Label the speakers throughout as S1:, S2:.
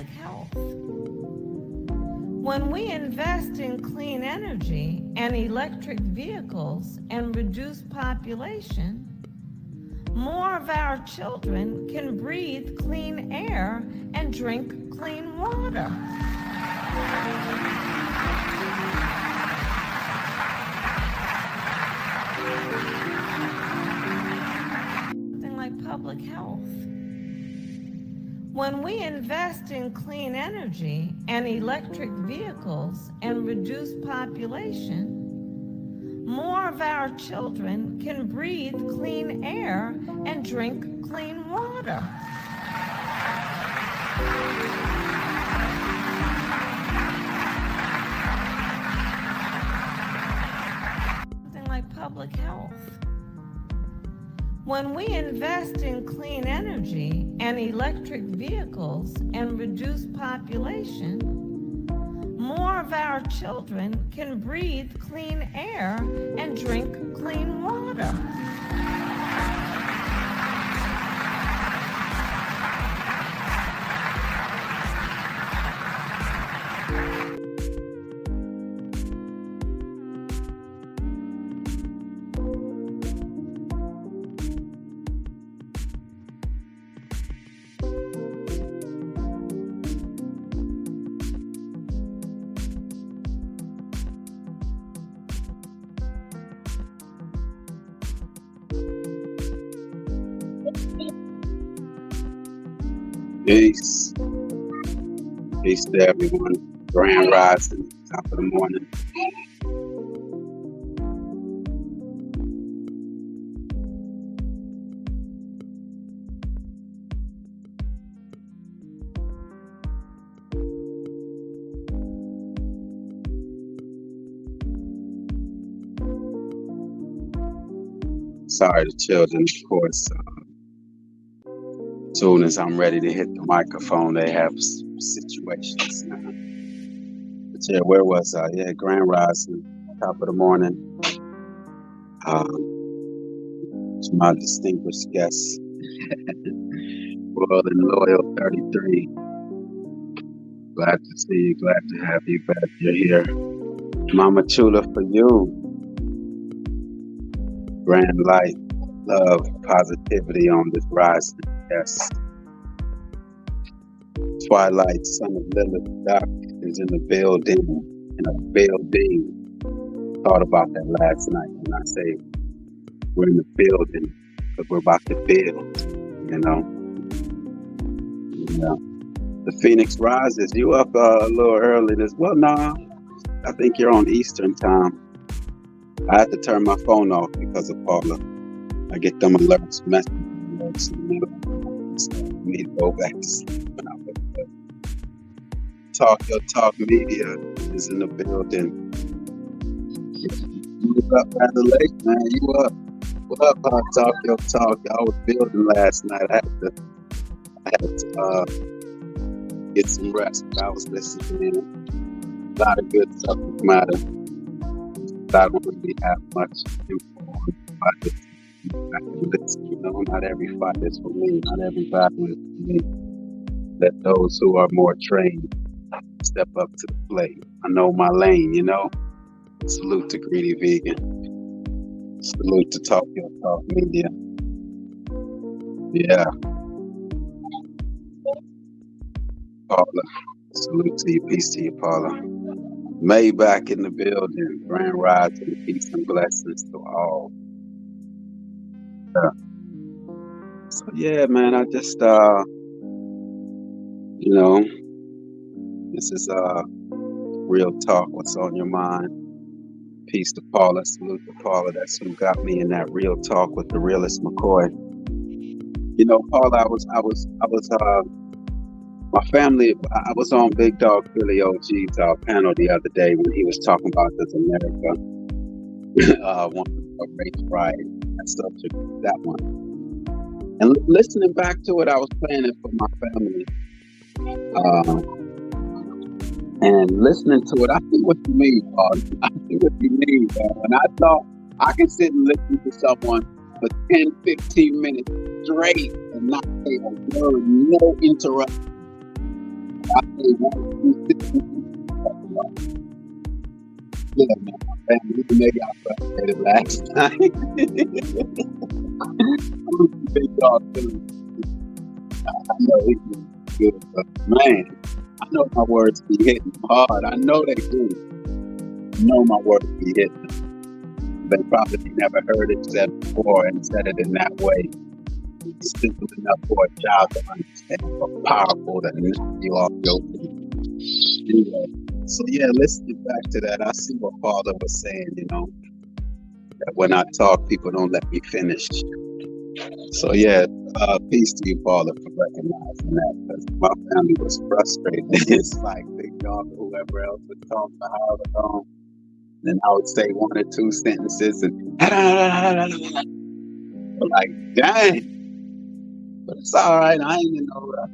S1: public health. When we invest in clean energy and electric vehicles and reduce population, more of our children can breathe clean air and drink clean water. Something like public health. When we invest in clean energy and electric vehicles and reduce population, more of our children can breathe clean air and drink clean water. Something like public health. When we invest in clean energy and electric vehicles and reduce population, more of our children can breathe clean air and drink clean water.
S2: Peace. Peace to everyone. Grand rising, top of the morning. Sorry, the children, of course. As soon as I'm ready to hit the microphone, they have situations now. But yeah, where was I? Yeah, Grand Rising, top of the morning. To my distinguished guests, Royal and Loyal 33. Glad to see you, glad to have you back. You're here. Mama Chula for you. Grand light, love, positivity on this rising. Yes. Twilight, son of Lilith Duck is in the building. In a building. Thought about that last night when I say we're in the building because we're about to build. You know. The Phoenix rises. You up a little early this? Well, nah. I think you're on Eastern time. I had to turn my phone off because of Paula. I get them alerts, message alerts, and I need to go back to sleep when I wake up. Talk Your Talk Media is in the building. You up rather late, man. You up? What up, Talk Your Talk? I was building last night. I had to get some rest. I was listening in. A lot of good subject matter. I don't really have much info on it. I can listen, you know, not every fight is for me, not every battle is for me. Let those who are more trained step up to the plate. I know my lane, you know. Salute to Greedy Vegan. Salute to Talk Your Talk Media. Yeah. Paula. Salute to you. Peace to you, Paula. May back in the building. Grand rising, peace and blessings to all. So yeah, man, I just you know, this is real talk. What's on your mind? Peace to Paula. Salute to Paula. That's who got me in that real talk with TheRealest McCoy. You know, Paula, I was my family, I was on Big Dog Philly OG's panel the other day when he was talking about this America, one race riot, that subject, that one. And listening back to it, I was playing it for my family. And listening to it, I see what you mean, Paul. I see what you mean, man. And I thought I could sit and listen to someone for 10, 15 minutes straight and not say a word, no interruption. I say one, two, yeah, man, my family, they got frustrated last night. Big dog Phillips. I know he can good, but man, I know my words be hitting them hard. I know they do. I know my words be hitting them. They probably never heard it said before and said it in that way. It's simple enough for a child to understand, but powerful to knock you off your feet. Anyway, so yeah, listening back to that, I see what Father was saying, that when I talk, people don't let me finish. So yeah, peace to you, Father, for recognizing that, because my family was frustrated. It's like Big Dog or whoever else was talking for however long. Then I would say one or two sentences and like, dang. But it's all right. I ain't in no rush.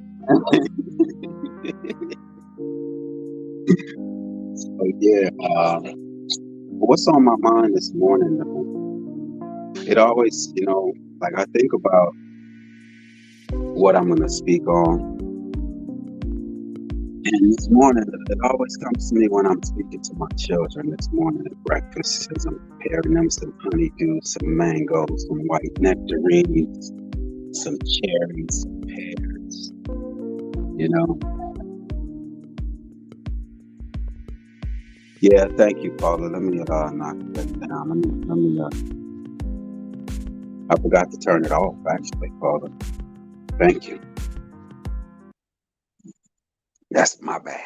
S2: So yeah, what's on my mind this morning, though? It always, like I think about what I'm going to speak on. And this morning, it always comes to me when I'm speaking to my children this morning at breakfast, as I'm preparing them some honeydew, some mangoes, some white nectarines, some cherries, some pears, Yeah, thank you, Paula. Let me knock that down. I forgot to turn it off, actually, Paula. Thank you. That's my bad.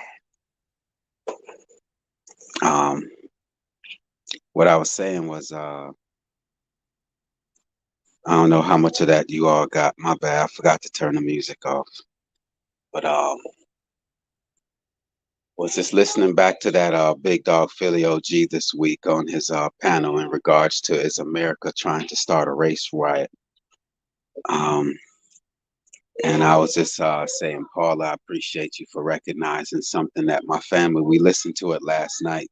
S2: What I was saying was, I don't know how much of that you all got. My bad. I forgot to turn the music off. But was just listening back to that Big Dog Philly OG this week on his panel in regards to is America trying to start a race riot. And I was just saying, Paula, I appreciate you for recognizing something that my family, we listened to it last night.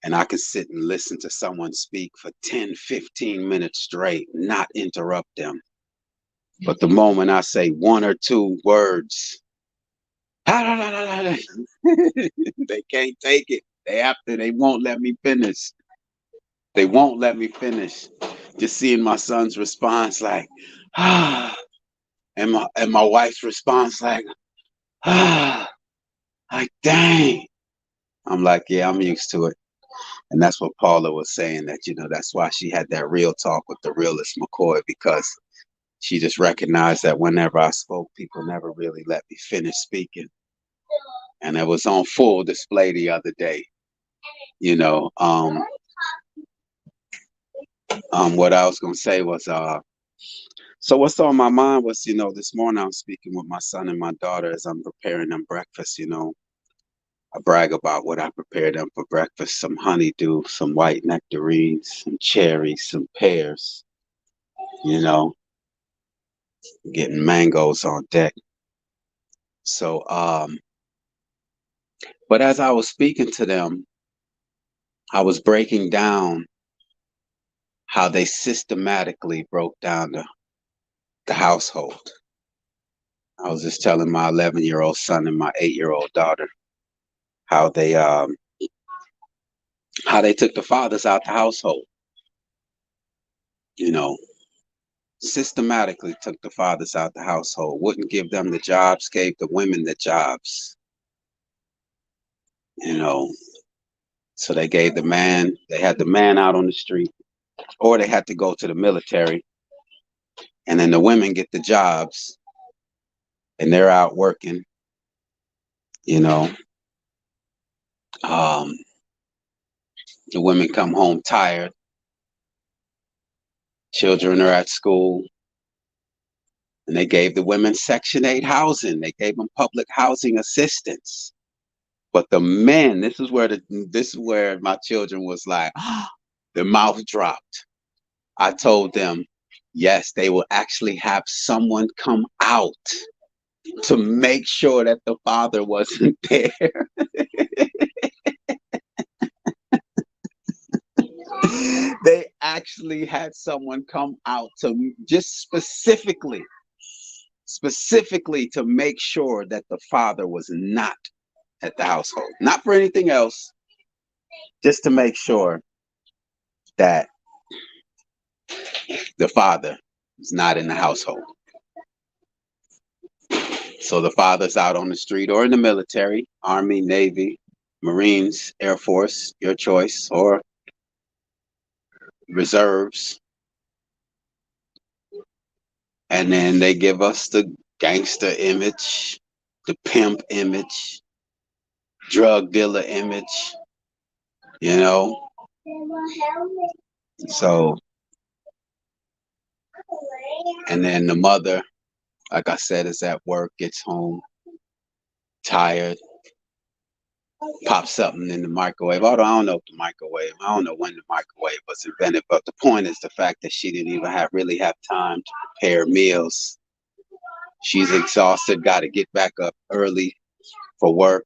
S2: And I could sit and listen to someone speak for 10, 15 minutes straight, not interrupt them. But the moment I say one or two words, they can't take it. They won't let me finish. They won't let me finish. Just seeing my son's response like, and my wife's response like, like, dang. I'm like, yeah, I'm used to it. And that's what Paula was saying, that, that's why she had that real talk with TheRealest McCoy, because she just recognized that whenever I spoke, people never really let me finish speaking. And it was on full display the other day, what I was going to say was, so what's on my mind was, this morning I'm speaking with my son and my daughter as I'm preparing them breakfast, I brag about what I prepared them for breakfast: some honeydew, some white nectarines, some cherries, some pears, getting mangoes on deck. So, but as I was speaking to them, I was breaking down how they systematically broke down the household. I was just telling my 11-year-old son and my 8-year-old daughter how they took the fathers out the household, systematically took the fathers out the household, wouldn't give them the jobs, gave the women the jobs, so they had the man out on the street, or they had to go to the military, and then the women get the jobs and they're out working, the women come home tired, children are at school, and they gave the women Section 8 housing. They gave them public housing assistance. But the men, this is where my children was like, their mouth dropped. I told them, yes, they will actually have someone come out to make sure that the father wasn't there. They actually had someone come out to just specifically specifically to make sure that the father was not at the household. Not for anything else, just to make sure that the father is not in the household. So the father's out on the street or in the military, Army, Navy, Marines, Air Force, your choice, or reserves. And then they give us the gangster image, the pimp image, drug dealer image, you know. So, and then the mother, like I said, is at work, gets home, tired, pops something in the microwave. Although I don't know if I don't know when the microwave was invented, but the point is the fact that she didn't even really have time to prepare meals. She's exhausted, got to get back up early for work.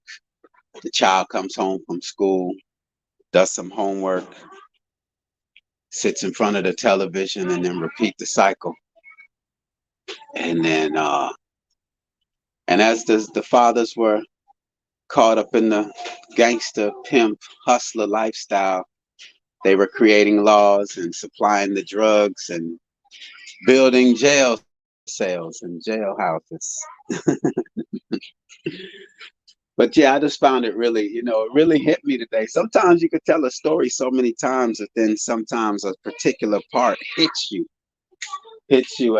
S2: The child comes home from school, does some homework, sits in front of the television, and then repeat the cycle. And then, and as the fathers were caught up in the gangster, pimp, hustler lifestyle, they were creating laws and supplying the drugs and building jail cells and jailhouses. But yeah, I just found it really, it really hit me today. Sometimes you could tell a story so many times that then sometimes a particular part hits you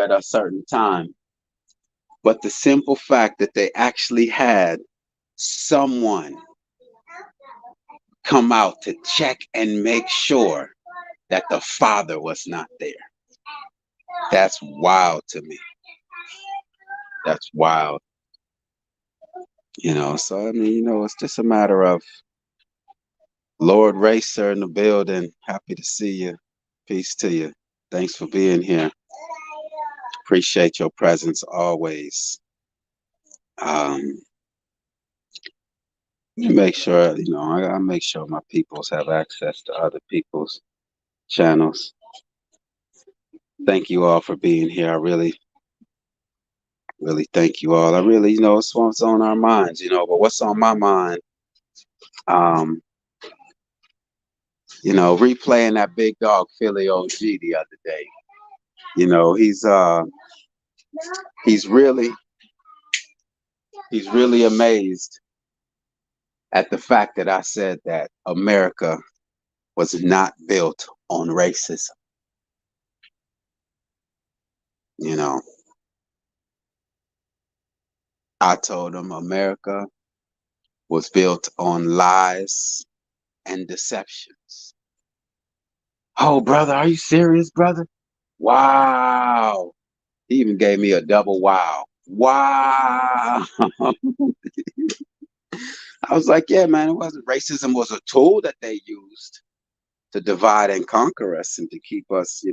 S2: at a certain time. But the simple fact that they actually had someone come out to check and make sure that the father was not there. That's wild to me. That's wild. So I mean, it's just a matter of Lord Racer in the building. Happy to see you. Peace to you. Thanks for being here. Appreciate your presence always. Make sure, I make sure my peoples have access to other people's channels. Thank you all for being here. I really, really thank you all. I really, it's what's on our minds, but what's on my mind, replaying that big dog Philly OG the other day. He's really amazed at the fact that I said that America was not built on racism. I told him America was built on lies and deceptions. Oh, brother, are you serious, brother? Wow. He even gave me a double wow. Wow. I was like, yeah, man, it wasn't. Racism was a tool that they used to divide and conquer us and to keep us,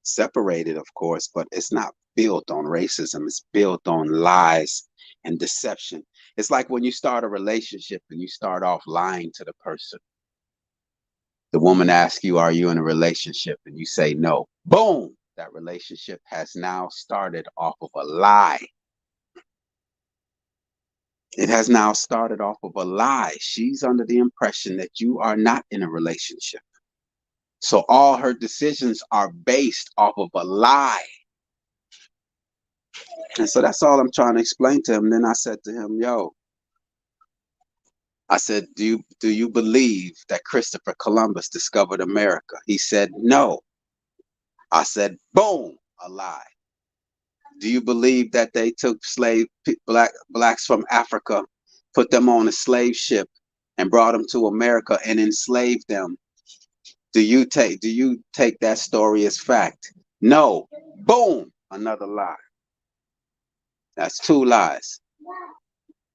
S2: separated, of course, but it's not built on racism. It's built on lies and deception. It's like when you start a relationship and you start off lying to the person. The woman asks you, are you in a relationship? And you say no. Boom! That relationship has now started off of a lie. It has now started off of a lie. She's under the impression that you are not in a relationship. So all her decisions are based off of a lie. And so that's all I'm trying to explain to him. Then I said to him, I said, do you believe that Christopher Columbus discovered America? He said, no. I said, boom, a lie. Do you believe that they took blacks from Africa, put them on a slave ship and brought them to America and enslaved them? Do you take that story as fact? No. Boom, another lie. That's two lies.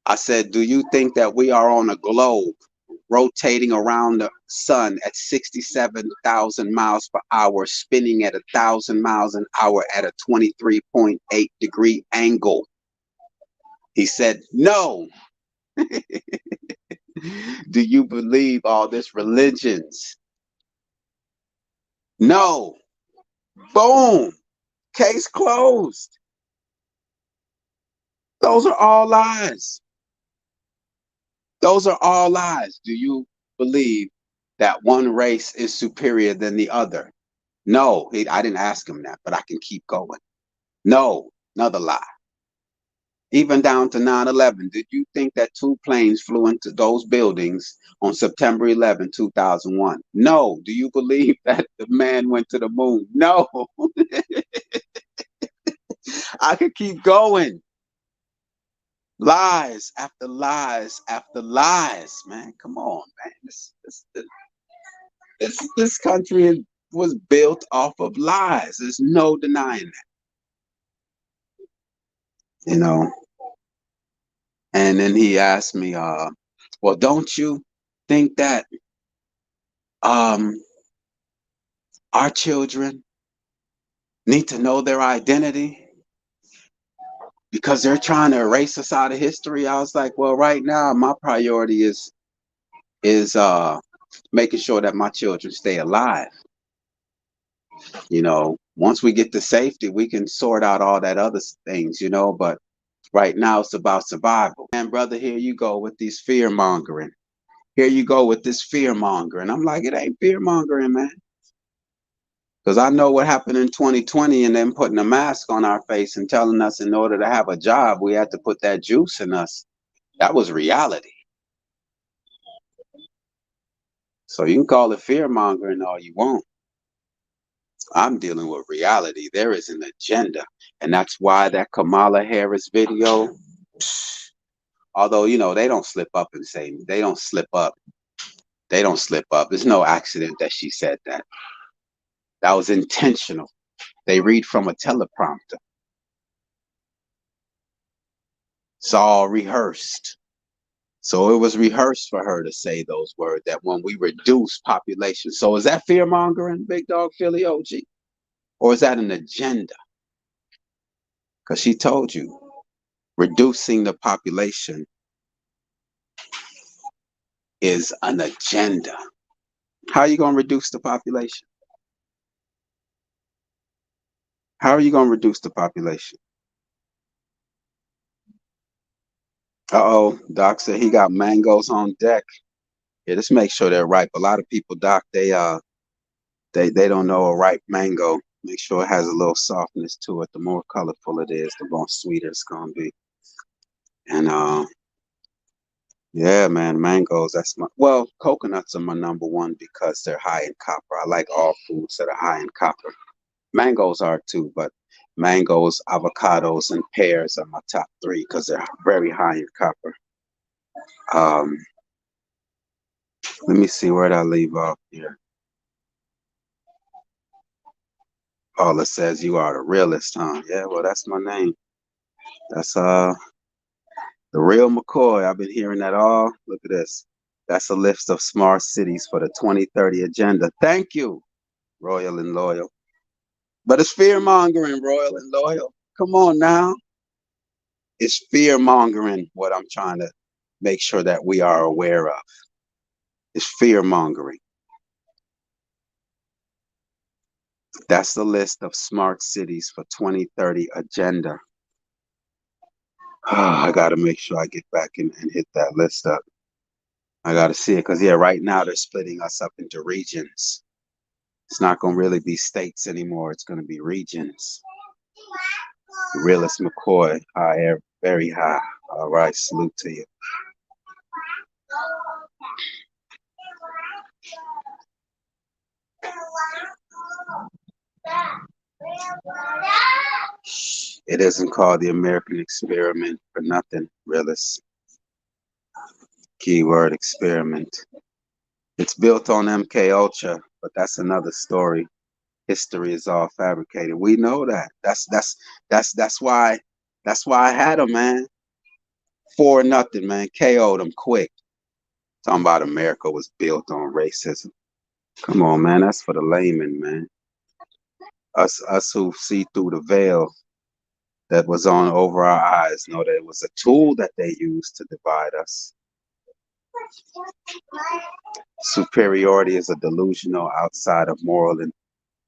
S2: I said, do you think that we are on a globe rotating around the sun at 67,000 miles per hour, spinning at 1,000 miles an hour at a 23.8 degree angle? He said, no. Do you believe all this religions? No. Boom. Case closed. Those are all lies. Those are all lies. Do you believe that one race is superior than the other? No, I didn't ask him that, but I can keep going. No, another lie. Even down to 9/11, did you think that two planes flew into those buildings on September 2001? No. Do you believe that the man went to the moon? No. I could keep going. Lies after lies after lies, man. Come on, man. This country was built off of lies. There's no denying that, you know. And then he asked me, well, don't you think that um our children need to know their identity because they're trying to erase us out of history? I was like, well, right now my priority is making sure that my children stay alive. Once we get to safety, we can sort out all that other things, but right now it's about survival. And brother, here you go with these fear mongering. Here you go with this fear mongering. I'm like, it ain't fear mongering, man. Because I know what happened in 2020 and them putting a mask on our face and telling us in order to have a job, we had to put that juice in us. That was reality. So you can call it fear mongering all you want. I'm dealing with reality. There is an agenda. And that's why that Kamala Harris video, although, they don't slip up and say, they don't slip up. They don't slip up. There's no accident that she said that. That was intentional. They read from a teleprompter. It's all rehearsed. So it was rehearsed for her to say those words, that when we reduce population. So is that fear mongering, Big Dog Philly OG? Or is that an agenda? Because she told you, reducing the population is an agenda. How are you going to reduce the population? How are you going to reduce the population? Uh-oh, Doc said he got mangoes on deck. Yeah, just make sure they're ripe. A lot of people, Doc, they don't know a ripe mango. Make sure it has a little softness to it. The more colorful it is, the more sweeter it's gonna be. And yeah, man, mangoes. Coconuts are my number one because they're high in copper. I like all foods that are high in copper. Mangoes are too, but mangoes, avocados, and pears are my top three because they're very high in copper. Um, Let me see where I leave off here. Paula says you are the realest, huh? Yeah, well, that's my name. That's the real McCoy. I've been hearing that all. Look at this. That's a list of smart cities for the 2030 agenda. Thank you, Royal and Loyal. But it's fear mongering, Royal and Loyal. Come on now. It's fear mongering what I'm trying to make sure that we are aware of. It's fear mongering. That's the list of smart cities for 2030 agenda. I got to make sure I get back and hit that list up. I got to see it because, yeah, right now they're splitting us up into regions. It's not going to really be states anymore. It's going to be regions. The realest McCoy, high, very high. All right, salute to you. It isn't called the American experiment for nothing, realist. Keyword experiment. It's built on MK Ultra, but that's another story. History is all fabricated. We know that. That's why I had him, man. 4-0, man. KO'd him quick. Talking about America was built on racism. Come on, man. That's for the layman, man. Us who see through the veil that was on over our eyes know that it was a tool that they used to divide us. Superiority is a delusional outside of moral and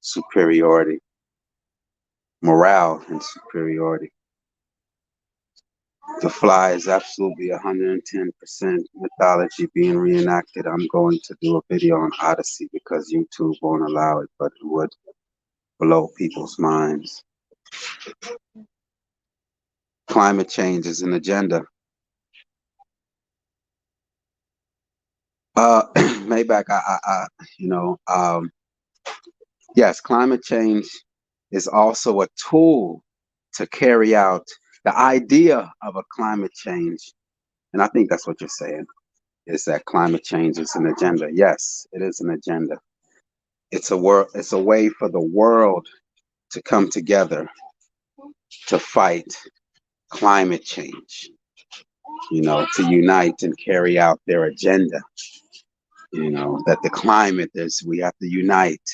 S2: superiority. Morale and superiority. The Fly is absolutely 110% mythology being reenacted. I'm going to do a video on Odyssey because YouTube won't allow it, but it would blow people's minds. Climate change is an agenda. Maybach, yes, climate change is also a tool to carry out the idea of a climate change. And I think that's what you're saying, is that climate change is an agenda. Yes, it is an agenda. It's a way for the world to come together to fight climate change, to unite and carry out their agenda. That the climate is, we have to unite,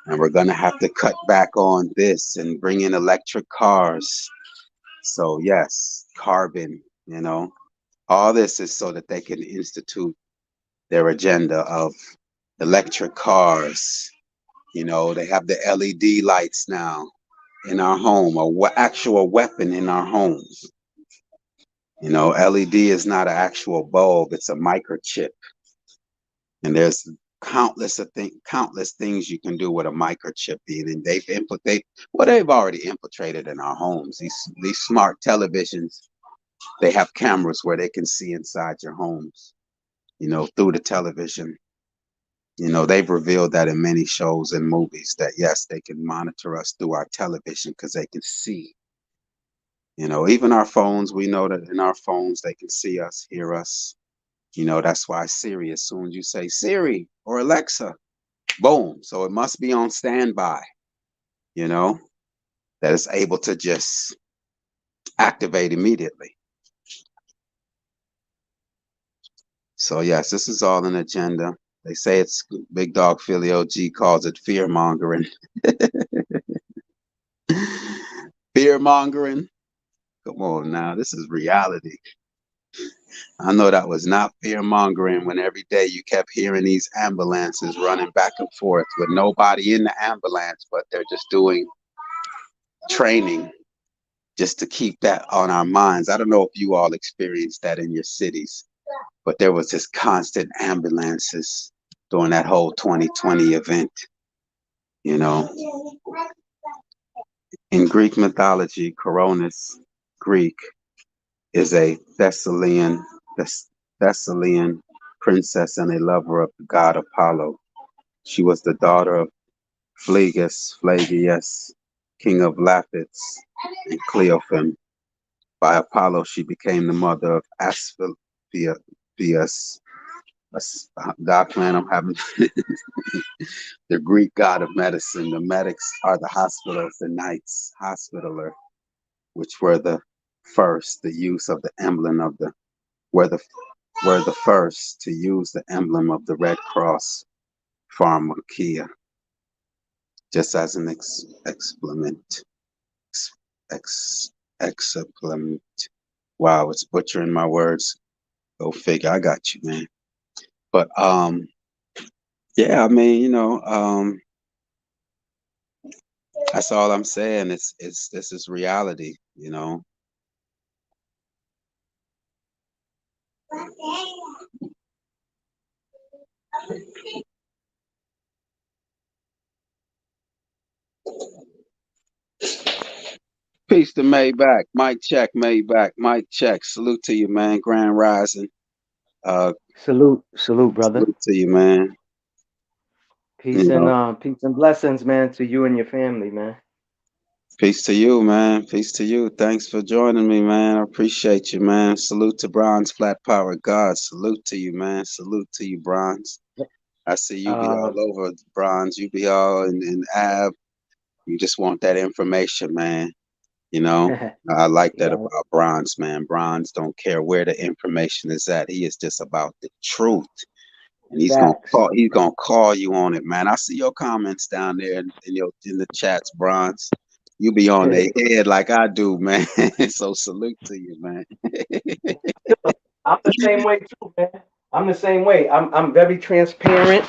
S2: and we're going to have to cut back on this and bring in electric cars. So yes, carbon, all this is so that they can institute their agenda of electric cars. They have the LED lights now in our home, actual weapon in our homes. LED is not an actual bulb, it's a microchip. And there's countless things you can do with a microchip being, and they've already infiltrated in our homes. These smart televisions, they have cameras where they can see inside your homes, through the television. They've revealed that in many shows and movies that yes, they can monitor us through our television because they can see. Even our phones, we know that in our phones they can see us, hear us. That's why Siri, as soon as you say Siri or Alexa, boom. So it must be on standby, that it's able to just activate immediately. So yes, this is all an agenda. They say it's Big Dog Philly OG calls it fear mongering. Fear mongering. Come on now, this is reality. I know that was not fear mongering when every day you kept hearing these ambulances running back and forth with nobody in the ambulance, but they're just doing training just to keep that on our minds. I don't know if you all experienced that in your cities, but there was just constant ambulances during that whole 2020 event. In Greek mythology, Coronis, Greek, is a Thessalian princess and a lover of the god Apollo. She was the daughter of Phlegius, king of Lapiths, and Cleophon. By Apollo, she became the mother of Asclepius. Doc, man, I'm having the Greek god of medicine. The medics are the hospitals, the knights, hospitaler, which were the first, the use of the emblem of the were the first to use the emblem of the Red Cross pharmakia, just as an explement. Wow, it's butchering my words. Go figure. I got you, man. But yeah, I mean, that's all I'm saying. This is reality, Peace to Maybach. Mic check, Maybach. Mic check. Salute to you, man. Grand Rising.
S3: Salute, brother.
S2: Salute to you, man.
S3: Peace and blessings, man, to you and your family, man.
S2: Peace to you, man. Peace to you. Thanks for joining me, man. I appreciate you, man. Salute to Bronze Flat Power God. Salute to you, man. Salute to you, Bronze. I see you be all over Bronze. You be all in Ab. You just want that information, man. I like that about Bronze, man. Bronze don't care where the information is at. He is just about the truth. And he's gonna call you on it, man. I see your comments down there in the chats, Bronze. You be on their head like I do, man. So salute to you, man.
S3: I'm the same way too, man. I'm the same way. I'm very transparent.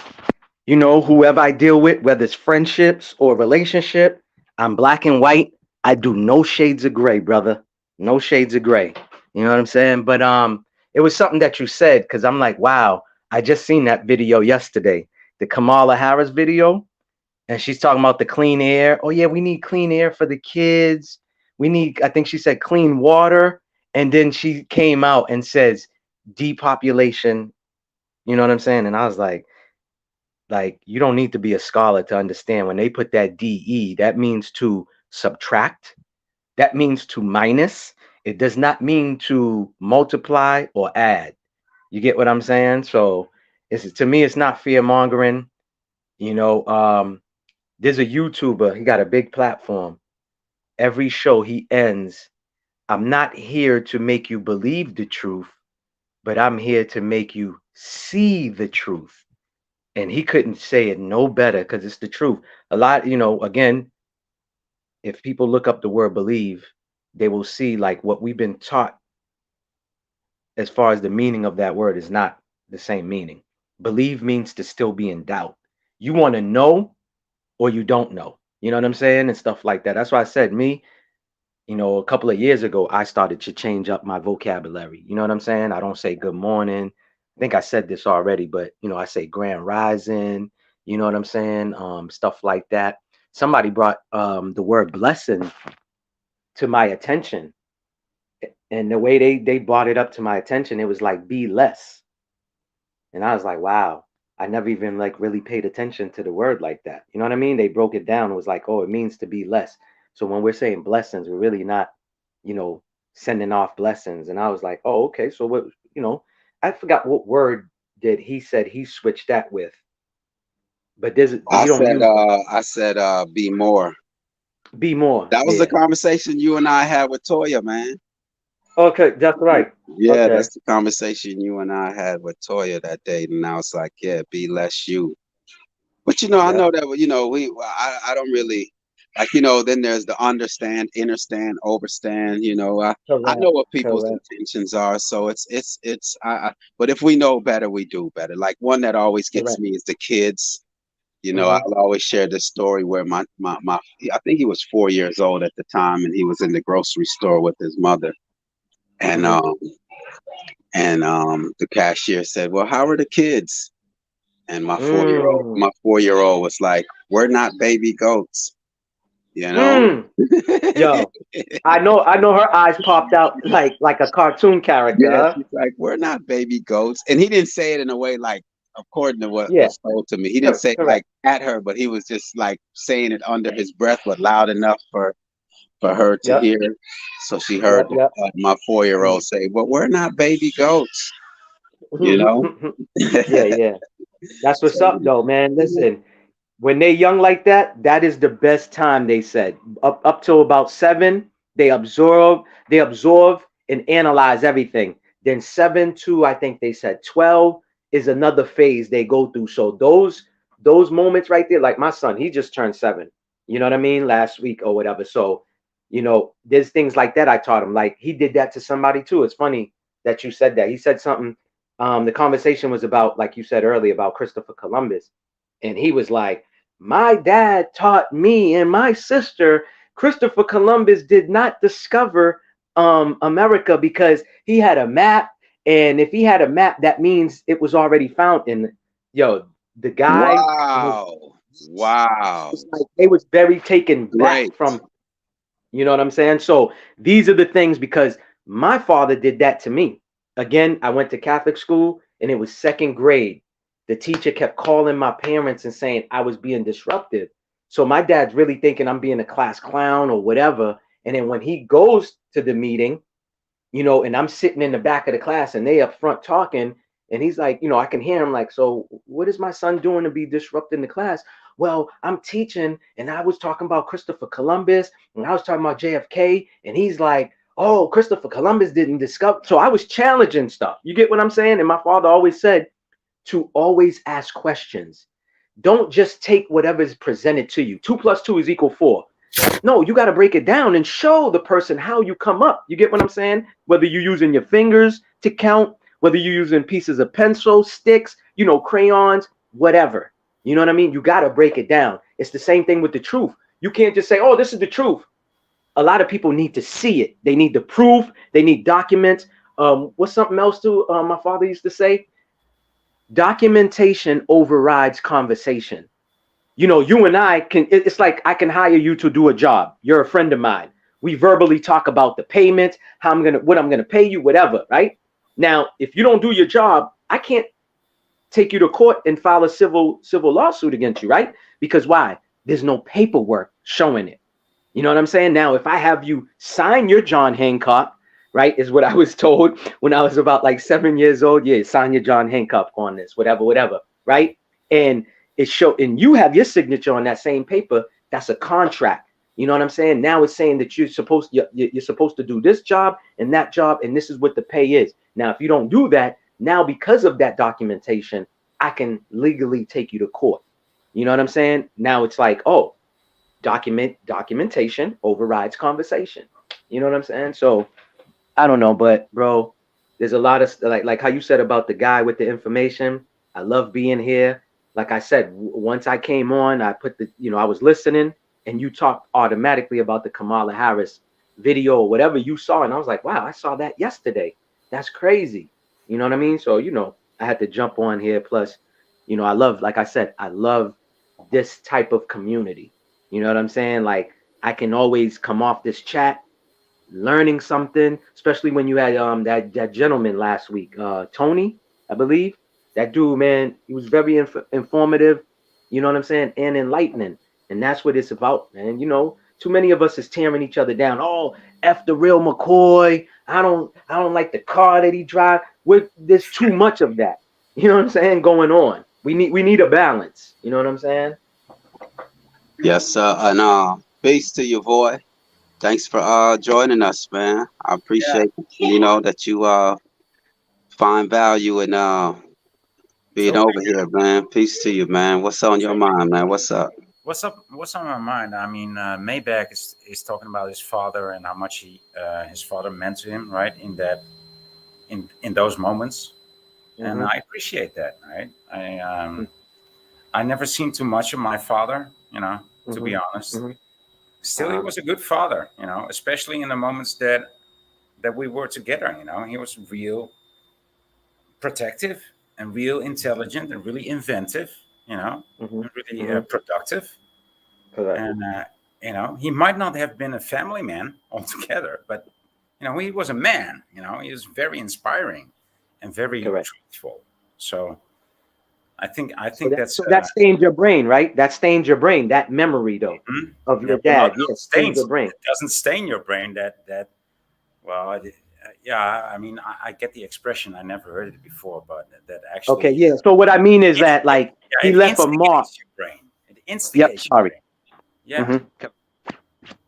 S3: Whoever I deal with, whether it's friendships or relationship, I'm black and white. I do no shades of gray, brother. No shades of gray. You know what I'm saying? But it was something that you said, because I'm like, wow, I just seen that video yesterday, the Kamala Harris video, and she's talking about the clean air. Oh yeah, we need clean air for the kids. We need, I think she said clean water, and then she came out and says depopulation. You know what I'm saying? And I was like you don't need to be a scholar to understand when they put that DE, that means to subtract, that means to minus. It does not mean to multiply or add. You get what I'm saying? So it's, to me, it's not fear mongering. You know, there's a YouTuber, he got a big platform. Every show he ends, I'm not here to make you believe the truth, but I'm here to make you see the truth. And he couldn't say it no better, because it's the truth. A lot, you know, again, if people look up the word believe, they will see like what we've been taught as far as the meaning of that word is not the same meaning. Believe means to still be in doubt. You want to know or you don't know. You know what I'm saying? And stuff like that. That's why I said me, you know, a couple of years ago, I started to change up my vocabulary. You know what I'm saying? I don't say good morning. I think I said this already, but you know, I say grand rising, you know what I'm saying? Stuff like that. Somebody brought the word blessing to my attention. And the way they brought it up to my attention, it was like be less. And I was like, wow, I never even like really paid attention to the word like that. You know what I mean? They broke it down. It was like, oh, it means to be less. So when we're saying blessings, we're really not, you know, sending off blessings. And I was like, oh, okay. So what, you know, I forgot what word did he said he switched that with. But there's,
S2: I
S3: you don't
S2: said,
S3: use
S2: be more.
S3: be more.
S2: That was the
S3: Yeah.
S2: conversation you and I had with Toya, man.
S3: Okay, that's right.
S2: Yeah,
S3: Okay.
S2: that's the conversation you and I had with Toya that day. And I was like, yeah, be less you. But you know, I
S3: Yeah.
S2: know that, you know, I don't really like, you know, then there's the understand, understand, overstand, you know, I
S3: Correct.
S2: know what people's
S3: Correct.
S2: intentions are. So but if we know better, we do better. Like one that always gets
S3: Correct.
S2: me is the kids. You know,
S3: Mm-hmm.
S2: I'll always share this story where my I think he was 4 years old at the time, and he was in the grocery store with his mother, and
S3: Mm-hmm.
S2: the cashier said, "Well, how are the kids?" And
S3: Mm.
S2: my 4 year old was like, "We're not baby goats, you know."
S3: Mm. Yo, I know her eyes popped out like a cartoon character,
S2: Yeah,
S3: huh?
S2: she's like, "We're not baby goats," and he didn't say it in a way like, according to what
S3: Yeah,
S2: was told to me, he didn't say it
S3: correct.
S2: like at her, but he was just like saying it under his breath, but loud enough for her to
S3: Yep,
S2: hear. So she heard
S3: yep, yep.
S2: my 4 year old say, "Well, we're not baby goats," you know.
S3: Yeah, yeah. That's what's
S2: So
S3: up though, man. Listen, when they young like that, that is the best time, they said. Up till about 7, they absorb and analyze everything. Then 7 to, I think they said 12 is another phase they go through. So those moments right there, like my son, he just turned 7. You know what I mean? Last week or whatever. So, you know, there's things like that I taught him. Like he did that to somebody too. It's funny that you said that. He said something. The conversation was about, like you said earlier, about Christopher Columbus. And he was like, my dad taught me and my sister Christopher Columbus did not discover America because he had a map. And if he had a map, that means it was already found in, yo, the guy was,
S2: wow, wow,
S3: it's like they was very taken back
S2: great.
S3: from, you know what I'm saying? So these are the things, because my father did that to me. Again, I went to Catholic school and it was second grade. The teacher kept calling my parents and saying I was being disruptive. So my dad's really thinking I'm being a class clown or whatever. And then when he goes to the meeting, you know, and I'm sitting in the back of the class and they up front talking, and he's like, you know, I can hear him like, so what is my son doing to be disrupting the class? Well, I'm teaching and I was talking about Christopher Columbus and I was talking about JFK, and he's like, oh, Christopher Columbus didn't discover. So I was challenging stuff. You get what I'm saying? And my father always said to always ask questions. Don't just take whatever is presented to you. 2 plus 2 is equal 4. No, you got to break it down and show the person how you come up. You get what I'm saying? Whether you're using your fingers to count, whether you're using pieces of pencil, sticks, you know, crayons, whatever. You know what I mean? You got to break it down. It's the same thing with the truth. You can't just say, oh, this is the truth. a lot of people need to see it. They need the proof. They need documents. What's something else too? My father used to say, documentation overrides conversation. You know, you and I can, it's like I can hire you to do a job. You're a friend of mine. We verbally talk about the payment, what I'm gonna pay you, whatever, right? Now, if you don't do your job, I can't take you to court and file a civil lawsuit against you, right? Because why? There's no paperwork showing it. You know what I'm saying? Now, if I have you sign your John Hancock, right, is what I was told when I was about like 7 years old. Yeah, sign your John Hancock on this, whatever, right? And and you have your signature on that same paper. That's a contract. You know what I'm saying? Now it's saying that you're supposed to do this job, and this is what the pay is. Now, if you don't do that, now because of that documentation, I can legally take you to court. You know what I'm saying? Now it's like, oh, documentation overrides conversation. You know what I'm saying? So I don't know, but bro, there's a lot of like how you said about the guy with the information. I love being here. Like I said, once I came on, I put I was listening, and you talked automatically about the Kamala Harris video or whatever you saw, and I was like, wow, I saw that yesterday. That's crazy. You know what I mean? So I had to jump on here. Plus, I love, like I said, I love this type of community. You know what I'm saying? Like, I can always come off this chat learning something, especially when you had that gentleman last week, Tony, I believe. That dude, man, he was very informative, you know what I'm saying, and enlightening. And that's what it's about, man. Too many of us is tearing each other down. Oh, F the real McCoy. I don't like the car that he drive. There's too much of that. You know what I'm saying? Going on. We need a balance. You know what I'm saying?
S2: Yes, sir. And peace to your boy. Thanks for joining us, man. I appreciate that you find value in being over here, man. Peace to you, man. What's on your mind, man? What's up?
S4: What's up? What's on my mind? I mean, Maybach is talking about his father and how much his father meant to him, right? In those moments, and I appreciate that, right? I never seen too much of my father, to be honest. Still, he was a good father, especially in the moments that we were together. He was real protective and real intelligent and really inventive, and really productive.
S3: Correct.
S4: And he might not have been a family man altogether, but he was a man. He was very inspiring and very truthful. So I think
S3: that stained your brain, right? That stained your brain. That memory, though, of your dad. Yes, stains your brain.
S4: It doesn't stain your brain. I mean, I get the expression. I never heard it before, but that actually.
S3: Okay, yeah. So what I mean is that, like, he left a mark.
S4: Your brain. It instigates your brain. Yeah.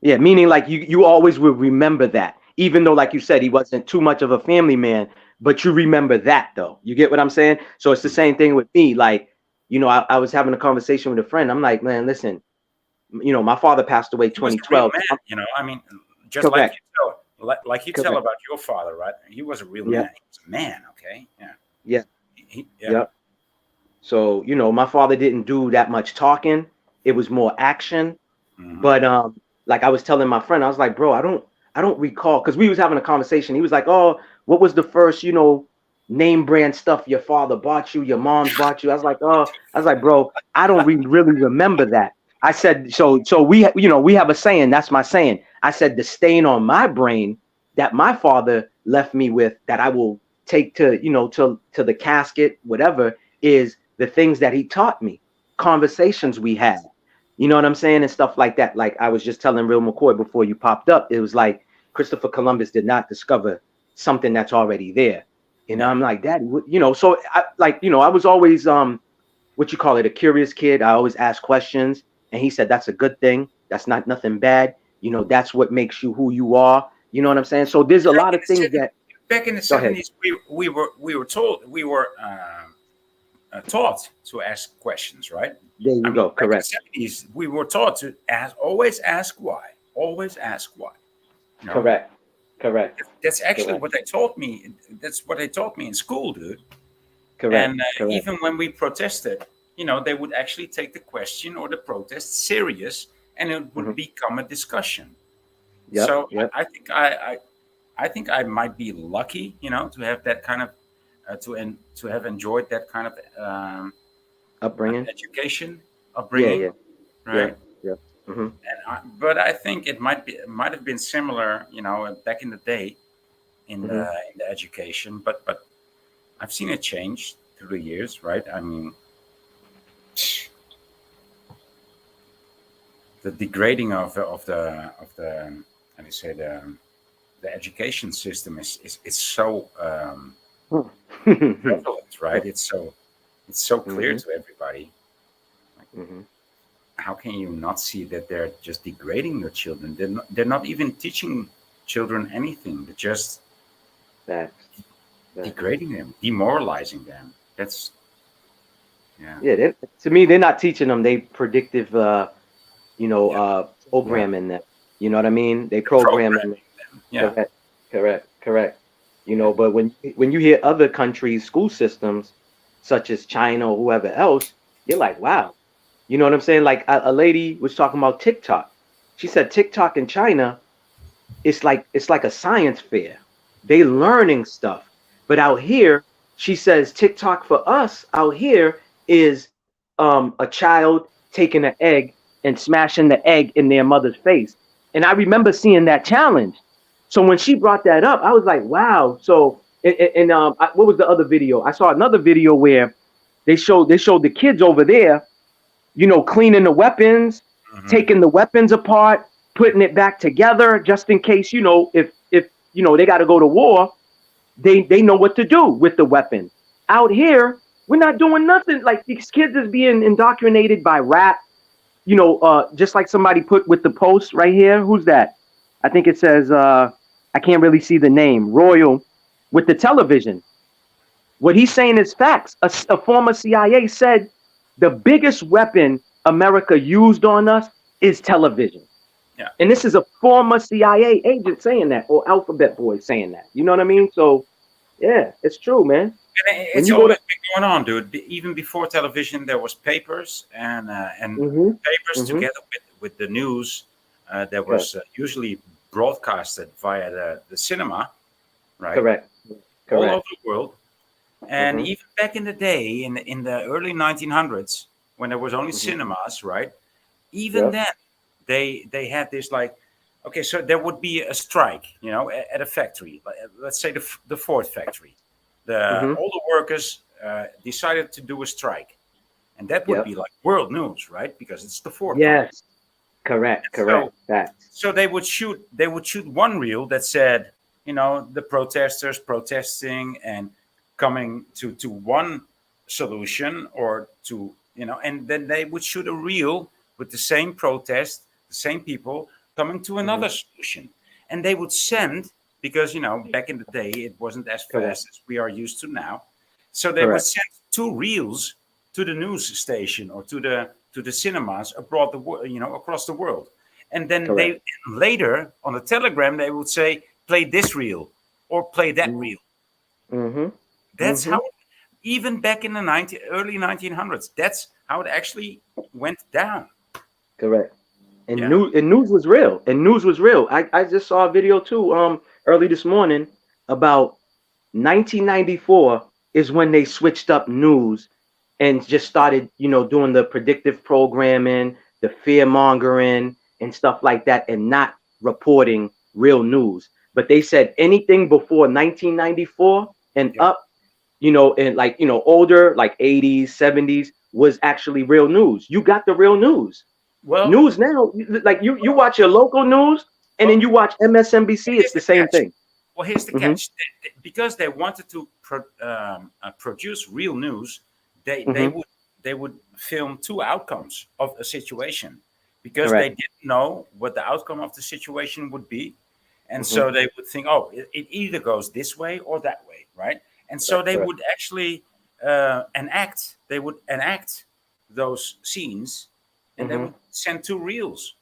S3: Yeah, meaning like you always will remember that, even though, like you said, he wasn't too much of a family man, but you remember that, though. You get what I'm saying? So it's the same thing with me. Like, I was having a conversation with a friend. I'm like, man, listen, my father passed away 2012.
S4: Man, I mean, just correct. like you tell about your father, right? He was a real man. He was a man, okay? Yeah.
S3: Yeah. So, my father didn't do that much talking. It was more action. But like I was telling my friend, I was like, bro, I don't recall, because we was having a conversation. He was like, oh, what was the first, name brand stuff your father bought you, your mom's bought you? I was like, bro, I don't really remember that. I said, so we have a saying. That's my saying. I said, the stain on my brain that my father left me with, that I will take to the casket, whatever, is the things that he taught me, conversations we had. You know what I'm saying? And stuff like that. Like I was just telling Real McCoy before you popped up, it was like Christopher Columbus did not discover something that's already there. I'm like, Daddy, so I was always, what you call it, a curious kid. I always ask questions. And he said, that's a good thing. That's not nothing bad. That's what makes you who you are. You know what I'm saying? So there's a lot of things that.
S4: Back in the 70s, we were taught to ask questions, right?
S3: There you go. Correct.
S4: In the 70s, we were taught to always ask why. Always ask why.
S3: Correct.
S4: That's actually what they taught me. That's what they taught me in school, dude.
S3: Correct.
S4: And even when we protested, they would actually take the question or the protest serious, and it would become a discussion.
S3: Yep.
S4: So
S3: Yep.
S4: I think I might be lucky, to have that kind of to have enjoyed that kind of
S3: Upbringing.
S4: education,
S3: Yeah.
S4: upbringing,
S3: Yeah.
S4: right?
S3: Yep. Yep. Mm-hmm.
S4: But I think it might have been similar, back in the day
S3: Mm-hmm.
S4: in the education. But I've seen it change through the years, right? I mean, the degrading of the how do you say the education system is so
S3: mm-hmm.
S4: prevalent, right? It's so clear to everybody. Like,
S3: Mm-hmm.
S4: how can you not see that they're just degrading your children? They're not even teaching children anything. They're just
S3: Facts. Facts.
S4: degrading them, demoralizing them. That's yeah,
S3: Yeah. To me, they're not teaching them. They predictive.
S4: yeah, yeah.
S3: Programming them. You know what I mean? They
S4: The
S3: programming them.
S4: programming them. Yeah,
S3: Correct. Correct. Correct.
S4: yeah.
S3: But when you hear other countries' school systems, such as China or whoever else, you're like, wow. You know what I'm saying? Like a lady was talking about TikTok. She said TikTok in China, it's like a science fair. They learning stuff. But out here, she says TikTok for us out here is a child taking an egg and smashing the egg in their mother's face. And I remember seeing that challenge. So when she brought that up, I was like, wow. So what was the other video? I saw another video where they showed the kids over there, cleaning the weapons,
S4: Hmm.
S3: taking the weapons apart, putting it back together, just in case, if they got to go to war, they know what to do with the weapon. Out here, we're not doing nothing. Like these kids is being indoctrinated by rap. Just like somebody put with the post right here. Who's that? I think it says I can't really see the name. Royal with the television. What he's saying is facts. A former CIA said the biggest weapon America used on us is television.
S4: Yeah.
S3: And this is a former CIA agent saying that, or Alphabet Boy saying that. You know what I mean? So, yeah, it's true, man.
S4: And
S3: When
S4: it's
S3: you go to.
S4: always been going on, dude. Even before television, there was papers and
S3: Mm-hmm,
S4: papers
S3: mm-hmm.
S4: together with the news that
S3: Correct,
S4: was usually broadcasted via the cinema, right,
S3: correct,
S4: all over
S3: correct.
S4: the world. And
S3: Mm-hmm,
S4: even back in the day, in the early 1900s, when there was only
S3: mm-hmm.
S4: cinemas, right? Even
S3: Yep.
S4: then, they had this like, okay, so there would be a strike, at a factory. Let's say the Ford factory.
S3: Mm-hmm.
S4: All the workers decided to do a strike, and that would
S3: Yep.
S4: be like world news, right? Because it's the Ford company.
S3: Yes. Correct,
S4: And so
S3: correct. Facts.
S4: so they would shoot one reel that said, the protesters protesting and coming to one solution, or to, and then they would shoot a reel with the same protest, the same people coming to
S3: Mm-hmm.
S4: another solution. And they would send, because back in the day it wasn't as
S3: Correct,
S4: fast as we are used to now, so they would
S3: correct,
S4: send two reels to the news station or to the cinemas abroad across the world. And then
S3: correct.
S4: they later on the telegram they would say, play this reel or play that reel.
S3: Mm-hmm,
S4: That's
S3: mm-hmm.
S4: how, even back in the early 1900s, that's how it actually went down.
S3: Correct. And
S4: Yeah.
S3: news was real. And news was real. I just saw a video too, early this morning about 1994 is when they switched up news and just started, doing the predictive programming, the fear mongering and stuff like that, and not reporting real news. But they said anything before 1994 and
S4: Yeah.
S3: up, and like, older, like 80s, 70s was actually real news. You got the real news.
S4: Well,
S3: News now, like you watch your local news and then
S4: well,
S3: you watch MSNBC, it's
S4: here's
S3: the
S4: the
S3: same
S4: catch.
S3: thing.
S4: Well, here's the
S3: Hmm.
S4: catch. Because they wanted to produce real news, they
S3: Hmm.
S4: would film two outcomes of a situation, because they
S3: Correct.
S4: didn't know what the outcome of the situation would be, and
S3: Hmm.
S4: so they would think, oh, it either goes this way or that way, right? And so
S3: Correct.
S4: they
S3: Correct.
S4: would actually enact. They would enact those scenes, and they
S3: Hmm.
S4: would send two reels.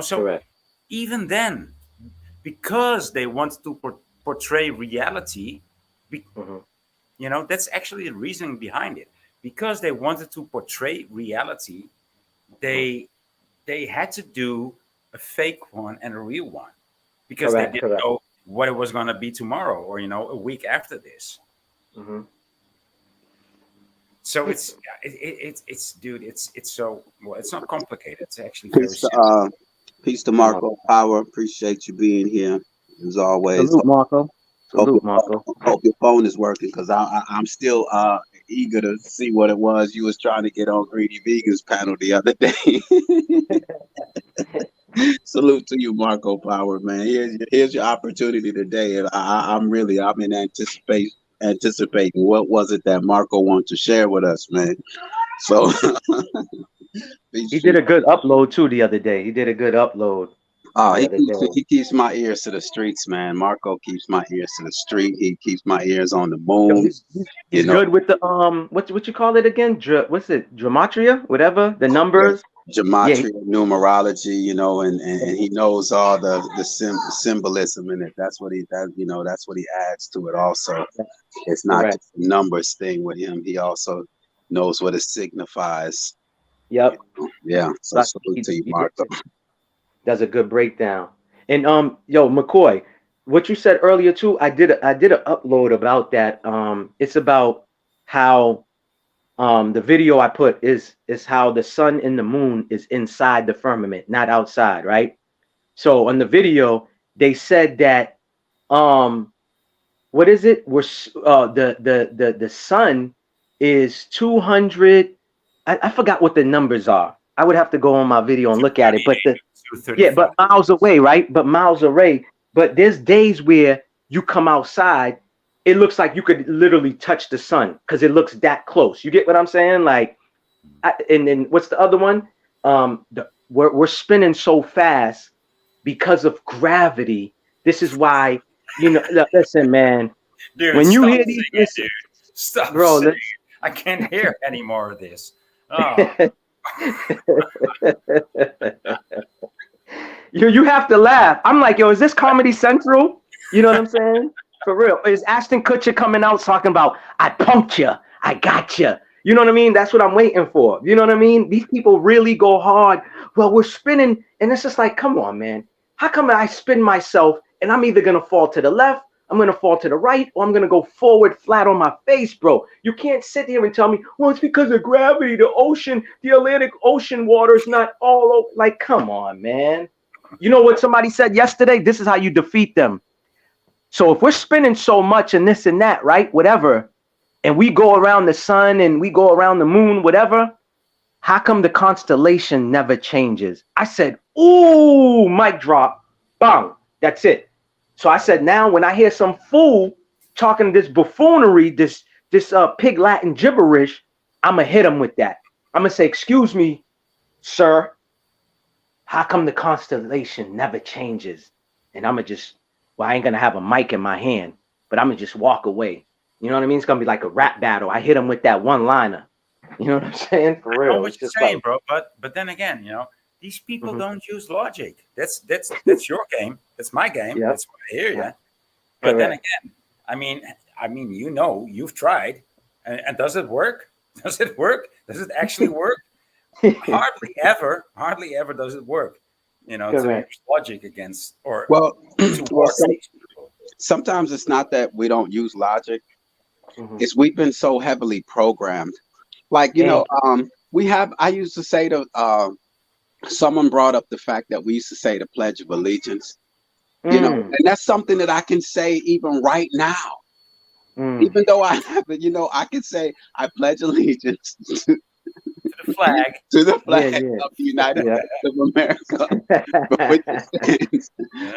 S4: So
S3: Correct.
S4: even then, because they want to portray reality, be-
S3: Hmm.
S4: that's actually the reasoning behind it. Because they wanted to portray reality,
S3: Hmm.
S4: they had to do a fake one and a real one. because they
S3: Correct.
S4: didn't
S3: Correct.
S4: know what it was going to be tomorrow, or a week after this.
S3: Hmm.
S4: So it's dude, it's so well. It's not complicated. It's actually very
S2: Peace to
S4: simple.
S2: peace to Marco Power. Appreciate you being here as always.
S3: Salute, Marco.
S2: Hope
S3: Salute, Marco.
S2: hope your phone is working because I'm still eager to see what it was you was trying to get on Greedy Vegans panel the other day. Salute to you, Marco Power, man. Here's your opportunity today, and I'm in anticipating what was it that Marco wanted to share with us, man. So
S3: He did a good upload too the other day. He did a good upload the other day.
S2: he keeps my ears to the streets, man. Marco keeps my ears to the street. He keeps my ears on the
S3: Yo,
S2: moon.
S3: he's good with the what you call it again? What's it? Gematria, whatever the numbers. Yeah,
S2: Gematria, numerology, and he knows all the symbolism in it. That's what that's what he adds to it. Also, it's not
S3: correct.
S2: just a numbers thing with him. He also knows what it signifies.
S3: Yep.
S2: Yeah. So salute to you, Marco.
S3: Does a good breakdown. And yo, McCoy, what you said earlier too, I did an upload about that. It's about how the video I put is how the sun and the moon is inside the firmament, not outside, right? So on the video, they said that what is it? We're the sun is 200. I forgot what the numbers are. I would have to go on my video and look at it, but but miles away, right? But miles away. But there's days where you come outside, it looks like you could literally touch the sun because it looks that close. You get what I'm saying? Like, and then what's the other one? We're spinning so fast because of gravity. This is why, listen, man.
S4: Dude,
S3: when you hear these,
S4: listen, stop, bro. I can't hear any more of this. Oh.
S3: You have to laugh. I'm like, yo, is this Comedy Central? You know what I'm saying? For real. Is Ashton Kutcher coming out talking about, I punked you, I got you? You know what I mean? That's what I'm waiting for. You know what I mean? These people really go hard. Well, we're spinning, and it's just like, come on, man. How come I spin myself, and I'm either going to fall to the left, I'm going to fall to the right, or I'm going to go forward flat on my face, bro. You can't sit here and tell me, well, it's because of gravity, the ocean, the Atlantic Ocean water is not all over. Like, come on, man. You know what somebody said yesterday? This is how you defeat them. So if we're spinning so much and this and that, right, whatever, and we go around the sun and we go around the moon, whatever, how come the constellation never changes? I said, ooh, mic drop, bang, that's it. So I said, now when I hear some fool talking this buffoonery, this pig Latin gibberish, I'm going to hit him with that. I'm going to say, excuse me, sir, how come the constellation never changes? And I'm going to just, I ain't going to have a mic in my hand, but I'm going to just walk away. You know what I mean? It's going to be like a rap battle. I hit him with that one-liner. You know what I'm saying? For real.
S4: I know what you're saying, bro. But then again, these people don't use logic. That's your game. That's my game.
S3: Yep.
S4: That's what I hear you. But then again, I mean, you've tried, and does it work? Does it work? Does it actually work? hardly ever does it work. To use logic against or
S2: sometimes it's not that we don't use logic. It's we've been so heavily programmed. Like, I used to say to someone brought up the fact that we used to say the Pledge of Allegiance, and that's something that I can say even right now. Even though I haven't, I can say I pledge allegiance to
S4: the flag
S2: of the United States of America.
S4: It's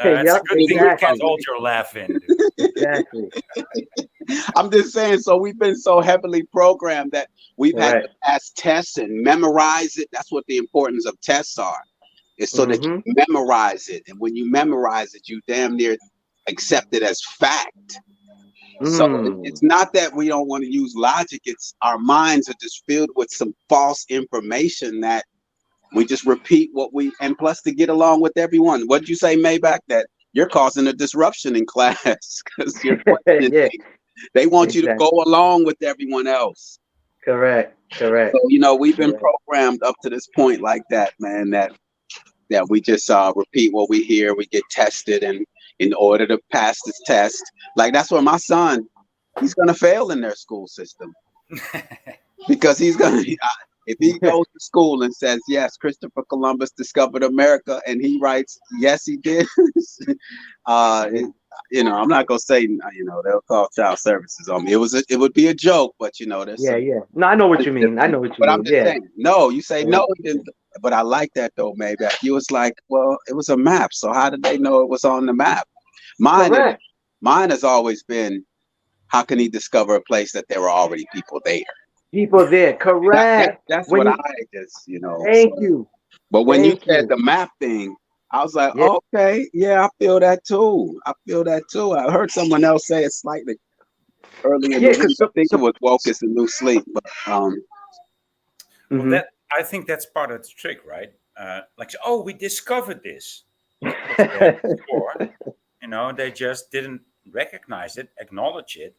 S4: a good thing you can't hold your laugh in.
S3: Exactly.
S2: I'm just saying, so we've been so heavily programmed that we've had to pass tests and memorize it. That's what the importance of tests are. It's so that you memorize it. And when you memorize it, you damn near accept it as fact. So it's not that we don't want to use logic. It's our minds are just filled with some false information that we just repeat and plus to get along with everyone. What'd you say, Maybach? That you're causing a disruption in class because they want you to go along with everyone else.
S3: Correct.
S2: So, we've been programmed up to this point like that, man, that we just repeat what we hear. We get tested and in order to pass this test. Like that's where my son, he's gonna fail in their school system because he's gonna. If he goes to school and says, yes, Christopher Columbus discovered America, and he writes, yes, he did, you know, I'm not going to say, you know, they'll call child services on me. It would be a joke, but, you know, there's
S3: Yeah, yeah. No, I know what you mean. I know what you
S2: but
S3: mean.
S2: I'm just
S3: Yeah.
S2: saying, no, you say no, he didn't. But I like that, though, maybe. You was like, well, it was a map. So how did they know it was on the map? Mine has always been, how can he discover a place that there were already people there?
S3: People there, correct.
S2: That's
S3: When
S2: what
S3: you,
S2: I just, you know.
S3: thank you.
S2: But when you
S3: Thank
S2: said
S3: you.
S2: the map thing, I was like,
S3: Yeah.
S2: okay, yeah, I feel that too. I heard someone else say it slightly early in the week. I think it was woke as a new sleep. But
S4: well, that I think that's part of the trick, right? Like, oh, we discovered this. It was there before. You know, they just didn't recognize it, acknowledge it,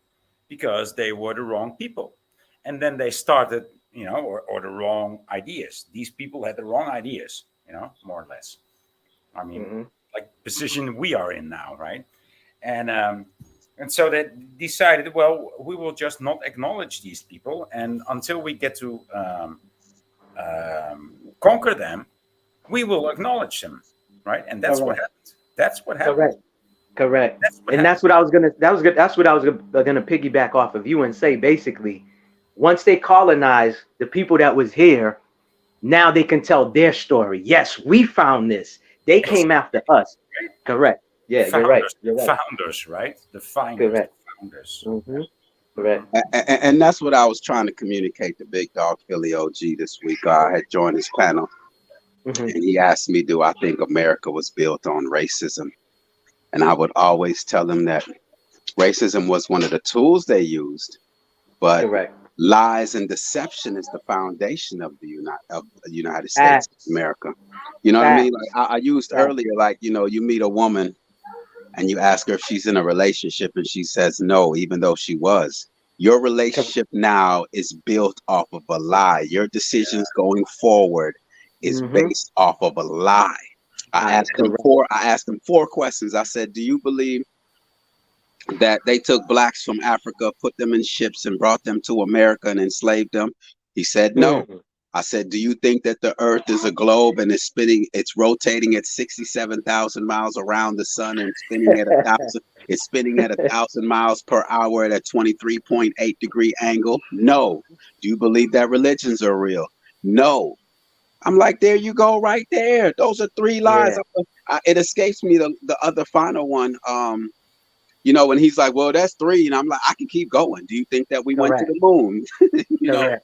S4: because they were the wrong people. And then they started, you know, or the wrong ideas. These people had the wrong ideas, you know, more or less. I mean, like position we are in now, right? And so they decided, well, we will just not acknowledge these people, and until we get to conquer them, we will acknowledge them, right? And that's what happened. That's what happened.
S3: Correct. That's what I was gonna. That's what I was gonna piggyback off of you and say. Basically, once they colonize the people that was here, now they can tell their story. Yes, we found this. They came after us. Correct. Yeah, you're right.
S4: Founders, right? The finders, founders.
S3: Correct.
S2: And that's what I was trying to communicate to Big Dog Philly OG this week. I had joined his panel, and he asked me, do I think America was built on racism? And I would always tell him that racism was one of the tools they used, but lies and deception is the foundation of the United States of America. You know what I mean? Like I used earlier, like, you know, you meet a woman and you ask her if she's in a relationship and she says no, even though she was. Your relationship now is built off of a lie. Your decisions going forward is based off of a lie. I asked him four questions. I said, do you believe that they took blacks from Africa, put them in ships and brought them to America and enslaved them? He said, no. I said, do you think that the earth is a globe and it's rotating at 67,000 miles around the sun and spinning at 1,000 miles per hour at a 23.8 degree angle? No. Do you believe that religions are real? No. I'm like, there you go, right there. Those are three lies. It escapes me the other final one. You know, when he's like, well, that's three, and I'm like, I can keep going. Do you think that we went to the moon? You know,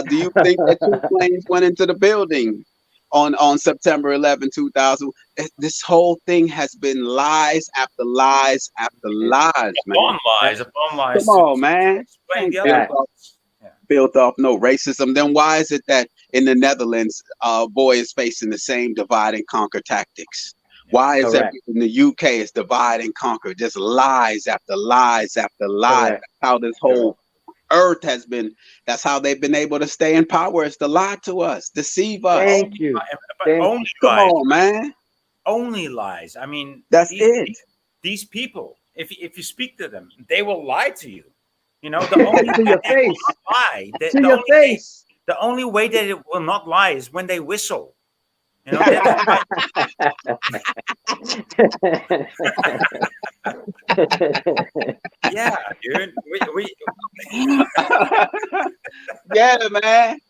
S2: do you think that two planes went into the building on September 11, 2000? This whole thing has been lies after lies after lies, man.
S4: Upon lies.
S2: Come on, man. Built off no racism. Then why is it that in the Netherlands, boy is facing the same divide and conquer tactics? Why is it in the UK it's divide and conquer? Just lies after lies after lies. That's how this whole earth has been. That's how they've been able to stay in power, is to lie to us, deceive us.
S3: Thank you.
S4: Only
S2: Come
S4: lies,
S2: on, man.
S4: Only lies. I mean, These people, if you speak to them, they will lie to you. You know, the only
S3: to your face.
S4: Lie.
S3: To your face.
S4: The only way that it will not lie is when they whistle. You know, that's yeah, dude.
S2: Yeah, man.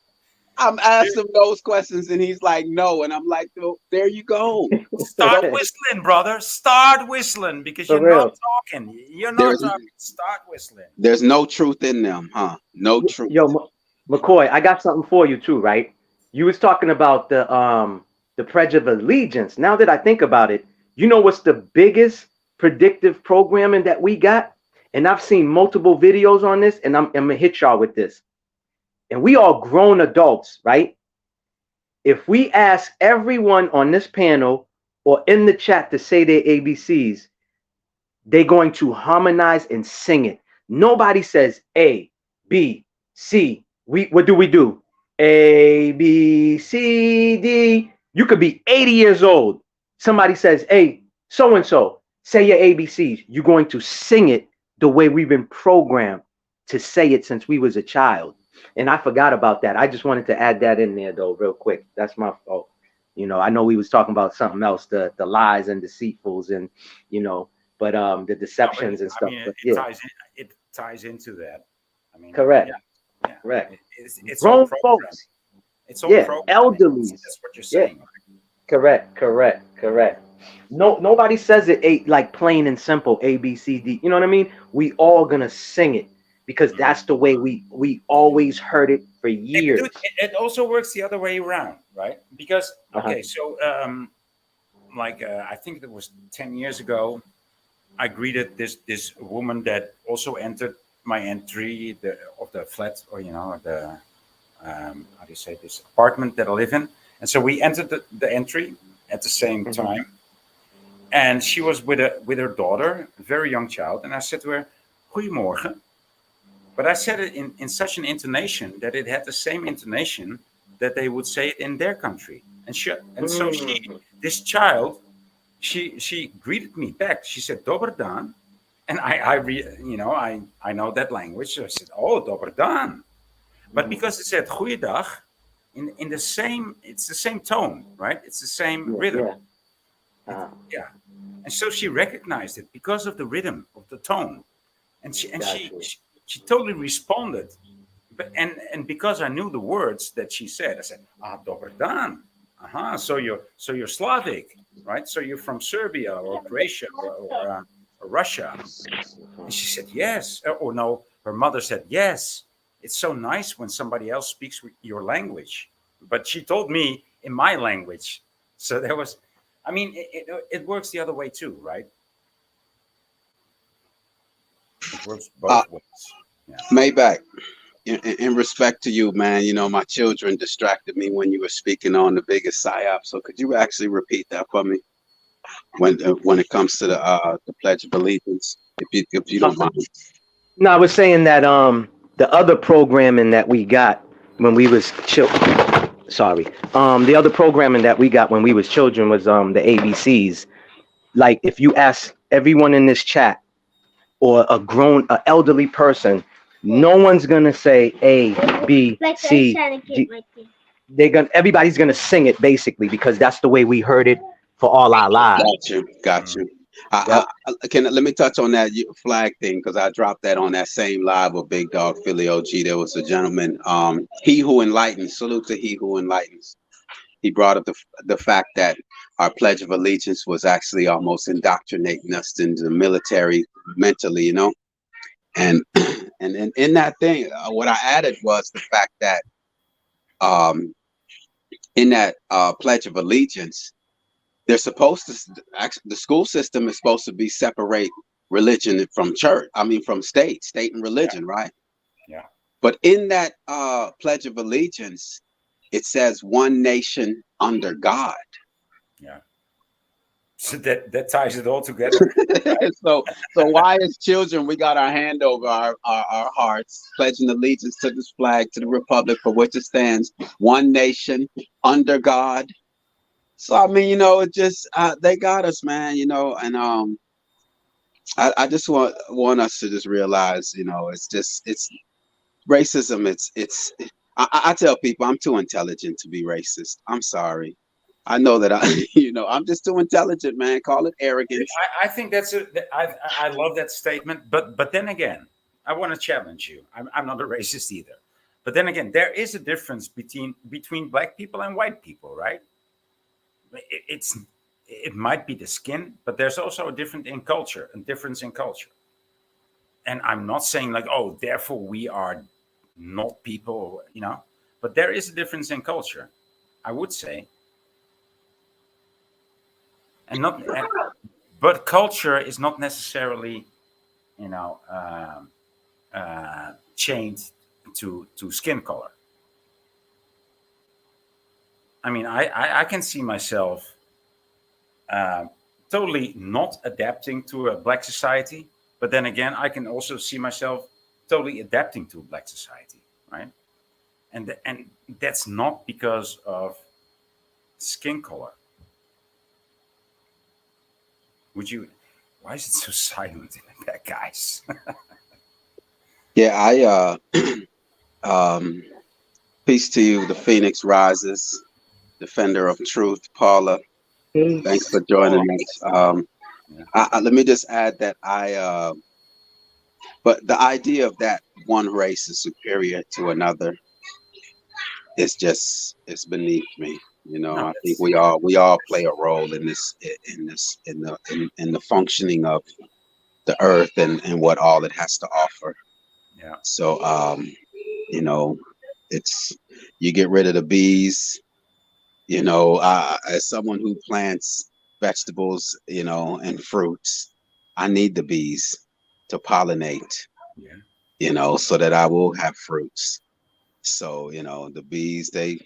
S2: I'm asking those questions and he's like, no. And I'm like, oh, there you go.
S4: Start whistling, brother. Start whistling, because you're not talking. You're not talking. Start whistling.
S2: There's no truth in them, huh? No truth.
S3: Yo, McCoy, I got something for you too, right? You was talking about the Pledge of Allegiance. Now that I think about it, you know what's the biggest predictive programming that we got? And I've seen multiple videos on this, and I'm gonna hit y'all with this. And we are grown adults, right? If we ask everyone on this panel or in the chat to say their ABCs, they're going to harmonize and sing it. Nobody says A, B, C. What do we do? A, B, C, D. You could be 80 years old. Somebody says, hey, so-and-so. say your ABCs. You're going to sing it the way we've been programmed to say it since we was a child. And I forgot about that. I just wanted to add that in there though, real quick. That's my fault. You know, I know we was talking about something else, the lies and deceitfuls and, you know, but the
S4: No,
S3: deceptions and
S4: I
S3: stuff.
S4: mean,
S3: But yeah,
S4: it ties into that. I mean,
S3: correct,
S4: yeah, yeah.
S3: correct.
S4: It's all
S3: Grown
S4: programming.
S3: folks,
S4: It's all
S3: yeah,
S4: programming.
S3: elderlies,
S4: That's what you're
S3: yeah,
S4: saying.
S3: correct, correct, correct. No, nobody says it ain't like plain and simple A B C D. You know what I mean? We all gonna sing it because
S4: Mhm.
S3: that's the way we always heard it for
S4: But dude,
S3: years.
S4: it also works the other way around, right? Because
S3: Uh-huh.
S4: okay, so like I think it was 10 years ago, I greeted this woman that also entered my entry of the flat, or the how do you say, this apartment that I live in. And so we entered the entry at the same
S3: Hmm.
S4: time, and she was with her daughter, a very young child, and I said to her, "Goedemorgen." But I said it in such an intonation that it had the same intonation that they would say it in their country. And so this child, she greeted me back. She said, "Dobar dan," and I know that language. So I said, "Oh, Dobar dan," but because it said "Goeiedag," in the same, it's the same tone, right? It's the same
S3: Yeah,
S4: rhythm.
S3: yeah. Uh-huh.
S4: Yeah, and so she recognized it because of the rhythm of the tone, and she and
S3: Got
S4: she
S3: you.
S4: she, she totally responded. But because I knew the words that she said, I said, "Ah, dobar dan." So you're Slavic, right? So you're from Serbia or Croatia or Russia. And she said, "Yes." Or no, her mother said, "Yes." It's so nice when somebody else speaks your language. But she told me in my language. So there was, I mean, it works the other way too, right? It works
S2: Uh,
S4: both ways. Yeah.
S2: Maybach, in respect to you, man, my children distracted me when you were speaking on the biggest psyop. So could you actually repeat that for me when it comes to the Pledge of Allegiance, if you don't mind?
S3: No, I was saying that the other programming that we got when we was sorry. The other programming that we got when we was children was the ABCs. Like if you ask everyone in this chat or a elderly person, no one's gonna say A, B, C, D. Everybody's gonna sing it basically because that's the way we heard it for all our lives.
S2: Got you, got
S4: Mm.
S2: you.
S3: Yep.
S2: Let me touch on that flag thing because I dropped that on that same live with Big Dog Philly OG. There was a gentleman, he who enlightens. Salute to he who enlightens. He brought up the fact that our Pledge of Allegiance was actually almost indoctrinating us into the military mentally, and and in that thing, what I added was the fact that um, in that Pledge of Allegiance, they're supposed to actually, the school system is supposed to be separate religion from church. I mean, from state and
S4: Yeah,
S2: religion, right?
S4: yeah,
S2: But in that Pledge of Allegiance, it says one nation under God.
S4: yeah. So that ties it all together, right?
S2: so why as children we got our hand over our hearts, pledging allegiance to this flag, to the republic for which it stands, one nation under God. So I mean, it just they got us, man, and I just want us to just realize, it's racism. I tell people I'm too intelligent to be racist. I'm sorry. I know that I'm just too intelligent, man. Call it arrogance.
S4: I think I love that statement, but then again, I want to challenge you. I'm not a racist either, but then again, there is a difference between black people and white people, right? It might be the skin, but there's also a difference in culture. And I'm not saying like, oh, therefore we are not people, but there is a difference in culture, I would say, and not, and, but culture is not necessarily, you know, chained to skin color. I mean, I can see myself uh, totally not adapting to a black society, but then again, I can also see myself totally adapting to a black society, right? And that's not because of skin color. Would you Why is it so silent in the back, guys?
S2: Yeah, peace to you, the Phoenix rises, defender of truth, Paula. Thanks for joining us. Let me just add that but the idea of that one race is superior to another it's beneath me. You know,
S4: No,
S2: I think we all play a role in the functioning of the earth and what all it has to offer.
S4: yeah,
S2: So you know, it's you get rid of the bees. You know, as someone who plants vegetables, you know, and fruits, I need the bees to pollinate,
S4: yeah,
S2: you know, so that I will have fruits. So, you know, the bees, they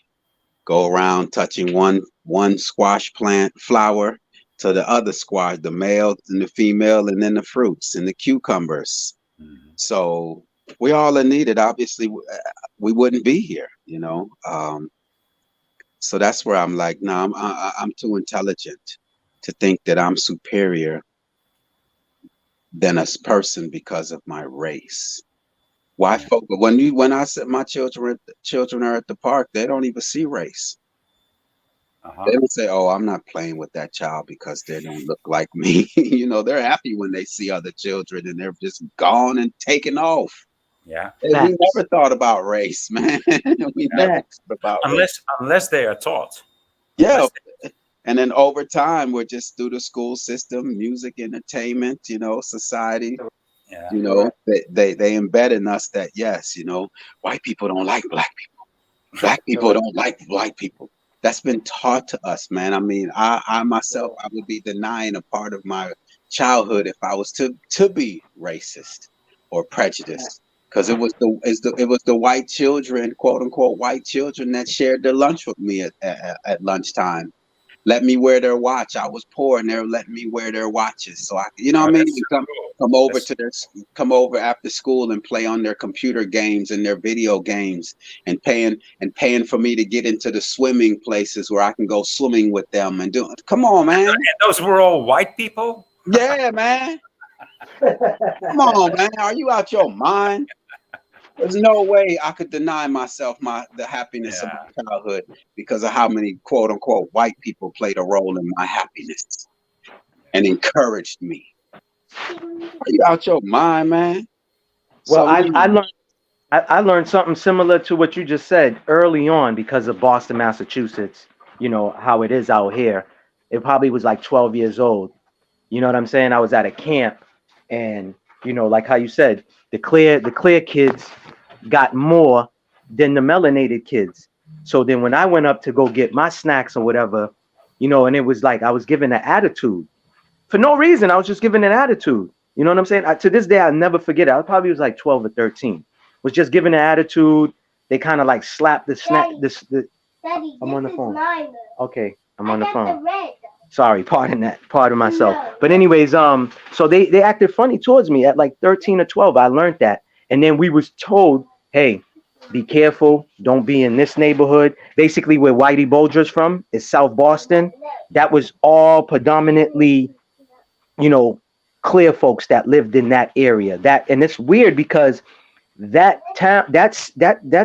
S2: go around touching one squash plant flower to the other squash, the male and the female, and then the fruits and the cucumbers.
S4: mhm,
S2: So we all are needed. Obviously, we wouldn't be here, you know. So that's where I'm like, no, I'm too intelligent to think that I'm superior than a person because of my race. Why,
S4: yeah,
S2: folk? When I said my children are at the park, they don't even see race. They
S4: uh-huh,
S2: don't say, "Oh, I'm not playing with that child because they don't look like me." You know, they're happy when they see other children and they're just gone and taken off.
S4: yeah.
S2: And we
S3: Facts.
S2: never thought about race, man. We never
S3: Facts.
S2: thought about race.
S4: Unless they are taught.
S2: Yeah,
S4: Unless
S2: and then over time, we're just through the school system, music, entertainment, you know, society.
S4: yeah,
S2: You know, they embed in us that yes, you know, white people don't like black people. Black people don't like white people. That's been taught to us, man. I mean, I myself, I would be denying a part of my childhood if I was to be racist or prejudiced, because it was the white children, quote unquote, white children that shared their lunch with me at lunchtime. Let me wear their watch. I was poor, and they're letting me wear their watches, so I, you know
S4: oh,
S2: what I mean.
S4: that's
S2: And
S4: so cool.
S2: come over
S4: That's
S2: to come over after school and play on their computer games and their video games, and paying for me to get into the swimming places where I can go swimming with them and do. Come on, man.
S4: and those were all white people.
S2: Yeah, man. Come on, man. Are you out your mind? There's no way I could deny myself the happiness of
S4: Yeah,
S2: my childhood because of how many quote unquote white people played a role in my happiness and encouraged me. Are you out your mind, man?
S3: Well,
S2: So
S3: I learned something similar to what you just said early on because of Boston, Massachusetts. You know how it is out here. It probably was like 12 years old. You know what I'm saying? I was at a camp, and you know, like how you said, the clear kids got more than the melanated kids. So then when I went up to go get my snacks or whatever, you know, and it was like I was given an attitude for no reason. I was just given an attitude. You know what I'm saying? To this day, I'll never forget it. I probably was like 12 or 13. Was just given an attitude. They kind of like slapped the snack.
S5: Daddy,
S3: I'm on the phone.
S5: Mine.
S3: Okay, I'm on the
S5: I
S3: phone.
S5: got the red.
S3: Sorry, pardon myself. But anyways, so they acted funny towards me at like 13 or 12. I learned that, and then we was told, hey, be careful, don't be in this neighborhood. Basically, where Whitey Bulger's from is South Boston. That was all predominantly, you know, clear folks that lived in that area. That, and it's weird because that town, that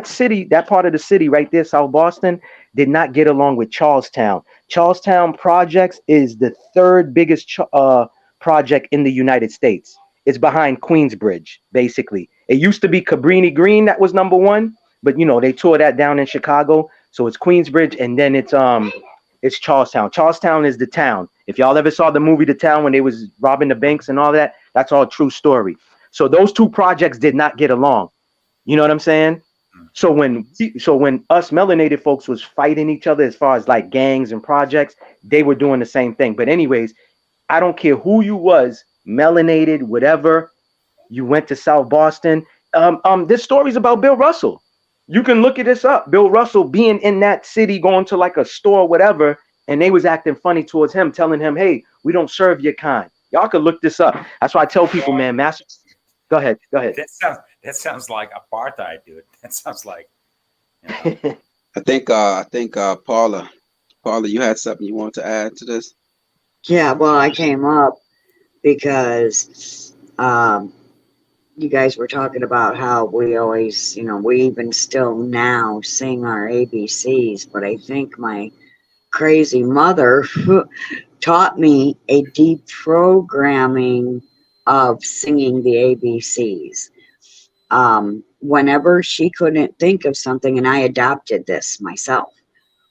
S3: city, that part of the city right there, South Boston, did not get along with Charlestown. Charlestown Projects is the third biggest project in the United States. It's behind Queensbridge, basically. It used to be Cabrini Green that was number one, but you know they tore that down in Chicago, so it's Queensbridge, and then it's Charlestown. Charlestown is the town. If y'all ever saw the movie The Town when they was robbing the banks and all that, that's all true story. So those two projects did not get along. You know what I'm saying? So when us melanated folks was fighting each other as far as like gangs and projects, they were doing the same thing. But anyways, I don't care who you was, melanated, whatever. You went to South Boston. This story's about Bill Russell. You can look at this up. Bill Russell being in that city, going to like a store, whatever, and they was acting funny towards him, telling him, "Hey, we don't serve your kind." Y'all could look this up. That's why I tell people, man, master. Go ahead.
S4: that sounds like apartheid, dude. That sounds like, you know.
S2: I think Paula, you had something you want to add to this?
S6: Yeah, well, I came up
S5: because you guys were talking about how we always, we even still now sing our ABCs, but I think my crazy mother taught me a deprogramming of singing the ABCs. Whenever she couldn't think of something, and I adopted this myself,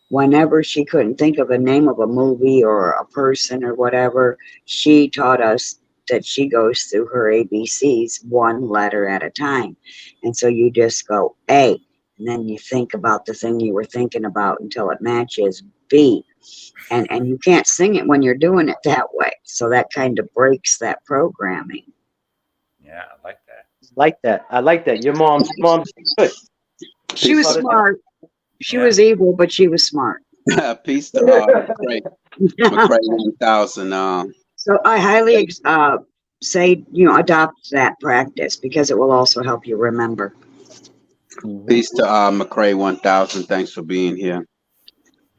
S5: whenever she couldn't think of a name of a movie or a person or whatever, she taught us that she goes through her ABCs one letter at a time. And so you just go A, and then you think about the thing you were thinking about until it matches B. And you can't sing it when you're doing it that way. So that kind of breaks that programming.
S4: Yeah, I like that.
S3: I like that. Your mom's good.
S5: She was smart. She was evil, but she was smart.
S2: Peace to McCray 1000.
S5: So I highly say, adopt that practice, because it will also help you remember.
S2: Peace to McCray 1000. Thanks for being here.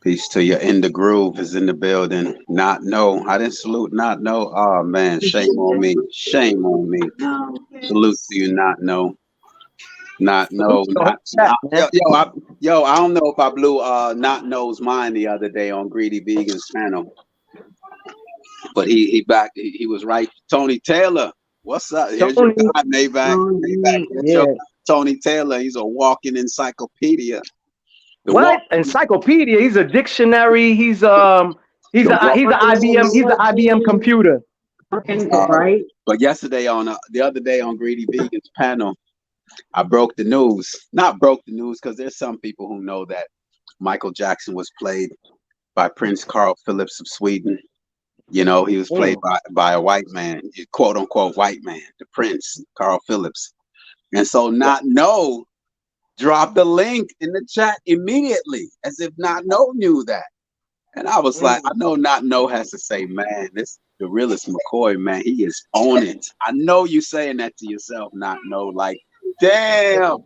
S2: Peace to you. In the Groove is in the building. Not know. I didn't salute Not Know. Oh man, shame on me. Shame on me.
S5: No,
S2: Salute to you, Not Know. Not Know. Yo, I don't know if I blew Not Know's mind the other day on Greedy Vegan's channel. But he was right. Tony Taylor. What's up? Here's your guy, Maybach.
S3: Yeah.
S2: Tony Taylor. He's a walking encyclopedia.
S3: What encyclopedia? He's a dictionary. He's an IBM computer.
S5: Right.
S2: But the other day on Greedy Vegan's panel, I broke the news. Not broke the news, because there's some people who know that Michael Jackson was played by Prince Carl Phillips of Sweden. He was played by a white man, quote unquote white man, the Prince Carl Phillips. And so Not Know dropped the link in the chat immediately, as if Not Know knew that. And I was like, I know Not Know has to say, man, this the realest McCoy, man, he is on it. I know you saying that to yourself, Not Know, like, damn.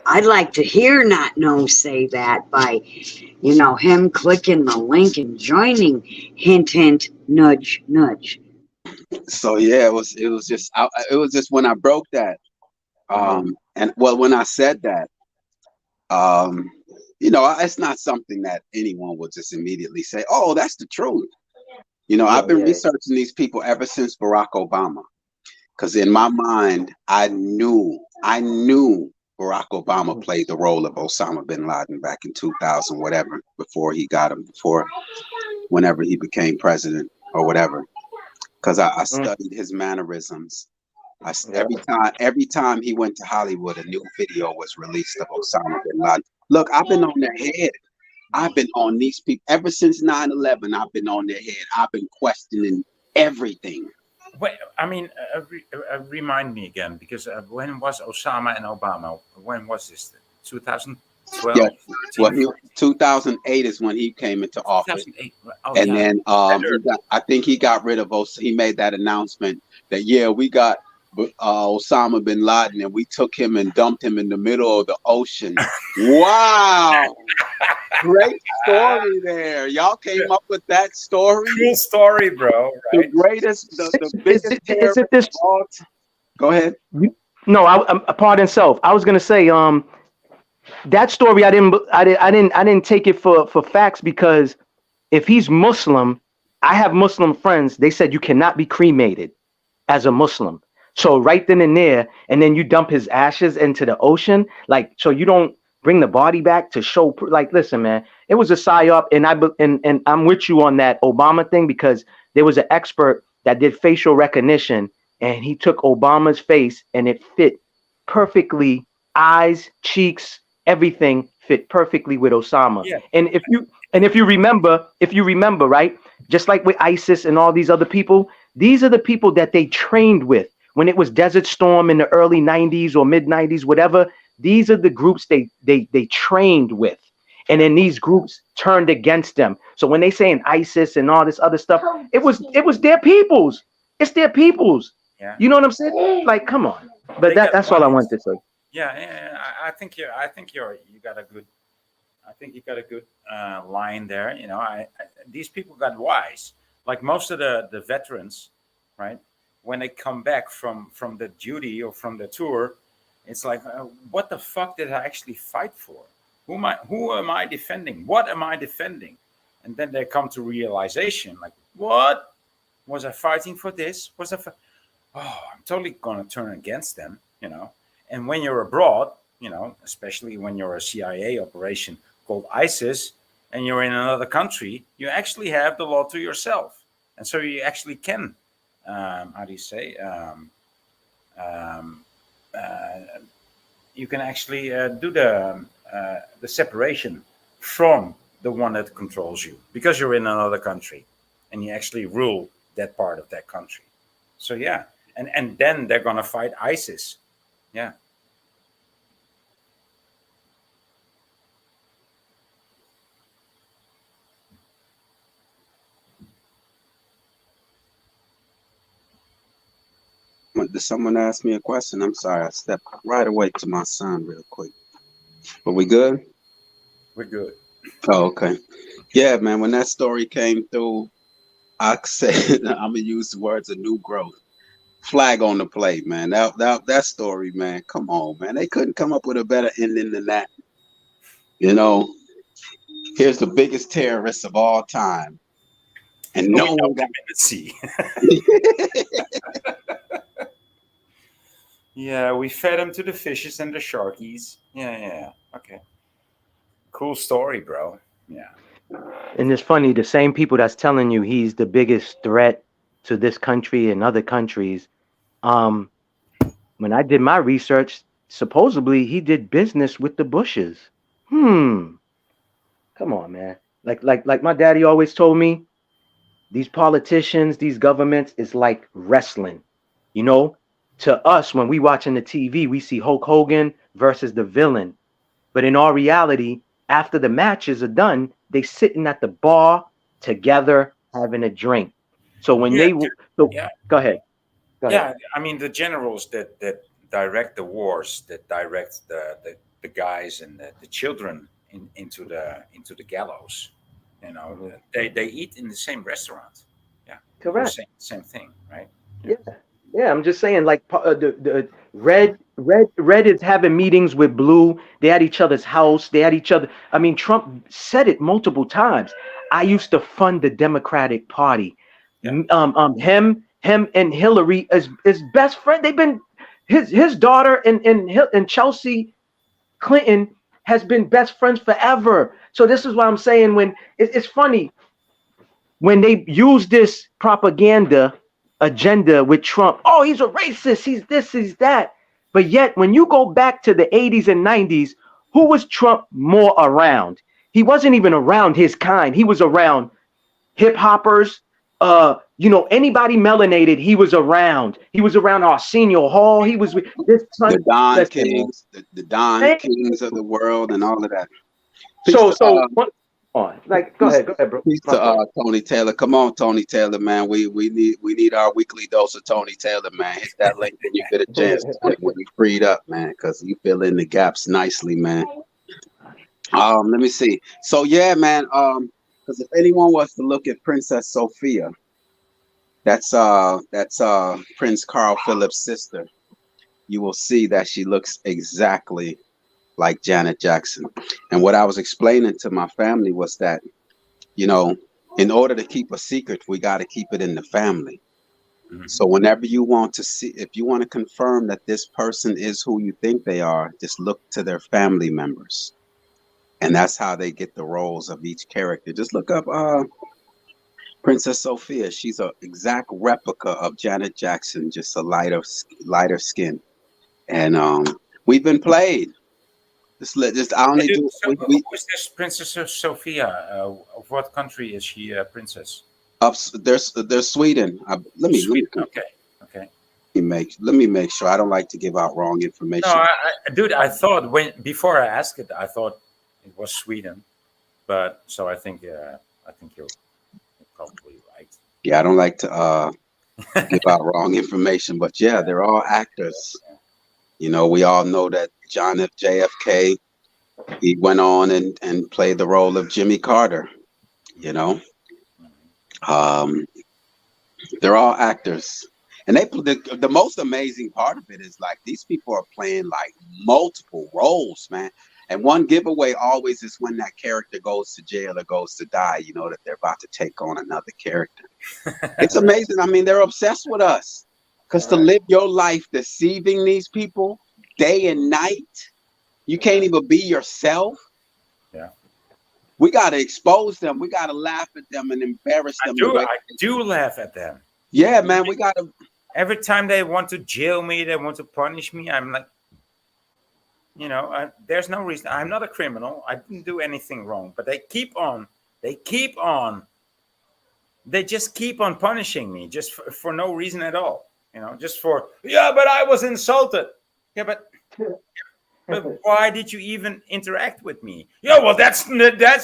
S5: I'd like to hear Not Know say that by, him clicking the link and joining. Hint, hint, nudge, nudge.
S2: So yeah, it was just when I broke that, when I said that, it's not something that anyone would just immediately say, oh, that's the truth. I've been researching these people ever since Barack Obama, because in my mind, I knew Barack Obama played the role of Osama bin Laden back in 2000, whatever, before whenever he became president or whatever. Because I studied his mannerisms. Every time he went to Hollywood, a new video was released of Osama bin Laden. Look, I've been on their head. I've been on these people ever since 9/11. I've been on their head. I've been questioning everything.
S4: Wait, remind me again, because when was Osama and Obama? When was this? 2012?
S2: Yeah. Well, 2008 is when he came into office.
S4: 2008.
S2: Then I think he got rid of he made that announcement that, we got Osama bin Laden, and we took him and dumped him in the middle of the ocean. Wow. Great story there. Y'all came up with that story.
S4: Cool story, bro. Right?
S2: The greatest, the biggest terrorist. Go ahead.
S3: No, pardon self. I was gonna say, that story I didn't take it for facts, because if he's Muslim, I have Muslim friends. They said you cannot be cremated as a Muslim. So right then and there, and then you dump his ashes into the ocean, so you don't bring the body back to show. Listen, man, it was a psyop, and I'm with you on that Obama thing, because there was an expert that did facial recognition, and he took Obama's face, and it fit perfectly. Eyes, cheeks, everything fit perfectly with Osama. Yeah. And if you remember, right, just like with ISIS and all these other people, these are the people that they trained with when it was Desert Storm in the early 90s or mid 90s, whatever. These are the groups they trained with. And then these groups turned against them. So when they say in ISIS and all this other stuff, it was their peoples. It's their peoples. Yeah. You know what I'm saying? Come on. But that's all I wanted to say.
S4: Yeah, I think you got a good I think you got a good line there. You know, these people got wise. Like most of the veterans, right? When they come back from the duty or from the tour, it's like, what the fuck did I actually fight for? Who am I defending? What am I defending? And then they come to realization, like, what was I fighting for? This was oh, I'm totally gonna turn against them, you know. And when you're abroad, you know, especially when you're a CIA operation called ISIS, and you're in another country, you actually have the law to yourself, and so you actually can, how do you say, um, uh, you can actually do the separation from the one that controls you because you're in another country, and you actually rule that part of that country. So yeah, and then they're gonna fight ISIS. Yeah.
S2: Did someone ask me a question? I'm sorry, I stepped right away to my son real quick. But we good?
S4: We're good.
S2: Oh, okay. Yeah, man. When that story came through, I said I'm gonna use the words of new growth. Flag on the play, man. That story, man. Come on, man. They couldn't come up with a better ending than that. You know, here's the biggest terrorist of all time, and no one got.
S4: See. Yeah, we fed him to the fishes and the sharkies. Yeah. Okay. Cool story, bro. Yeah.
S3: And it's funny, the same people that's telling you he's the biggest threat to this country and other countries. When I did my research, supposedly he did business with the Bushes. Come on, man. Like my daddy always told me, these politicians, these governments is like wrestling. You know, to us, when we watching the TV, we see Hulk Hogan versus the villain. But in all reality, after the matches are done, they sitting at the bar together having a drink. So when
S4: Yeah.
S3: yeah, go ahead.
S4: Yeah, I mean the generals that direct the wars, that direct the guys and the children into the gallows. You know, they eat in the same restaurant. Yeah,
S3: Correct.
S4: same thing, right?
S3: Yeah. I'm just saying, like the red is having meetings with blue. They at each other's house. They at each other. I mean, Trump said it multiple times. I used to fund the Democratic Party.
S4: Yeah.
S3: Him and Hillary is best friend. They've been his daughter and Chelsea Clinton has been best friends forever. So this is what I'm saying. When it's funny when they use this propaganda agenda with Trump. Oh, he's a racist. He's this. He's that. But yet, when you go back to the 80s and 90s, who was Trump more around? He wasn't even around his kind. He was around hip hoppers. Anybody melanated, he was around. He was around Arsenio Hall. He was with this son.
S2: The Don Kings, the Don Kings of the world, and all of that.
S3: Go ahead, bro.
S2: Peace to Tony Taylor. Come on, Tony Taylor, man. We need our weekly dose of Tony Taylor, man. Hit that link when you get a chance when you freed up, man, because you fill in the gaps nicely, man. Let me see. So yeah, man. Because if anyone wants to look at Princess Sophia, that's Prince Carl Phillips' sister. You will see that she looks exactly like Janet Jackson. And what I was explaining to my family was that, in order to keep a secret, we got to keep it in the family. Mm-hmm. So whenever you want to see, if you want to confirm that this person is who you think they are, just look to their family members. And that's how they get the roles of each character. Just look up Princess Sophia. She's an exact replica of Janet Jackson, just a lighter skin. And we've been played. I only do.
S4: Who is this Princess Sophia? Of what country is she a princess?
S2: There's Sweden. Let me.
S4: Okay.
S2: Let me make sure. I don't like to give out wrong information.
S4: No, I thought before I asked it, I thought it was Sweden, but so I think you're probably right.
S2: Yeah, I don't like to give out wrong information, but yeah, they're all actors. We all know that John F. JFK He went on and played the role of Jimmy Carter. You know, they're all actors, and the most amazing part of it is like these people are playing like multiple roles, man. And one giveaway always is when that character goes to jail or goes to die. You know that they're about to take on another character. It's amazing. I mean, they're obsessed with us because to live your life deceiving these people day and night, you can't even be yourself.
S4: Yeah.
S2: We got to expose them. We got to laugh at them and embarrass them.
S4: I do laugh at them.
S2: Yeah, man, we got to.
S4: Every time they want to jail me, they want to punish me, I'm like, you know, there's no reason. I'm not a criminal. I didn't do anything wrong. But they just keep on punishing me just for no reason at all. You know, just for, yeah, but I was insulted. Yeah, but why did you even interact with me? Yeah, well, that's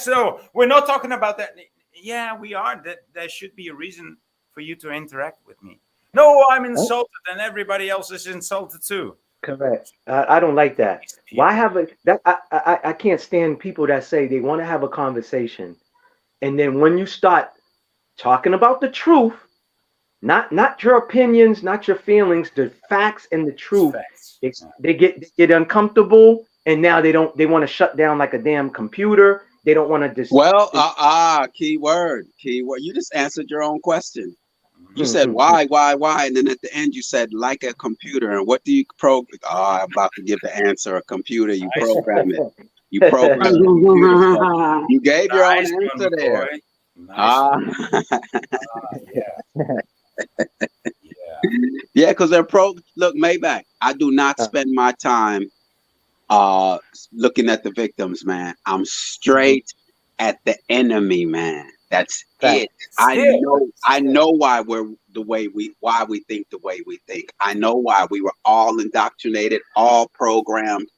S4: so. We're not talking about that. Yeah, we are. There should be a reason for you to interact with me. No, I'm insulted, and everybody else is insulted too.
S3: Correct. I don't like that. Why have that? I can't stand people that say they want to have a conversation, and then when you start talking about the truth, not your opinions, not your feelings, the facts and the truth, they get uncomfortable, and now they want to shut down like a damn computer. They don't want to
S2: keyword. You just answered your own question. You said why, and then at the end you said like a computer. And what do you program? Oh, I'm about to give the answer. A computer. You program it. You program it. You gave your own answer there. Yeah, because they're Look, Maybach, I do not spend my time looking at the victims, man. I'm straight at the enemy, man. That's it. I know why we think the way we think. I know why we were all indoctrinated, all programmed.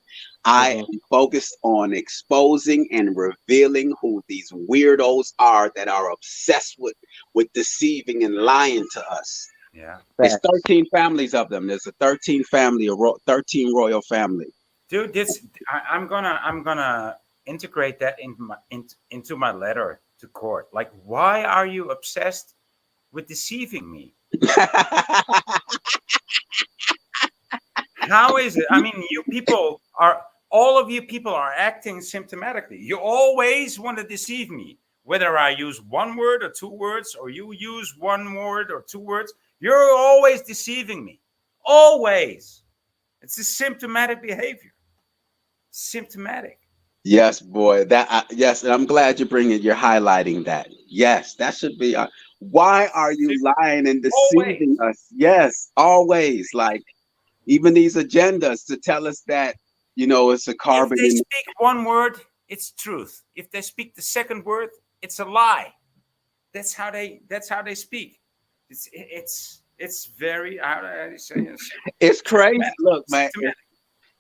S2: I am focused on exposing and revealing who these weirdos are that are obsessed with deceiving and lying to us.
S4: Yeah.
S2: There's 13 families of them. There's a 13 royal family.
S4: Dude, I'm gonna integrate that into my letter to court. Like, why are you obsessed with deceiving me? How is it? I mean, all of you people are acting symptomatically. You always want to deceive me. Whether I use one word or two words, or you use one word or two words, you're always deceiving me. Always. It's a symptomatic behavior. Symptomatic.
S2: Yes, boy. Yes, and I'm glad you're highlighting that. Yes, that should be. Why are you lying and deceiving us? Yes, always. Like even these agendas to tell us that it's a carbon.
S4: If they speak one word, it's truth. If they speak the second word, it's a lie. That's how they speak. It's very. How do I say it?
S2: It's crazy. Look, man,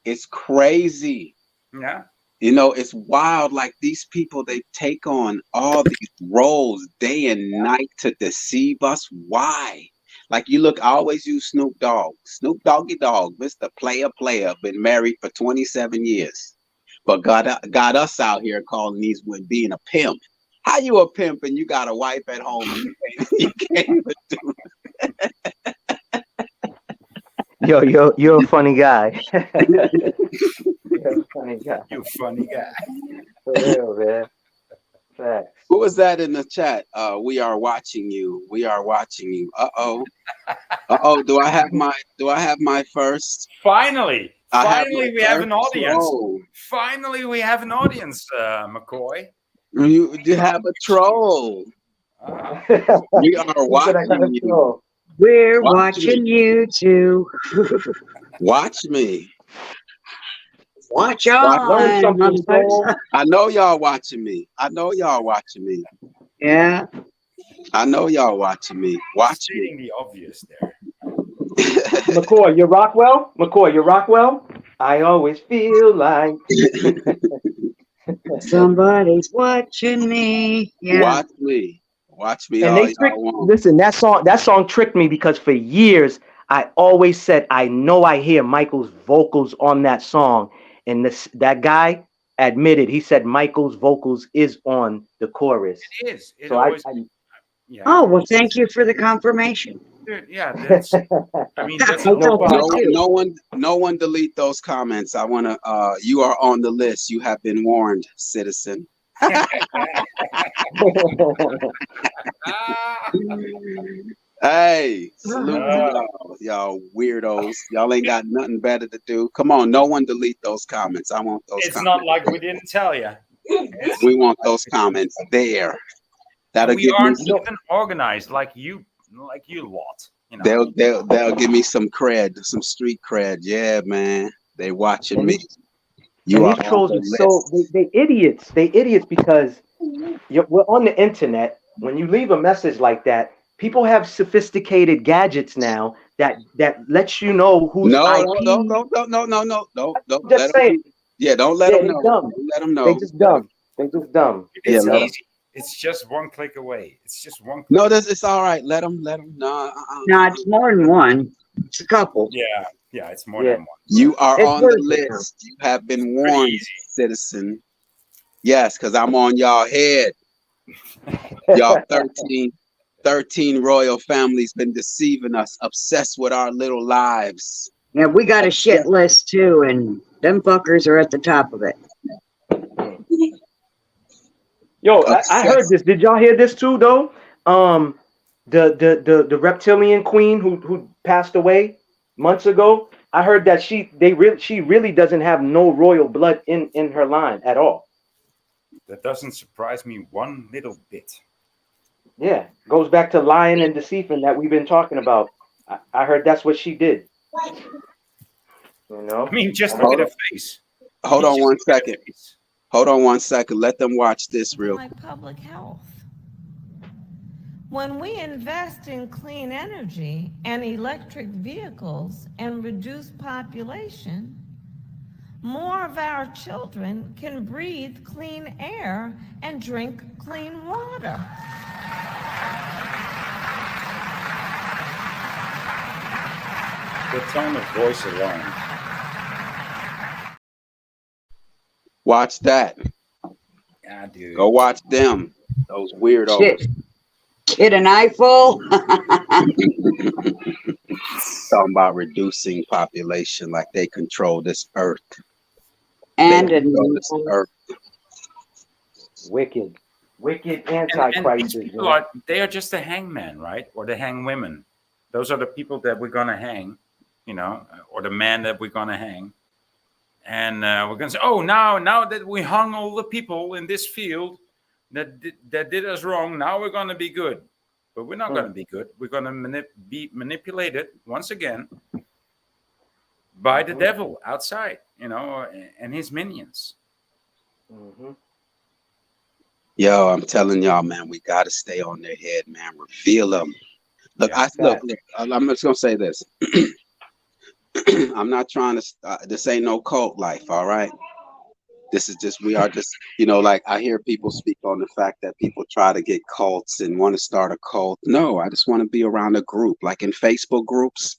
S2: it's crazy.
S4: Yeah.
S2: It's wild. Like these people, they take on all these roles day and night to deceive us. Why? Like you look, I always use Snoop Doggy Dogg, Mr. Player, been married for 27 years, but got us out here calling these women being a pimp. How you a pimp and you got a wife at home and you can't even do it?
S3: You're a funny guy. You're a funny guy.
S4: You funny guy.
S3: For real, man. Facts.
S2: Who was that in the chat? We are watching you. We are watching you. Uh-oh. Do I have my first?
S4: Finally, we have an audience.
S2: Troll.
S4: Finally, we have an audience, McCoy.
S2: You have a troll. We are watching you.
S5: We're watching you too.
S2: Watch me.
S5: Watch on.
S2: I know y'all watching me.
S5: Yeah.
S2: I know y'all watching me. Watch me.
S4: Stating the obvious there.
S3: McCoy, you Rockwell? I always feel like
S5: somebody's watching me. Yeah.
S2: Watch me.
S3: And listen, that song tricked me because for years I always said I know I hear Michael's vocals on that song, and that guy admitted. He said Michael's vocals is on the chorus.
S4: It is. It
S3: So
S4: always.
S3: I
S4: Yeah.
S5: Oh, well, thank you for the confirmation.
S4: Dude, yeah. That's. I mean, that's
S5: I
S3: No
S5: thought
S3: problem.
S5: that too.
S2: No one delete those comments. I wanna you are on the list. You have been warned, citizen. Hey, salute to y'all weirdos. Y'all ain't got nothing better to do. Come on, no one delete those comments. I want those
S4: It's
S2: comments.
S4: not like we didn't tell you.
S2: We want those comments there. That'll
S4: We
S2: give me
S4: aren't
S2: some,
S4: even organized like you lot. You know.
S2: they'll give me some cred, some street cred. Yeah, man. They watching
S3: And
S2: me.
S3: these,
S2: You
S3: and
S2: are
S3: these
S2: on
S3: trolls
S2: the
S3: are so
S2: list.
S3: they idiots. They idiots because we're on the internet. When you leave a message like that, people have sophisticated gadgets now that lets you know who's
S2: No,
S3: IP.
S2: don't let
S3: Just
S2: them
S3: saying.
S2: do. Yeah, don't let
S3: Yeah,
S2: them
S3: they
S2: know.
S3: dumb.
S2: Don't let them know.
S3: They just dumb. They just dumb. They
S4: It's
S2: Yeah,
S4: easy. It's just one click away. It's just one click.
S2: no, it's all right. Let them. No,
S5: No, it's more than one. It's a couple.
S4: Yeah, it's more
S3: Yeah.
S4: than one.
S2: You are
S5: It's
S2: on the
S5: worth it now.
S2: list. You have been
S4: Pretty
S2: warned,
S4: easy.
S2: citizen. Yes, because I'm on y'all head. Y'all 13 royal families been deceiving us, obsessed with our little lives.
S5: Yeah, we got a shit list too, and them fuckers are at the top of it.
S3: Yo, I heard this. Did y'all hear this too, though? The reptilian queen who passed away months ago. I heard that she really doesn't have no royal blood in her line at all.
S4: That doesn't surprise me one little bit.
S3: Yeah, goes back to lying and deceiving that we've been talking about. I heard that's what she did. You know.
S4: I mean, just look at her face.
S2: Hold on
S4: Just
S2: one
S4: look at her
S2: second.
S4: face.
S2: Hold on one second. Let them watch this real.
S1: Like public health. When we invest in clean energy and electric vehicles and reduce population, more of our children can breathe clean air and drink clean water.
S4: The tone of voice alone.
S2: Watch that.
S4: Yeah, dude.
S2: Go watch them. Those weirdos.
S5: Shit. Kid an eyeful.
S2: Talking about reducing population like they control this earth.
S5: And
S2: They control this earth.
S3: Wicked
S4: And
S3: antichrist.
S4: these people are just the hangman, right? Or the hang women. Those are the people that we're gonna hang, or the man that we're gonna hang. And we're gonna say, oh, now that we hung all the people in this field that did us wrong, now we're gonna be good. But we're not gonna be good. We're gonna be manipulated once again by the devil outside, and his minions.
S3: Mm-hmm.
S2: Yo, I'm telling y'all, man, we gotta stay on their head, man. Reveal them. Look, look. I'm just gonna say this. I'm not trying to. This ain't no cult life, all right? This is just. We are just. Like I hear people speak on the fact that people try to get cults and want to start a cult. No, I just want to be around a group, like in Facebook groups.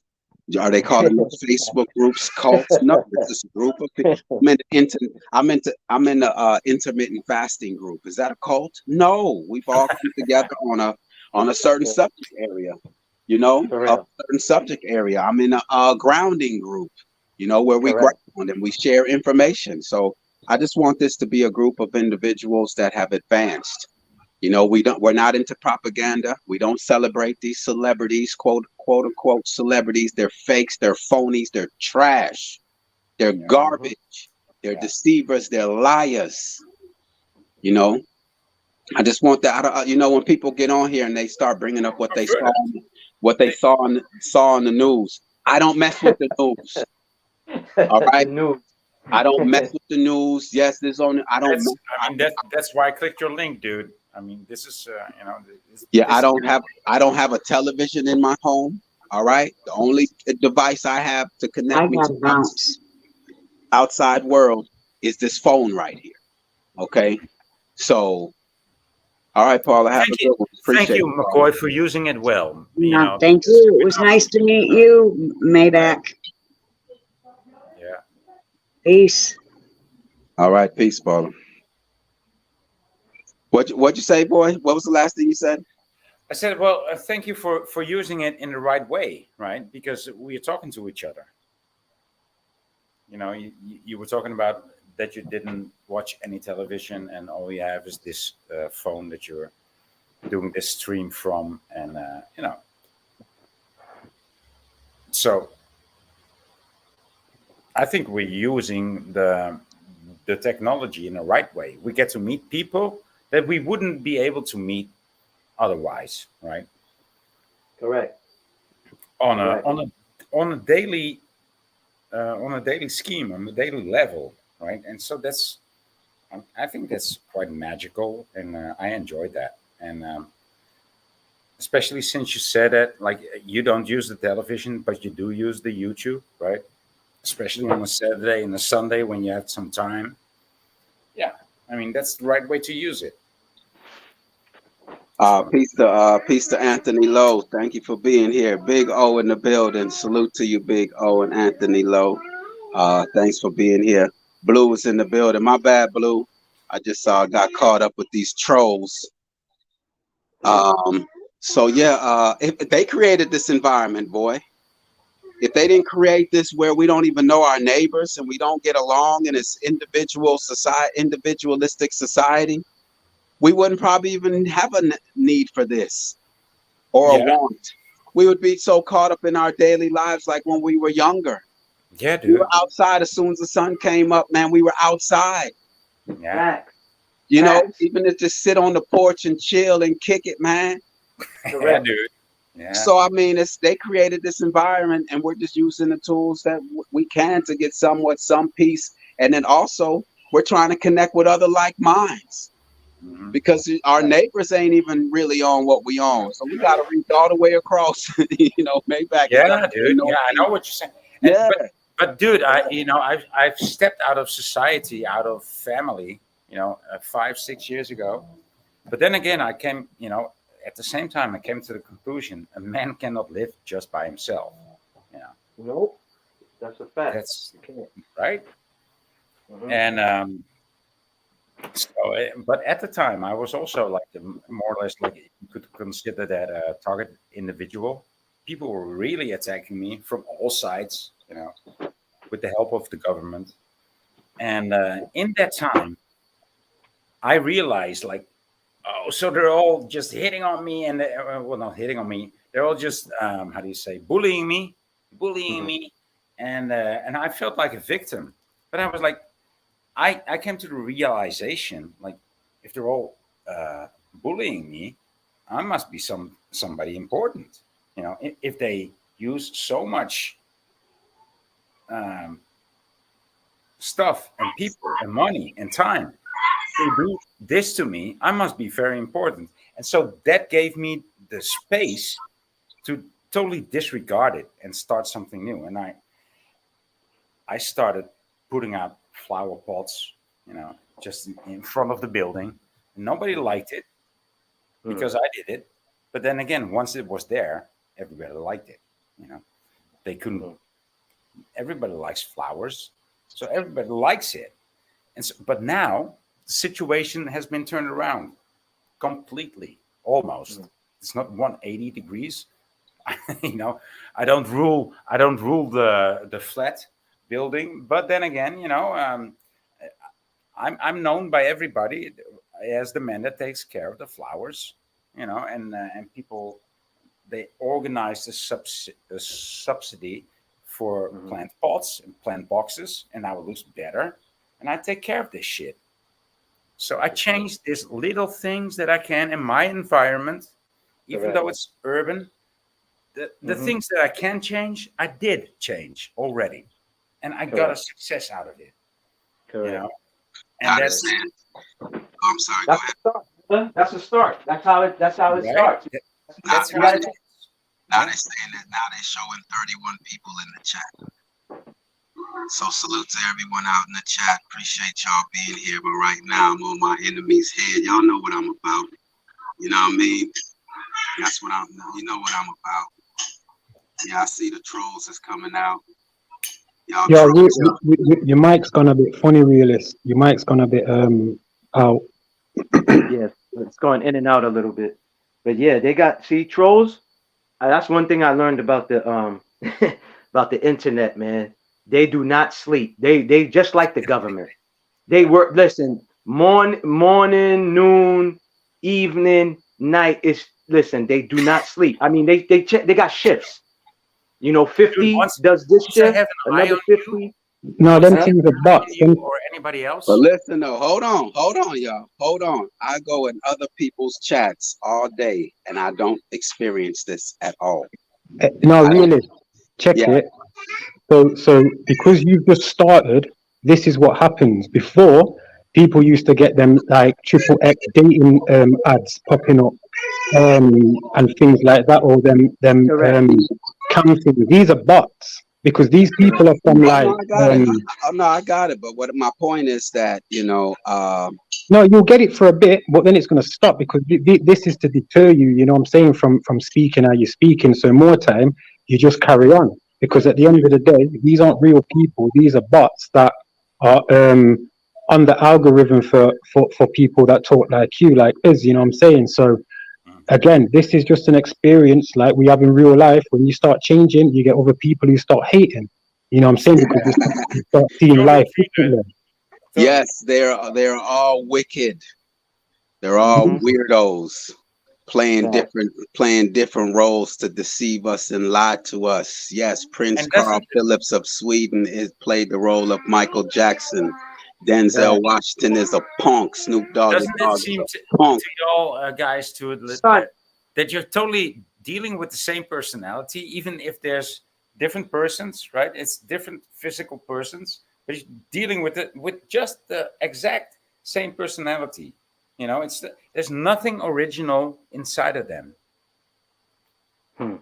S2: Are they calling those Facebook groups cults? No, it's just a group of people. I'm in the intermittent fasting group. Is that a cult? No, we've all come together on a certain subject area. A certain subject area. I'm in a grounding group. Where we ground and we share information. So I just want this to be a group of individuals that have advanced. We're not into propaganda. We don't celebrate these celebrities, quote unquote celebrities. They're fakes, they're phonies, they're trash, they're garbage, they're deceivers, they're liars. I just want that. When people get on here and they start bringing up what they saw on the news. I don't mess with the news. All right. I don't mess with the news. Yes, there's only.
S4: That's why I clicked your link, dude. I mean, this is
S2: I don't have a television in my home. All right. The only device I have to connect me to the outside world is this phone right here. Okay. So, all right, Paula, have a good one.
S4: Thank you, McCoy, for using it well.
S5: Thank you. It was nice to meet you, Maybach.
S4: Yeah.
S5: Peace.
S2: All right, peace, Paula. What'd you say, boy? What was the last thing you said?
S4: I said, well, thank you for using it in the right way, right? Because we are talking to each other. You know, you were talking about that you didn't watch any television and all you have is this phone that you're doing this stream from, and you know, so I think we're using the technology in the right way. We get to meet people that we wouldn't be able to meet otherwise, right?
S3: Correct.
S4: On a
S3: Correct.
S4: on a on a daily scheme, on a daily level, right? And so that's I think that's quite magical, and I enjoyed that. And especially since you said that, like you don't use the television, but you do use the YouTube, right? Especially on a Saturday and a Sunday when you have some time. Yeah, I mean that's the right way to use it. So,
S2: Peace to Anthony Lowe. Thank you for being here. Big O in the building. Salute to you, Big O and Anthony Lowe. Thanks for being here. Blue is in the building. My bad, Blue. I just got caught up with these trolls. So yeah, if they created this environment, boy. If they didn't create this where we don't even know our neighbors and we don't get along in this individualistic society, we wouldn't probably even have a need for this or a
S4: yeah,
S2: want. We would be so caught up in our daily lives like when we were younger.
S4: yeah,
S2: We were
S4: dude.
S2: outside as soon as the sun came up, man. We were outside.
S4: Yeah,
S3: Facts.
S2: You know,
S3: Facts.
S2: even to just sit on the porch and chill and kick it, man.
S4: yeah,
S3: Correct.
S4: dude. Yeah,
S2: So I mean, they created this environment, and we're just using the tools that we can to get some peace, and then also we're trying to connect with other like minds
S4: hmm,
S2: because our neighbors ain't even really on what we own. So we got to reach all the way across. Maybach is up
S4: yeah,
S2: there in
S4: dude. Yeah, I
S2: Northeast.
S4: know what you're saying. And,
S2: Yeah,
S4: but dude, I've stepped out of society, out of family, 5 6 years ago. But then again, I came, at the same time, I came to the conclusion a man cannot live just by himself. You know,
S3: Nope. That's a fact.
S4: that's
S3: You can't.
S4: right.
S3: Mhm.
S4: And but at the time, I was also like more or less like you could consider that a target individual. People were really attacking me from all sides, with the help of the government. And in that time, I realized like, oh, so they're all just hitting on me, and well, not hitting on me. They're all just how do you say, bullying
S3: Mhm.
S4: me, and I felt like a victim. But I was like, I came to the realization like, if they're all bullying me, I must be somebody important. If they use so much um, stuff and people and money and time to do this to me, I must be very important. And so that gave me the space to totally disregard it and start something new. And I started putting out flower pots, just in front of the building. Nobody liked it
S3: Mhm.
S4: because I did it. But then again, once it was there, everybody liked it. You know, they couldn't.
S3: Mhm.
S4: Everybody likes flowers, so everybody likes it. And so, but now the situation has been turned around completely, almost.
S3: Mhm.
S4: It's not 180 degrees. you know, I don't rule the flat building, but then again, I'm known by everybody as the man that takes care of the flowers, and people, they organized a subsidy for
S3: Mhm.
S4: plant pots and plant boxes, and now it looks better. And I take care of this shit. So I
S3: That's what's up.
S4: change these little things that I can in my environment, even
S3: Correct.
S4: though it's urban. The
S3: Mhm.
S4: things that I can change, I did change already, and I got a
S3: Correct.
S4: success out of it. You
S3: Correct.
S4: know, and
S2: I
S3: Correct.
S4: that's
S2: understand. Oh, I'm sorry. Go
S3: That's the
S2: ahead.
S3: start. Huh? That's the start. That's how it
S4: right.
S3: starts.
S2: Now,
S4: That's
S3: You
S2: now,
S3: gotta
S4: exactly.
S3: take.
S2: now
S4: Yeah.
S2: they're saying that now they're showing 31 people in the chat. So salute to everyone out in the chat. Appreciate y'all being here. But right now I'm on my enemy's head. Y'all know what I'm about. You know what I mean? That's what you know what I'm about. Yeah, I see the trolls is coming out. Y'all
S6: Yo,
S2: crazy.
S6: your mic's gone a bit funny, realist. Your mic's gone a bit out.
S3: Yes, it's going in and out a little bit. But yeah, they got see trolls. That's one thing I learned about the about the internet, man. They do not sleep. They just like the government. They work. Listen, morning, noon, evening, night. Is listen. They do not sleep. I mean, they check. They got shifts. You know,
S4: Dude,
S3: 50
S4: once
S3: does this
S4: I
S3: shift.
S4: have an eye
S3: Another
S4: on you,
S3: 50.
S6: No,
S4: once
S6: them
S4: I
S3: Huh?
S4: have
S6: things
S4: an
S6: are
S4: eye on
S6: bots.
S4: you or anybody
S2: But
S4: else,
S2: listen though, hold on, y'all. Hold on. I go in other people's chats all day and I don't experience this at all.
S6: No,
S2: I don't.
S6: realist. Check
S2: Yeah.
S6: it. So because you've just started, this is what happens. Before, people used to get them like triple X dating ads popping up, and things like that, or them
S3: Correct.
S6: cam things. These are bots because these people are from
S2: Oh no,
S6: like
S2: I got it. Oh no, I got it. But what my point is that,
S6: no, you'll get it for a bit, but then it's going to stop because this is to deter you. You know what I'm saying, from speaking how you're speaking. So more time, you just carry on because at the end of the day, these aren't real people. These are bots that are on the algorithm for people that talk like you, like us. You know what I'm saying? So again, this is just an experience like we have in real life. When you start changing, you get other people who start hating. You know what I'm saying? Because you start seeing
S4: totally
S6: life
S4: agree, dude.
S6: differently.
S4: Totally.
S2: yes, they're all wicked. They're all
S3: Mm-hmm.
S2: weirdos playing
S3: Fact.
S2: different roles to deceive us and lie to us. Yes, Prince
S4: And
S2: Carl
S4: doesn't
S2: Phillips of Sweden is played the role of Michael Jackson. Denzel
S3: Fact.
S2: Washington is a punk. Snoop Doggy
S4: doesn't it
S2: Dogg is
S4: seem
S2: a punk.
S4: to y'all guys
S3: Son,
S4: that you're totally dealing with the same personality, even if there's different persons, right? It's different physical persons, but you're dealing with it with just the exact same personality. You know, there's nothing original inside of them.
S3: hmm,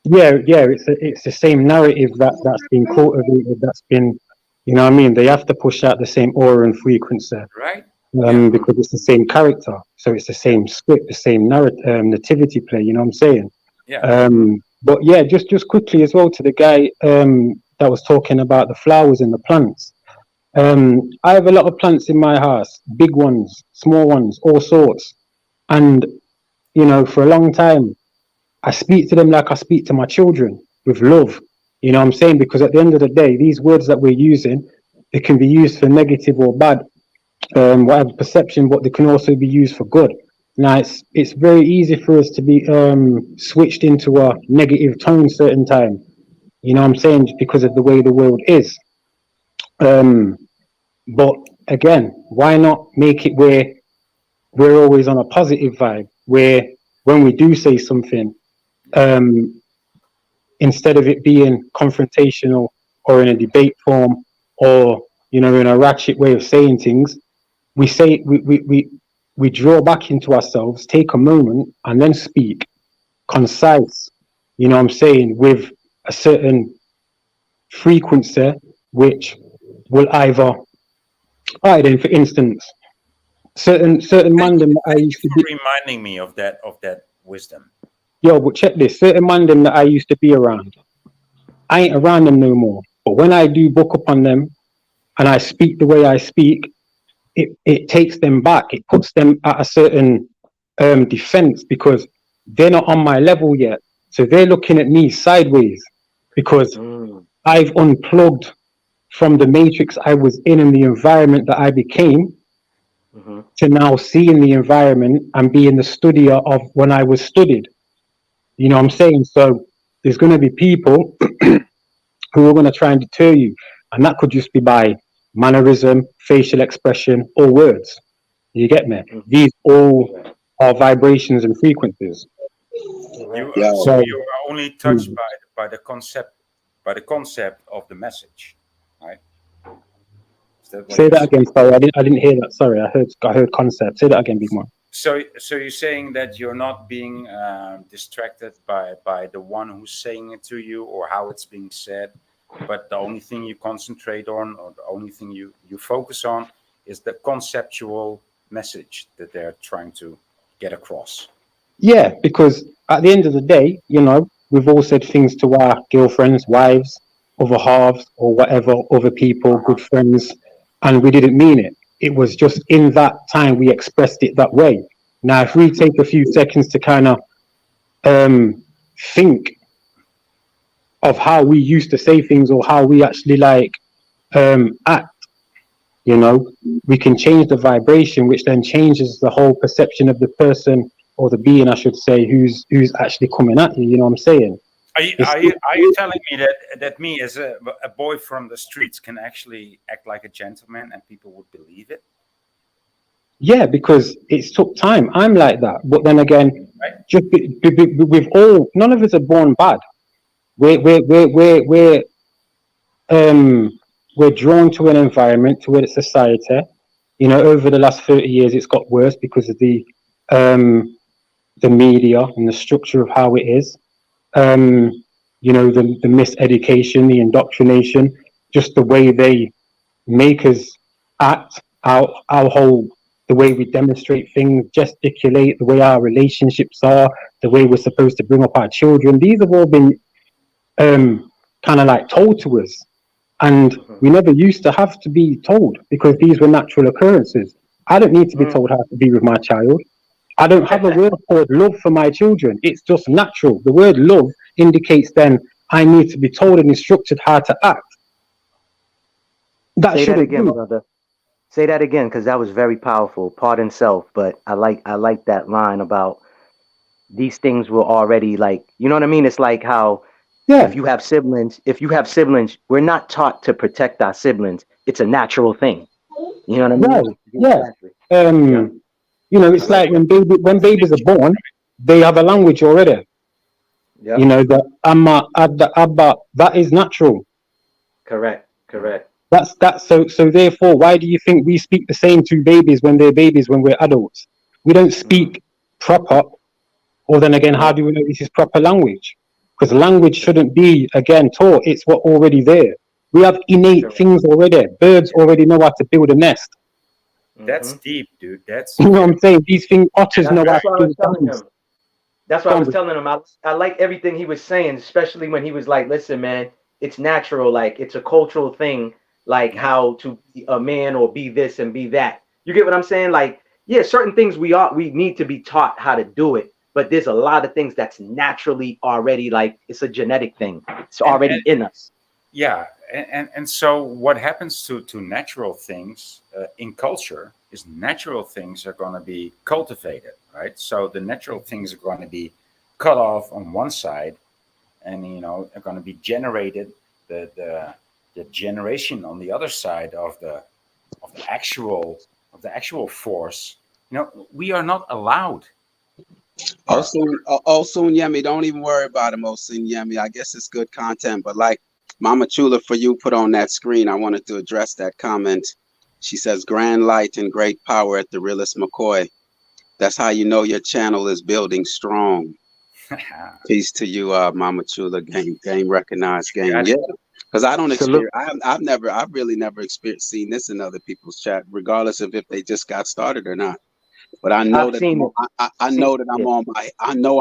S6: Yeah, it's the same narrative that's been cultivated. That's been, you know what I mean. They have to push out the same aura and frequency,
S4: Right? Yeah.
S3: hmm,
S6: because it's the same character. So it's the
S4: Yeah.
S6: same script, the same narrative, nativity play. You know what I'm saying?
S4: Yeah.
S3: hmm,
S6: But yeah, just quickly as well to the guy that was talking about the flowers and the plants. I have a lot of plants in my house, big ones, small ones, all sorts, and you know, for a long time. I speak to them like I speak to my children with love. You know what I'm saying? Because at the end of the day, these words that we're using, they can be used for negative or bad, whatever perception, but they can also be used for good. Now, it's very easy for us to be switched into a negative tone certain time. You know what I'm saying? Just because of the way the world is. Um, but again, why not make it where we're always on a positive vibe, where when we do say something, um, instead of it being confrontational or in a debate form or you know in a ratchet way of saying things, we say we draw back into ourselves, take a moment, and then speak concise. You know what I'm saying, with a certain frequency, which will either, alright then, for instance, certain man them that I
S4: Thank you
S6: used to be,
S4: for reminding me of that wisdom.
S6: yo, but check this, certain man them that I used to be around, I ain't around them no more. But when I do book up on them and I speak the way I speak, it takes them back. It puts them at a certain defense because they're not on my level yet. So they're looking at me sideways because
S3: mm,
S6: I've unplugged from the matrix I was in and the environment that I became
S3: hmm.
S6: to now seeing the environment and being the studier of when I was studied. You know what I'm saying? So there's going to be people who are going to try and deter you. And that could just be by mannerism, facial expression, or words. You get me?
S3: Hmm.
S6: These all
S3: Correct.
S6: are vibrations and frequencies.
S3: Correct.
S2: Yo,
S4: So
S6: So,
S4: you're only touched by the concept of the message, right? Is that what
S6: say
S4: you're
S6: that
S4: saying?
S6: again. Sorry, I didn't hear that. Sorry, I heard concept. Say that again, big man.
S4: So you're saying that you're not being distracted by the one who's saying it to you or how it's being said, but the only thing you concentrate on or the only thing you focus on is the conceptual message that they're trying to get across.
S6: Yeah, because at the end of the day, you know, we've all said things to our girlfriends, wives, other halves or whatever, other people, good friends, and we didn't mean it. It was just in that time we expressed it that way. Now, if we take a few seconds to kind of think of how we used to say things or how we actually like act, you know, we can change the vibration, which then changes the whole perception of the person or the being, I should say, who's actually coming at you. You know what I'm saying?
S4: Are you telling me that me as a boy from the streets can actually act like a gentleman and people would believe it?
S6: Yeah, because it's took time. I'm like that, but then again,
S4: Right.
S6: just with all, none of us are born bad. We're drawn to an environment, to a society. You know, over the last 30 years, it's got worse because of the media and the structure of how it is. You know, the miseducation, the indoctrination, just the way they make us act, our whole, the way we demonstrate things, gesticulate, the way our relationships are, the way we're supposed to bring up our children. These have all been kind of like told to us. And we never used to have to be told because these were natural occurrences. I don't need to be told how to be with my child. I don't have a word called love for my children. It's just natural. The word love indicates then I need to be told and instructed how to act.
S3: Say that again, brother. Say that again, because that was very powerful. Pardon self, but I like that line about these things were already like, you know what I mean? It's like how if you have siblings, we're not taught to protect our siblings. It's a natural thing. You know what I mean?
S6: Yeah. You know, it's like when babies are born, they have a language already.
S3: Yeah.
S6: You know, the amma, adda, abba, that is natural.
S3: Correct.
S6: That's so therefore, why do you think we speak the same to babies when they're babies when we're adults? We don't speak proper, or then again, how do we know this is proper language? Because language shouldn't be again taught, it's what already there. We have innate things already. Birds already know how to build a nest.
S4: That's deep, dude. That's
S6: you know what I'm saying? These things, otters know how to build dams.
S3: That's what I was telling him. I like everything he was saying, especially when he was like, listen, man, it's natural, like it's a cultural thing, like how to be a man or be this and be that. You get what I'm saying? Like, yeah, certain things we need to be taught how to do it, but there's a lot of things that's naturally already, like it's a genetic thing. It's already in us.
S4: Yeah, and so what happens to natural things in culture is natural things are going to be cultivated, right? So the natural things are going to be cut off on one side, and are going to be generated the generation on the other side of the actual force. We are not allowed.
S2: Osun Yemi, don't even worry about him, Osun Yemi. I guess it's good content, but like Mama Chula for you put on that screen, I wanted to address that comment. She says, grand light and great power at TheRealest McCoy. That's how you know your channel is building strong. Peace to you, Mama Chula. Game recognized game. Yeah, because I don't experience. I've really never seen this in other people's chat, regardless of if they just got started or not. But I know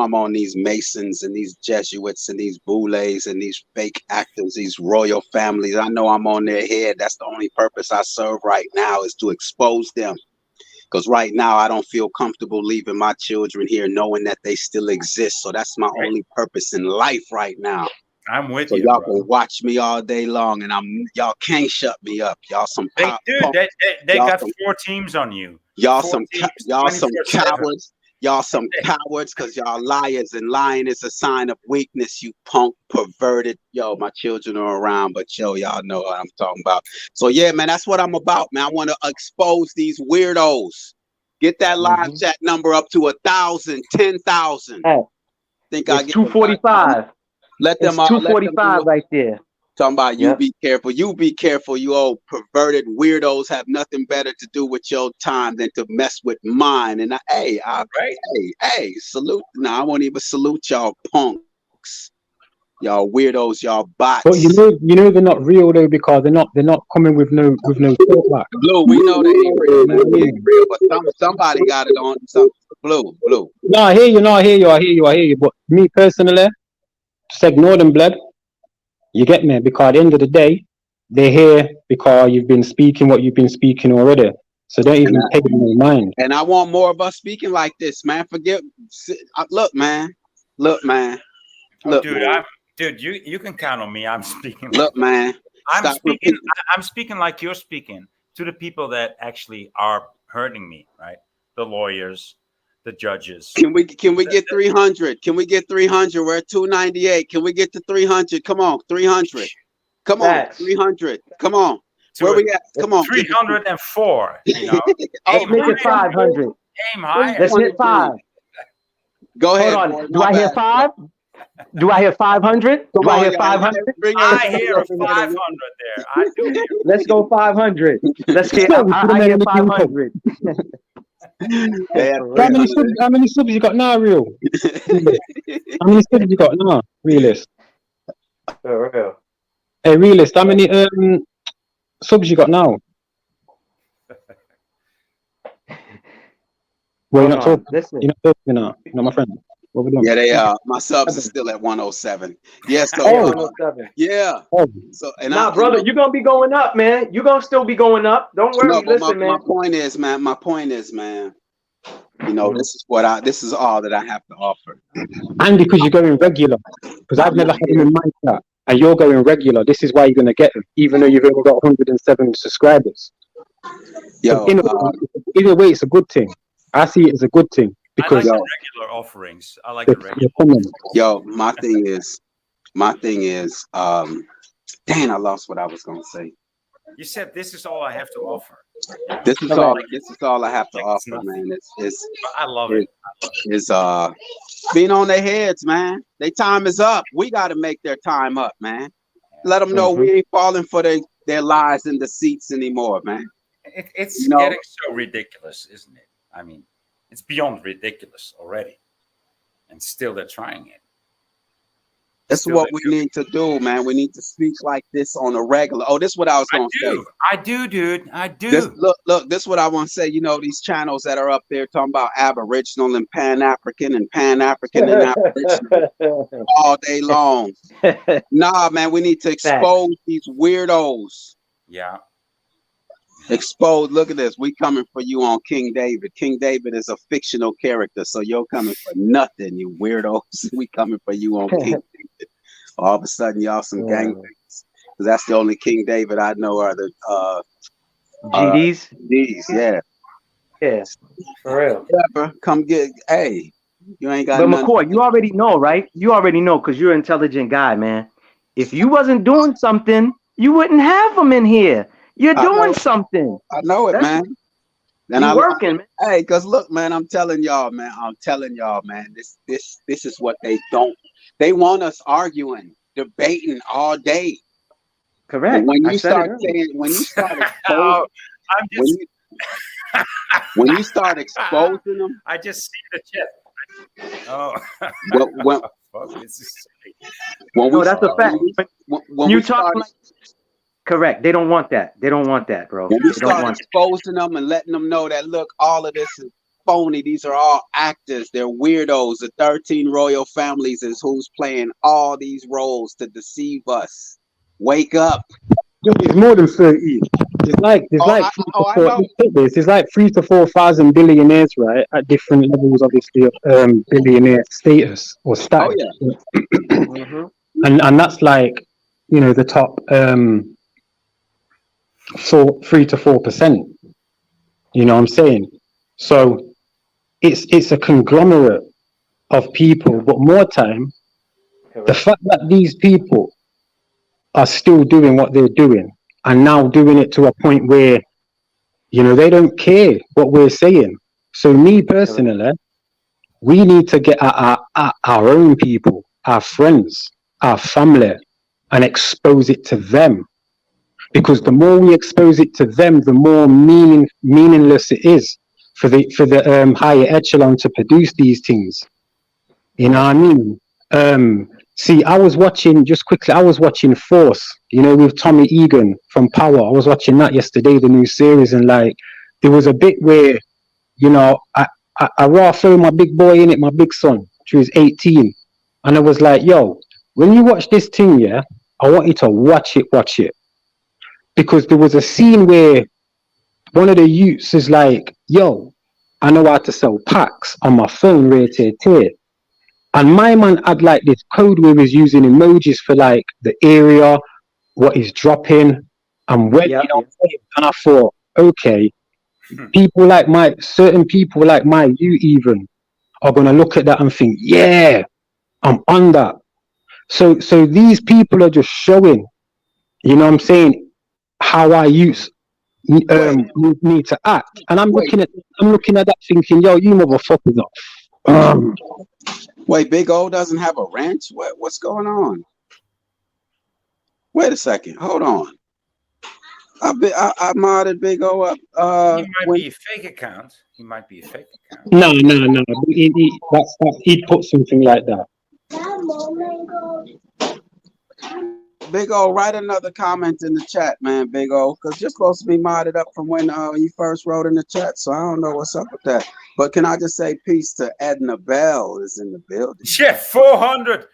S2: I'm on these Masons and these Jesuits and these Boulets and these fake actors, these royal families. I know I'm on their head. That's the only purpose I serve right now, is to expose them. Because right now I don't feel comfortable leaving my children here knowing that they still exist. So that's my only purpose in life right now.
S4: I'm with
S2: so
S4: you.
S2: Y'all
S4: bro.
S2: can watch me all day long, and y'all can't shut me up. Y'all some
S4: they got 4 teams on you.
S2: Y'all some cowards. Y'all some cowards, because y'all liars, and lying is a sign of weakness, you punk perverted. Yo, my children are around, but y'all know what I'm talking about. So yeah, man, that's what I'm about, man. I want to expose these weirdos. Get that live chat number up to 1,000, 10,000.
S3: Think I get 245.
S2: Let them all.
S3: 245 right there.
S2: Talking about you be careful. You be careful. You old perverted weirdos have nothing better to do with your time than to mess with mine. And hey, salute. No, I won't even salute y'all punks. Y'all weirdos, y'all bots.
S6: But you know they're not real though, because they're not coming with no talkback.
S2: Blue, we know they ain't real, man. They ain't real, but somebody got it on. Blue.
S6: No, I hear you. But me personally, just ignore them, blood. You get me? Because at the end of the day, they're here because you've been speaking what you've been speaking already. So don't
S2: And
S6: even pay them no mind.
S2: I want more of us speaking like this, man. Look, man. Look, man.
S4: Oh,
S2: Look,
S4: dude,
S2: man.
S4: you can count on me. I'm speaking.
S2: Look, man.
S4: I'm
S2: Stop
S4: speaking.
S2: repeating.
S4: I'm speaking like you're speaking to the people that actually are hurting me, right? The lawyers, the judges.
S2: Can we get 300? Can we get 300? We're at 298. Can we get to 300? Come on, 300. Come on,
S3: Facts.
S2: 300. Come on.
S4: To
S2: Where
S4: a
S2: we at? Come on.
S4: 304. You know,
S3: Let's make it 500.
S4: aim high.
S3: Let's hit 5.
S2: Go ahead.
S3: Hold on.
S2: Boy.
S3: Do
S2: My
S3: I hear
S2: bad.
S3: 5? Do I hear 500?
S2: Come
S3: Do I
S2: on,
S3: hear
S2: y'all.
S3: 500?
S2: Bring
S4: I
S2: everything
S4: hear
S2: up
S4: a
S2: in
S4: 500 there. I do hear.
S3: Let's go 500. Let's hear.
S6: Put
S3: I
S6: them
S3: hear
S6: in the green cup.
S3: 500.
S2: there.
S6: How many subs you got now, real? How many subs you got now, realist?
S3: For real.
S6: Hey, realist, how many subs you got now? Well, you're not talking.
S3: Listen.
S6: You're not talking now. You're not my friend. What we doing?
S2: Yeah, they are. My subs are still at 107. Yeah, so
S3: Hey, 107.
S2: yeah.
S6: Oh,
S2: So and
S3: Nah, brother, you're gonna be going up, man. You're gonna still be going up. Don't worry.
S2: no, but
S3: Listen,
S2: my
S3: man.
S2: point is, man. My point is, man. You know, this is all that I have to offer.
S6: and because you're going regular, because I've never had him in mind that, and you're going regular. This is why you're gonna get him, even though you've only got 107 subscribers.
S2: Yo,
S6: Either way, it's a good thing. I see it as a good thing
S4: I
S6: because
S4: like the regular offerings. I like the regular.
S2: yo, my thing is, dang, I lost what I was gonna say.
S4: You said this is all I have to offer.
S2: This is all I have to offer, man. It's
S4: I love it.
S2: Is being on their heads, man. Their time is up. We got to make their time up, man. Let them know we ain't falling for their lies and deceits anymore, man.
S4: It's getting so ridiculous, isn't it? I mean, it's beyond ridiculous already, and still they're trying it.
S2: That's what we need to do, man. We need to speak like this on a regular. Oh, this is what I was going to say.
S4: I do, dude. I do.
S2: Look, this is what I want to say. You know, these channels that are up there talking about Aboriginal and Pan-African and Pan-African and Aboriginal all day long. Nah, man, we need to expose these weirdos.
S4: Yeah.
S2: Expose. Look at this. We coming for you on King David. King David is a fictional character, so you're coming for nothing, you weirdos. We coming for you on King David. All of a sudden, y'all some gangbangers. Because that's the only King David I know are the
S3: GDs.
S2: GDs, yeah.
S3: Yeah, for real.
S2: Whatever. Come get. Hey, you ain't got.
S3: But McCoy, you already know, right? You already know because you're an intelligent guy, man. If you wasn't doing something, you wouldn't have them in here. You're doing something.
S2: I know it, man.
S3: And I'm working, man.
S2: Hey, cause look, man, I'm telling y'all, man. This is what they don't. They want us arguing, debating all day.
S3: Correct.
S2: When you start exposing them,
S4: I just see the chat. Oh,
S3: that's a fact. When you talk like. Correct. They don't want that. They don't want that, bro.
S2: When we start exposing them and letting them know that, look, all of this is phony. These are all actors. They're weirdos. The 13 royal families is who's playing all these roles to deceive us. Wake up.
S6: It's more than 30. It's like 3 to 4,000 billionaires, right? At different levels, obviously, of billionaire status or status.
S2: Oh, yeah.
S6: And that's like, you know, the top 3 to 4%. You know what I'm saying? So it's a conglomerate of people, but more time, the fact that these people are still doing what they're doing and now doing it to a point where, you know, they don't care what we're saying. So me personally, we need to get at our own people, our friends, our family, and expose it to them. Because the more we expose it to them, the more meaningless it is for the higher echelon to produce these things. You know what I mean? See, I was watching Force, you know, with Tommy Egan from Power. I was watching that yesterday, the new series, and like there was a bit where, you know, I raw throw my big boy in it, my big son, who was 18, and I was like, yo, when you watch this thing, yeah, I want you to watch it. Because there was a scene where one of the youths is like, yo, I know how to sell packs on my phone, rare tear tear. And my man had like this code where he was using emojis for like the area, what he's dropping, and when,
S3: Yep.
S6: you know what I'm saying? And I thought, okay, certain people like you even are gonna look at that and think, yeah, I'm on that. So these people are just showing, you know what I'm saying, how I use need to act. And I'm
S2: Wait,
S6: looking at that thinking, yo, you motherfuckers are.
S2: wait, Big O doesn't have a ranch? What's going on? Wait a second. Hold on. I modded Big O up.
S4: He might be a fake account. He might be a fake account.
S6: No. He'd put something like that.
S2: Big O, write another comment in the chat, man, Big O, because you're supposed to be modded up from when you first wrote in the chat, so I don't know what's up with that. But can I just say peace to Edna Bell is in the building.
S4: Yeah, 400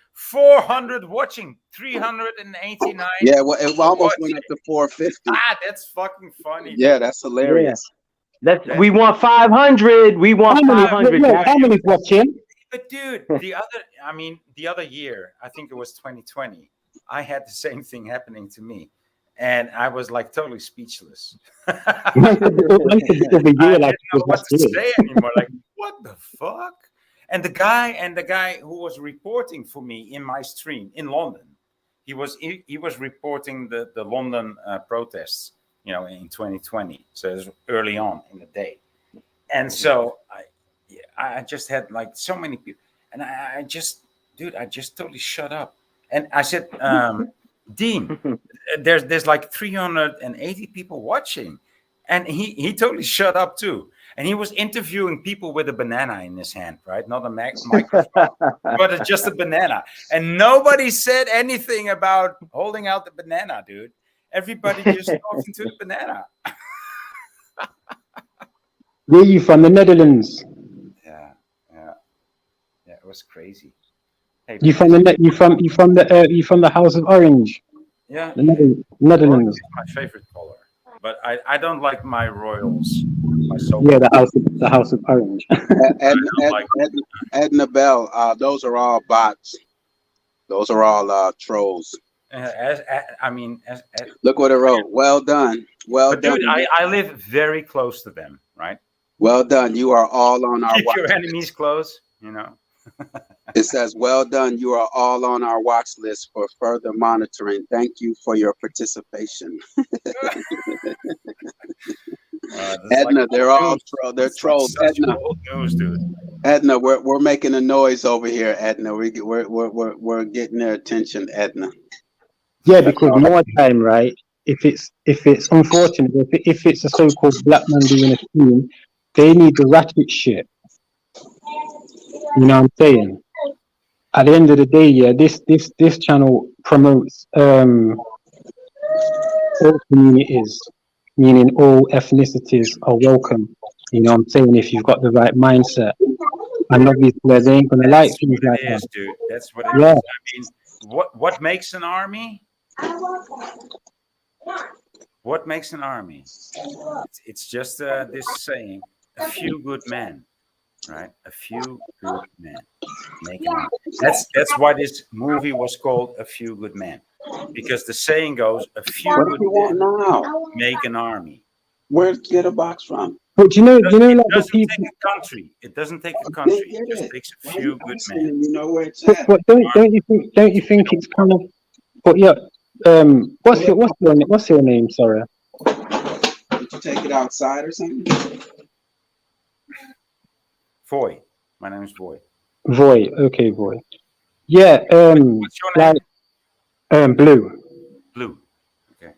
S4: watching, 389.
S2: Yeah, well, it almost went up to 450.
S4: Ah, that's fucking funny.
S2: Yeah, that's hilarious.
S3: We want 500. We want 500.
S6: How many watching?
S4: But dude, the other year, I think it was 2020, I had the same thing happening to me. And I was like totally speechless. I didn't know what to say anymore. Like, what the fuck? And the guy who was reporting for me in my stream in London, he was reporting the London protests, you know, in 2020. So it was early on in the day. And so I just had like so many people, and I just totally shut up. And I said, Dean, there's like 380 people watching, and he totally shut up too. And he was interviewing people with a banana in his hand, right? Not a microphone, but just a banana. And nobody said anything about holding out the banana, dude. Everybody just talking to the banana.
S6: Where are you from? The Netherlands?
S4: Yeah, it was crazy. Hey,
S6: you from the House of Orange?
S4: Yeah,
S6: the Netherlands.
S4: My favorite color, but I don't like my royals.
S6: Yeah, the House of Orange.
S2: Edna Bell, those are all bots. Those are all trolls. Look what it wrote. Well done. Well done.
S4: Dude, I live very close to them, right?
S2: Well done. You are all on our
S4: Keep your enemies close, you know.
S2: It says, well done. You are all on our watch list for further monitoring. Thank you for your participation. Edna, like they're all they're trolls. Edna,
S4: news, dude.
S2: Edna, we're making a noise over here. Edna, we're getting their attention. Edna.
S6: Yeah, because more time, right? If it's unfortunate, if it's a so-called black man doing a stream, they need the ratchet shit. You know what I'm saying? At the end of the day, yeah, this channel promotes all communities, meaning all ethnicities are welcome. You know what I'm saying? If you've got the right mindset. And obviously they ain't gonna like things like that.
S4: Dude. That's what it is. I mean, what makes an army? What makes an army? It's just this saying, a few good men. Right, a few good men make an army. That's why this movie was called A Few Good Men, because the saying goes, a few good men make an army.
S2: Where'd you get a box from?
S6: But you know, like
S4: the people. It doesn't take a country. It just takes a few good men.
S2: You know where it's at.
S6: But don't you think it's kind of? But yeah, what's your name? Sorry.
S2: Did you take it outside or something?
S4: Voy. My name is Voy.
S6: Voy. Okay, Voy. Yeah.
S4: What's your name?
S6: Blue.
S4: Blue. Okay.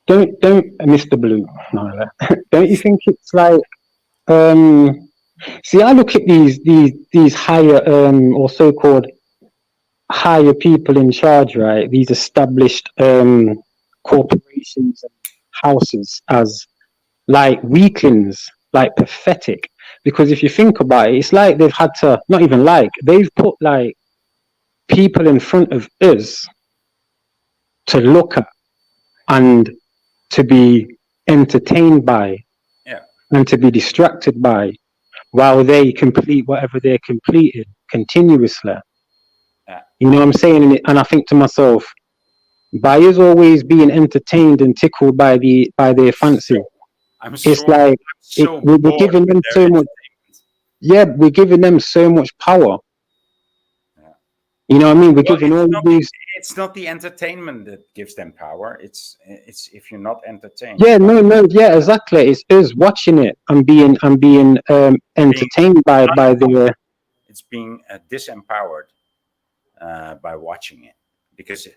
S6: Don't Mr. Blue. No. Don't you think it's like see, I look at these higher or so-called higher people in charge, right? These established corporations and houses as like weaklings, like pathetic. Because if you think about it, it's like they've had to, not even like, they've put like people in front of us to look at and to be entertained by and to be distracted by while they complete whatever they're completing continuously. You know what I'm saying? And I think to myself, by us always being entertained and tickled by their fancy, it's like we're giving them so much. Yeah, we're giving them so much power. You know what I mean? We're giving all these.
S4: It's not the entertainment that gives them power. It's if you're not entertained.
S6: Yeah, yeah, exactly. It's us watching it and being entertained by the.
S4: It's being disempowered by watching it because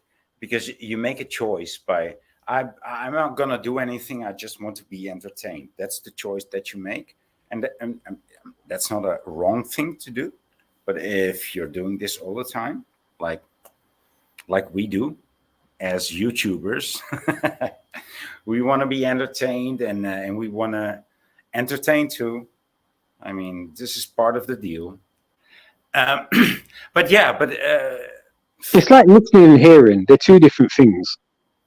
S4: you make a choice by I'm not gonna do anything. I just want to be entertained. That's the choice that you make, and that's not a wrong thing to do. But if you're doing this all the time, like we do as YouTubers, we want to be entertained and we want to entertain too. I mean, this is part of the deal. But
S6: it's like listening and hearing. They're two different things.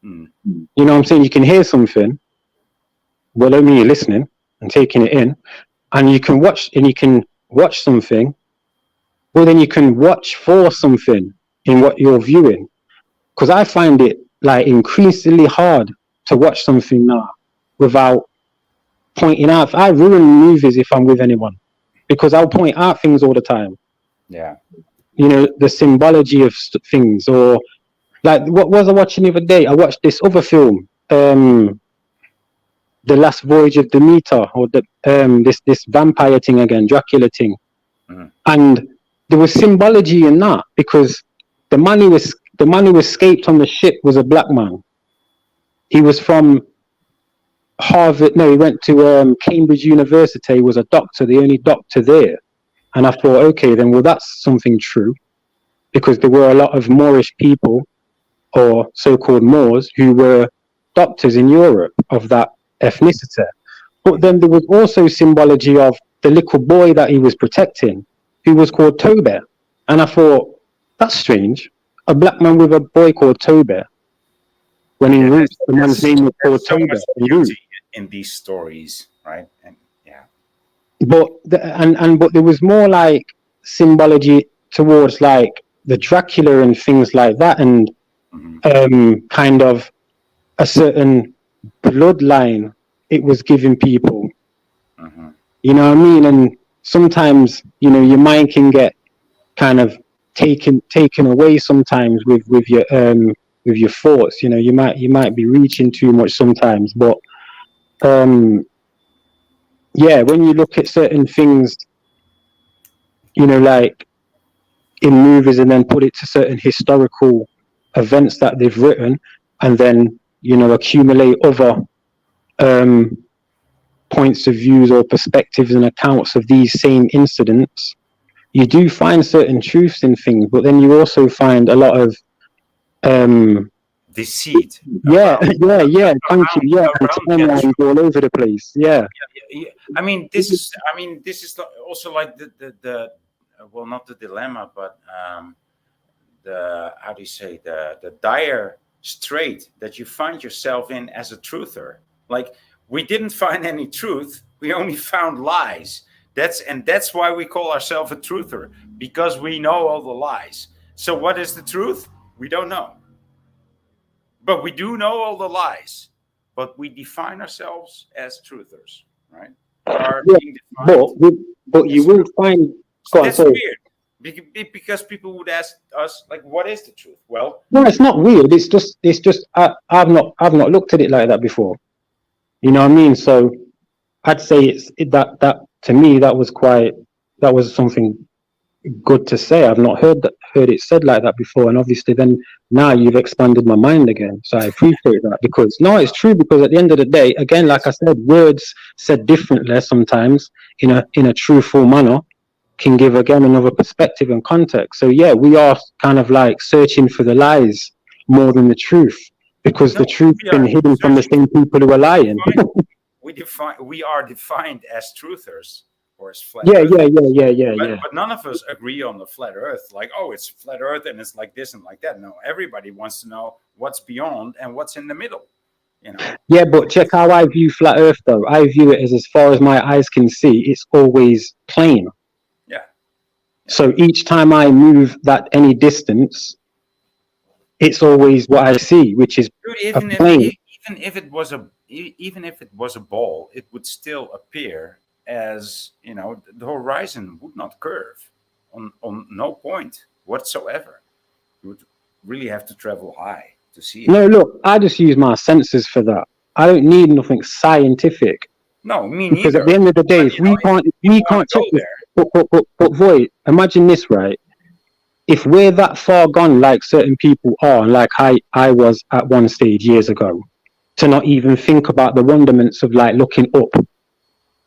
S6: You know what I'm saying? You can hear something. Well, I mean, you're listening and taking it in, and you can watch something. Well, then you can watch for something in what you're viewing. Because I find it like increasingly hard to watch something now without pointing out. I ruin movies if I'm with anyone because I'll point out things all the time.
S4: Yeah.
S6: You know, the symbology of things, or like what was I watching the other day? I watched this other film, The Last Voyage of Demeter, or this vampire thing again, Dracula thing. And there was symbology in that because the man who escaped on the ship was a black man. He was from Harvard. No, he went to Cambridge University. He was a doctor, the only doctor there. And I thought, okay, then, well, that's something true, because there were a lot of Moorish people, or so-called Moors, who were doctors in Europe of that ethnicity. But then there was also symbology of the little boy that he was protecting, who was called Tobe. And I thought, that's strange. A black man with a boy called Tobe. When in Roots, the man's name was called Tobe.
S4: In these stories, right? And yeah.
S6: But there was more like symbology towards like the Dracula and things like that, and kind of a certain bloodline it was giving people. You know what I mean? And sometimes, you know, your mind can get kind of taken away sometimes with your thoughts. You know, you might be reaching too much sometimes, but yeah, when you look at certain things, you know, like in movies, and then put it to certain historical events that they've written, and then, you know, accumulate other points of views or perspectives and accounts of these same incidents, you do find certain truths in things, but then you also find a lot of
S4: deceit.
S6: Yeah. Thank you. Yeah, timelines all over the place. Yeah.
S4: I mean, this is also like the well, not the dilemma, but the, how do you say, the dire strait that you find yourself in as a truther. Like, we didn't find any truth, we only found lies. That's why we call ourselves a truther, because we know all the lies. So what is the truth? We don't know. But we do know all the lies. But we define ourselves as truthers, right? We are being defined.
S6: But you will find.
S4: That's weird, because people would ask us, like, what is the truth? Well,
S6: no, it's not weird. It's just I've not looked at it like that before. You know what I mean? So I'd say that to me that was something good to say. I've not heard it said like that before, and obviously then now you've expanded my mind again. So I appreciate that, because no, it's true, because at the end of the day, again, like I said, words said differently sometimes in a truthful manner can give again another perspective and context. So yeah, we are kind of like searching for the lies more than the truth, because the truth's been hidden from the same people who are lying.
S4: We are defined as truthers, or as flat
S6: Yeah,
S4: Earth.
S6: yeah.
S4: But none of us agree on the flat Earth. Like, oh, it's flat Earth and it's like this and like that. No, everybody wants to know what's beyond and what's in the middle. You know.
S6: Yeah, but check how I view flat Earth, though. I view it as far as my eyes can see, it's always plane.
S4: Yeah.
S6: So each time I move that any distance, it's always what I see, which is
S4: Dude,
S6: a plane.
S4: even if it was a ball, it would still appear as, you know, the horizon would not curve on no point whatsoever. You would really have to travel high to see it.
S6: No, look, I just use my senses for that. I don't need nothing scientific.
S4: No, me
S6: Because
S4: neither.
S6: at the end of the day,
S4: But,
S6: if
S4: you know,
S6: we
S4: people want
S6: can't
S4: to
S6: check
S4: go
S6: this.
S4: there.
S6: But Void, imagine this, right? If we're that far gone, like certain people are, like I was at one stage years ago, to not even think about the wonderments of like looking up.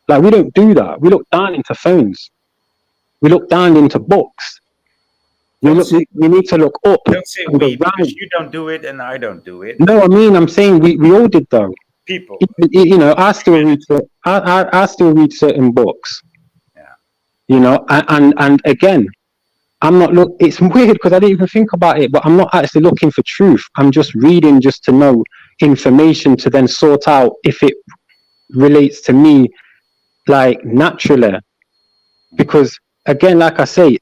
S6: Like we don't do that. We look down into phones. We look down into books. We need to look up
S4: Don't say
S6: and
S4: we, because
S6: around.
S4: you don't do it and I don't do it.
S6: No, I'm saying we all did though.
S4: People.
S6: You know, I still read. I still read certain books.
S4: Yeah.
S6: You know, and again, I'm not look. It's weird because I didn't even think about it, but I'm not actually looking for truth. I'm just reading just to know information to then sort out if it relates to me, like naturally. Because again, like I say,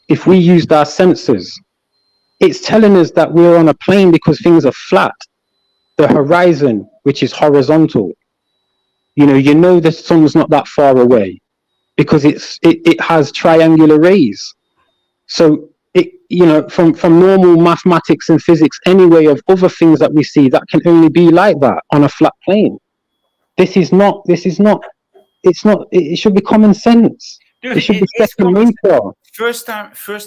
S6: if we used our senses, it's telling us that we're on a plane because things are flat. The horizon, which is horizontal, you know the sun's not that far away because it has triangular rays. So it, you know, from normal mathematics and physics anyway, of other things that we see, that can only be like that on a flat plane. This is not. It's not. It should be common sense.
S4: Dude,
S6: It should be
S4: it's
S6: second
S4: common.
S6: nature.
S4: First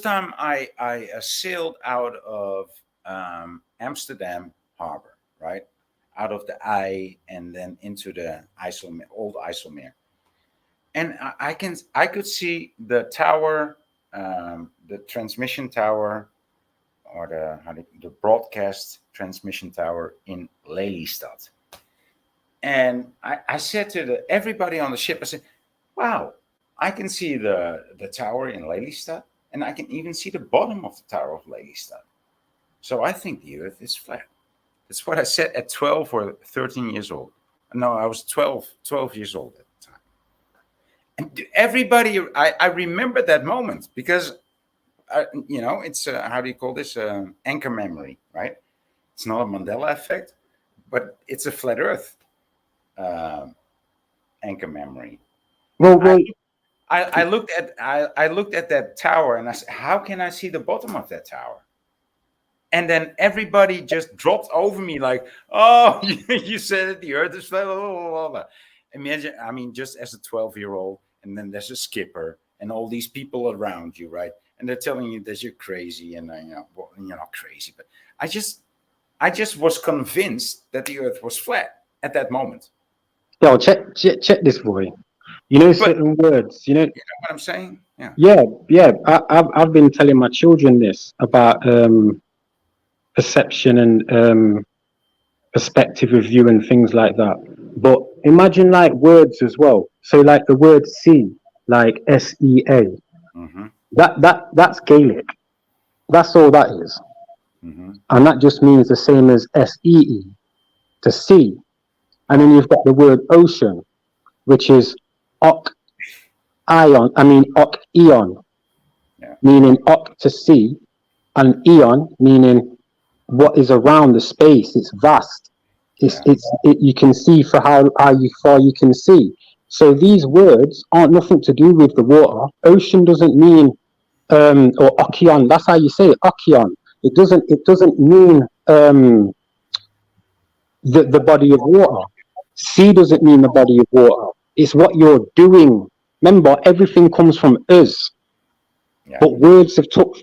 S4: time I sailed out of Amsterdam harbor, right? Out of the IJ and then into the IJsselmeer, old IJsselmeer. And I could see the tower, the transmission tower, or the broadcast transmission tower in Lelystad. And I said to everybody on the ship, I said, wow, I can see the tower in Lelystad, and I can even see the bottom of the tower of Lelystad. So I think the Earth is flat. That's what I said at 12 or 13 years old. No, I was 12 years old at the time. And everybody, I remember that moment because, you know, it's, how do you call this? Anchor memory, right? It's not a Mandela effect, but it's a flat Earth anchor memory.
S6: Well,
S4: I looked at that tower and I said, how can I see the bottom of that tower? And then everybody just dropped over me like, oh, you said it, the Earth is flat. Blah, blah, blah, blah. Imagine, I mean, just as a 12-year-old, and then there's a skipper and all these people around you, right? And they're telling you that you're crazy, and you know, well, you're not crazy, but I just was convinced that the Earth was flat at that moment.
S6: yo, check this, boy. You know certain words. You know
S4: what I'm saying?
S6: Yeah. I've been telling my children this about perception and perspective of view and things like that. But imagine like words as well. So like the word sea, like SEA.
S4: Mm-hmm.
S6: That's Gaelic. That's all that is.
S4: Mm-hmm.
S6: And that just means the same as SEE, to sea. And then you've got the word ocean, which is ok eon, meaning ok to sea, and eon meaning what is around the space. It's vast. You can see for how far you can see. So these words aren't nothing to do with the water. Ocean doesn't mean or ocean. That's how you say it, ocean. It doesn't mean the body of water. Sea doesn't mean the body of water. It's what you're doing. Remember, everything comes from us. Yeah. But words have took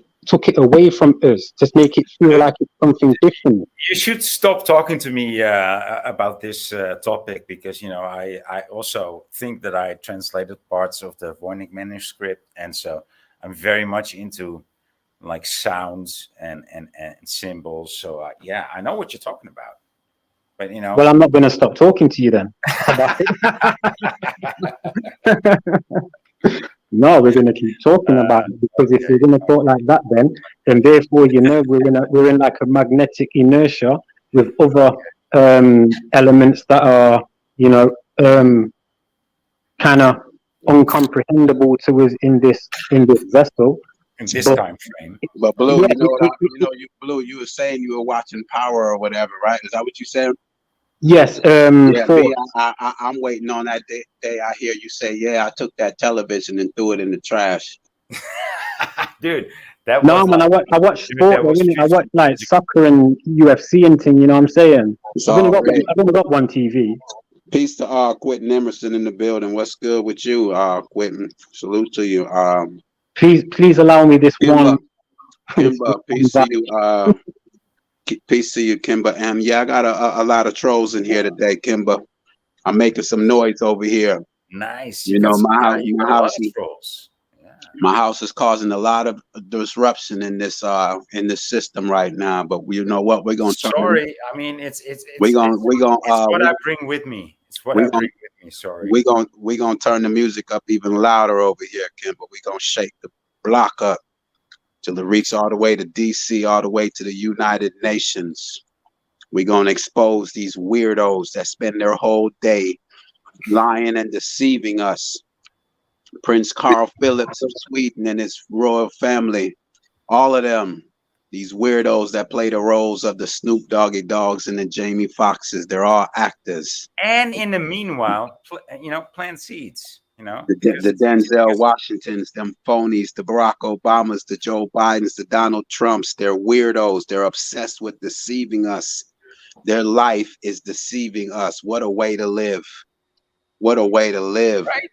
S6: it away from us to make it feel like it's something different.
S4: You should stop talking to me about this topic, because, you know, I also think that I translated parts of the Voynich manuscript, and so I'm very much into like sounds and symbols. So yeah, I know what you're talking about. But, you know,
S6: well, I'm not going to stop talking to you then. No, we're gonna keep talking about it, because if
S4: Okay.
S6: we're gonna talk like that, then therefore, we're in like a magnetic inertia with other elements that are, you know, kind of uncomprehendable to us in this vessel.
S4: In this
S6: But
S4: time frame.
S2: But Blue,
S6: yeah,
S2: you know what you Blue, you were saying you were watching Power or whatever, right? Is that what you said?
S6: yes,
S2: Yeah,
S6: for
S2: me, I'm waiting on that day I hear you say, yeah, I took that television and threw it in the trash.
S4: Dude, that
S6: no
S4: was
S6: man,
S4: like,
S6: I watch
S4: dude,
S6: sport
S4: that
S6: though,
S4: was
S6: innit? I
S4: 15
S6: watch like
S4: years ago.
S6: soccer and UFC and thing. You know what I'm saying?
S2: It's
S6: I've only
S2: all
S6: got
S2: right.
S6: one TV.
S2: Peace to Quentin Emerson in the building. What's good with you, Quentin? Salute to you.
S6: Please allow me this
S2: Kimba,
S6: one.
S2: Kimba, peace to you. Peace to you, Kimba. Yeah, I got a lot of trolls in here today, Kimba. I'm making some noise over here.
S4: Nice.
S2: You know,
S4: You got a lot of trolls. Yeah.
S2: my house is causing a lot of disruption in this system right now. But you know what? We're gonna turn.
S4: Sorry. I mean,
S2: We're gonna
S4: it's what I bring with me. It's what
S2: we
S4: I
S2: gonna
S4: bring with me. Sorry.
S2: we gonna turn the music up even louder over here, Kimba. We're gonna shake the block up till it reach all the way to DC, all the way to the United Nations. We're gonna expose these weirdos that spend their whole day lying and deceiving us. Prince Carl Phillips of Sweden and his royal family, all of them, these weirdos that play the roles of the Snoop Doggy Dogs and the Jamie Foxxes, they're all actors.
S4: And in the meanwhile, plant seeds.
S2: The Denzel Washingtons, them phonies, the Barack Obamas, the Joe Bidens, the Donald Trumps, they're weirdos. They're obsessed with deceiving us. Their life is deceiving us. What a way to live. What a way to live.
S4: Right.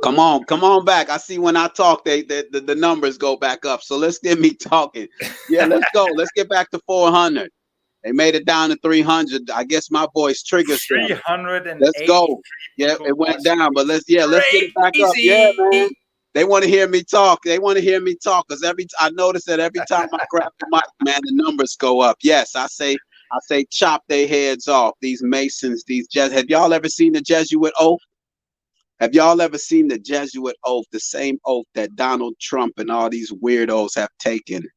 S2: Come on back. I see when I talk, the numbers go back up. So let's get me talking. Yeah, let's go. Let's get back to 400. They made it down to 300. I guess my voice triggers them.
S4: 380.
S2: Let's go. Yeah, it went down, but let's get it back up. Yeah, man. They want to hear me talk. They want to hear me talk because I notice that every time I grab the mic, man, the numbers go up. Yes, I say chop their heads off. These Masons, have y'all ever seen the Jesuit oath? Have y'all ever seen the Jesuit oath, the same oath that Donald Trump and all these weirdos have taken?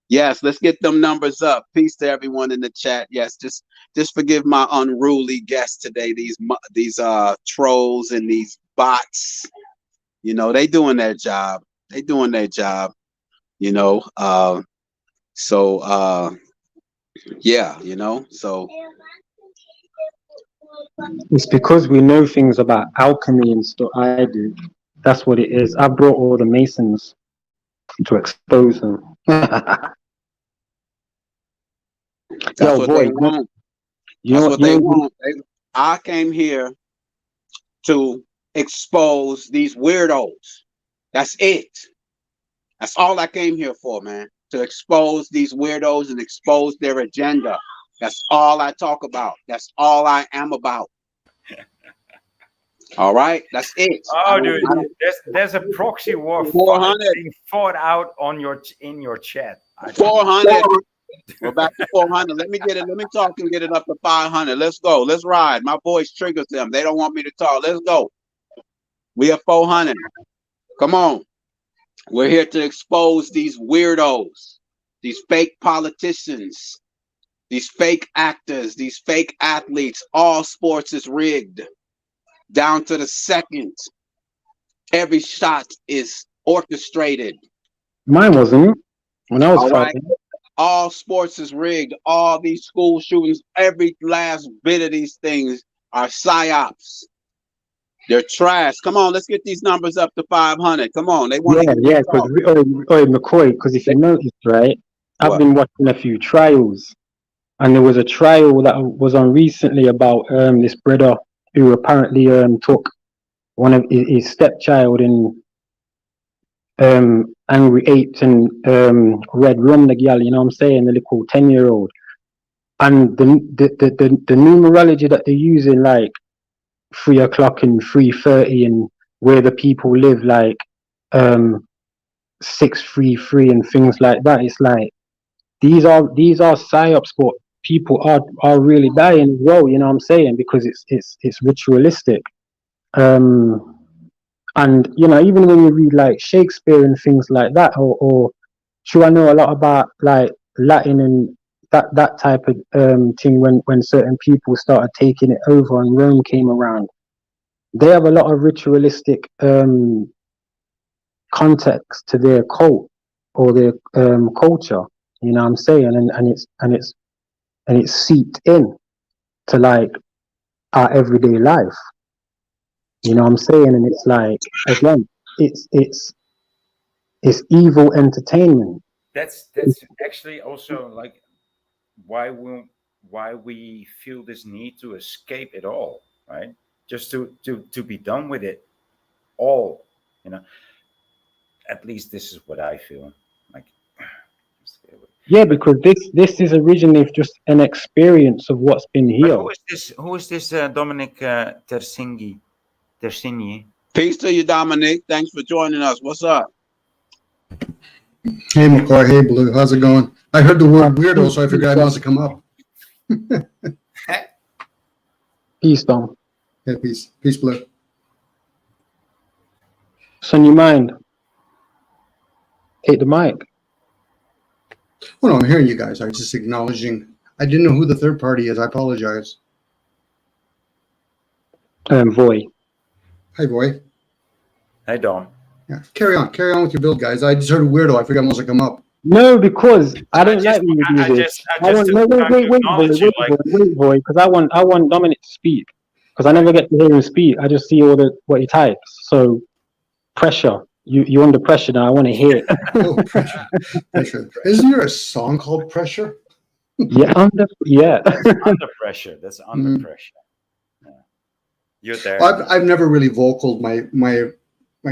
S2: Yes, let's get them numbers up. Peace to everyone in the chat. Yes, just forgive my unruly guests today. These trolls and these bots. You know, they doing their job. They doing their job. You know, yeah, you know, so.
S6: It's because we know things about alchemy and stuff. I do. That's what it is. I brought all the Masons to expose them.
S2: That's what they want. That's what they want. I came here to expose these weirdos. That's it. That's all I came here for, man. To expose these weirdos and expose their agenda. That's all I talk about. That's all I am about. All right, that's it.
S4: Oh, dude, there's a proxy war
S2: 400
S4: being fought out in your chat.
S2: 400. We're back to 400. Let me talk and get it up to 500. Let's go. Let's ride. My voice triggers them. They don't want me to talk. Let's go. We are 400. Come on. We're here to expose these weirdos, these fake politicians, these fake actors, these fake athletes. All sports is rigged down to the second. Every shot is orchestrated.
S6: Mine wasn't when I was
S2: all
S6: fighting.
S2: Right? All sports is rigged. All these school shootings, every last bit of these things are psyops. They're trash. Come on, let's get these numbers up to 500. Come on, they want to.
S6: Yeah, because McCoy. Because if you notice, right, I've been watching a few trials, and there was a trial that was on recently about this brother who apparently took one of his stepchild in Angry Apes and Red Rum, the gal, you know what I'm saying, the little 10-year-old, and the numerology that they're using, like 3 o'clock and 3:30, and where the people live, like 633 and things like that. It's like these are psyops, but people are really dying as well, you know what I'm saying, because it's ritualistic. And you know, even when you read like Shakespeare and things like that, or true, I know a lot about like Latin and that type of thing. When certain people started taking it over and Rome came around, they have a lot of ritualistic context to their cult or their culture. You know what I'm saying? And it's seeped in to like our everyday life. You know what I'm saying? And it's like, again, it's evil entertainment.
S4: That's actually also like why we feel this need to escape it all, right? Just to be done with it all, you know. At least this is what I feel like.
S6: Yeah, because this is originally just an experience of what's been
S4: But
S6: here.
S4: who is this Dominic Tersigni?
S2: Peace to you, Dominic. Thanks for joining us. What's up?
S7: Hey McCoy, hey Blue, how's it going? I heard the word weirdo, so I figured I must have come up.
S6: Peace, Dom.
S7: Yeah, peace, Blue.
S6: So, you mind? Take the mic.
S7: Oh no, I'm hearing you guys. I was just acknowledging. I didn't know who the third party is. I apologize.
S6: Voy.
S7: Hi, boy.
S4: Hey, Dom.
S7: Yeah, carry on with your build, guys. I just heard weirdo. I figured I must have come up.
S6: No, because I don't like when you do this. Wait, boy, because I want Dominic to speak, because I never get to hear him speak. I just see all what he types. So pressure. You're under pressure now. I want to hear it.
S7: Oh, pressure. Isn't there a song called Pressure?
S6: Yeah,
S4: under pressure. That's under pressure. Yeah. You're there.
S7: I've never really vocaled my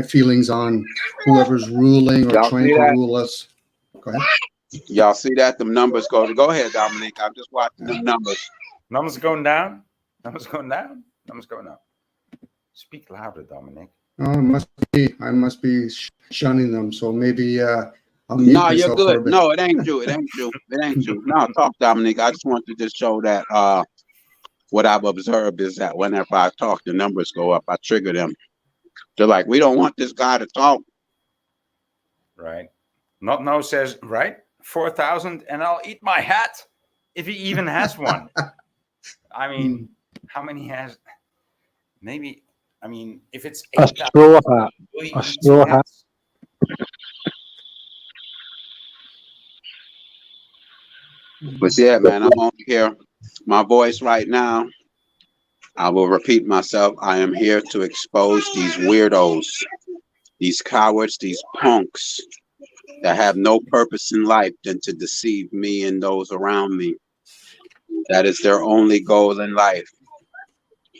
S7: feelings on whoever's ruling or trying to rule us. Go ahead.
S2: Y'all see that? Them numbers go ahead, Dominic. I'm just watching them numbers.
S4: Numbers going down. Numbers going down. Numbers going up. Speak louder, Dominic.
S7: Oh, I must be shunning them. So maybe I'll mute
S2: No,
S7: myself
S2: you're
S7: for a
S2: good.
S7: bit.
S2: No, it ain't you. It ain't you. It ain't you. No, talk, Dominic. I just want to just show that what I've observed is that whenever I talk, the numbers go up. I trigger them. They're like, we don't want this guy to talk.
S4: Right. Not no says, right? 4,000 and I'll eat my hat if he even has one. I mean, how many has? Maybe, I mean, if it's 8,000.
S6: A straw hat.
S2: But yeah, man, I'm on here. My voice right now, I will repeat myself. I am here to expose these weirdos, these cowards, these punks that have no purpose in life than to deceive me and those around me. That is their only goal in life.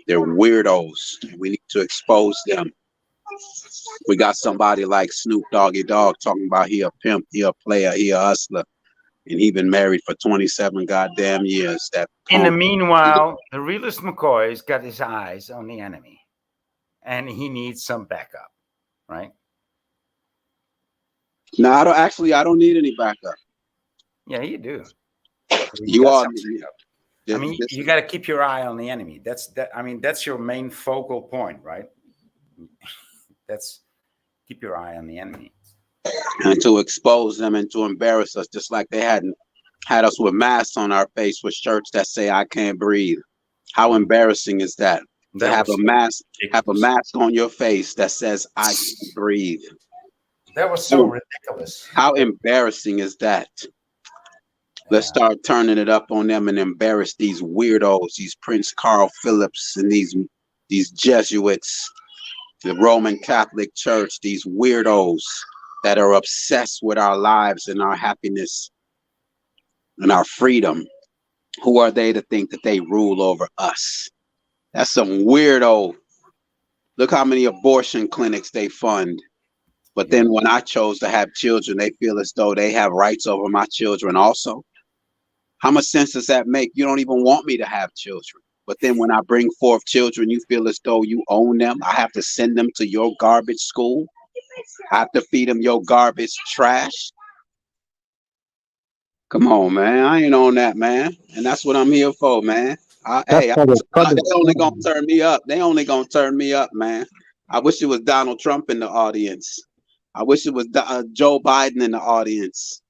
S2: They're weirdos. We need to expose them. We got somebody like Snoop Doggy Dogg talking about he a pimp, he a player, he a hustler. And he been married for 27 goddamn years. That
S4: in the meanwhile, the realist McCoy's got his eyes on the enemy. And he needs some backup, right?
S2: No, I don't need any backup.
S4: Yeah, you do.
S2: You are.
S4: I mean, you got to keep your eye on the enemy. That's your main focal point, right? That's keep your eye on the enemy.
S2: And to expose them and to embarrass us, just like they had us with masks on our face with shirts that say "I can't breathe." How embarrassing is that? To have a mask on your face that says "I can't breathe."
S4: That was so ridiculous.
S2: How embarrassing is that? Let's start turning it up on them and embarrass these weirdos, these Prince Carl Phillips and these Jesuits, the Roman Catholic Church, these weirdos that are obsessed with our lives and our happiness and our freedom. Who are they to think that they rule over us? That's some weirdo. Look how many abortion clinics they fund. But then when I chose to have children, they feel as though they have rights over my children also. How much sense does that make? You don't even want me to have children. But then when I bring forth children, you feel as though you own them. I have to send them to your garbage school. I have to feed them your garbage trash. Come on, man. I ain't on that, man. And that's what I'm here for, man. They only gonna turn me up. They only gonna turn me up, man. I wish it was Donald Trump in the audience. I wish it was Joe Biden in the audience.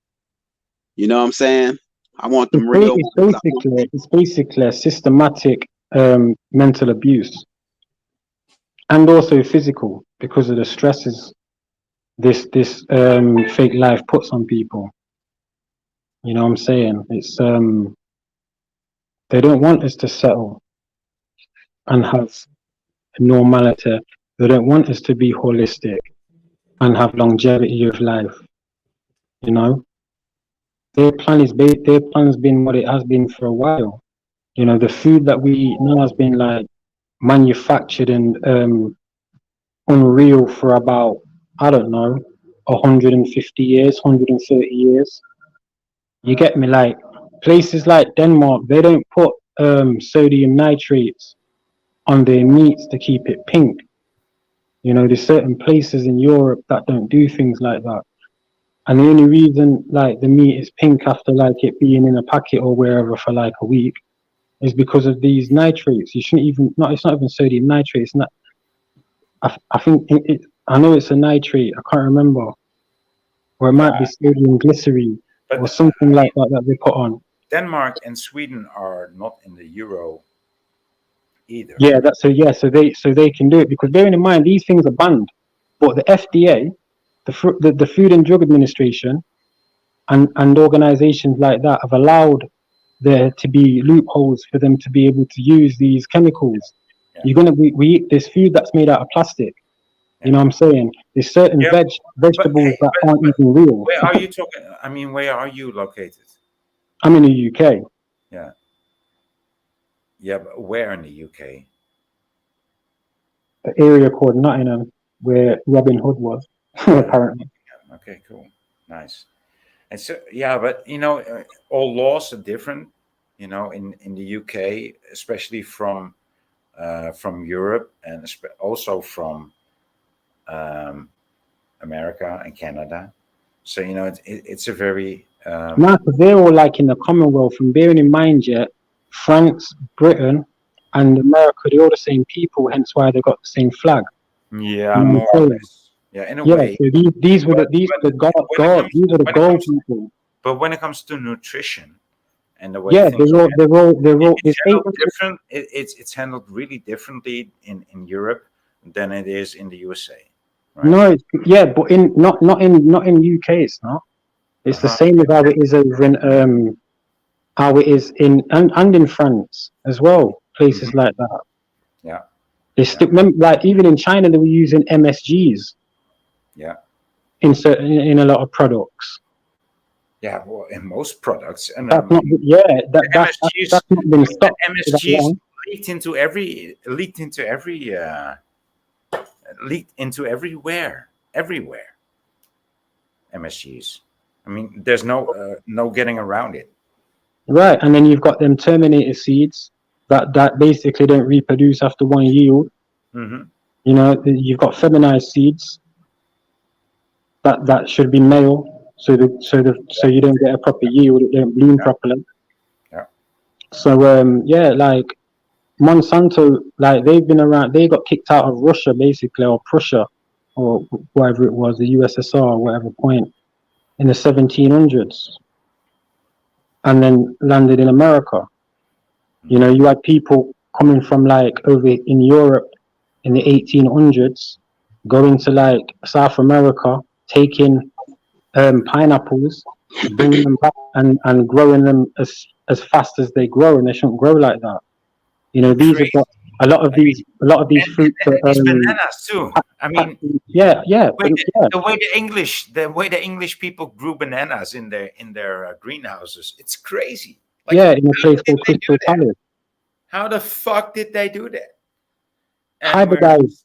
S2: You know what I'm saying? I want them real ones.
S6: It's basically a systematic mental abuse, and also physical, because of the stresses this fake life puts on people. You know what I'm saying? It's they don't want us to settle and have normality. They don't want us to be holistic and have longevity of life. You know, their plan's been what it has been for a while. You know, the food that we eat now has been like manufactured and unreal for about, I don't know, 150 years, 130 years. You get me? Like places like Denmark, they don't put sodium nitrates on their meats to keep it pink. You know, there's certain places in Europe that don't do things like that. And the only reason like the meat is pink after like it being in a packet or wherever for like a week is because of these nitrates. You shouldn't even not. It's not even sodium nitrate. It's not. I think I know it's a nitrate. I can't remember, or it might be sodium glycerine
S4: But
S6: or something like that that they put on.
S4: Denmark and Sweden are not in the euro either.
S6: Yeah, that's so. Yeah, so they can do it because bearing in mind these things are banned, but the FDA, the Food and Drug Administration, and organizations like that have allowed there to be loopholes for them to be able to use these chemicals.
S4: Yeah.
S6: You're gonna we eat this food that's made out of plastic. You know what I'm saying? There's certain vegetables that aren't even real.
S4: Where are you talking? I mean, where are you located?
S6: I'm in the UK.
S4: Yeah. Yeah, but where in the UK?
S6: An area called Nottingham, where Robin Hood was, apparently.
S4: Okay, cool, nice. And so, yeah, but you know, all laws are different. You know, in the UK, especially from Europe and also from America and Canada. So you know, it's a very
S6: No, because they're all like in the Commonwealth, and bearing in mind, yeah, France, Britain, and America, they're all the same people, hence why they got the same flag.
S4: yeah,
S6: You know
S4: more or less. Yeah, in a
S6: Yeah,
S4: way.
S6: so these were the gold people.
S4: But when it comes to nutrition and the way
S6: Yeah,
S4: things
S6: they're all
S4: it's
S6: there's eight.
S4: handled different. It's handled really differently in Europe than it is in the USA. Right?
S6: No, yeah, but in not in UK, it's not. It's the same as how it is over in how it is in and in France as well. Places like that.
S4: Yeah.
S6: They still like even in China they were using MSGs.
S4: Yeah.
S6: In a lot of products.
S4: Yeah, well, in most products, and
S6: that's not been stopped.
S4: MSGs leaked into everywhere. MSGs. I mean, there's no getting around it.
S6: Right, and then you've got them terminator seeds that basically don't reproduce after one yield.
S4: Mm-hmm.
S6: You know, you've got feminized seeds that should be male, so you don't get a proper yield, it don't bloom properly.
S4: Yeah.
S6: So like Monsanto, like they've been around. They got kicked out of Russia basically, or Prussia, or whatever it was, the USSR, or whatever point, in the 1700s, and then landed in America. You know, you had people coming from like over in Europe in the 1800s, going to like South America, taking pineapples, bringing them back and growing them as fast as they grow, and they shouldn't grow like that. You know, these have got a lot of these fruits.
S4: And these bananas too. I mean,
S6: yeah.
S4: The way the English people grew bananas in their greenhouses, it's crazy.
S6: Like, yeah, in a place called Crystal Palace.
S4: How the fuck did they do that?
S6: Hybridized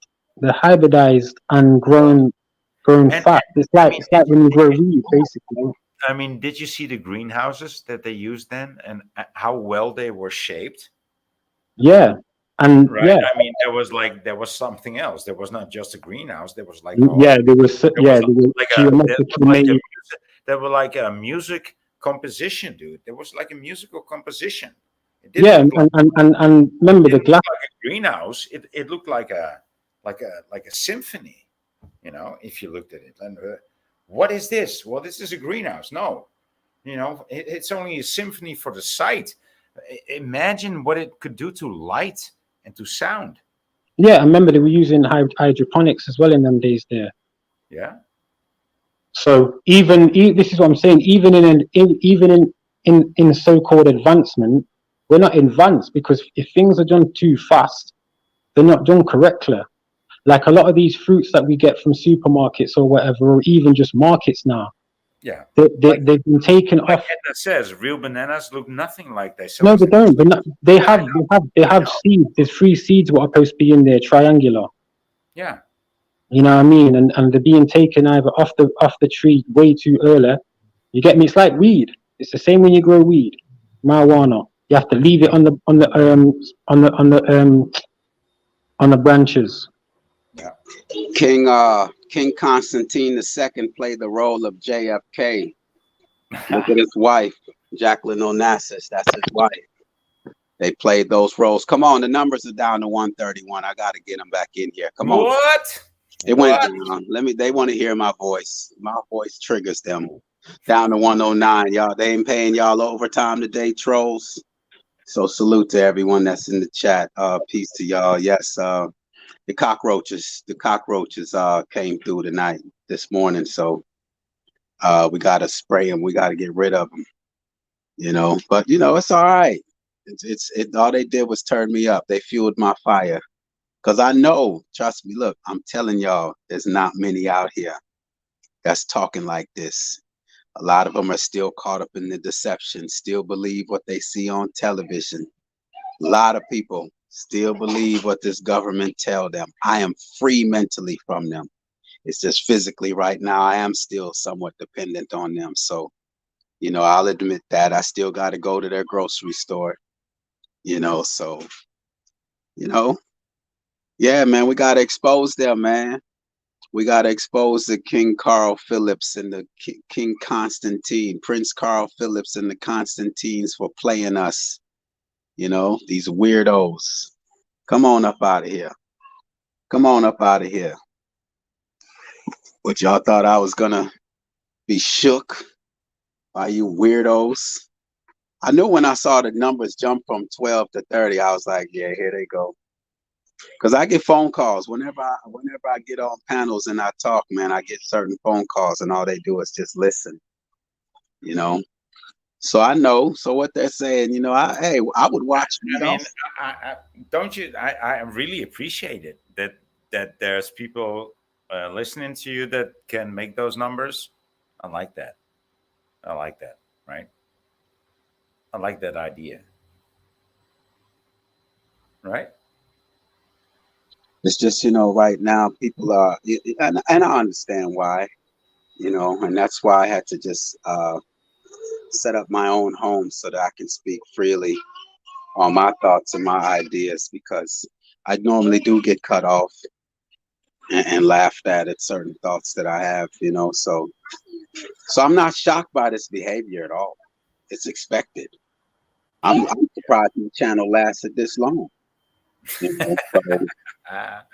S6: and grown fat. It's like when you grow weed, basically.
S4: I mean, did you see the greenhouses that they used then, and how well they were shaped?
S6: Yeah, and
S4: right.
S6: Yeah.
S4: I mean, there was something else. There was not just a greenhouse. There was like there were like a music composition, dude. There was like a musical composition.
S6: And remember the glass
S4: like a greenhouse. It looked like a like a symphony, you know, if you looked at it. And what is this? Well, this is a greenhouse. No, you know, it's only a symphony for the sight. Imagine what it could do to light and to sound.
S6: Yeah, I remember they were using hydroponics as well in them days there.
S4: Yeah.
S6: So this is what I'm saying. Even in so-called advancement, we're not advanced, because if things are done too fast, they're not done correctly. Like a lot of these fruits that we get from supermarkets or whatever, or even just markets now,
S4: Yeah.
S6: they've been taken
S4: Like
S6: off.
S4: Edna says, real bananas look nothing like they sell.
S6: No, they don't. But not, they have seeds. There's 3 seeds what are supposed to be in there, triangular.
S4: Yeah.
S6: You know what I mean? And they're being taken either off the tree way too early. You get me? It's like weed. It's the same when you grow weed, marijuana. You have to leave it on the branches.
S4: Yeah.
S2: King Constantine II played the role of JFK. Look at his wife, Jacqueline Onassis. That's his wife. They played those roles. Come on, the numbers are down to 131. I got to get them back in here. Come on.
S4: What?
S2: It went down. They want to hear my voice. My voice triggers them. Down to 109, y'all. They ain't paying y'all overtime today, trolls. So salute to everyone that's in the chat. Peace to y'all. Yes, the cockroaches came through this morning. So we gotta spray them. We gotta get rid of them. You know, but you know, it's all right. It's all they did was turn me up. They fueled my fire. Cause I know, trust me, look, I'm telling y'all, there's not many out here that's talking like this. A lot of them are still caught up in the deception, still believe what they see on television. A lot of people still believe what this government tell them. I am free mentally from them. It's just physically right now, I am still somewhat dependent on them. So, you know, I'll admit that I still got to go to their grocery store, you know, so, you know, yeah, man, we got to expose them, man. We got to expose the King Carl Phillips and the King Constantine, Prince Carl Phillips and the Constantines for playing us. You know, these weirdos. Come on up out of here. Come on up out of here. What, y'all thought I was going to be shook by you weirdos? I knew when I saw the numbers jump from 12 to 30, I was like, yeah, here they go. Because I get phone calls whenever I get on panels and I talk, man. I get certain phone calls and all they do is just listen, you know. So I know. So what they're saying, you know, I would watch.
S4: I mean, don't you? I really appreciate it that there's people listening to you that can make those numbers. I like that. I like that. Right. I like that idea. Right.
S2: It's just, you know, right now people are, and I understand why, you know, and that's why I had to just set up my own home so that I can speak freely on my thoughts and my ideas, because I normally do get cut off and laughed at certain thoughts that I have, you know, so I'm not shocked by this behavior at all. It's expected. I'm surprised the channel lasted this long. You know,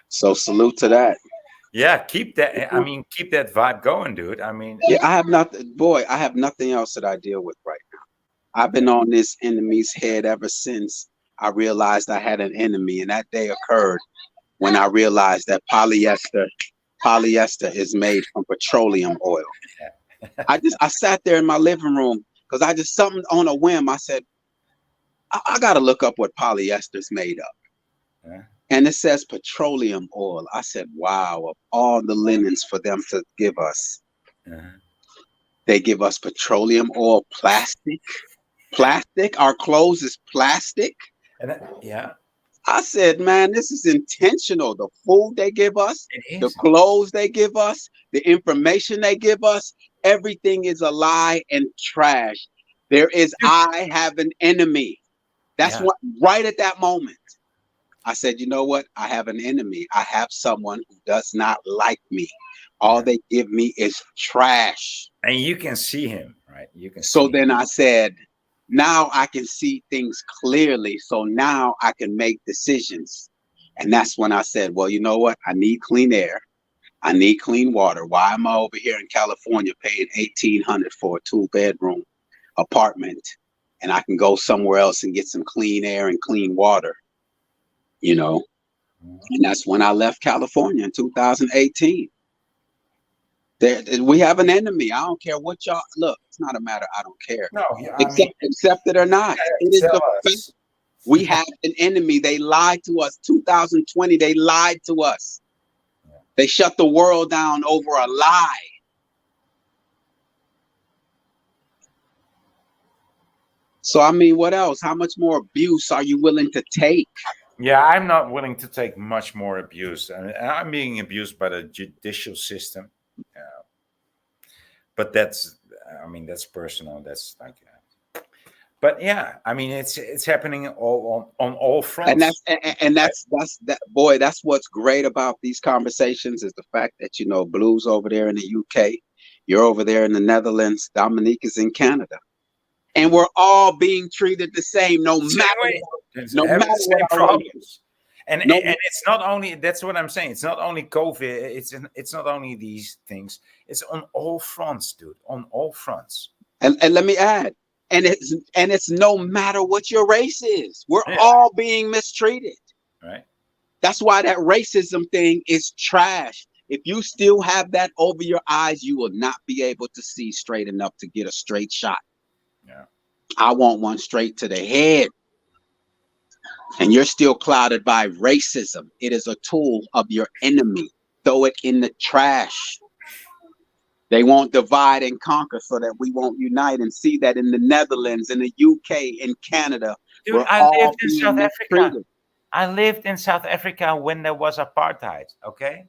S2: so salute to that.
S4: Yeah, keep that. I mean, keep that vibe going, dude. I mean,
S2: yeah, I have nothing else that I deal with right now. I've been on this enemy's head ever since I realized I had an enemy, and that day occurred when I realized that polyester is made from petroleum oil. I sat there in my living room because I just something on a whim. I said, I got to look up what polyester is made of.
S4: Yeah.
S2: And it says petroleum oil. I said, wow, of all the linens for them to give us, they give us petroleum oil, plastic. Our clothes is plastic.
S4: And yeah.
S2: I said, man, this is intentional. The food they give us, the clothes they give us, the information they give us, everything is a lie and trash. I have an enemy. That's what, right at that moment, I said, you know what? I have an enemy. I have someone who does not like me. All they give me is trash.
S4: And you can see him, right? You can.
S2: So then I said, now I can see things clearly. So now I can make decisions. And that's when I said, well, you know what? I need clean air. I need clean water. Why am I over here in California paying $1,800 for a 2-bedroom apartment, and I can go somewhere else and get some clean air and clean water, you know? And that's when I left California in 2018. We have an enemy. I don't care what y'all look. It's not a matter. I don't care.
S4: No, I mean,
S2: Accept it or not. It is
S4: tell
S2: the fact.
S4: us.
S2: We have an enemy. They lied to us. 2020. They lied to us. They shut the world down over a lie. So, I mean, what else? How much more abuse are you willing to take?
S4: Yeah, I'm not willing to take much more abuse. I mean, I'm being abused by the judicial system. But that's, I mean, that's personal. That's like, but yeah, I mean, it's happening all on all fronts.
S2: And that's boy, that's what's great about these conversations is the fact that, you know, Blue's over there in the UK, you're over there in the Netherlands, Dominique is in Canada, and we're all being treated the same, no matter what
S4: problems. And it's not only, that's what I'm saying. It's not only COVID. It's not only these things. It's on all fronts, dude. On all fronts.
S2: And let me add, and it's no matter what your race is. We're all being mistreated.
S4: Right.
S2: That's why that racism thing is trash. If you still have that over your eyes, you will not be able to see straight enough to get a straight shot.
S4: Yeah.
S2: I want one straight to the head. And you're still clouded by racism. It is a tool of your enemy. Throw it in the trash. They won't divide and conquer so that we won't unite, and see that in the Netherlands, in the UK, in Canada.
S4: Dude, I lived in South Africa. I lived in South Africa when there was apartheid. Okay.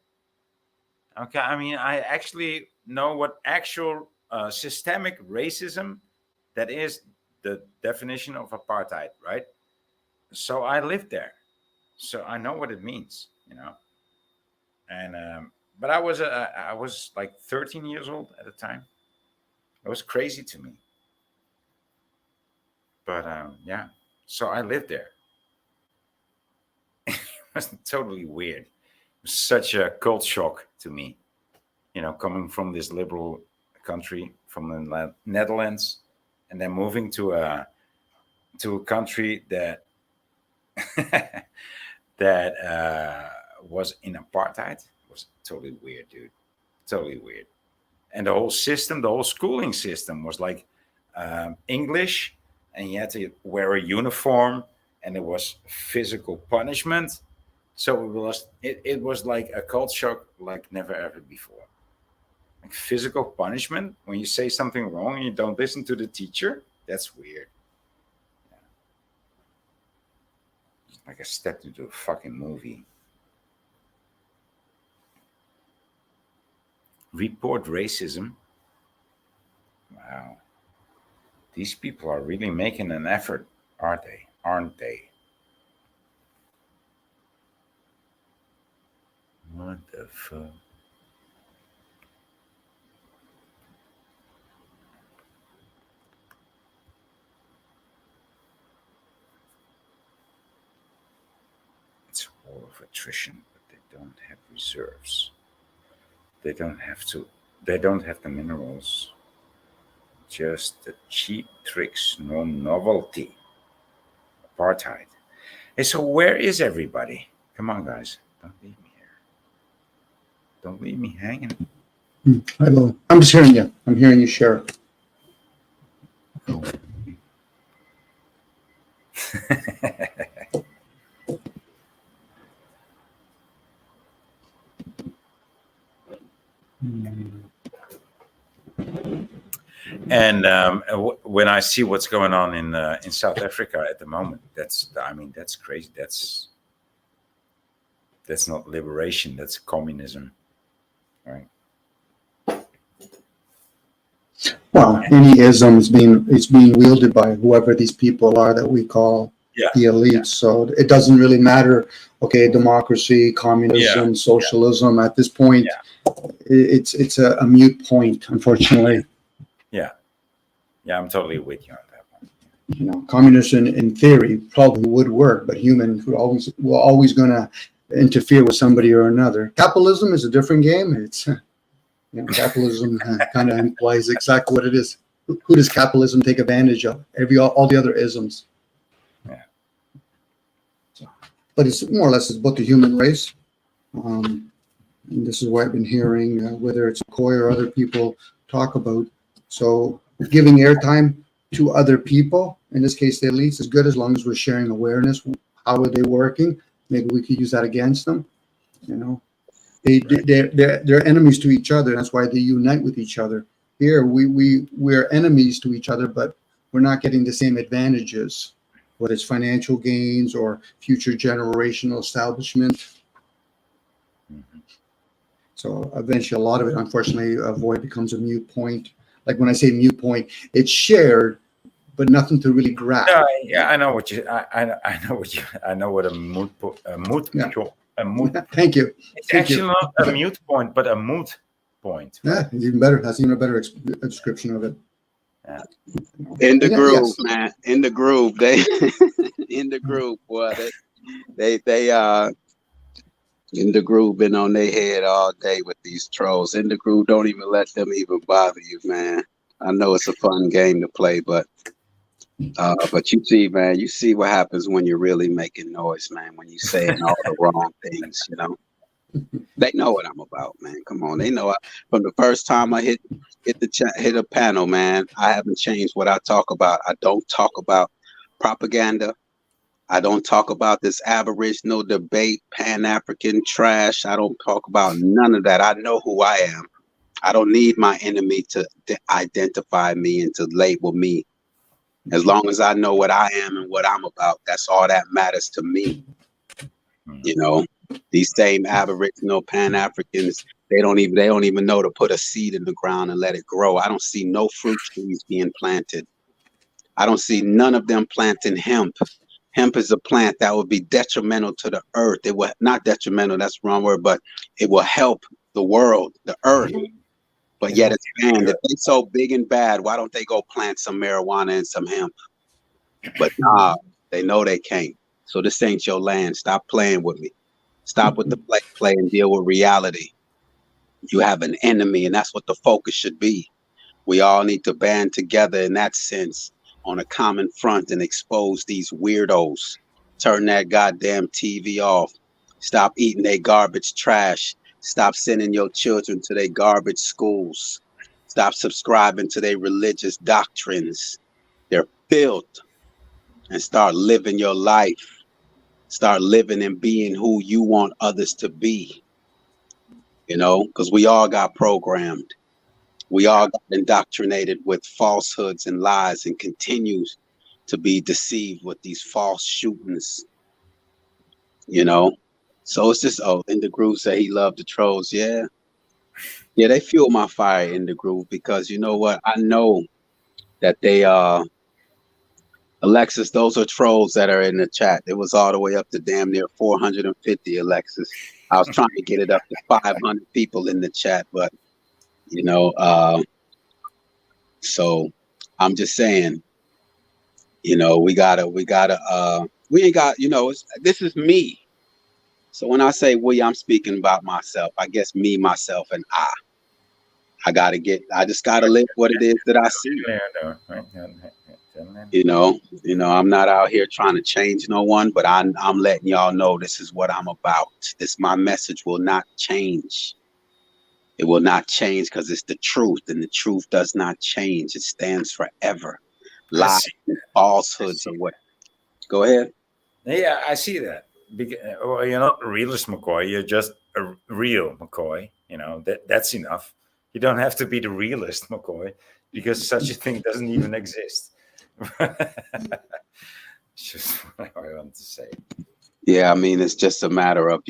S4: I mean, I actually know what actual systemic racism, that is the definition of apartheid, right? So I lived there, so I know what it means, you know. And but I was like 13 years old at the time. It was crazy to me. But yeah, so I lived there. It was totally weird. It was such a cult shock to me, you know, coming from this liberal country, from the Netherlands, and then moving to a country that that was in apartheid. It was totally weird, dude. Totally weird. And the whole system, the whole schooling system was like English, and you had to wear a uniform, and there was physical punishment. So it was like a cult shock like never ever before. Like physical punishment when you say something wrong and you don't listen to the teacher. That's weird. Like I stepped into a fucking movie. Report racism. Wow. These people are really making an effort, aren't they? What the fuck? Of attrition, but they don't have reserves. They don't have the minerals. Just the cheap tricks, no novelty. Apartheid. Hey, so where is everybody? Come on, guys. Don't leave me here. Don't leave me hanging.
S7: Hello. I'm just hearing you. I'm hearing you share.
S4: Cool. And when I see what's going on in South Africa at the moment, that's crazy. That's not liberation. That's communism, right?
S7: Well, any ism is being wielded by whoever these people are that we call the elites. Yeah. So it doesn't really matter. Okay, democracy, communism, socialism. At this point, it's a moot point, unfortunately.
S4: Yeah, I'm totally with you on that one.
S7: You know, communism in theory probably would work, but humans will always gonna interfere with somebody or another. Capitalism is a different game. It's capitalism kind of implies exactly what it is. Who does capitalism take advantage of? All the other isms.
S4: Yeah.
S7: But it's more or less about the human race. And this is what I've been hearing, whether it's McCoy or other people talk about. So giving airtime to other people, in this case the elites, is good as long as we're sharing awareness. How are they working? Maybe we could use that against them. They're enemies to each other. That's why they unite with each other. Here we're enemies to each other, but we're not getting the same advantages, whether it's financial gains or future generational establishment. So eventually, a lot of it, unfortunately, Void becomes a mute point. Like when I say mute point, it's shared, but nothing to really grab.
S4: Yeah, I know what you. I know what a moot.
S7: Thank you.
S4: It's actually not a mute point, but a moot point.
S7: Right? Yeah, even better. That's even a better description of it.
S4: Yeah.
S2: In the groove, man. In the groove. They in the groove, boy. They in the groove been on their head all day with these trolls. In the groove, don't even let them even bother you, man. I know it's a fun game to play, but you see, man, you see what happens when you're really making noise, man. When you saying all the wrong things, They know what I'm about, man. Come on, they know. From the first time I hit a panel, man, I haven't changed what I talk about. I don't talk about propaganda. I don't talk about this Aboriginal debate, Pan-African trash. I don't talk about none of that. I know who I am. I don't need my enemy to identify me and to label me. As long as I know what I am and what I'm about, that's all that matters to me. These same Aboriginal Pan-Africans, they don't even know to put a seed in the ground and let it grow. I don't see no fruit trees being planted. I don't see none of them planting hemp. Hemp is a plant that would be detrimental to the earth. It will not detrimental, that's the wrong word, but it will help the world, the earth. But yet it's banned. If they're so big and bad, why don't they go plant some marijuana and some hemp? But nah, they know they can't. So this ain't your land. Stop playing with me. Stop with the play and deal with reality. You have an enemy, and that's what the focus should be. We all need to band together in that sense on a common front and expose these weirdos. Turn that goddamn TV off. Stop eating their garbage trash. Stop sending your children to their garbage schools. Stop subscribing to their religious doctrines. They're filth. And start living your life. Start living and being who you want others to be. Because we all got programmed. We all got indoctrinated with falsehoods and lies and continues to be deceived with these false shootings. So it's just, In the Groove said he loved the trolls. Yeah, they fuel my fire, In the Groove, because you know what? I know that they Alexis, those are trolls that are in the chat. It was all the way up to damn near 450, Alexis. I was trying to get it up to 500 people in the chat, but so I'm just saying, we ain't got, this is me. So when I say we, I'm speaking about myself. I guess me, myself, and I just gotta live what it is that I see. I'm not out here trying to change no one, but I'm letting y'all know this is what I'm about. My message will not change. It will not change because it's the truth, and the truth does not change. It stands forever. Lies and falsehoods or what? Go ahead.
S4: Yeah, I see that. Well, you're not a realist, McCoy. You're just a real McCoy. That's enough. You don't have to be the realist, McCoy, because such a thing doesn't even exist. It's just what I want to say.
S2: Yeah, I mean, it's just a matter of,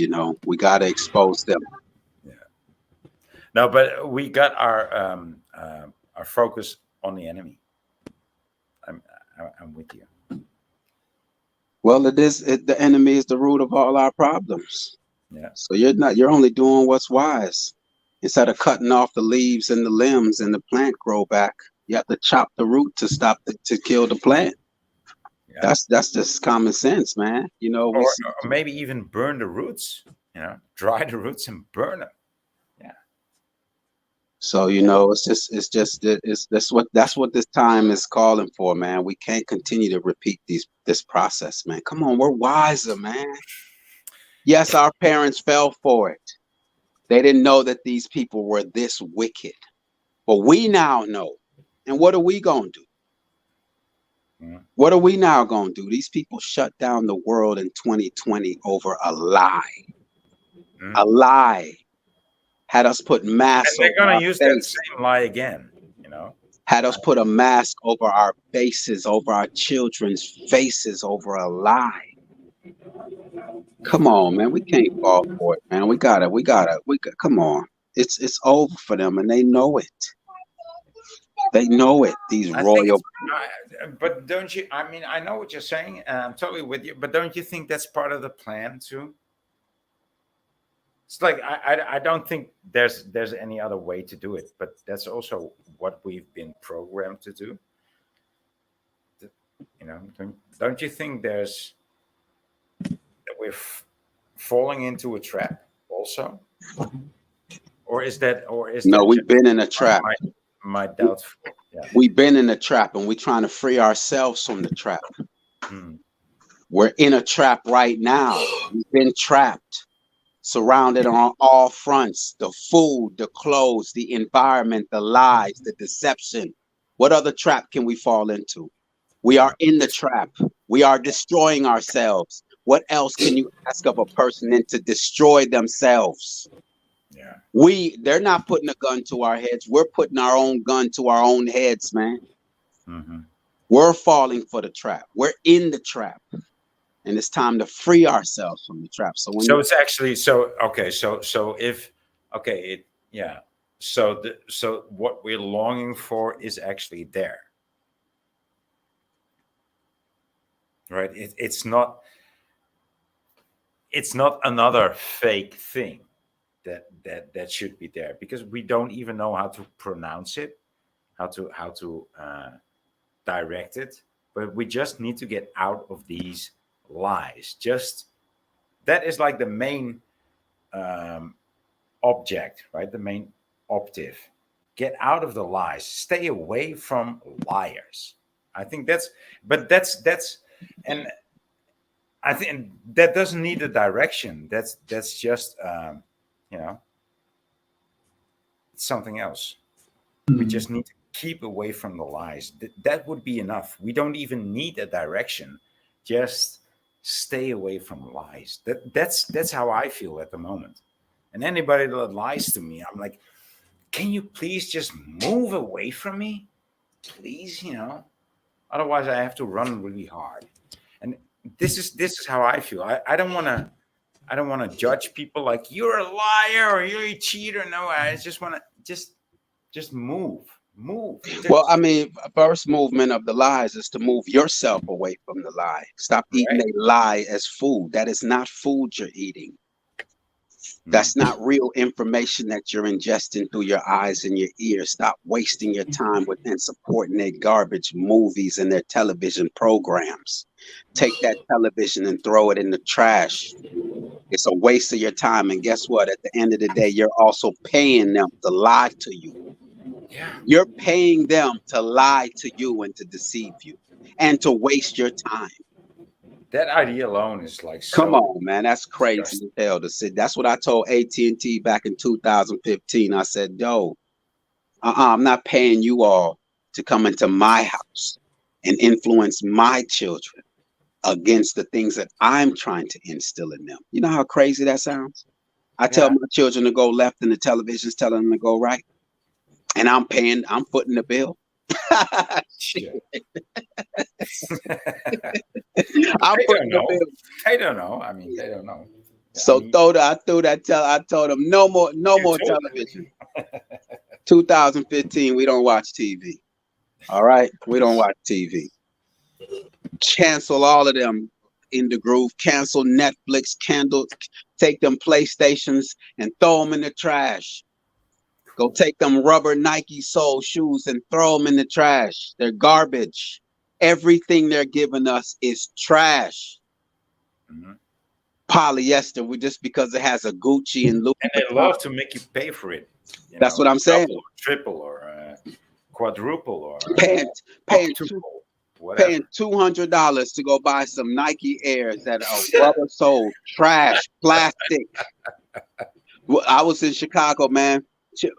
S2: we got to expose them.
S4: Yeah. No, but we got our focus on the enemy. I'm with you.
S2: Well, the enemy is the root of all our problems.
S4: Yeah.
S2: So you're only doing what's wise. Instead of cutting off the leaves and the limbs and the plant grow back, you have to chop the root to stop to kill the plant.
S4: Yeah.
S2: That's just common sense, man. You know,
S4: or maybe even burn the roots. You know, dry the roots and burn them. Yeah.
S2: So you know, that's what this time is calling for, man. We can't continue to repeat this process, man. Come on, we're wiser, man. Yes, our parents fell for it. They didn't know that these people were this wicked, but we now know. And what are we gonna do? What are we now going to do? These people shut down the world in 2020 over a lie. A lie. Had us put masks
S4: and they're
S2: over
S4: going
S2: our
S4: to use
S2: face.
S4: that same lie again, you know.
S2: Had us put a mask over our faces, over our children's faces, over a lie. Come on, man. We can't fall for it, man. We gotta, come on. It's over for them, and they know it. They know it. These royal.
S4: But don't you? I mean, I know what you're saying. And I'm totally with you. But don't you think that's part of the plan too? It's like I don't think there's any other way to do it. But that's also what we've been programmed to do. You know, don't you think that we're falling into a trap also? Or is that?
S2: No, we've been in a trap.
S4: My doubtful. Yeah.
S2: We've been in a trap, and we're trying to free ourselves from the trap. We're in a trap right now. We've been trapped, surrounded on all fronts: the food, the clothes, the environment, the lies, the deception. What other trap can we fall into? We are in the trap. We are destroying ourselves. What else can you ask of a person than to destroy themselves? Yeah. They're not putting a gun to our heads. We're putting our own gun to our own heads, man. We're falling for the trap. We're in the trap. And it's time to free ourselves from the trap. So
S4: it's actually okay. So what we're longing for is actually there. Right? It's not another fake thing that should be there, because we don't even know how to pronounce it, how to direct it, but we just need to get out of these lies. Just that is like the main object, right? The main optive. Get out of the lies. Stay away from liars. I think that's and I think that doesn't need a direction. That's just you know, it's something else. We just need to keep away from the lies. That would be enough. We don't even need a direction. Just stay away from lies. That's how I feel at the moment. And anybody that lies to me, I'm like, can you please just move away from me? Please, you know. Otherwise, I have to run really hard. And this is how I feel. I don't want to judge people like you're a liar or you're a cheater. No, I just want to just move. Well,
S2: I mean, first movement of the lies is to move yourself away from the lie. Stop eating a lie as food. That is not food you're eating. That's not real information that you're ingesting through your eyes and your ears. Stop wasting your time with and supporting their garbage movies and their television programs. Take that television and throw it in the trash. It's a waste of your time. And guess what? At the end of the day, you're also paying them to lie to you. Yeah. You're paying them to lie to you and to deceive you and to waste your time.
S4: That idea alone is like,
S2: come on, man, that's crazy as hell to sit. That's what I told AT&T back in 2015. I said, yo, I'm not paying you all to come into my house and influence my children against the things that I'm trying to instill in them. You know how crazy that sounds? I tell my children to go left and the television's telling them to go right. And I'm footing the bill. I'm
S4: putting the bill. They don't know. I mean, they don't know.
S2: So I told them no more television. 2015, we don't watch TV. All right, we don't watch TV. Cancel all of them in the groove. Cancel Netflix. Take them PlayStations and throw them in the trash. Go take them rubber Nike sole shoes and throw them in the trash. They're garbage. Everything they're giving us is trash.
S4: Mm-hmm.
S2: Polyester, just because it has a Gucci and Louis
S4: And they love to make you pay for it.
S2: That's what I'm saying.
S4: Double or triple or quadruple or
S2: Paying
S4: whatever.
S2: $200 to go buy some Nike Airs that are rubber sole, trash, plastic. I was in Chicago, man.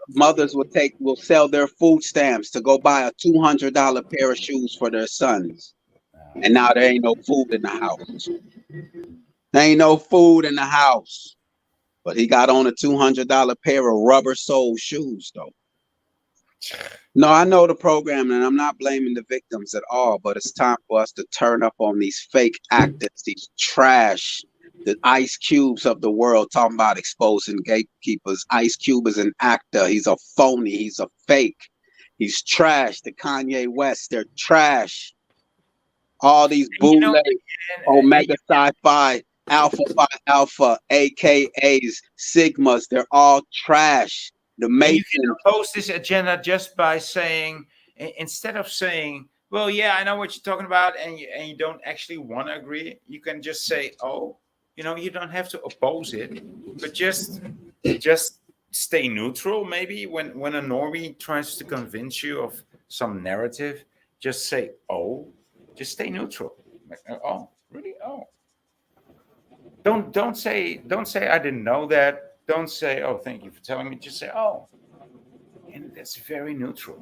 S2: Mothers will sell their food stamps to go buy a $200 pair of shoes for their sons. And now there ain't no food in the house. There ain't no food in the house. But he got on a $200 pair of rubber sole shoes, though. No, I know the program, and I'm not blaming the victims at all, but it's time for us to turn up on these fake actors, these trash, the Ice Cubes of the world, talking about exposing gatekeepers. Ice Cube is an actor. He's a phony. He's a fake. He's trash. The Kanye West, they're trash. All these bootleg, Omega Sci-Fi, Alpha Phi Alpha, AKAs, Sigmas, they're all trash. The
S4: you can oppose this agenda just by saying, instead of saying, well, yeah, I know what you're talking about, and you don't actually want to agree, you can just say, oh, you don't have to oppose it, but just stay neutral. Maybe when a normie tries to convince you of some narrative, just say, oh, just stay neutral. Like, oh, really? Oh. Don't say I didn't know that. Don't say, oh, thank you for telling me. Just say, oh. And that's very neutral.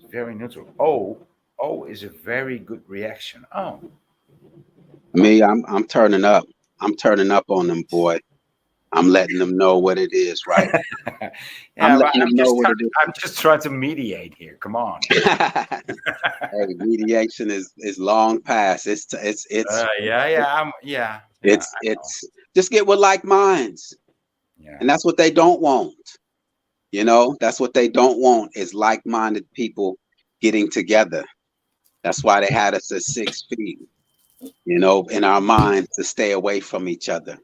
S4: Very neutral. Oh is a very good reaction. Oh.
S2: Me, I'm turning up. I'm turning up on them, boy. I'm letting them know what it is, right?
S4: I'm just trying to mediate here. Come on.
S2: Hey, mediation is long past. It's just get with like minds.
S4: Yeah.
S2: And that's what they don't want. That's what they don't want is like-minded people getting together. That's why they had us at 6 feet, in our minds to stay away from each other,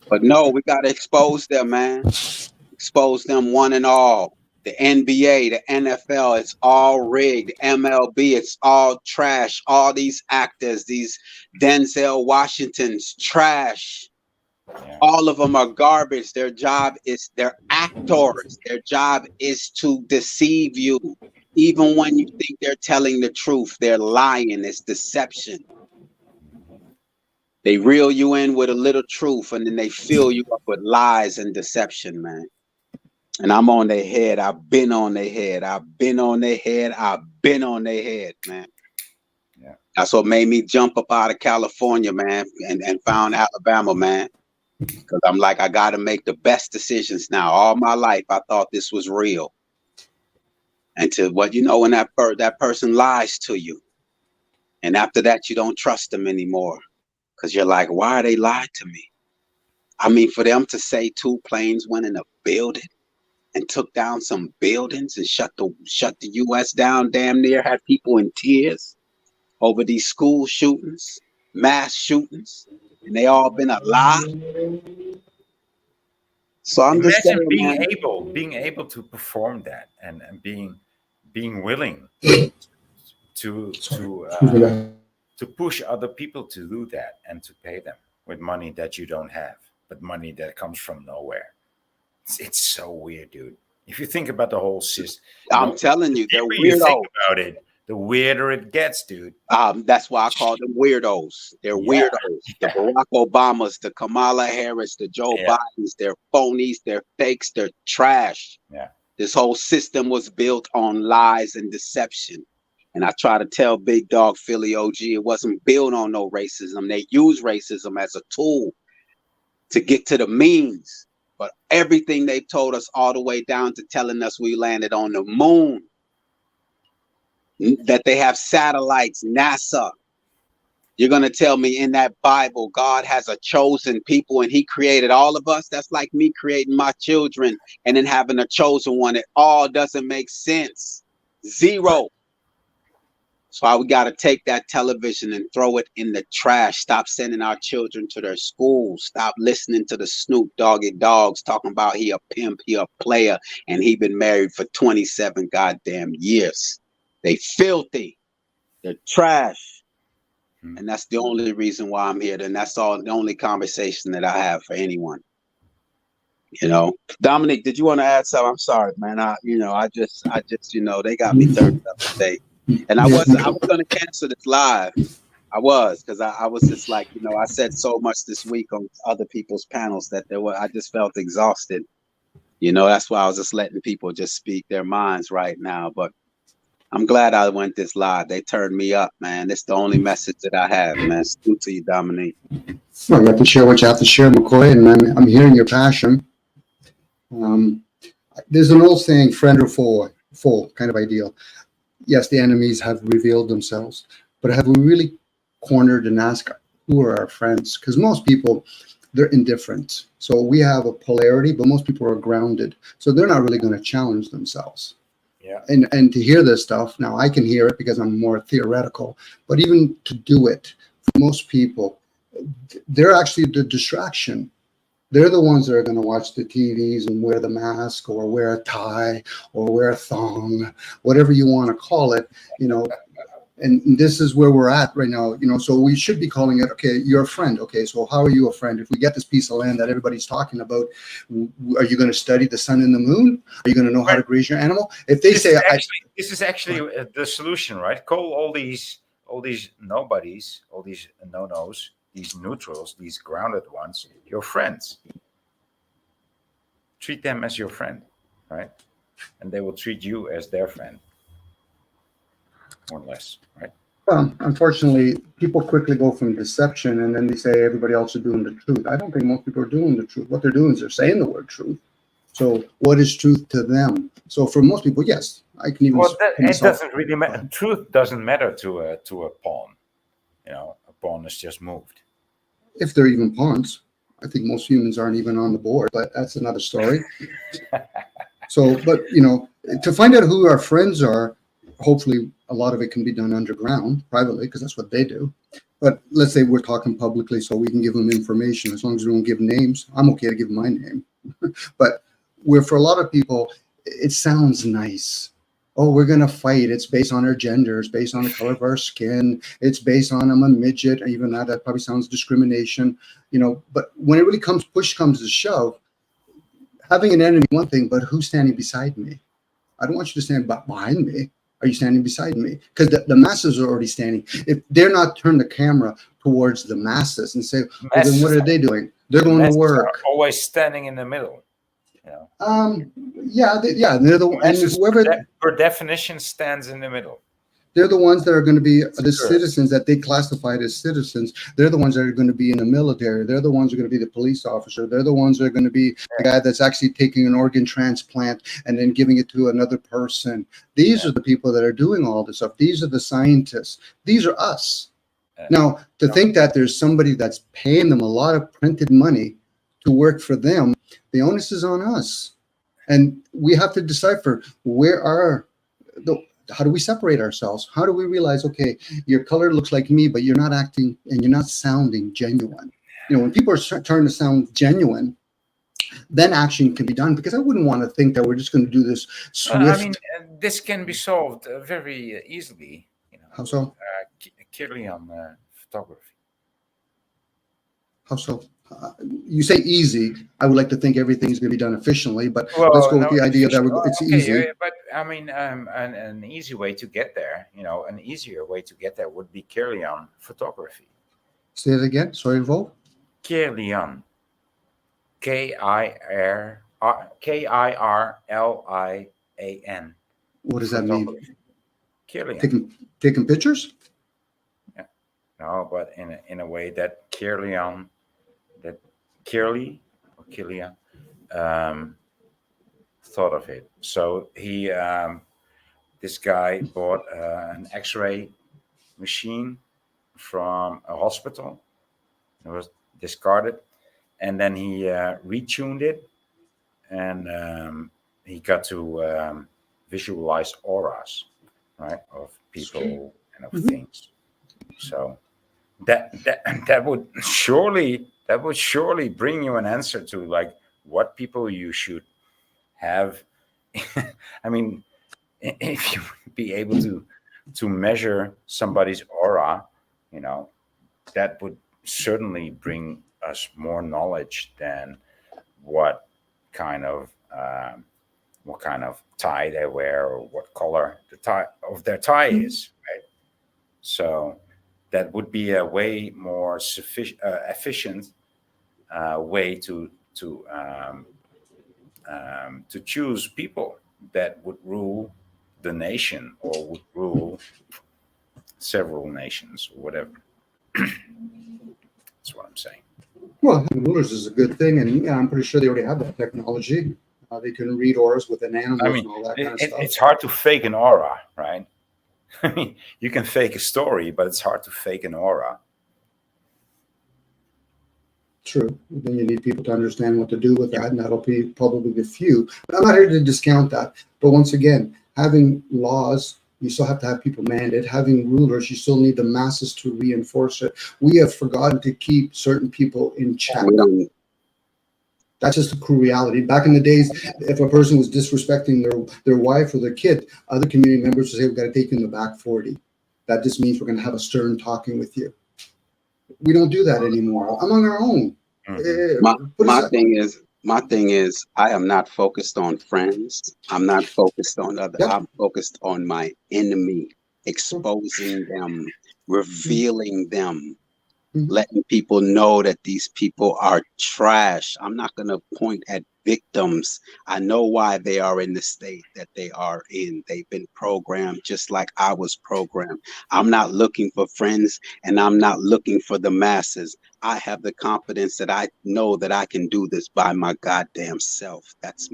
S2: But no, we got to expose them, man. Expose them one and all. The NBA, the NFL, it's all rigged. MLB, it's all trash. All these actors, these Denzel Washingtons, trash. Yeah. All of them are garbage. Their job is, they're actors. Their job is to deceive you. Even when you think they're telling the truth, they're lying. It's deception. They reel you in with a little truth, and then they fill you up with lies and deception, man. And I'm on their head. I've been on their head. I've been on their head. I've been on their head, man. Yeah. That's what made me jump up out of California, man, and found Alabama, man. Because I'm like, I got to make the best decisions now. All my life, I thought this was real. Until when that person lies to you. And after that, you don't trust them anymore. Because you're like, why are they lying to me? I mean, for them to say 2 planes went in a building and took down some buildings and shut the U.S. down damn near, had people in tears over these school shootings, mass shootings, and they all been a lie. So I'm just saying,
S4: being able to perform that and being willing to push other people to do that and to pay them with money that you don't have, but money that comes from nowhere. It's so weird, dude. If you think about the whole system,
S2: I'm telling you, they're weirdos.
S4: You think about it, the weirder it gets, dude.
S2: That's why I call them weirdos. They're weirdos. The Barack Obamas, the Kamala Harris, the Joe Bidens, they're phonies, they're fakes, they're trash.
S4: Yeah.
S2: This whole system was built on lies and deception. And I try to tell Big Dog Philly OG, it wasn't built on no racism. They use racism as a tool to get to the means. But everything they've told us, all the way down to telling us we landed on the moon, that they have satellites, NASA. You're going to tell me in that Bible, God has a chosen people and he created all of us? That's like me creating my children and then having a chosen one. It all doesn't make sense. Zero. So we got to take that television and throw it in the trash. Stop sending our children to their schools. Stop listening to the Snoop Doggy Dogs talking about he a pimp, he a player, and he been married for 27 goddamn years. They filthy. They're trash. And that's the only reason why I'm here. And that's all the only conversation that I have for anyone. You know, Dominic, did you want to add something? I'm sorry, man. I just, they got me turned up today. And I was going to cancel this live. I was, because I was just like, I said so much this week on other people's panels that I just felt exhausted. That's why I was just letting people just speak their minds right now. But I'm glad I went this live. They turned me up, man. It's the only message that I have, man. Salute to you, Dominique.
S7: Well, you have to share what you have to share, McCoy, and I'm hearing your passion. There's an old saying, friend or foe kind of ideal. Yes, the enemies have revealed themselves, but have we really cornered and asked who are our friends? Because most people, they're indifferent. So we have a polarity, but most people are grounded. So they're not really going to challenge themselves.
S4: Yeah.
S7: And to hear this stuff, now I can hear it because I'm more theoretical, but even to do it, for most people, they're actually the distraction. They're the ones that are going to watch the TVs and wear the mask or wear a tie or wear a thong, whatever you want to call it, and this is where we're at right now, so we should be calling it, okay, you're a friend. Okay, so how are you a friend? If we get this piece of land that everybody's talking about, are you going to study the sun and the moon? Are you going to know how to graze your animal? If they say,
S4: this is actually the solution, right? Call all these nobodies, all these no-nos, these neutrals, these grounded ones, your friends. Treat them as your friend, right? And they will treat you as their friend, more or less, right?
S7: Well, unfortunately, people quickly go from deception and then they say everybody else is doing the truth. I don't think most people are doing the truth. What they're doing is they're saying the word truth. So what is truth to them? So for most people, yes, I can even.
S4: Well, it doesn't really matter. Truth doesn't matter to a pawn. A pawn is just moved.
S7: If they're even pawns. I think most humans aren't even on the board, but that's another story. So, but to find out who our friends are, hopefully a lot of it can be done underground, privately, because that's what they do. But let's say we're talking publicly, so we can give them information. As long as we don't give names, I'm okay to give my name. But for a lot of people, it sounds nice. Oh, we're going to fight. It's based on our gender. It's based on the color of our skin. It's based on I'm a midget. Even that probably sounds discrimination, but when it really push comes to shove, having an enemy, one thing, but who's standing beside me? I don't want you to stand behind me. Are you standing beside me? Because the masses are already standing. If they're not turn the camera towards the masses and say, well, then what are they doing? They're going to work.
S4: Always standing in the middle.
S7: Yeah, they're the and whoever
S4: per definition stands in the middle.
S7: They're the ones that are going to be the citizens that they classified as citizens. They're the ones that are going to be in the military. They're the ones who are going to be the police officer. They're the ones that are going to be the guy that's actually taking an organ transplant and then giving it to another person. These are the people that are doing all this stuff. These are the scientists. These are us. Now, to think that there's somebody that's paying them a lot of printed money to work for them, the onus is on us. And we have to decipher how do we separate ourselves? How do we realize, okay, your color looks like me, but you're not acting and you're not sounding genuine. When people are starting to sound genuine, then action can be done, because I wouldn't want to think that we're just going to do this swift.
S4: This can be solved very easily.
S7: How so?
S4: Kirlian photography.
S7: How so? You say easy. I would like to think everything's going to be done efficiently, but let's go with the idea that it's easy.
S4: But an easy way to get there, an easier way to get there would be Kirlian photography.
S7: Say it again. Sorry, Volk.
S4: Kirlian. Kirlian.
S7: What does that mean?
S4: Kirlian.
S7: Taking pictures?
S4: Yeah. No, but in a way that Kirlian. Kirlian thought of it. So he, this guy bought an X-ray machine from a hospital. It was discarded, and then he retuned it, and he got to visualize auras, right, of people and of things. So that would surely bring you an answer to like what people you should have. I mean, if you be able to to measure somebody's aura, you know, that would certainly bring us more knowledge than what kind of tie they wear or what color the tie of their tie is, right? So that would be a way more efficient way to choose people that would rule the nation or would rule several nations or whatever. That's what I'm saying.
S7: Well, having rulers is a good thing, and yeah, I'm pretty sure they already have that technology. They can read auras within animals
S4: I mean,
S7: and all that kind of stuff.
S4: it's hard to fake an aura, right? I mean, you can fake a story, but it's hard to fake an aura.
S7: True. Then you need people to understand what to do with that, and that'll be probably the few. But I'm not here to discount that. But once again, having laws, you still have to have people mandate. Having rulers, you still need the masses to reinforce it. We have forgotten to keep certain people in check. That's just a cruel reality. Back in the days, if a person was disrespecting their wife or their kid, other community members would say, we've got to take you in the back 40. That just means we're going to have a stern talking with you. We don't do that anymore among our own.
S2: My thing is, I am not focused on friends. I'm not focused on other.
S7: Yep.
S2: I'm focused on my enemy, exposing them, revealing them, letting people know that these people are trash. I'm not going to point at victims. I know why they are in the state that they are in. They've been programmed just like I was programmed. I'm not looking for friends, and I'm not looking for the masses. I have the confidence that I know that I can do this by my goddamn self. That's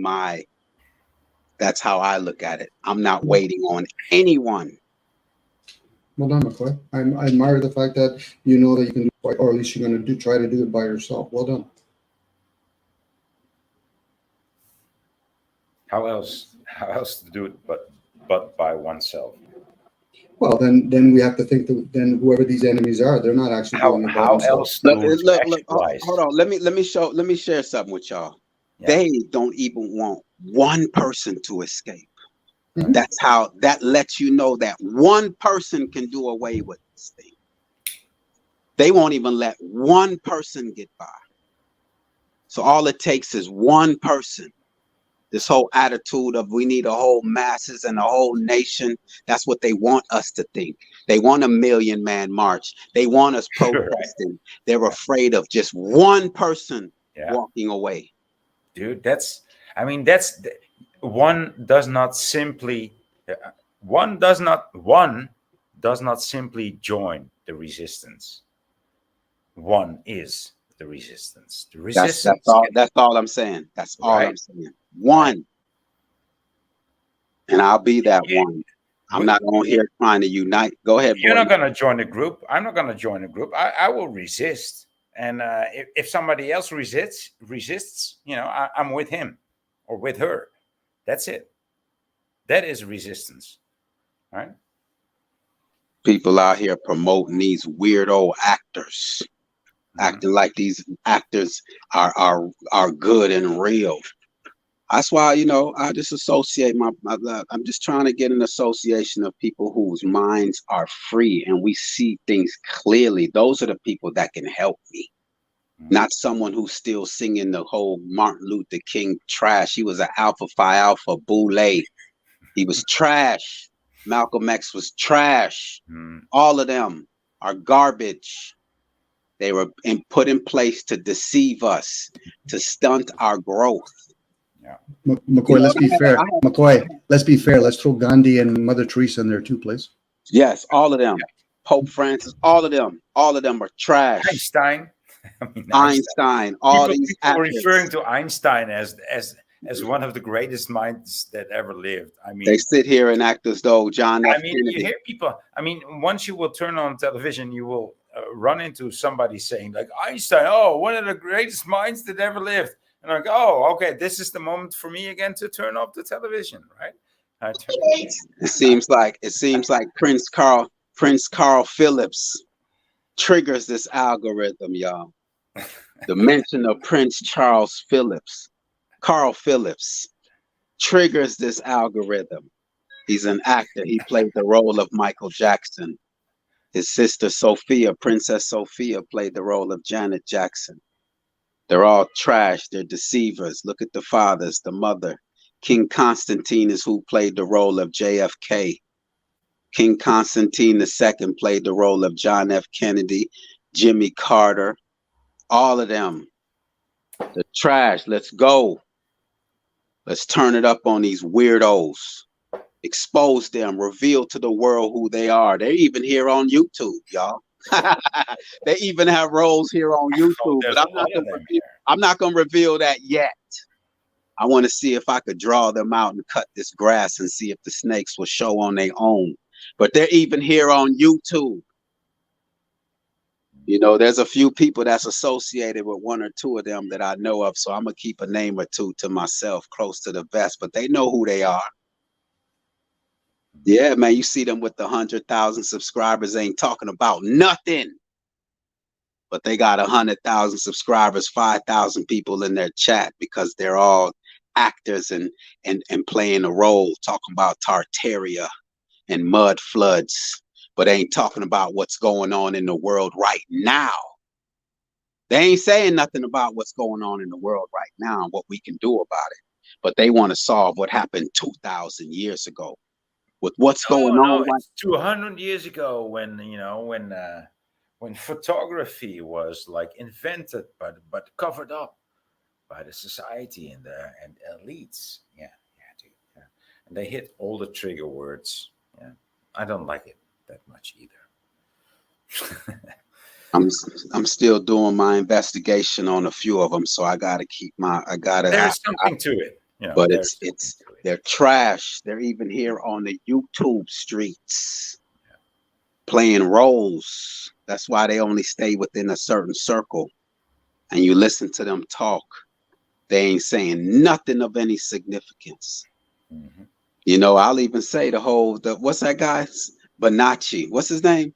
S2: how I look at it. I'm not waiting on anyone.
S7: Well done, McCoy. I admire the fact that you know that you can do it, or at least you're going to try to do it by yourself. Well done.
S4: How else to do it but by oneself?
S7: Well, then we have to think that then whoever these enemies are, they're not actually doing it by
S4: How
S7: themselves.
S4: else?
S2: Look, hold on. Let me share something with y'all. Yeah. They don't even want one person to escape. Mm-hmm. That's how that lets you know that one person can do away with this thing. They won't even let one person get by. So all it takes is one person. This whole attitude of we need a whole masses and a whole nation. That's what they want us to think. They want a 1 million man march. They want us protesting. Right. They're afraid of just one person walking away.
S4: Dude, one does not simply join the resistance. One is the resistance. The resistance.
S2: That's all I'm saying. That's all I'm saying. One. And I'll be that one. I'm not on here trying to unite. Go ahead.
S4: You're not going to join the group. I'm not going to join the group. I will resist. And if somebody else resists, I'm with him or with her. That's it. That is resistance, right?
S2: People out here promoting these weirdo actors, acting like these actors are good and real. That's why, I just associate I'm just trying to get an association of people whose minds are free and we see things clearly. Those are the people that can help me. Not someone who's still singing the whole Martin Luther King trash. He was an Alpha Phi Alpha Boule. He was trash. Malcolm X was trash. All of them are garbage. They were put in place to deceive us, to stunt our growth.
S7: Yeah. McCoy, let's be fair. McCoy, let's be fair. Let's throw Gandhi and Mother Teresa in there too, please.
S2: Yes, all of them. Pope Francis, all of them are trash. Einstein, all these
S4: people referring to Einstein as one of the greatest minds that ever lived. I mean,
S2: they sit here and act as though John F.
S4: Kennedy. You hear people. I mean, once you will turn on television, you will run into somebody saying like Einstein, one of the greatest minds that ever lived. And I go, okay, this is the moment for me again to turn off the television, right?
S2: It seems like Prince Carl Phillips triggers this algorithm, y'all. The mention of Prince Carl Phillips triggers this algorithm. He's an actor. He played the role of Michael Jackson. His sister Sophia, Princess Sophia, played the role of Janet Jackson. They're all trash. They're deceivers. Look at the fathers, the mother. King Constantine is who played the role of JFK. King Constantine II played the role of John F. Kennedy, Jimmy Carter, all of them. The trash. Let's go. Let's turn it up on these weirdos. Expose them, reveal to the world who they are. They're even here on YouTube, y'all. They even have roles here on YouTube, but I'm not gonna reveal that yet. I want to see if I could draw them out and cut this grass and see if the snakes will show on their own. But they're even here on YouTube. You know, there's a few people that's associated with one or two of them that I know of, so I'm gonna keep a name or two to myself, close to the vest, but they know who they are. Yeah, man, you see them with the 100,000 subscribers, ain't talking about nothing. But they got 100,000 subscribers, 5,000 people in their chat because they're all actors and playing a role, talking about Tartaria and mud floods, but ain't talking about what's going on in the world right now. They ain't saying nothing about what's going on in the world right now and what we can do about it. But they want to solve what happened 2,000 years ago. With what's going on,
S4: it's 200 years ago when when photography was like invented, but covered up by the society and elites. Yeah, dude. Yeah. And they hit all the trigger words. Yeah, I don't like it that much either.
S2: I'm still doing my investigation on a few of them, so I gotta keep
S4: There's something to it.
S2: But they're trash. They're even here on the YouTube streets playing roles. That's why they only stay within a certain circle. And you listen to them talk. They ain't saying nothing of any significance. Mm-hmm. You know, I'll even say what's that guy? Bonacci. What's his name?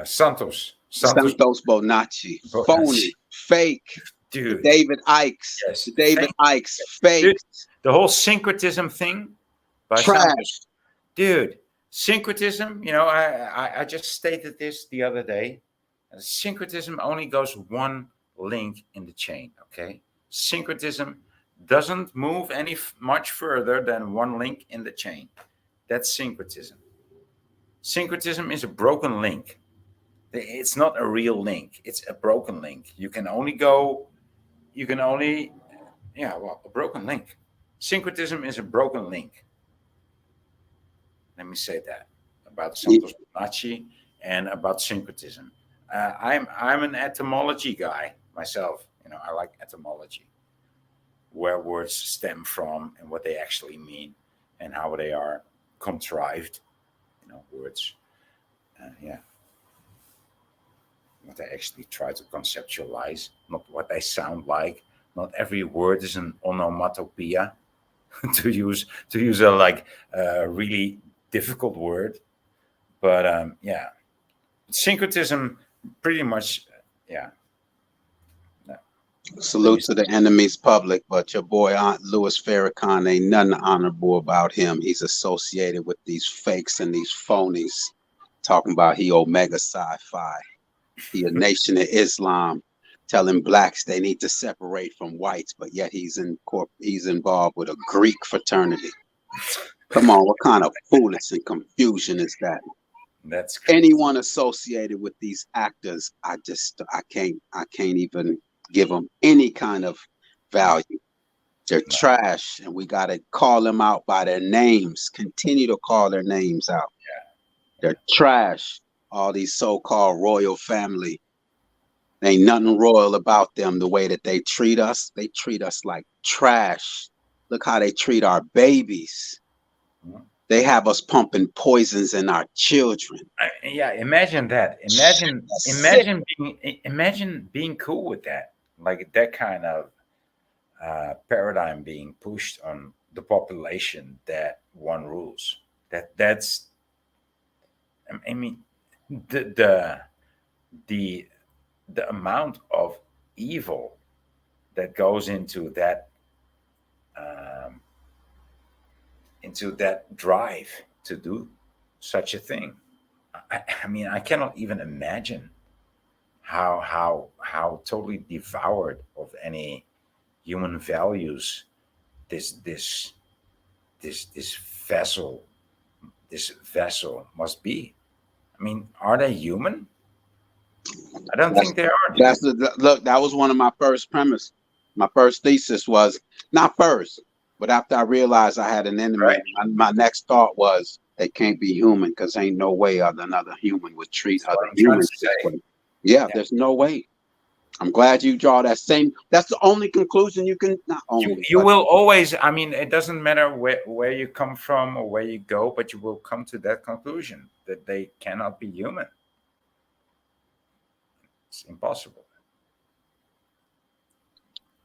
S4: Santos
S2: Bonacci. Phony. Fake.
S4: Dude.
S2: David Ikes.
S4: Yes.
S2: David Ikes. Fake.
S4: Dude, the whole syncretism thing by
S2: trash.
S4: Santos. Dude, syncretism, I just stated this the other day. Syncretism only goes one link in the chain, okay? Syncretism doesn't move much further than one link in the chain. That's syncretism. Syncretism is a broken link. It's not a real link. It's a broken link. A broken link. Syncretism is a broken link. Let me say that about Santos Bonacci and about syncretism. I'm an etymology guy myself. I like etymology, where words stem from and what they actually mean and how they are contrived. Words. What they actually try to conceptualize, not what they sound like. Not every word is an onomatopoeia, to use a really difficult word. But syncretism, pretty much, yeah. No.
S2: Salute to the enemy's public, but your boy Aunt Louis Farrakhan ain't nothing honorable about him. He's associated with these fakes and these phonies, talking about he Omega Sci-Fi. He a nation of Islam, telling blacks they need to separate from whites, but yet he's involved with a Greek fraternity. Come on, what kind of foolishness and confusion is that?
S4: That's crazy.
S2: Anyone associated with these actors, I can't even give them any kind of value. They're trash, and we gotta call them out by their names. Continue to call their names out.
S4: Yeah.
S2: They're trash. All these so-called royal family. Ain't nothing royal about them. The way that they treat us like trash. Look how they treat our babies. Mm-hmm. They have us pumping poisons in our children.
S4: Imagine that. Imagine being cool with that. Like that kind of paradigm being pushed on the population that one rules. That's. I mean, the amount of evil that goes into that into that drive to do such a thing. I mean, I cannot even imagine how totally devoured of any human values this vessel must be. I mean, are they human? I don't think they are.
S2: Look, that was one of my first premise. My first thesis was not first, but after I realized I had an enemy,
S4: Right.
S2: my next thought was they can't be human because ain't no way another human would treat
S4: That's what
S2: other
S4: I'm trying
S2: humans
S4: to
S2: this
S4: say.
S2: way. Yeah, there's no way. I'm glad you draw that same. That's the only conclusion you can. Not only.
S4: You will always. I mean, it doesn't matter where you come from or where you go, but you will come to that conclusion that they cannot be human. It's impossible.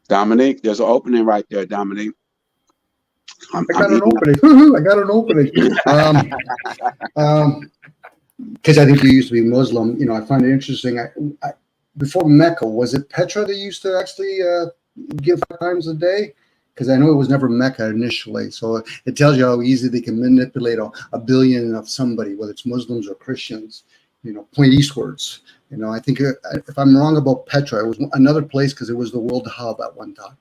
S2: Dominique, there's an opening right there, Dominique.
S7: I got an opening. I got an opening. Because I think you used to be Muslim. You know, I find it interesting. Before Mecca, was it Petra that used to actually give 5 times a day? Because I know it was never Mecca initially. So it tells you how easy they can manipulate a billion of somebody, whether it's Muslims or Christians, you know, point eastwards. You know, I think if I'm wrong about Petra, it was another place because it was the world hub at one time.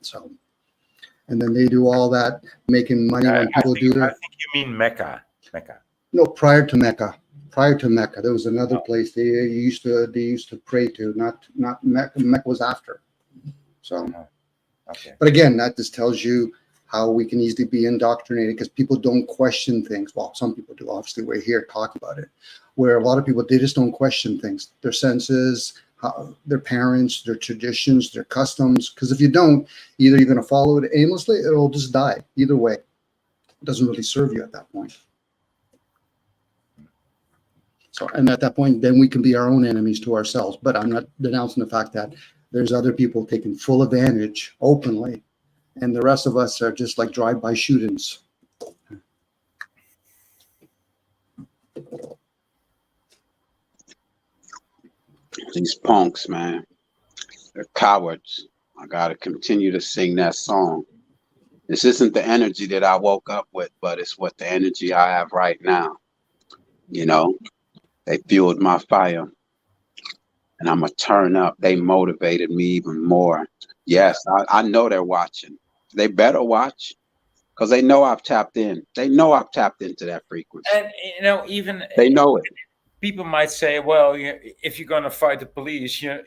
S7: So, and then they do all that, making money when people do their.
S4: I think you mean Mecca. Mecca.
S7: No, prior to Mecca. Prior to Mecca, there was another place they used to pray to. Not Mecca. Mecca was after. So,
S4: okay.
S7: But again, that just tells you how we can easily be indoctrinated because people don't question things. Well, some people do. Obviously, we're here talking about it. Where a lot of people, they just don't question things, their senses, their parents, their traditions, their customs. Because if you don't, either you're going to follow it aimlessly, or it'll just die. Either way, it doesn't really serve you at that point. So, and at that point, then we can be our own enemies to ourselves. But I'm not denouncing the fact that there's other people taking full advantage openly, and the rest of us are just like drive-by shootings.
S2: These punks, man, they're cowards. I gotta continue to sing that song. This isn't the energy that I woke up with, but it's what the energy I have right now. You know, they fueled my fire, and I'm gonna turn up. They motivated me even more. Yes, I know they're watching. They better watch, because they know I've tapped in. They know I've tapped into that frequency.
S4: And you know, even
S2: they know it.
S4: People might say, well, if you're going to fight the police, you're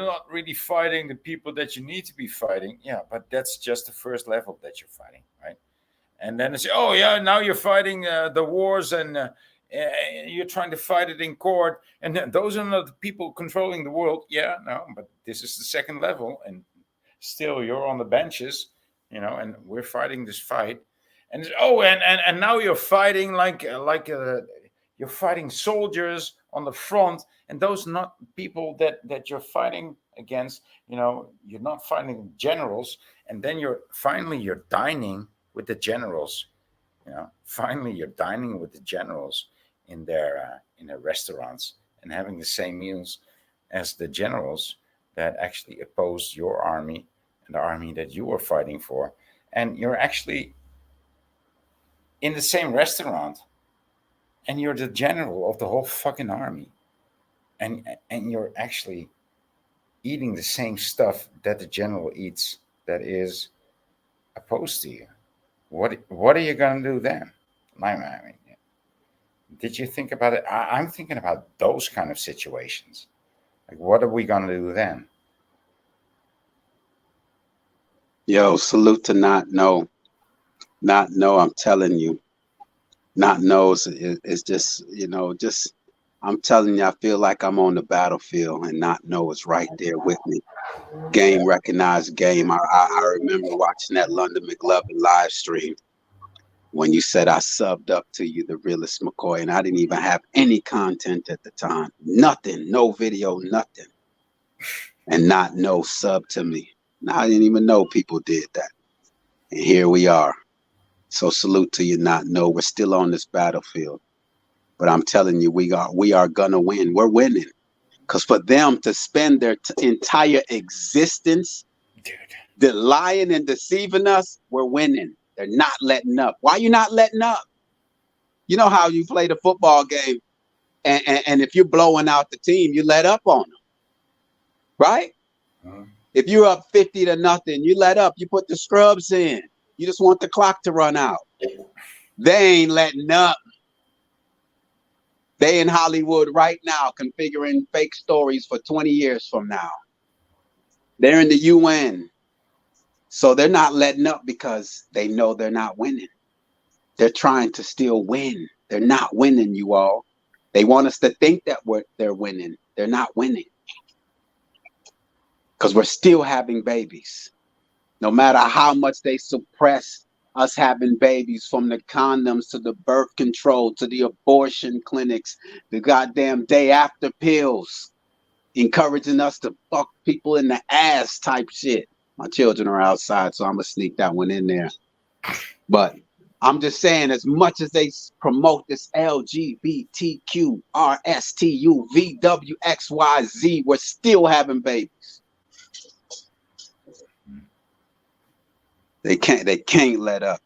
S4: not really fighting the people that you need to be fighting. Yeah, but that's just the first level that you're fighting, right? And then they say, oh, yeah, now you're fighting the wars and you're trying to fight it in court. And those are not the people controlling the world. Yeah, no, but this is the second level. And still you're on the benches, you know, and we're fighting this fight. And and now you're fighting like you're fighting soldiers on the front, and those are not people that you're fighting against. You know, you're not fighting generals, and then you're dining with the generals. You know, finally you're dining with the generals in their restaurants and having the same meals as the generals that actually opposed your army and the army that you were fighting for, and you're actually in the same restaurant. And you're the general of the whole fucking army. And you're actually eating the same stuff that the general eats that is opposed to you. What are you going to do then? I mean, did you think about it? I'm thinking about those kind of situations. Like, what are we going to do then?
S2: Yo, salute to not know. Not know, I'm telling you. Not knows is just, you know, just, I'm telling you, I feel like I'm on the battlefield, and not know is right there with me. Game recognized game. I remember watching that London McLovin live stream when you said I subbed up to you, TheRealest McCoy, and I didn't even have any content at the time. Nothing, no video, nothing. And not know sub to me. Now, I didn't even know people did that. And here we are. So salute to you, not know. We're still on this battlefield. But I'm telling you, we are gonna win. We're winning. Because for them to spend their entire existence lying and deceiving us, we're winning. They're not letting up. Why you not letting up? You know how you play the football game, and if you're blowing out the team, you let up on them, right? If you're up 50-0, you let up. You put the scrubs in. You just want the clock to run out. They ain't letting up. They in Hollywood right now configuring fake stories for 20 years from now. They're in the UN. So they're not letting up because they know they're not winning. They're trying to still win. They're not winning, you all. They want us to think that they're winning. They're not winning. Because we're still having babies. No matter how much they suppress us having babies, from the condoms to the birth control to the abortion clinics, the goddamn day after pills, encouraging us to fuck people in the ass type shit. My children are outside, so I'm going to sneak that one in there. But I'm just saying, as much as they promote this LGBTQRSTUVWXYZ, we're still having babies. They can't let up.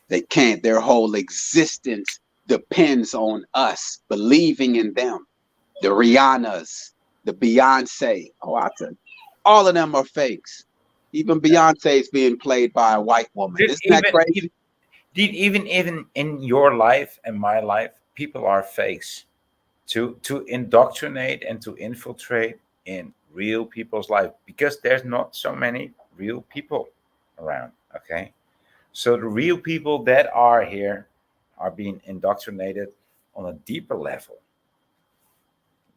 S2: They can't. Their whole existence depends on us believing in them. The Rihannas, the Beyonce. All of them are fakes. Even Beyonce is being played by a white woman. Isn't that crazy?
S4: Even in your life and my life, people are fakes. To indoctrinate and to infiltrate in real people's life, because there's not so many real people around. Okay, so the real people that are here are being indoctrinated on a deeper level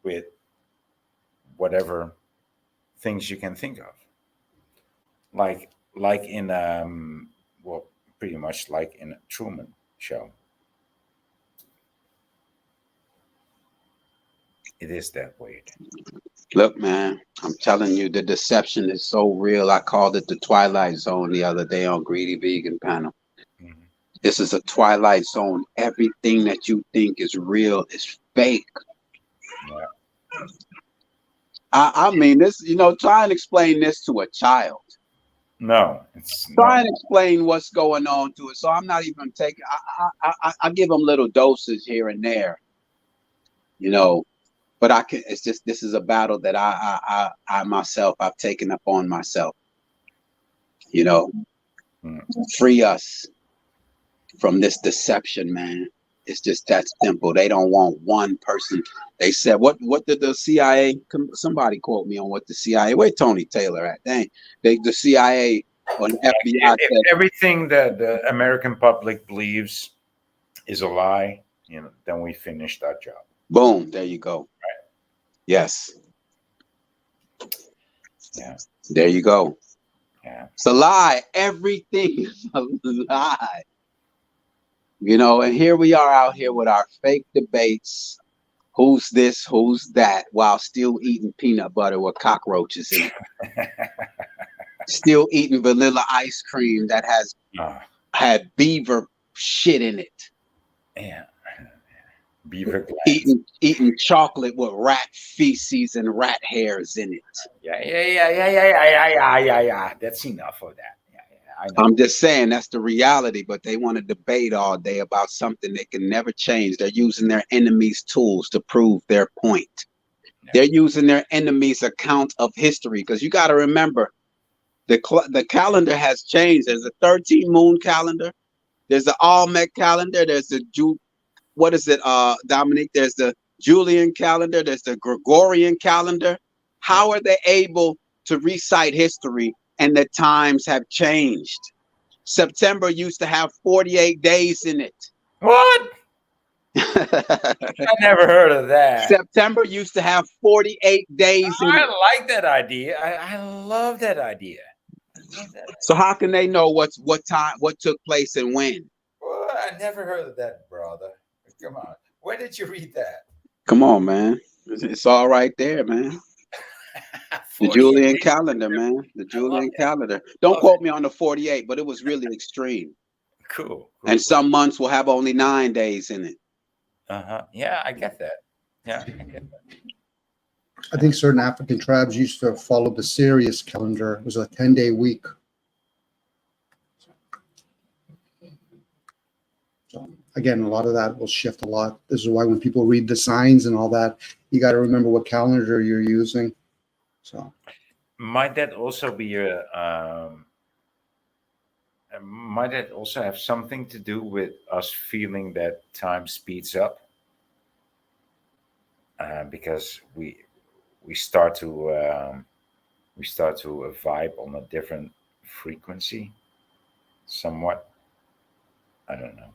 S4: with whatever things you can think of, like in well, pretty much like in a Truman Show. It is that weird.
S2: Look, man, I'm telling you, the deception is so real. I called it the Twilight Zone the other day on Greedy Vegan Panel. Mm-hmm. This is a Twilight Zone. Everything that you think is real is fake. Yeah. I mean, this, try and explain this to a child.
S4: No,
S2: try and explain what's going on to it. So I'm not even taking. I give them little doses here and there, But I can. It's just, this is a battle that I myself, I've taken up on myself. Free us from this deception, man. It's just that simple. They don't want one person. They said, what did the CIA? Somebody quote me on what the CIA. Where Tony Taylor at? Dang, the CIA or the FBI.
S4: If everything that the American public believes is a lie, then we finished our job.
S2: Boom. There you go.
S4: Right.
S2: Yes.
S4: Yeah.
S2: There you go.
S4: Yeah.
S2: It's a lie. Everything is a lie. And here we are out here with our fake debates. Who's this? Who's that? While still eating peanut butter with cockroaches in it. Still eating vanilla ice cream that has had beaver shit in it.
S4: Yeah. Beaver glands.
S2: Eating chocolate with rat feces and rat hairs in it.
S4: Yeah. That's enough of that.
S2: I'm just saying that's the reality, but they want to debate all day about something they can never change. They're using their enemies' tools to prove their point. Yeah. They're using their enemies' account of history, because you got to remember, the calendar has changed. There's a 13-moon calendar. There's the Olmec calendar. There's the Dominique? There's the Julian calendar. There's the Gregorian calendar. How are they able to recite history? And the times have changed. September used to have 48 days in it.
S4: What? I never heard of that.
S2: September used to have 48 days in it.
S4: I like that idea. I love that idea.
S2: So how can they know what took place and when?
S4: Well, I never heard of that, brother. Come on. Where did you read that?
S2: Come on, man. It's all right there, man. The Julian calendar, man. The Julian calendar. Don't quote me on the 48, but it was really extreme.
S4: Cool.
S2: And some months will have only 9 days in it.
S4: Yeah, I get that. Yeah, I get that.
S7: I think certain African tribes used to follow the Sirius calendar. It was a 10-day week. So again, a lot of that will shift a lot. This is why when people read the signs and all that, you got to remember what calendar you're using. So
S4: might that also be might that also have something to do with us feeling that time speeds up? Because we start to vibe on a different frequency, somewhat. I don't know.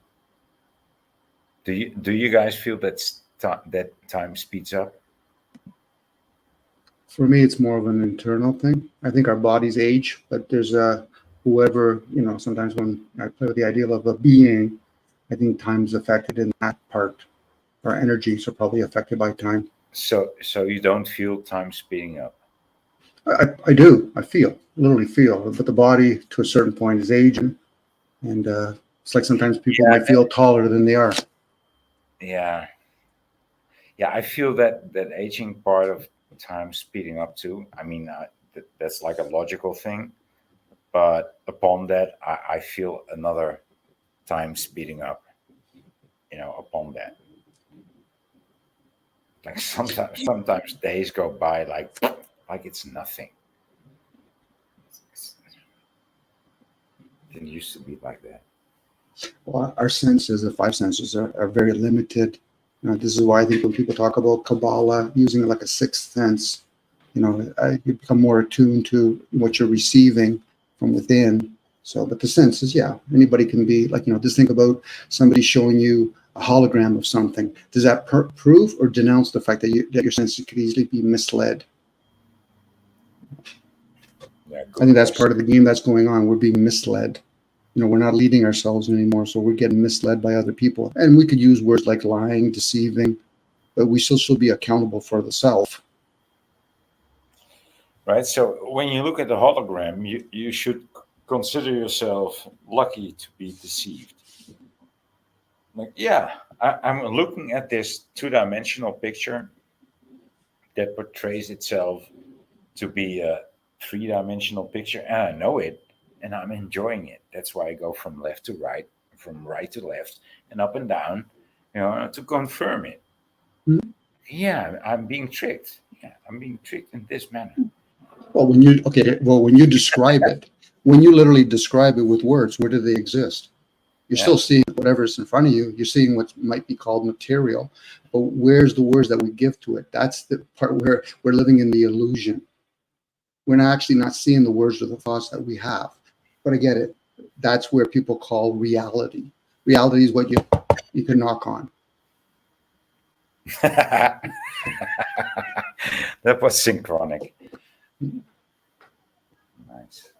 S4: Do you guys feel that that time speeds up?
S7: for me, it's more of an internal thing. I think our bodies age, but there's whoever, sometimes when I play with the idea of a being, I think time's affected in that part. Our energies are probably affected by time.
S4: So you don't feel time speeding up?
S7: I do. I literally feel, but the body to a certain point is aging, and it's like sometimes people might feel taller than they are.
S4: Yeah, I feel that aging part of time speeding up too. I mean, that's like a logical thing, but upon that, I feel another time speeding up. Upon that, like sometimes days go by like it's nothing. It didn't used to be like that.
S7: Well, our senses, the five senses, are very limited. This is why I think when people talk about Kabbalah, using it like a sixth sense, you become more attuned to what you're receiving from within. So, but the senses, yeah, anybody can be like, just think about somebody showing you a hologram of something. Does that prove or denounce the fact that your senses could easily be misled?
S4: Yeah,
S7: I think that's part of the game that's going on. We're being misled. We're not leading ourselves anymore, so we're getting misled by other people. And we could use words like lying, deceiving, but we still should be accountable for the self.
S4: Right. So when you look at the hologram, you should consider yourself lucky to be deceived. Like, yeah, I'm looking at this two-dimensional picture that portrays itself to be a three-dimensional picture, and I know it, and I'm enjoying it. That's why I go from left to right, from right to left, and up and down, to confirm it.
S7: Mm-hmm.
S4: Yeah, I'm being tricked. Yeah, I'm being tricked in this manner.
S7: Well, when you describe it, when you literally describe it with words, where do they exist? You're still seeing whatever's in front of you. You're seeing what might be called material, but where's the words that we give to it? That's the part where we're living in the illusion. We're actually not seeing the words or the thoughts that we have. But I get it. That's where people call reality. Reality is what you can knock on.
S4: That was synchronic. Nice.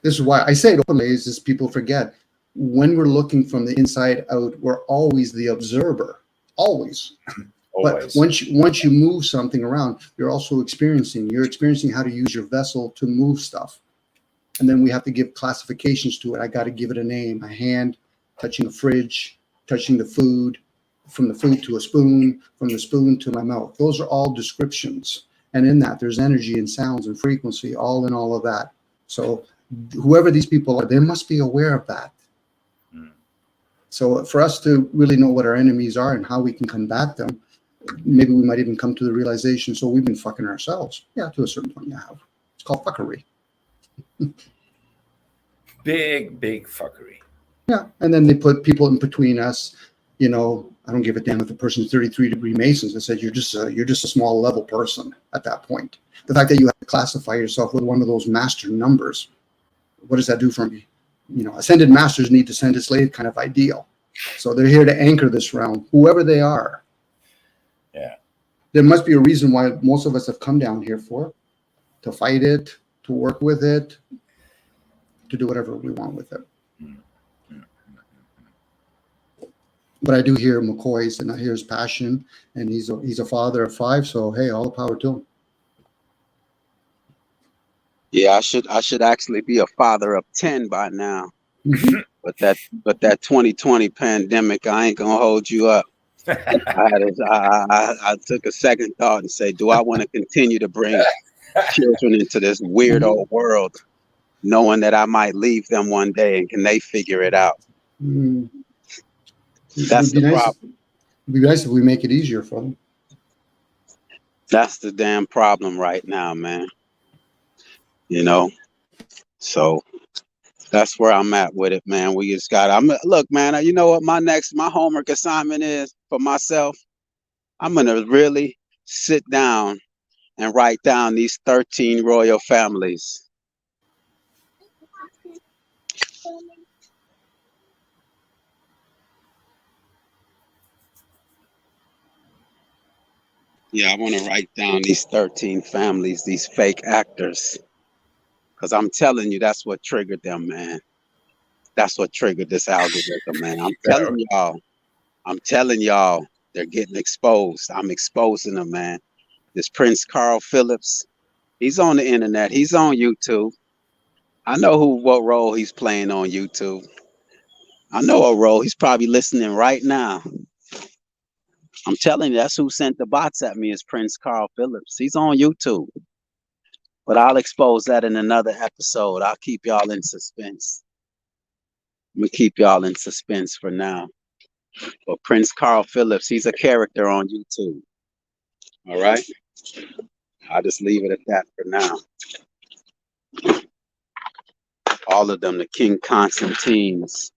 S7: This is why I say it openly, is people forget. When we're looking from the inside out, we're always the observer. Always. But once you move something around, you're also experiencing how to use your vessel to move stuff. And then we have to give classifications to it. I got to give it a name. A hand touching a fridge, touching the food, from the food to a spoon, from the spoon to my mouth. Those are all descriptions. And in that, there's energy and sounds and frequency, all in all of that. So whoever these people are, they must be aware of that. So for us to really know what our enemies are and how we can combat them, maybe we might even come to the realization, so we've been fucking ourselves. Yeah, to a certain point you have. It's called fuckery.
S4: Big fuckery.
S7: Yeah, and then they put people in between us. I don't give a damn if the person's 33-degree Masons. I said, you're just a small level person at that point. The fact that you have to classify yourself with one of those master numbers, what does that do for me? Ascended masters need to send a slave kind of ideal. So they're here to anchor this realm, whoever they are.
S4: Yeah.
S7: There must be a reason why most of us have come down here to fight it, to work with it, to do whatever we want with it. But I do hear McCoy's, and I hear his passion, and he's a father of 5. So hey, all the power to him.
S2: Yeah, I should actually be a father of 10 by now. But that 2020 pandemic, I ain't gonna hold you up. I took a second thought and say, do I want to continue to bring children into this weird old world, knowing that I might leave them one day, and can they figure it out?
S7: Mm.
S2: That's the problem.
S7: It'd be nice if we make it easier for them.
S2: That's the damn problem right now, man. You know, so that's where I'm at with it, man. We just got. Look, man. You know what? My homework assignment is for myself. I'm gonna really sit down and write down these 13 royal families. Yeah, I want to write down these 13 families, these fake actors. Because I'm telling you, that's what triggered them, man. That's what triggered this algorithm, man. I'm telling y'all, they're getting exposed. I'm exposing them, man. This Prince Carl Phillips, he's on the internet. He's on YouTube. I know what role he's playing on YouTube. I know a role. He's probably listening right now. I'm telling you, that's who sent the bots at me is Prince Carl Phillips. He's on YouTube. But I'll expose that in another episode. I'll keep y'all in suspense. I'm going to keep y'all in suspense for now. But Prince Carl Phillips, he's a character on YouTube. All right? I'll just leave it at that for now. All of them, the King Constantines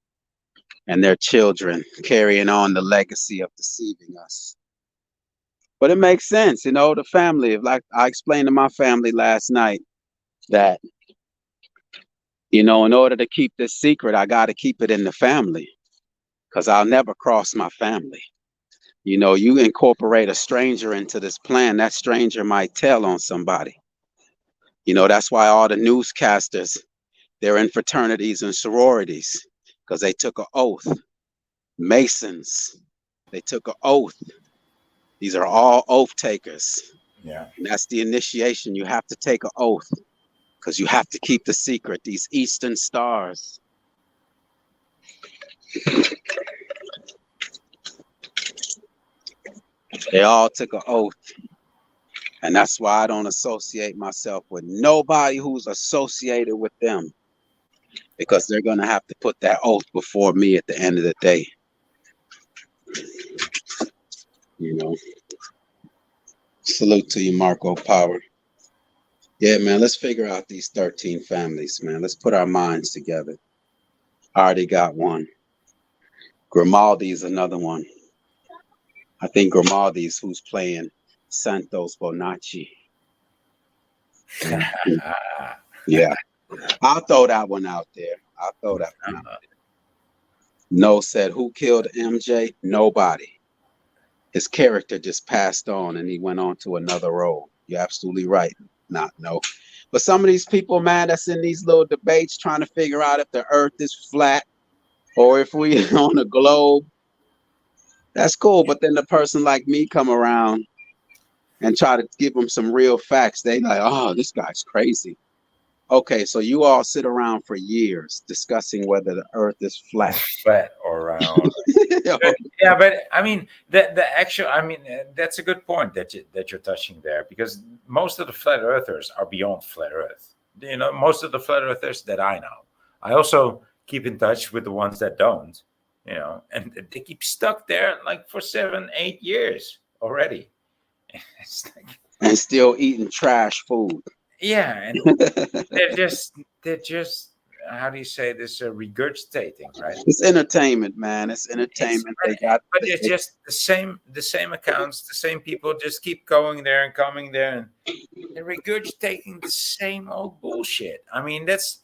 S2: and their children, carrying on the legacy of deceiving us. But it makes sense, you know, the family. Like I explained to my family last night that, you know, in order to keep this secret, I got to keep it in the family because I'll never cross my family. You know, you incorporate a stranger into this plan, that stranger might tell on somebody. You know, that's why all the newscasters, they're in fraternities and sororities because they took an oath. Masons, they took an oath. These are all oath takers.
S4: Yeah.
S2: And that's the initiation. You have to take an oath because you have to keep the secret. These Eastern stars. They all took an oath. And that's why I don't associate myself with nobody who's associated with them. Because they're going to have to put that oath before me at the end of the day. You know. Salute to you, Marco Power. Yeah, man, let's figure out these 13 families, man. Let's put our minds together. I already got one. Grimaldi's another one. I think Grimaldi's who's playing Santos Bonacci. Yeah. I'll throw that one out there. No said, who killed MJ? Nobody. His character just passed on and he went on to another role. You're absolutely right. No. But some of these people, man, that's in these little debates trying to figure out if the earth is flat or if we on a globe. That's cool. But then the person like me come around and try to give them some real facts. They like, oh, this guy's crazy. Okay, so you all sit around for years discussing whether the earth is flat.
S4: Flat or round. Yeah, but I mean, that's a good point that you're touching there, because most of the flat earthers are beyond flat earth. You know, most of the flat earthers that I know. I also keep in touch with the ones that don't, you know, and they keep stuck there like for 7-8 years already. It's like,
S2: and still eating trash food.
S4: Yeah, and they're just how do you say this? Regurgitating, right?
S2: It's entertainment, man. It's entertainment.
S4: But it's just the same accounts, the same people just keep going there and coming there and regurgitating the same old bullshit. I mean, that's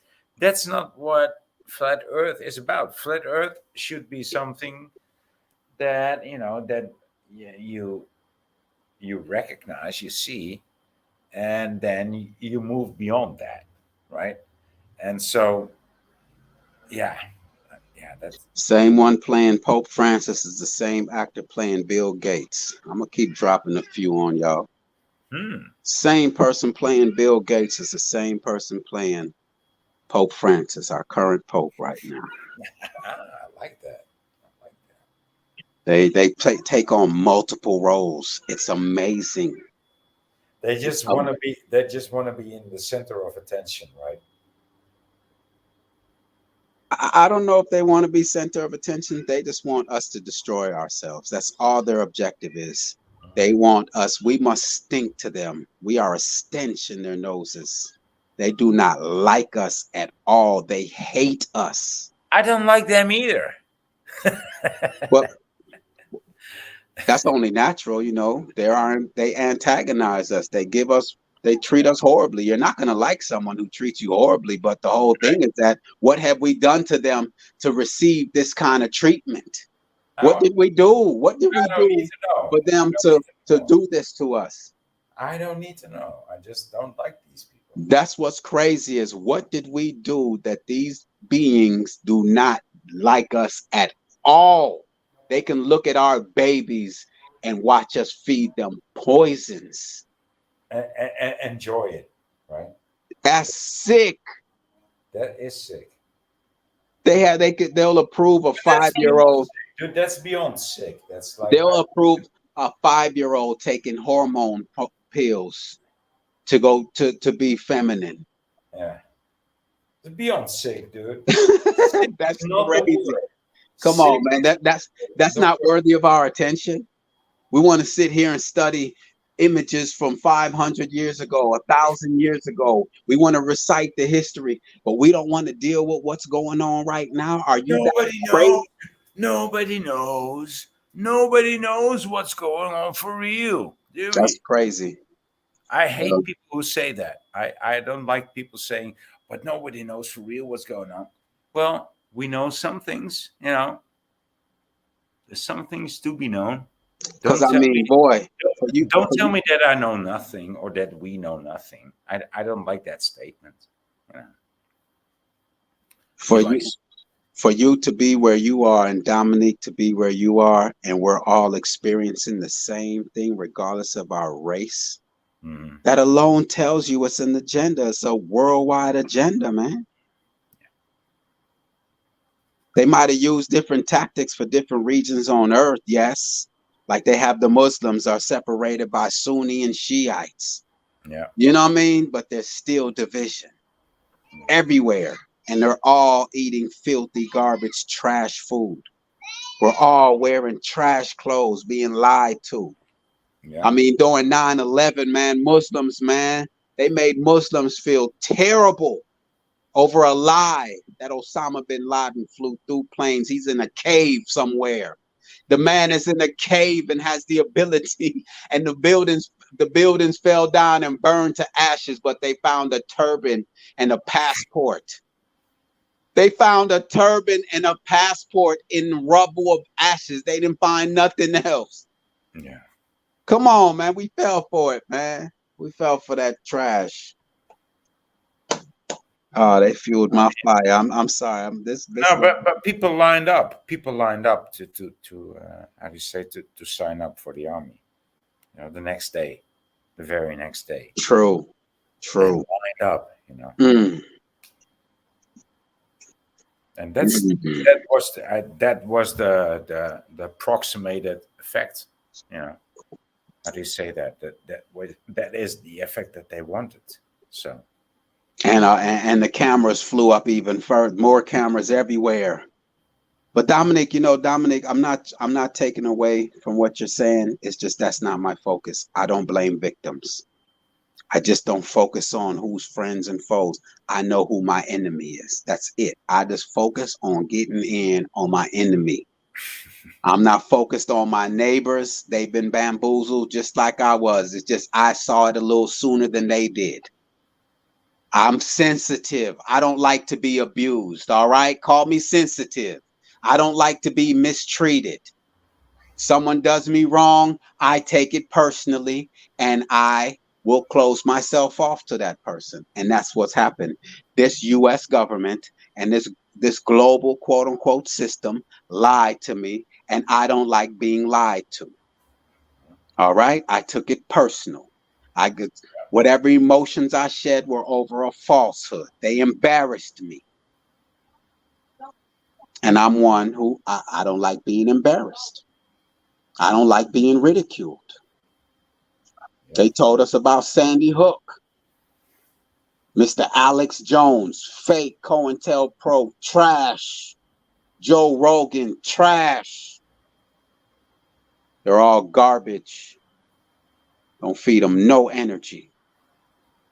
S4: not what flat Earth is about. Flat Earth should be something that you recognize, you see, and then you move beyond that, right? And so, yeah, that's
S2: same one playing Pope Francis is the same actor playing Bill Gates. I'm gonna keep dropping a few on y'all. Same person playing Bill Gates is the same person playing Pope Francis, our current Pope right now.
S4: I like that.
S2: They take on multiple roles. It's amazing.
S4: They just want to be. They just want to be in the center of attention, right?
S2: I don't know if they want to be center of attention. They just want us to destroy ourselves. That's all their objective is. They want us. We must stink to them. We are a stench in their noses. They do not like us at all. They hate us.
S4: I don't like them either.
S2: Well, that's only natural, you know. They antagonize us. They treat us horribly. You're not going to like someone who treats you horribly, but the whole thing is that what have we done to them to receive this kind of treatment? What did we do? What did we do for them to do this to us?
S4: I don't need to know. I just don't like these people.
S2: That's what's crazy is what did we do that these beings do not like us at all? They can look at our babies and watch us feed them poisons.
S4: And enjoy it, right?
S2: That's sick.
S4: That is sick.
S2: They'll approve a 5-year-old.
S4: Dude, that's beyond sick. That's like
S2: They'll approve a 5-year-old taking hormone pills to go to be feminine.
S4: Yeah, it's beyond sick, dude.
S2: That's crazy. Come on, man. That's not worthy of our attention. We want to sit here and study images from 500 years ago, 1,000 years ago. We want to recite the history, but we don't want to deal with what's going on right now. Are you crazy?
S4: Nobody knows. Nobody knows what's going on for real.
S2: That's crazy.
S4: I hate people who say that. I don't like people saying, but nobody knows for real what's going on. Well, we know some things, you know. There's some things to be known.
S2: Because I mean, boy,
S4: don't tell me that I know nothing or that we know nothing. I don't like that statement. Yeah.
S2: For you to be where you are and Dominique to be where you are, and we're all experiencing the same thing regardless of our race, that alone tells you it's an agenda. It's a worldwide agenda, man. They might have used different tactics for different regions on earth, yes. Like they have the Muslims are separated by Sunni and Shiites.
S4: Yeah.
S2: You know what I mean? But there's still division everywhere. And they're all eating filthy garbage, trash food. We're all wearing trash clothes, being lied to. Yeah. I mean, during 9/11, man, Muslims, man, they made Muslims feel terrible over a lie that Osama bin Laden flew through planes. He's in a cave somewhere. The man is in a cave and has the ability, and the buildings fell down and burned to ashes, but they found a turban and a passport. They found a turban and a passport in rubble of ashes. They didn't find nothing else.
S4: Yeah.
S2: Come on, man. We fell for it, man. We fell for that trash. Oh, they fueled my fire. I'm sorry.
S4: But people lined up. People lined up to how do you say to sign up for the army. You know, the next day, the very next day.
S2: True.
S4: They lined up. You know. And that was the approximated effect. You know, how do you say that? That is the effect that they wanted. So.
S2: And the cameras flew up even further. More cameras everywhere. But Dominic, I'm not taking away from what you're saying. It's just that's not my focus. I don't blame victims. I just don't focus on who's friends and foes. I know who my enemy is. That's it. I just focus on getting in on my enemy. I'm not focused on my neighbors. They've been bamboozled just like I was. It's just I saw it a little sooner than they did. I'm sensitive. I don't like to be abused. All right. Call me sensitive. I don't like to be mistreated. Someone does me wrong. I take it personally and I will close myself off to that person. And that's what's happened. This U.S. government and this global quote unquote system lied to me. And I don't like being lied to. All right. I took it personal. Whatever emotions I shed were over a falsehood. They embarrassed me. And I'm one who I don't like being embarrassed. I don't like being ridiculed. They told us about Sandy Hook. Mr. Alex Jones, fake COINTELPRO, trash. Joe Rogan, trash. They're all garbage. Don't feed them no energy.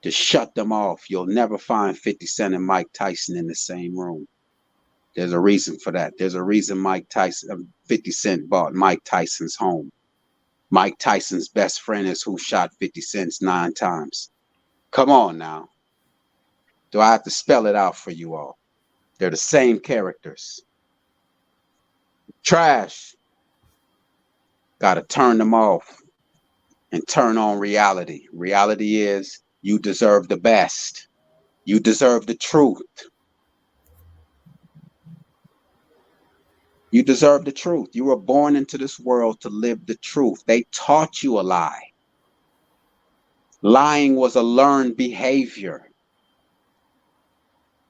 S2: Just shut them off. You'll never find 50 Cent and Mike Tyson in the same room. There's a reason for that. There's a reason 50 Cent bought Mike Tyson's home. Mike Tyson's best friend is who shot 50 Cent's 9 times. Come on now. Do I have to spell it out for you all? They're the same characters. Trash. Got to turn them off and turn on reality. Reality is you deserve the best. You deserve the truth. You deserve the truth. You were born into this world to live the truth. They taught you a lie. Lying was a learned behavior.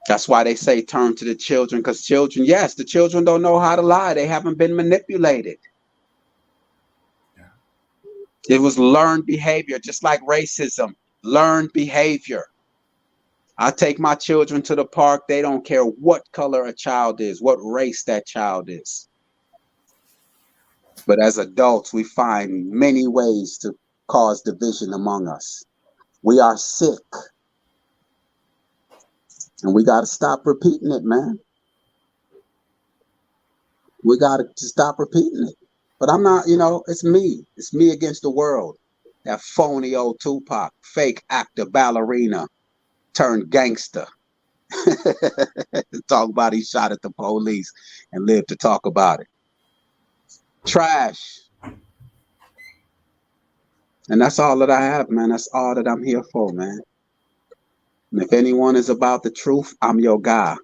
S2: That's why they say turn to the children, because children, yes, the children don't know how to lie. They haven't been manipulated. Yeah. It was learned behavior, just like racism, learned behavior. I take my children to the park. They don't care what color a child is, what race that child is. But as adults, we find many ways to cause division among us. We are sick. And we got to stop repeating it, man. We got to stop repeating it. But I'm not, it's me. It's me against the world. That phony old Tupac, fake actor, ballerina, turned gangster. Talk about he shot at the police and lived to talk about it. Trash. And that's all that I have, man. That's all that I'm here for, man. And if anyone is about the truth, I'm your guy.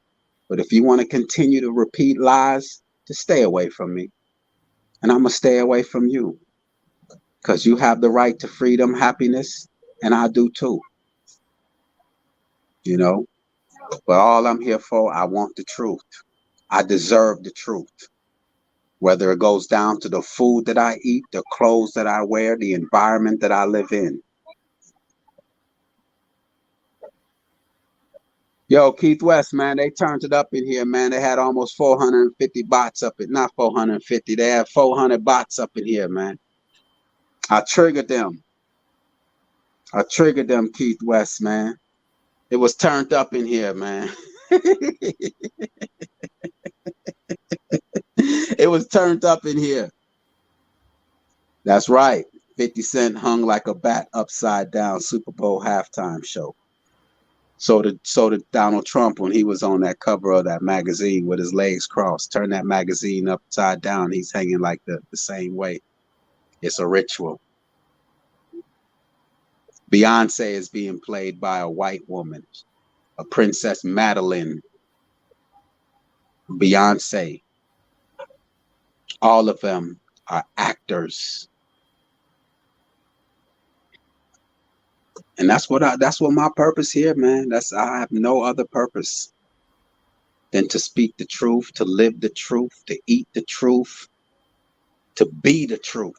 S2: But if you want to continue to repeat lies, just stay away from me. And I'm going to stay away from you. Because you have the right to freedom, happiness, and I do too. But all I'm here for, I want the truth. I deserve the truth. Whether it goes down to the food that I eat, the clothes that I wear, the environment that I live in. Yo, Keith West, man, they turned it up in here, man. They had almost 450 bots up it. Not 450. They had 400 bots up in here, man. I triggered them. Keith West, man. It was turned up in here, man. It was turned up in here. That's right. 50 Cent hung like a bat upside down Super Bowl halftime show. So did Donald Trump when he was on that cover of that magazine with his legs crossed. Turn that magazine upside down. He's hanging like the same way. It's a ritual. Beyonce is being played by a white woman, a Princess Madeline. Beyonce. All of them are actors. And that's what my purpose here, man. I have no other purpose than to speak the truth, to live the truth, to eat the truth, to be the truth.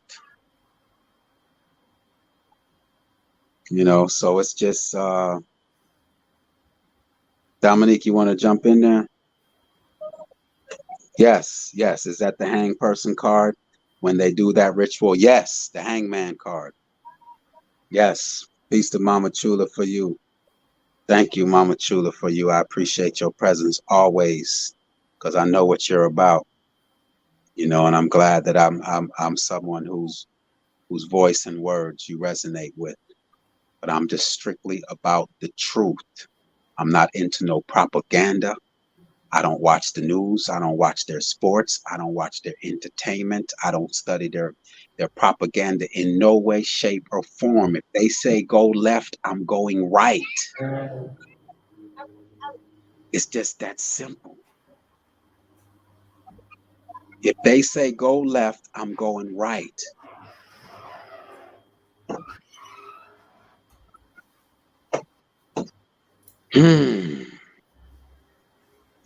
S2: So it's just Dominique, you want to jump in there? Yes. Is that the hang person card when they do that ritual? Yes, the hangman card. Yes. Peace to Mama Chula for you. Thank you, Mama Chula, for you. I appreciate your presence always, because I know what you're about. And I'm glad that I'm someone whose voice and words you resonate with. But I'm just strictly about the truth. I'm not into no propaganda. I don't watch the news. I don't watch their sports. I don't watch their entertainment. I don't study their propaganda in no way, shape, or form. If they say go left, I'm going right. It's just that simple. If they say go left, I'm going right.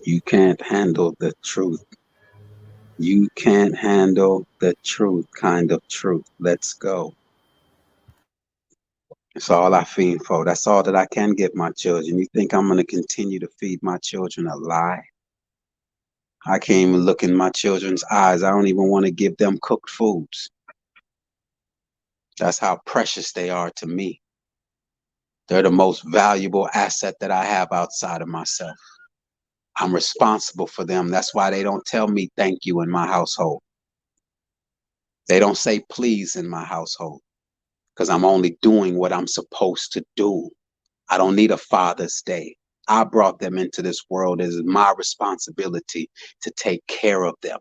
S2: You can't handle the truth. You can't handle the truth, kind of truth. Let's go. That's all I feed for. That's all that I can give my children. You think I'm going to continue to feed my children a lie? I can't even look in my children's eyes. I don't even want to give them cooked foods. That's how precious they are to me. They're the most valuable asset that I have outside of myself. I'm responsible for them. That's why they don't tell me thank you in my household. They don't say please in my household because I'm only doing what I'm supposed to do. I don't need a Father's Day. I brought them into this world. It is my responsibility to take care of them.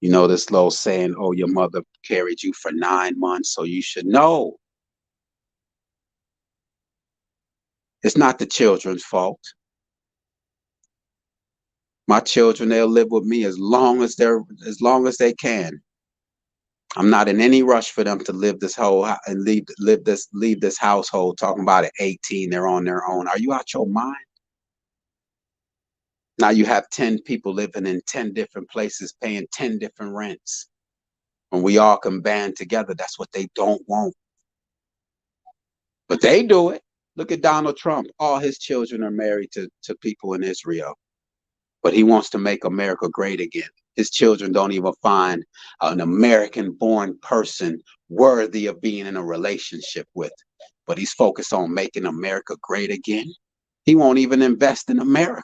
S2: You know this little saying, oh, your mother carried you for 9 months, so you should know. It's not the children's fault. My children, they'll live with me as long as they can. I'm not in any rush for them to live this whole and leave this household. Talking about at 18, they're on their own. Are you out your mind? Now you have 10 people living in 10 different places, paying 10 different rents. When we all can band together, that's what they don't want. But they do it. Look at Donald Trump. All his children are married to people in Israel. But he wants to make America great again. His children don't even find an American-born person worthy of being in a relationship with. But he's focused on making America great again. He won't even invest in America.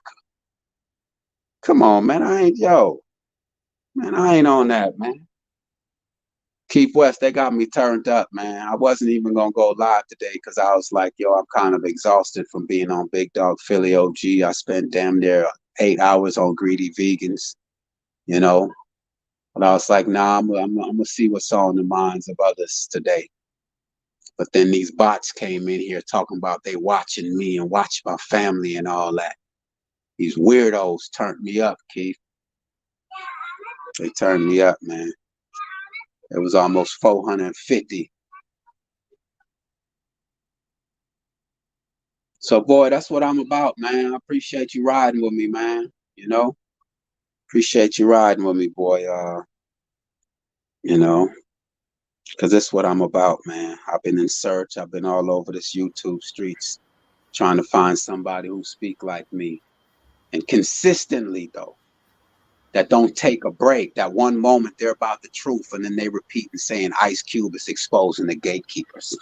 S2: Come on, man. I ain't on that, man. Keith West, they got me turned up, man. I wasn't even going to go live today because I was like, yo, I'm kind of exhausted from being on Big Dog Philly OG. I spent damn near 8 hours on Greedy Vegans, you know. But I was like, nah, I'm going to see what's on the minds of others today. But then these bots came in here talking about they watching me and watch my family and all that. These weirdos turned me up, Keith. They turned me up, man. It was almost 450. So, boy, that's what I'm about, man. I appreciate you riding with me, man. You know, appreciate you riding with me, boy. You know, because that's what I'm about, man. I've been in search. I've been all over this YouTube streets trying to find somebody who speak like me. And consistently, though, that don't take a break. That one moment they're about the truth, and then they repeat and saying Ice Cube is exposing the gatekeepers.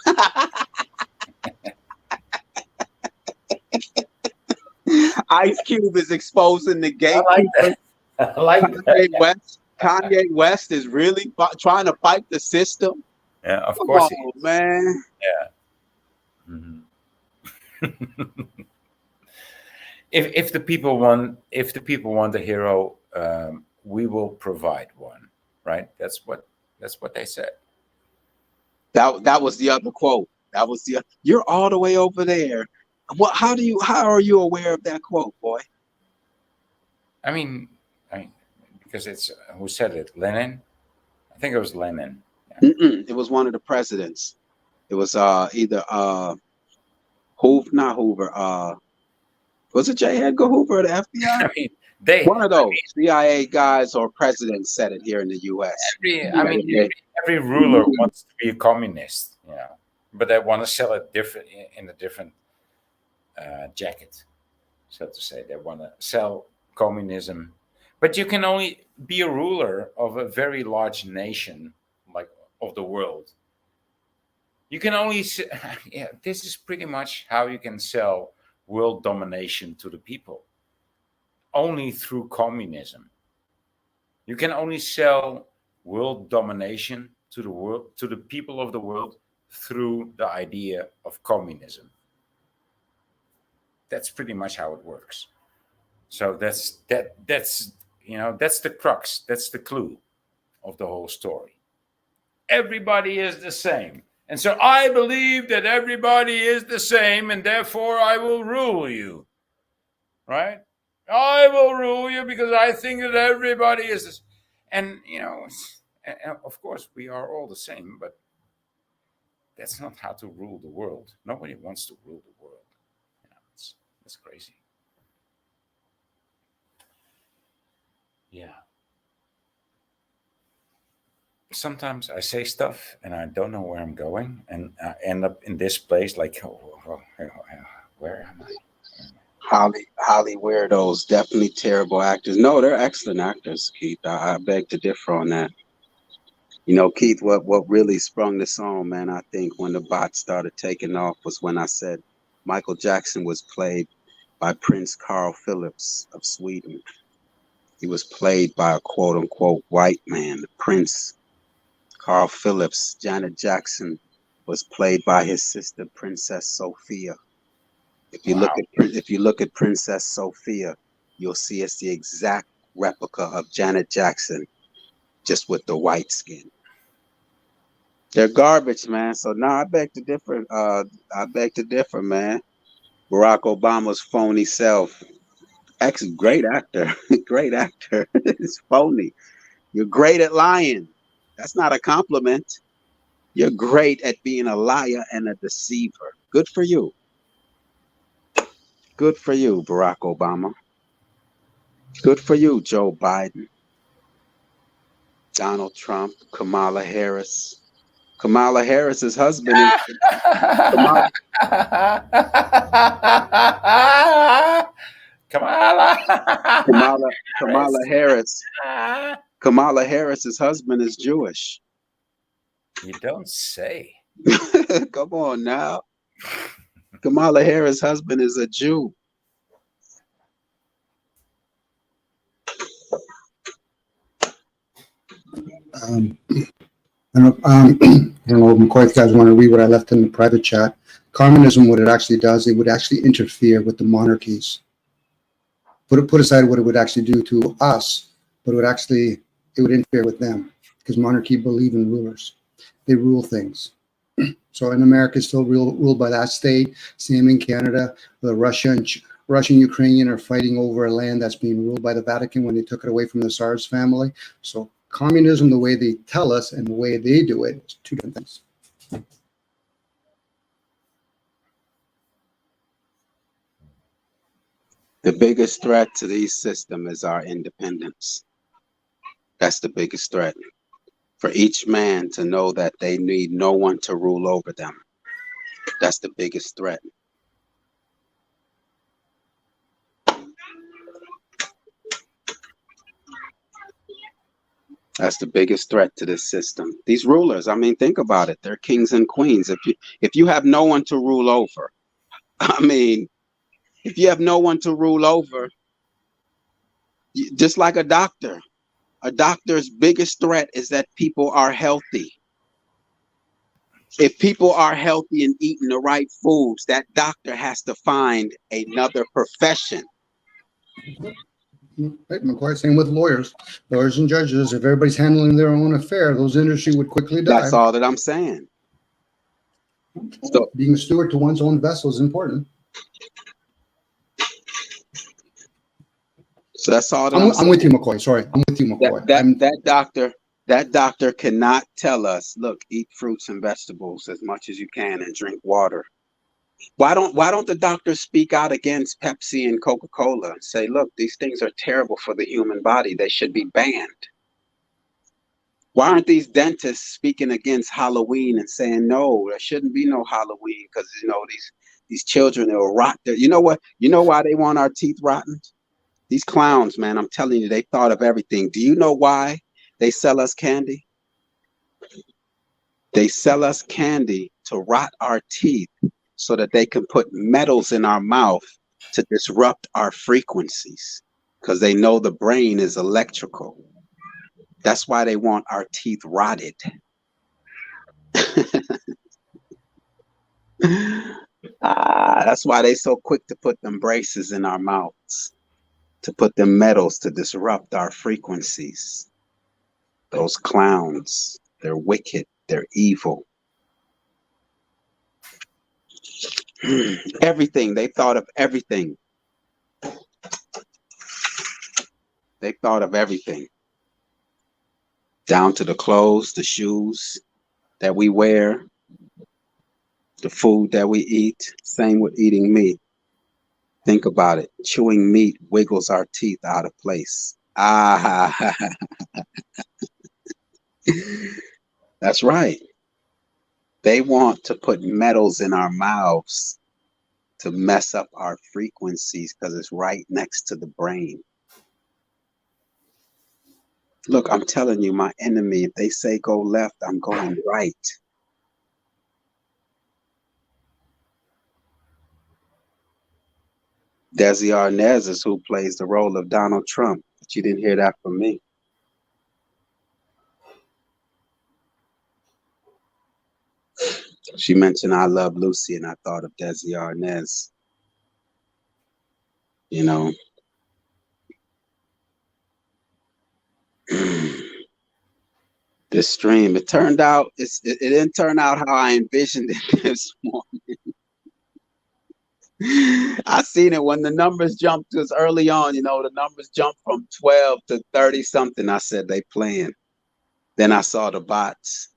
S2: Ice Cube is exposing the gatekeepers.
S4: I like that.
S2: Kanye West is really trying to fight the system.
S4: Yeah, of
S2: Come
S4: course.
S2: on, man.
S4: Yeah. Mm-hmm. if the people want a hero, we will provide one. Right? That's what they said.
S2: That was the other quote. That was the. You're all the way over there. How are you aware of that quote, boy?
S4: I mean, because it's who said it? Lenin. I think it was Lenin.
S2: Yeah. It was one of the presidents. It was either Hoover, not Hoover. Was it J. Edgar Hoover or the FBI?
S4: I mean,
S2: one of those CIA guys or presidents said it here in the U.S.
S4: Every ruler wants to be a communist, but they want to sell it in a different jacket, so to say. They want to sell communism, but you can only be a ruler of a very large nation, like of the world. You can only, this is pretty much how you can sell world domination to the people. Only through communism. You can only sell world domination to the people of the world through the idea of communism. That's pretty much how it works. So that's the crux, that's the clue of the whole story. Everybody is the same. And so I believe that everybody is the same, and therefore I will rule you. Right? I will rule you because I think that everybody is this. And, of course, we are all the same, but that's not how to rule the world. Nobody wants to rule the world. It's crazy. Yeah. sometimes I say stuff and I don't know where I'm going, and I end up in this place like, where am I?
S2: Holly weirdos, definitely terrible actors. No, they're excellent actors, Keith. I beg to differ on that. You know, Keith, what really sprung this on, man, I think when the bot started taking off was when I said Michael Jackson was played by Prince Carl Phillips of Sweden. He was played by a quote unquote white man. The Prince Carl Phillips, Janet Jackson, was played by his sister Princess Sophia. If you look at Princess Sophia, you'll see it's the exact replica of Janet Jackson, just with the white skin. They're garbage, man. So I beg to differ. Man. Barack Obama's phony self. Great actor. Great actor. It's phony. You're great at lying. That's not a compliment. You're great at being a liar and a deceiver. Good for you. Good for you, Barack Obama. Good for you, Joe Biden, Donald Trump, Kamala Harris. Kamala Harris's husband is Kamala Harris. Kamala Harris's husband is Jewish.
S4: You don't say.
S2: Come on now. Kamala Harris' husband is a Jew.
S7: I don't know if McCoy, if you guys want to read what I left in the private chat. Communism, what it actually does, it would actually interfere with the monarchies. Put aside what it would actually do to us, but it would interfere with them, because monarchy believe in rulers. They rule things. So in America, it's still ruled by that state. Same in Canada. The Russia and Ukrainian are fighting over a land that's being ruled by the Vatican when they took it away from the Tsar's family. So communism, the way they tell us and the way they do it, is two different things.
S2: The biggest threat to these systems is our independence. That's the biggest threat. For each man to know that they need no one to rule over them. That's the biggest threat. That's the biggest threat to this system. These rulers, I mean, think about it. They're kings and queens. If you have no one to rule over, I mean, if you have no one to rule over, just like a doctor's biggest threat is that people are healthy. If people are healthy and eating the right foods, that doctor has to find another profession.
S7: Right, McCoy, same with lawyers and judges. If everybody's handling their own affair, those industries would quickly die.
S2: That's all that I'm saying.
S7: So being a steward to one's own vessel is important.
S2: So that's all that
S7: I'm with you, McCoy. Sorry, I'm with you, McCoy.
S2: That doctor cannot tell us, look, eat fruits and vegetables as much as you can and drink water. Why don't the doctors speak out against Pepsi and Coca-Cola and say, look, these things are terrible for the human body. They should be banned. Why aren't these dentists speaking against Halloween and saying, no, there shouldn't be no Halloween because, these children will rot there. You know what? You know why they want our teeth rotten? These clowns, man, I'm telling you, they thought of everything. Do you know why they sell us candy? They sell us candy to rot our teeth so that they can put metals in our mouth to disrupt our frequencies because they know the brain is electrical. That's why they want our teeth rotted. That's why they so quick to put them braces in our mouths, to put them metals to disrupt our frequencies. Those clowns, they're wicked, they're evil. Everything, they thought of everything. They thought of everything. Down to the clothes, the shoes that we wear, the food that we eat. Same with eating meat. Think about it. Chewing meat wiggles our teeth out of place. That's right. They want to put metals in our mouths to mess up our frequencies because it's right next to the brain. Look, I'm telling you, my enemy, if they say go left, I'm going right. Desi Arnaz is who plays the role of Donald Trump, but you didn't hear that from me. She mentioned I Love Lucy, and I thought of Desi Arnaz. You know, this stream, it turned out, it didn't turn out how I envisioned it this morning. I seen it when the numbers jumped, because early on, you know, the numbers jumped from 12 to 30 something. I said they playing. Then I saw the bots,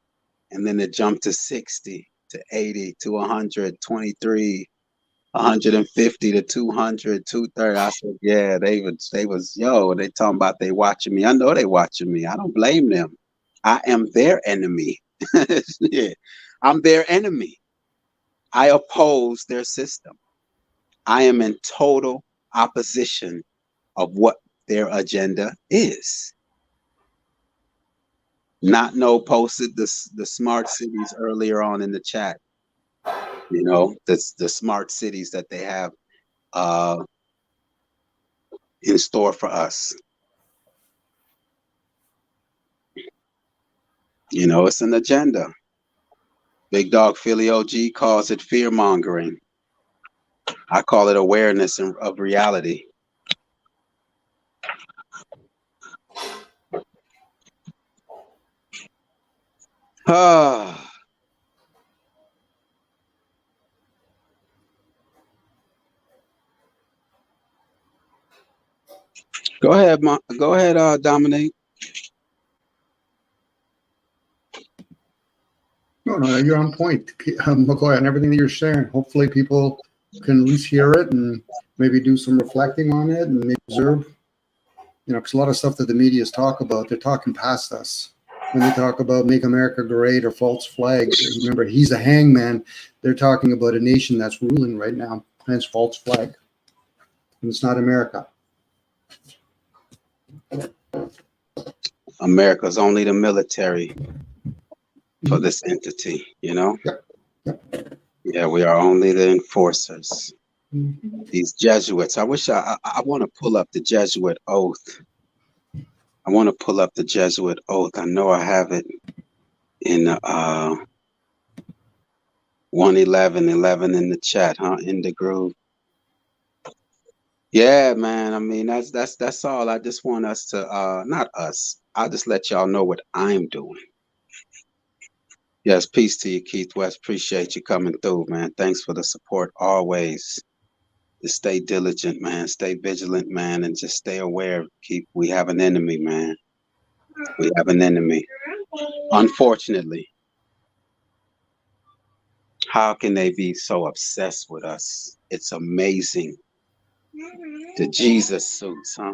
S2: and then it jumped to 60 to 80 to 123, 150 to 200, 230. I said, yeah, they was, yo, they talking about they watching me. I know they watching me. I don't blame them. I am their enemy. Yeah, I'm their enemy. I oppose their system. I am in total opposition of what their agenda is. Not no posted the smart cities earlier on in the chat. You know, the smart cities that they have in store for us. You know, it's an agenda. Big Dog Philly OG calls it fear mongering. I call it awareness of reality. Ah. Go ahead, Dominique.
S7: No, you're on point, McCoy, and everything that you're sharing. Hopefully people can at least hear it and maybe do some reflecting on it and maybe observe, you know, because a lot of stuff that the media's talk about, they're talking past us. When they talk about make America great or false flag, remember, he's a hangman. They're talking about a nation that's ruling right now, hence false flag. And it's not America.
S2: America's only the military for this entity, you know?
S7: Yep.
S2: Yeah, we are only the enforcers. These Jesuits, I wish I want to pull up the Jesuit oath. I want to pull up the Jesuit oath. I know I have it in 111 in the chat, huh? In the groove. Yeah, man. I mean, that's all. I just want us to not us. I'll just let y'all know what I'm doing. Yes, peace to you, Keith West. Appreciate you coming through, man. Thanks for the support always. Just stay diligent, man. Stay vigilant, man, and just stay aware. We have an enemy, man. We have an enemy. Unfortunately. How can they be so obsessed with us? It's amazing. The Jesus suits, huh?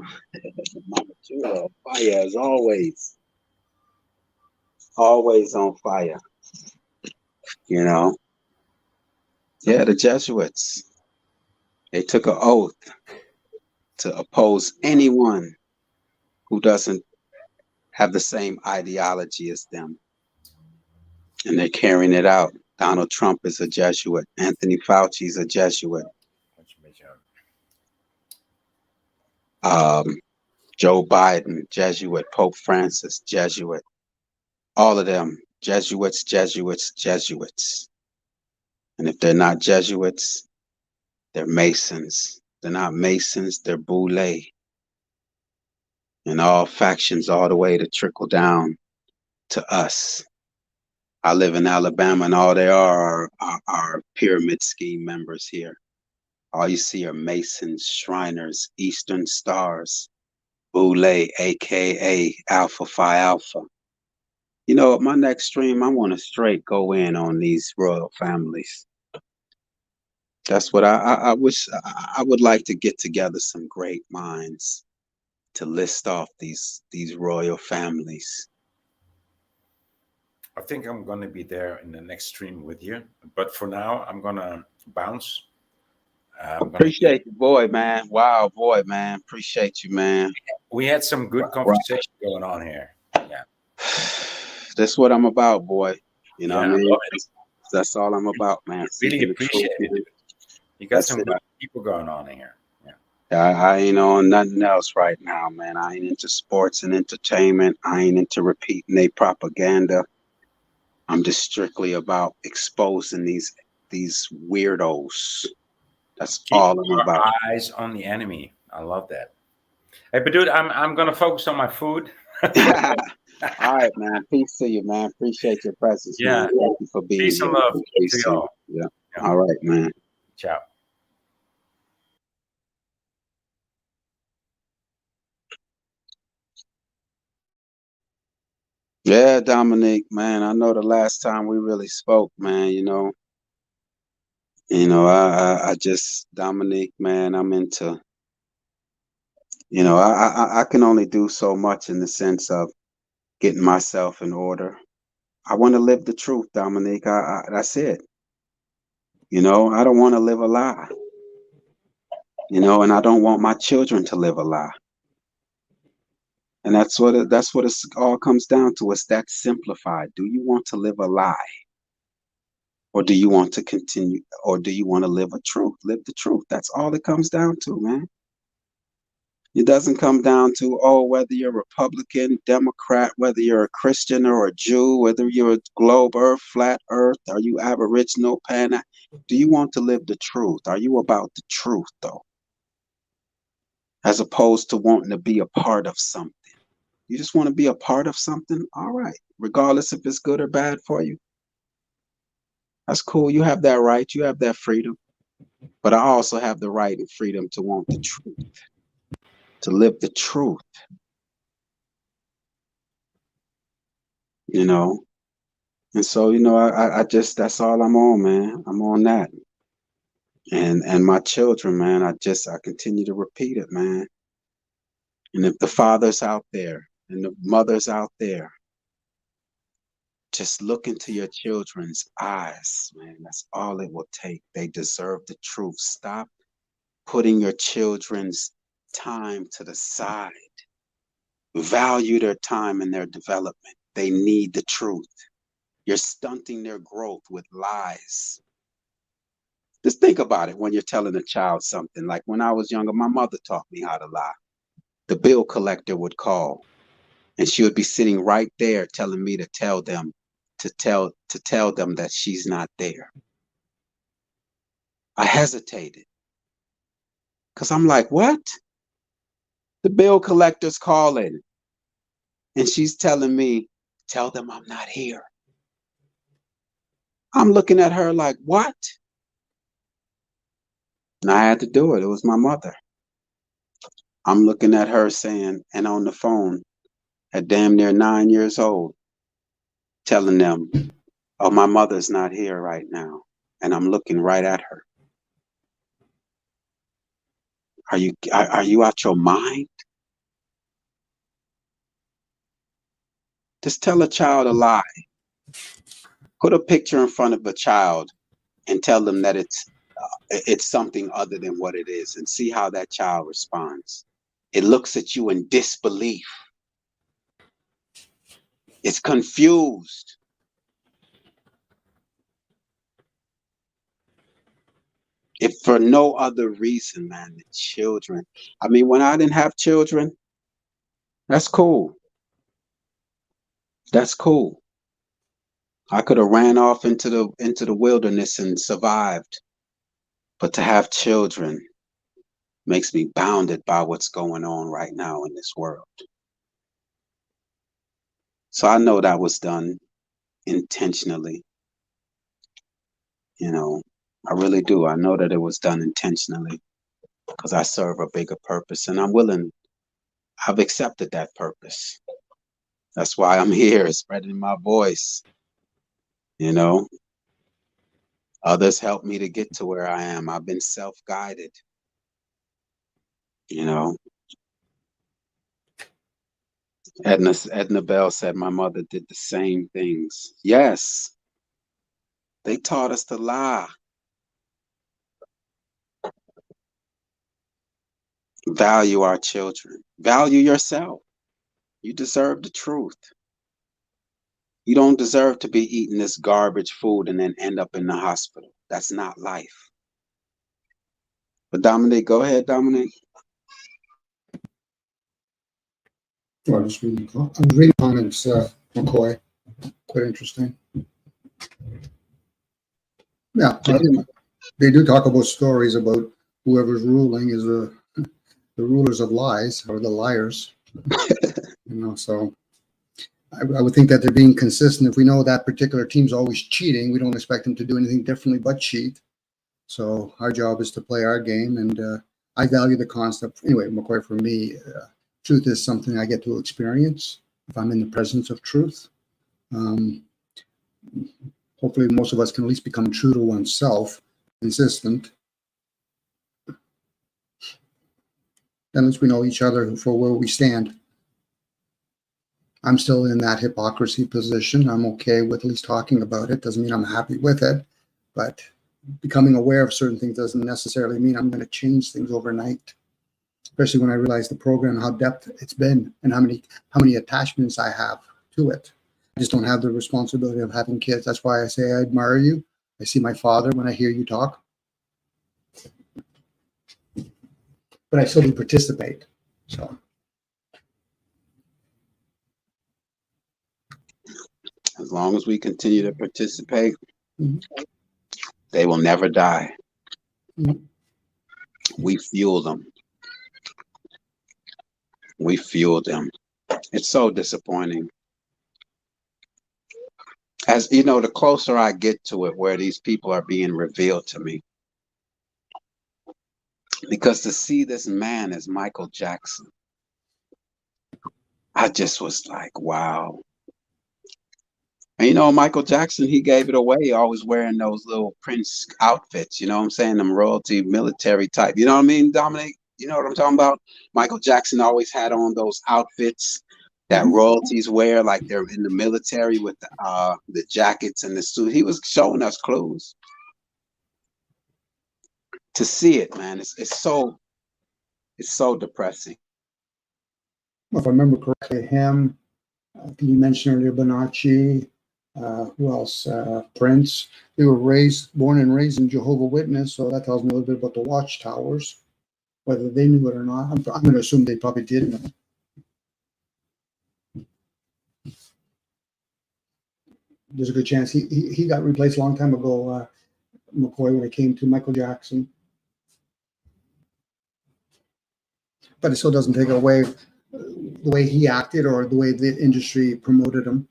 S2: Mama Chula, fire as always. Always on fire. You know? Yeah, the Jesuits. They took an oath to oppose anyone who doesn't have the same ideology as them. And they're carrying it out. Donald Trump is a Jesuit. Anthony Fauci is a Jesuit. Joe Biden, Jesuit. Pope Francis, Jesuit. All of them, Jesuits, Jesuits, Jesuits. And if they're not Jesuits, they're Masons. They're not Masons, they're Boule. And all factions all the way to trickle down to us. I live in Alabama, and all they are pyramid scheme members here. All you see are Masons, Shriners, Eastern Stars, Boule, aka Alpha Phi Alpha. You know, at my next stream, I want to straight go in on these royal families. That's what I wish. I would like to get together some great minds to list off these royal families.
S4: I think I'm going to be there in the next stream with you. But for now, I'm going to bounce.
S2: Appreciate you, boy, man. Wow, boy, man. Appreciate you, man.
S4: We had some good conversation going on here. Yeah.
S2: That's what I'm about, boy. You know what I
S4: I
S2: mean?
S4: love it.
S2: That's all I'm about, man.
S4: Really
S2: Seeking the
S4: appreciate
S2: truth,
S4: it,
S2: man.
S4: dude. You got
S2: That's
S4: some
S2: it.
S4: good people going on in here.
S2: I ain't on nothing else right now, man. I ain't into sports and entertainment. I ain't into repeating their propaganda. I'm just strictly about exposing these weirdos. That's
S4: Keep
S2: all I'm about.
S4: our eyes on the enemy. I love that. Hey, but dude, I'm gonna focus on my food.
S2: All right, man. Peace to you, man. Appreciate your presence,
S4: Yeah.
S2: man. Thank you for being
S4: Peace
S2: here.
S4: and love
S2: Peace
S4: to
S2: to you.
S4: y'all.
S2: Yeah.
S4: Yeah.
S2: All right, man.
S4: Ciao.
S2: Yeah, Dominique, man. I know the last time we really spoke, man. I just Dominique, man. I'm into. I can only do so much in the sense of getting myself in order. I want to live the truth, Dominique. That's it. I don't want to live a lie. And I don't want my children to live a lie. And that's what it all comes down to. It's that simplified. Do you want to live a lie? Or do you want to continue? Or do you want to live a truth? Live the truth. That's all it comes down to, man. It doesn't come down to, whether you're Republican, Democrat, whether you're a Christian or a Jew, whether you're a globe earth, flat earth, are you Aboriginal, Pana? Do you want to live the truth? Are you about the truth, though? As opposed to wanting to be a part of something. You just want to be a part of something? All right. Regardless if it's good or bad for you. That's cool. You have that right. You have that freedom. But I also have the right and freedom to want the truth, to live the truth. And so, I just, that's all I'm on, man. I'm on that. And my children, man, I continue to repeat it, man. And if the fathers out there and the mothers out there, just look into your children's eyes, man. That's all it will take. They deserve the truth. Stop putting your children's time to the side. Value their time and their development. They need the truth. You're stunting their growth with lies. Just think about it when you're telling a child something. Like when I was younger, my mother taught me how to lie. The bill collector would call, and she would be sitting right there telling me to tell them that she's not there. I hesitated because I'm like, what? The bill collector's calling, and she's telling me, tell them I'm not here. I'm looking at her like, what? And I had to do it. It was my mother. I'm looking at her saying, and on the phone at damn near 9 years old, telling them, oh, my mother's not here right now. And I'm looking right at her. Are you out your mind? Just tell a child a lie. Put a picture in front of a child and tell them that it's something other than what it is, and see how that child responds. It looks at you in disbelief. It's confused. If for no other reason, man, the children. I mean, when I didn't have children, that's cool. That's cool. I could have ran off into the wilderness and survived. But to have children makes me bounded by what's going on right now in this world. So I know that was done intentionally. I really do. I know that it was done intentionally because I serve a bigger purpose, and I've accepted that purpose. That's why I'm here, spreading my voice. Others helped me to get to where I am. I've been self-guided. Edna Bell said my mother did the same things. Yes, they taught us to lie. Value our children. Value yourself. You deserve the truth. You don't deserve to be eating this garbage food and then end up in the hospital. That's not life. But Dominic, go ahead, Dominic.
S7: Well, I was reading comments, McCoy. Quite interesting. Yeah, they do talk about stories about whoever's ruling is the rulers of lies or the liars. So I would think that they're being consistent. If we know that particular team's always cheating, we don't expect them to do anything differently but cheat. So our job is to play our game, and I value the concept. Anyway, McCoy, for me, truth is something I get to experience if I'm in the presence of truth. Hopefully most of us can at least become true to oneself, consistent. Then at least we know each other for where we stand. I'm still in that hypocrisy position. I'm okay with at least talking about it. Doesn't mean I'm happy with it, but becoming aware of certain things doesn't necessarily mean I'm going to change things overnight. Especially when I realize the program, how depth it's been, and how many attachments I have to it. I just don't have the responsibility of having kids. That's why I say I admire you. I see my father when I hear you talk. But I still do participate. So
S2: as long as we continue to participate, they will never die. We fuel them. We fuel them. It's so disappointing. As you know, the closer I get to it, where these people are being revealed to me, because to see this man as Michael Jackson, I just was like, wow. And Michael Jackson, he gave it away, always wearing those little Prince outfits, you know what I'm saying? Them royalty military type. You know what I mean, Dominic? You know what I'm talking about? Michael Jackson always had on those outfits that royalties wear, like they're in the military with the jackets and the suit. He was showing us clues. To see it, man, it's so depressing.
S7: If I remember correctly, him, you mentioned earlier, Bonacci, who else? Prince. They were born and raised in Jehovah's Witness, so that tells me a little bit about the watchtowers. Whether they knew it or not, I'm going to assume they probably did know. There's a good chance he got replaced a long time ago, McCoy, when it came to Michael Jackson. But it still doesn't take away the way he acted or the way the industry promoted him.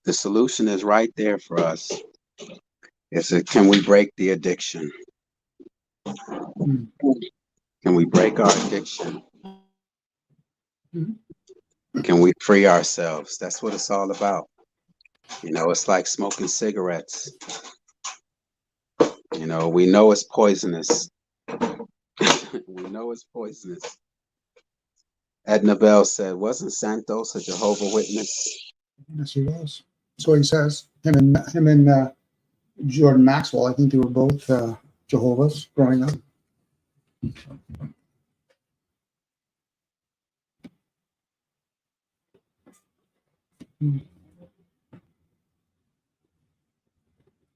S2: The solution is right there for us. Can we break the addiction? Can we break our addiction? Can we free ourselves? That's what it's all about. It's like smoking cigarettes. We know it's poisonous. We know it's poisonous. Edna Bell said, wasn't Santos a Jehovah's Witness?
S7: Yes, he was. That's what he says. Him and Jordan Maxwell, I think they were both Jehovah's growing up.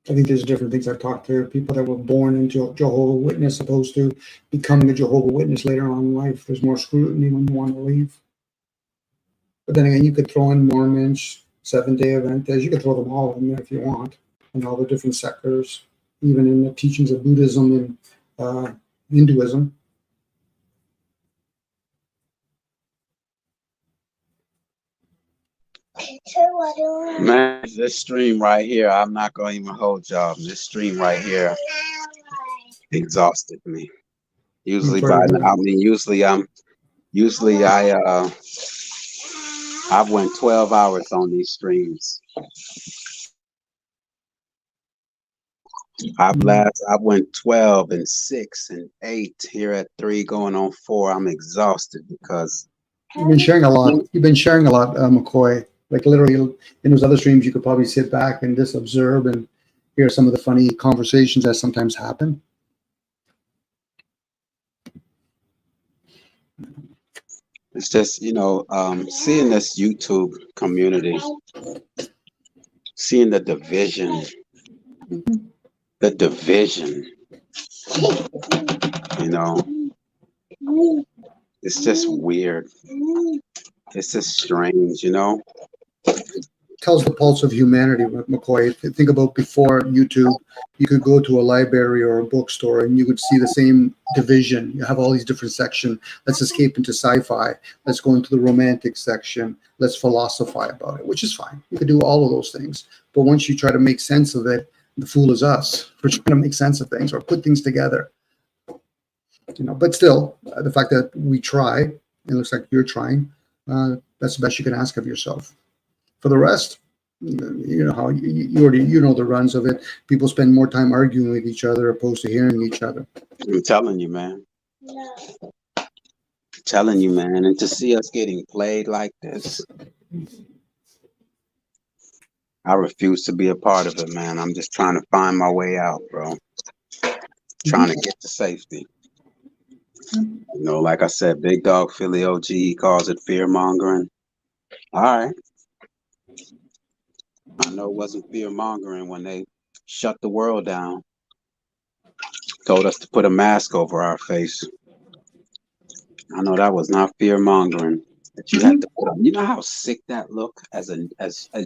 S7: I think there's different things. I've talked to people that were born into Jehovah's Witness, opposed to becoming a Jehovah's Witness later on in life. There's more scrutiny when you want to leave. But then again, you could throw in Mormons, Seventh-day Adventists. You could throw them all in there if you want, and all the different sectors, even in the teachings of Buddhism and Hinduism.
S2: Man, this stream right here, I'm not going to even hold y'all. This stream right here exhausted me. Usually by now, usually I'm Usually I went 12 hours on these streams. I went 12 and 6 and 8 here at 3 going on 4. I'm exhausted because
S7: You've been sharing a lot. You've been sharing a lot, McCoy. Like literally in those other streams, you could probably sit back and just observe and hear some of the funny conversations that sometimes happen.
S2: it's just, seeing this YouTube community, seeing the division, you know, it's just weird. It's just strange,
S7: Tells the pulse of humanity, McCoy. Think about before YouTube, you could go to a library or a bookstore and you would see the same division. You have all these different sections. Let's escape into sci-fi. Let's go into the romantic section. Let's philosophize about it, which is fine. You could do all of those things. But once you try to make sense of it, the fool is us for trying to make sense of things or put things together. But still, the fact that we try, it looks like you're trying, that's the best you can ask of yourself. For the rest, you know how you already the runs of it. People spend more time arguing with each other opposed to hearing each other.
S2: I'm telling you, man. And to see us getting played like this, I refuse to be a part of it, man. I'm just trying to find my way out, bro. Trying to get to safety. Like I said, Big Dog Philly OG, he calls it fear mongering. All right. I know it wasn't fear mongering when they shut the world down, told us to put a mask over our face. I know that was not fear mongering. That you had to put on. You know how sick that look as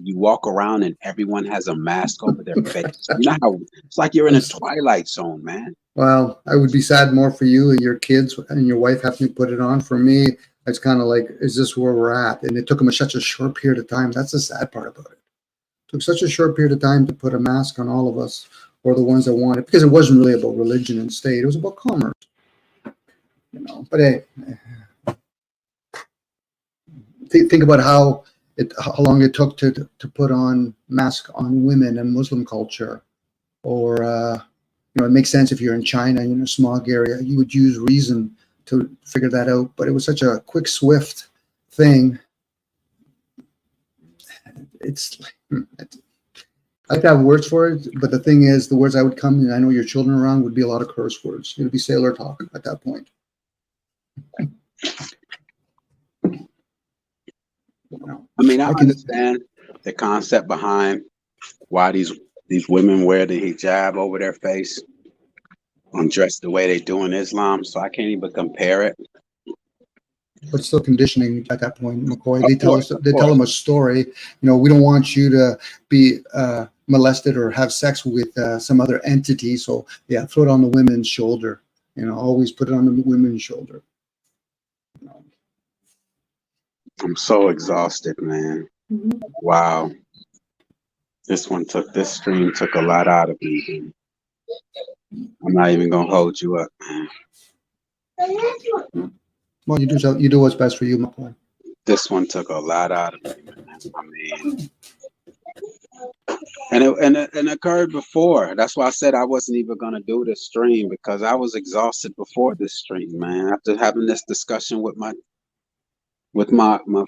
S2: you walk around and everyone has a mask over their face. You know how it's like you're in a twilight zone, man.
S7: Well, I would be sad more for you and your kids and your wife having to put it on. For me, it's kind of like, is this where we're at? And it took them such a short period of time. That's the sad part about it. Took such a short period of time to put a mask on all of us, or the ones that want it, because it wasn't really about religion and state. It was about commerce. But hey, think about how long it took to put on mask on women in Muslim culture, or it makes sense if you're in China, in a smog area, you would use reason to figure that out. But it was such a quick, swift thing. It's I like to have words for it, but the thing is, the words I would come, and I know your children around, would be a lot of curse words. It would be sailor talk at that point.
S2: I mean, I understand the concept behind why these women wear the hijab over their face and dress the way they do in Islam, so I can't even compare it.
S7: But still conditioning at that point, McCoy. They tell them a story. We don't want you to be molested or have sex with some other entity. So yeah, throw it on the women's shoulder. Always put it on the women's shoulder.
S2: I'm so exhausted, man. Wow. This stream took a lot out of me. I'm not even gonna hold you up, man.
S7: Well, you do what's best for you, McCoy.
S2: This one took a lot out of me, man. I mean, and it occurred before. That's why I said I wasn't even gonna do this stream, because I was exhausted before this stream, man. After having this discussion with my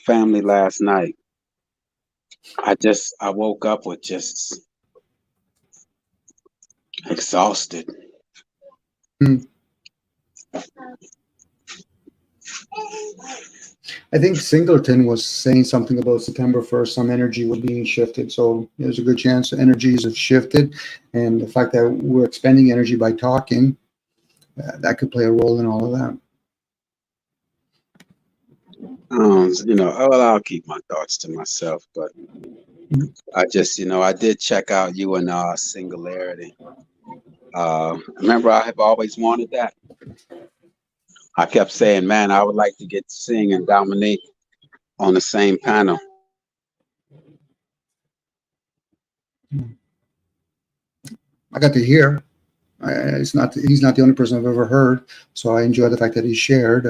S2: family last night, I woke up with just exhausted.
S7: I think Singleton was saying something about September 1st, some energy was being shifted. So there's a good chance the energies have shifted. And the fact that we're expending energy by talking, that could play a role in all of that.
S2: I'll keep my thoughts to myself, but I just, I did check out you and Singularity. Remember, I have always wanted that. I kept saying, man, I would like to get to sing and Dominique on the same panel.
S7: I got to hear. He's not the only person I've ever heard, so I enjoy the fact that he shared.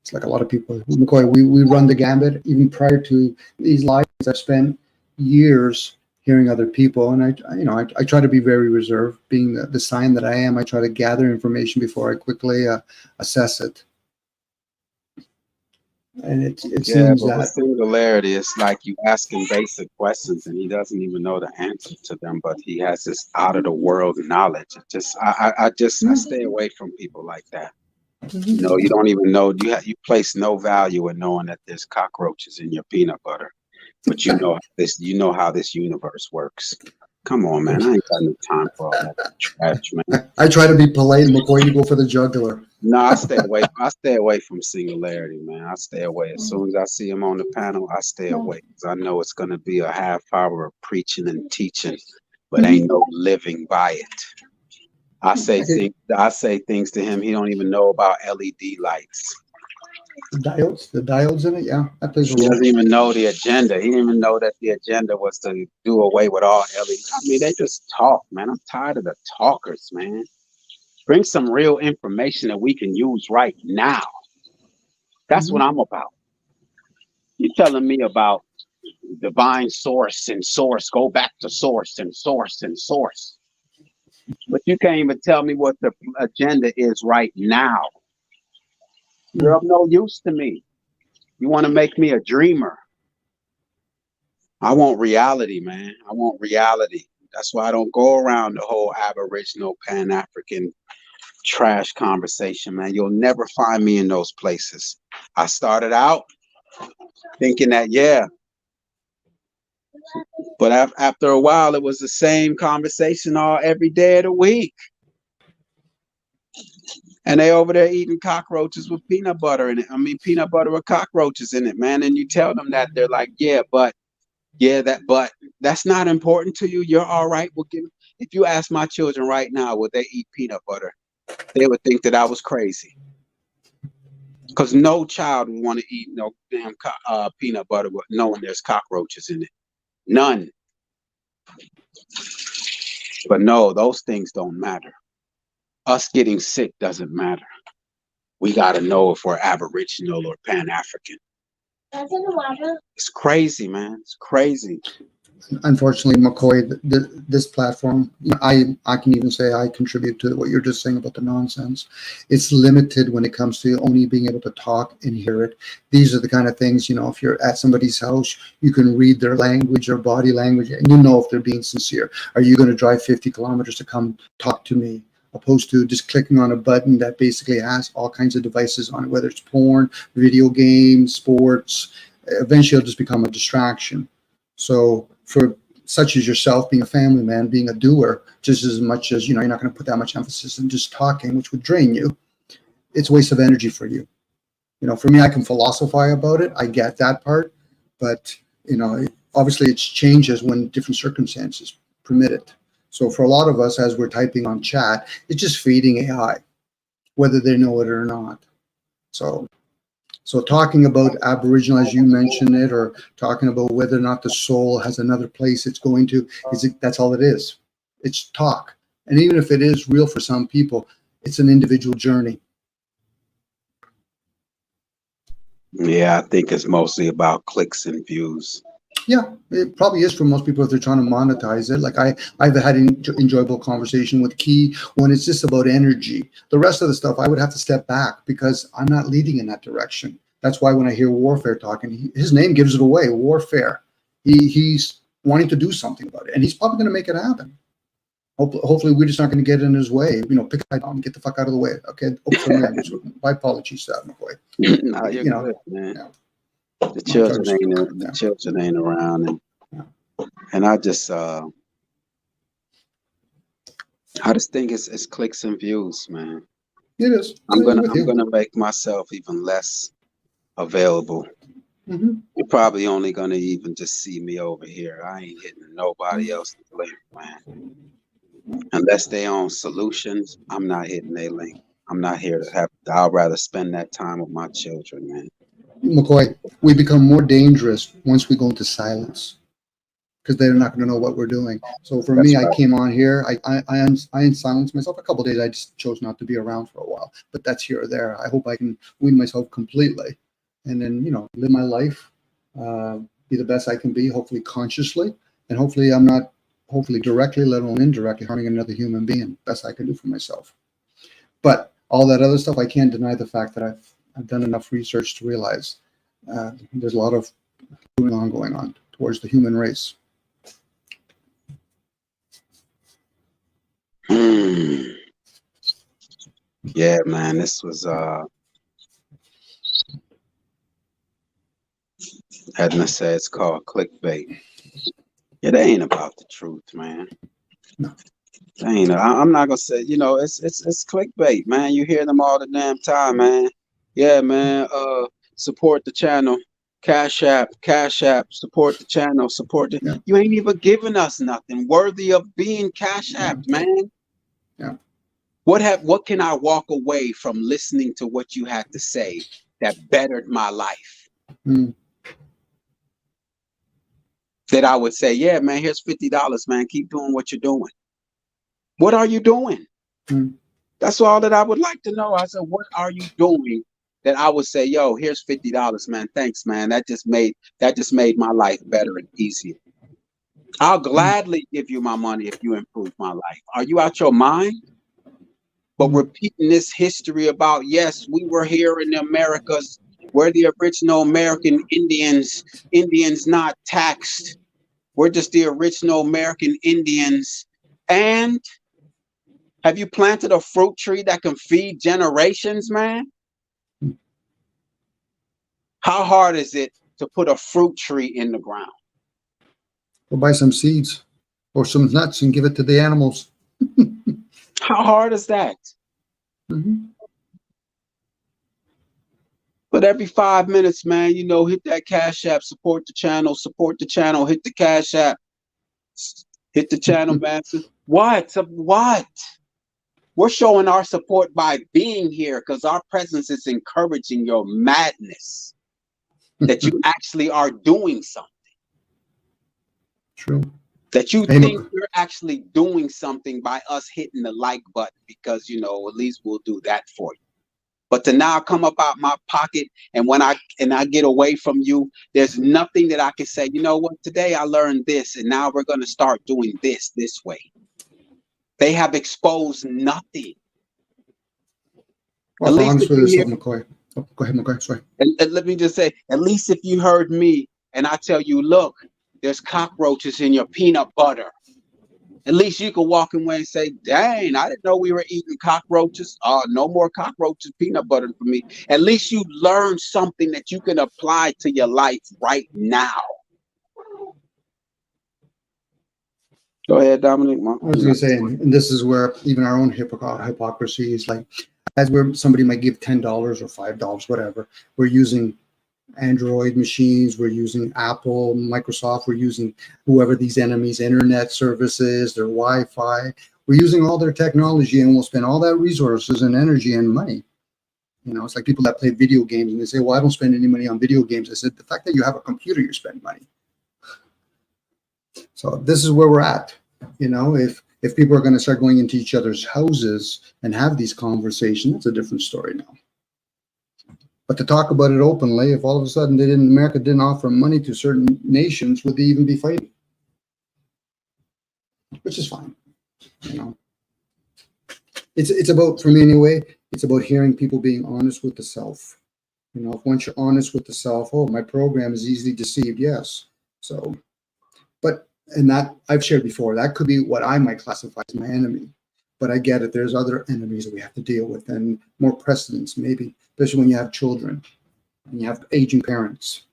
S7: It's like a lot of people. McCoy, we run the gambit. Even prior to these lives, I've spent years hearing other people, and I try to be very reserved. Being the sign that I am, I try to gather information before I quickly assess it. And it
S2: Yeah,
S7: seems
S2: but with
S7: that
S2: singularity, it's like you asking basic questions and he doesn't even know the answer to them, but he has this out of the world knowledge. It just, I stay away from people like that. You know, you don't even know, you place no value in knowing that there's cockroaches in your peanut butter, but you know how this universe works. Come on, man. I ain't got no time for all that trash, man.
S7: I try to be polite, McCoy. You go for the jugular.
S2: No, I stay away from singularity, man. I stay away. As soon as I see him on the panel, I stay away. Because I know it's gonna be a half hour of preaching and teaching, but ain't no living by it. I say things to him he don't even know about LED lights.
S7: The diodes in it, yeah, that plays a
S2: He
S7: role.
S2: doesn't even know the agenda. He didn't even know that the agenda was to do away with all LED. I mean, they just talk, man. I'm tired of the talkers, man. Bring some real information that we can use right now. That's what I'm about. You're telling me about divine source and source, go back to source and source and source. But you can't even tell me what the agenda is right now. You're of no use to me. You want to make me a dreamer. I want reality, man. I want reality. That's why I don't go around the whole Aboriginal Pan-African trash conversation, man. You'll never find me in those places. I started out thinking that, yeah. But after a while, it was the same conversation every day of the week. And they over there eating cockroaches with peanut butter in it. I mean, peanut butter with cockroaches in it, man. And you tell them that, they're like, but that's not important to you. You're all right. If you ask my children right now, would they eat peanut butter? They would think that I was crazy. Because no child would want to eat no damn peanut butter knowing there's cockroaches in it. None. But no, those things don't matter. Us getting sick doesn't matter. We got to know if we're Aboriginal or Pan-African. It's crazy, man. It's crazy.
S7: Unfortunately, McCoy, this platform, I can even say I contribute to what you're just saying about the nonsense. It's limited when it comes to only being able to talk and hear it. These are the kind of things, if you're at somebody's house, you can read their language or body language, and you know if they're being sincere. Are you going to drive 50 kilometers to come talk to me? Opposed to just clicking on a button that basically has all kinds of devices on it, whether it's porn, video games, sports. Eventually it'll just become a distraction. So for such as yourself, being a family man, being a doer, just as much as, you're not going to put that much emphasis in just talking, which would drain you, it's a waste of energy for you. For me, I can philosophize about it. I get that part, but, obviously it changes when different circumstances permit it. So for a lot of us, as we're typing on chat, it's just feeding AI, whether they know it or not. So talking about Aboriginal, as you mentioned it, or talking about whether or not the soul has another place it's going to, that's all it is. It's talk. And even if it is real for some people, it's an individual journey.
S2: Yeah, I think it's mostly about clicks and views.
S7: Yeah, it probably is for most people if they're trying to monetize it. Like I've had an enjoyable conversation with Key when it's just about energy. The rest of the stuff, I would have to step back because I'm not leading in that direction. That's why when I hear Warfare talking, his name gives it away, Warfare. He's wanting to do something about it, and he's probably going to make it happen. Hopefully, we're just not going to get in his way. Pick a fight and get the fuck out of the way. Okay, my apologies, McCoy.
S2: No, you're good, man. Yeah. The children ain't around, and I just think it's clicks and views, man.
S7: It is.
S2: I'm gonna make myself even less available.
S7: Mm-hmm.
S2: You're probably only gonna even just see me over here. I ain't hitting nobody else's link, man. Unless they own solutions, I'm not hitting their link. I'm not here to have. I'd rather spend that time with my children, man.
S7: McCoy, we become more dangerous once we go into silence. because they're not going to know what we're doing. So for
S2: That's
S7: me, I
S2: right.
S7: came on here. I silenced myself a couple of days. I just chose not to be around for a while. But that's here or there. I hope I can wean myself completely, and then live my life, be the best I can be. Hopefully consciously, and hopefully I'm not, hopefully directly, let alone indirectly, harming another human being. Best I can do for myself. But all that other stuff, I can't deny the fact that I've done enough research to realize there's a lot of going on towards the human race.
S2: Yeah, man, this was Edna said it's called clickbait. It ain't about the truth, man.
S7: No.
S2: It ain't. I'm not gonna say, it's clickbait, man. You hear them all the damn time, man. Yeah, man. Support the channel. Cash app, support the channel,
S7: Yeah.
S2: You ain't even giving us nothing worthy of being cash apped, man.
S7: Yeah.
S2: What can I walk away from listening to what you had to say that bettered my life? That I would say, yeah, man, here's $50, man. Keep doing what you're doing. What are you doing? That's all that I would like to know. I said, what are you doing that I would say, yo, here's $50, man. Thanks, man. That just made my life better and easier. I'll gladly give you my money if you improve my life. Are you out your mind? But repeating this history about, yes, we were here in the Americas. We're the original American Indians. Indians not taxed. We're just the original American Indians. And have you planted a fruit tree that can feed generations, man? How hard is it to put a fruit tree in the ground?
S7: Go buy some seeds or some nuts and give it to the animals.
S2: How hard is that? But every 5 minutes, man, hit that Cash App, support the channel, hit the Cash App, hit the channel, man. What? We're showing our support by being here because our presence is encouraging your madness that you actually are doing something.
S7: True.
S2: That you think you're actually doing something by us hitting the like button because, at least we'll do that for you. But to now come up out my pocket and when I get away from you, there's nothing that I can say, you know what, today I learned this and now we're going to start doing this way. They have exposed nothing.
S7: Well, McCoy. Oh, go ahead, McCoy. Sorry.
S2: And let me just say, at least if you heard me and I tell you, look, there's cockroaches in your peanut butter. At least you can walk away and say, dang, I didn't know we were eating cockroaches. No more cockroaches, peanut butter for me. At least you learned something that you can apply to your life right now. Go ahead, Dominic.
S7: I was going to say, and this is where even our own hypocrisy is like, as where somebody might give $10 or $5, whatever. We're using Android machines, we're using Apple, Microsoft, we're using whoever these enemies, internet services, their Wi-Fi. We're using all their technology and we'll spend all that resources and energy and money. It's like people that play video games and they say, well, I don't spend any money on video games. I said, the fact that you have a computer, you spend money. So this is where we're at. If people are going to start going into each other's houses and have these conversations, it's a different story now. But to talk about it openly, if all of a sudden America didn't offer money to certain nations, would they even be fighting? Which is fine. It's about, for me anyway, it's about hearing people being honest with the self. If once you're honest with the self, oh, my program is easily deceived. Yes. So, and that I've shared before, that could be what I might classify as my enemy. But I get it. There's other enemies that we have to deal with and more precedents, maybe, especially when you have children and you have aging parents.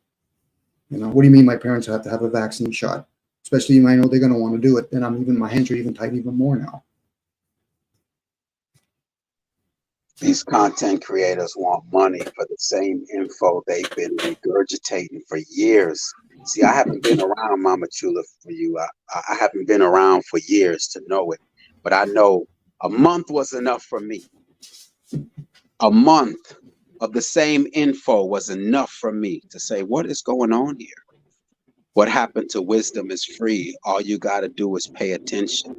S7: What do you mean my parents have to have a vaccine shot? Especially when I know they're going to want to do it. Then my hands are even tight even more now.
S2: These content creators want money for the same info they've been regurgitating for years. See, I haven't been around Mama Chula for you. I haven't been around for years to know it. But I know a month was enough for me. A month of the same info was enough for me to say, what is going on here? What happened to wisdom is free. All you got to do is pay attention.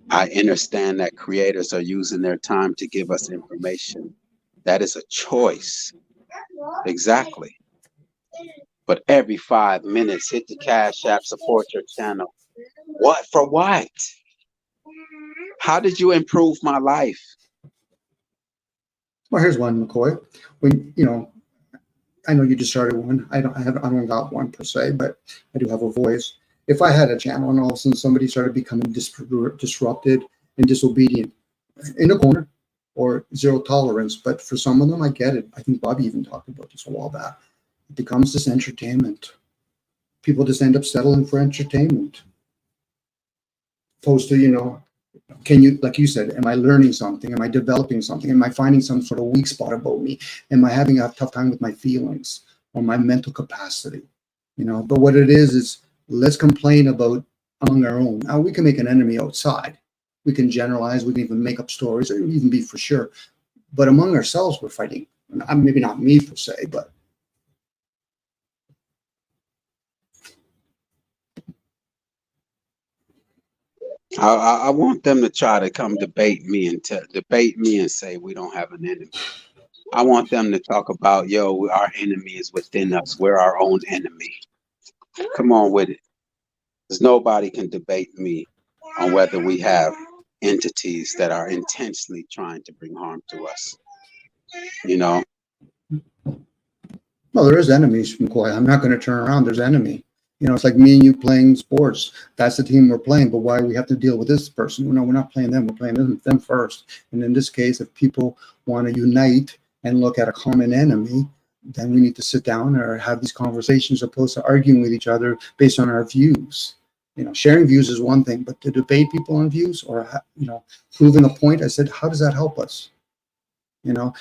S2: I understand that creators are using their time to give us information. That is a choice. Exactly. But every 5 minutes, hit the Cash App, support your channel. What? For what? How did you improve my life?
S7: Well, here's one, McCoy. When I know you just started one. I don't got one per se, but I do have a voice. If I had a channel and all of a sudden somebody started becoming disrupted and disobedient in a corner or zero tolerance, but for some of them, I get it. I think Bobby even talked about this a while back. It becomes this entertainment. People just end up settling for entertainment. Opposed to, can you, like you said, am I learning something? Am I developing something? Am I finding some sort of weak spot about me? Am I having a tough time with my feelings or my mental capacity? But what it is let's complain about among our own. Now we can make an enemy outside. We can generalize, we can even make up stories, or even be for sure. But among ourselves, we're fighting. Maybe not me per se, but
S2: I want them to try to come debate me and say we don't have an enemy. I want them to talk about, our enemy is within us. We're our own enemy. Come on with it. Because nobody can debate me on whether we have entities that are intentionally trying to bring harm to us.
S7: well, there is enemies, McCoy. I'm not going to turn around. There's enemy. It's like me and you playing sports. That's the team we're playing, but why we have to deal with this person? No, we're not playing them. We're playing them first. And in this case, if people want to unite and look at a common enemy, then we need to sit down or have these conversations opposed to arguing with each other based on our views. Sharing views is one thing, but to debate people on views or, proving a point, I said, how does that help us?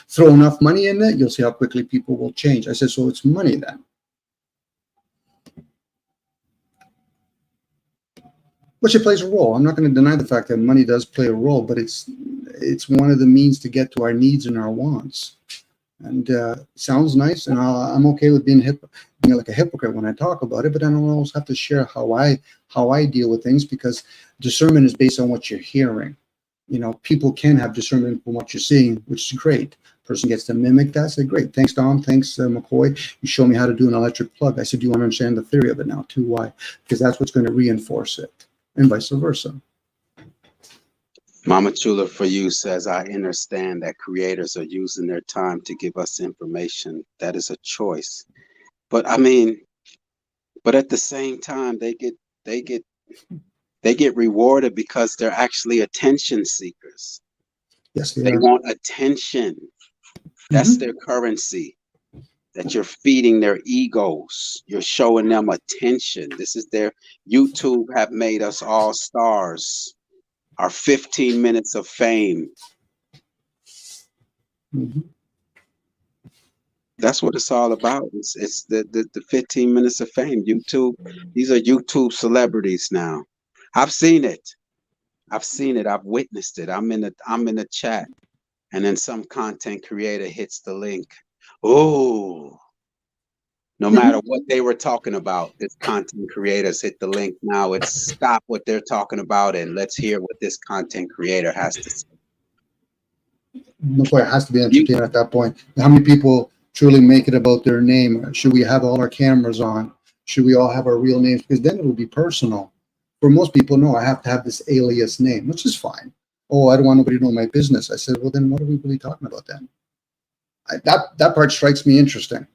S7: Throw enough money in it, you'll see how quickly people will change. I said, so it's money then. Which it plays a role. I'm not going to deny the fact that money does play a role, but it's one of the means to get to our needs and our wants. And sounds nice, and I'm okay with being like a hypocrite when I talk about it, but I don't always have to share how I deal with things, because discernment is based on what you're hearing. People can have discernment from what you're seeing, which is great. Person gets to mimic that. I said, great. Thanks, Dom. Thanks, McCoy. You showed me how to do an electric plug. I said, do you want to understand the theory of it now too? Why? Because that's what's going to reinforce it, and vice versa.
S2: Mama Chula for You says, I understand that creators are using their time to give us information. That is a choice. But at the same time, they get rewarded because they're actually attention seekers.
S7: Yes,
S2: they want attention. That's their currency. That you're feeding their egos. You're showing them attention. This is their YouTube have made us all stars. Our 15 minutes of fame. That's what it's all about. It's the 15 minutes of fame. YouTube. These are YouTube celebrities now. I've seen it. I've witnessed it. I'm in the chat, and then some content creator hits the link. Oh, no matter what they were talking about, this content creators hit the link. Now it's stop what they're talking about and let's hear what this content creator has to say.
S7: It has to be entertaining at that point. How many people truly make it about their name? Should we have all our cameras on? Should we all have our real names? Because then it'll be personal. For most people, no, I have to have this alias name, which is fine. Oh, I don't want nobody to know my business. I said, well, then what are we really talking about then? That part strikes me interesting.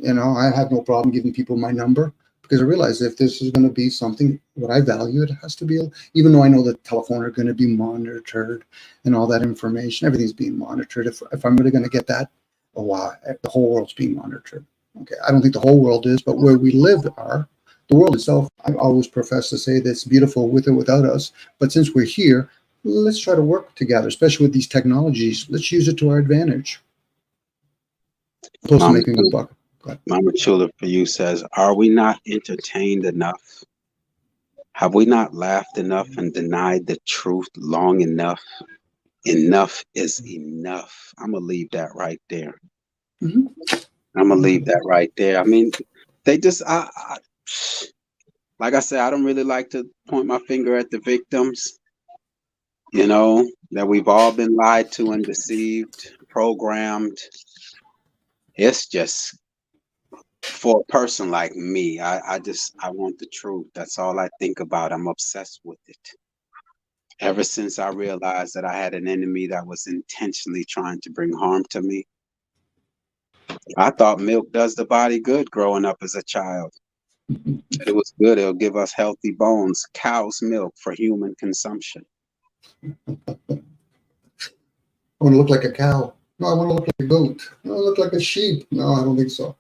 S7: I have no problem giving people my number, because I realize if this is going to be something what I value, it has to be, even though I know that telephone are going to be monitored and all that information, everything's being monitored. If I'm really going to get that, oh wow, the whole world's being monitored. Okay, I don't think the whole world is, but where we live are. The world itself, I always profess to say that it's beautiful with or without us. But since we're here, let's try to work together, especially with these technologies. Let's use it to our advantage. Opposed to making a buck.
S2: Mama Chula for You says, are we not entertained enough? Have we not laughed enough and denied the truth long enough? Enough is enough. I'm going to leave that right there. I'm gonna leave that right there. I mean, they just, like I said, I don't really like to point my finger at the victims. You know, that we've all been lied to and deceived, programmed. It's just for a person like me. I want the truth. That's all I think about. I'm obsessed with it. Ever since I realized that I had an enemy that was intentionally trying to bring harm to me, I thought milk does the body good growing up as a child. It was good. It'll give us healthy bones. Cow's milk for human consumption.
S7: I want to look like a cow. No, I want to look like a goat. No, I look like a sheep. No, I don't think so.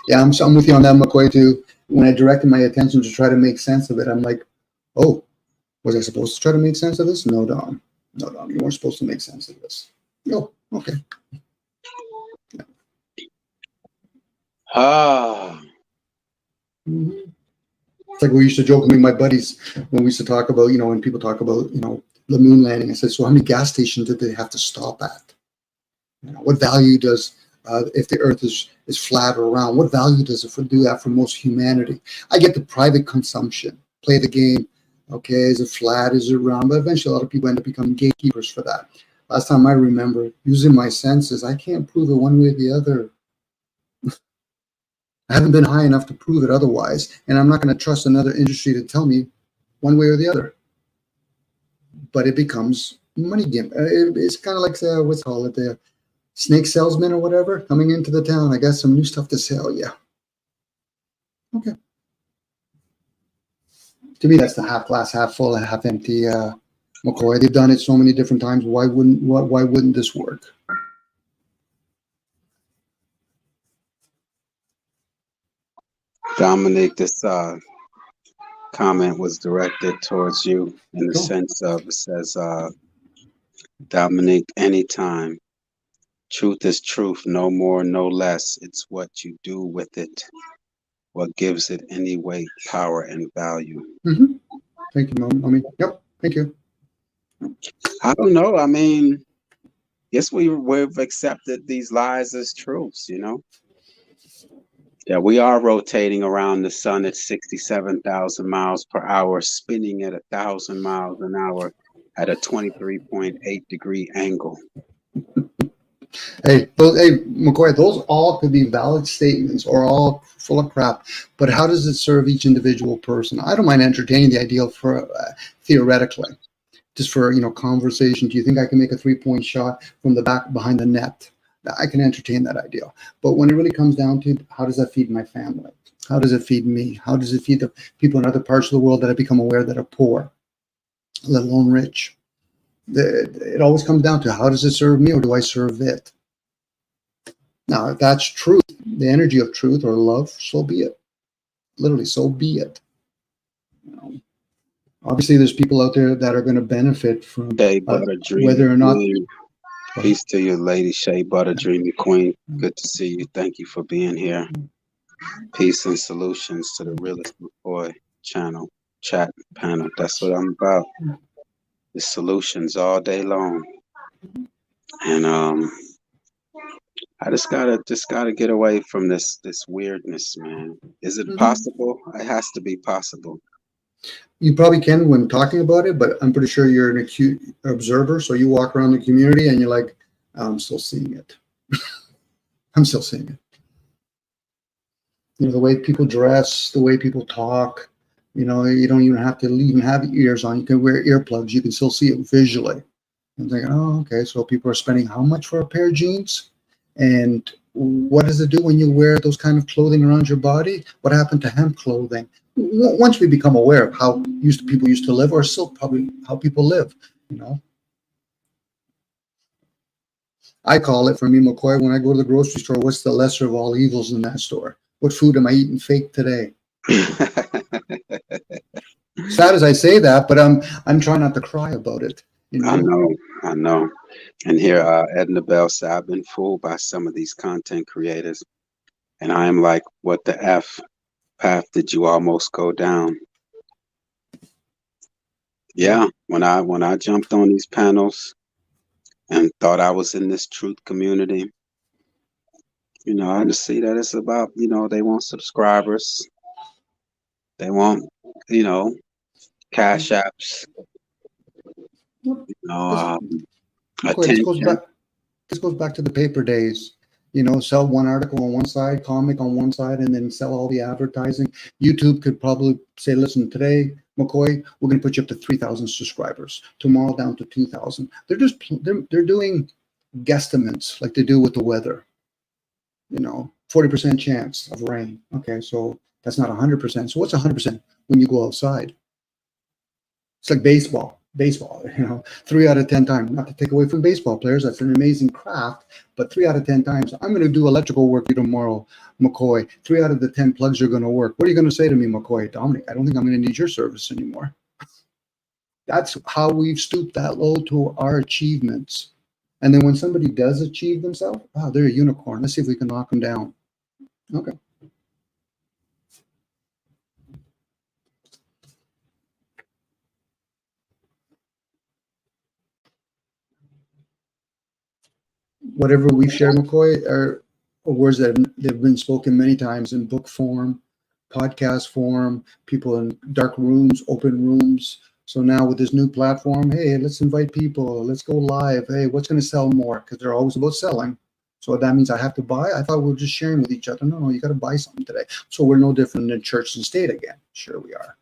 S7: Yeah, I'm with you on that, McCoy, too. When I directed my attention to try to make sense of it, I'm like, oh, was I supposed to try to make sense of this? No, Dom. No, Dom, you weren't supposed to make sense of this. No, okay.
S2: Ah.
S7: Mm-hmm. It's like we used to joke with my buddies when we used to talk about, when people talk about, the moon landing. I said, so how many gas stations did they have to stop at? What value does, if the earth is flat or round, what value does it do that for most humanity? I get the private consumption, play the game. Okay, is it flat? Is it round? But eventually a lot of people end up becoming gatekeepers for that. Last time I remember using my senses, I can't prove it one way or the other. I haven't been high enough to prove it otherwise, and I'm not going to trust another industry to tell me one way or the other. But it becomes money game. It's kind of like what's called it, the snake salesman or whatever coming into the town. I got some new stuff to sell. Yeah. Okay. To me, that's the half glass, half full, and half empty. McCoy. They've done it so many different times. Why wouldn't this work?
S2: Dominic, this comment was directed towards you in the sense of, it says, Dominic, anytime. Truth is truth, no more, no less. It's what you do with it, what gives it any weight, power, and value.
S7: Mm-hmm. Thank you, Mom. I mean, yep. Thank you.
S2: I don't know. I mean, yes, we've accepted these lies as truths, Yeah, we are rotating around the sun at 67,000 miles per hour, spinning at 1,000 miles an hour at a 23.8 degree angle.
S7: Hey, McCoy, those all could be valid statements or all full of crap, but how does it serve each individual person? I don't mind entertaining the idea for theoretically, just for conversation. Do you think I can make a 3-point shot from the back behind the net? I can entertain that idea. But when it really comes down to how does that feed my family? How does it feed me? How does it feed the people in other parts of the world that I become aware that are poor, let alone rich? It always comes down to how does it serve me or do I serve it? Now, if that's truth, the energy of truth or love, so be it. Literally, so be it. Obviously, there's people out there that are going to benefit from whether or not.
S2: Peace to you, Lady Shea Butter Dreamy Queen. Good to see you. Thank you for being here. Peace and solutions to the Realest McCoy channel, chat panel. That's what I'm about. The solutions all day long. And I just gotta get away from this weirdness, man. Is it possible? It has to be possible.
S7: You probably can when talking about it, but I'm pretty sure you're an acute observer. So you walk around the community and you're like, I'm still seeing it. I'm still seeing it. The way people dress, the way people talk, you don't even have to even have ears on. You can wear earplugs. You can still see it visually. I'm thinking, oh, okay. So people are spending how much for a pair of jeans? And what does it do when you wear those kind of clothing around your body? What happened to hemp clothing? Once we become aware of how people used to live, or still probably how people live, I call it, for me, McCoy, when I go to the grocery store, what's the lesser of all evils in that store? What food am I eating fake today? Sad as I say that, but I'm trying not to cry about it.
S2: I know. And here, Edna Bell said, I've been fooled by some of these content creators. And I am like, what the F path did you almost go down? Yeah, when I jumped on these panels and thought I was in this truth community, I just see that it's about, they want subscribers, they want, you know, cash apps, you know,
S7: This, McCoy,
S2: attention.
S7: this goes back to the paper days. Sell one article on one side, comic on one side, and then sell all the advertising. YouTube could probably say, listen, today, McCoy, we're going to put you up to 3,000 subscribers. Tomorrow down to 2,000. They're doing guesstimates like they do with the weather. 40% chance of rain. Okay, so that's not 100%. So what's 100% when you go outside? It's like baseball. Baseball, 3 out of 10 times. Not to take away from baseball players, that's an amazing craft. But 3 out of 10 times, I'm going to do electrical work tomorrow, McCoy. 3 out of the 10 plugs are going to work. What are you going to say to me, McCoy? Dominic, I don't think I'm going to need your service anymore. That's how we've stooped that low to our achievements. And then when somebody does achieve themselves, wow, they're a unicorn. Let's see if we can knock them down. Okay. Whatever we've shared, McCoy, are words that have been spoken many times in book form, podcast form, people in dark rooms, open rooms. So now with this new platform, hey, let's invite people. Let's go live. Hey, what's going to sell more? Because they're always about selling. So that means I have to buy. I thought we were just sharing with each other. No, you got to buy something today. So we're no different than church and state again. Sure we are.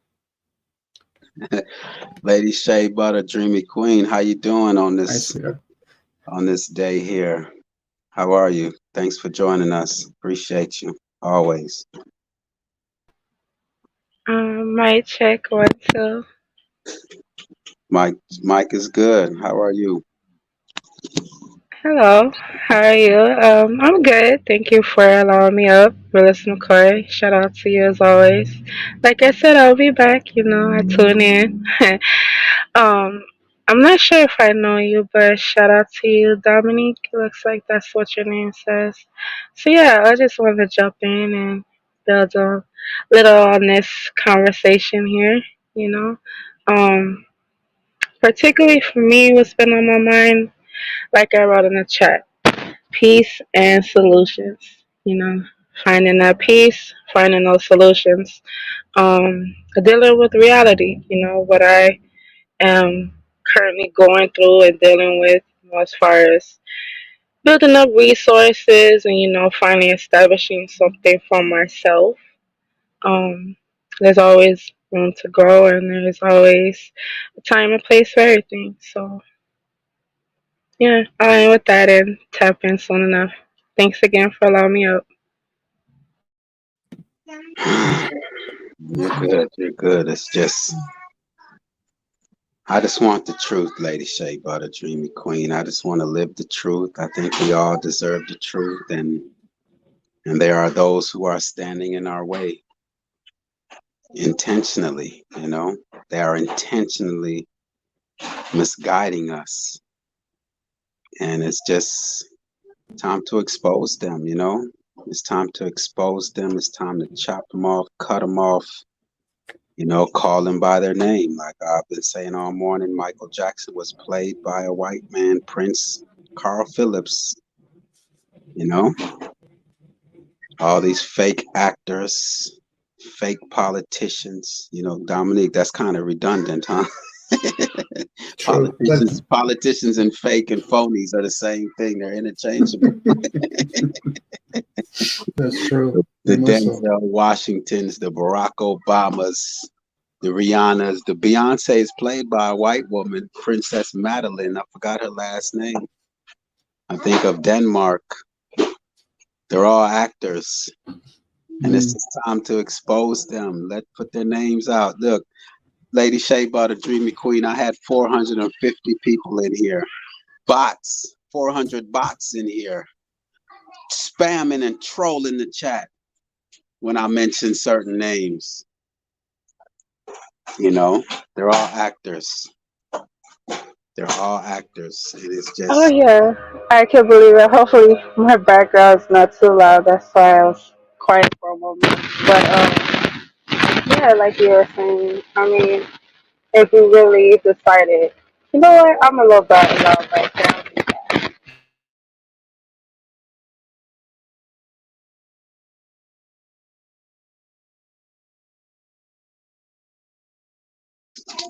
S2: Lady Shea Butter, Dreamy Queen, how you doing on
S7: Nice,
S2: this day here? How are you? Thanks for joining us. Appreciate you always.
S8: Mic check 1 2.
S2: Mike is good. How are you?
S8: Hello, how are you? I'm good. Thank you for allowing me up. Willis McCoy, shout out to you as always. Like I said, I'll be back. I tune in. um, I'm not sure if I know you, but shout out to you, Dominique. Looks like that's what your name says. So yeah, I just wanted to jump in and build a little on this conversation here. You know, particularly for me, what's been on my mind, like I wrote in the chat, peace and solutions. Finding that peace, finding those solutions, dealing with reality. What I am currently going through and dealing with, as far as building up resources and finally establishing something for myself. Um, there's always room to grow, and there's always a time and place for everything. So yeah, I'll end with that and tap in soon enough. Thanks again for allowing me up.
S2: You're good. You're good. It's just, I just want the truth, Lady Shea Butter, Dreamy Queen. I just want to live the truth. I think we all deserve the truth, and there are those who are standing in our way intentionally. They are intentionally misguiding us, and it's just time to expose them. It's time to expose them. It's time to chop them off, cut them off. Call them by their name. Like I've been saying all morning, Michael Jackson was played by a white man, Prince Carl Phillips. All these fake actors, fake politicians. Dominique, that's kind of redundant, huh?
S7: True.
S2: Politicians and fake and phonies are the same thing. They're interchangeable.
S7: That's true.
S2: The Denzel Washingtons, the Barack Obamas, the Rihannas, the Beyonce is played by a white woman, Princess Madeline. I forgot her last name. I think of Denmark. They're all actors. And it's just time to expose them. Put their names out. Look, Lady Shea Butter, Dreamy Queen, I had 450 people in here. Bots, 400 bots in here. Spamming and trolling the chat when I mention certain names. They're all actors. They're all actors. It is
S8: Oh
S2: just
S8: yeah, I can believe it. Hopefully my background's not too loud. That's why I was quiet for a moment. But yeah, like you were saying, I mean, if we really decided, you know what, I'm a little bit loud right now.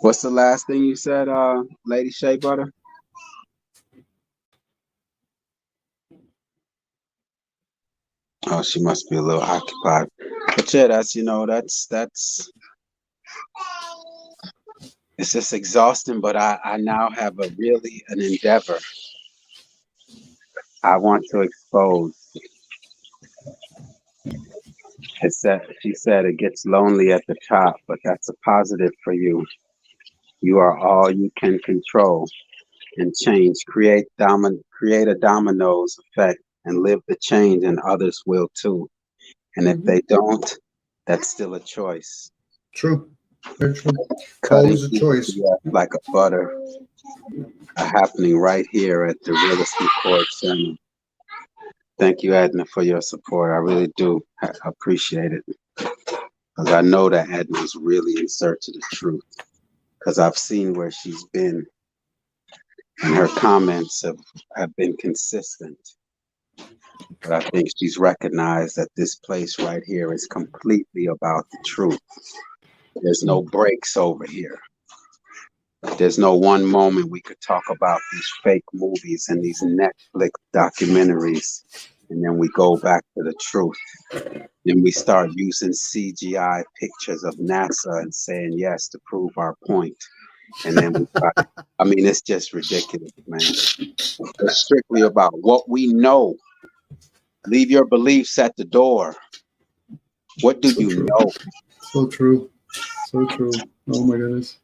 S2: What's the last thing you said, Lady Shea Butter? Oh, she must be a little occupied. But yeah, that's it's just exhausting. But I now have an endeavor. I want to expose. She said it gets lonely at the top, but that's a positive for you. You are all you can control and change. Create a dominoes effect and live the change, and others will too. And if they don't, that's still a choice.
S7: True. Very true.
S2: Cutting
S7: Always a choice.
S2: like a butter happening right here at the Realest Record Channel. Thank you, Edna, for your support. I really do appreciate it. Because I know that Edna's really in search of the truth. Because I've seen where she's been. And her comments have been consistent. But I think she's recognized that this place right here is completely about the truth. There's no breaks over here. There's no one moment we could talk about these fake movies and these Netflix documentaries, and then we go back to the truth. Then we start using CGI pictures of NASA and saying yes to prove our point. And then it's just ridiculous, man. It's strictly about what we know. Leave your beliefs at the door. What do you know?
S7: So true. So true. Oh my goodness.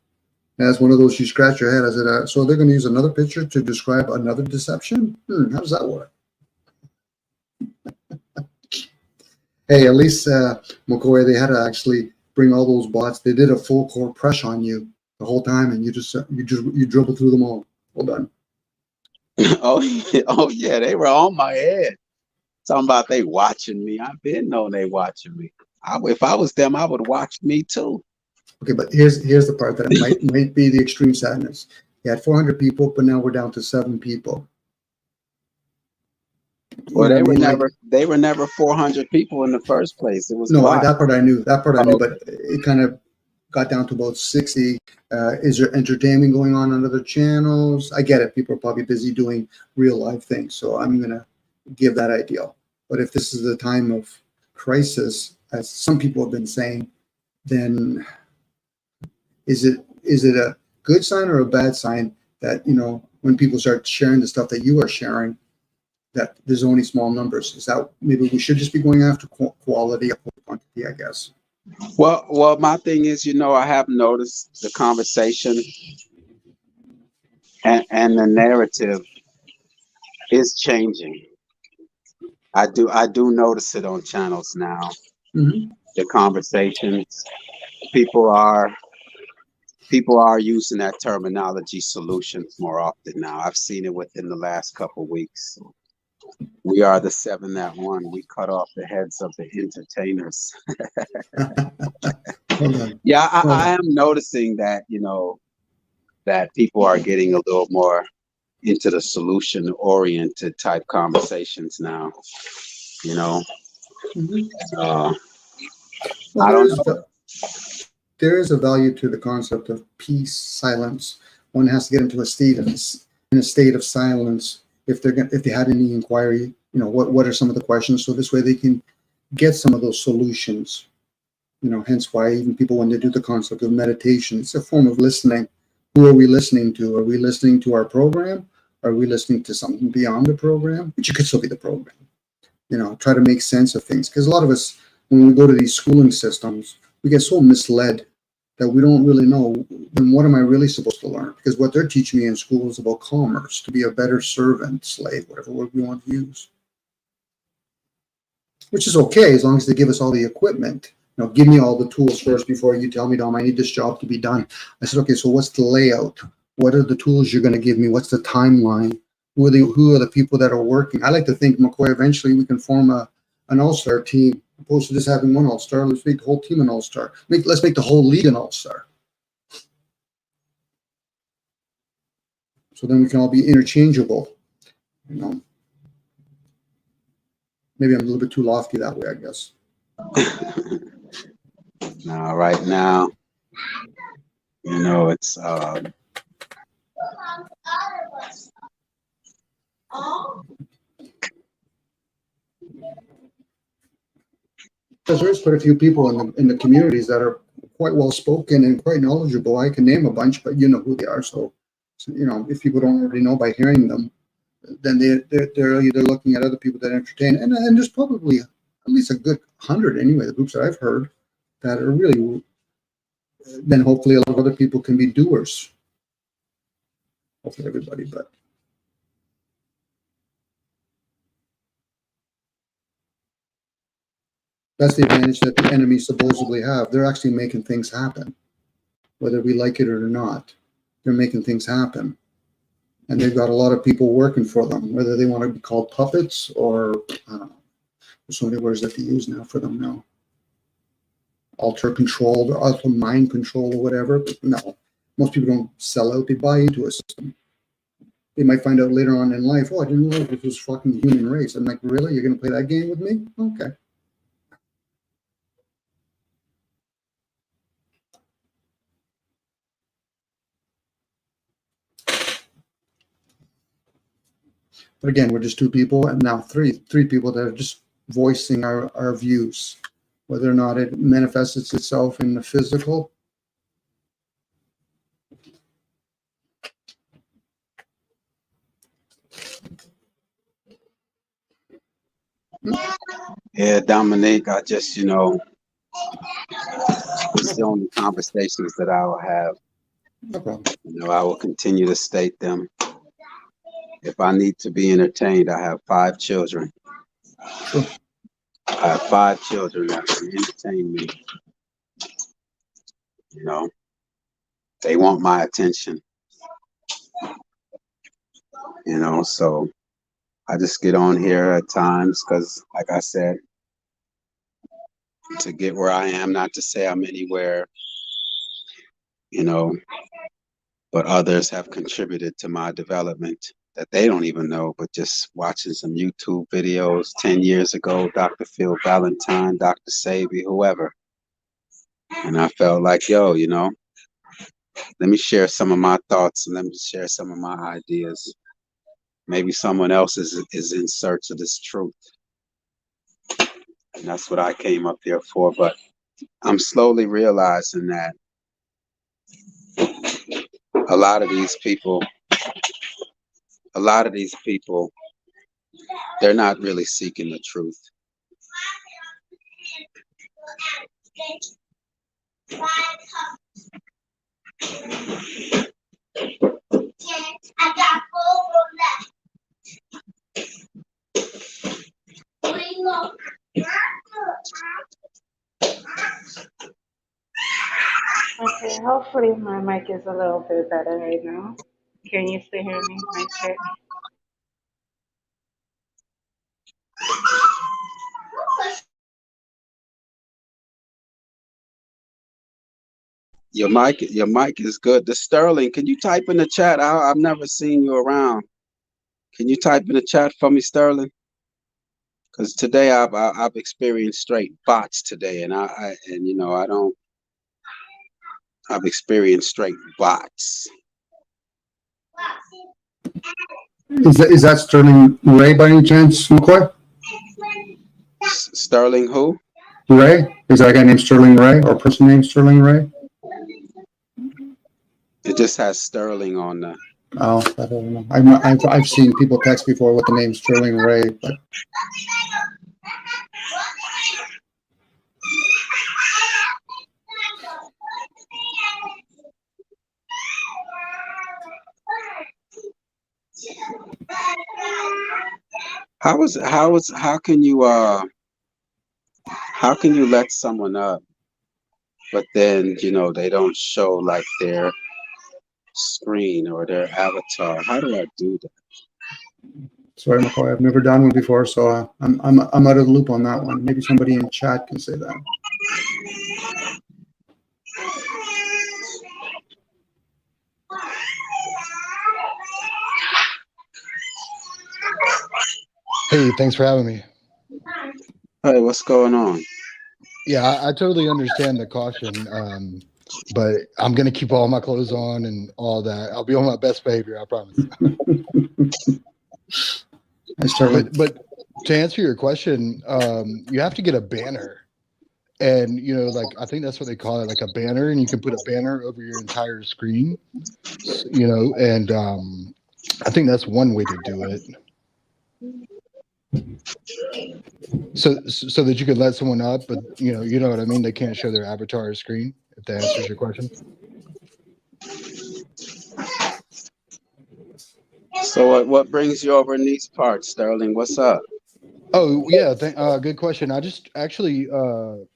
S7: That's one of those you scratch your head. I said, so they're going to use another picture to describe another deception? How does that work? Hey, at least McCoy, they had to actually bring all those bots. They did a full core press on you the whole time, and you dribbled through them all. Well done.
S2: Oh yeah, they were on my head. Talking about they watching me. I've been knowing they watching me. If I was them, I would watch me too.
S7: Okay, but here's the part that might be the extreme sadness. You had 400 people, but now we're down to 7 people.
S2: Well, they were never 400 people in the first place. It was
S7: that part I knew. That part I knew, but it kind of got down to about 60. Is there entertainment going on other channels? I get it. People are probably busy doing real life things, so I'm gonna give that ideal. But if this is the time of crisis, as some people have been saying, then is it a good sign or a bad sign that, when people start sharing the stuff that you are sharing, that there's only small numbers? Is that maybe we should just be going after quality over quantity, I guess?
S2: Well, my thing is, I have noticed the conversation and the narrative is changing. I do notice it on channels now.
S7: Mm-hmm.
S2: The conversations, people are using that terminology, solutions, more often now. I've seen it within the last couple of weeks. We are the 7 that won. We cut off the heads of the entertainers. Yeah, I am noticing that, that people are getting a little more into the solution-oriented type conversations now.
S7: Mm-hmm.
S2: I don't know.
S7: There is a value to the concept of peace, silence. One has to get into a state of silence if they had any inquiry. What are some of the questions? So this way they can get some of those solutions. Hence why even people, when they do the concept of meditation, it's a form of listening. Who are we listening to? Are we listening to our program? Are we listening to something beyond the program? Which could still be the program. Try to make sense of things. Because a lot of us, when we go to these schooling systems, we get so misled that we don't really know, then what am I really supposed to learn? Because what they're teaching me in school is about commerce, to be a better servant, slave, whatever word we want to use. Which is okay, as long as they give us all the equipment. Give me all the tools first before you tell me, Dom, I need this job to be done. I said, okay, so what's the layout? What are the tools you're going to give me? What's the timeline? Who are the people that are working? I like to think, McCoy, eventually we can form an all-star team. Opposed to just having one all-star, let's make the whole team an all-star. Let's make the whole league an all-star. So then we can all be interchangeable. Maybe I'm a little bit too lofty that way, I guess.
S2: No, right now, You know, it's
S7: because there's quite a few people in the communities that are quite well spoken and quite knowledgeable. I can name a bunch, but you know who they are. So you know, if people don't already know by hearing them, then they're either looking at other people that entertain, and there's probably at least a good 100 anyway, the groups that I've heard that are really. Then hopefully a lot of other people can be doers. Hopefully everybody, but. That's the advantage that the enemy supposedly have. They're actually making things happen, whether we like it or not. They're making things happen, and they've got a lot of people working for them. Whether they want to be called puppets or I don't know. There's so many words that they use now for them now. Alter control, or alter mind control, or whatever. But no, most people don't sell out. They buy into a system. They might find out later on in life, oh, I didn't know this was fucking human race. I'm like, really? You're going to play that game with me? Okay. But again, we're just two people, and now three people that are just voicing our views, whether or not it manifests itself in the physical.
S2: yeah, Dominique. I just, you know, it's the only conversations that I will have.
S7: No problem.
S2: You know, I will continue to state them. If I need to be entertained, I have 5 children.
S7: Sure.
S2: I have 5 children that can entertain me. You know, they want my attention. You know, so I just get on here at times because, like I said, to get where I am, not to say I'm anywhere, you know, but others have contributed to my development that they don't even know, but just watching some YouTube videos 10 years ago, Dr. Phil Valentine, Dr. Sabi, whoever. And I felt like, yo, you know, let me share some of my thoughts and let me share some of my ideas. Maybe someone else is in search of this truth. And that's what I came up here for. But I'm slowly realizing that a lot of these people, they're not really seeking the truth.
S8: Okay, hopefully my mic is a little bit better right now. Can you still hear me? Mic check.
S2: Your mic is good. The Sterling, can you type in the chat? I've never seen you around. Can you type in the chat for me, Sterling? Because today I've experienced straight bots today, and I've experienced straight bots.
S7: Is that Sterling Ray by any chance, McCoy?
S2: Sterling who?
S7: Ray? Is that a guy named Sterling Ray or a person named Sterling Ray?
S2: It just has Sterling on the.
S7: Oh, I don't know. I've seen people text before with the name Sterling Ray, but.
S2: How can you let someone up, but then they don't show like their screen or their avatar? How do I do that?
S7: Sorry, McCoy, I've never done one before, so I'm out of the loop on that one. Maybe somebody in chat can say that.
S9: Hey, thanks for having me.
S2: Hey, what's going on?
S9: Yeah, I totally understand the caution. But I'm gonna keep all my clothes on and all that. I'll be on my best behavior, I promise. But to answer your question, you have to get a banner. And like I think that's what they call it, like a banner, and you can put a banner over your entire screen, and I think that's one way to do it. So that you could let someone up, but you know what I mean. They can't show their avatar screen. If that answers your question.
S2: So what brings you over in these parts, Sterling? What's up?
S9: Oh yeah, good question. I just actually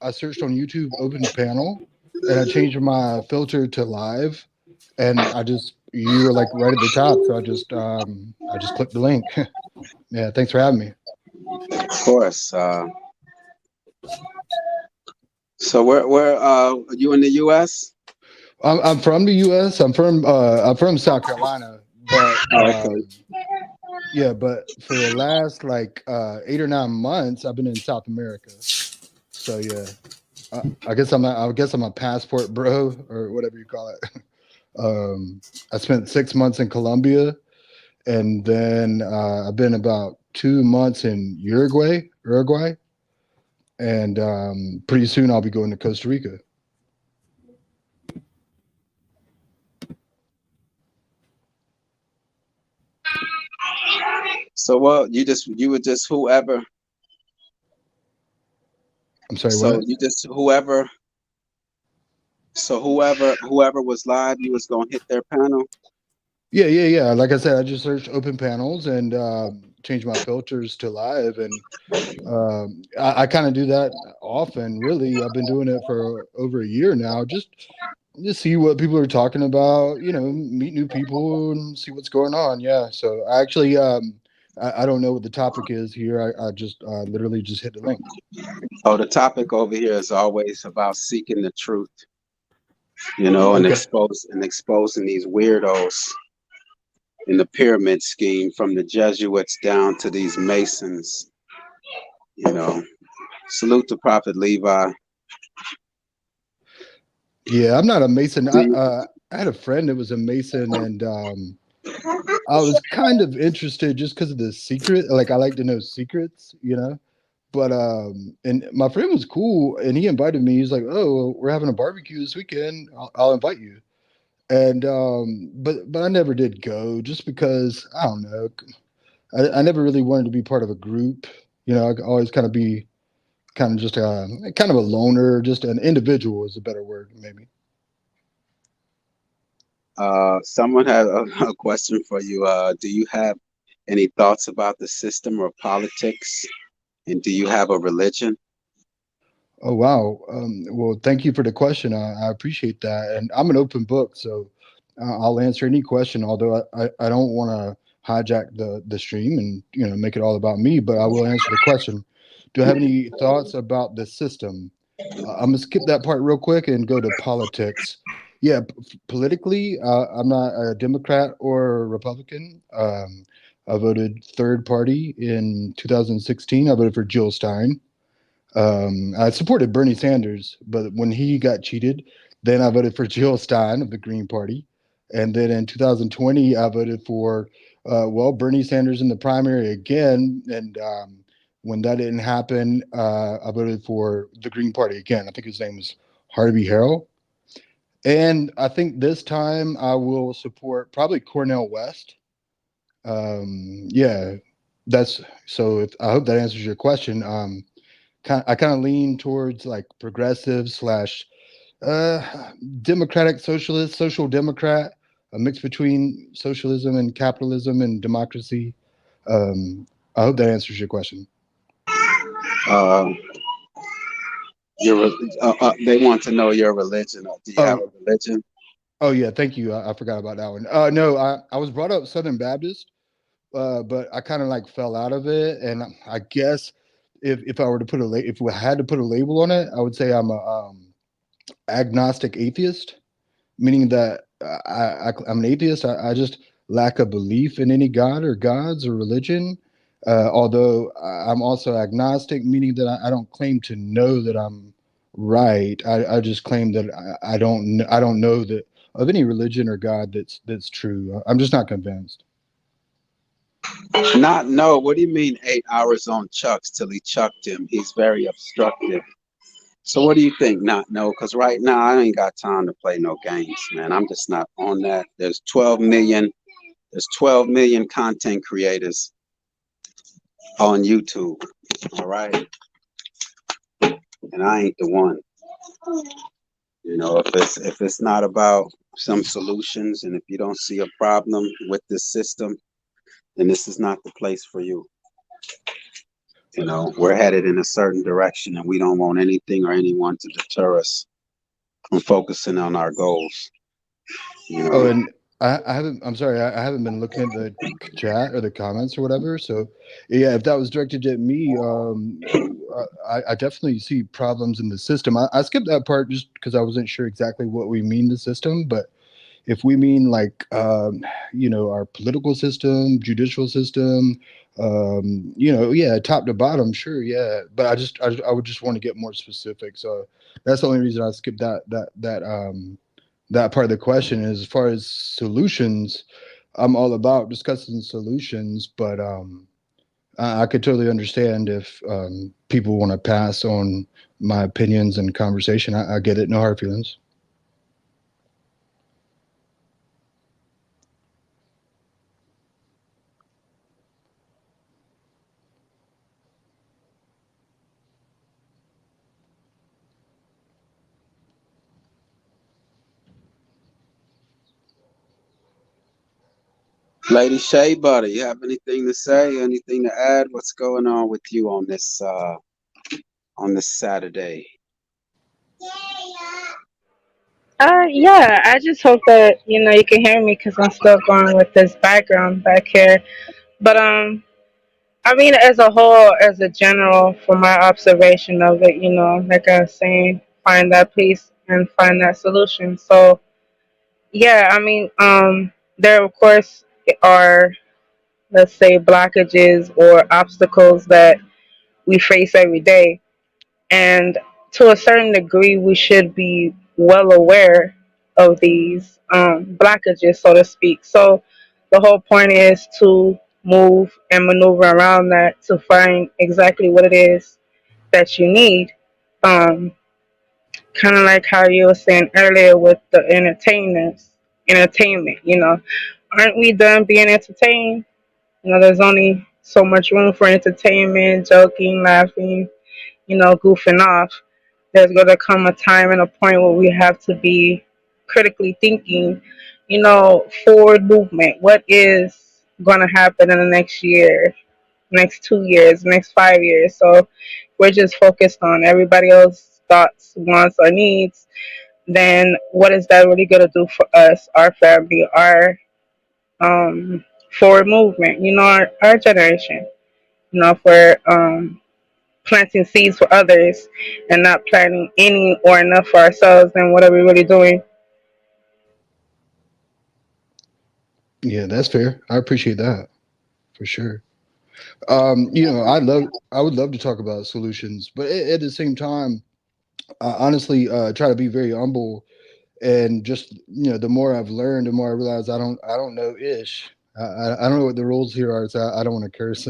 S9: I searched on YouTube open panel, and I changed my filter to live, and you were like right at the top, so I just clicked the link. Yeah, thanks for having me.
S2: Of course. So where are you in the U.S.?
S9: I'm from the U.S. I'm from South Carolina, but
S2: Okay.
S9: yeah, but for the last like 8 or 9 months, I've been in South America. So yeah, I guess I'm a passport bro or whatever you call it. I spent 6 months in Colombia, and then I've been about 2 months in Uruguay, and pretty soon I'll be going to Costa Rica.
S2: So you were just whoever.
S9: I'm sorry,
S2: So
S9: what?
S2: you just whoever. So whoever was live, you was gonna hit their panel.
S9: Yeah. Like I said, I just searched open panels and changed my filters to live, and I kind of do that often. Really, I've been doing it for over a year now. Just see what people are talking about. Meet new people and see what's going on. Yeah. So I actually I don't know what the topic is here. I just literally just hit the link.
S2: Oh, the topic over here is always about seeking the truth. And
S9: Okay.
S2: exposing these weirdos in the pyramid scheme, from the Jesuits down to these Masons. Salute to Prophet Levi.
S9: Yeah, I'm not a Mason. I had a friend that was a Mason, and I was kind of interested just because of the secret. Like, I like to know secrets. But and my friend was cool, and he invited me. He's like, "Oh, we're having a barbecue this weekend. I'll invite you." And but I never did go, just because I don't know. I never really wanted to be part of a group. I could always kind of be kind of just kind of a loner, just an individual is a better word, maybe.
S2: Someone had a question for you. Do you have any thoughts about the system or politics? And do you have a religion?
S9: Oh wow. Well, thank you for the question. I appreciate that, and I'm an open book, so I'll answer any question. Although I don't want to hijack the stream and make it all about me, but I will answer the question. Do I have any thoughts about the system? I'm gonna skip that part real quick and go to politics. Yeah, politically, I'm not a Democrat or a Republican. I voted third party in 2016. I voted for Jill Stein. I supported Bernie Sanders, but when he got cheated, then I voted for Jill Stein of the Green Party. And then in 2020, I voted for, Bernie Sanders in the primary again. And when that didn't happen, I voted for the Green Party again. I think his name was Harvey Harrell. And I think this time I will support probably Cornel West. Yeah, that's so. I hope that answers your question. I kind of lean towards like progressive slash democratic socialist, social democrat, a mix between socialism and capitalism and democracy. I hope that answers your question.
S2: Uh, they want to know your religion. Do you have a religion?
S9: Oh yeah, thank you. I forgot about that one. No, I was brought up Southern Baptist, but I kind of like fell out of it, and I guess if I were to if we had to put a label on it, I would say I'm a agnostic atheist, meaning that I'm an atheist. I just lack a belief in any god or gods or religion. Although I'm also agnostic, meaning that I don't claim to know that I'm Right. I just claim that I don't know that of any religion or God that's true. I'm just not convinced.
S2: Not no. What do you mean 8 hours on Chuck's till he chucked him? He's very obstructive. So what do you think? Not no, because right now I ain't got time to play no games, man. I'm just not on that. There's 12 million. There's 12 million content creators on YouTube. All right, and I ain't the one. You know, if it's not about some solutions, and if you don't see a problem with this system, then this is not the place for you. You know, we're headed in a certain direction, and we don't want anything or anyone to deter us from focusing on our goals. You
S9: Oh,
S2: know,
S9: and I haven't. I'm sorry. I haven't been looking at the chat or the comments or whatever. So, yeah, if that was directed at me, I definitely see problems in the system. I skipped that part just because I wasn't sure exactly what we mean the system. But if we mean like, our political system, judicial system, yeah, top to bottom, sure, yeah. But I would just want to get more specific. So that's the only reason I skipped that part of the question. Is as far as solutions, I'm all about discussing solutions, but I could totally understand if people want to pass on my opinions and conversation. I get it, no hard feelings.
S2: Lady Shea Butter, you have anything to say? Anything to add? What's going on with you on this Saturday?
S8: Yeah, I just hope that you can hear me because I'm still going with this background back here. But I mean, as a whole, as a general, from my observation of it, like I was saying, find that peace and find that solution. So yeah, I mean, there of course are, let's say, blockages or obstacles that we face every day. And to a certain degree, we should be well aware of these blockages, so to speak. So the whole point is to move and maneuver around that to find exactly what it is that you need. Um, Kind of like how you were saying earlier with the entertainment. Aren't we done being entertained? There's only so much room for entertainment, joking, laughing, goofing off. There's going to come a time and a point where we have to be critically thinking, forward movement. What is going to happen in the next year, next 2 years, next 5 years? So we're just focused on everybody else's thoughts, wants, or needs. Then what is that really going to do for us, our family, our um, forward movement, our generation? If we're planting seeds for others and not planting any or enough for ourselves, then what are we really doing?
S9: Yeah, that's fair. I appreciate that for sure. I would love to talk about solutions, but at the same time, I honestly try to be very humble. And just the more I've learned, the more I realize I don't know ish. I don't know what the rules here are, so I don't want to curse.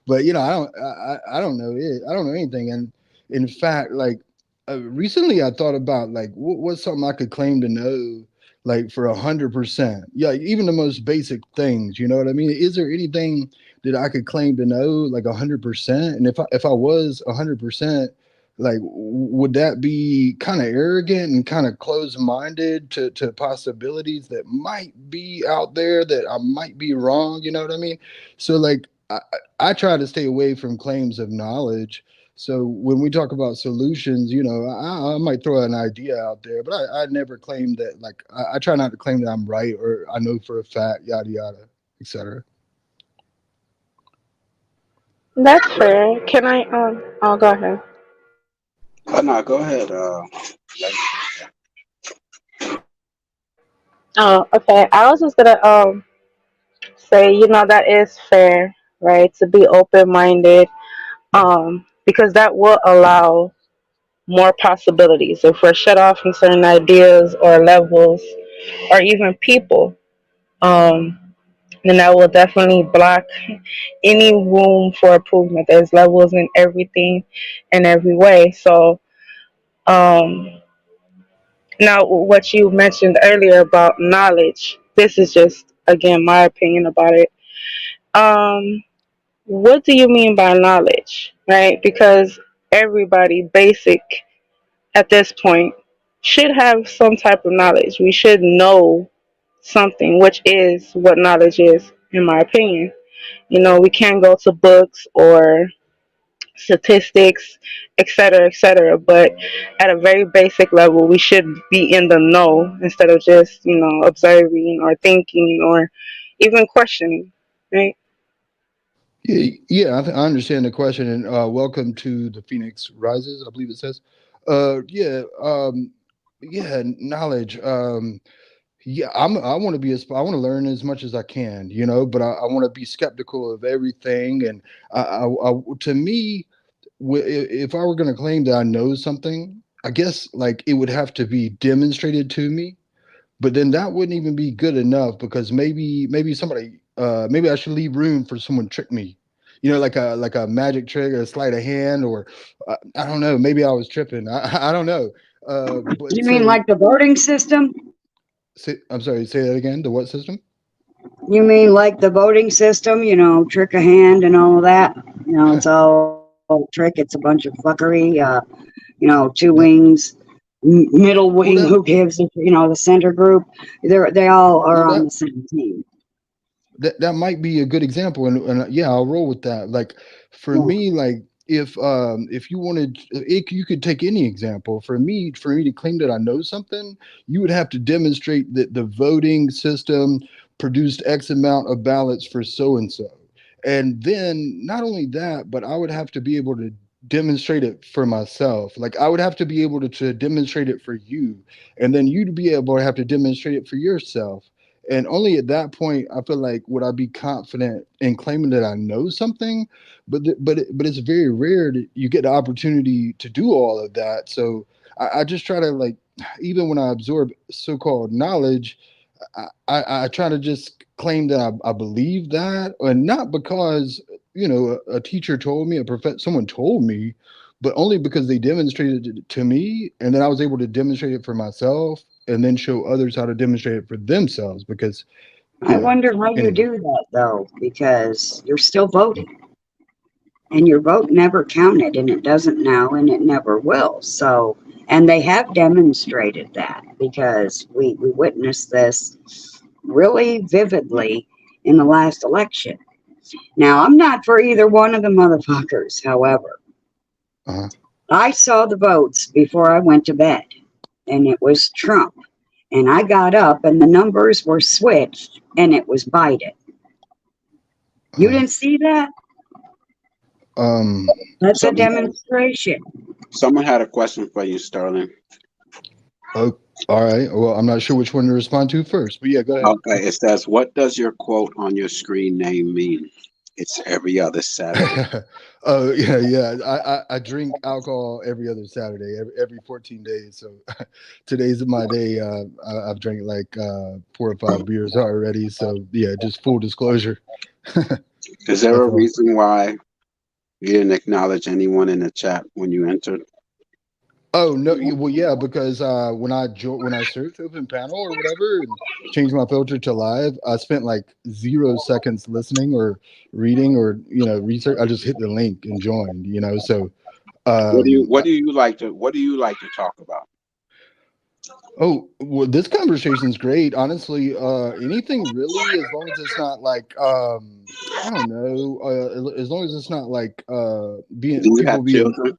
S9: But I don't know it. I don't know anything. And in fact, like recently, I thought about like what's something I could claim to know, like for 100%. Yeah, even the most basic things. You know what I mean? Is there anything that I could claim to know like 100%? And if I was 100%, like would that be kind of arrogant and kind of closed-minded to possibilities that might be out there that I might be wrong, you know what I mean? So like I try to stay away from claims of knowledge. So when we talk about solutions, I might throw an idea out there, but I never claim that. Like I try not to claim that I'm right or I know for a fact, yada yada, etc.
S8: That's fair. Can I oh, go ahead.
S2: Oh, no, go ahead.
S8: Oh, okay. I was just gonna say, that is fair, right? To be open minded, because that will allow more possibilities. If we're shut off from certain ideas or levels or even people, um, then that will definitely block any room for improvement. There's levels in everything in every way. So um, now what you mentioned earlier about knowledge, this is just again my opinion about it. Um, what do you mean by knowledge, right? Because everybody basic at this point should have some type of knowledge. We should know something, which is what knowledge is, in my opinion. You know, we can't go to books or statistics, etc., etc. But at a very basic level, we should be in the know instead of just, you know, observing or thinking or even questioning, right?
S9: Yeah, yeah, I understand the question, and welcome to the Phoenix Rises, I believe it says. Yeah, yeah, knowledge. Yeah, I want to be I want to learn as much as I can, you know, but I want to be skeptical of everything. And to me, if I were going to claim that I know something, I guess like it would have to be demonstrated to me, but then that wouldn't even be good enough because maybe somebody maybe I should leave room for someone to trick me, you know, like a magic trick or a sleight of hand, or I don't know, maybe I was tripping. I don't know. But
S5: You mean
S9: so
S5: like the voting system?
S9: I'm sorry, say that again. The what system?
S5: You mean like the voting system, you know, trick a hand and all that? You know, it's all trick. It's a bunch of fuckery. You know, two
S9: That,
S5: wings, middle
S9: well,
S5: wing, who gives, you know, the center group. They all
S9: well
S5: are on
S9: that
S5: the same team.
S9: that might be a good example, and yeah, I'll roll with that. Like for
S5: Yeah.
S9: me, like if you wanted it, you could take any example. For me to claim that I know something, you would have to demonstrate that the voting system produced X amount of ballots for so and so, and then not only that, but I would have to be able to demonstrate it for myself. Like I would have to be able to demonstrate it for you, and then you'd be able to have to demonstrate it for yourself. And only at that point, I feel like would I be confident in claiming that I know something. But it's very rare that you get the opportunity to do all of that. So I just try to like, even when I absorb so-called knowledge, I try to just claim that I believe that, and not because a teacher told me, someone told me, but only because they demonstrated it to me, and then I was able to demonstrate it for myself, and then show others how to demonstrate it for themselves. Because
S5: I
S9: yeah,
S5: wonder how you
S9: anyway.
S5: do that though, because you're still voting and your vote never counted and it doesn't now and it never will. So, and they have demonstrated that because we witnessed this really vividly in the last election. Now, I'm not for either one of the motherfuckers, however.
S9: Uh-huh.
S5: I saw the votes before I went to bed, and it was Trump. And I got up, and the numbers were switched, and it was Biden. You
S9: Uh-huh.
S5: didn't see that?
S9: Um,
S5: That's a
S2: Someone,
S5: demonstration.
S2: someone had a question for you, Sterling.
S9: oh, all right. Well, I'm not sure which one to respond to first, but yeah, go ahead.
S2: Okay, it says, "What does your quote on your screen name mean?" It's every other Saturday.
S9: Oh yeah, yeah. I drink alcohol every other Saturday, every 14 days. So today's my day. I've drank like 4 or 5 beers already. So yeah, just full disclosure.
S2: Is there a
S9: That's all.
S2: reason why you didn't acknowledge anyone in the chat when you entered?
S9: Oh no, well yeah, because when I searched open panel or whatever and changed my filter to live, I spent like 0 seconds listening or reading or research. I just hit the link and joined. So
S2: What do you
S9: um
S2: what do you like to what do you like to talk about?
S9: Oh, well, this conversation's great. Honestly, anything really, as long as it's not like, I don't know, as long as it's not like,
S2: Do you
S9: people
S2: have
S9: being,
S2: children?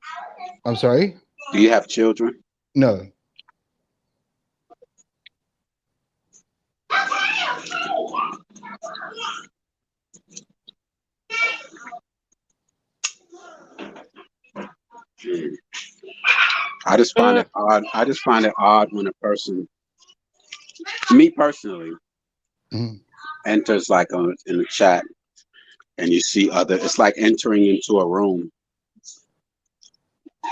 S9: I'm sorry?
S2: Do you have children?
S9: No.
S2: Hmm. I just find it odd. I just find it odd when a person, me personally,
S9: Mhm.
S2: enters like in the chat and you see other. It's like entering into a room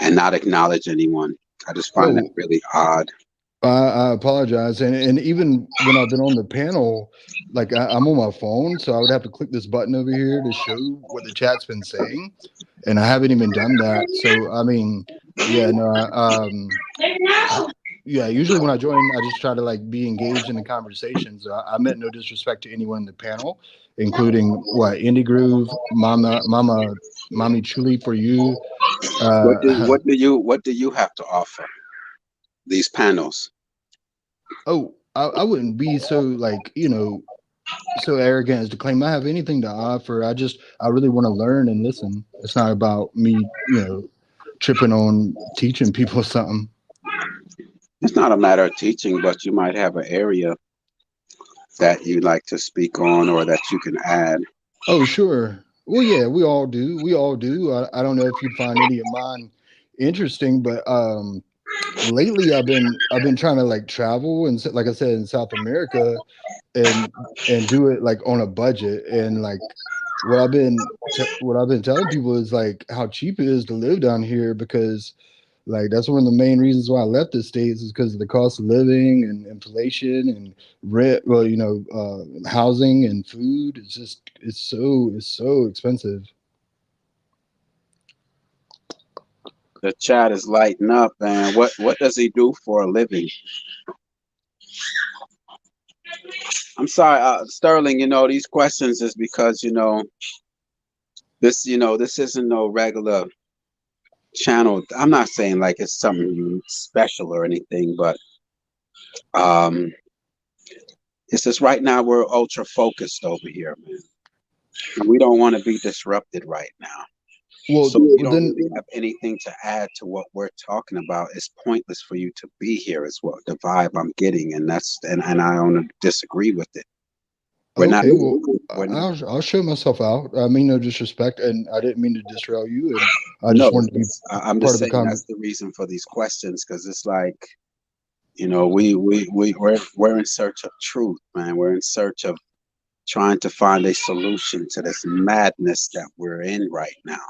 S2: and not acknowledge anyone. I just find that
S9: Oh,
S2: really odd.
S9: I apologize. And even when I've been on the panel, like I'm on my phone, so I would have to click this button over here to show what the chat's been saying, and I haven't even done that. So I mean, yeah, no, I, yeah. Usually when I join, I just try to like be engaged in the conversation. So I meant no disrespect to anyone in the panel, including what Indie Groove, Mommy Truly for you.
S2: What do you have to offer these panels?
S9: Oh, I wouldn't be so like so arrogant as to claim I have anything to offer. I really want to learn and listen. It's not about me, tripping on teaching people something.
S2: It's not a matter of teaching, but you might have an area that you like to speak on or that you can add.
S9: Oh, sure. Well, yeah, we all do. We all do. I don't know if you'd find any of mine interesting, but lately I've been trying to like travel and like I said in South America and do it like on a budget and like what I've been telling people is like how cheap it is to live down here because like that's one of the main reasons why I left the states is because of the cost of living and inflation and rent. Well, housing and food. It's just it's so expensive.
S2: The chat is lighting up, man. What does he do for a living? I'm sorry, Sterling. These questions is because this isn't no regular channel. I'm not saying like it's something special or anything, but um, it's just right now we're ultra focused over here, man. And we don't want to be disrupted right now.
S9: Well,
S2: So if you don't
S9: then
S2: really have anything to add to what we're talking about, it's pointless for you to be here. Is what the vibe I'm getting, and I don't disagree with it. We're not.
S9: okay. Well,
S2: We're not.
S9: I'll show myself out. I mean no disrespect, and I didn't mean to disrail you, and I
S2: No,
S9: just wanted to be
S2: I'm
S9: part
S2: just
S9: of the
S2: saying
S9: comment.
S2: that's the reason for these questions because it's like we're in search of truth, man. We're in search of trying to find a solution to this madness that we're in right now.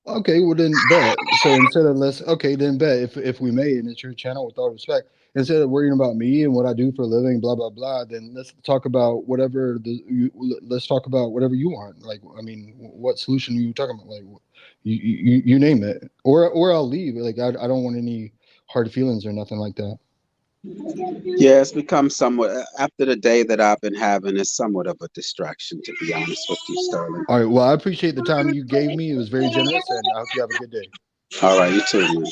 S9: Okay, well then bet. So instead of let's okay, then bet if we may, and it's your channel with all respect, instead of worrying about me and what I do for a living, blah blah blah, then let's talk about let's talk about whatever you want. Like, I mean, what solution are you talking about? Like, you name it, or I'll leave. Like, I don't want any hard feelings or nothing like that.
S2: Yeah, it's become somewhat after the day that I've been having. It's somewhat of a distraction, to be honest with you, Sterling.
S9: All right. Well, I appreciate the time you gave me. It was very generous, and I hope you have a good day.
S2: All right, you too, man.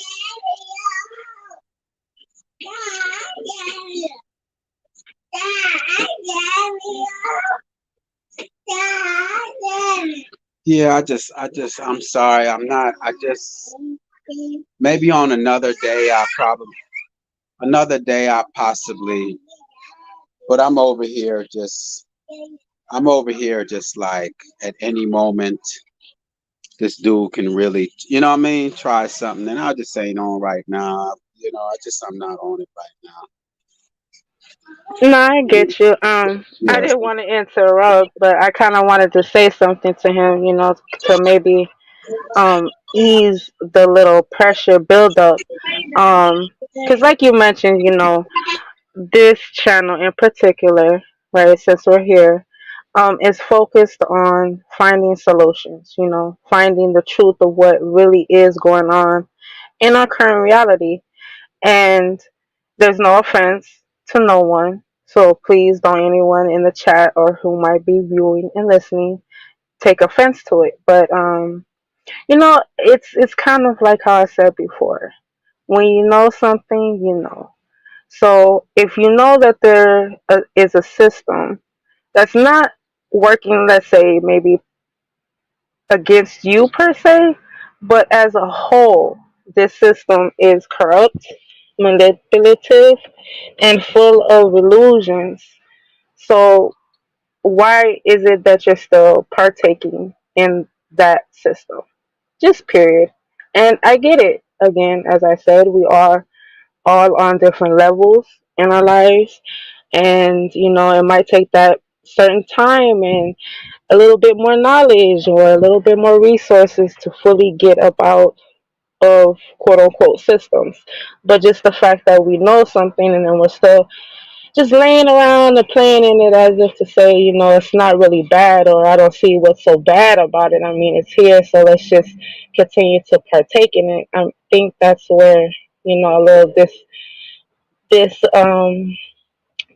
S2: Yeah, I'm sorry. I'm not. Maybe on another day I possibly, but I'm over here just like at any moment, this dude can really, you know what I mean, try something. And I just ain't on right now. I'm not on it right now.
S8: No, I get you. I
S2: Yes.
S8: didn't want to interrupt, but I kind of wanted to say something to him, to maybe ease the little pressure buildup. Because like you mentioned, this channel in particular, right, since we're here, is focused on finding solutions, finding the truth of what really is going on in our current reality. And there's no offense to no one. So please don't anyone in the chat or who might be viewing and listening take offense to it. But it's kind of like how I said before. When you know something, you know. So if you know that there is a system that's not working, let's say maybe against you per se, but as a whole, this system is corrupt, manipulative, and full of illusions. So why is it that you're still partaking in that system? Just period. And I get it. Again, as I said, we are all on different levels in our lives. And, it might take that certain time and a little bit more knowledge or a little bit more resources to fully get about of quote unquote systems. But just the fact that we know something and then we're still just laying around and playing in it as if to say, it's not really bad, or I don't see what's so bad about it. I mean, it's here, so let's just continue to partake in it. I think that's where, a little this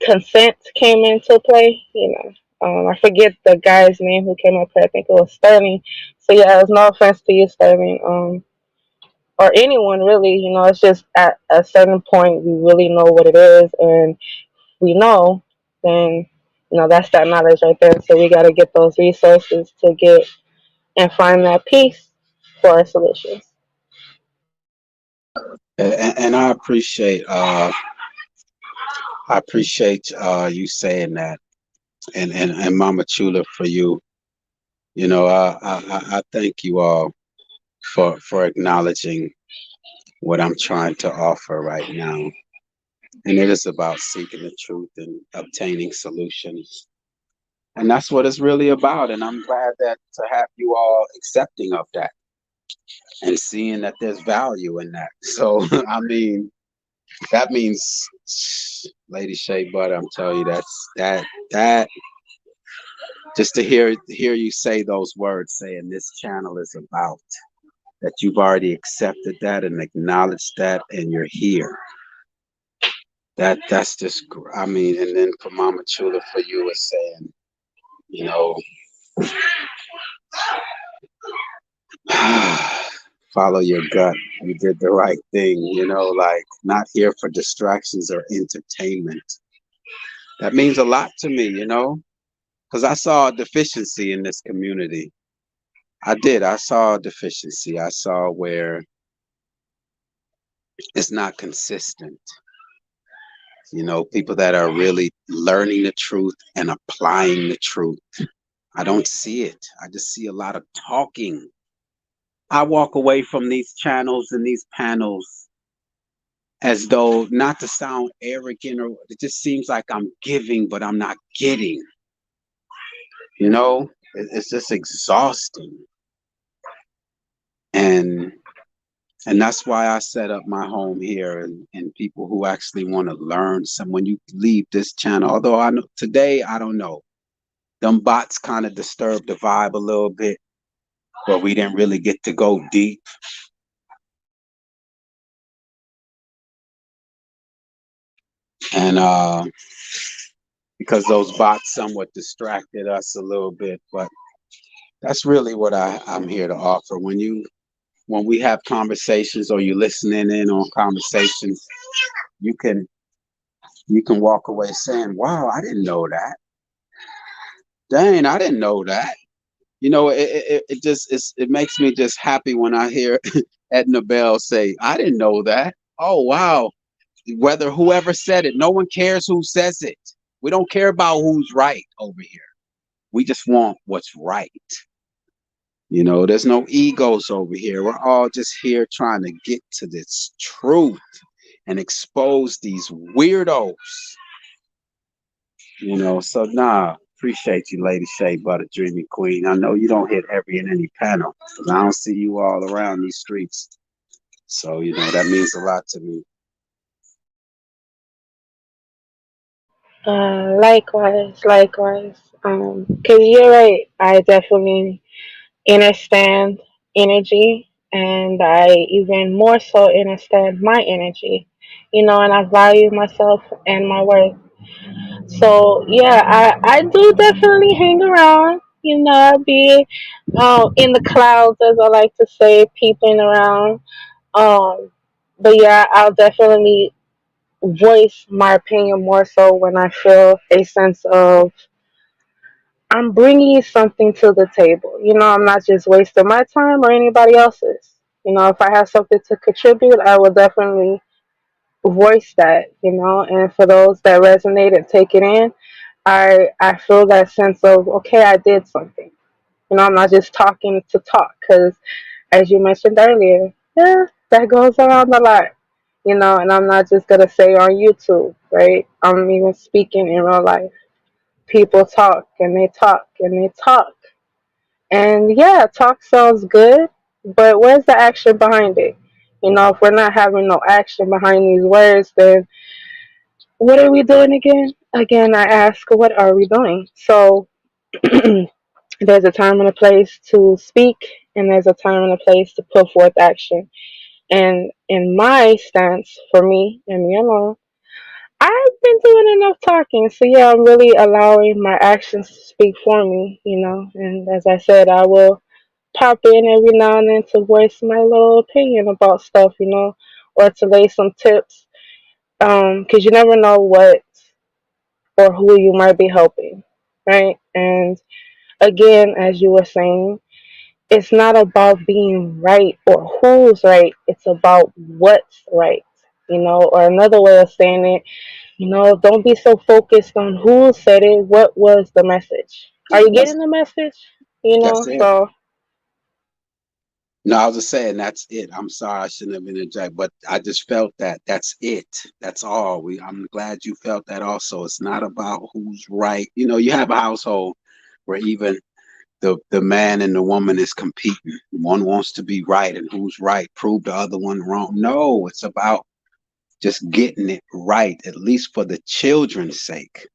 S8: consent came into play. I forget the guy's name who came up here. I think it was Sterling. So yeah, it was no offense to you, Sterling, or anyone really. It's just at a certain point we really know what it is, and we know, then that's that knowledge right there. So we got to get those resources to get and find that peace for our solutions.
S2: And I appreciate you saying that, and Mama Chula, for you. I thank you all for acknowledging what I'm trying to offer right now. And it is about seeking the truth and obtaining solutions. And that's what it's really about. And I'm glad that to have you all accepting of that and seeing that there's value in that. So, I mean, that means, Lady Shea Butter, I'm telling you, that just to hear you say those words, saying this channel is about, that you've already accepted that and acknowledged that, and you're here. That's just, I mean, and then for Mama Chula, for you, is saying, follow your gut. You did the right thing, like not here for distractions or entertainment. That means a lot to me, because I saw a deficiency in this community. I did. I saw a deficiency. I saw where it's not consistent. People that are really learning the truth and applying the truth. I don't see it. I just see a lot of talking. I walk away from these channels and these panels as though, not to sound arrogant, or it just seems like I'm giving, but I'm not getting. It's just exhausting. And that's why I set up my home here, and people who actually want to learn some. When you leave this channel, although I know today, I don't know, them bots kind of disturbed the vibe a little bit, but we didn't really get to go deep. And because those bots somewhat distracted us a little bit, but that's really what I'm here to offer. When we have conversations, or you listening in on conversations, you can walk away saying, wow, I didn't know that. Dang, I didn't know that. It makes me just happy when I hear Edna Bell say, I didn't know that. Oh, wow. Whether whoever said it, no one cares who says it. We don't care about who's right over here. We just want what's right. There's no egos over here. We're all just here trying to get to this truth and expose these weirdos. So appreciate you, Lady Shea Butter, Dreamy Queen. I know you don't hit every and any panel, because I don't see you all around these streets. So, that means a lot to me.
S8: Likewise. Because you're right. I definitely understand energy, and I even more so understand my energy, and I value myself and my worth. So yeah, I do definitely hang around. I be in the clouds, as I like to say, peeping around. Um, but yeah, I'll definitely voice my opinion more so when I feel a sense of I'm bringing something to the table. I'm not just wasting my time or anybody else's. If I have something to contribute, I will definitely voice that. And for those that resonate and take it in, I feel that sense of, okay, I did something. I'm not just talking to talk, because as you mentioned earlier, yeah, that goes around a lot. And I'm not just gonna say on YouTube, right? I'm even speaking in real life. People talk and they talk and they talk, and yeah, talk sounds good, but where's the action behind it? You know, if we're not having no action behind these words, then what are we doing again? Again, I ask, what are we doing? So there's a time and a place to speak, and there's a time and a place to put forth action. And in my stance, for me and me alone, I've been doing enough talking. So yeah, I'm really allowing my actions to speak for me, you know. And as I said, I will pop in every now and then to voice my little opinion about stuff, you know, or to lay some tips. 'Cause you never know what or who you might be helping, right? And again, as you were saying, it's not about being right or who's right. It's about what's right, you know. Or another way of saying it, you know, don't be so focused on who said it. What was the message? Are you
S2: That's
S8: getting the message? You
S2: that's
S8: know,
S2: it.
S8: so
S2: No, I was just saying that's it. I'm sorry I shouldn't have interjected, but I just felt that that's it. That's all. I'm glad you felt that also. It's not about who's right. You know, you have a household where even the man and the woman is competing. One wants to be right, and who's right, prove the other one wrong. No, it's about just getting it right, at least for the children's sake.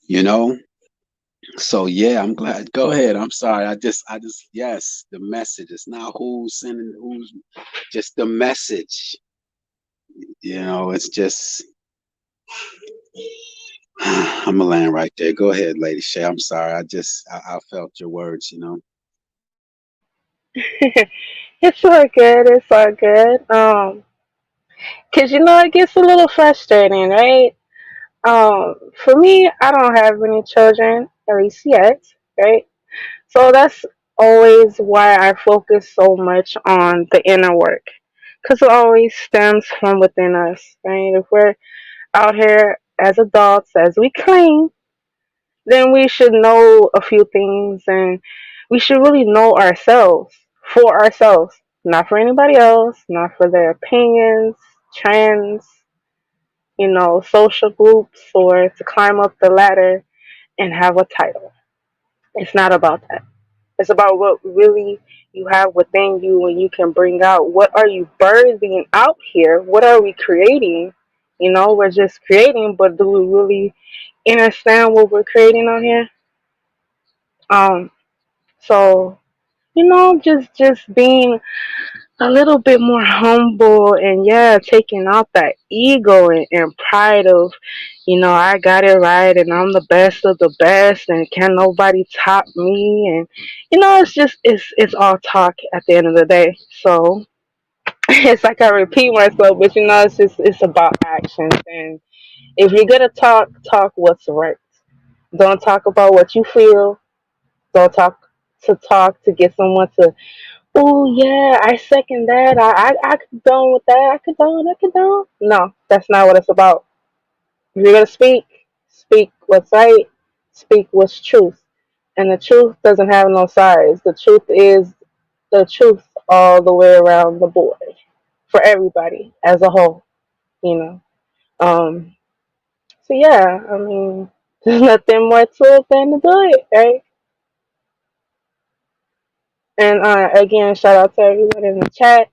S2: You know? So yeah, I'm glad. Go ahead. I'm sorry. Yes, the message. It's not who's sending who's, just the message. You know, it's just I'm gonna land right there. Go ahead, Lady Shay. I'm sorry. I felt your words, you know.
S8: it's all good. It's all good. 'Cause you know it gets a little frustrating, right? For me, I don't have any children, at least yet, right? So that's always why I focus so much on the inner work, because it always stems from within us, right? If we're out here as adults, as we claim, then we should know a few things, and we should really know ourselves for ourselves, not for anybody else, not for their opinions, trends, you know, social groups, or to climb up the ladder and have a title. It's not about that. It's about what really you have within you and you can bring out. What are you birthing out here? What are we creating? You know, we're just creating, but do we really understand what we're creating on here? Um, so you know, just being a little bit more humble and yeah, taking out that ego and pride of, you know, I got it right and I'm the best of the best and can nobody top me, and you know, it's all talk at the end of the day. So it's like I repeat myself, but you know, it's about actions. And if you're gonna talk, talk what's right. Don't talk about what you feel. Don't talk to get someone to, oh yeah, I second that. I condone with that. I condone. No, that's not what it's about. If you're gonna speak, speak what's right. Speak what's truth, and the truth doesn't have no sides. The truth is the truth all the way around the board for everybody as a whole. You know. Um. So yeah, I mean, there's nothing more to it than to do it, right? And again, shout out to everyone in the chat.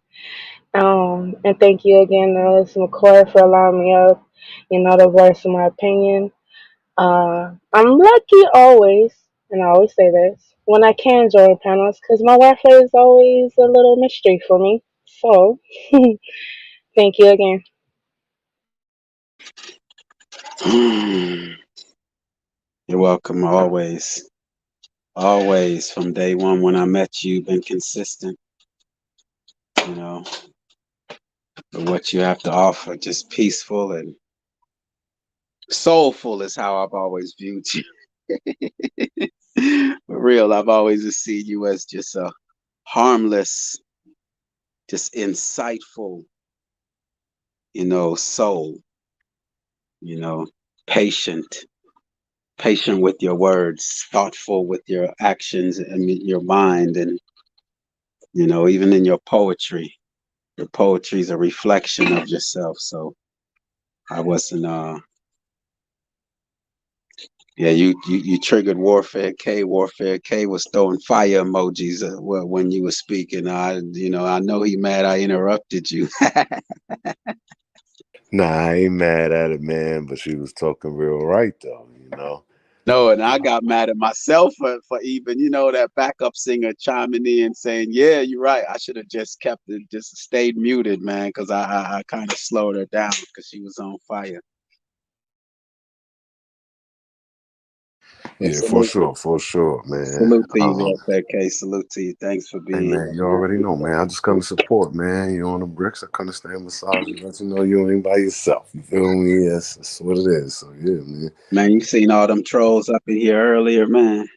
S8: And thank you again, Alice McCoy, for allowing me up, you know, to voice my opinion. I'm lucky always, and I always say this, when I can join panels, because my Wi-Fi is always a little mystery for me. So, thank you again.
S2: You're welcome. Always, always. From day one when I met you, you've been consistent. You know, for what you have to offer, just peaceful and soulful is how I've always viewed you. For real, I've always seen you as just a harmless, just insightful, you know, soul, you know, patient, patient with your words, thoughtful with your actions and your mind. And, you know, even in your poetry is a reflection of yourself. So I wasn't, Yeah, you triggered Warfare K. Warfare K was throwing fire emojis when you were speaking. I know he mad I interrupted you.
S10: Nah, I ain't mad at it, man. But she was talking real right, though.
S2: No, and I got mad at myself for even, that backup singer chiming in saying, "Yeah, you're right. I should have just kept it, just stayed muted, man, because I kind of slowed her down because she was on fire." But
S10: Yeah, for sure, man.
S2: salute to you, Warfare K. Salute to you. Thanks for
S10: Hey,
S2: being
S10: man,
S2: here,
S10: you
S2: man.
S10: already know, man. I just come to support, man. You on the bricks, I come to stand beside you, let you know you ain't by yourself. You feel me? Yes, that's what it is. So yeah, man.
S2: Man, you seen all them trolls up in here earlier, man.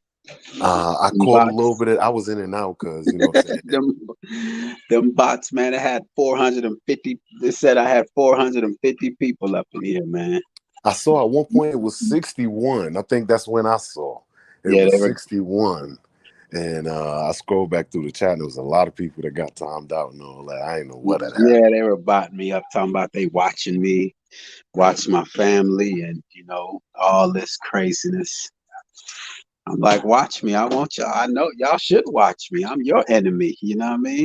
S10: I
S2: Them
S10: caught a little
S2: bots.
S10: bit of. I was in and out because what I'm saying.
S2: them bots, man. It had 450. They said I had 450 people up in here, man.
S10: I saw at one point it was 61. I think that's when I saw it
S2: Yeah,
S10: was
S2: they were.
S10: 61. And I scrolled back through the chat, and there was a lot of people that got timed out and all that. I didn't know what had
S2: Yeah,
S10: happened.
S2: they were botting me up, talking about they watching me, watch my family, and all this craziness. I'm like, watch me. I want y'all. I know y'all should watch me. I'm your enemy. You know what I mean?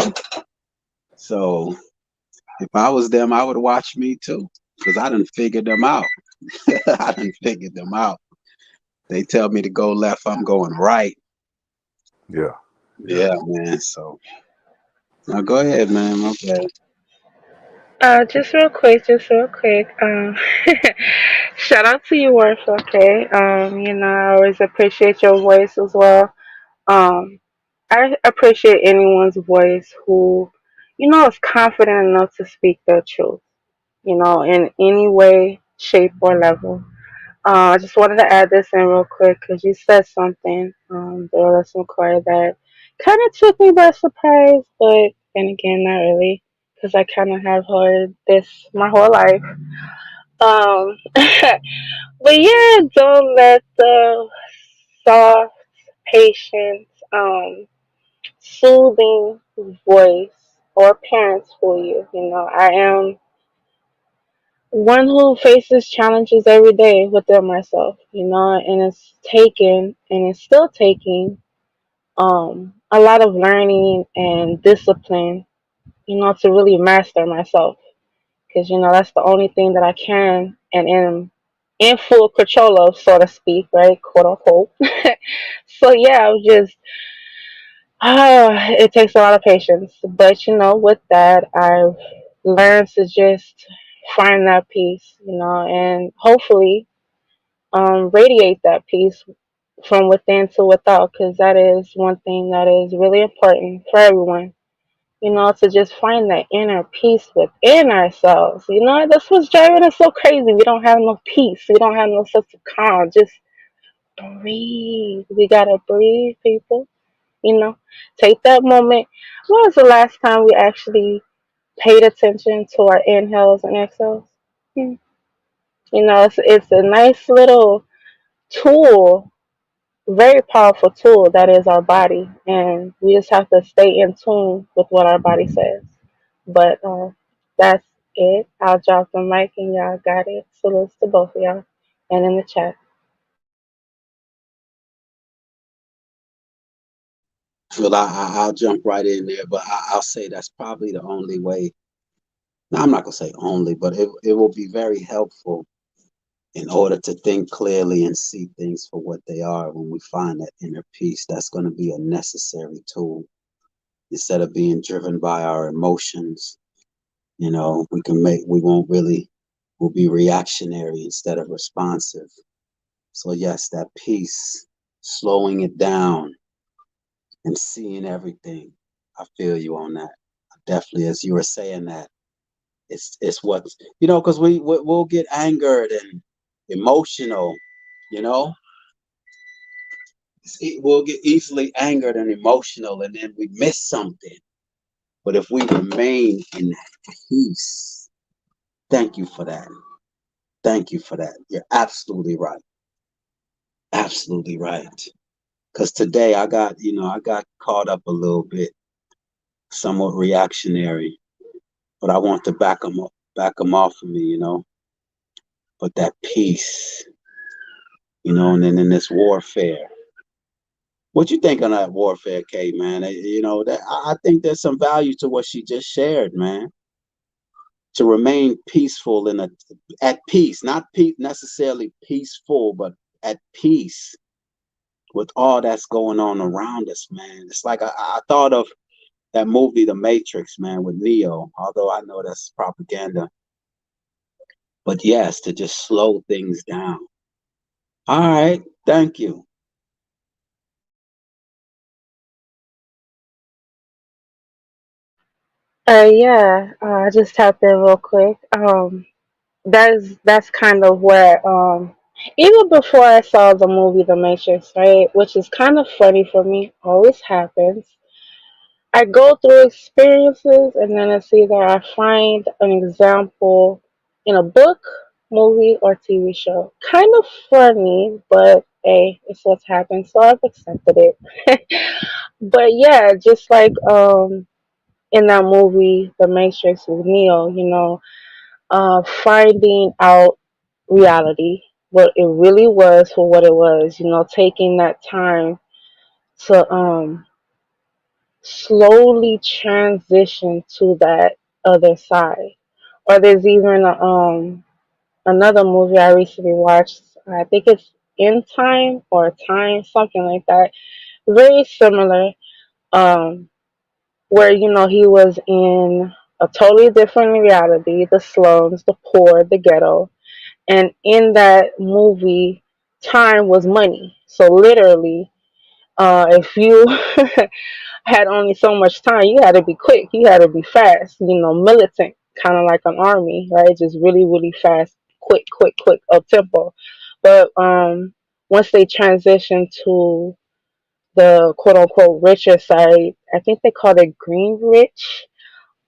S2: So if I was them, I would watch me too, because I done figured them out. I done figured them out. They tell me to go left, I'm going right.
S10: Yeah.
S2: Yeah, man. So now go ahead, man. My bad.
S8: Just real quick. Shout out to you, Worth. Okay. I always appreciate your voice as well. Um, I appreciate anyone's voice who, is confident enough to speak their truth. In any way, shape, or level. I just wanted to add this in real quick because you said something, TheRealest McCoy, that kind of took me by surprise, but then again, not really, because I kind of have heard this my whole life. Um, but yeah, don't let the soft, patient, soothing voice or parents fool you. I am one who faces challenges every day within myself, and it's still taking a lot of learning and discipline, to really master myself. Because, that's the only thing that I can and am in full control of, so to speak, right? Quote unquote. So yeah, I was just it takes a lot of patience. But with that I've learned to just find that peace, and hopefully radiate that peace from within to without, because that is one thing that is really important for everyone. To just find that inner peace within ourselves. That's what's driving us so crazy. We don't have no peace. We don't have no sense of calm. Just breathe. We gotta breathe, people. Take that moment. When was the last time we actually paid attention to our inhales and exhales? Hmm. It's a nice little tool, very powerful tool that is our body, and we just have to stay in tune with what our body says. But that's it. I'll drop the mic and y'all got it. Salutes to both of y'all and in the chat.
S2: Well, I'll jump right in there, but I'll say that's probably the only way. Now, I'm not gonna say only, but it will be very helpful in order to think clearly and see things for what they are. When we find that inner peace, that's going to be a necessary tool instead of being driven by our emotions. We won't really, we'll be reactionary instead of responsive. So yes, that peace, slowing it down and seeing everything. I feel you on that. Definitely, as you were saying that, it's what, because we'll get angered and emotional, you know. We'll get easily angered and emotional, and then we miss something. But if we remain in that peace, thank you for that. Thank you for that. You're absolutely right. Absolutely right. Because today I got caught up a little bit, somewhat reactionary, but I want to back them off of me. But that peace, and then in this warfare. What you think on that warfare, K, man? That I think there's some value to what she just shared, man. To remain peaceful at peace, not necessarily peaceful, but at peace with all that's going on around us, man. It's like I thought of that movie, The Matrix, man, with Neo, although I know that's propaganda. But yes, to just slow things down. All right, thank you.
S8: Yeah, I just tapped in real quick. That's kind of where even before I saw the movie The Matrix, right, which is kind of funny for me, always happens. I go through experiences and then it's either I find an example in a book, movie, or TV show. Kind of funny, but hey, it's what's happened, so I've accepted it. But yeah, just like in that movie, The Matrix with Neo, finding out reality, what it really was for what it was, taking that time to slowly transition to that other side. Or there's even another movie I recently watched. I think it's In Time or Time, something like that. Very similar. Um, where he was in a totally different reality, the slums, the poor, the ghetto, and in that movie, time was money. So literally, if you had only so much time, you had to be quick, you had to be fast, militant, kind of like an army, right? Just really, really fast, quick, quick, quick, up tempo. But once they transitioned to the quote unquote richer side, I think they called it green rich.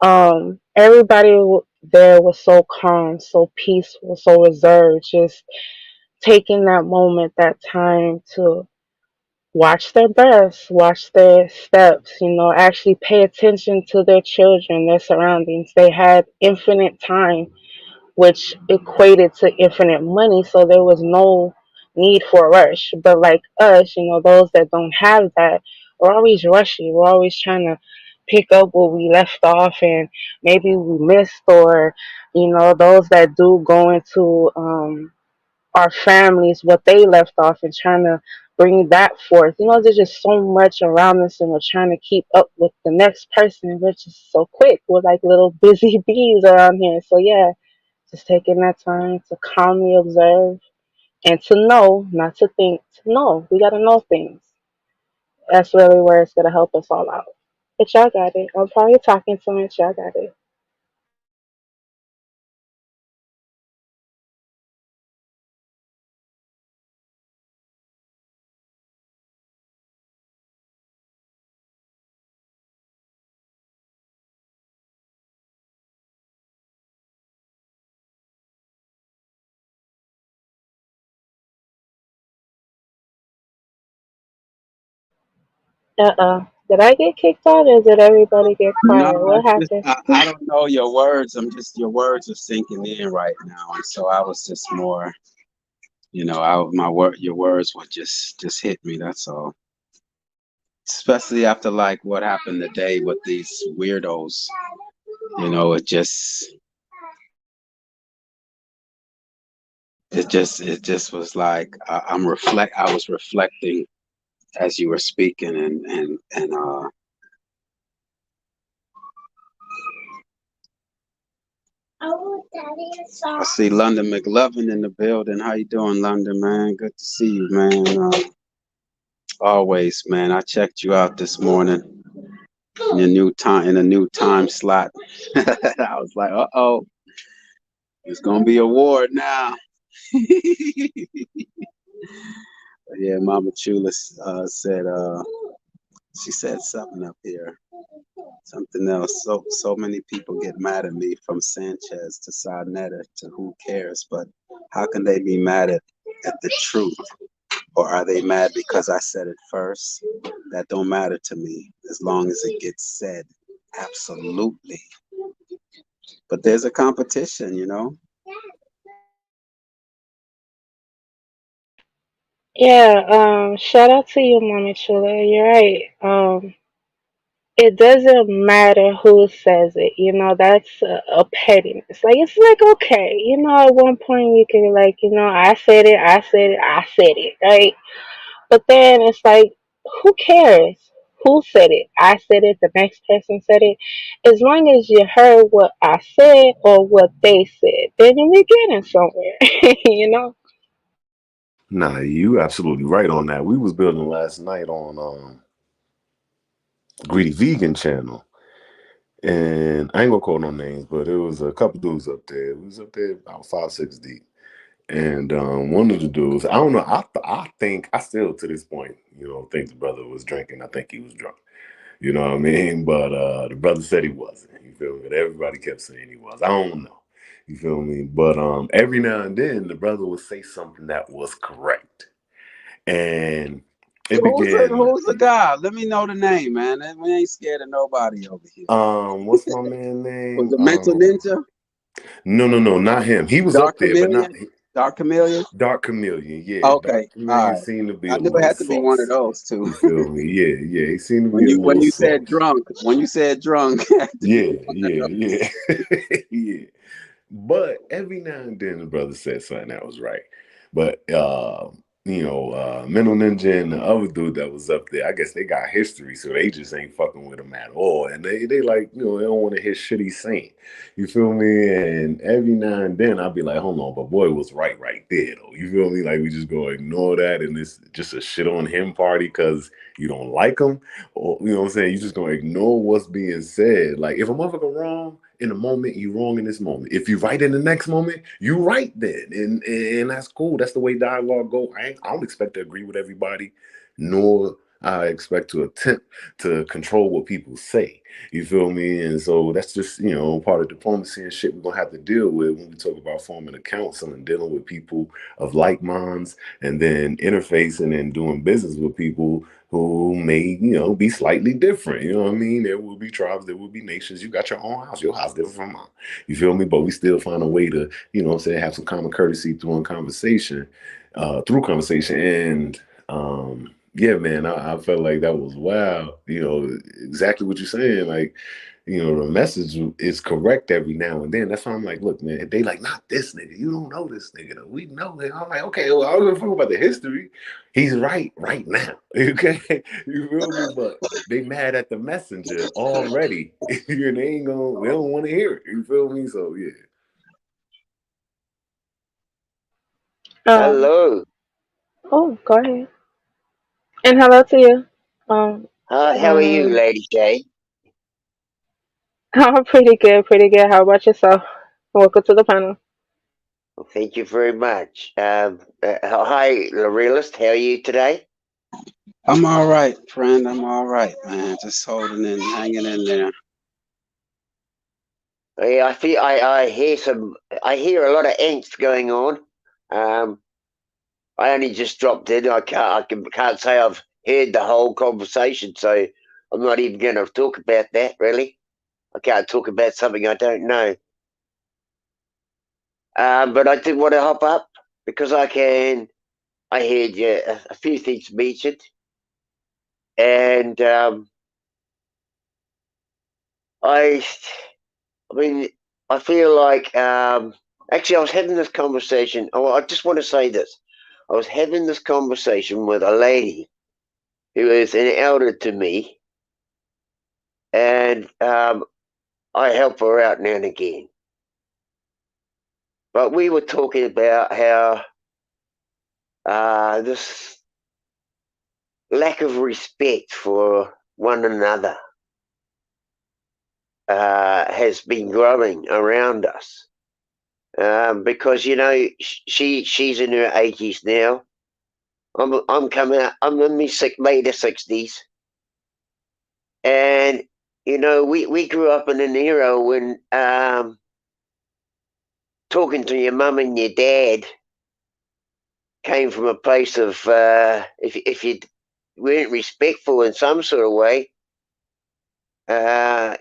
S8: Everybody there was so calm, so peaceful, so reserved, just taking that moment, that time to watch their breaths, watch their steps, actually pay attention to their children, their surroundings. They had infinite time, which equated to infinite money, so there was no need for a rush. But like us, those that don't have that, we're always rushing. We're always trying to pick up where we left off and maybe we missed, or those that do go into our families, what they left off, and trying to bring that forth. There's just so much around us, and we're trying to keep up with the next person, which is so quick. We're like little busy bees around here. So yeah, just taking that time to calmly observe and to know, not to think, to know. We got to know things. That's really where it's going to help us all out. But y'all got it. I'm probably talking too much. Y'all got it. Did I get kicked out or did everybody get
S2: No,
S8: quiet? What
S2: it's just
S8: happened?
S2: I don't know your words. Your words are sinking in right now, and so I was just more, your words would just hit me. That's all. Especially after like what happened today with these weirdos. It just was like I was reflecting as you were speaking, and I see London McLovin in the building. How you doing, London, man? Good to see you, man. Always, man. I checked you out this morning in a new time slot. I was like, uh-oh, it's gonna be a war now. Yeah, Mama Chula she said something up here. Something else. So many people get mad at me, from Sanchez to Sarnetta to who cares, but how can they be mad at the truth? Or are they mad because I said it first? That don't matter to me as long as it gets said. Absolutely. But there's a competition.
S8: Yeah, shout out to you, Mommy Chula. You're right. It doesn't matter who says it. That's a pettiness. Like, it's like, okay, at one point you can, like, I said it, I said it, I said it, right? But then it's like, who cares who said it? I said it, the next person said it. As long as you heard what I said or what they said, then you're getting somewhere,
S10: Nah, you absolutely right on that. We was building last night on Greedy Vegan channel. And I ain't gonna call no names, but it was a couple dudes up there. We was up there about 5, 6 deep. And one of the dudes, I don't know, I think, I still to this point, think the brother was drinking. I think he was drunk. You know what I mean? But the brother said he wasn't. You feel me? But everybody kept saying he was. I don't know. You feel me? But every now and then the brother would say something that was correct. And it began.
S2: Who's the guy? Let me know the name, man. We ain't scared of nobody over here.
S10: What's my man
S2: Was
S10: name?
S2: it Mental Ninja?
S10: No, not him. He was
S2: Dark
S10: up there, but not
S2: Chameleon? Dark Chameleon?
S10: Dark Chameleon. Yeah,
S2: Okay,
S10: Dark
S2: all
S10: Chameleon
S2: right.
S10: seemed to be
S2: I
S10: a
S2: knew it
S10: little
S2: had to be one of
S10: sauce.
S2: those two.
S10: You feel me? Yeah. He seemed to
S2: When
S10: be a little
S2: you said
S10: sauce.
S2: drunk,
S10: Yeah. Yeah. But every now and then the brother said something that was right. But Mental Ninja and the other dude that was up there, I guess they got history, so they just ain't fucking with him at all. And they like, they don't want to hear shit he's saying. You feel me? And every now and then I'll be like, hold on, but boy was right there though. You feel me? Like we just go ignore that and it's just a shit on him party because you don't like him. Or you know what I'm saying? You just gonna ignore what's being said. Like if a motherfucker wrong in the moment, you wrong in this moment. If you right in the next moment, you right then. And that's cool. That's the way dialogue go. I don't expect to agree with everybody, nor I expect to attempt to control what people say. You feel me? And so that's just, part of diplomacy and shit we're gonna have to deal with when we talk about forming a council and dealing with people of like minds and then interfacing and doing business with people who may, be slightly different. You know what I mean? There will be tribes, there will be nations. You got your own house, your house different from mine. You feel me? But we still find a way to, have some common courtesy through conversation. And yeah, man, I felt like that was wow. Exactly what you're saying. Like, the message is correct every now and then. That's why I'm like, look, man, they like, not this nigga. You don't know this nigga. Though. We know him. I'm like, okay, well, I was gonna talk about the history. He's right now. Okay. You feel me? But they mad at the messenger already. And they don't want to hear it. You feel me? So yeah.
S11: Hello.
S8: Oh, go ahead. And hello to you. Um,
S11: How are you, Lady J?
S8: I'm pretty good, pretty good. How about yourself? Welcome to the panel.
S11: Well, thank you very much. Hi, TheRealest. How are you today?
S2: I'm all right, friend. I'm all right, man. Just holding in, hanging in there.
S11: Yeah, I hear a lot of angst going on. I only just dropped in. I can't say I've heard the whole conversation, so I'm not even going to talk about that. Really, I can't talk about something I don't know. But I did want to hop up because I can. I heard a few things mentioned, and I, I mean, I feel like actually I was having this conversation. Oh, I just want to say this: I was having this conversation with a lady who is an elder to me, and I help her out now and again. But we were talking about how this lack of respect for one another has been growing around us. Because she's in her 80s now. I'm coming out. I'm in my later 60s, and we grew up in an era when talking to your mum and your dad came from a place of if you weren't respectful in some sort of way,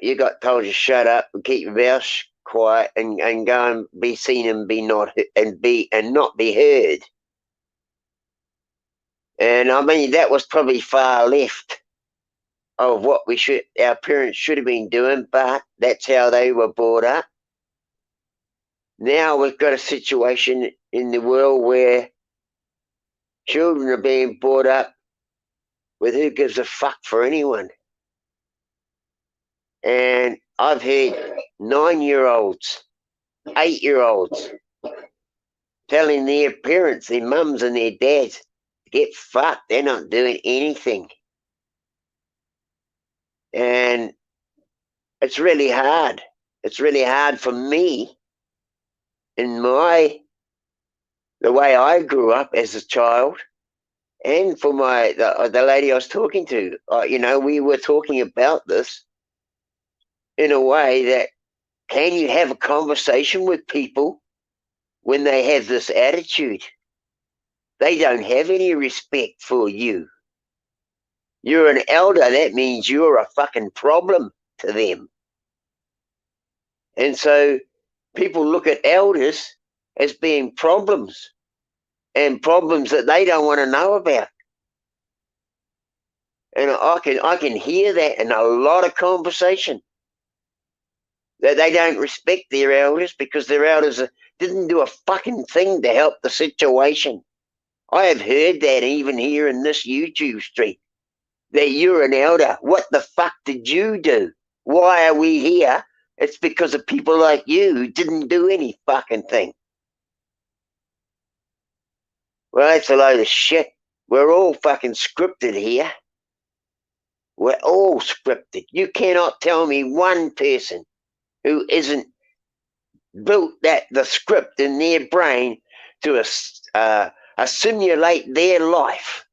S11: you got told to shut up and keep your mouth quiet and go and be seen and be not and not be heard. And I mean, that was probably far left of what our parents should have been doing, but that's how they were brought up. Now we've got a situation in the world where children are being brought up with who gives a fuck for anyone. And I've heard 9-year-olds, 8-year-olds telling their parents, their mums and their dads, get fucked. They're not doing anything. And it's really hard. It's really hard for me in the way I grew up as a child, and for the lady I was talking to. We were talking about this in a way that, can you have a conversation with people when they have this attitude? They don't have any respect for you. You're an elder, that means you're a fucking problem to them. And so people look at elders as being problems, and problems that they don't want to know about. And I can hear that in a lot of conversation, that they don't respect their elders because their elders didn't do a fucking thing to help the situation. I have heard that even here in this YouTube street, that you're an elder. What the fuck did you do? Why are we here? It's because of people like you who didn't do any fucking thing. Well, that's a load of shit. We're all fucking scripted here. We're all scripted. You cannot tell me one person who isn't built the script in their brain to simulate their life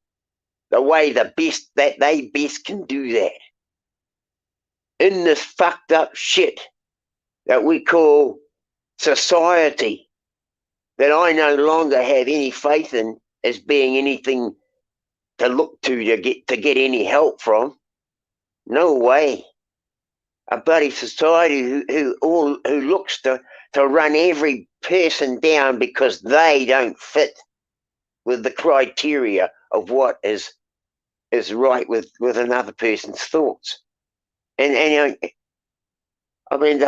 S11: the way that they best can do that. In this fucked up shit that we call society, that I no longer have any faith in as being anything to look to get any help from. No way. A bloody society who looks to run every person down because they don't fit with the criteria of what is right with another person's thoughts. And I mean,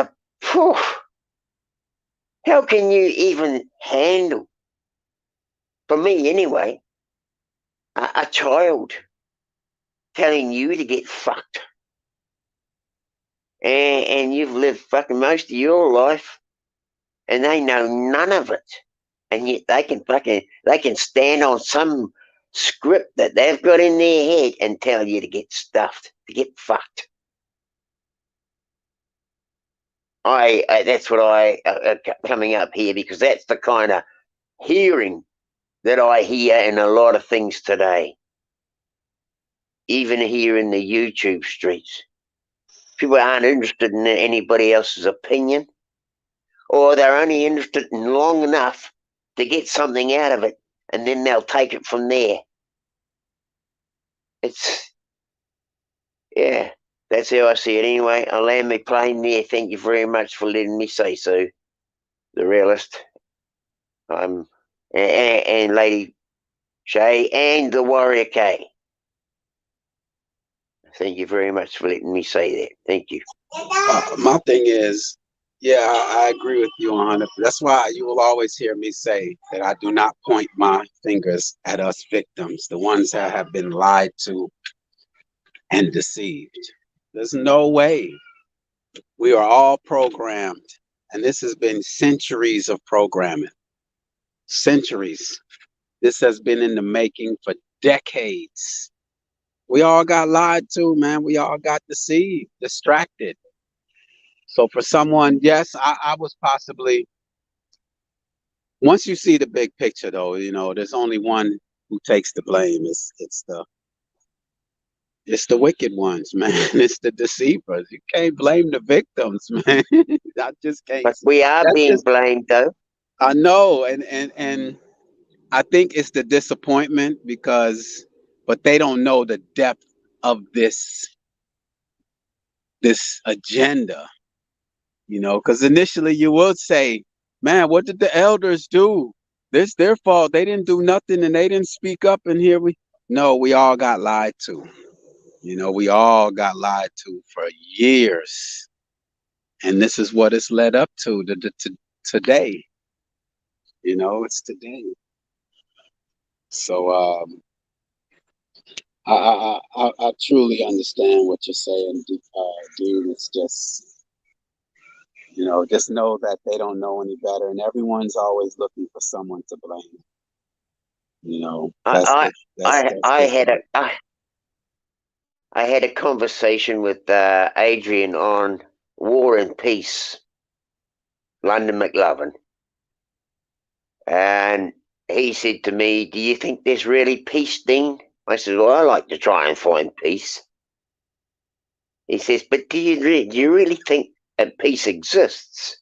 S11: how can you even handle, for me anyway, a child telling you to get fucked? And you've lived fucking most of your life, and they know none of it, and yet they can stand on some script that they've got in their head and tell you to get stuffed, to get fucked. That's what I coming up here, because that's the kind of hearing that I hear in a lot of things today, even here in the YouTube streets. People aren't interested in anybody else's opinion, or they're only interested in long enough to get something out of it, and then they'll take it from there. Yeah, that's how I see it anyway. I'll land my plane there. Thank you very much for letting me say so. The Realist. And Lady Shay and the Warrior K. Thank you very much for letting me say that. Thank you.
S2: My thing is, yeah, I agree with you 100%. That's why you will always hear me say that I do not point my fingers at us victims, the ones that have been lied to and deceived. There's no way. We are all programmed, and this has been centuries of programming. Centuries. This has been in the making for decades. We all got lied to, man. We all got deceived, distracted. So for someone, yes, I was possibly, once you see the big picture though, there's only one who takes the blame. It's the wicked ones, man. It's the deceivers. You can't blame the victims, man. I just can't.
S11: But we are being blamed though.
S2: I know, and I think it's the disappointment but they don't know the depth of this agenda, because initially you would say, man, what did the elders do? It's their fault. They didn't do nothing and they didn't speak up, and here we, No, we all got lied to. We all got lied to for years, and this is what it's led up to today. It's today. So I truly understand what you're saying, dude. It's just know that they don't know any better, and everyone's always looking for someone to blame. That's
S11: I
S2: the that's
S11: I
S2: that's
S11: I
S2: the
S11: had I had a conversation with Adrian on War and Peace, London McLovin, and he said to me, "Do you think there's really peace, Dean?" I said, "Well, I like to try and find peace." He says, "But do you really think that peace exists?"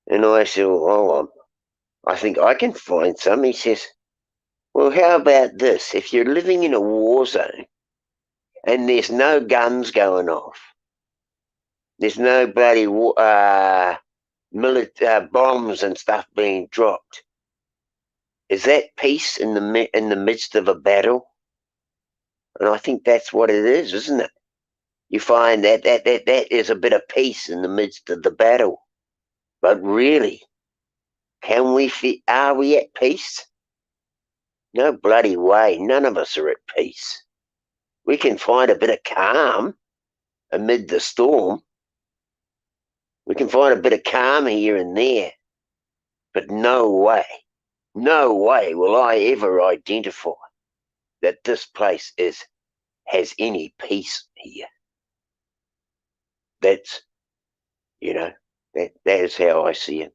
S11: And I said, "Well, I think I can find some." He says, "Well, how about this? If you're living in a war zone and there's no guns going off, there's no bloody bombs and stuff being dropped, is that peace in the midst of a battle?" And I think that's what it is, isn't it? You find that is a bit of peace in the midst of the battle. But really, are we at peace? No bloody way. None of us are at peace. We can find a bit of calm amid the storm. We can find a bit of calm here and there. But no way will I ever identify that this place has any peace here. That's, that is how I see it.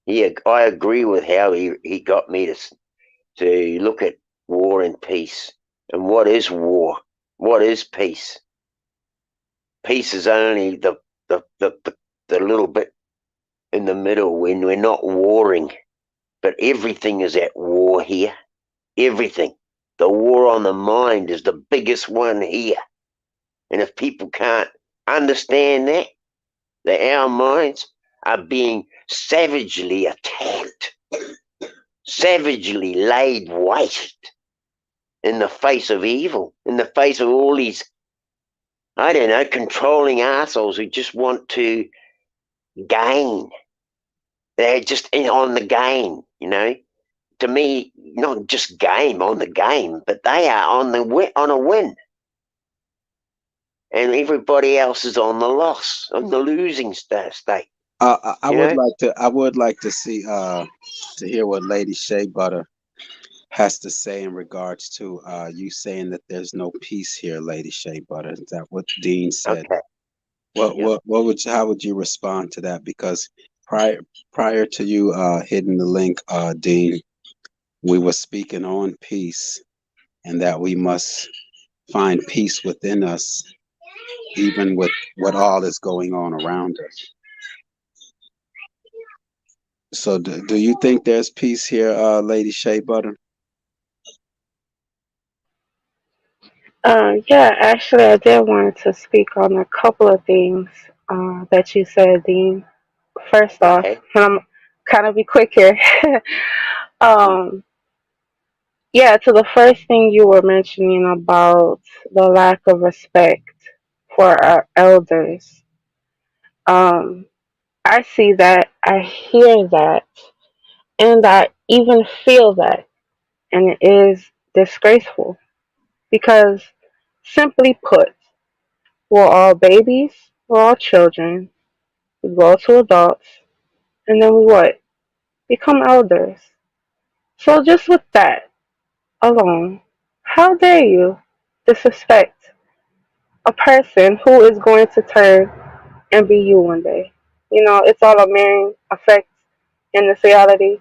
S11: Yeah, I agree with how he got me to look at war and peace. And what is war? What is peace? Peace is only the little bit in the middle when we're not warring. But everything is at war here. Everything. The war on the mind is the biggest one here. And if people can't understand that our minds are being savagely attacked, savagely laid waste in the face of evil, in the face of all these, I don't know, controlling assholes who just want to gain. They're just on the game, To me, not just game on the game, but they are on a win. And everybody else is on the loss, on the losing state.
S2: I would like to see to hear what Lady Shea Butter has to say in regards to you saying that there's no peace here, Lady Shea Butter. Is that what Dean said?
S11: Okay.
S2: How would you respond to that? Because prior to you hitting the link, Dean, we were speaking on peace and that we must find peace within us, even with what all is going on around us. So do you think there's peace here, Lady Shea Butter?
S8: Yeah, actually, I did want to speak on a couple of things that you said, Dean. First off,
S11: Okay.
S8: and I'm kind of be quick here. um, yeah, to the first thing you were mentioning about the lack of respect for our elders. Um, I see that, I hear that, and I even feel that, and it is disgraceful because, simply put, we're all babies, we're all children, we grow to adults, and then we what? Become elders. So just with that alone, how dare you disrespect a person who is going to turn and be you one day? It's all a mirroring effect in this reality.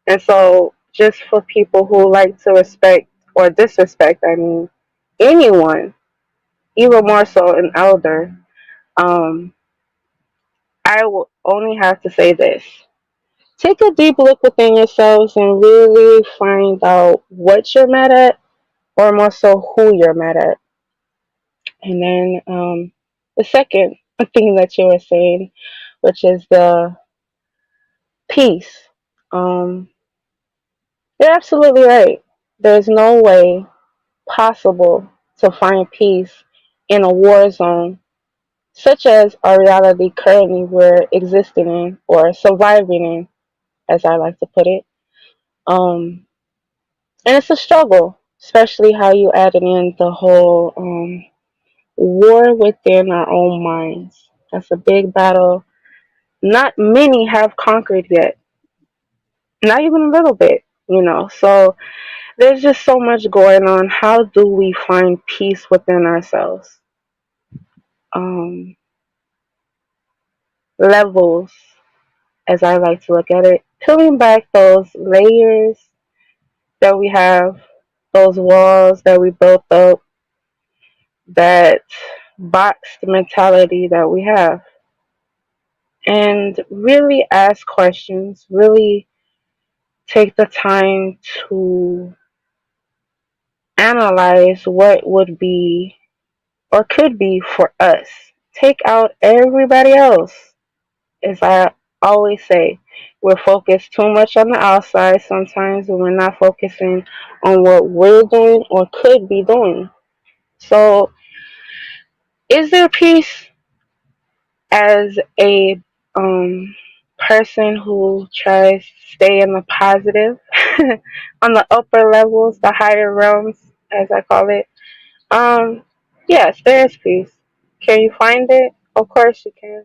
S8: And so just for people who like to respect or disrespect, anyone, even more so an elder, um, I will only have to say this. Take a deep look within yourselves and really find out what you're mad at, or more so who you're mad at. And then the second thing that you were saying, which is the peace. You're absolutely right. there's no way possible to find peace in a war zone such as our reality currently we're existing in or surviving in, as I like to put it. Um, and it's a struggle, especially how you added in the whole war within our own minds. That's a big battle. Not many have conquered yet, not even a little bit, you know. So there's just so much going on. How do we find peace within ourselves? Um, Levels, as I like to look at it, peeling back those layers that we have, those walls that we built up, that boxed mentality that we have, and really ask questions, really take the time to analyze what would be or could be for us. Take out everybody else. As I always say, we're focused too much on the outside sometimes and we're not focusing on what we're doing or could be doing. So, is there peace as a person who tries to stay in the positive on the upper levels, the higher realms, as I call it? Um, yes, there is peace. Can you find it? Of course you can.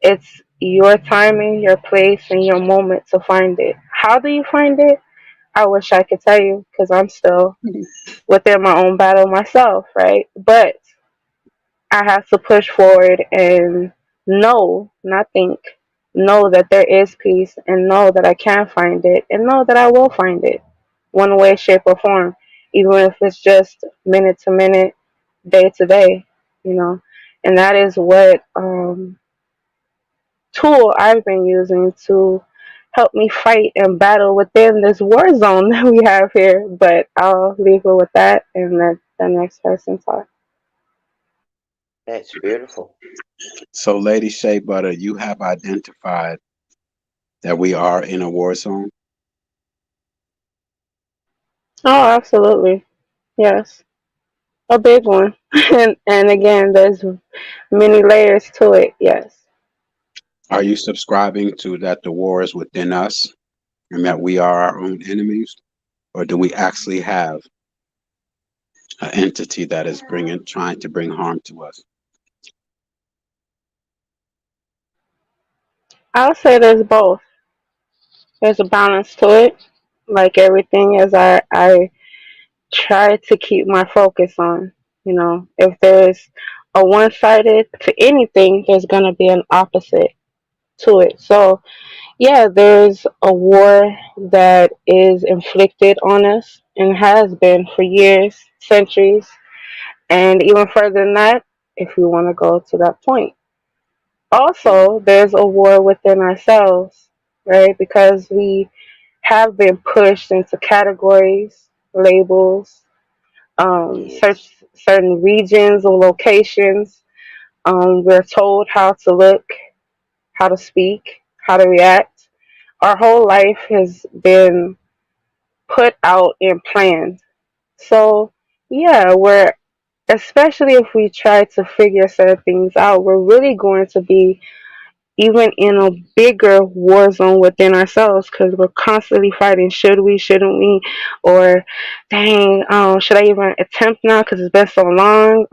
S8: It's your timing, your place, and your moment to find it. How do you find it? I wish I could tell you because I'm still within my own battle myself, right? But I have to push forward and know, not think, know that there is peace and know that I can find it and know that I will find it one way, shape, or form, even if it's just minute to minute, day to day, you know. And that is what tool I've been using to help me fight and battle within this war zone that we have here. But I'll leave it with that and let the next person talk.
S11: That's beautiful.
S2: So, Lady Shea Butter, you have identified that we are in a war zone.
S8: Oh, absolutely. Yes. A big one. And again, there's many layers to it. Yes.
S2: Are you subscribing to that the war is within us and that we are our own enemies? Or do we actually have an entity that is trying to bring harm to us?
S8: I'll say there's both. There's a balance to it. Like everything, as I try to keep my focus on. You know, if there's a one sided to anything, there's going to be an opposite to it. So, yeah, there's a war that is inflicted on us and has been for years, centuries, and even further than that, if we want to go to that point. Also, there's a war within ourselves, right? Because we have been pushed into categories, labels,
S11: Yes.
S8: certain regions or locations. We're told how to look, how to speak, how to react. Our whole life has been put out and planned. So, yeah, we're, especially if we try to figure certain things out, we're really going to be even in a bigger war zone within ourselves because we're constantly fighting. Should we? Shouldn't we? Or, dang, should I even attempt now because it's been so long?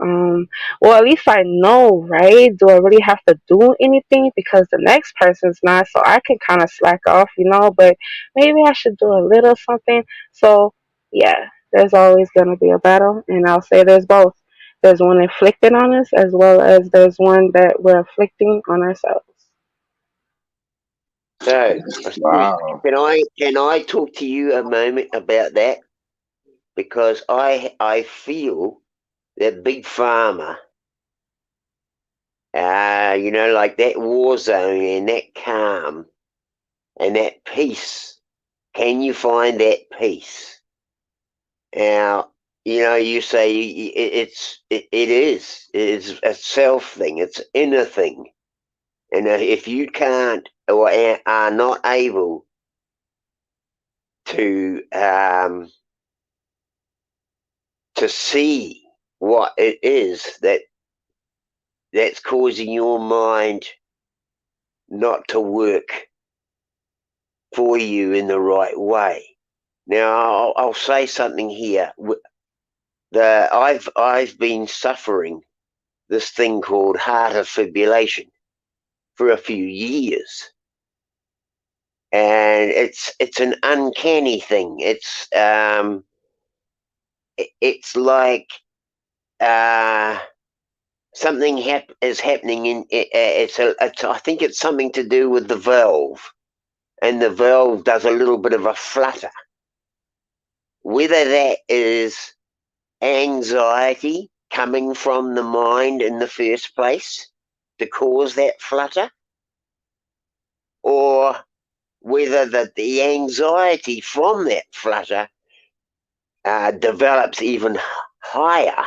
S8: Well, at least I know, right? Do I really have to do anything because the next person's not? So I can kind of slack off, you know, but maybe I should do a little something. So, yeah, there's always going to be a battle, and I'll say there's both. There's one inflicted on us as well as there's one that we're inflicting on ourselves.
S11: So,
S2: Wow.
S11: can I talk to you a moment about that? Because I feel that big pharma, like that war zone and that calm and that peace. Can you find that peace? Now, you say it's a self thing, it's an inner thing, and if you can't or are not able to to see what it is that's causing your mind not to work for you in the right way. Now, I'll say something here. I've been suffering this thing called heart fibrillation for a few years, and it's an uncanny thing. It's like something is happening in I think it's something to do with the valve, and the valve does a little bit of a flutter. Whether that is anxiety coming from the mind in the first place to cause that flutter, or whether the anxiety from that flutter develops even higher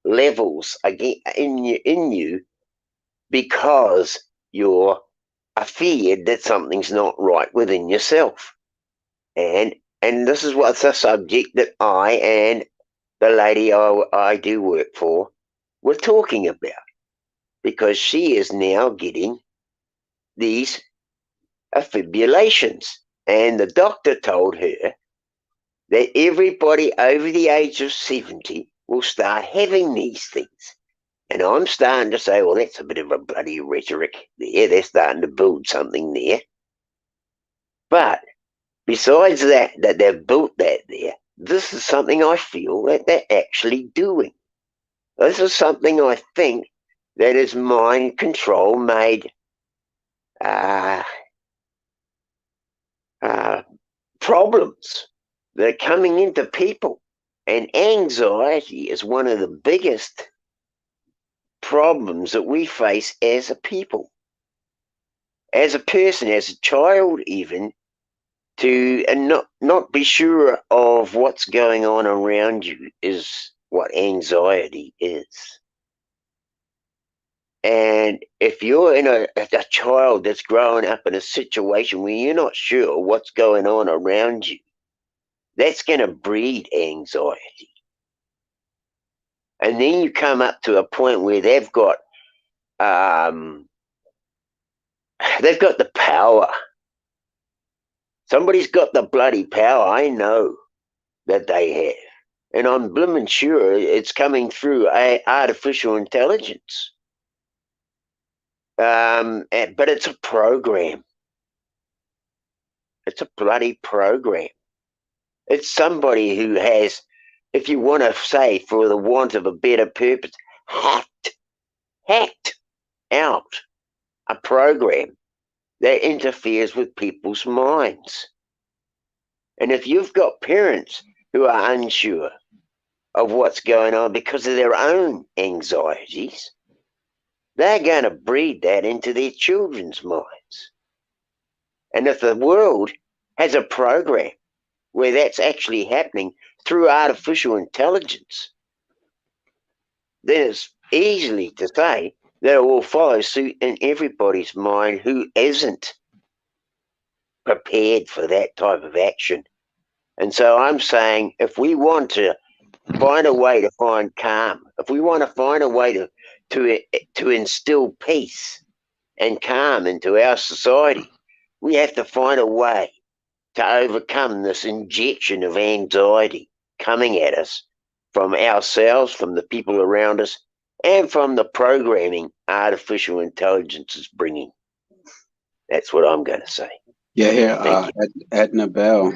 S11: levels again in you because you're afeared that something's not right within yourself. And this is what's a subject that I and the lady I do work for were talking about, because she is now getting these fibrillations, and the doctor told her that everybody over the age of 70 will start having these things. And I'm starting to say, well, that's a bit of a bloody rhetoric there. They're starting to build something there. But besides that they've built that there, this is something I feel that they're actually doing. This is something I think that is mind control made problems that are coming into people. And anxiety is one of the biggest problems that we face as a people, as a person, as a child even, to not be sure of what's going on around you is what anxiety is. And if you're in a child that's growing up in a situation where you're not sure what's going on around you, that's going to breed anxiety. And then you come up to a point where they've got the power. Somebody's got the bloody power. I know that they have. And I'm blooming sure it's coming through artificial intelligence. But it's a program. It's a bloody program. It's somebody who has, if you want to say, for the want of a better purpose, hacked out a program that interferes with people's minds. And if you've got parents who are unsure of what's going on because of their own anxieties, they're going to breed that into their children's minds. And if the world has a program where that's actually happening through artificial intelligence, then it's easily to say that it will follow suit in everybody's mind who isn't prepared for that type of action. And so I'm saying, if we want to find a way to find calm, if we want to find a way to instill peace and calm into our society, we have to find a way to overcome this injection of anxiety coming at us from ourselves, from the people around us, and from the programming artificial intelligence is bringing. That's what I'm going to say.
S2: Yeah, here, Edna Bell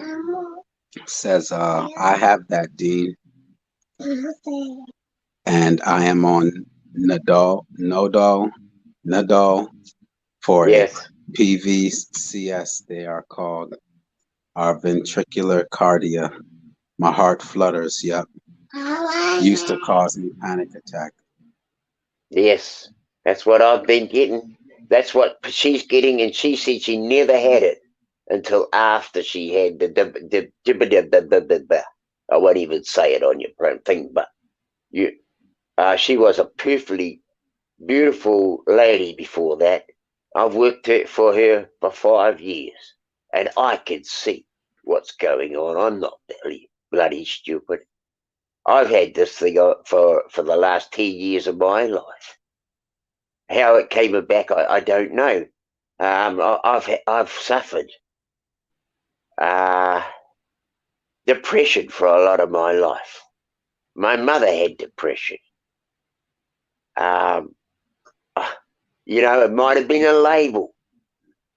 S2: says, I have that deed, and I am on Nodal for
S11: Yes.
S2: a PVCS, they are called, our ventricular cardia. My heart flutters, yep. Used to cause me panic attack.
S11: Yes, that's what I've been getting. That's what she's getting, and she said she never had it until after she had the I won't even say it on your thing, but she was a perfectly beautiful lady before that. I've worked for her for 5 years, and I can see what's going on. I'm not bloody stupid. I've had this thing for the last 10 years of my life. How it came about, I don't know. I've suffered depression for a lot of my life. My mother had depression. It might have been a label,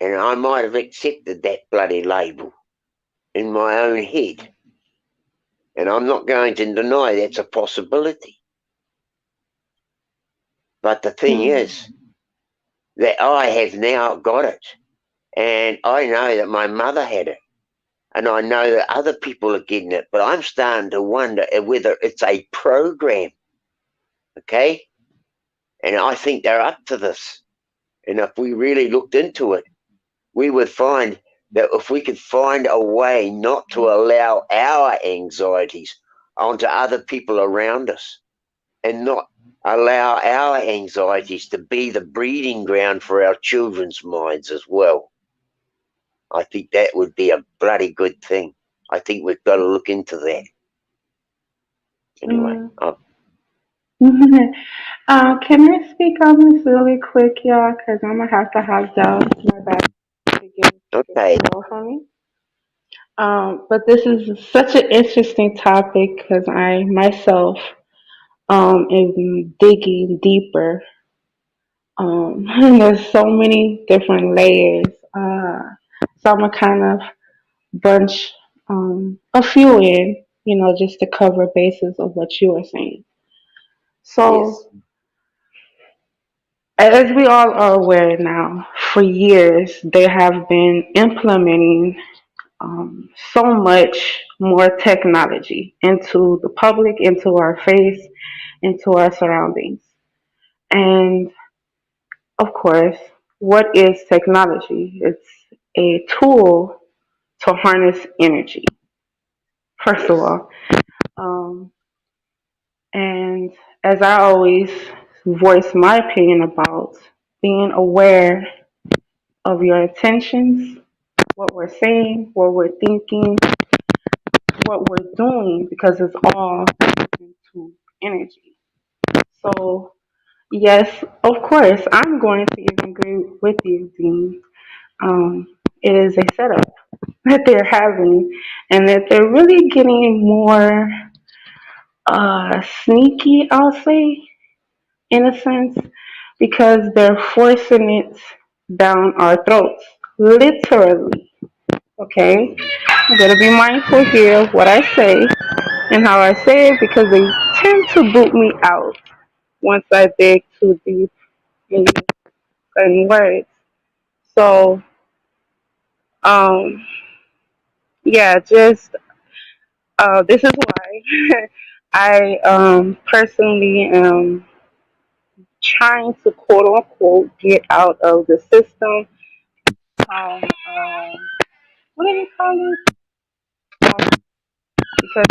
S11: and I might have accepted that bloody label in my own head. And I'm not going to deny that's a possibility. But the thing is that I have now got it. And I know that my mother had it. And I know that other people are getting it. But I'm starting to wonder whether it's a program. Okay? And I think they're up to this. And if we really looked into it, we would find that if we could find a way not to allow our anxieties onto other people around us, and not allow our anxieties to be the breeding ground for our children's minds as well, I think that would be a bloody good thing. I think we've got to look into that. Anyway.
S8: Can I speak on this really quick, y'all? Because I'm going to have down my back to get
S11: Okay.
S8: for me. But this is such an interesting topic because I myself am digging deeper. And there's so many different layers. So I'm going to kind of bunch a few in, just to cover bases of what you were saying. So,
S11: Yes.
S8: as we all are aware now, for years they have been implementing so much more technology into the public, into our face, into our surroundings. And of course, what is technology? It's a tool to harness energy, first of
S11: Yes.
S8: all. Um, and as I always voice my opinion about being aware of your intentions, what we're saying, what we're thinking, what we're doing, because it's all into energy. So, yes, of course, I'm going to even agree with you, Dean. It is a setup that they're having, and that they're really getting more sneaky, I'll say, in a sense, because they're forcing it down our throats, literally. Okay, I'm gonna be mindful here of what I say and how I say it because they tend to boot me out once I dig too deep in certain words. So, um, yeah, just this is why I personally am trying to quote unquote get out of the system. What do you call it? Because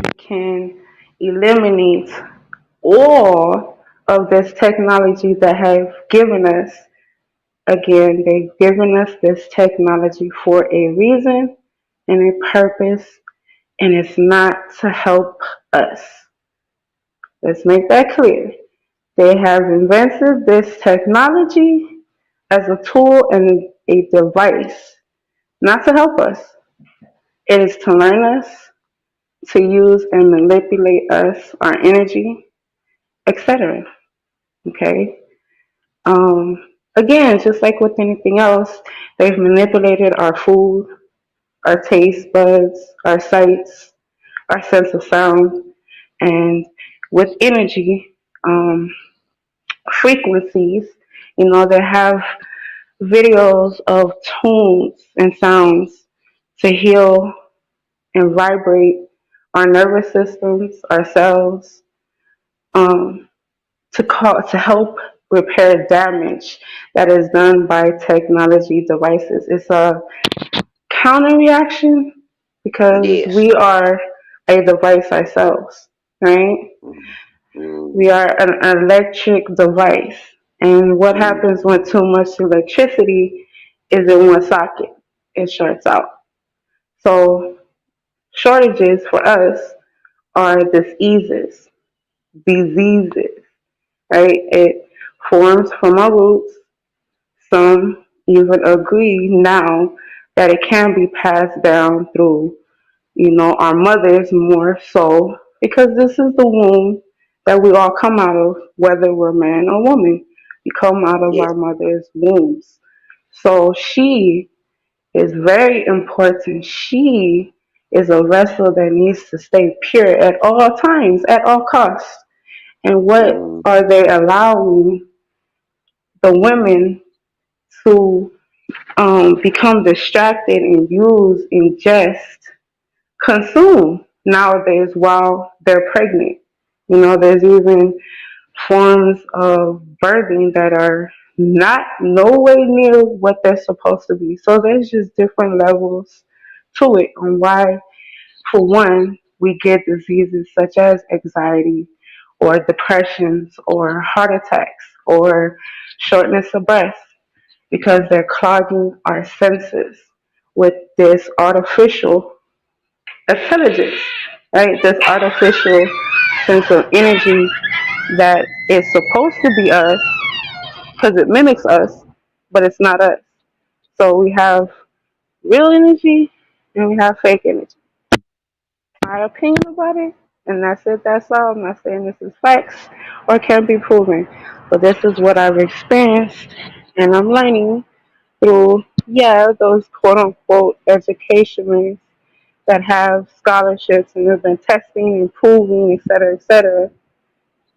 S8: it can eliminate all of this technology that have given us. Again, they've given us this technology for a reason and a purpose, and it's not to help us. Let's make that clear. They have invented this technology as a tool and a device, not to help us. It is to learn us, to use and manipulate us, our energy, etc. Okay? Again, just like with anything else, they've manipulated our food, our taste buds, our sights, our sense of sound, and with energy frequencies, they have videos of tones and sounds to heal and vibrate our nervous systems, our cells, um, to help repair damage that is done by technology devices. It's a counter reaction because
S11: Yes.
S8: we are a device ourselves, right? We are an electric device. And what happens when too much electricity is in one socket? It shorts out. So shortages for us are diseases, right? It forms from our roots. Some even agree now that it can be passed down through, our mothers more so, because this is the womb that we all come out of, whether we're man or woman. We come out of
S11: Yes.
S8: our mother's wombs. So she is very important. She is a vessel that needs to stay pure at all times, at all costs. And what
S11: Mm,
S8: are they allowing the women to become distracted and use, ingest, consume nowadays while they're pregnant? There's even forms of birthing that are not no way near what they're supposed to be. So there's just different levels to it on why, for one, we get diseases such as anxiety or depressions or heart attacks or shortness of breath, because they're clogging our senses with this artificial intelligence, right? This artificial sense of energy that is supposed to be us because it mimics us, but it's not us. So we have real energy and we have fake energy. My opinion about it, and that's it, that's all. I'm not saying this is facts or can be proven, but this is what I've experienced and I'm learning through, yeah, those quote unquote educationers that have scholarships and have been testing and proving, et cetera,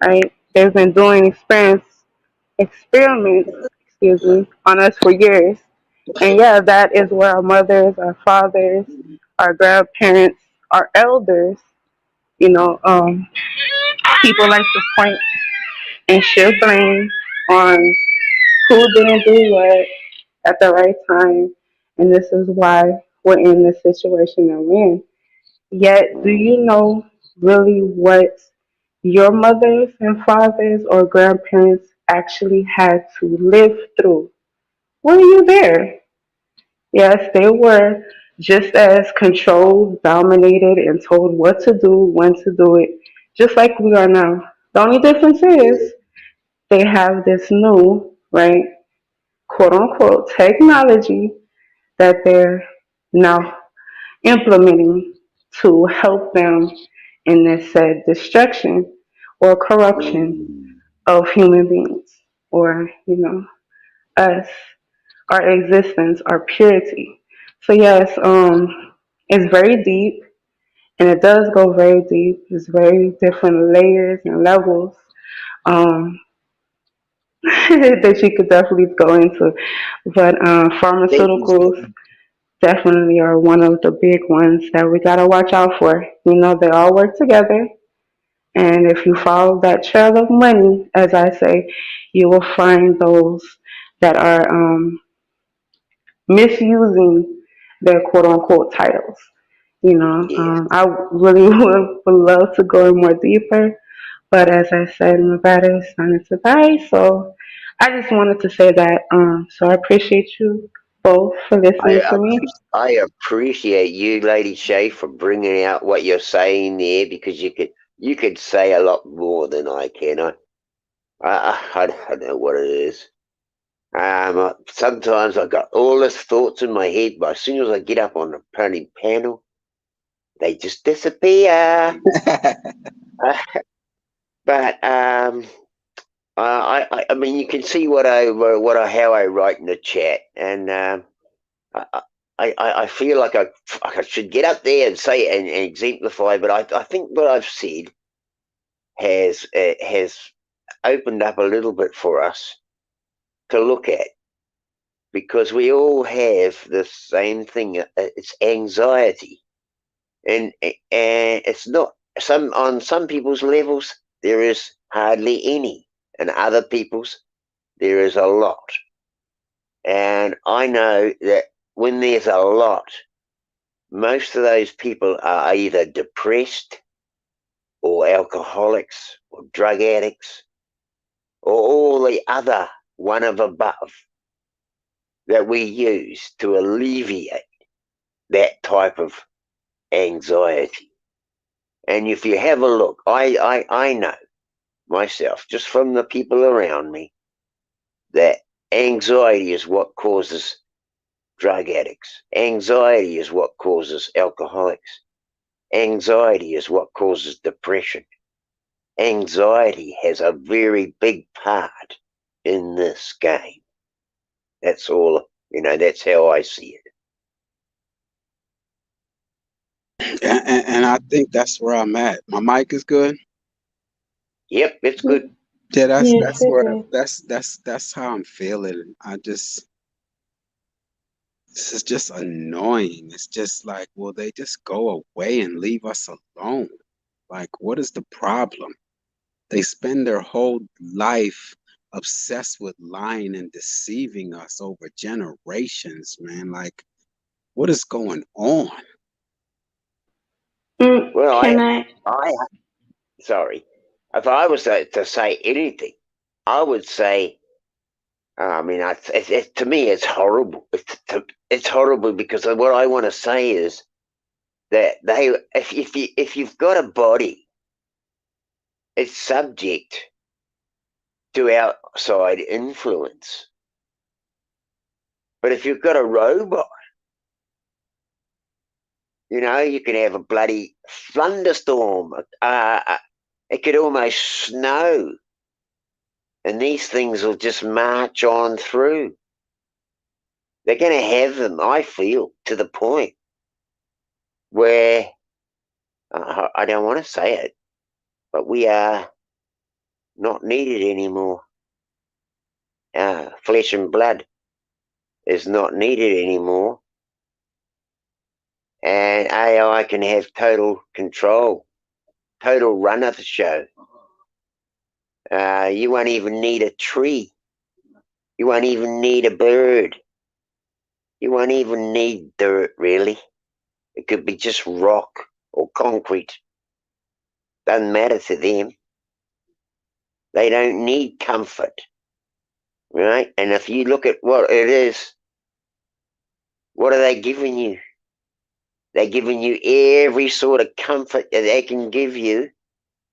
S8: right? They've been doing experiments, excuse me, on us for years. And yeah, that is where our mothers, our fathers, our grandparents, our elders, you know, um, people like to point and shift blame on who didn't do what at the right time. And this is why we're in the situation that we're in. Yet, do you know really what your mothers and fathers or grandparents actually had to live through? Were you there? Yes, they were just as controlled, dominated, and told what to do, when to do it, just like we are now. The only difference is they have this new, right, quote unquote, technology that they're now implementing to help them in this said destruction or corruption
S11: mm,
S8: of human beings, or us, our existence, our purity. So yes, it's very deep, and it does go very deep. There's very different layers and levels um, that you could definitely go into. But
S11: thank you.
S8: pharmaceuticals definitely are one of the big ones that we gotta watch out for. They all work together. And if you follow that trail of money, as I say, you will find those that are misusing their quote unquote titles.
S11: Yes.
S8: I really would love to go in more deeper, but as I said, my battery is starting to die. So I just wanted to say that. So I appreciate you both for listening to me.
S11: I appreciate you, Lady Shay, for bringing out what you're saying there, because you could say a lot more than I can. I don't know what it is. Sometimes I got all these thoughts in my head, but as soon as I get up on the pony panel, they just disappear. But I mean, you can see how I write in the chat, and I, I feel like I should get up there and say it and exemplify, but I think what I've said has opened up a little bit for us to look at, because we all have the same thing. It's anxiety, and it's not on some people's levels there is hardly any, and other people's there is a lot. And I know that when there's a lot, most of those people are either depressed or alcoholics or drug addicts or all the other one of above that we use to alleviate that type of anxiety. And if you have a look, I know myself, just from the people around me, that anxiety is what causes drug addicts. Anxiety is what causes alcoholics. Anxiety is what causes depression. Anxiety has a very big part in this game. That's all, that's how I see
S2: it. And I think that's where I'm at. My mic is good.
S11: Yep, it's good.
S2: Yeah, that's
S8: Yes,
S2: that's
S8: it
S2: where
S8: is.
S2: that's how I'm feeling. This is just annoying. It's just like, will they just go away and leave us alone? Like, what is the problem? They spend their whole life obsessed with lying and deceiving us over generations, man. Like, what is going on?
S11: Well,
S8: Can I?
S11: sorry. If I was to say anything, I would say, to me, it's horrible. It's horrible because what I want to say is that if you've got a body, it's subject to outside influence. But if you've got a robot, you can have a bloody thunderstorm. It could almost snow, and these things will just march on through. They're going to have them, I feel, to the point where I don't want to say it, but we are not needed anymore. Flesh and blood is not needed anymore, and AI can have total control, total run of the show. You won't even need a tree. You won't even need a bird. You won't even need dirt, really. It could be just rock or concrete. Doesn't matter to them. They don't need comfort, right? And if you look at what it is, what are they giving you? They're giving you every sort of comfort that they can give you,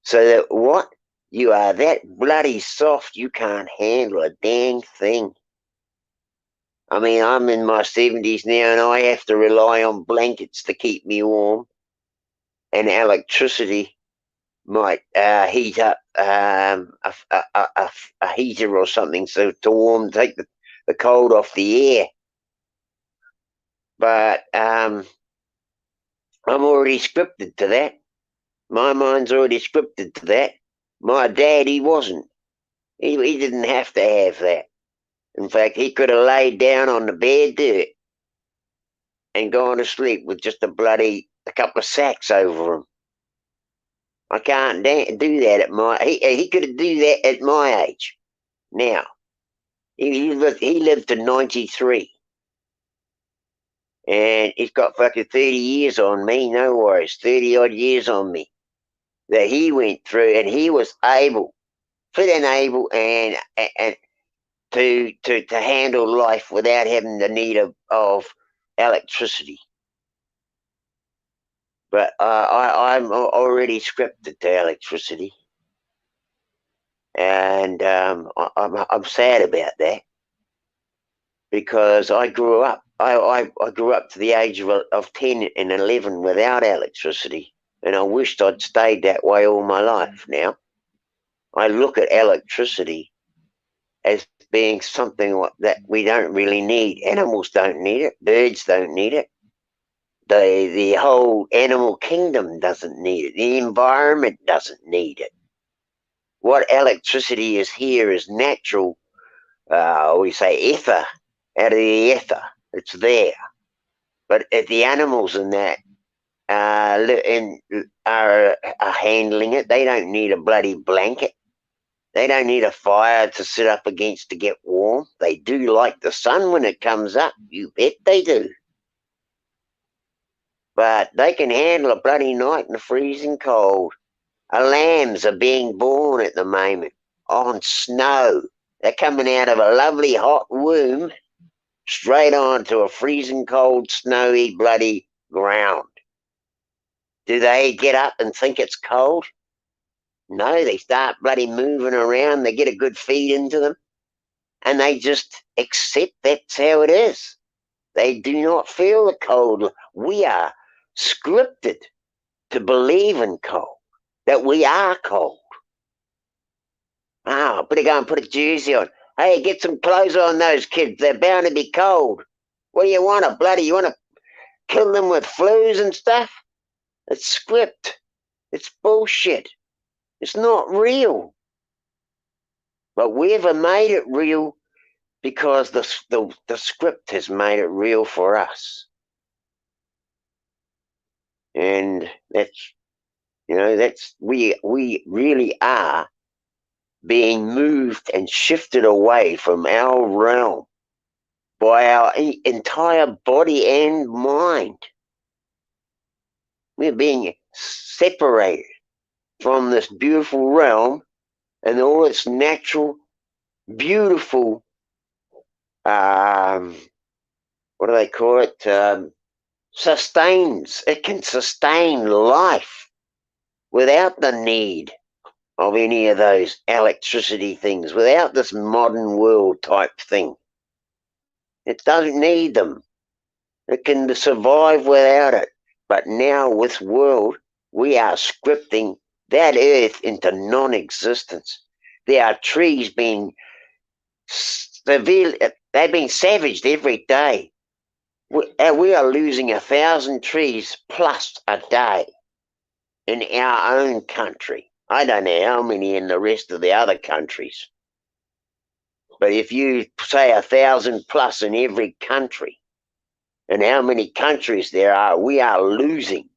S11: so that what? You are that bloody soft you can't handle a dang thing. I mean, I'm in my 70s now and I have to rely on blankets to keep me warm, and electricity might heat up a heater or something so to take the cold off the air. But I'm already scripted to that. My mind's already scripted to that. My dad, he wasn't. He didn't have to have that. In fact, he could have laid down on the bed there and gone to sleep with just a couple of sacks over him. I can't do that at he could do that at my age. Now, he lived to 93. And he's got fucking 30 years on me, no worries, 30 odd years on me that he went through, and he was fit and able and to handle life without having the need of electricity. But I'm already scripted to electricity, and I'm sad about that, because I grew up. I grew up to the age of 10 and 11 without electricity, and I wished I'd stayed that way all my life. Now I look at electricity as being something that we don't really need. Animals don't need it. Birds don't need it. The whole animal kingdom doesn't need it. The environment doesn't need it. What electricity is here is natural, we say ether, out of the ether. It's there. But the animals in that are handling it. They don't need a bloody blanket. They don't need a fire to sit up against to get warm. They do like the sun when it comes up. You bet they do. But they can handle a bloody night in the freezing cold. Lambs are being born at the moment on snow. They're coming out of a lovely hot womb straight onto a freezing cold, snowy, bloody ground. Do they get up and think it's cold? No, they start bloody moving around. They get a good feed into them, and they just accept that's how it is. They do not feel the cold. We are scripted to believe in cold, that we are cold. Oh, better go and put a jersey on. Hey, get some clothes on those kids. They're bound to be cold. What do you want? You want to kill them with flus and stuff? It's script. It's bullshit. It's not real. But we've made it real because the script has made it real for us. And that's, we really are being moved and shifted away from our realm by our entire body and mind. We're being separated from this beautiful realm and all its natural, beautiful, what do they call it? It can sustain life without the need of any of those electricity things, without this modern world type thing. It doesn't need them. It can survive without it. But now with world, we are scripting that earth into non-existence. There are trees being they've been savaged every day. We are losing 1,000 trees plus a day in our own country. I don't know how many in the rest of the other countries. But if you say 1,000 plus in every country, and how many countries there are, we are losing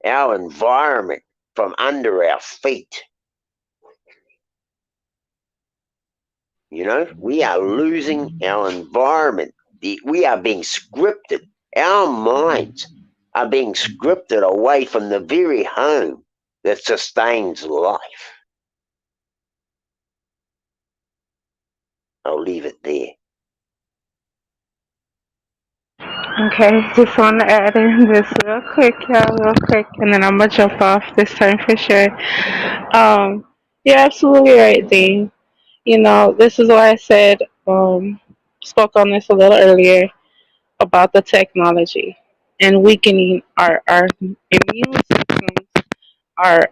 S11: our environment from under our feet. We are losing our environment. We are being scripted. Our minds are being scripted away from the very home that sustains life. I'll leave it there.
S8: Okay, just want to add in this real quick, y'all, real quick, and then I'm gonna jump off this time for sure. You're absolutely right, Dean. This is why I said, spoke on this a little earlier about the technology and weakening our immune systems, our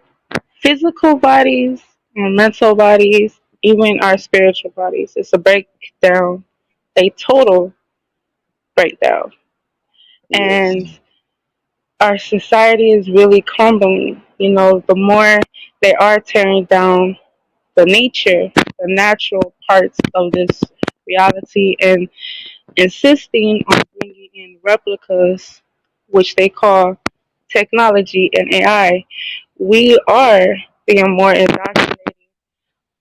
S8: physical bodies, our mental bodies, even our spiritual bodies. It's a breakdown, a total breakdown.
S11: Yes.
S8: And our society is really crumbling. The more they are tearing down the nature, the natural parts of this reality, and insisting on bringing in replicas, which they call technology and AI, we are being more indoctrinated,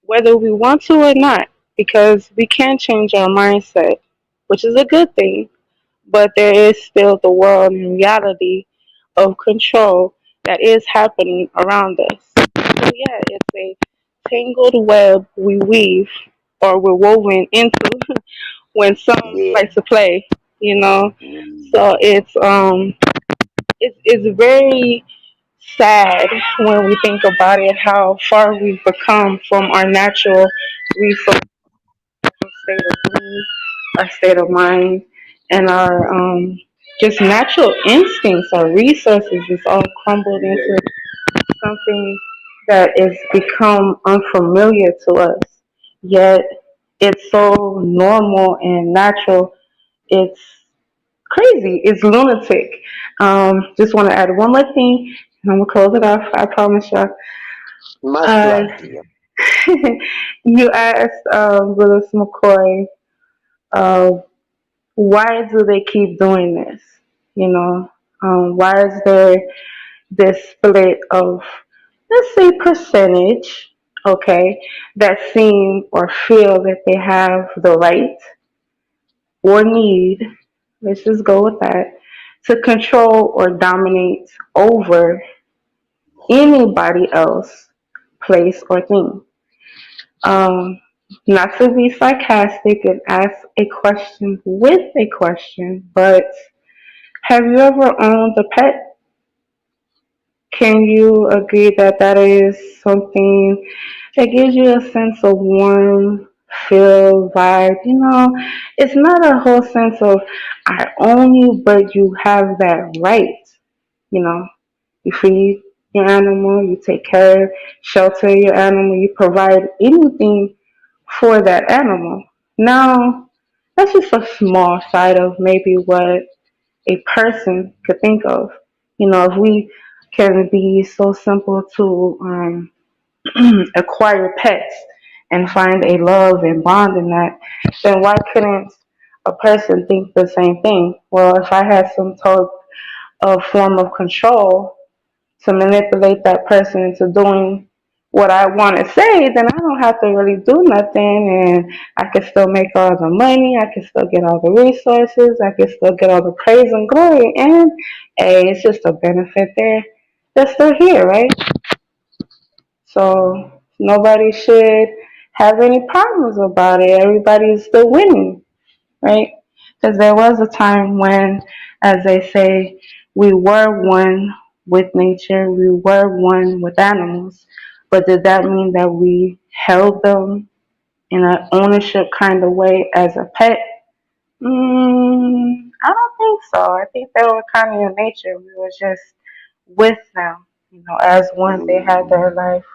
S8: whether we want to or not, because we can change our mindset, which is a good thing, but there is still the world and reality of control that is happening around us. So yeah, it's a tangled web we weave or we're woven into when some
S11: Yeah.
S8: like to play, you know. So it's very sad when we think about it how far we've become from our natural resource state of being, our state of mind, and our just natural instincts, our resources is all crumbled into something that has become unfamiliar to us. Yet it's so normal and natural. It's crazy. It's lunatic. Just want to add one more thing, and I'm gonna close it off. I promise y'all.
S11: Much
S8: Uh,
S11: love to you.
S8: you asked Willis McCoy, uh, why do they keep doing this? Why is there this split of, let's say, percentage, okay, that seem or feel that they have the right or need, let's just go with that, to control or dominate over anybody else, place, or thing. Um, Not to be sarcastic and ask a question with a question, but have you ever owned a pet? can you agree that that is something that gives you a sense of warm feel vibe? You know, it's not a whole sense of I own you, but you have that right. You know, you feed your animal, you take care, shelter your animal, you provide anything for that animal. Now, that's just a small side of maybe what a person could think of. You know, if we can be so simple to acquire pets and find a love and bond in that, then why couldn't a person think the same thing? Well, if I had some type of form of control to manipulate that person into doing what I want to say, then I don't have to really do nothing, and I can still make all the money, I can still get all the resources, I can still get all the praise and glory, and hey, it's just a benefit there. They're still here, right? So nobody should have any problems about it. Everybody is still winning, right? Because there was a time when, as they say, we were one with nature, we were one with animals. But did that mean that we held them in an ownership kind of way as a pet? I don't think so. I think they were kind of in nature. We were just with them, you know, as one. They had their life,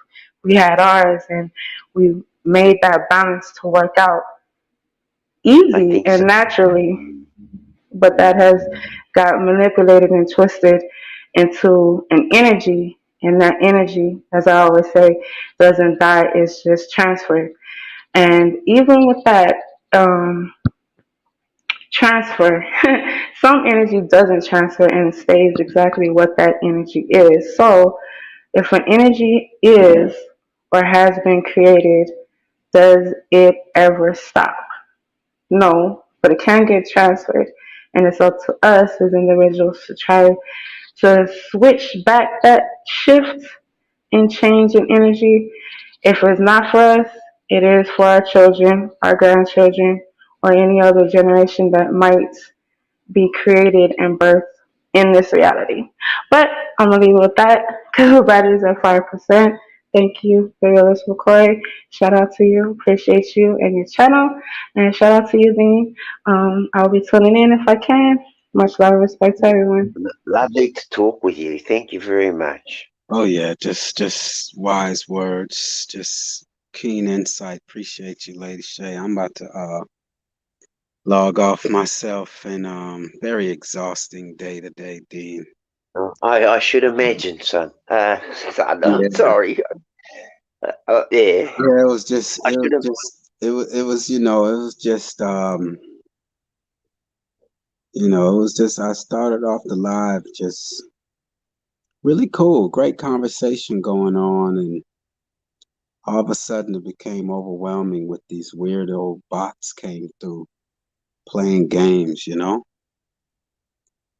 S8: we had ours, and we made that balance to work out
S11: I
S8: easy
S11: think so.
S8: and naturally. But that has got manipulated and twisted into an energy, and that energy, as I always say, doesn't die, it's just transferred. And even with that transfer, some energy doesn't transfer and it stays exactly what that energy is. So if an energy is or has been created, does it ever stop? No, but it can get transferred. And it's up to us as individuals to try to switch back that shift and change in energy. If it's not for us, it is for our children, our grandchildren, or any other generation that might be created and birthed in this reality. But I'm gonna leave it with that because the battery's at 5%. Thank you, TheRealest McCoy. Shout out to you. Appreciate you and your channel. And shout out to you, Dean. I'll be tuning in if I can. Much love and respect to everyone.
S11: Lovely to talk with you. Thank you very much.
S2: Oh yeah, just wise words, just keen insight. Appreciate you, Lady Shay. I'm about to log off myself, and very exhausting day today, Dean.
S11: I should imagine, son. Son,
S2: Yeah,
S11: sorry. Yeah,
S2: yeah. It was just,
S11: I
S2: it was
S11: should have.
S2: just, it was, you know, it was just, you know, it was just. I started off the live just really cool, great conversation going on, and all of a sudden it became overwhelming with these weird old bots came through playing games, you know.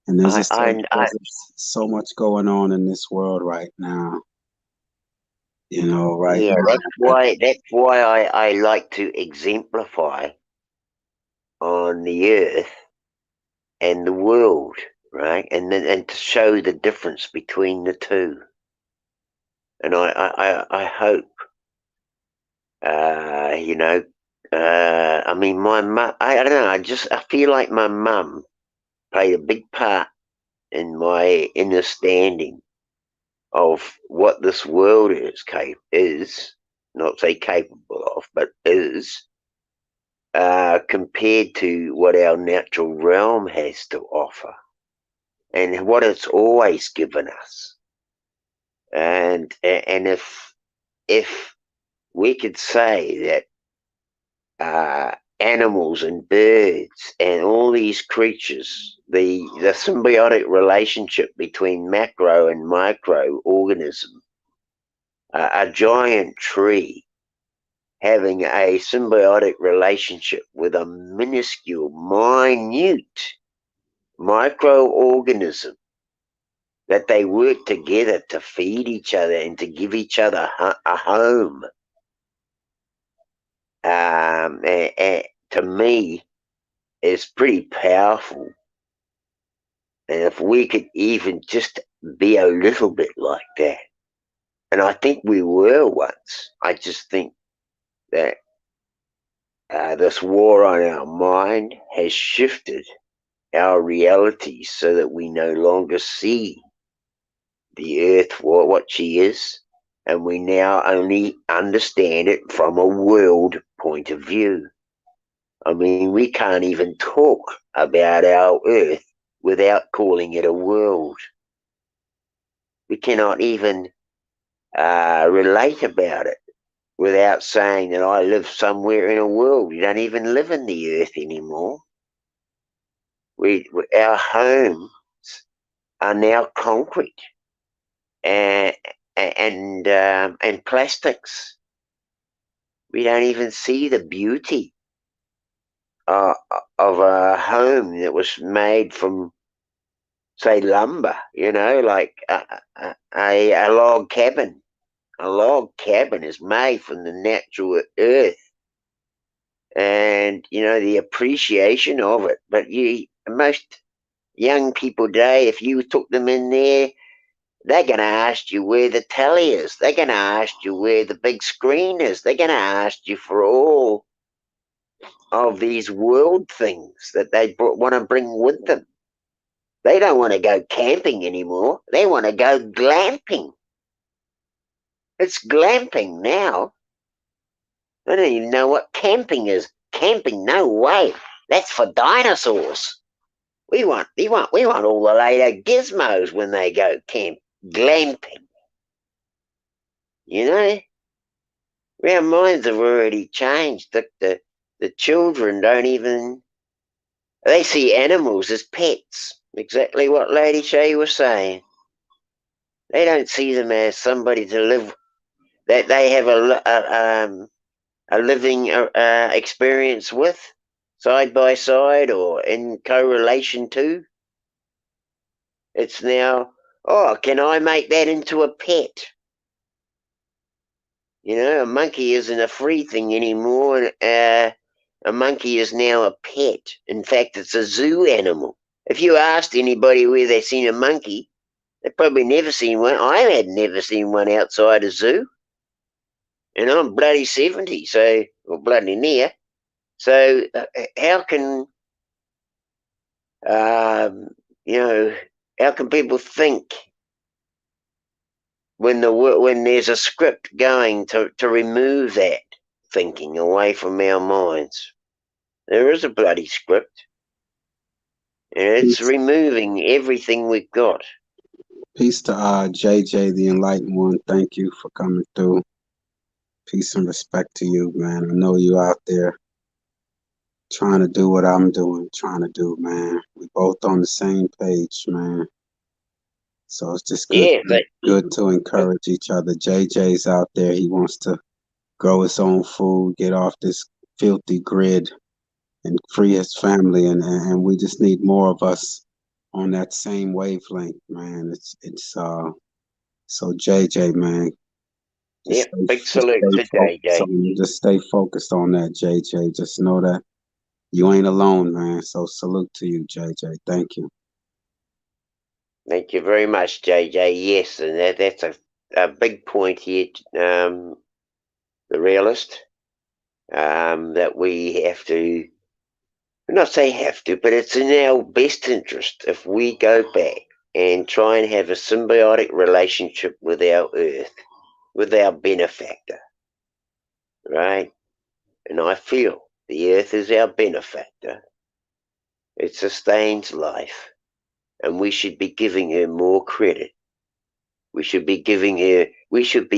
S2: And there's just there's just so much going on in this world right now, you know, right
S11: Yeah,
S2: now.
S11: that's why I like to exemplify on the earth and the world, right? And to show the difference between the two. And I hope, you know, I mean, my mum. I don't know. I feel like my mum played a big part in my understanding of what this world is not say capable of, but is compared to what our natural realm has to offer and what it's always given us. And if we could say that animals and birds and all these creatures, the symbiotic relationship between macro and micro organism, a giant tree having a symbiotic relationship with a minuscule, minute microorganism, that they work together to feed each other and to give each other a home. To me, is pretty powerful. And if we could even just be a little bit like that, and I think we were once, I just think that this war on our mind has shifted our reality so that we no longer see the earth for what she is, and we now only understand it from a world point of view. I mean, we can't even talk about our earth without calling it a world. We cannot even relate about it without saying that I live somewhere in a world. You don't even live in the earth anymore. Our homes are now concrete and plastics. We don't even see the beauty of a home that was made from, say, lumber. Like a log cabin. A log cabin is made from the natural earth, and the appreciation of it. But most young people today, if you took them in there, they're going to ask you where the telly is. They're going to ask you where the big screen is. They're going to ask you for all of these world things that they want to bring with them. They don't want to go camping anymore. They want to go glamping. It's glamping now. I don't even know what camping is. Camping, no way. That's for dinosaurs. We want all the later gizmos when they go glamping. Our minds have already changed. The children don't even, they see animals as pets. Exactly what Lady Shay was saying. They don't see them as somebody to live, that they have a living experience with, side by side or in correlation to. It's now, can I make that into a pet? A monkey isn't a free thing anymore. A monkey is now a pet. In fact, it's a zoo animal. If you asked anybody where they've seen a monkey, they've probably never seen one. I had never seen one outside a zoo. And I'm bloody 70, or bloody near. So how can, how can people think when there's a script going to remove that thinking away from our minds? There is a bloody script, and it's removing everything we've got.
S2: Peace to JJ, the Enlightened One. Thank you for coming through. Peace and respect to you, man. I know you out there trying to do what I'm trying to do, man. We both on the same page, man. So it's just good to encourage each other. JJ's out there. He wants to grow his own food, get off this filthy grid, and free his family. And we just need more of us on that same wavelength, man. It's so JJ, man.
S11: Big salute to JJ.
S2: Just stay focused on that, JJ. Just know that you ain't alone, man. So salute to you, JJ. Thank you.
S11: Thank you very much, JJ. Yes, and that's a big point here, the realist, that we have to, not say have to, but it's in our best interest if we go back and try and have a symbiotic relationship with our earth, with our benefactor, right? And I feel the earth is our benefactor. It sustains life, and we should be giving her more credit. We should be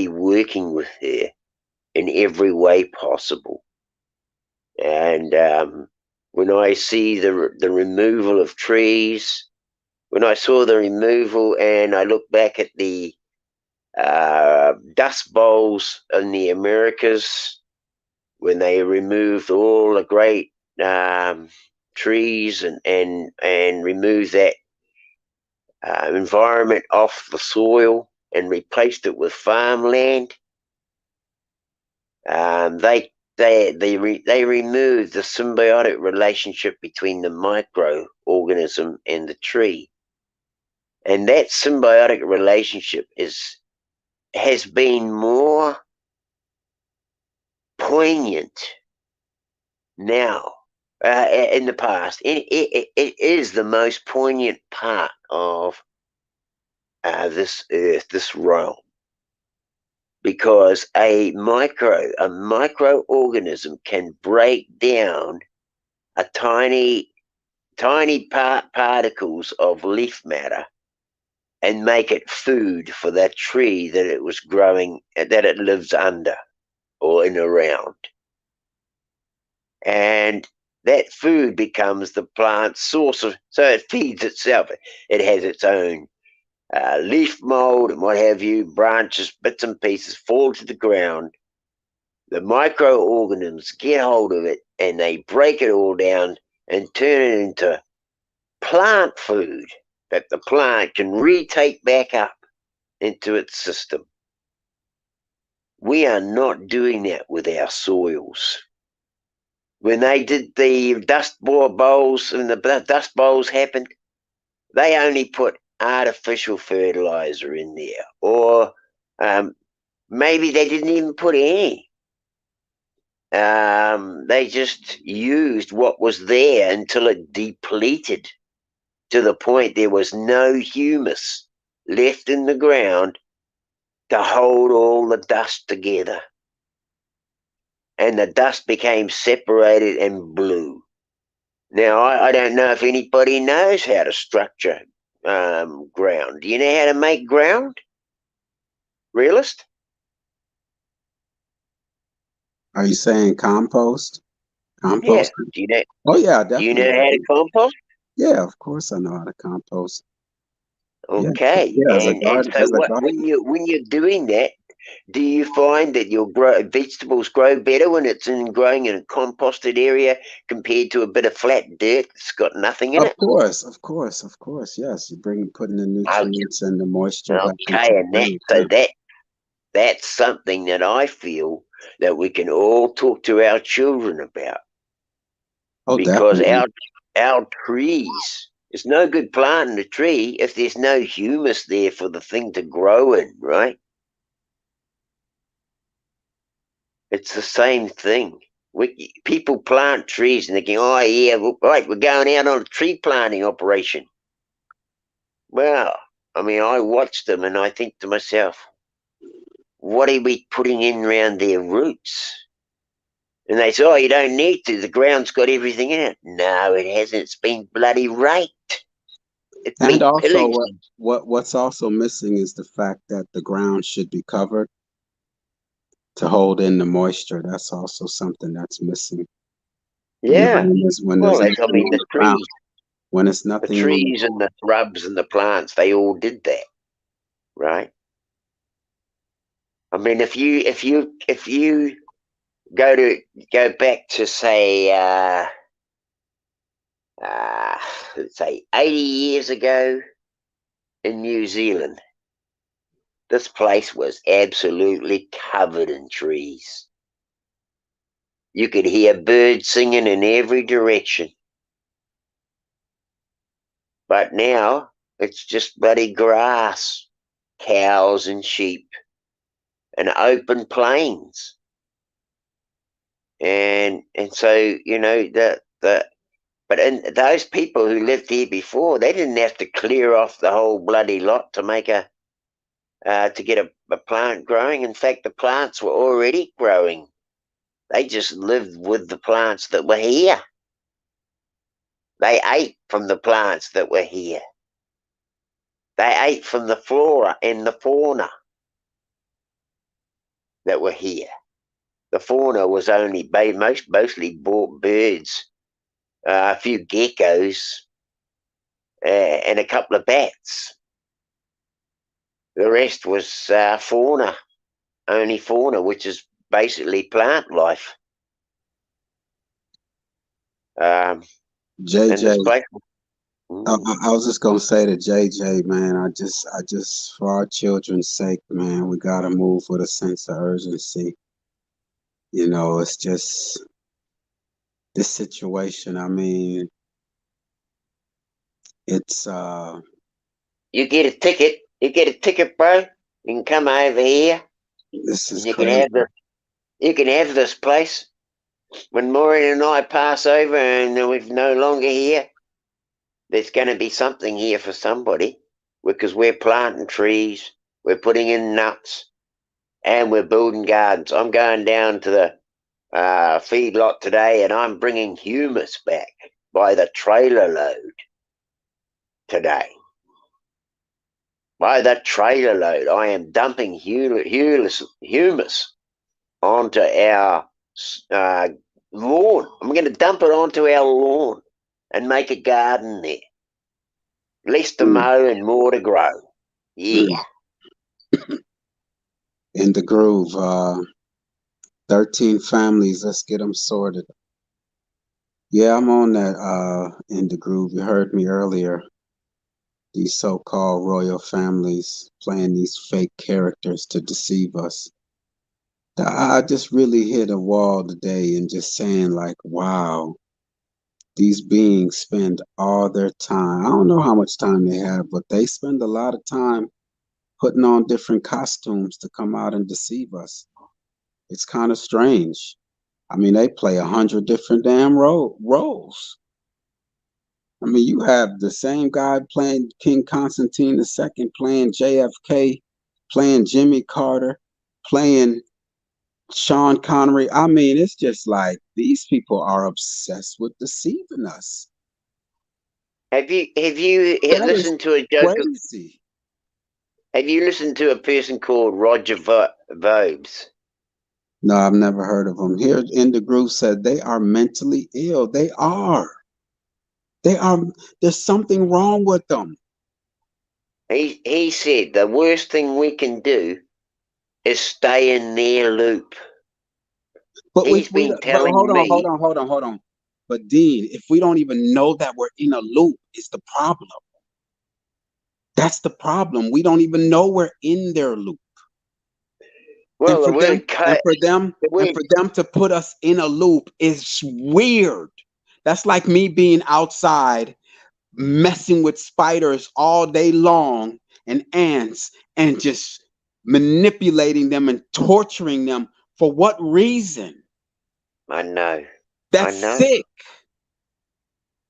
S11: working with her in every way possible. And when I see the removal of trees, when I saw the removal and I look back at the dust bowls in the Americas, when they removed all the great trees and removed that environment off the soil and replaced it with farmland, they removed the symbiotic relationship between the microorganism and the tree. And that symbiotic relationship has been more poignant now. In the past, it is the most poignant part of this earth, this realm, because a microorganism can break down a tiny particles of leaf matter and make it food for that tree that it was growing, that it lives under or in around. And that food becomes the plant's source of, so it feeds itself. It has its own leaf mold and what have you, branches, bits and pieces fall to the ground. The microorganisms get hold of it and they break it all down and turn it into plant food that the plant can retake back up into its system. We are not doing that with our soils. When they did the dust bowls and the dust bowls happened, they only put artificial fertilizer in there, or maybe they didn't even put any. They just used what was there until it depleted to the point there was no humus left in the ground to hold all the dust together. And the dust became separated and blue. Now, I don't know if anybody knows how to structure ground. Do you know how to make ground? Realist?
S2: Are you saying compost?
S11: Yeah.
S2: Compost?
S11: Do you know?
S2: Oh yeah,
S11: Do you
S2: definitely.
S11: know how to compost?
S2: Yeah, of course I know how to compost. Yeah,
S11: Okay.
S2: yeah.
S11: And so
S2: As a
S11: what
S2: garden.
S11: when you're doing that, do you find that your vegetables grow better when it's growing in a composted area compared to a bit of flat dirt that's got nothing in
S2: Of
S11: it?
S2: course, of course, of course. Yes, putting the nutrients and the moisture back into
S11: Okay,
S2: the
S11: and
S2: ground. Yeah.
S11: that's something that I feel that we can all talk to our children about,
S2: Oh,
S11: because
S2: definitely.
S11: our trees, it's no good planting a tree if there's no humus there for the thing to grow in, right? It's the same thing. People plant trees and they think, oh yeah, right, we're going out on a tree planting operation. Well, I mean, I watch them and I think to myself, what are we putting in around their roots? And they say, oh, you don't need to. The ground's got everything in it. No, it hasn't. It's been bloody raped. It's
S2: And
S11: been
S2: also,
S11: pillaged.
S2: what's also missing is the fact that the ground should be covered to hold in the moisture. That's also something that's missing.
S11: Yeah.
S2: When
S11: Well,
S2: there's
S11: I
S2: nothing
S11: mean,
S2: on the ground, when it's
S11: the
S2: nothing on.
S11: trees and the shrubs and the plants, they all did that, right? I mean, if you go back to say let's say 80 years ago in New Zealand, this place was absolutely covered in trees. You could hear birds singing in every direction. But now it's just bloody grass, cows and sheep, and open plains. And so, you know, but in those people who lived here before, they didn't have to clear off the whole bloody lot to make to get a plant growing. In fact, the plants were already growing. They just lived with the plants that were here. They ate from the plants that were here. They ate from the flora and the fauna that were here. The fauna was only mostly birds, a few geckos, and a couple of bats. The rest was fauna, only fauna, which is basically plant life. And
S2: JJ,
S11: this place.
S2: I was just gonna say to JJ, man, I just, for our children's sake, man, we gotta move with a sense of urgency. You know, it's just this situation. I mean, it's
S11: You get a ticket. You get a ticket, bro. You can come over here.
S2: This is
S11: You can
S2: crazy.
S11: have this place. When Maureen and I pass over and we're no longer here, there's going to be something here for somebody, because we're planting trees, we're putting in nuts, and we're building gardens. I'm going down to the feedlot today, and I'm bringing humus back by the trailer load today. By the trailer load, I am dumping humus onto our lawn. I'm going to dump it onto our lawn and make a garden there. Less to mow and more to grow. Yeah.
S2: In the groove, 13 families, let's get them sorted. Yeah, I'm on that in the groove. You heard me earlier. These so-called royal families playing these fake characters to deceive us. I just really hit a wall today and just saying like, wow, these beings spend all their time. I don't know how much time they have, but they spend a lot of time putting on different costumes to come out and deceive us. It's kind of strange. I mean, they play 100 different damn roles. I mean, you have the same guy playing King Constantine II, playing JFK, playing Jimmy Carter, playing Sean Connery. I mean, it's just like these people are obsessed with deceiving us.
S11: Have you listened to a joke?
S2: Crazy.
S11: Have you listened to a person called Roger Vobes?
S2: No, I've never heard of them. Here in the group said they are mentally ill. They are. They are. There's something wrong with them.
S11: He said the worst thing we can do is stay in their loop.
S2: But
S11: He's been telling me.
S2: hold on. But Dean, if we don't even know that we're in a loop, it's the problem. That's the problem. We don't even know we're in their loop.
S11: Well,
S2: and for them to put us in a loop is weird. That's like me being outside messing with spiders all day long and ants and just manipulating them and torturing them. For what reason?
S11: I know.
S2: That's sick.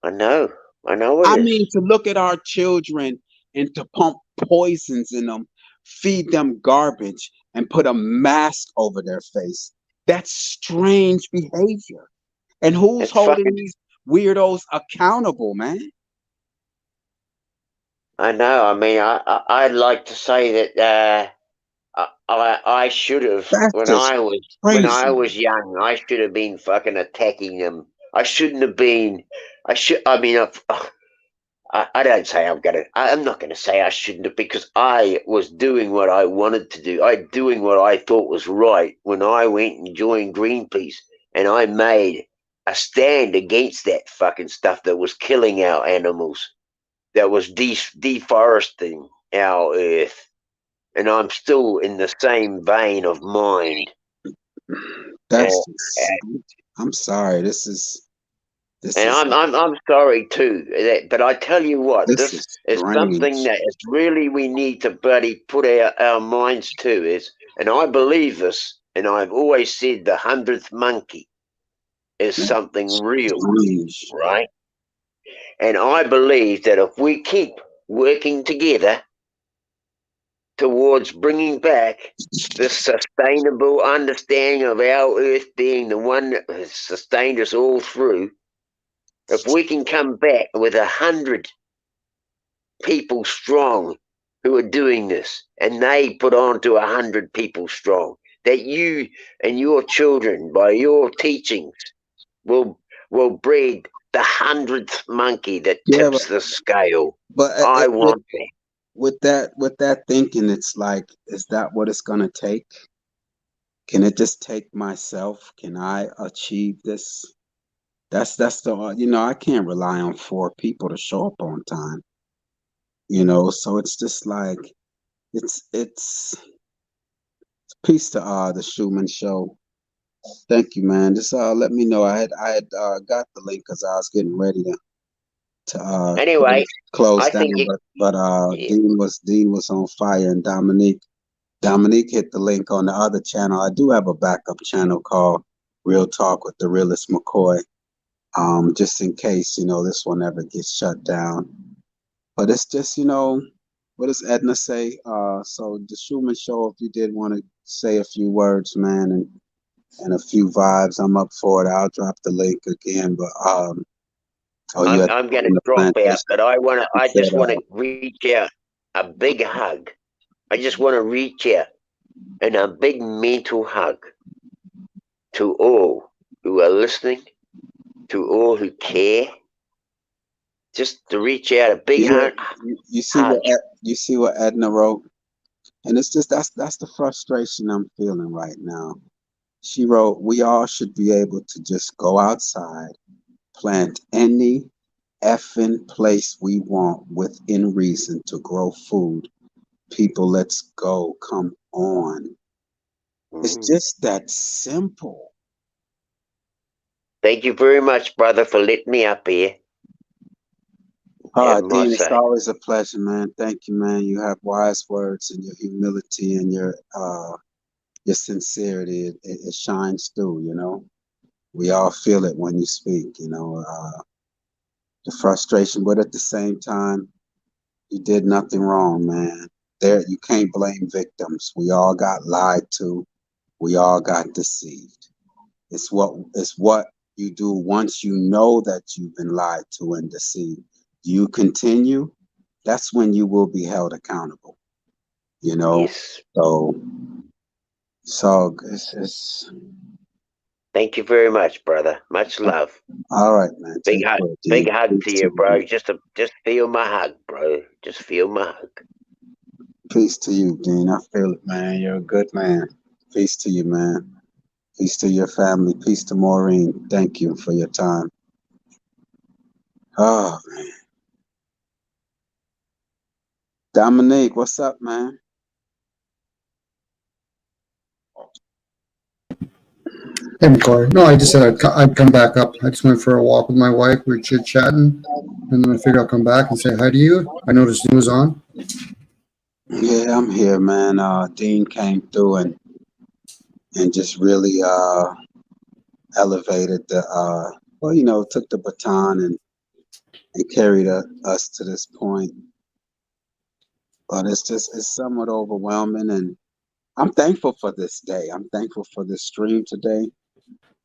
S11: I know.
S2: I mean, to look at our children and to pump poisons in them, feed them garbage, and put a mask over their face. That's strange behavior. And who's holding these weirdos accountable, man?
S11: I know. I mean, I'd like to say that I should have when I was young. I should have been fucking attacking them. I shouldn't have been. I mean, I don't say I'm not gonna say I shouldn't have, because I was doing what I wanted to do. I doing what I thought was right when I went and joined Greenpeace, and I made a stand against that fucking stuff that was killing our animals, that was deforesting our earth. And I'm still in the same vein of mind.
S2: I'm sorry. This is
S11: I'm sorry too. But I tell you what, this is something that is really we need to bloody put our minds to. And I believe this, and I've always said the 100th monkey is something real, right? And I believe that if we keep working together towards bringing back this sustainable understanding of our earth being the one that has sustained us all through, if we can come back with 100 people strong who are doing this, and they put on to 100 people strong, that you and your children, by your teachings, will breed the 100th monkey that tips the scale.
S2: But
S11: I want that.
S2: With that thinking, it's like, is that what it's gonna take? Can it just take myself? Can I achieve this? That's the I can't rely on 4 people to show up on time. So it's just like it's peace to the Schumann Show. Thank you, man. Just let me know. I had got the link because I was getting ready to to
S11: Anyway,
S2: close
S11: I
S2: down,
S11: think you.
S2: but Dean was on fire, and Dominique hit the link on the other channel. I do have a backup channel called Real Talk with TheRealest McCoy, just in case this one ever gets shut down. But it's just what does Edna say? So the Schumann Show, if you did want to say a few words, man, and a few vibes, I'm up for it. I'll drop the link again, but
S11: I'm going to drop out, but I just want to reach out a big hug. I just want to reach out and a big mental hug to all who are listening, to all who care. Just to reach out a big hug.
S2: You see what Edna wrote, and it's just that's the frustration I'm feeling right now. She wrote, "We all should be able to just go outside, plant any effing place we want within reason to grow food. People, let's go. Come on." It's just that simple.
S11: Thank you very much, brother, for letting me up here.
S2: Dean, it's always a pleasure, man. Thank you, man. You have wise words, and your humility and your sincerity. It shines through. We all feel it when you speak. The frustration, but at the same time, you did nothing wrong, man. You can't blame victims. We all got lied to. We all got deceived. It's what you do once you know that you've been lied to and deceived. You continue, that's when you will be held accountable.
S11: Yes.
S2: So it's
S11: thank you very much, brother. Much love.
S2: All right, man.
S11: Big hug to you, bro. Just feel my hug, bro. Just feel my hug.
S2: Peace to you, Dean. I feel it, man. You're a good man. Peace to you, man. Peace to your family. Peace to Maureen. Thank you for your time. Oh, man. Dominique, what's up, man?
S7: Hey, McCoy. No, I just said I'd come back up. I just went for a walk with my wife. We were chit-chatting, and then I figured I'll come back and say hi to you. I noticed Dean was on.
S2: Yeah, I'm here, man. Dean came through and just really elevated took the baton and carried us to this point. But it's somewhat overwhelming, and I'm thankful for this day. I'm thankful for this stream today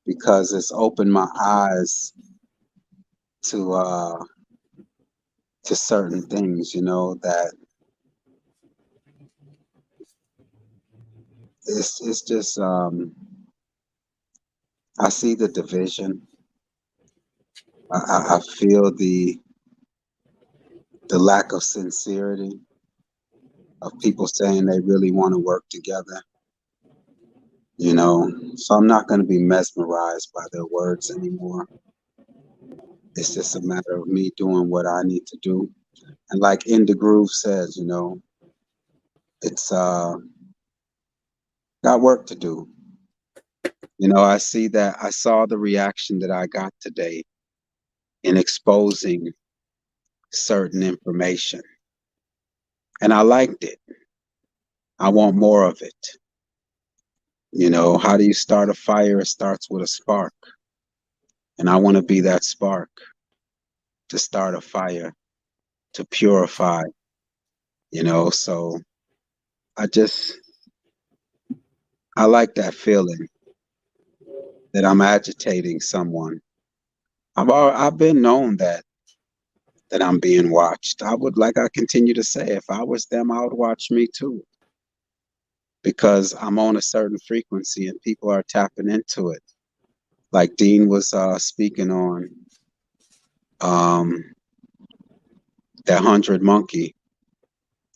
S2: because it's opened my eyes to certain things, that it's just I see the division. I feel the lack of sincerity of people saying they really want to work together. So I'm not going to be mesmerized by their words anymore. It's just a matter of me doing what I need to do. And like In the Groove says, it's got work to do. I saw the reaction that I got today in exposing certain information. And I liked it. I want more of it. How do you start a fire? It starts with a spark. And I want to be that spark to start a fire, to purify, so I like that feeling that I'm agitating someone. I've been known that I'm being watched. I continue to say, if I was them, I would watch me too. Because I'm on a certain frequency and people are tapping into it. Like Dean was speaking on that 100 monkey.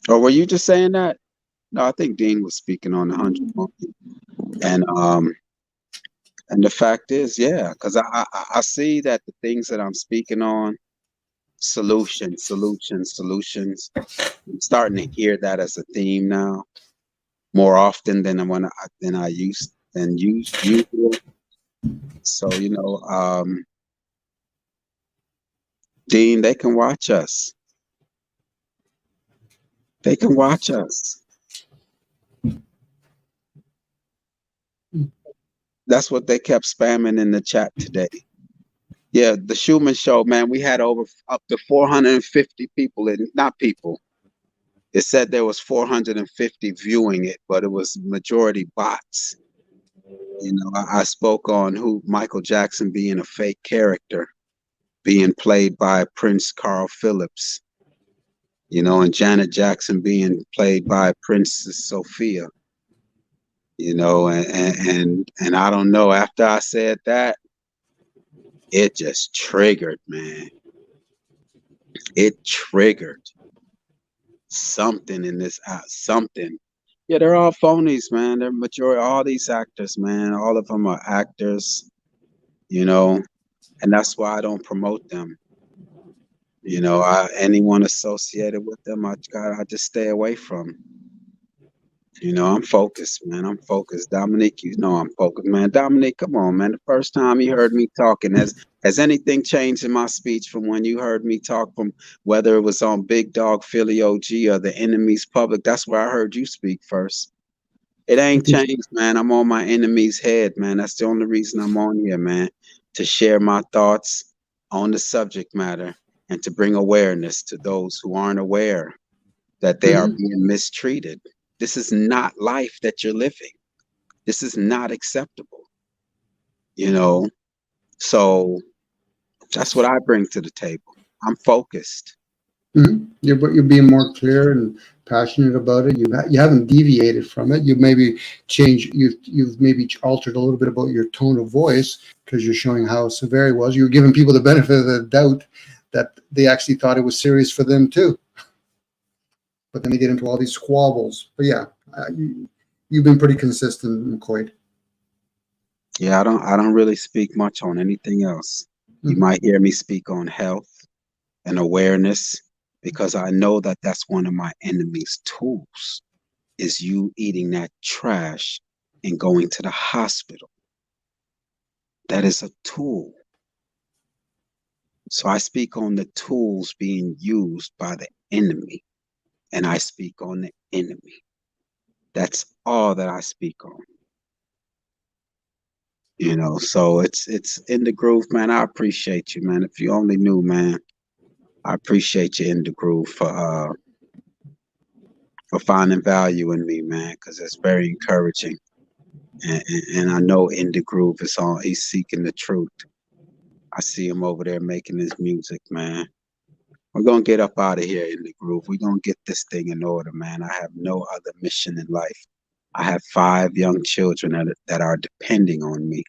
S2: Or were you just saying that? No, I think Dean was speaking on the 100 monkey. And the fact is, yeah, because I see that the things that I'm speaking on, solutions. I'm starting to hear that as a theme now, more often than I used usual. So Dean, they can watch us. They can watch us. That's what they kept spamming in the chat today. Yeah, the Schumann show, man, we had over up to 450 people in, not people. It said there was 450 viewing it, but it was majority bots. You know, I spoke on who Michael Jackson being a fake character, being played by Prince Carl Phillips, you know, and Janet Jackson being played by Princess Sophia, you know, and I don't know, after I said that, it just triggered, man. It triggered something in this something. Yeah, they're all phonies, man. They're majority, all these actors, man. All of them are actors, you know, and that's why I don't promote them. You know, anyone associated with them, I just stay away from. You know, I'm focused, man. I'm focused. Dominique, you know I'm focused, man. Dominique, come on, man. The first time you heard me talking, has anything changed in my speech from when you heard me talk, from whether it was on Big Dog Philly OG or the Enemy's Public? That's where I heard you speak first. It ain't changed, man. I'm on my enemy's head, man. That's the only reason I'm on here, man. To share my thoughts on the subject matter and to bring awareness to those who aren't aware that they are being mistreated. This is not life that you're living. This is not acceptable. You know, so that's what I bring to the table. I'm focused.
S7: You're being more clear and passionate about it. You haven't deviated from it. You've maybe changed. You've maybe altered a little bit about your tone of voice because you're showing how severe it was. You're giving people the benefit of the doubt that they actually thought it was serious for them too. But then they get into all these squabbles. But yeah, you've been pretty consistent, McCoy.
S2: Yeah, I don't really speak much on anything else. You might hear me speak on health and awareness, because I know that that's one of my enemy's tools, is you eating that trash and going to the hospital. That is a tool. So I speak on the tools being used by the enemy, and I speak on the enemy. That's all that I speak on. You know, so it's in the groove, man. I appreciate you, man. If you only knew, man, I appreciate you in the groove for finding value in me, man, because it's very encouraging. And I know in the groove is on. He's seeking the truth. I see him over there making his music, man. We're gonna get up out of here in the groove. We're gonna get this thing in order, man. I have no other mission in life. I have 5 young children that are depending on me.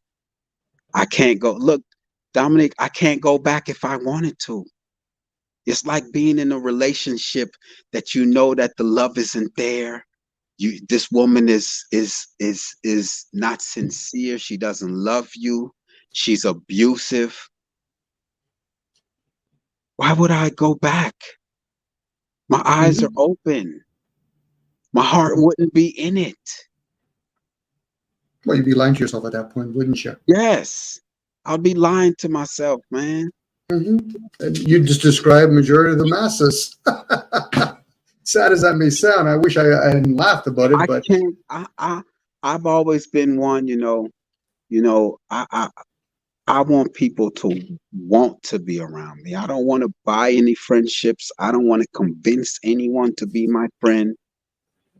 S2: I can't go. Look, Dominic, I can't go back if I wanted to. It's like being in a relationship that you know that the love isn't there. This woman is not sincere. She doesn't love you. She's abusive. Why would I go back? My eyes are open. My heart wouldn't be in it.
S7: Well, you'd be lying to yourself at that point, wouldn't you?
S2: Yes. I'll be lying to myself, man.
S7: And you just described majority of the masses. Sad as that may sound, I wish I hadn't laughed about it, but
S2: I've always been one, I want people to want to be around me. I don't want to buy any friendships. I don't want to convince anyone to be my friend.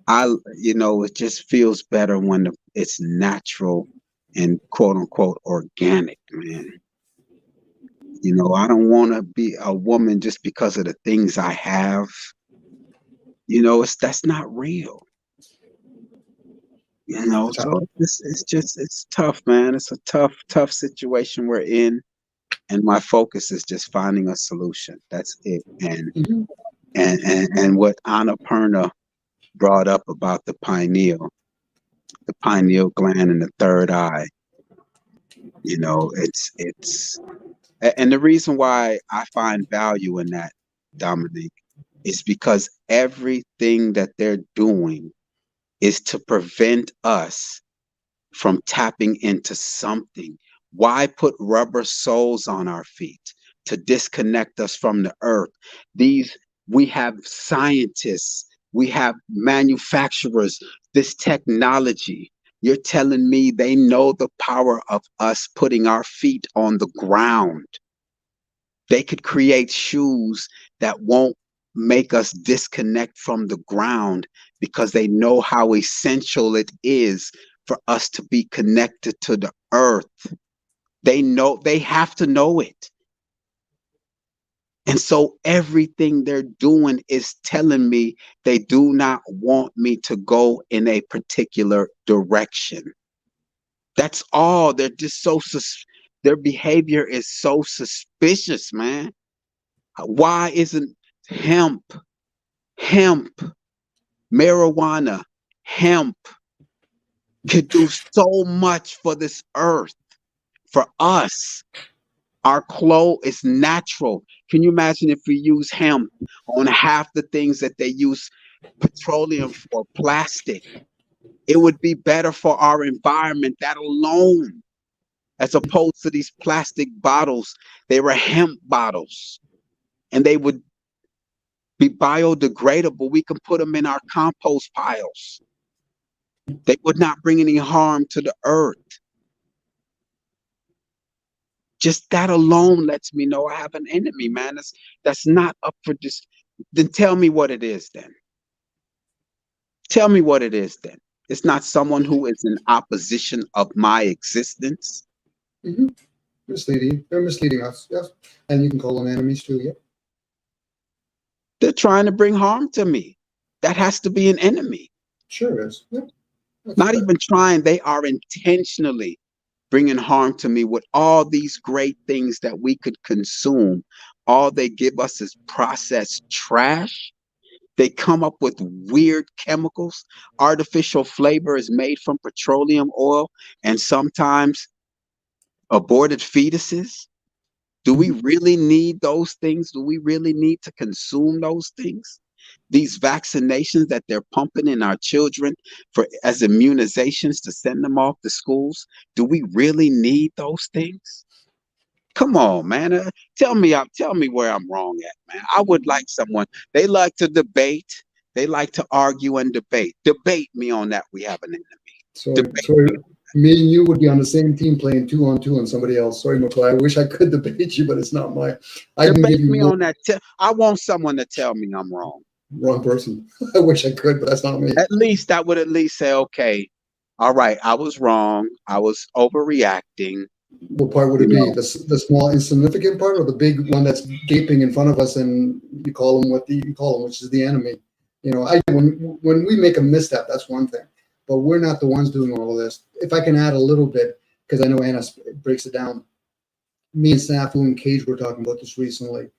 S2: It just feels better when it's natural and quote unquote organic, man. I don't want to be a woman just because of the things I have. That's not real. So it's tough, man. It's a tough situation we're in, and my focus is just finding a solution. That's it. And what Annapurna brought up about the pineal gland and the third eye. It's and the reason why I find value in that, Dominique, is because everything that they're doing is to prevent us from tapping into something. Why put rubber soles on our feet? to disconnect us from the earth. We have scientists, we have manufacturers, this technology. You're telling me they know the power of us putting our feet on the ground. They could create shoes that won't make us disconnect from the ground because they know how essential it is for us to be connected to the earth. They know, they have to know it. And so everything they're doing is telling me they do not want me to go in a particular direction. That's all. They're just so their behavior is so suspicious, man. Why isn't hemp, marijuana, hemp could do so much for this earth, for us? Our clothes is natural. Can you imagine if we use hemp on half the things that they use petroleum for, plastic? It would be better for our environment, that alone, as opposed to these plastic bottles. They were hemp bottles, and they would be biodegradable. We can put them in our compost piles. They would not bring any harm to the earth. Just that alone lets me know I have an enemy, man. That's not up for this. Then tell me what it is then. Tell me what it is then. It's not someone who is in opposition of my existence.
S7: Mm-hmm. Misleading. They're misleading us, yes. And you can call them enemies too, yeah.
S2: They're trying to bring harm to me. That has to be an enemy.
S7: Sure is. Yeah.
S2: Not even trying, they are intentionally bringing harm to me with all these great things that we could consume. All they give us is processed trash. They come up with weird chemicals. Artificial flavor is made from petroleum oil and sometimes aborted fetuses. Do we really need those things? Do we really need to consume those things? These vaccinations that they're pumping in our children for as immunizations to send them off to schools, do we really need those things? Come on, man. Tell me where I'm wrong at, man. I would like someone. They like to debate. They like to argue and debate. Debate me on that. We have an enemy.
S7: Sorry, me and you would be on the same team playing 2-on-2 on somebody else. Sorry, McCoy. I wish I could debate you, but it's not my. I can give
S2: Debate
S7: you
S2: me on that. I want someone to tell me I'm wrong.
S7: Wrong person. I wish I could, but that's not me.
S2: At least I would at least say, okay, all right, I was wrong. I was overreacting.
S7: What part would it be? The small insignificant part, or the big one that's gaping in front of us, and you call them what you call them, which is the enemy? You know, when we make a misstep, that's one thing, but we're not the ones doing all of this. If I can add a little bit, because I know Anna breaks it down. Me and Snafu and Cage were talking about this recently,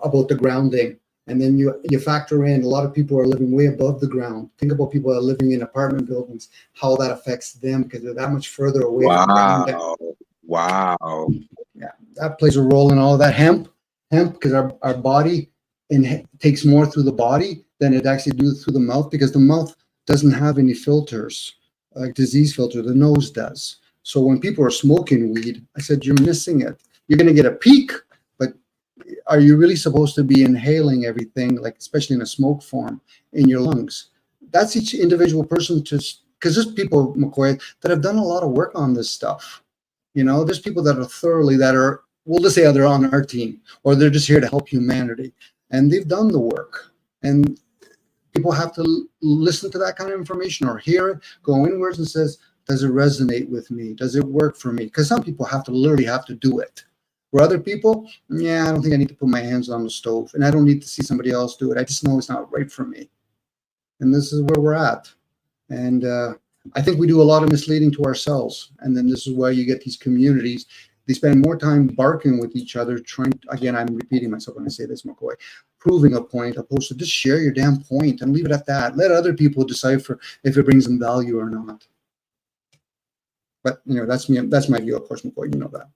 S7: about the grounding. And then you factor in a lot of people are living way above the ground. Think about people that are living in apartment buildings, how that affects them because they're that much further away from ground.
S2: Wow.
S7: Yeah, that plays a role in all of that. Hemp, because our body takes more through the body than it actually does through the mouth, because the mouth doesn't have any filters, like disease filter. The nose does. So when people are smoking weed, I said, you're missing it. You're going to get a peak, but are you really supposed to be inhaling everything, like especially in a smoke form, in your lungs? That's each individual person, because there's people, McCoy, that have done a lot of work on this stuff. You know, there's people that are, we'll just say they're on our team, or they're just here to help humanity. And they've done the work. And people have to listen to that kind of information or hear it, go inwards and says, does it resonate with me? Does it work for me? Because some people literally have to do it. For other people, yeah, I don't think I need to put my hands on the stove, and I don't need to see somebody else do it. I just know it's not right for me. And this is where we're at. And I think we do a lot of misleading to ourselves. And then this is why you get these communities. They spend more time barking with each other, again, I'm repeating myself when I say this, McCoy, proving a point, opposed to just share your damn point and leave it at that. Let other people decipher if it brings them value or not. But, you know, that's me. That's my view, of course, McCoy, you know that.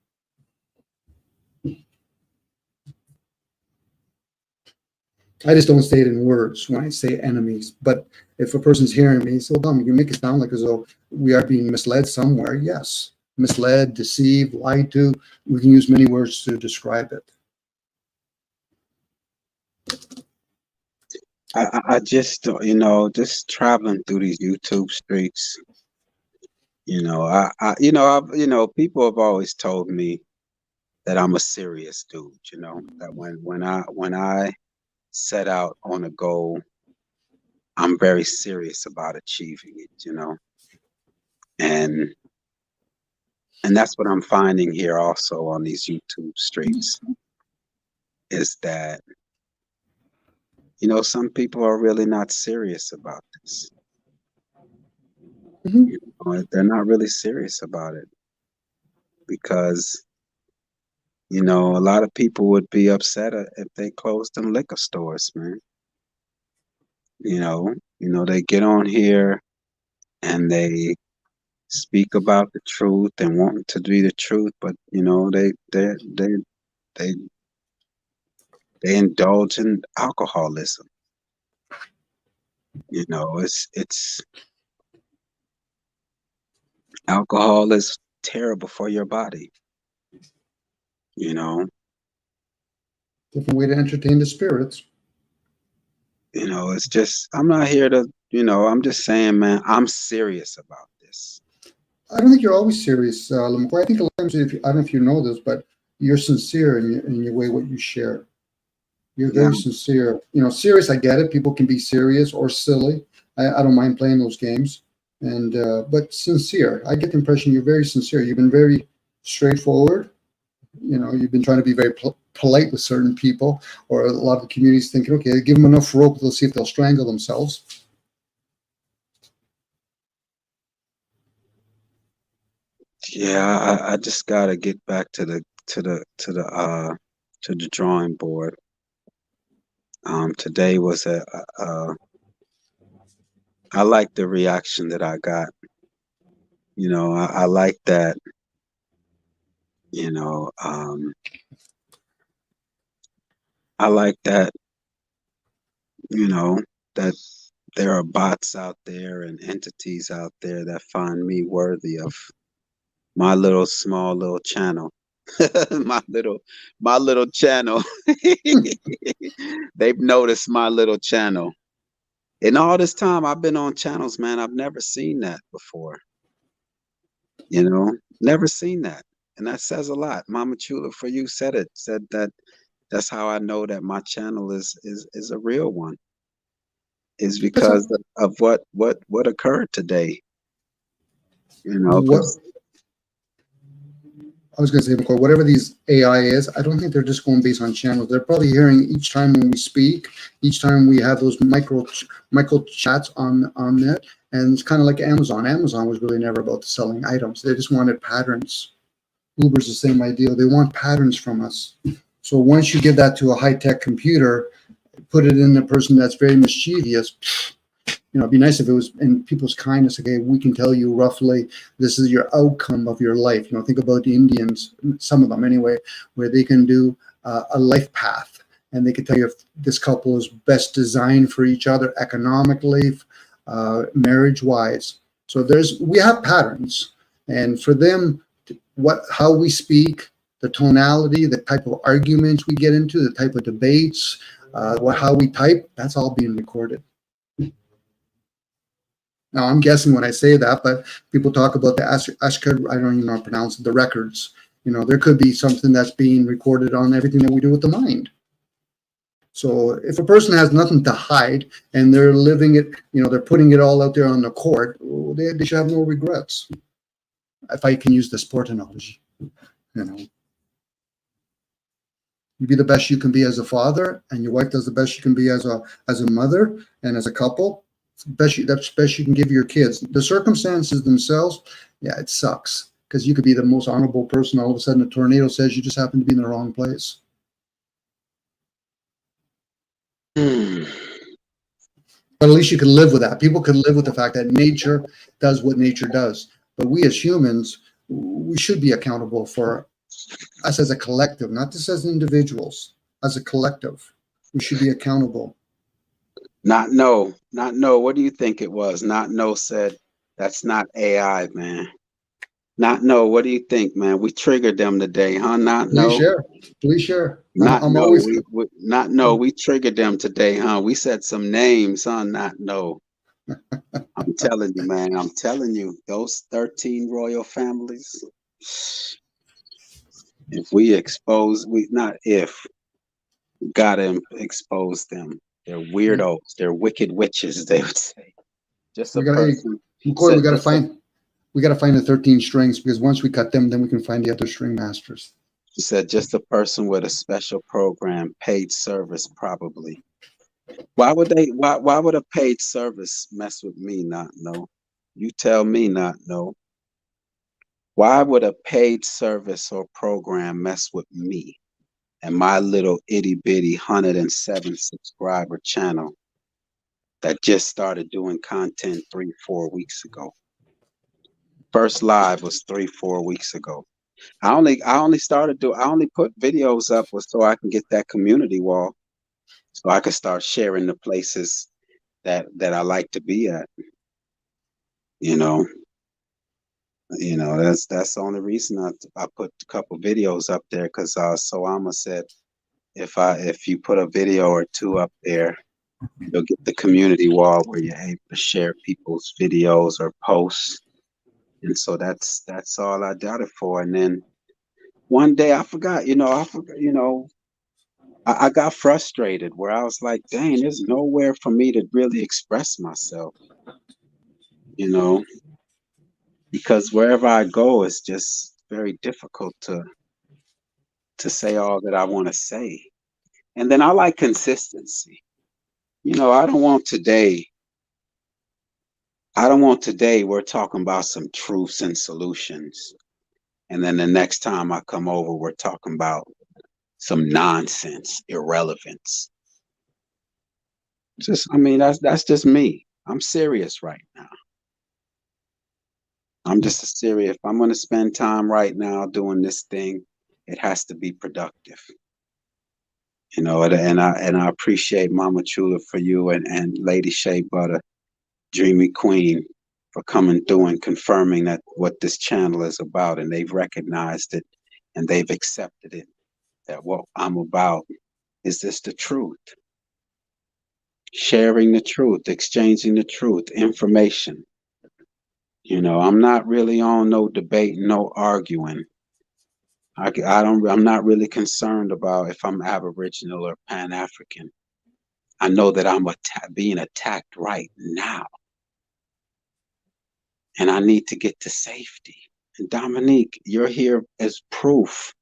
S7: I just don't say it in words when I say enemies. But if a person's hearing me, so dumb, you make it sound like as though we are being misled somewhere. Yes, misled, deceived, lied to. We can use many words to describe it.
S2: I just, you know, just traveling through these YouTube streets, you know, you know, people have always told me that I'm a serious dude, you know, that when I set out on a goal, I'm very serious about achieving it, you know, and that's what I'm finding here also on these YouTube streets is that, you know, some people are really not serious about this.
S7: Mhm.
S2: You know, they're not really serious about it because, you know, a lot of people would be upset if they closed them liquor stores, man. You know, they get on here and they speak about the truth and want to be the truth, but you know, they they indulge in alcoholism. You know, it's alcohol is terrible for your body. You know,
S7: Different way to entertain the spirits.
S2: you know, it's just I'm not here to, you know, I'm just saying, man, I'm serious about this.
S7: I don't think you're always serious, Lamar. I think a lot of times, I don't know if you know this, but you're sincere in your way what you share. You're
S2: Yeah,
S7: very sincere. You know, serious. I get it. People can be serious or silly. I don't mind playing those games, and but sincere. I get the impression you're very sincere. You've been very straightforward. You know, you've been trying to be very polite with certain people, or a lot of the communities thinking, okay, give them enough rope, they'll see if they'll strangle themselves.
S2: yeah. I just gotta get back to the drawing board. Today was I like the reaction that I got. You know, I like that. You know, I like that. You know that there are bots out there and entities out there that find me worthy of my little small little channel. My little channel. They've noticed my little channel. In all this time I've been on channels, man, I've never seen that before. You know, never seen that. And that says a lot. Mama Chula for you said it. Said that that's how I know that my channel is a real one. Is
S7: That's
S2: because of what occurred today. You know,
S7: what
S2: because
S7: I was going to say, McCoy, whatever these AI is, I don't think they're just going based on channels. They're probably hearing each time when we speak, each time we have those micro chats on it, and it's kind of like Amazon. Amazon was really never about selling items; they just wanted patterns. Uber's the same idea. They want patterns from us. So once you give that to a high tech computer, put it in a person that's very mischievous, you know, it'd be nice if it was in people's kindness. Okay, we can tell you roughly this is your outcome of your life. You know, think about the Indians, some of them anyway, where they can do a life path, and they can tell you if this couple is best designed for each other economically, marriage wise. So we have patterns, and for them, how we speak, the tonality, the type of arguments we get into, the type of debates, how we type, that's all being recorded. Now, I'm guessing when I say that, but people talk about the Ashkar, I don't even know how to pronounce it, the records. You know, there could be something that's being recorded on everything that we do with the mind. So if a person has nothing to hide and they're living it, you know, they're putting it all out there on the court, they should have no regrets. If I can use the sport analogy, you know. You be the best you can be as a father, and your wife does the best she can be as a mother and as a couple. That's the best you can give your kids. The circumstances themselves, yeah, it sucks because you could be the most honorable person. All of a sudden, a tornado says you just happen to be in the wrong place. But at least you can live with that. People can live with the fact that nature does what nature does. But we as humans, we should be accountable for us as a collective, not just as individuals, as a collective. We should be accountable.
S2: not no. What do you think it was? Not no said that's not AI, man. Not no. What do you think, man? We triggered them today, huh? Not
S7: Please
S2: no.
S7: share. Please share. I'm always
S2: We triggered them today, huh? We said some names, huh? Not no. I'm telling you, man. I'm telling you, those 13 royal families. If we expose, we not if gotta expose them. They're weirdos. They're wicked witches. They would say. Just a
S7: we got hey,
S2: person
S7: McCoy,
S2: said.
S7: we got to find the 13 strings, because once we cut them, then we can find the other string masters.
S2: She said just a person with a special program, paid service, probably. Why would they? Why would a paid service mess with me? Not know. You tell me, not know. Why would a paid service or program mess with me and my little itty bitty 107 subscriber channel that just started doing content 3-4 weeks ago? First live was 3-4 weeks ago. I only put videos up so I can get that community wall, so I could start sharing the places that I like to be at. You know, that's the only reason I put a couple videos up there, because Soama said if you put a video or two up there, you'll get the community wall where you're able to share people's videos or posts. And so that's all I did it for. And then one day I forgot, I got frustrated where I was like, dang, there's nowhere for me to really express myself, because wherever I go, it's just very difficult to say all that I want to say. And then I like consistency. I don't want today we're talking about some truths and solutions. And then the next time I come over, we're talking about some nonsense, irrelevance. That's just me. I'm serious right now. I'm just serious. If I'm going to spend time right now doing this thing, it has to be productive. And I appreciate Mama Chula for you and Lady Shea Butter, Dreamy Queen, for coming through and confirming that what this channel is about, and they've recognized it and they've accepted it, that what I'm about is just the truth. Sharing the truth, exchanging the truth, information. I'm not really on no debate, no arguing. I'm not really concerned about if I'm Aboriginal or Pan-African. I know that I'm being attacked right now. And I need to get to safety. And Dominique, you're here as proof.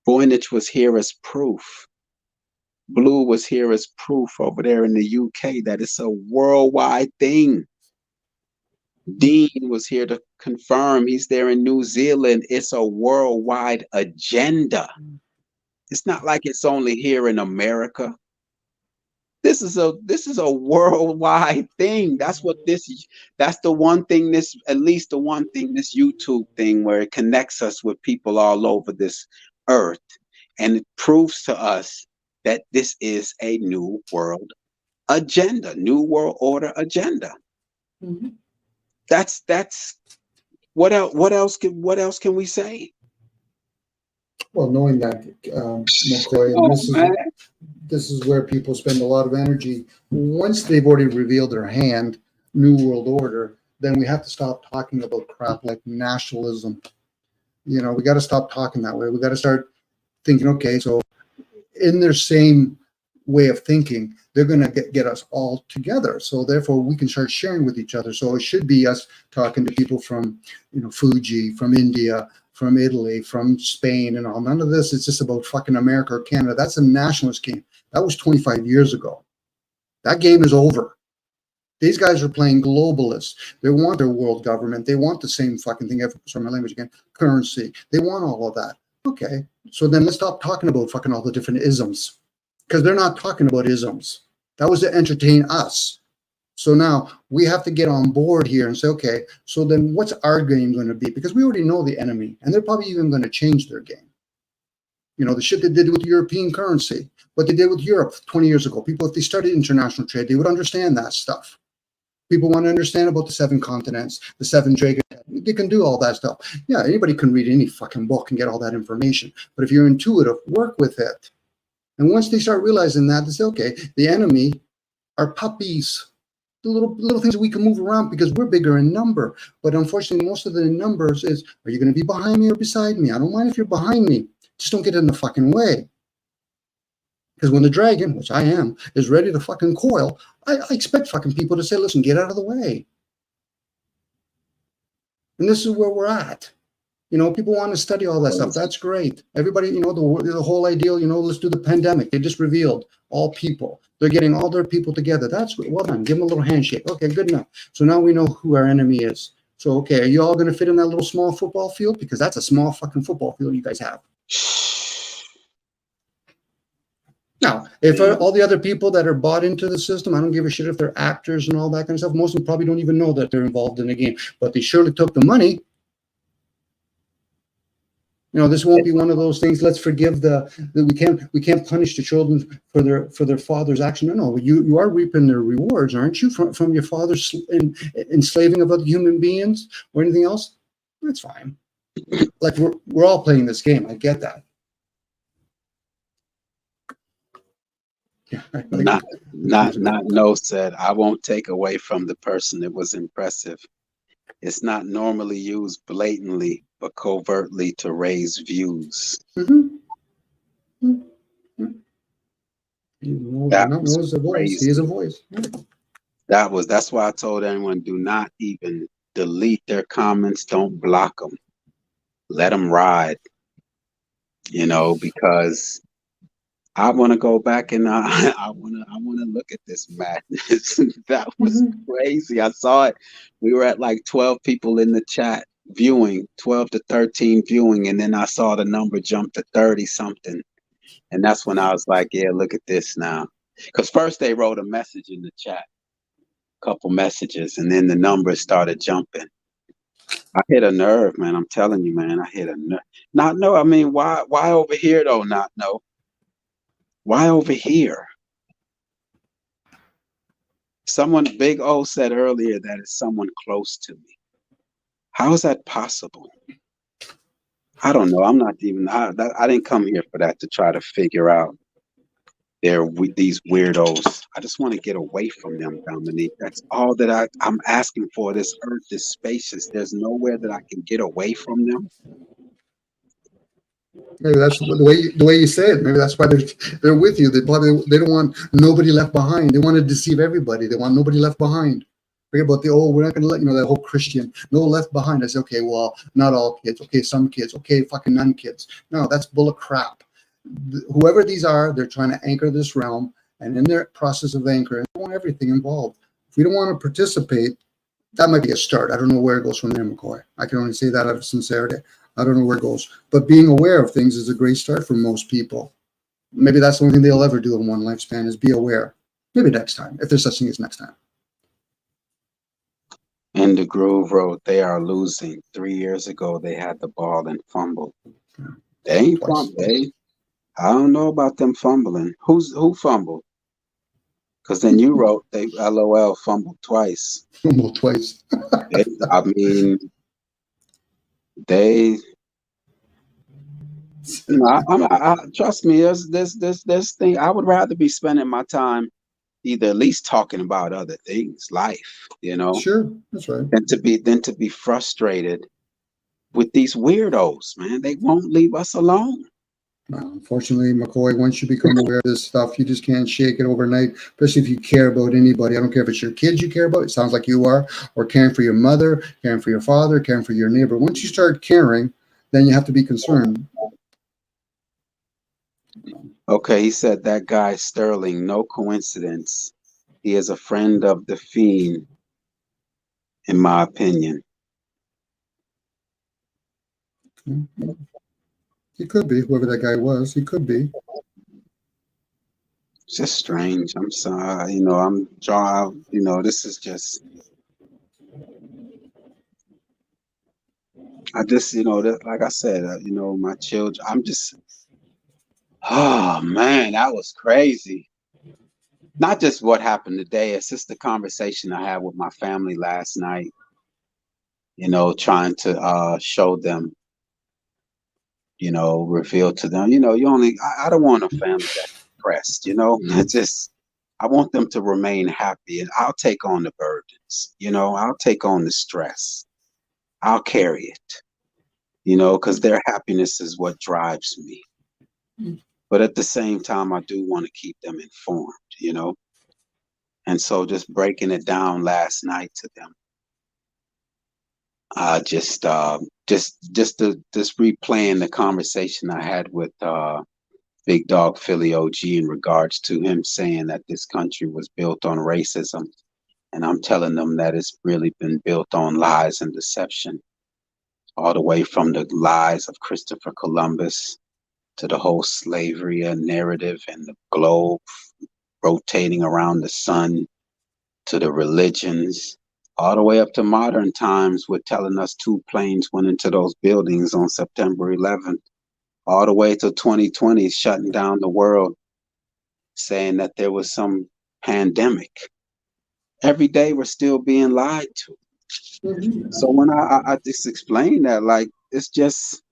S2: Voynich was here as proof. Blue was here as proof over there in the UK that it's a worldwide thing. Dean was here to confirm. He's there in New Zealand. It's a worldwide agenda. It's not like it's only here in America. This is a worldwide thing. That's the one thing this YouTube thing, where it connects us with people all over this earth, and it proves to us that this is a new world agenda, new world order agenda. Mm-hmm. That's what else can we say?
S7: Well, knowing that, McCoy, and this is where people spend a lot of energy. Once they've already revealed their hand, New World Order, then we have to stop talking about crap like nationalism. We got to stop talking that way. We got to start thinking, okay, so in their same way of thinking, they're going to get us all together. So therefore, we can start sharing with each other. So it should be us talking to people from, Fuji, from India, from Italy, from Spain, and all. None of this is just about fucking America or Canada. That's a nationalist game. That was 25 years ago. That game is over. These guys are playing globalists. They want their world government. They want the same fucking thing. Sorry, my language again. Currency. They want all of that. Okay. So then let's stop talking about fucking all the different isms, because they're not talking about isms. That was to entertain us. So now we have to get on board here and say, okay, so then what's our game going to be? Because we already know the enemy, and they're probably even going to change their game. The shit they did with European currency, what they did with Europe 20 years ago. People, if they studied international trade, they would understand that stuff. People want to understand about the 7 continents, the 7 dragon. They can do all that stuff. Yeah, anybody can read any fucking book and get all that information. But if you're intuitive, work with it. And once they start realizing that, they say, okay, the enemy are puppies. The little things that we can move around because we're bigger in number. But unfortunately, most of the numbers is, are you going to be behind me or beside me? I don't mind if you're behind me. Just don't get in the fucking way. Because when the dragon, which I am, is ready to fucking coil, I expect fucking people to say, listen, get out of the way. And this is where we're at. You know, people want to study all that stuff. That's great. Everybody, you know, the whole ideal, you know, let's do the pandemic. They just revealed all people. They're getting all their people together. That's well done. Give them a little handshake. Okay, good enough. So now we know who our enemy is. So, okay, are you all going to fit in that little small football field? Because that's a small fucking football field you guys have. Now, if all the other people that are bought into the system, I don't give a shit if they're actors and all that kind of stuff. Most of them probably don't even know that they're involved in the game, but they surely took the money. You know, this won't be one of those things. Let's forgive we can't punish the children for their father's action. No, you are reaping their rewards, aren't you, from your father's enslaving of other human beings or anything else? That's fine. Like we're all playing this game. I get that. Yeah,
S2: not no said, I won't take away from the person. It was impressive. It's not normally used blatantly, but covertly to raise views.
S7: Mm-hmm. Knows the voice. He is a voice.
S2: That's why I told everyone, do not even delete their comments. Don't block them. Let them ride. You know, because I want to go back and I want to look at this madness. That was crazy. I saw it. We were at like 12 people in the chat viewing, 12 to 13 viewing, and then I saw the number jump to 30 something. And that's when I was like, yeah, look at this now. Because first they wrote a message in the chat, a couple messages, and then the numbers started jumping. I hit a nerve, man. I'm telling you, man, I hit a nerve. Not know. I mean, why over here though? Not know. Why over here? Someone, Big O said earlier that it's someone close to me. How is that possible? I don't know. I'm not even, I didn't come here for that, to try to figure out these weirdos. I just want to get away from them, Dominique. That's all that I'm asking for. This earth is spacious. There's nowhere that I can get away from them.
S7: Maybe that's the way you say it. Maybe that's why they're with you. They don't want nobody left behind. They want to deceive everybody. They want nobody left behind. Forget about we're not going to let, that whole Christian, no left behind. I say, okay, well, not all kids. Okay, some kids. Okay, fucking none kids. No, that's bull of crap. Whoever these are, they're trying to anchor this realm, and in their process of anchoring, they want everything involved. If we don't want to participate, that might be a start. I don't know where it goes from there, McCoy. I can only say that out of sincerity. I don't know where it goes. But being aware of things is a great start for most people. Maybe that's the only thing they'll ever do in one lifespan is be aware. Maybe next time, if there's such thing as next time.
S2: In the Groove wrote, they are losing. 3 years ago, they had the ball and fumbled. Yeah. They ain't fumbled. I don't know about them fumbling. Who fumbled? Because then you wrote they LOL fumbled twice.
S7: Fumbled twice.
S2: I mean, they. Trust me. There's thing. I would rather be spending my time either at least talking about other things, life.
S7: Sure, that's right.
S2: Than to be frustrated with these weirdos, man. They won't leave us alone.
S7: Well, unfortunately, McCoy, once you become aware of this stuff, you just can't shake it overnight, especially if you care about anybody. I don't care if it's your kids you care about, it sounds like you are, or caring for your mother, caring for your father, caring for your neighbor. Once you start caring, then you have to be concerned.
S2: Okay, he said that guy Sterling, no coincidence. He is a friend of the Fiend, in my opinion.
S7: Mm-hmm. He could be, whoever that guy was. He could be.
S2: It's just strange. I'm sorry. This is just. I just, like I said, my children, I'm just. Oh, man, that was crazy. not just what happened today, it's just the conversation I had with my family last night, trying to show them, reveal to them, I don't want a family that's depressed, I want them to remain happy, and I'll take on the burdens, I'll take on the stress. I'll carry it, because their happiness is what drives me. But at the same time, I do want to keep them informed, And so just breaking it down last night to them, just replaying the conversation I had with Big Dog Philly OG in regards to him saying that this country was built on racism. And I'm telling them that it's really been built on lies and deception, all the way from the lies of Christopher Columbus to the whole slavery narrative and the globe rotating around the sun, to the religions, all the way up to modern times with telling us 2 planes went into those buildings on September 11th, all the way to 2020 shutting down the world, saying that there was some pandemic. Every day we're still being lied to. So when I just explain that, like, it's just,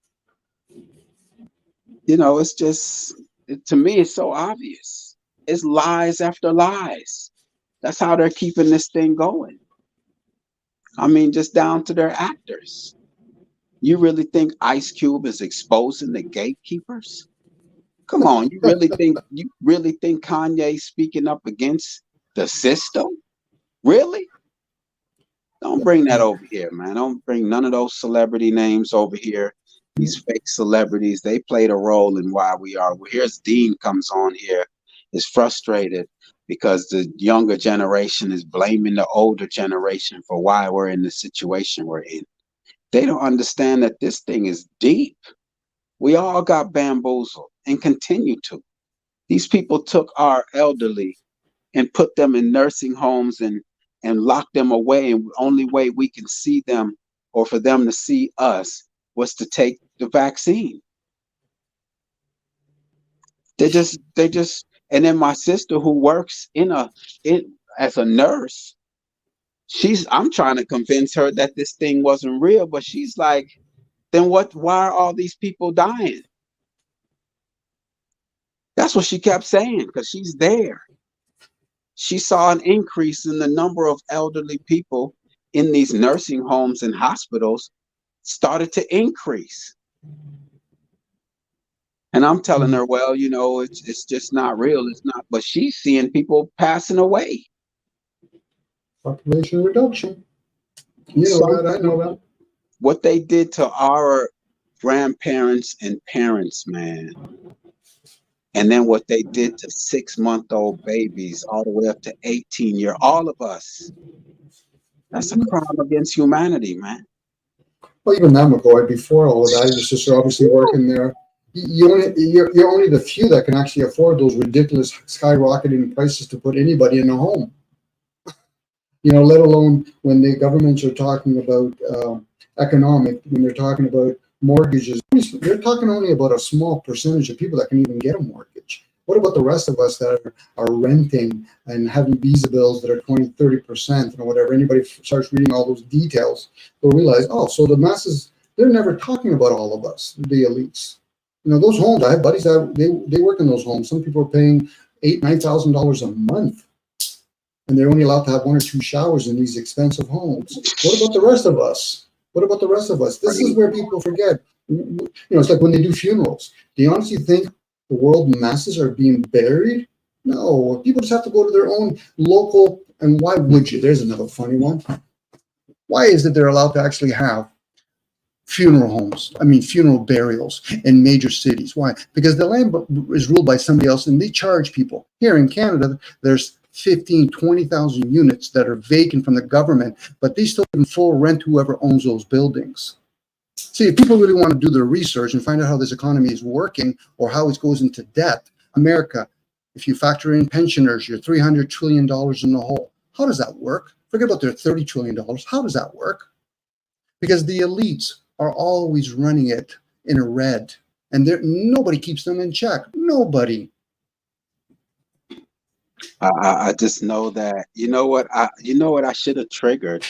S2: to me, it's so obvious. It's lies after lies. That's how they're keeping this thing going. I mean, just down to their actors. You really think Ice Cube is exposing the gatekeepers? Come on, you really think Kanye's speaking up against the system? Really? Don't bring that over here, man. Don't bring none of those celebrity names over here. These fake celebrities, they played a role in why we are. Here's Dean comes on here, is frustrated because the younger generation is blaming the older generation for why we're in the situation we're in. They don't understand that this thing is deep. We all got bamboozled and continue to. These people took our elderly and put them in nursing homes and locked them away. And the only way we can see them or for them to see us was to take the vaccine. They just, and then my sister who works as a nurse, I'm trying to convince her that this thing wasn't real, but she's like, then why are all these people dying? That's what she kept saying, because she's there. She saw an increase in the number of elderly people in these nursing homes and hospitals started to increase. And I'm telling her, well, it's just not real. It's not, but she's seeing people passing away.
S7: Population reduction. I know that.
S2: What they did to our grandparents and parents, man. And then what they did to 6-month-old babies all the way up to 18-year, all of us. That's a crime against humanity, man.
S7: Well, even that, McCoy, before all of that, your sister obviously working there. You're only the few that can actually afford those ridiculous skyrocketing prices to put anybody in a home. Let alone when the governments are talking about when they're talking about mortgages, they're talking only about a small percentage of people that can even get a mortgage. What about the rest of us that are renting and having visa bills that are 20-30% or whatever? Anybody starts reading all those details, they'll realize, so the masses, they're never talking about all of us, the elites. Those homes, I have buddies that they work in those homes. Some people are paying $8,000-9,000 a month, and they're only allowed to have 1 or 2 showers in these expensive homes. What about the rest of us? This is where people forget. It's like when they do funerals. Do you honestly think the world masses are being buried? No, people just have to go to their own local. And why would you? There's another funny one. Why is it they're allowed to actually have funeral burials in major cities? Why? Because the land is ruled by somebody else, and they charge people. Here in Canada, there's 15, 20,000 units that are vacant from the government, but they still give full rent to whoever owns those buildings. See, if people really want to do their research and find out how this economy is working or how it goes into debt, America, if you factor in pensioners, you're $300 trillion in the hole. How does that work? Forget about their $30 trillion. How does that work? Because the elites are always running it in a red, and nobody keeps them in check. Nobody.
S2: I just know that you know what I should have triggered.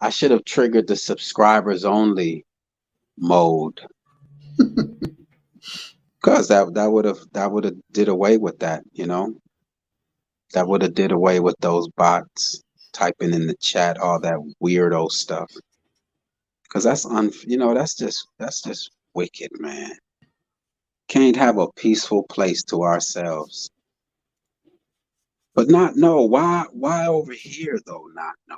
S2: I should have triggered the subscribers only mode because that would have did away with that. That would have did away with those bots typing in the chat all that weirdo stuff. Because that's just wicked, man. Can't have a peaceful place to ourselves. But not no. Why over here though? Not no.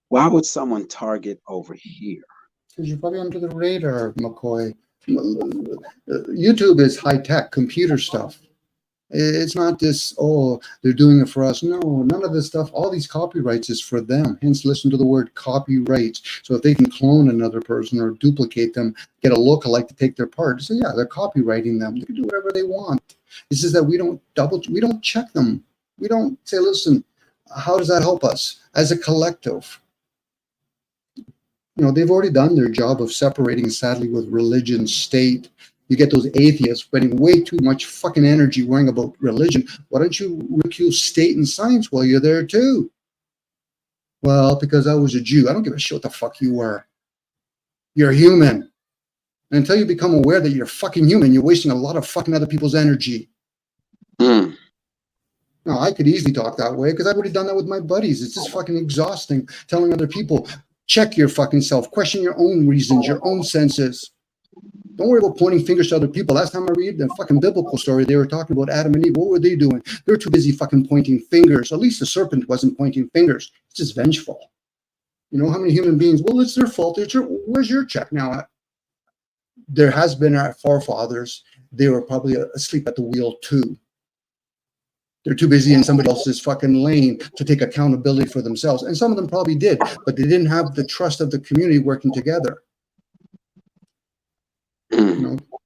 S2: Why would someone target over here?
S7: Because you're probably under the radar, McCoy. YouTube is high tech computer stuff. It's not this, oh, they're doing it for us. No, none of this stuff. All these copyrights is for them. Hence, listen to the word copyrights. So if they can clone another person or duplicate them, get a lookalike to take their part, so yeah, they're copywriting them. They can do whatever they want. It's just that we don't check them. We don't say, listen, how does that help us as a collective? They've already done their job of separating, sadly, with religion, state. You get those atheists spending way too much fucking energy worrying about religion. Why don't you ridicule state and science while you're there too? Well, because I was a Jew. I don't give a shit what the fuck you were. You're human. And until you become aware that you're fucking human, you're wasting a lot of fucking other people's energy.
S2: Mm.
S7: No, I could easily talk that way because I've already done that with my buddies. It's just fucking exhausting telling other people, check your fucking self, question your own reasons, your own senses. Don't worry about pointing fingers to other people. Last time I read the fucking biblical story, they were talking about Adam and Eve. What were they doing? They were too busy fucking pointing fingers. At least the serpent wasn't pointing fingers. It's just vengeful. How many human beings? Well, it's their fault. Where's your check now? There has been our forefathers. They were probably asleep at the wheel too. They're too busy in somebody else's fucking lane to take accountability for themselves. And some of them probably did, but they didn't have the trust of the community working together.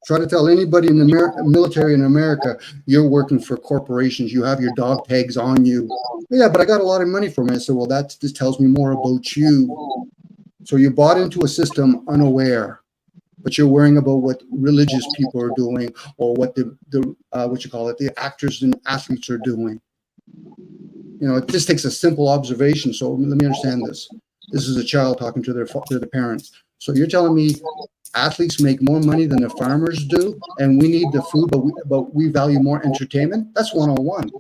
S7: Try to tell anybody in the military in America, you're working for corporations, you have your dog tags on you. Yeah, but I got a lot of money from it. So, well, that just tells me more about you. So you bought into a system unaware, but you're worrying about what religious people are doing or what the actors and athletes are doing. It just takes a simple observation. So let me understand this. This is a child talking to their parents. So you're telling me athletes make more money than the farmers do, and we need the food, but we value more entertainment? That's 101.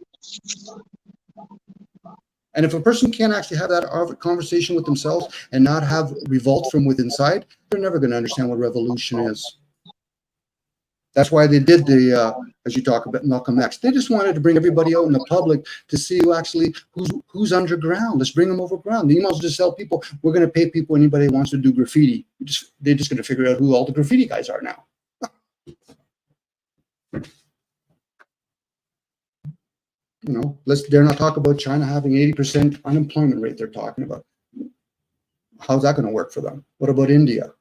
S7: And if a person can't actually have that conversation with themselves and not have revolt from within inside, they're never going to understand what revolution is. That's why they did as you talk about Malcolm X. They just wanted to bring everybody out in the public to see who's underground. Let's bring them overground. The emails just tell people, we're going to pay people, anybody who wants to do graffiti. They're just going to figure out who all the graffiti guys are now. They're not talking about China having 80% unemployment rate they're talking about. How's that going to work for them? What about India?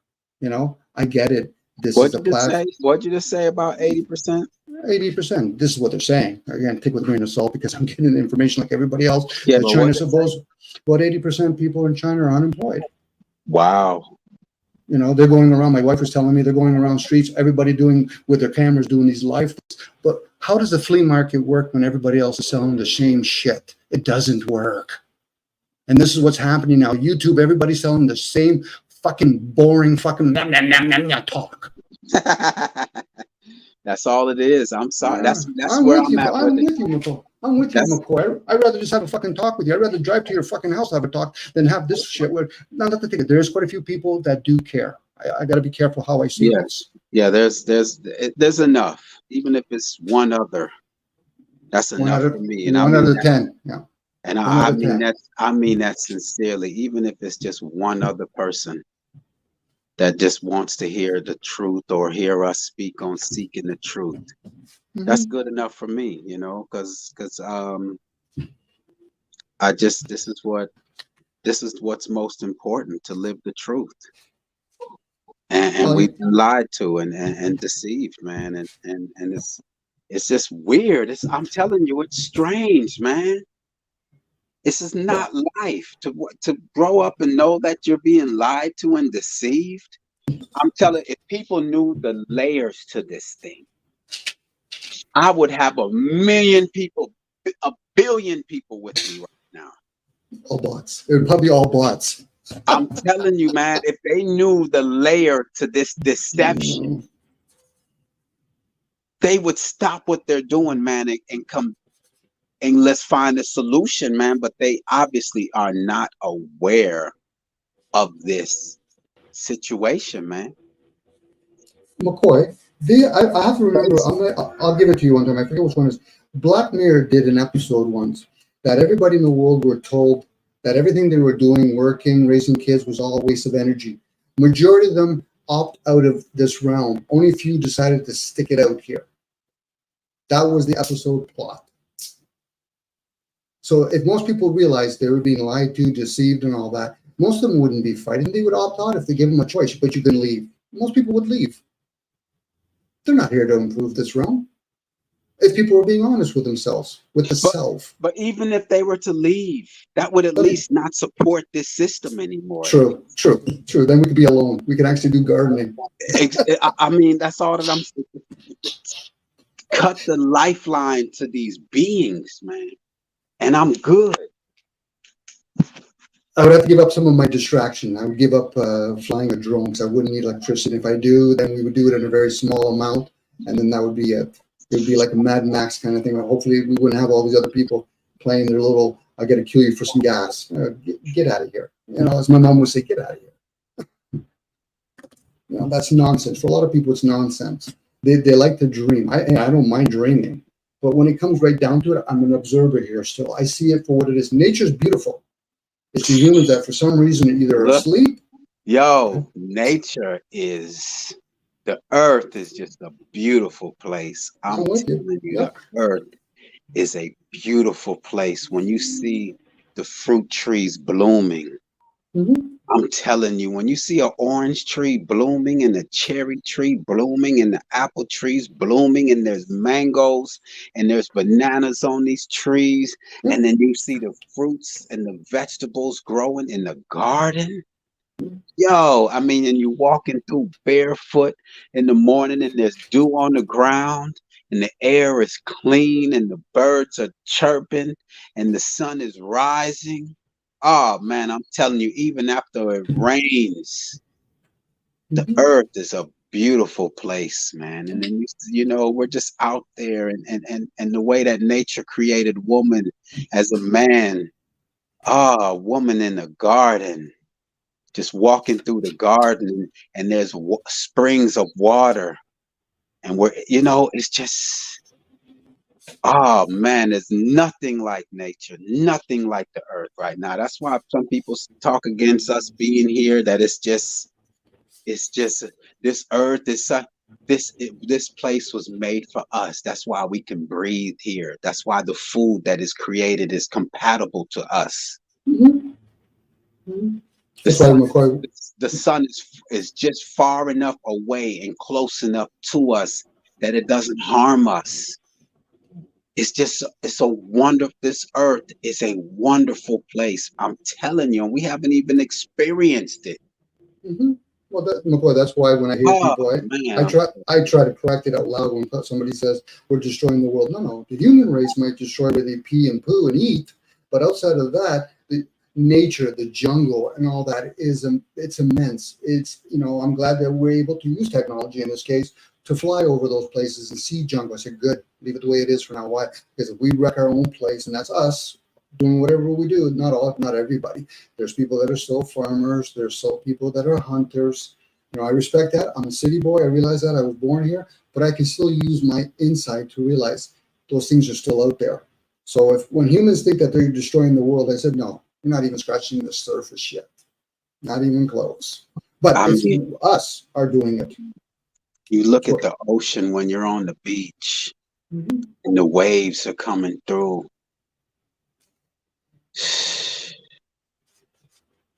S7: I get it.
S2: What'd you just say about 80%?
S7: 80%. This is what they're saying. Again, take it with a grain of salt because I'm getting the information like everybody else.
S2: Yeah,
S7: China suppose about 80% people in China are unemployed.
S2: Wow.
S7: They're going around. My wife was telling me they're going around streets, everybody doing with their cameras, doing these live things. But how does the flea market work when everybody else is selling the same shit? It doesn't work. And this is what's happening now. YouTube, everybody's selling the same fucking boring fucking talk.
S2: That's all it is. I'm sorry.
S7: Yeah.
S2: That's where I'm at with it.
S7: I'm with you, McCoy. I'd rather just have a fucking talk with you. I'd rather drive to your fucking house, have a talk, than have this shit where not to think it. There's quite a few people that do care. I got to be careful how I see this.
S2: Yeah, there's enough. Even if it's one other, that's enough for me. And
S7: one out of 10. Yeah.
S2: And I mean that sincerely. Even if it's just one other person that just wants to hear the truth or hear us speak on seeking the truth. Mm-hmm. That's good enough for me, because this is what's most important, to live the truth. And we've been lied to and deceived, man. And it's just weird. I'm telling you, it's strange, man. This is not life to grow up and know that you're being lied to and deceived. I'm telling, if people knew the layers to this thing, I would have 1,000,000 people, 1,000,000,000 people with me right now.
S7: All bots. It would probably be all bots.
S2: I'm telling you, man, if they knew the layer to this deception, they would stop what they're doing, man, and come and let's find a solution, man. But they obviously are not aware of this situation, man.
S7: McCoy, I have to remember. I'll give it to you one time. I forget which one it is. Black Mirror did an episode once that everybody in the world were told that everything they were doing, working, raising kids, was all a waste of energy. Majority of them opt out of this realm. Only a few decided to stick it out here. That was the episode plot. So if most people realized they were being lied to, deceived, and all that, most of them wouldn't be fighting. They would opt out if they give them a choice. But you can leave. Most people would leave. They're not here to improve this realm. If people were being honest with themselves, with the self.
S2: But even if they were to leave, that would at least not support this system anymore.
S7: True. Then we could be alone. We could actually do gardening.
S2: I mean, that's all that I'm saying. Cut the lifeline to these beings, man. And I'm good.
S7: I would have to give up some of my distraction. I would give up flying a drone because I wouldn't need electricity. If I do, then we would do it in a very small amount, and then that would be it. It would be like a Mad Max kind of thing. Hopefully, we wouldn't have all these other people playing their little, I got to kill you for some gas. Get out of here. You know, as my mom would say, get out of here. You know, that's nonsense. For a lot of people, it's nonsense. They like to dream. I don't mind dreaming. But when it comes right down to it, I'm an observer here still. I see it for what it is. Nature's beautiful. It's the humans that for some reason are either asleep.
S2: Yo, nature is, the earth is just a beautiful place. I'm telling you, the earth is a beautiful place. When you see the fruit trees blooming, I'm telling you, when you see an orange tree blooming and a cherry tree blooming and the apple trees blooming and there's mangoes and there's bananas on these trees, and then you see the fruits and the vegetables growing in the garden. Yo, I mean, and you walking through barefoot in the morning and there's dew on the ground and the air is clean and the birds are chirping and the sun is rising. Oh man, I'm telling you, even after it rains, the earth is a beautiful place, man. And then you know, we're just out there and the way that nature created woman as a man, a woman in the garden, just walking through the garden and there's springs of water. And we're, you know, it's just, oh man, there's nothing like nature, nothing like the earth right now. That's why some people talk against us being here, that it's just this earth is this place was made for us. That's why we can breathe here. That's why the food that is created is compatible to us. The sun is just far enough away and close enough to us that it doesn't harm us. It's a wonderful, this earth is a wonderful place. I'm telling you, and we haven't even experienced it.
S7: Well, McCoy, that's why when I hear people, I try to correct it out loud when somebody says we're destroying the world. No, the human race might destroy where they pee and poo and eat, but outside of that, the nature, the jungle, and all that it's immense. It's, you know, I'm glad that we're able to use technology in this case to fly over those places and see jungle. I said, good, leave it the way it is for now. Why? Because if we wreck our own place, and that's us doing whatever we do, not everybody. There's people that are still farmers. There's still people that are hunters. You know, I respect that. I'm a city boy. I realize that. I was born here, but I can still use my insight to realize those things are still out there. So when humans think that they're destroying the world, I said, no, you're not even scratching the surface yet. Not even close. But us are doing it.
S2: You look at the ocean when you're on the beach and the waves are coming through.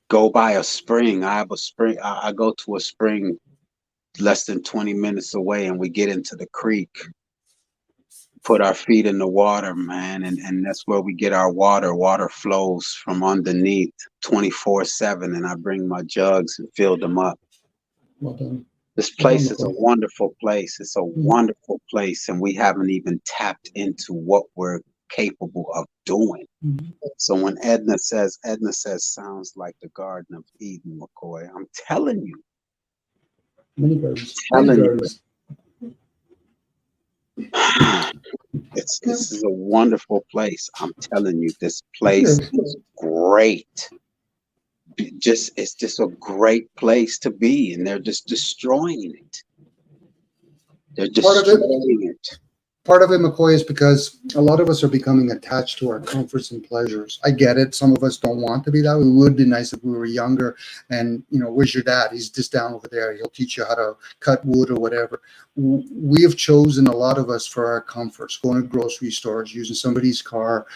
S2: Go by a spring. I have a spring. I go to a spring less than 20 minutes away and we get into the creek, put our feet in the water, man. And that's where we get our water. Water flows from underneath 24/7. And I bring my jugs and fill them up.
S7: Well done.
S2: This place is a wonderful place. It's a wonderful place, and we haven't even tapped into what we're capable of doing. So when Edna says, sounds like the Garden of Eden, McCoy. I'm telling you.
S7: Many gardens.
S2: This is a wonderful place. I'm telling you, this place is great. It's just a great place to be, and they're just destroying it. They're destroying it.
S7: Part of it, McCoy, is because a lot of us are becoming attached to our comforts and pleasures. I get it. Some of us don't want to be that way. It would be nice if we were younger and, where's your dad? He's just down over there. He'll teach you how to cut wood or whatever. We have chosen, a lot of us, for our comforts, going to grocery stores, using somebody's car,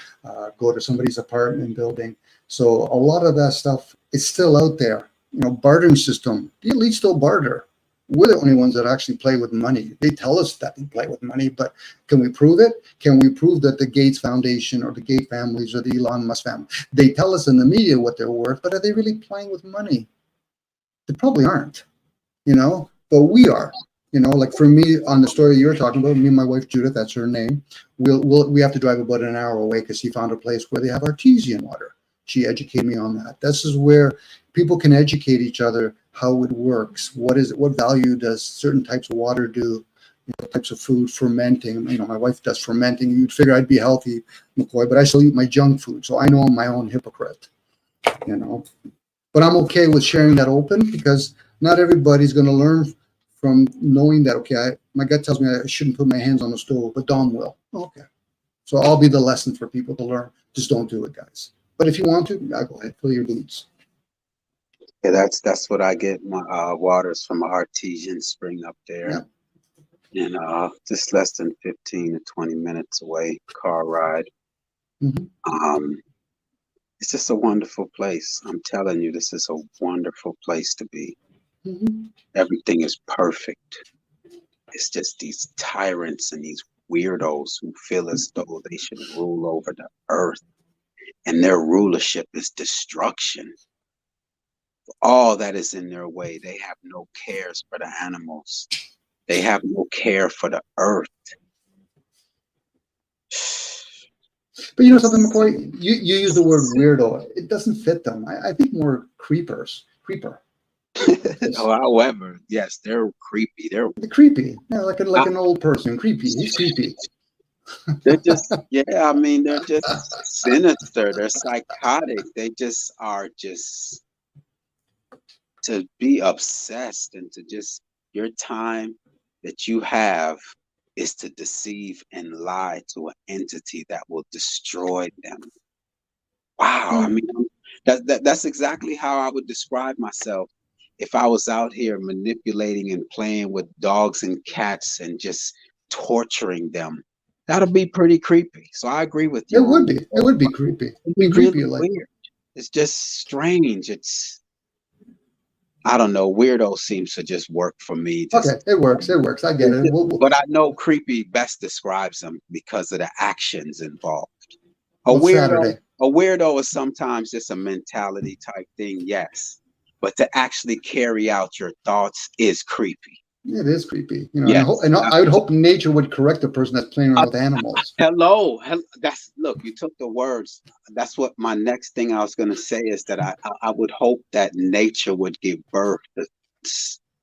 S7: go to somebody's apartment building. So a lot of that stuff is still out there. Bartering system, the elite still barter. We're the only ones that actually play with money. They tell us that they play with money, but can we prove it? Can we prove that the Gates Foundation or the Gates families or the Elon Musk family, they tell us in the media what they're worth, but are they really playing with money? They probably aren't, but we are. Like for me, on the story you're talking about, me and my wife Judith, that's her name, we have to drive about an hour away because she found a place where they have artesian water. She educated me on that. This is where people can educate each other how it works. What value does certain types of water do? Types of food, fermenting. My wife does fermenting. You'd figure I'd be healthy, McCoy, but I still eat my junk food. So I know I'm my own hypocrite, But I'm okay with sharing that open because not everybody's going to learn from knowing that, okay, my gut tells me I shouldn't put my hands on the stove, but Dom will. Okay. So I'll be the lesson for people to learn. Just don't do it, guys. But if you want to, go ahead, fill your boots.
S2: Yeah, that's what I get. My waters from an artesian spring up there, and just less than 15 to 20 minutes away, car ride. It's just a wonderful place. I'm telling you, this is a wonderful place to be. Everything is perfect. It's just these tyrants and these weirdos who feel as though they should rule over the earth, and their rulership is destruction. All that is in their way. They have no cares for the animals. They have no care for the earth.
S7: But you know something, McCoy? You use the word weirdo. It doesn't fit them. I think more creeper.
S2: However, yes, they're creepy. They're
S7: creepy. Yeah, like an old person. Creepy. He's creepy.
S2: They're just, they're just sinister. They're psychotic. They just are to be obsessed and to just, your time that you have is to deceive and lie to an entity that will destroy them. Wow. That's exactly how I would describe myself if I was out here manipulating and playing with dogs and cats and just torturing them. That'll be pretty creepy. So I agree with you.
S7: It would be. It would be creepy.
S2: It'd be really weird. It's just strange. I don't know. Weirdo seems to just work for me.
S7: Okay, it works. I get it.
S2: But I know creepy best describes them because of the actions involved. A weirdo is sometimes just a mentality type thing, yes. But to actually carry out your thoughts is creepy.
S7: It is creepy. Yes. I would hope nature would correct the person that's playing around with animals.
S2: Hello. Look, you took the words. That's what my next thing I was going to say is that I would hope that nature would give birth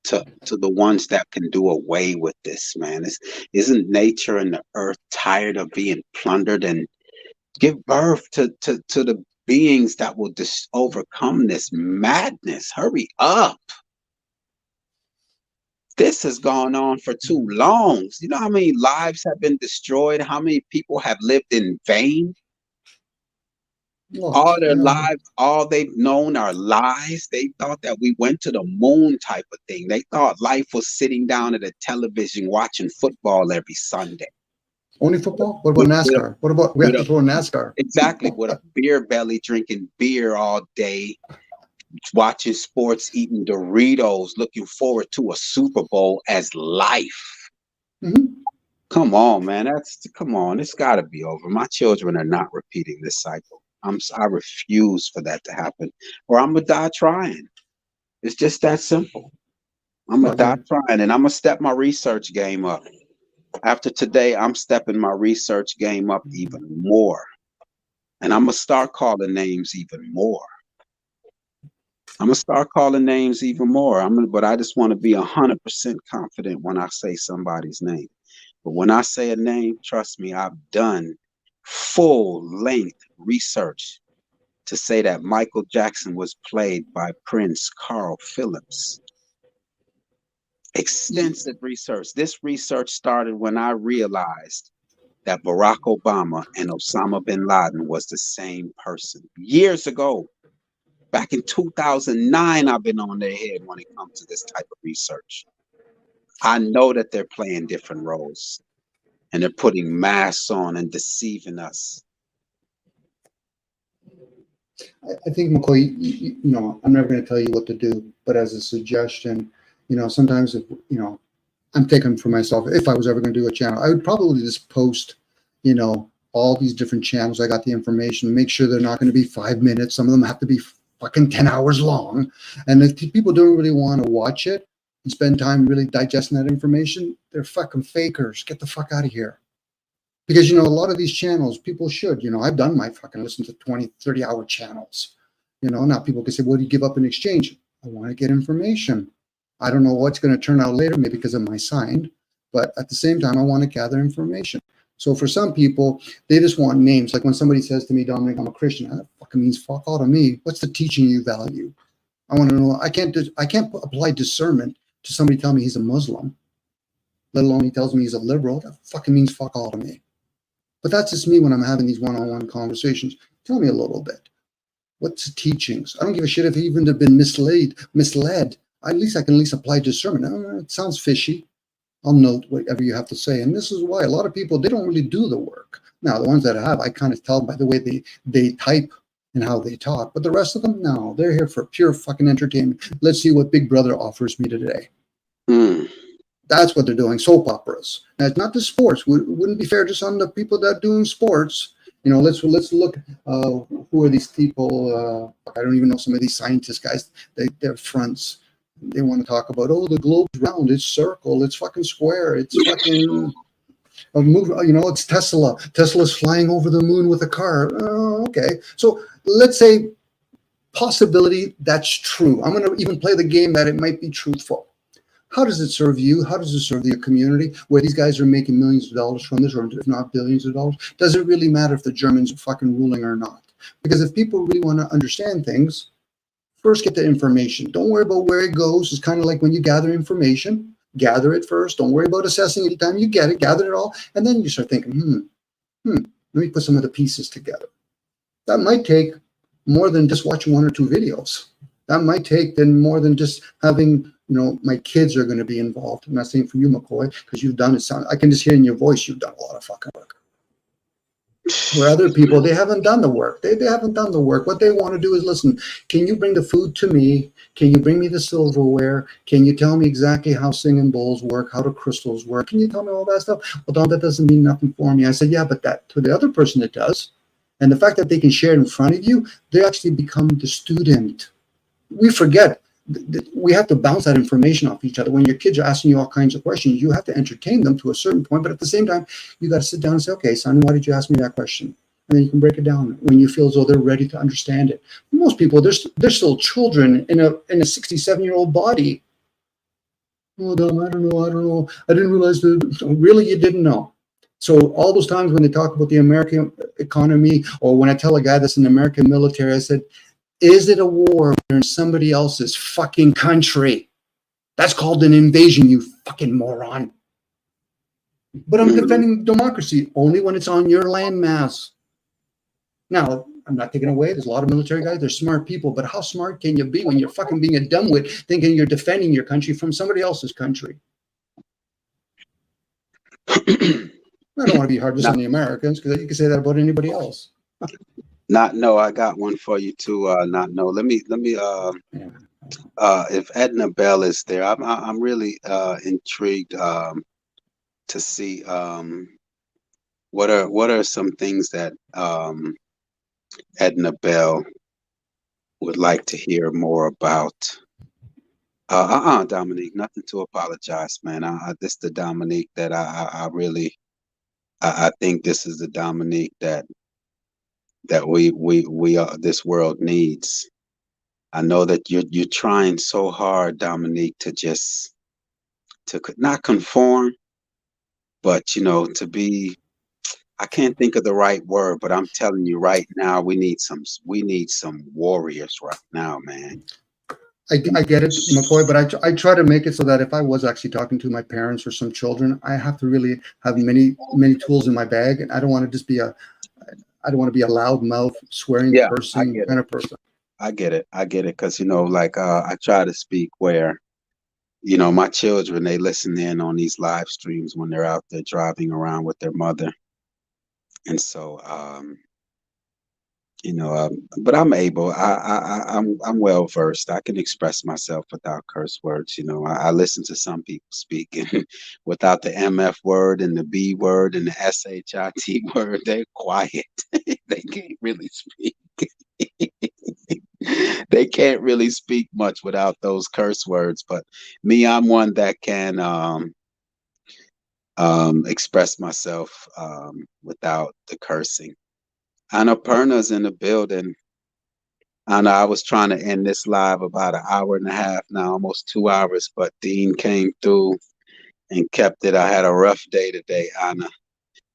S2: to the ones that can do away with this, man. Isn't nature and the earth tired of being plundered, and give birth to the beings that will just overcome this madness? Hurry up. This has gone on for too long. You know how many lives have been destroyed? How many people have lived in vain? All their lives, all they've known are lies. They thought that we went to the moon type of thing. They thought life was sitting down at a television watching football every Sunday.
S7: Only football? What about NASCAR? We have to throw NASCAR.
S2: Exactly. With a beer belly, drinking beer all day, watching sports, eating Doritos, looking forward to a Super Bowl as life. Come on, man. Come on. It's got to be over. My children are not repeating this cycle. I refuse for that to happen, or I'm gonna die trying. It's just that simple. I'm gonna die trying, and I'm gonna step my research game up. After today, I'm stepping my research game up even more, and I'm gonna start calling names even more. I'm gonna start calling names even more. But I just want to be 100% confident when I say somebody's name. But when I say a name, trust me, I've done full length research to say that Michael Jackson was played by Prince Carl Phillips. Extensive research. This research started when I realized that Barack Obama and Osama bin Laden was the same person. Years ago, back in 2009, I've been on their head when it comes to this type of research. I know that they're playing different roles and they're putting masks on and deceiving us.
S7: I think, McCoy, I'm never going to tell you what to do, but as a suggestion, sometimes if, I'm taking for myself, if I was ever going to do a channel, I would probably just post, all these different channels. I got the information, make sure they're not going to be 5 minutes. Some of them have to be fucking 10 hours long. And if people don't really want to watch it and spend time really digesting that information, they're fucking fakers. Get the fuck out of here. Because, a lot of these channels, people should, I've done my fucking listen to 20, 30-hour channels. Now people can say, what do you give up in exchange? I want to get information. I don't know what's going to turn out later, maybe because of my sign, but at the same time, I want to gather information. So for some people, they just want names. Like when somebody says to me, Dominic, I'm a Christian, that fucking means fuck all to me. What's the teaching you value? I want to know. I can't apply discernment to somebody telling me he's a Muslim, let alone he tells me he's a liberal. That fucking means fuck all to me. But that's just me when I'm having these one-on-one conversations. Tell me a little bit. What's the teachings? I don't give a shit if he even have been misled. At least I can apply discernment. It sounds fishy. I'll note whatever you have to say. And this is why a lot of people, they don't really do the work. Now, the ones that have, I kind of tell by the way they type and how they talk. But the rest of them, no, they're here for pure fucking entertainment. Let's see what Big Brother offers me today. That's what they're doing, soap operas. Now, it's not the sports. Wouldn't be fair just on the people that are doing sports. Let's look. Who are these people? I don't even know some of these scientist guys. They're fronts. They want to talk about, the globe's round, it's circle, it's fucking square, it's fucking a move. It's Tesla. Tesla's flying over the moon with a car. Okay, so let's say possibility that's true. I'm going to even play the game that it might be truthful. How does it serve you? How does it serve the community where these guys are making millions of dollars from this, or if not billions of dollars? Does it really matter if the Germans are fucking ruling or not? Because if people really want to understand things, first get the information. Don't worry about where it goes. It's kind of like when you gather information, gather it first. Don't worry about assessing it. Anytime you get it, gather it all. And then you start thinking, let me put some of the pieces together. That might take more than just watching one or two videos. That might take then more than just having, my kids are going to be involved. I'm not saying for you, McCoy, because you've done it. I can just hear in your voice, you've done a lot of fucking work. Where other people, they haven't done the work. They haven't done the work. What they want to do is, listen, can you bring the food to me? Can you bring me the silverware? Can you tell me exactly how singing bowls work, how the crystals work? Can you tell me all that stuff? Well, Don, that doesn't mean nothing for me. I said, yeah, but that to the other person it does. And the fact that they can share it in front of you, they actually become the student. We forget. We have to bounce that information off each other. When your kids are asking you all kinds of questions, you have to entertain them to a certain point, but at the same time, you got to sit down and say, okay, son, why did you ask me that question? And then you can break it down when you feel as though they're ready to understand it. Most people, they're still children in a 67-year-old body. Oh, Dom, I don't know. I didn't realize that. Really, you didn't know. So all those times when they talk about the American economy, or when I tell a guy that's in the American military, I said, is it a war in somebody else's fucking country? That's called an invasion, you fucking moron. But I'm defending democracy only when it's on your landmass. Now, I'm not taking away. There's a lot of military guys. They're smart people. But how smart can you be when you're fucking being a dumbwit thinking you're defending your country from somebody else's country? I don't want to be hard just on the Americans, because you can say that about anybody else.
S2: I got one for you too. Let me. If Edna Bell is there, I'm really intrigued to see what are some things that Edna Bell would like to hear more about. Dominique, nothing to apologize, man. This the Dominique that I really, I think this is the Dominique that we this world needs. I know that you're trying so hard, Dominique, to just not conform, but to be. I can't think of the right word, but I'm telling you right now, we need some warriors right now, man.
S7: I get it, McCoy, but I try to make it so that if I was actually talking to my parents or some children, I have to really have many tools in my bag, and I don't want to just be I don't want to be a loud mouth, swearing,
S2: Yeah, I
S7: cursing
S2: get it.
S7: kind of person.
S2: I get it. I get it. Because like I try to speak where my children, they listen in on these live streams when they're out there driving around with their mother, and so but I'm able. I'm well versed. I can express myself without curse words. I listen to some people speaking without the MF word and the B word and the SHIT word. They're quiet. They can't really speak. They can't really speak much without those curse words. But me, I'm one that can express myself without the cursing. Annapurna's in the building. I know I was trying to end this live about an hour and a half now, almost 2 hours, but Dean came through and kept it. I had a rough day today, Anna.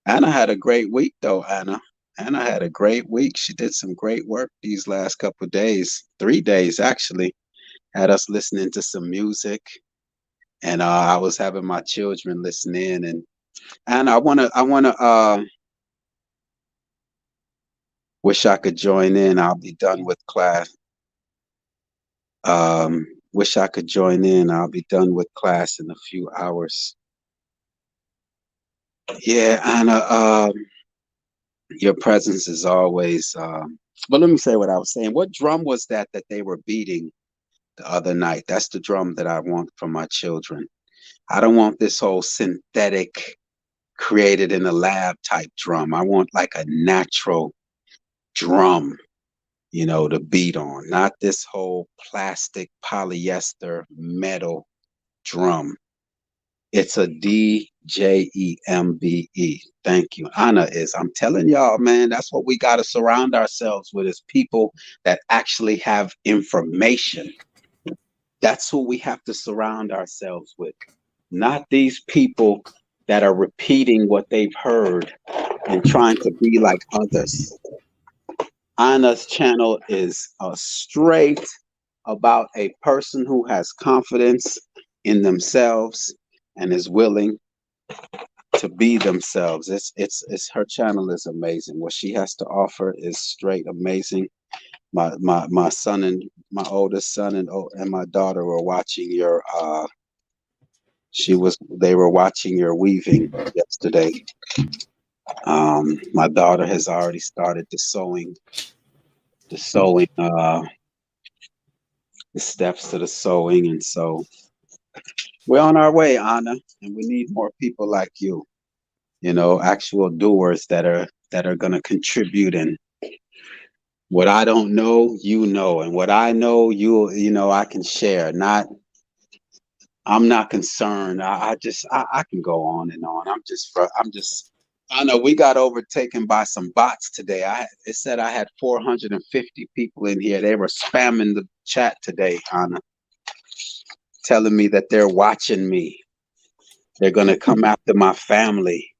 S2: Anna had a great week though, Anna. Anna had a great week. She did some great work these last couple of days, 3 days actually. Had us listening to some music, and I was having my children listen in. And I wanna wish I could join in. I'll be done with class. Wish I could join in. I'll be done with class in a few hours. Yeah, Anna, your presence is always. But let me say what I was saying. What drum was that they were beating the other night? That's the drum that I want for my children. I don't want this whole synthetic, created in a lab type drum. I want like a natural drum, to beat on, not this whole plastic polyester metal drum. It's a DJEMBE. Thank you. Anna is. I'm telling y'all, man, that's what we got to surround ourselves with is people that actually have information. That's who we have to surround ourselves with. Not these people that are repeating what they've heard and trying to be like others. Anna's channel is straight about a person who has confidence in themselves and is willing to be themselves. It's her channel is amazing. What she has to offer is straight amazing. My son and my oldest son and my daughter were watching your they were watching your weaving yesterday. My daughter has already started the steps to the sewing, and so we're on our way, Anna, and we need more people like you. Actual doers that are going to contribute. And what I don't know, and what I know, I can share. I'm not concerned. I can go on and on. I know we got overtaken by some bots today. It said I had 450 people in here. They were spamming the chat today, Anna, telling me that they're watching me. They're going to come after my family.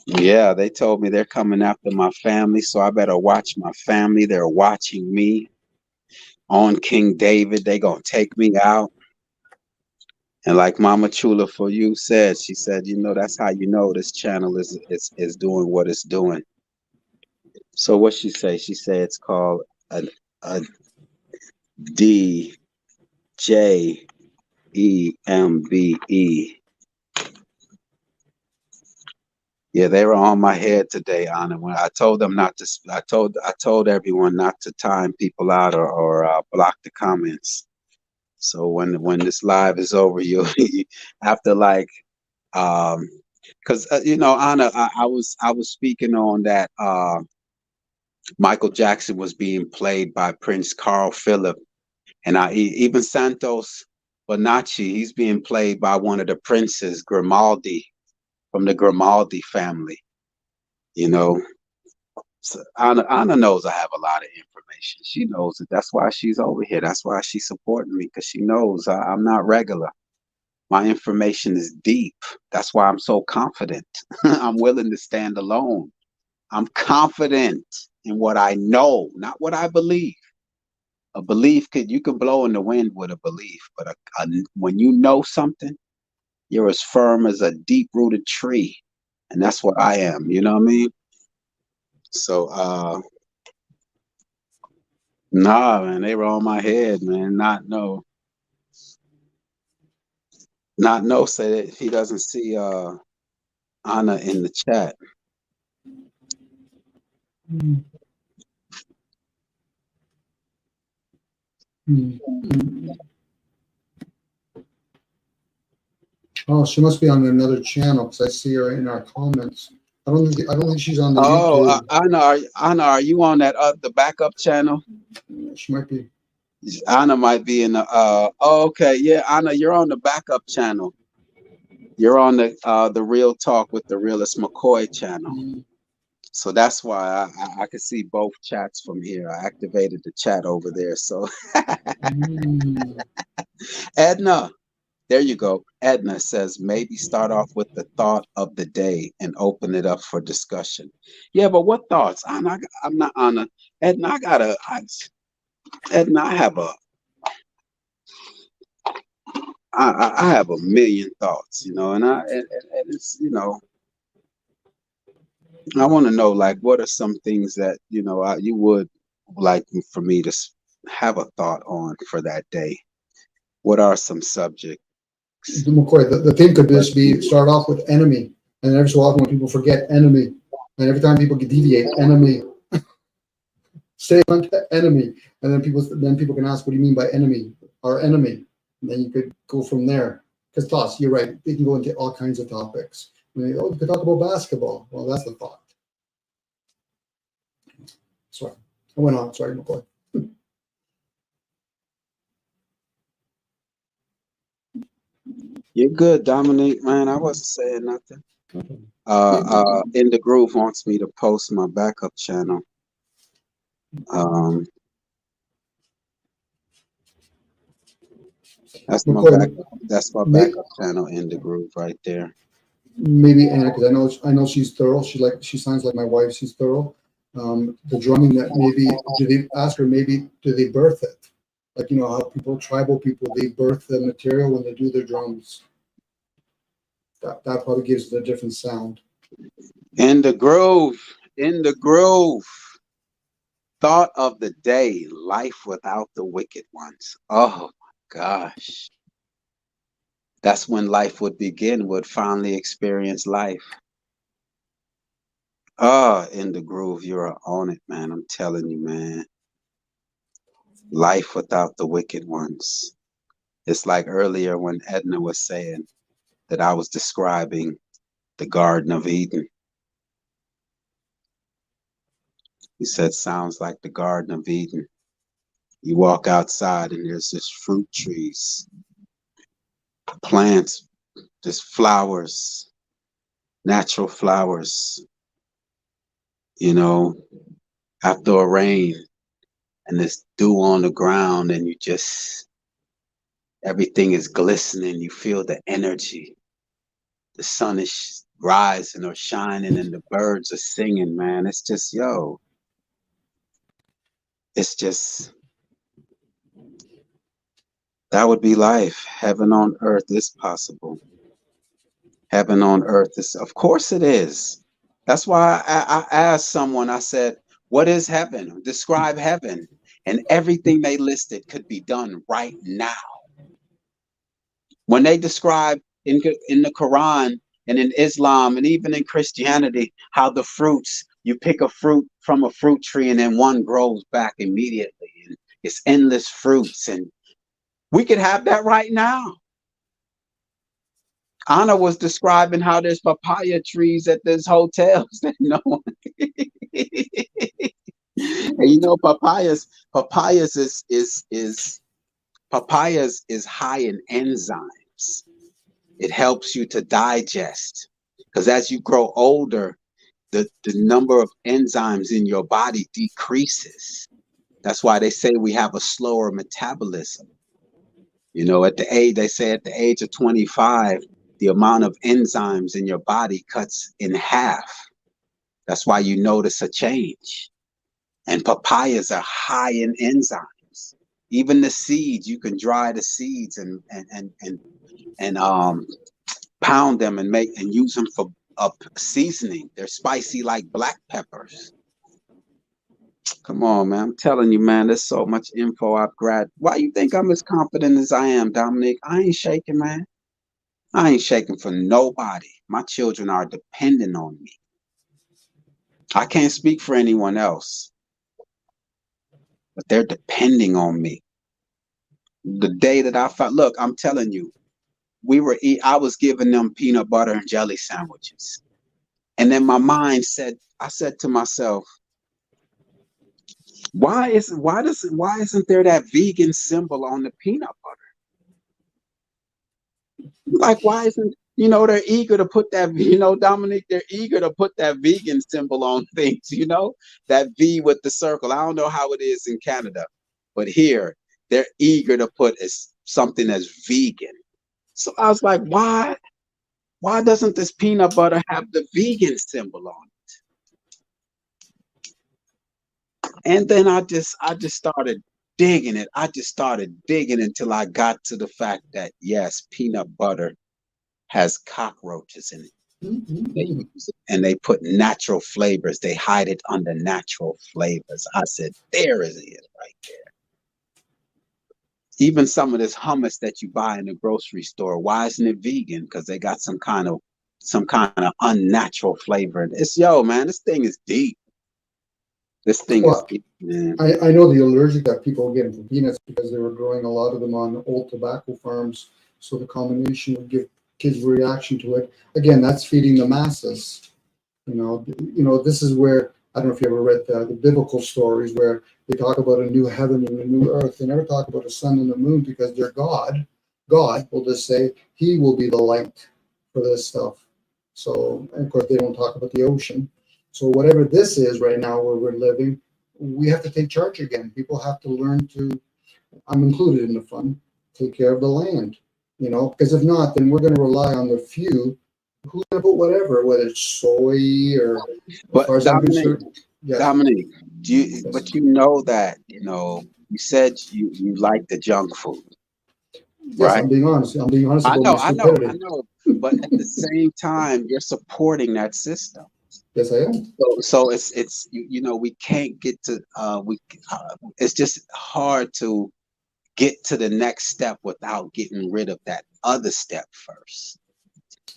S2: Yeah, they told me they're coming after my family, so I better watch my family. They're watching me on King David. They gonna take me out. And like Mama Chula for you said, she said, that's how you know this channel is doing what it's doing. So what she say? She said it's called a DJEMBE. Yeah, they were on my head today, Anna. When I told them not to, I told everyone not to time people out or block the comments. So when this live is over, you after like, because Anna, I was speaking on that Michael Jackson was being played by Prince Carl Phillips And even Santos Bonacci, he's being played by one of the princes, Grimaldi, from the Grimaldi family. You know, so Anna knows I have a lot of information. She knows it. That's why she's over here. That's why she's supporting me, because she knows I'm not regular. My information is deep. That's why I'm so confident. I'm willing to stand alone. I'm confident in what I know, not what I believe. A belief you can blow in the wind with a belief, but when you know something, you're as firm as a deep-rooted tree, and that's what I am. You know what I mean? So, nah, man, they were on my head, man. Not know. Say that he doesn't see Anna in the chat.
S7: Oh, she must be on another channel because I see her in our comments. I don't think she's on the
S2: Oh,
S7: YouTube.
S2: Anna, are you on that the backup channel?
S7: She might be.
S2: Anna might be in the oh, okay, yeah, Anna, you're on the backup channel. You're on the Real Talk with the Realest McCoy channel. So that's why I can see both chats from here. I activated the chat over there. So Edna, there you go. Edna says maybe start off with the thought of the day and open it up for discussion. Yeah, but what thoughts? I'm not Anna. Edna, Edna, I have a million thoughts, you know, and it's, you know, I want to know, like, what are some things that, you know, you would like for me to have a thought on for that day? What are some subjects?
S7: McCoy, the theme could just be start off with enemy, and every so often when people forget enemy, and every time people deviate, enemy, stay on enemy, and then people can ask, what do you mean by enemy? Our enemy, and then you could go from there. Because thoughts, you're right, they can go into all kinds of topics. You could talk about basketball. Well, that's the thought. Sorry, I went on. Sorry, McCoy.
S2: You're good, Dominique, man. I wasn't saying nothing. In the Groove wants me to post my backup channel. That's my backup channel in the Groove right there.
S7: Maybe Anna, because I know she's thorough. She sounds like my wife. She's thorough. The drumming, that maybe do they ask her? Maybe do they birth it? Like, you know how tribal people, they birth the material when they do their drums. That probably gives it a different sound.
S2: In the Groove. Thought of the day: life without the wicked ones. Oh my gosh. That's when life would finally experience life. In the Groove, you're on it, man. I'm telling you, man. Life without the wicked ones. It's like earlier when Edna was saying that I was describing the Garden of Eden. He said, sounds like the Garden of Eden. You walk outside and there's just fruit trees, plants, just flowers, natural flowers, you know, after a rain, and there's dew on the ground, and everything is glistening. You feel the energy. The sun is rising or shining, and the birds are singing, man. It's just, it's just, that would be life. Heaven on earth is possible. Heaven on earth is, of course it is. That's why I asked someone, I said, what is heaven? Describe heaven. And everything they listed could be done right now. When they describe in the Quran and in Islam and even in Christianity, how the fruits, you pick a fruit from a fruit tree and then one grows back immediately. And it's endless fruits. And we could have that right now. Anna was describing how there's papaya trees at this hotels that no one. And you know, papayas is Papayas is high in enzymes. It helps you to digest. Because as you grow older, the number of enzymes in your body decreases. That's why they say we have a slower metabolism. You know, they say at the age of 25, the amount of enzymes in your body cuts in half. That's why you notice a change. And papayas are high in enzymes. Even the seeds, you can dry the seeds and pound them and use them for seasoning. They're spicy like black peppers. Come on, man. I'm telling you, man, there's so much info I've grabbed. Why you think I'm as confident as I am, Dominic? I ain't shaking, man. I ain't shaking for nobody. My children are dependent on me. I can't speak for anyone else, but they're depending on me. The day that I found, look, I'm telling you, I was giving them peanut butter and jelly sandwiches. And then my mind said, I said to myself, why isn't there that vegan symbol on the peanut butter? Like, why isn't, they're eager to put that, Dominic, they're eager to put that vegan symbol on things, that V with the circle. I don't know how it is in Canada, but here they're eager to put something as vegan. So I was like, why doesn't this peanut butter have the vegan symbol on it? And then I just started digging it. I just started digging until I got to the fact that, yes, peanut butter has cockroaches in it. Mm-hmm. And they put natural flavors. They hide it under natural flavors. I said, there it is right there. Even some of this hummus that you buy in the grocery store, why isn't it vegan? Because they got some kind of unnatural flavor. Man, this thing is deep. This thing is deep, man.
S7: I know the allergic that people get from peanuts because they were growing a lot of them on old tobacco farms. So the combination would give kids a reaction to it. Again, that's feeding the masses. This is where, I don't know if you ever read the biblical stories where they talk about a new heaven and a new earth. They never talk about a sun and a moon because they're God. God will just say he will be the light for this stuff. So, and of course, they don't talk about the ocean. So whatever this is right now where we're living, we have to take charge again. People have to learn to, I'm included in the fun, take care of the land, because if not, then we're going to rely on the few who's going to put whatever, whether it's soy or.
S2: But Dominic, yes. Dominic, but you know that, you said you like the junk food.
S7: Yes, right? I'm being honest. I
S2: know. But at the same time, you're supporting that system.
S7: Yes, I am.
S2: So it's we can't get to it's just hard to get to the next step without getting rid of that other step first.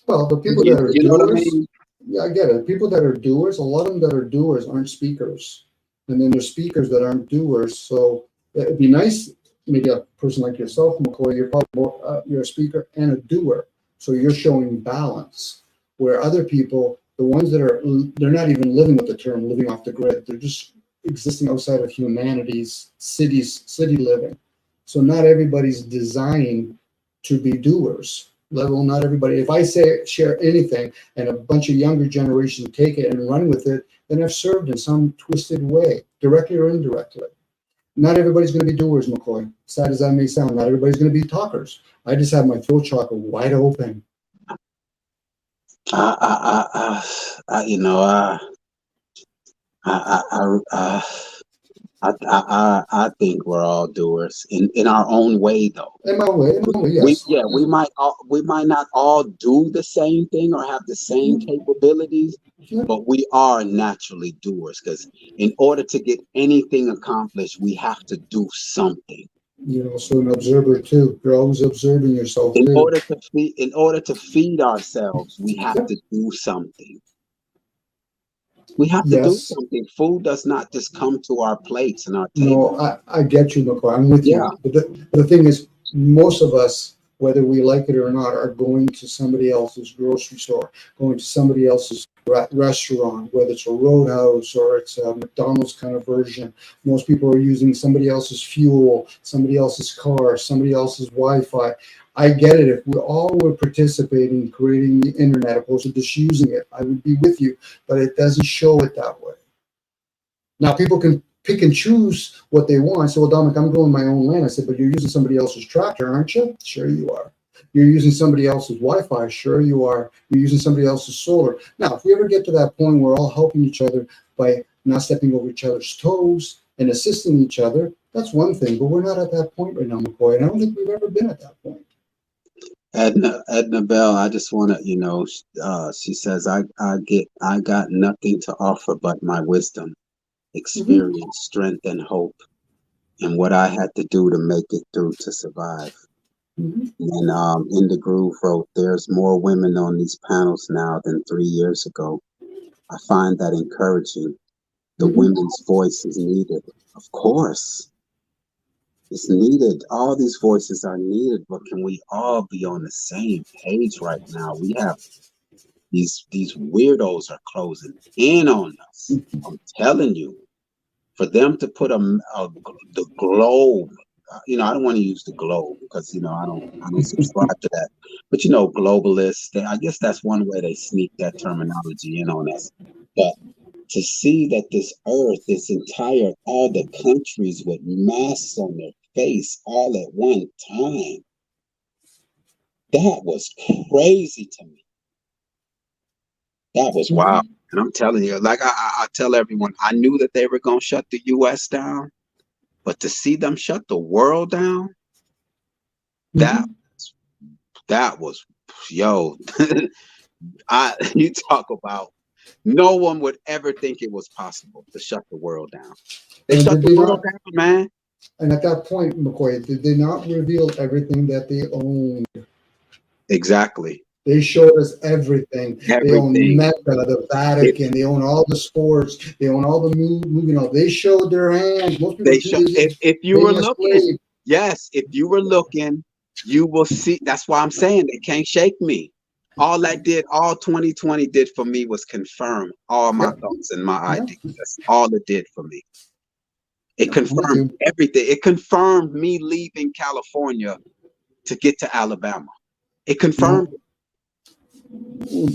S7: Well, the people that are doers, yeah, I get it. People that are doers, a lot of them that are doers aren't speakers, and then there's speakers that aren't doers. So it'd be nice, maybe a person like yourself, McCoy, you're probably more, you're a speaker and a doer, so you're showing balance. Where other people, the ones that they're not even living with the term living off the grid. They're just existing outside of humanity's city living. So not everybody's designed to be doers. Level, not everybody. If I share anything and a bunch of younger generation take it and run with it, then I've served in some twisted way, directly or indirectly. Not everybody's going to be doers, McCoy. Sad as that may sound, not everybody's going to be talkers. I just have my throat chakra wide open.
S2: I think we're all doers in our own way, though.
S7: In my way, yes.
S2: We might not all do the same thing or have the same capabilities, but we are naturally doers. Because in order to get anything accomplished, we have to do something.
S7: You're also an observer too. You're always observing yourself too.
S2: In order to feed ourselves, we have to do something. We have to do something. Food does not just come to our plates and our table.
S7: No, I get you, McCoy. I'm with you. But the thing is, most of us whether we like it or not, are going to somebody else's grocery store, going to somebody else's restaurant, whether it's a Roadhouse or it's a McDonald's kind of version. Most people are using somebody else's fuel, somebody else's car, somebody else's Wi-Fi. I get it. If we all were participating in creating the internet opposed to just using it, I would be with you, but it doesn't show it that way. Now, people can pick and choose what they want. So, well, Dominic, I'm going my own lane. I said, but you're using somebody else's tractor, aren't you? Sure you are. You're using somebody else's Wi-Fi. Sure you are. You're using somebody else's solar. Now, if we ever get to that point where we're all helping each other by not stepping over each other's toes and assisting each other, that's one thing. But we're not at that point right now, McCoy. And I don't think we've ever been at that point.
S2: Edna Bell, I just want to, she says, I got nothing to offer but my wisdom, experience, strength, and hope, and what I had to do to make it through to survive. And In the Groove wrote, there's more women on these panels now than 3 years ago. I find that encouraging. The women's voice is needed. Of course. It's needed. All these voices are needed, but can we all be on the same page right now? We have these weirdos are closing in on us. I'm telling you, for them to put the globe, I don't want to use the globe because I don't subscribe to that. But globalists, I guess that's one way they sneak that terminology in on us. But to see that this earth, this entire, all the countries with masks on their face all at one time, that was crazy to me. That was wild. And I'm telling you, like I tell everyone, I knew that they were going to shut the U.S. down, but to see them shut the world down, that was, yo, you talk about, no one would ever think it was possible to shut the world down. They shut the world down, man.
S7: And at that point, McCoy, did they not reveal everything that they owned?
S2: Exactly.
S7: They showed us everything. They own Mecca, the Vatican. They own all the sports. They own all the movie. They showed their hands. Most people
S2: if you were looking, yes, if you were looking, you will see. That's why I'm saying they can't shake me. All 2020 did for me was confirm all my thoughts and my ideas. That's all it did for me. It confirmed everything. It confirmed me leaving California to get to Alabama. It confirmed it.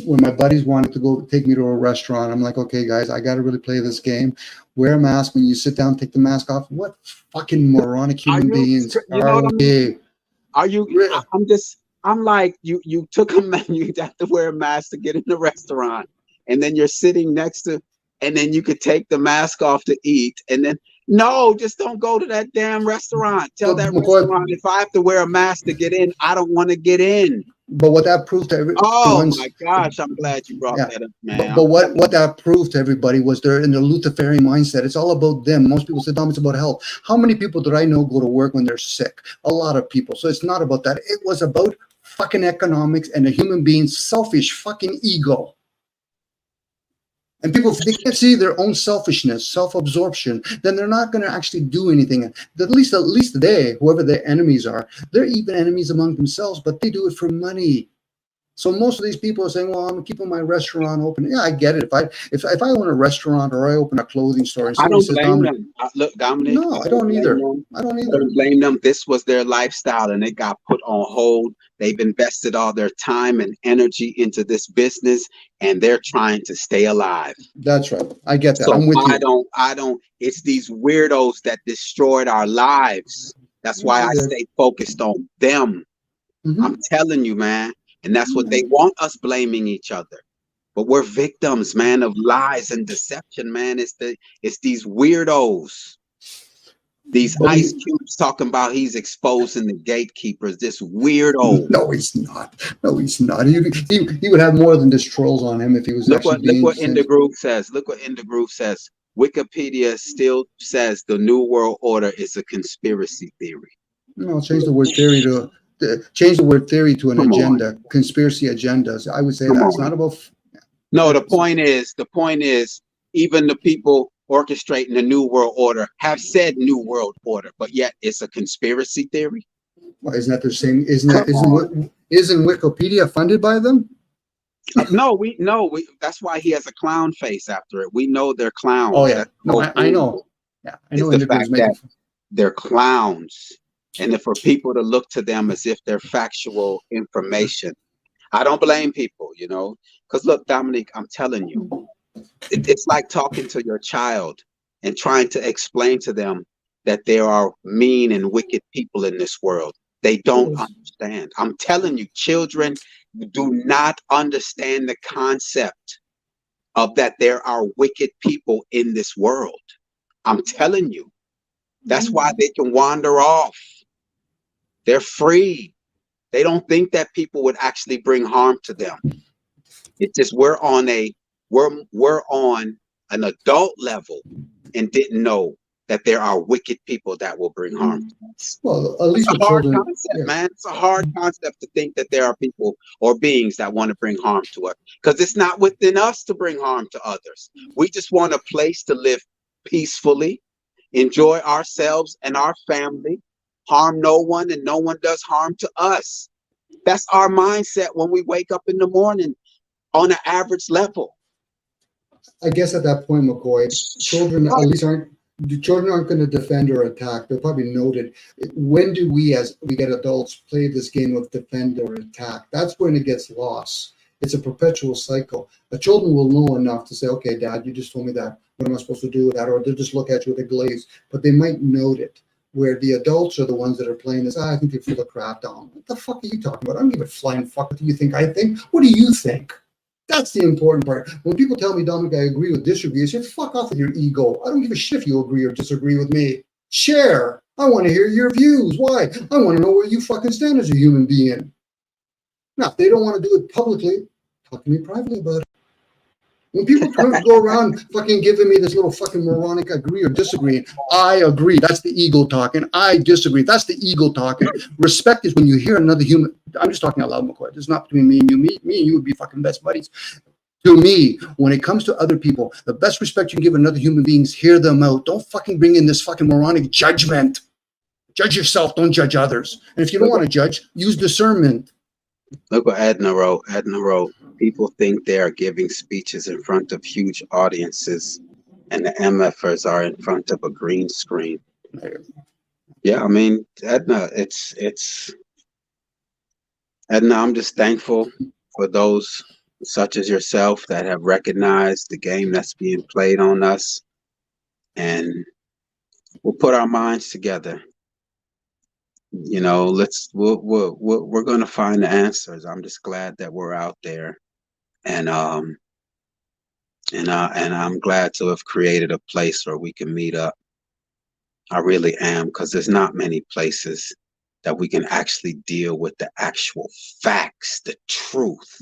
S7: When my buddies wanted to go take me to a restaurant, I'm like, okay, guys, I got to really play this game. Wear a mask when you sit down, take the mask off. What fucking moronic human beings are we?
S2: Are you? I'm like, you took a man, you have to wear a mask to get in the restaurant, and then you're sitting next to, and then you could take the mask off to eat, and then no, just don't go to that damn restaurant. Tell that restaurant, if I have to wear a mask to get in, I don't want to get in.
S7: But what that proved to everyone.
S2: Oh my gosh, I'm glad you brought that up, man.
S7: But what that proved to everybody was they're in the Luciferian mindset. It's all about them. Most people say, Dom, it's about health. How many people did I know go to work when they're sick? A lot of people. So it's not about that. It was about fucking economics and a human being's selfish fucking ego. And people, if they can't see their own selfishness, self-absorption, then they're not going to actually do anything. At least they, whoever their enemies are, they're even enemies among themselves, but they do it for money. So most of these people are saying, well, I'm keeping my restaurant open. Yeah, I get it. If I own a restaurant or I open a clothing store, and
S2: I don't blame them. Look, Dominic.
S7: No, I don't either.
S2: I don't blame them. This was their lifestyle, and it got put on hold. They've invested all their time and energy into this business, and they're trying to stay alive.
S7: That's right. I get that.
S2: So
S7: I'm with you.
S2: I don't. It's these weirdos that destroyed our lives. That's why I stay focused on them. I'm telling you, man. And that's what they want us blaming each other. But we're victims, man, of lies and deception, man. It's these weirdos. These Ice Cubes talking about he's exposing the gatekeepers. This weirdo.
S7: No, he's not. No, he's not. He would have more than just trolls on him if he was
S2: look what In the Groove says. Look what In the Groove says. Wikipedia still says the New World Order is a conspiracy theory.
S7: No, change the word theory to an agenda, conspiracy agendas. I would say that's not about.
S2: No, the point is, even the people orchestrating the New World Order have said New World Order, but yet it's a conspiracy theory.
S7: Well, isn't that the same? Isn't Wikipedia funded by them?
S12: No, that's why he has a clown face after it. We know they're clowns.
S7: Oh yeah, no, I know. Yeah, I know.
S12: The fact that they're clowns, and for people to look to them as if they're factual information. I don't blame people, you know, because look, Dominique, I'm telling you, it's like talking to your child and trying to explain to them that there are mean and wicked people in this world. They don't understand. I'm telling you, children do not understand the concept of that there are wicked people in this world. I'm telling you. That's why they can wander off. They're free. They don't think that people would actually bring harm to them. It's just we're on an adult level and didn't know that there are wicked people that will bring harm to us.
S7: Well, at least
S12: it's a hard concept, man. It's a hard concept to think that there are people or beings that want to bring harm to us, because it's not within us to bring harm to others. We just want a place to live peacefully, enjoy ourselves and our family, harm no one, and no one does harm to us. That's our mindset when we wake up in the morning on an average level.
S7: I guess at that point, McCoy, children at least aren't going to defend or attack. They're probably noted. When do we, as we get adults, play this game of defend or attack? That's when it gets lost. It's a perpetual cycle. The children will know enough to say, okay, Dad, you just told me that. What am I supposed to do with that? Or they'll just look at you with a glaze, but they might note it. Where the adults are the ones that are playing this, I think they're full of crap down. What the fuck are you talking about? I don't give a flying fuck. What do you think I think? What do you think? That's the important part. When people tell me, Dominic, I agree or disagree, I say, fuck off with your ego. I don't give a shit if you agree or disagree with me. Share. I want to hear your views. Why? I want to know where you fucking stand as a human being. Now, if they don't want to do it publicly, talk to me privately about it. When people go around fucking giving me this little fucking moronic agree or disagree, I agree. That's the ego talking. I disagree. That's the ego talking. Respect is when you hear another human. I'm just talking out loud, McCoy. It's not between me and you. Me and you would be fucking best buddies. To me, when it comes to other people, the best respect you can give another human being is hear them out. Don't fucking bring in this fucking moronic judgment. Judge yourself. Don't judge others. And if you don't want to judge, use discernment.
S12: Look what Edna wrote. People think they are giving speeches in front of huge audiences, and the MFers are in front of a green screen. Yeah, I mean, Edna, Edna, I'm just thankful for those such as yourself that have recognized the game that's being played on us, and we'll put our minds together. You know, we're going to find the answers. I'm just glad that we're out there, and I'm glad to have created a place where we can meet up. I really am, because there's not many places that we can actually deal with the actual facts, the truth,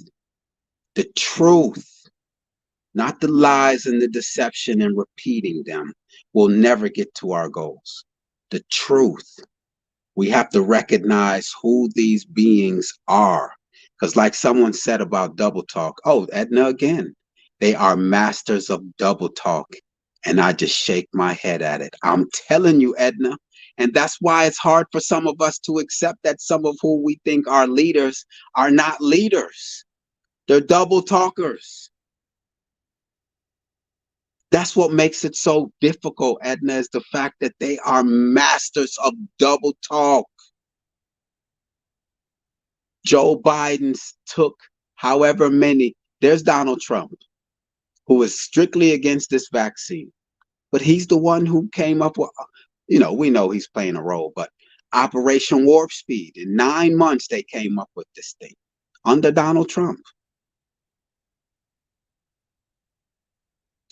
S12: not the lies and the deception and repeating them. We'll never get to our goals. The truth. We have to recognize who these beings are. Because like someone said about double talk, oh, Edna again, they are masters of double talk. And I just shake my head at it. I'm telling you, Edna. And that's why it's hard for some of us to accept that some of who we think are leaders are not leaders. They're double talkers. That's what makes it so difficult, Edna, is the fact that they are masters of double talk. Joe Biden took however many. There's Donald Trump, who is strictly against this vaccine. But he's the one who came up with, we know he's playing a role, but Operation Warp Speed. In 9 months, they came up with this thing under Donald Trump.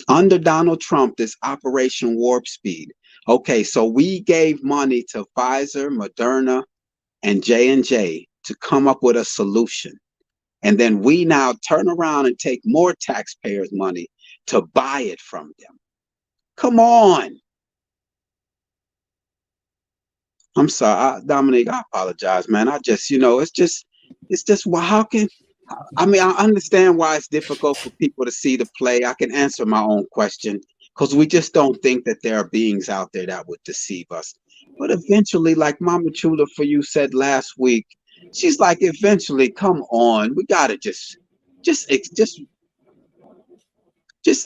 S12: Under Donald Trump, this Operation Warp Speed. Okay, so we gave money to Pfizer, Moderna, and J&J to come up with a solution. And then we now turn around and take more taxpayers' money to buy it from them. Come on. I'm sorry, Dominique, I apologize, man. I just, it's just, well, I understand why it's difficult for people to see the play. I can answer my own question, because we just don't think that there are beings out there that would deceive us. But eventually, like Mama Chula for you said last week, she's like, eventually, come on, we gotta just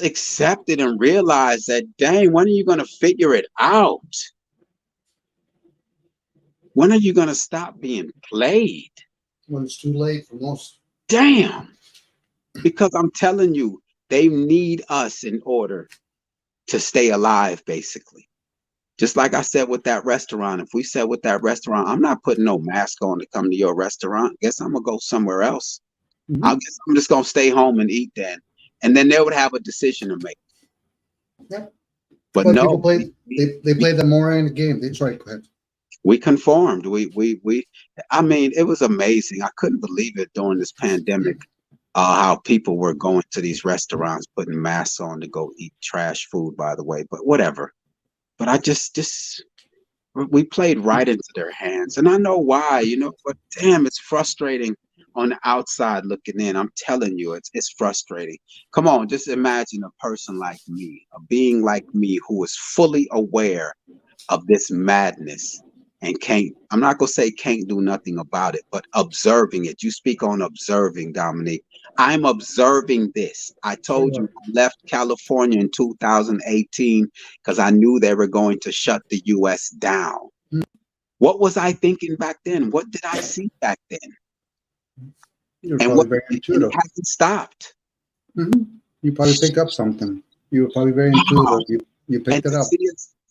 S12: accept it and realize that, dang, when are you gonna figure it out? When are you gonna stop being played?
S7: When it's too late for most.
S12: Damn. Because I'm telling you, they need us in order to stay alive, basically. Just like I said with that restaurant. If we said with that restaurant, I'm not putting no mask on to come to your restaurant. Guess I'm gonna go somewhere else.
S7: Mhm.
S12: I guess I'm just gonna stay home and eat then. And then they would have a decision to make.
S7: Yeah.
S12: But
S7: But
S12: no,
S7: people play they play the more end game. That's right, go ahead.
S12: we conformed. I mean, it was amazing. I couldn't believe it during this pandemic, how people were going to these restaurants, putting masks on to go eat trash food, by the way, but whatever. But I just we played right into their hands. And I know why, but damn, it's frustrating on the outside looking in. I'm telling you, it's frustrating. Come on, just imagine a person like me, a being like me who is fully aware of this madness and I'm not gonna say can't do nothing about it, but observing it. You speak on observing, Dominique. I'm observing this. I told you I left California in 2018 because I knew they were going to shut the US down. What was I thinking back then? What did I see back then?
S7: You're
S12: And
S7: probably very
S12: it
S7: intuitive.
S12: hasn't stopped.
S7: Mm-hmm. You probably pick up something. You were probably very intuitive. You picked it up.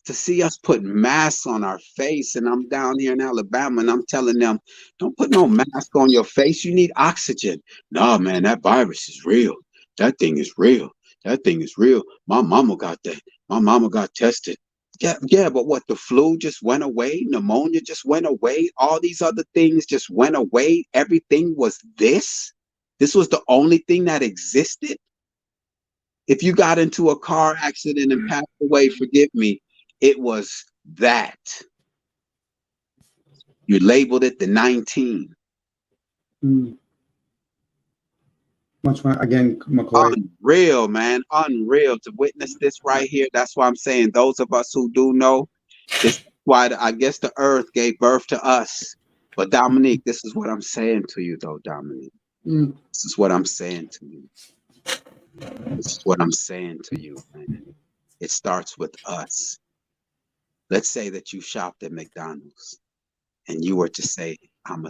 S12: To see us put masks on our face, and I'm down here in Alabama, and I'm telling them, don't put no mask on your face. You need oxygen. No, man, that virus is real. That thing is real. That thing is real. My mama got that. My mama got tested. Yeah, but what? The flu just went away. Pneumonia just went away. All these other things just went away. Everything was this. This was the only thing that existed. If you got into a car accident and passed away, forgive me, it was that. You labeled it the 19.
S7: Much more, again, McCoy.
S12: Unreal, man. Unreal to witness this right here. That's why I'm saying those of us who do know, this is why I guess the earth gave birth to us. But Dominique, this is what I'm saying to you, though, Dominique. This is what I'm saying to you. This is what I'm saying to you, man. It starts with us. Let's say that you shopped at McDonald's and you were to say, I'm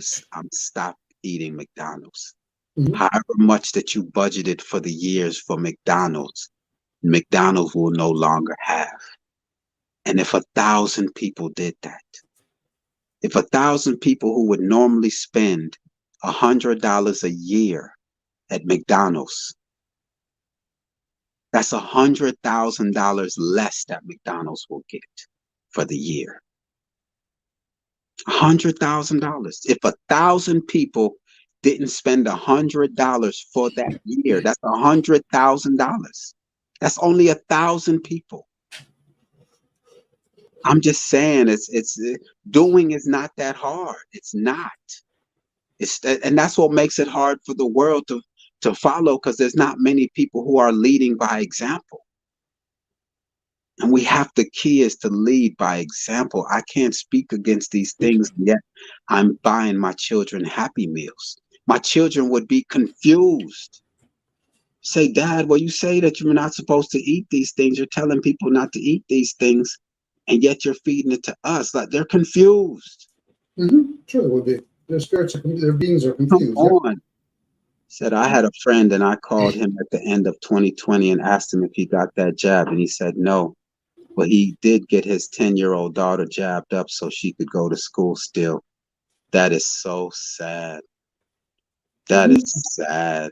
S12: stop eating McDonald's. However much that you budgeted for the years for McDonald's will no longer have. And if 1,000 people did that, if 1,000 people who would normally spend $100 a year at McDonald's, that's $100,000 less that McDonald's will get for the year. $100,000. If 1,000 people didn't spend $100 for that year, that's $100,000. That's only 1,000 people. I'm just saying, it's doing is not that hard. It's not. And that's what makes it hard for the world to follow, because there's not many people who are leading by example. And the key is to lead by example. I can't speak against these things, and yet I'm buying my children Happy Meals. My children would be confused. Say, Dad, well, you say that you're not supposed to eat these things. You're telling people not to eat these things, and yet you're feeding it to us. Like, they're confused.
S7: Sure, it would be. Their spirits their beings are confused.
S12: Come on. Said, I had a friend and I called him at the end of 2020 and asked him if he got that jab, and he said no. But he did get his 10-year-old daughter jabbed up so she could go to school still. That is so sad. That is sad.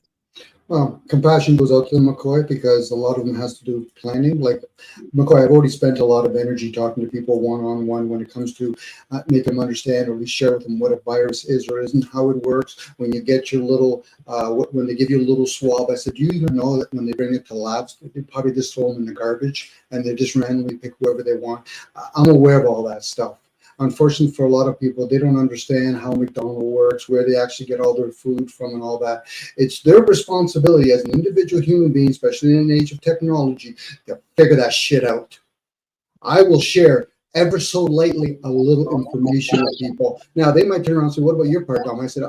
S7: Well, compassion goes out to them, McCoy, because a lot of them has to do with planning. Like, McCoy, I've already spent a lot of energy talking to people one-on-one when it comes to make them understand, or at least share with them what a virus is or isn't, how it works. When you get your little, when they give you a little swab, I said, do you even know that when they bring it to labs, they probably just throw them in the garbage and they just randomly pick whoever they want? I'm aware of all that stuff. Unfortunately, for a lot of people, they don't understand how McDonald's works, where they actually get all their food from and all that. It's their responsibility as an individual human being, especially in an age of technology, to figure that shit out. I will share ever so lightly a little information to people. Now they might turn around and say, "What about your part, Dom?" I said,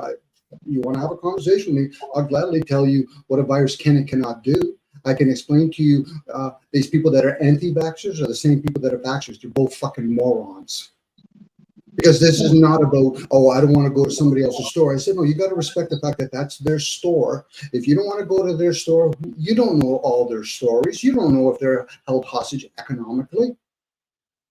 S7: "You want to have a conversation with me? I'll gladly tell you what a virus can and cannot do. I can explain to you these people that are anti-vaxxers are the same people that are vaxxers. They're both fucking morons." Because this is not about, oh, I don't want to go to somebody else's store. I said, no, you got to respect the fact that that's their store. If you don't want to go to their store, you don't know all their stories. You don't know if they're held hostage economically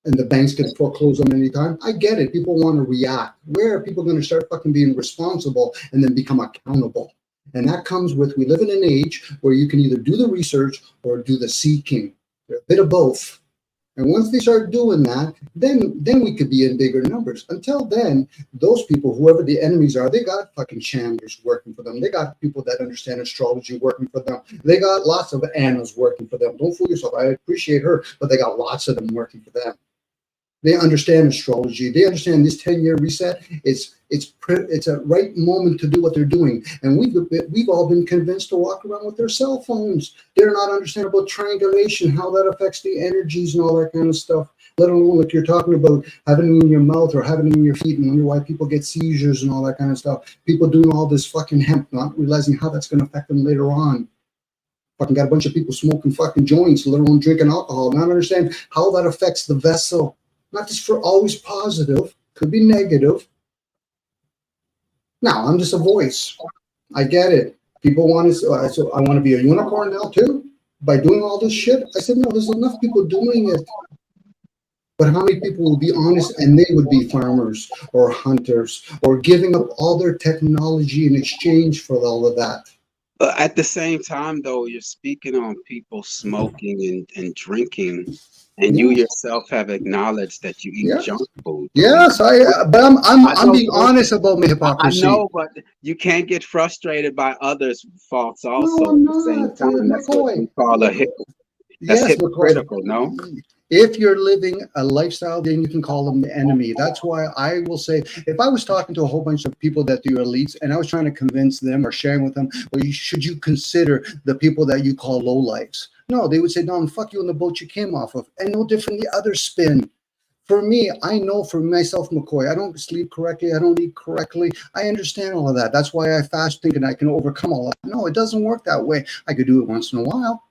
S7: and the banks can foreclose them anytime. I get it. People want to react. Where are people going to start fucking being responsible and then become accountable? And that comes with, we live in an age where you can either do the research or do the seeking. They're a bit of both. And once they start doing that, then we could be in bigger numbers. Until then, those people, whoever the enemies are, they got fucking Chandlers working for them. They got people that understand astrology working for them. They got lots of Annas working for them. Don't fool yourself. I appreciate her, but they got lots of them working for them. They understand astrology. They understand this 10-year reset. It's a right moment to do what they're doing. And we've all been convinced to walk around with their cell phones. They're not understanding about triangulation, how that affects the energies and all that kind of stuff. Let alone like you're talking about having it in your mouth or having it in your feet and wonder why people get seizures and all that kind of stuff. People doing all this fucking hemp, not realizing how that's going to affect them later on. Fucking got a bunch of people smoking fucking joints, let alone drinking alcohol. Not understand how that affects the vessel. Not just for always positive, could be negative. Now, I'm just a voice. I get it. People want to, so I want to be a unicorn now too? By doing all this shit? I said, no, there's enough people doing it. But how many people will be honest and they would be farmers or hunters or giving up all their technology in exchange for all of that?
S12: At the same time, though, you're speaking on people smoking and drinking. And you yourself have acknowledged that you eat junk food.
S7: Yes, but I'm being honest about my hypocrisy.
S12: I know, but you can't get frustrated by others' faults also.
S7: No, I'm
S12: at the same
S7: not.
S12: time. That's what we call a that's hypocritical, no?
S7: If you're living a lifestyle, then you can call them the enemy. That's why I will say, if I was talking to a whole bunch of people that do elites and I was trying to convince them or sharing with them, well, should you consider the people that you call lowlifes? No, they would say, no, fuck you on the boat you came off of. And no different the other spin. For me, I know for myself, McCoy, I don't sleep correctly. I don't eat correctly. I understand all of that. That's why I fast thinking I can overcome all that. No, it doesn't work that way. I could do it once in a while.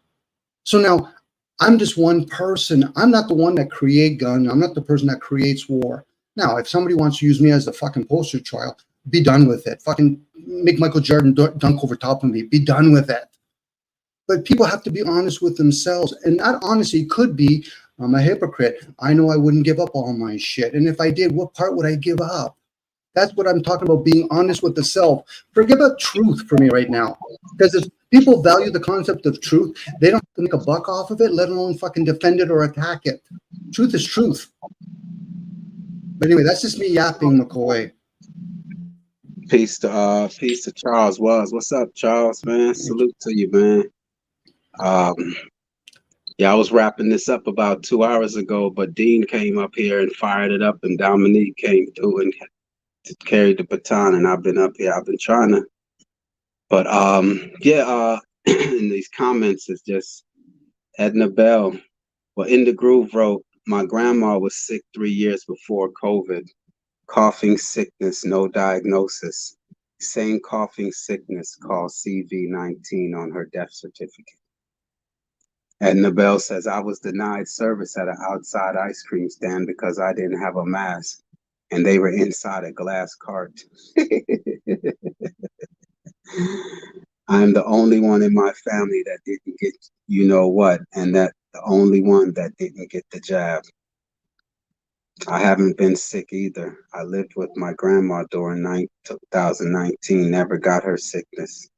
S7: So now I'm just one person. I'm not the one that create gun. I'm not the person that creates war. Now, if somebody wants to use me as the fucking poster child, be done with it. Fucking make Michael Jordan dunk over top of me. Be done with it. But people have to be honest with themselves. And that honesty could be, I'm a hypocrite. I know I wouldn't give up all my shit. And if I did, what part would I give up? That's what I'm talking about, being honest with the self. Forget about truth for me right now. Because if people value the concept of truth, they don't have to make a buck off of it, let alone fucking defend it or attack it. Truth is truth. But anyway, that's just me yapping, McCoy.
S12: Peace to Charles Was. What's up, Charles, man? Salute to you, man. Yeah, I was wrapping this up about 2 hours ago, but Dean came up here and fired it up, and Dominique came through and carried the baton, and I've been up here. I've been trying to, but in these comments is just Edna Bell. Well, In the Groove wrote, my grandma was sick 3 years before COVID. Coughing sickness, no diagnosis. Same coughing sickness called CV-19 on her death certificate. Edna Bell says, I was denied service at an outside ice cream stand because I didn't have a mask and they were inside a glass cart. I'm the only one in my family that didn't get you know what, and that the only one that didn't get the jab. I haven't been sick either. I lived with my grandma during 2019, never got her sickness.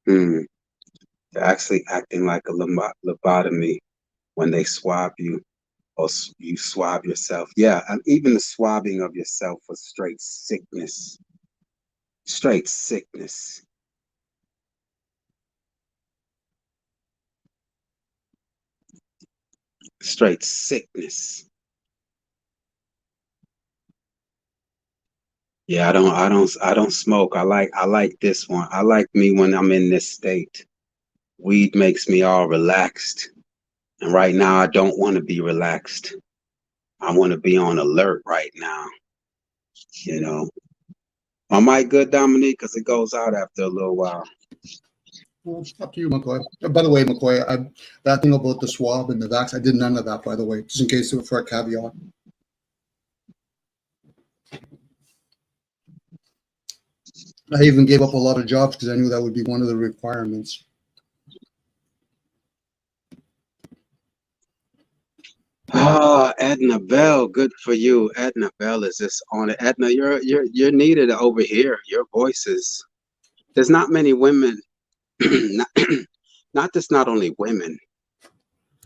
S12: They're actually acting like a lobotomy when they swab you or you swab yourself. Yeah, and even the swabbing of yourself was straight sickness. Straight sickness. Straight sickness. Yeah, I don't smoke. I like this one. I like me when I'm in this state. Weed makes me all relaxed. And right now I don't want to be relaxed. I want to be on alert right now. You know, am I good, Dominique? Because it goes out after a little while.
S7: Well, it's up to you, McCoy. By the way, McCoy, that thing about the swab and the vax, I did none of that, by the way, just in case for a caveat. I even gave up a lot of jobs because I knew that would be one of the requirements.
S12: Ah, Edna Bell, good for you. Edna Bell is just on it. Edna, you're needed over here. Your voice is. There's not many women. not just not only women,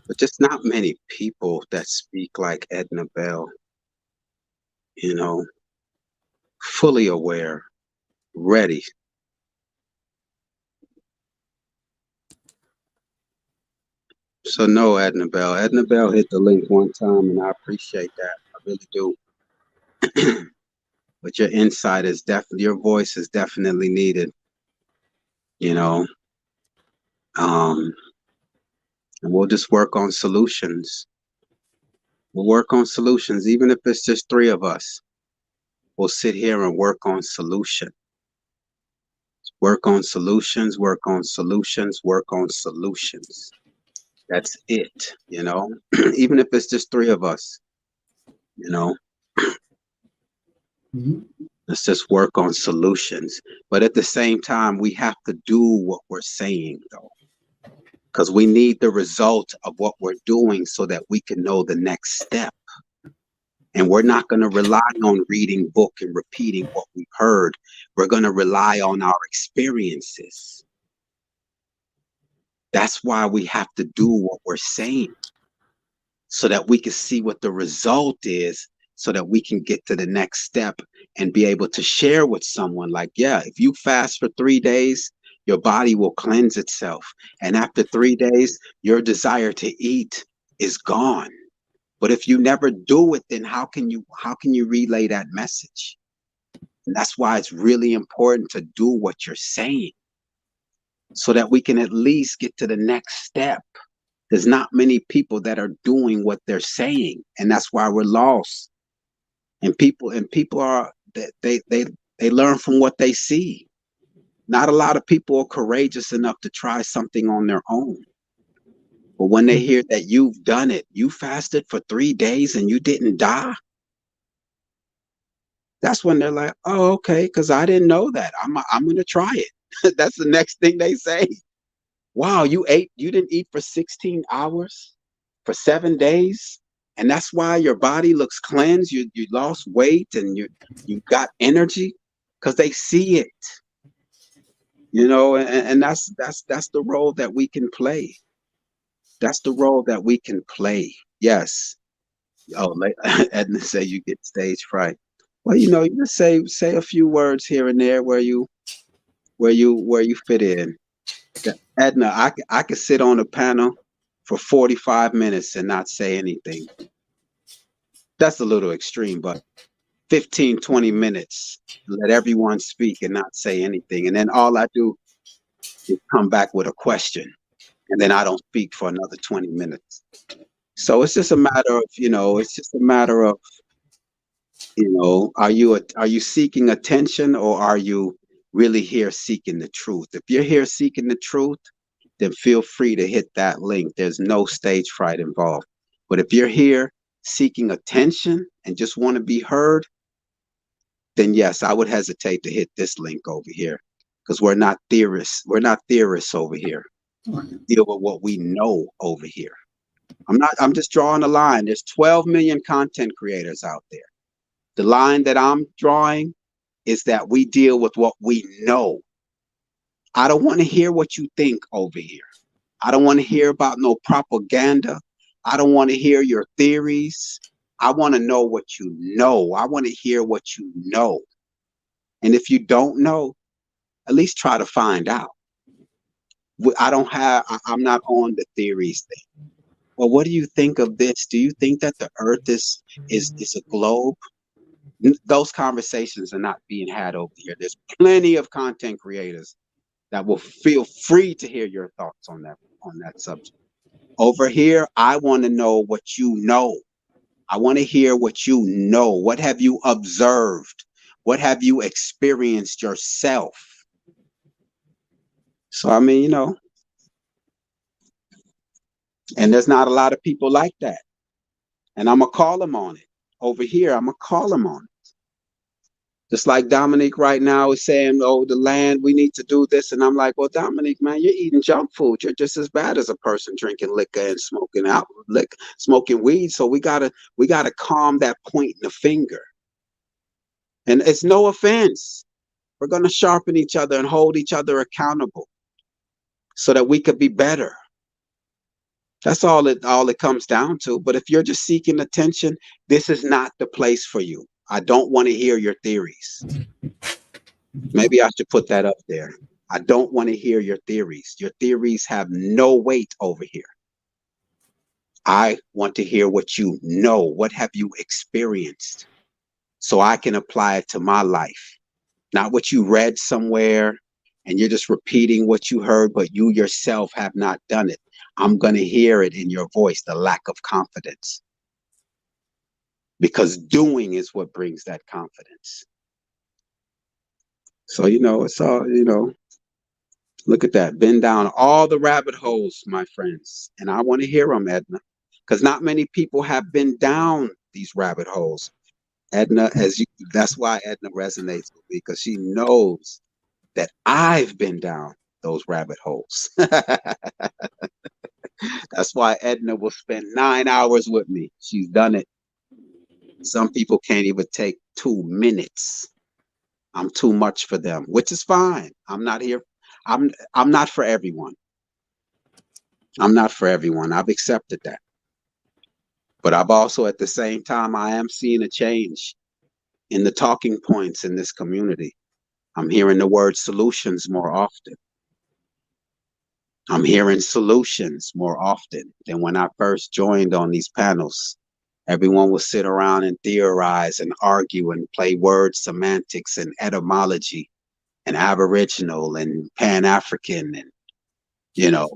S12: but just not many people that speak like Edna Bell. You know, fully aware, ready. So no, Edna Bell. Edna Bell hit the link one time, and I appreciate that. I really do. But your insight is definitely, your voice is definitely needed. You know, and we'll just work on solutions. We'll work on solutions, even if it's just three of us. We'll sit here and work on solutions. Work on solutions, work on solutions, work on solutions. That's it, you know, even if it's just three of us, you know. Let's just work on solutions. But at the same time, we have to do what we're saying, though, because we need the result of what we're doing so that we can know the next step. And we're not going to rely on reading book and repeating what we've heard. We're going to rely on our experiences. That's why we have to do what we're saying, so that we can see what the result is, so that we can get to the next step and be able to share with someone like, yeah, if you fast for 3 days, your body will cleanse itself. And after 3 days, your desire to eat is gone. But if you never do it, then how can you relay that message? And that's why it's really important to do what you're saying, so that we can at least get to the next step. There's not many people that are doing what they're saying, and that's why we're lost. And people are, they learn from what they see. Not a lot of people are courageous enough to try something on their own. But when they hear that you've done it, you fasted for 3 days and you didn't die, that's when they're like, oh, okay, because I didn't know that. I'm going to try it. That's the next thing they say. Wow, you didn't eat for 16 hours for 7 days, and that's why your body looks cleansed. You lost weight and you got energy, because they see it. You know, and that's the role that we can play. That's the role that we can play. Yes. Oh, Edna say you get stage fright. Well, you know, you just say a few words here and there where you fit in. Edna, I could sit on a panel for 45 minutes and not say anything. That's a little extreme, but 15, 20 minutes, let everyone speak and not say anything. And then all I do is come back with a question, and then I don't speak for another 20 minutes. So it's just a matter of, are you seeking attention, or are you really here seeking the truth? If you're here seeking the truth, then feel free to hit that link. There's no stage fright involved. But if you're here seeking attention and just want to be heard, then yes, I would hesitate to hit this link over here, because we're not theorists. We're not theorists over here. Deal with what we know over here. I'm just drawing a line. There's 12 million content creators out there. The line that I'm drawing is that we deal with what we know. I don't want to hear what you think over here. I don't want to hear about no propaganda. I don't want to hear your theories. I want to know what you know. I want to hear what you know. And if you don't know, at least try to find out. I'm not on the theories thing. Well, what do you think of this? Do you think that the earth is a globe? Those conversations are not being had over here. There's plenty of content creators that will feel free to hear your thoughts on that subject. Over here, I want to know what you know. I want to hear what you know. What have you observed? What have you experienced yourself? So, I mean, you know, and there's not a lot of people like that. And I'm going to call them on it. Over here, I'm going to call them on it. Just like Dominique right now is saying, oh, the land, we need to do this. And I'm like, well, Dominique, man, you're eating junk food. You're just as bad as a person drinking liquor and smoking weed. So we gotta calm that point in the finger. And it's no offense. We're gonna sharpen each other and hold each other accountable so that we could be better. That's all it comes down to. But if you're just seeking attention, this is not the place for you. I don't want to hear your theories. Maybe I should put that up there. I don't want to hear your theories. Your theories have no weight over here. I want to hear what you know. What have you experienced? So I can apply it to my life. Not what you read somewhere and you're just repeating what you heard, but you yourself have not done it. I'm going to hear it in your voice, the lack of confidence. Because doing is what brings that confidence. So, you know, it's all, you know, look at that. Been down all the rabbit holes, my friends. And I want to hear them, Edna. Because not many people have been down these rabbit holes. Edna, that's why Edna resonates with me, because she knows that I've been down those rabbit holes. That's why Edna will spend 9 hours with me. She's done it. Some people can't even take 2 minutes. I'm too much for them, which is fine. I'm not here. I'm not for everyone. I'm not for everyone. I've accepted that. But I've also, at the same time, I am seeing a change in the talking points in this community. I'm hearing the word solutions more often. I'm hearing solutions more often than when I first joined on these panels. Everyone will sit around and theorize and argue and play word semantics and etymology and Aboriginal and Pan-African and, you know,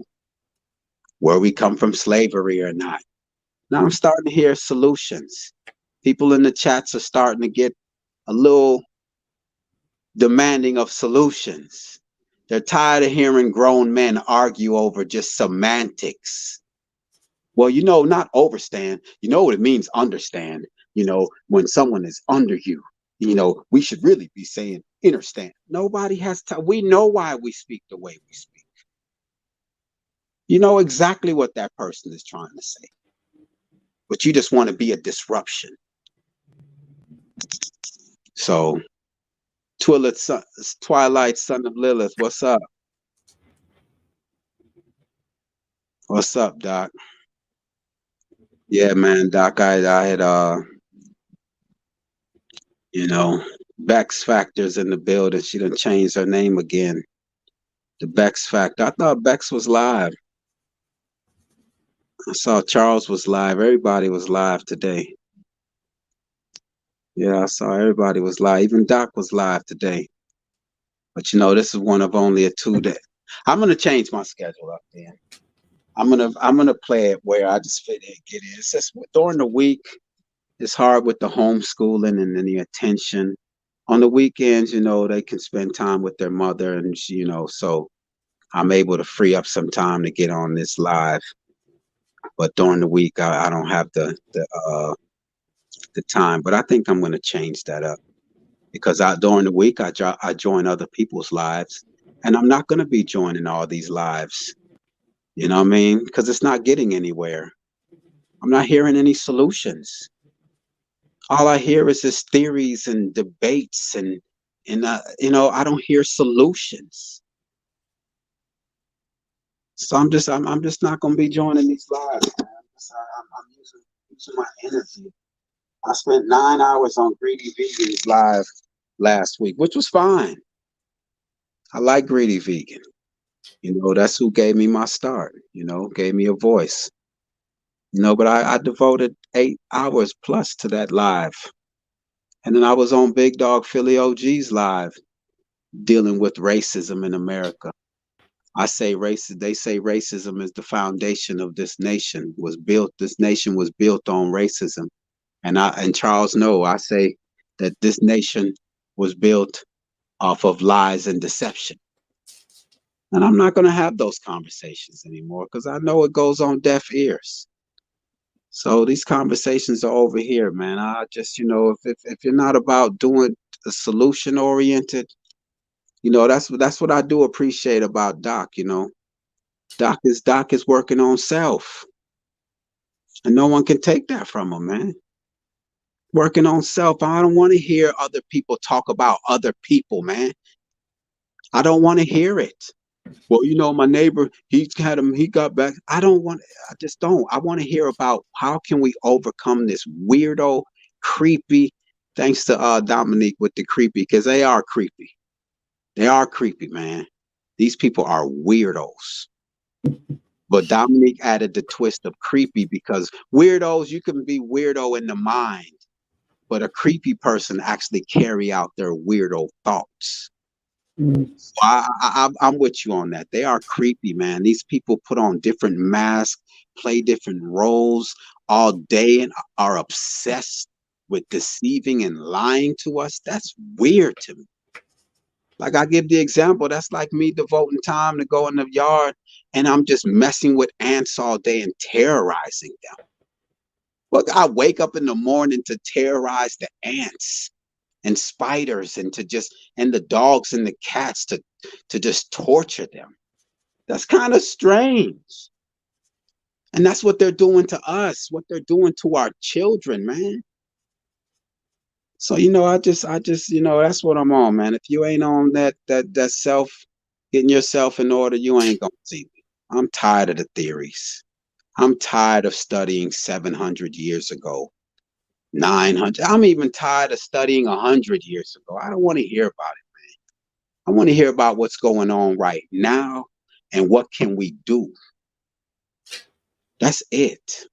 S12: where we come from slavery or not. Now I'm starting to hear solutions. People in the chats are starting to get a little demanding of solutions. They're tired of hearing grown men argue over just semantics. Well, you know, not overstand. You know what it means, understand. You know, when someone is under you, you know, we should really be saying understand. Nobody has to. We know why we speak the way we speak. You know exactly what that person is trying to say. But you just want to be a disruption. So, Twilight, son of Lilith, what's up? What's up, Doc? Yeah, man, Doc, I had you know, Bex Factor's in the building. She done changed her name again. The Bex Factor. I thought Bex was live. I saw Charles was live. Everybody was live today. Yeah, I saw everybody was live. Even Doc was live today. But you know, this is one of only a 2 day. I'm gonna change my schedule up then. I'm gonna play it where I just fit in, get in. It's just during the week, it's hard with the homeschooling and then the attention. On the weekends, you know, they can spend time with their mother, and you know, so I'm able to free up some time to get on this live. But during the week, I don't have the time. But I think I'm gonna change that up, because during the week I join other people's lives, and I'm not gonna be joining all these lives. You know what I mean? Because it's not getting anywhere. I'm not hearing any solutions. All I hear is just theories and debates and you know, I don't hear solutions. So I'm just not gonna be joining these lives, man. I'm using my energy. I spent 9 hours on Greedy Vegan's live last week, which was fine. I like Greedy Vegan. You know, that's who gave me my start, you know, gave me a voice. You know, but I devoted 8 hours plus to that live. And then I was on Big Dog Philly OG's live dealing with racism in America. They say racism is the foundation of this nation. This nation was built on racism. And Charles, no, I say that this nation was built off of lies and deception. And I'm not going to have those conversations anymore because I know it goes on deaf ears. So these conversations are over here, man. I just, if you're not about doing a solution oriented, that's what I do appreciate about Doc. Doc is working on self, and no one can take that from him, man. Working on self. I don't want to hear other people talk about other people, man. I don't want to hear it. Well, my neighbor, he got back. I just don't. I want to hear about how can we overcome this weirdo, creepy, thanks to Dominique with the creepy, because they are creepy. They are creepy, man. These people are weirdos. But Dominique added the twist of creepy because weirdos, you can be weirdo in the mind, but a creepy person actually carry out their weirdo thoughts. So I'm with you on that. They are creepy, man. These people put on different masks, play different roles all day, and are obsessed with deceiving and lying to us. That's weird to me. Like I give the example, that's like me devoting time to go in the yard and I'm just messing with ants all day and terrorizing them. Look, I wake up in the morning to terrorize the ants and spiders and the dogs and the cats to just torture them. That's kind of strange. And that's what they're doing to us, what they're doing to our children, man. So, I just, that's what I'm on, man. If you ain't on that self, getting yourself in order, you ain't gonna see me. I'm tired of the theories. I'm tired of studying 700 years ago, 900. I'm even tired of studying 100 years ago. I don't want to hear about it, man. I want to hear about what's going on right now and what can we do. That's it.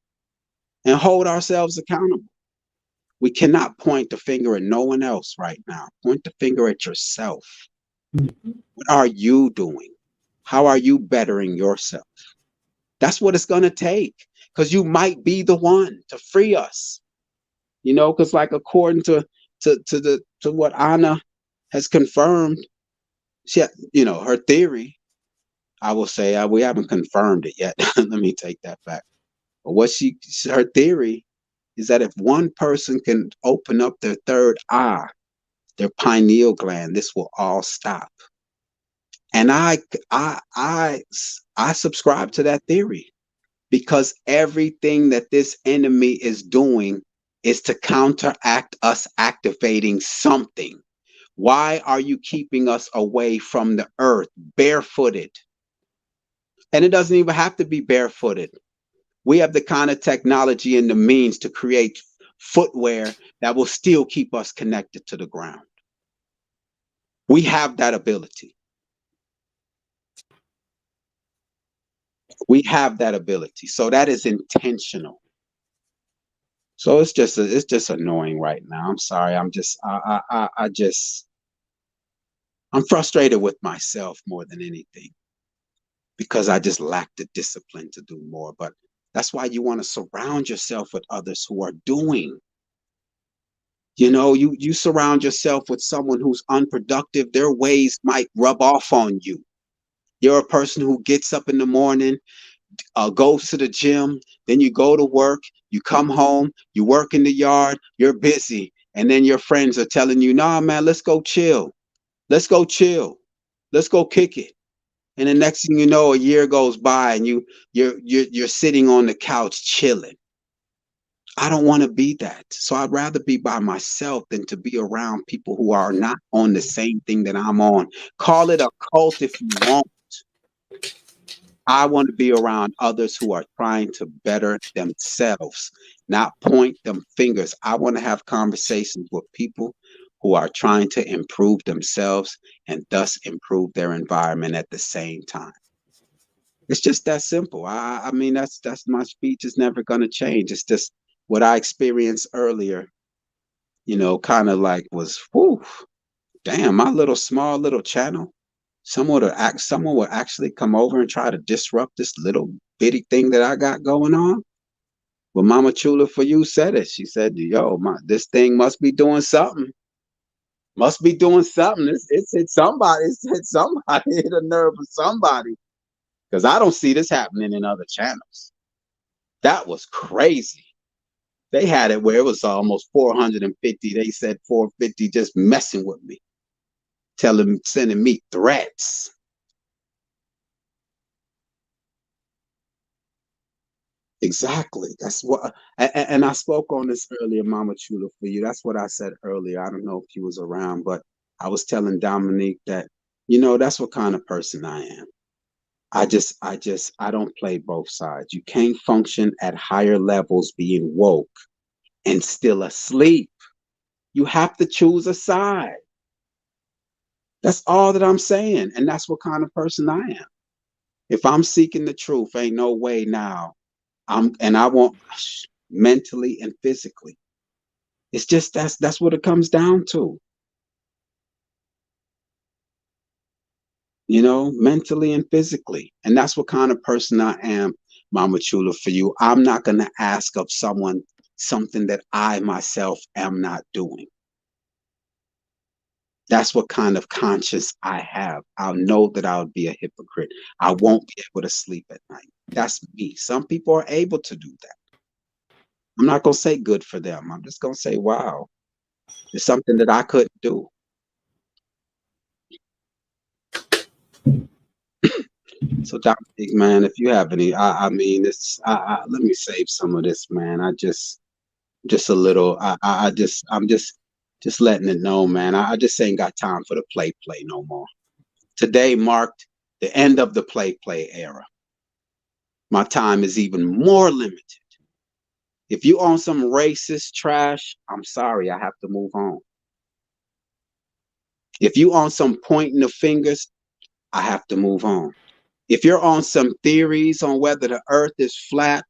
S12: And hold ourselves accountable. We cannot point the finger at no one else right now. Point the finger at yourself. What are you doing? How are you bettering yourself? That's what it's going to take, because you might be the one to free us. Because like according to what Anna has confirmed, her theory, I will say we haven't confirmed it yet. Let me take that back. But her theory is that if one person can open up their third eye, their pineal gland, this will all stop. And I subscribe to that theory, because everything that this enemy is doing is to counteract us activating something. Why are you keeping us away from the earth barefooted? And it doesn't even have to be barefooted. We have the kind of technology and the means to create footwear that will still keep us connected to the ground. We have that ability. We have that ability. So that is intentional. So it's just annoying right now. I'm sorry. I'm frustrated with myself more than anything, because I just lack the discipline to do more. But that's why you want to surround yourself with others who are doing. You surround yourself with someone who's unproductive, their ways might rub off on you. You're a person who gets up in the morning, goes to the gym, then you go to work, you come home, you work in the yard, you're busy, and then your friends are telling you, nah, man, let's go chill. Let's go chill. Let's go kick it. And the next thing you know, a year goes by and you're sitting on the couch chilling. I don't want to be that. So I'd rather be by myself than to be around people who are not on the same thing that I'm on. Call it a cult if you want. I want to be around others who are trying to better themselves, not point them fingers. I want to have conversations with people who are trying to improve themselves and thus improve their environment at the same time. It's just that simple. I mean, that's my speech is never going to change. It's just what I experienced earlier, kind of like was, whew, damn, my small little channel. Someone would actually come over and try to disrupt this little bitty thing that I got going on. Well, Mama Chula for you said it. She said, "Yo, this thing must be doing something. Must be doing something. It's hit somebody. It's hit somebody. Hit a nerve of somebody. Because I don't see this happening in other channels. That was crazy. They had it where it was almost 450. They said 450 just messing with me, sending me threats." Exactly. That's what, and I spoke on this earlier, Mama Chula, for you. That's what I said earlier. I don't know if you was around, but I was telling Dominique that, that's what kind of person I am. I don't play both sides. You can't function at higher levels being woke and still asleep. You have to choose a side. That's all that I'm saying. And that's what kind of person I am. If I'm seeking the truth, ain't no way now. I want mentally and physically. It's just that's what it comes down to. Mentally and physically. And that's what kind of person I am, Mama Chula, for you. I'm not going to ask of someone something that I myself am not doing. That's what kind of conscience I have. I'll know that I'll be a hypocrite. I won't be able to sleep at night. That's me. Some people are able to do that. I'm not going to say good for them. I'm just going to say, wow, it's something that I couldn't do. So, Dominique, man, if you have any, I mean, let me save some of this, man. Just a little, I'm just letting it know, man. I just ain't got time for the play no more. Today marked the end of the play era. My time is even more limited. If you own some racist trash, I'm sorry, I have to move on. If you own some pointing the fingers, I have to move on. If you're on some theories on whether the earth is flat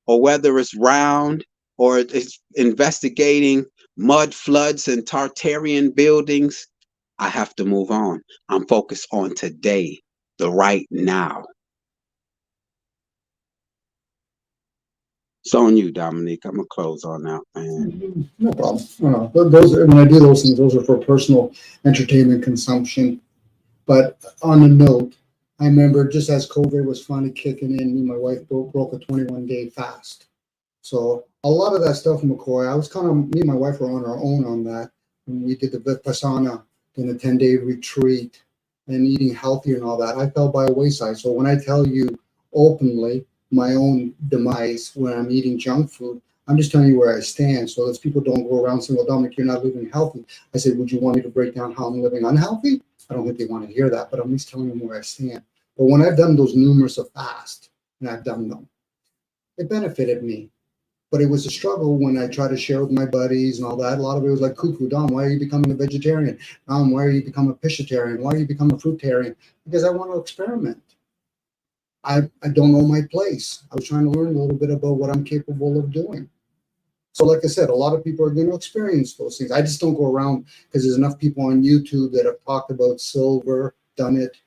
S12: or whether it's round, or it's investigating mud floods and Tartarian buildings, I have to move on. I'm focused on today, the right now. It's on you, Dominique. I'm gonna close on out, man.
S7: No problem. When I do those things, those are for personal entertainment consumption. But on a note, I remember just as COVID was finally kicking in, me and my wife broke a 21-day fast. So a lot of that stuff, McCoy, me and my wife were on our own on that. When we did the Vipassana, doing a 10-day retreat and eating healthier and all that, I fell by a wayside. So when I tell you openly my own demise when I'm eating junk food, I'm just telling you where I stand. So that people don't go around saying, well, Dominic, you're not living healthy. I said, would you want me to break down how I'm living unhealthy? I don't think they want to hear that, but I'm at least telling them where I stand. But when I've done those numerous of fasts, and I've done them, it benefited me. But it was a struggle when I tried to share with my buddies and all that. A lot of it was like, cuckoo, Dom, why are you becoming a vegetarian? Dom, why are you becoming a piscitarian? Why are you becoming a fruitarian? Because I want to experiment. I don't know my place. I was trying to learn a little bit about what I'm capable of doing. So like I said, a lot of people are going to experience those things. I just don't go around because there's enough people on YouTube that have talked about silver, done it,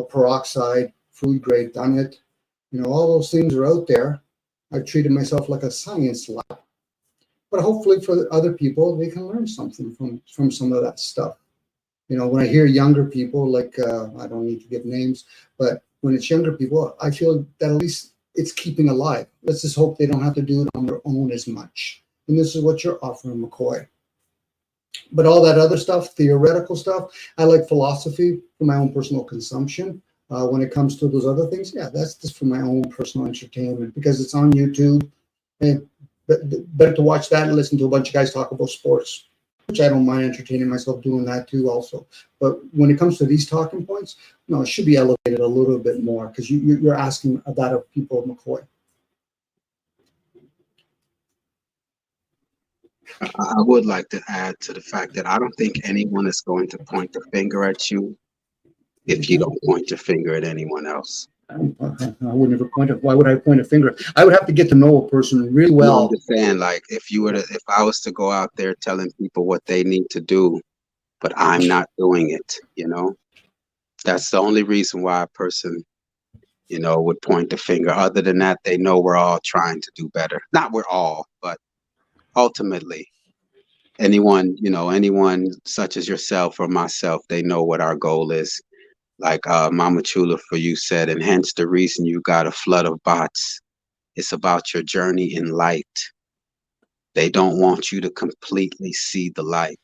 S7: peroxide, food grade, done it. All those things are out there. I've treated myself like a science lab. But hopefully for other people, they can learn something from some of that stuff. When I hear younger people, like, I don't need to give names, but when it's younger people, I feel that at least it's keeping alive. Let's just hope they don't have to do it on their own as much. And this is what you're offering, McCoy. But all that other stuff, theoretical stuff, I like philosophy for my own personal consumption. When it comes to those other things, yeah, that's just for my own personal entertainment because it's on YouTube. And better to watch that and listen to a bunch of guys talk about sports, which I don't mind entertaining myself doing that too also. But when it comes to these talking points, no, it should be elevated a little bit more because you're asking that of people, McCoy.
S12: I would like to add to the fact that I don't think anyone is going to point the finger at you if you don't point your finger at anyone else.
S7: I would never point it. Why would I point a finger? I would have to get to know a person really well.
S12: No, I'm just saying, like, if I was to go out there telling people what they need to do, but I'm not doing it, that's the only reason why a person would point the finger. Other than that, they know we're all trying to do better. Not we're all, but ultimately, anyone such as yourself or myself, they know what our goal is. Like Mama Chula for you said, and hence the reason you got a flood of bots. It's about your journey in light. They don't want you to completely see the light.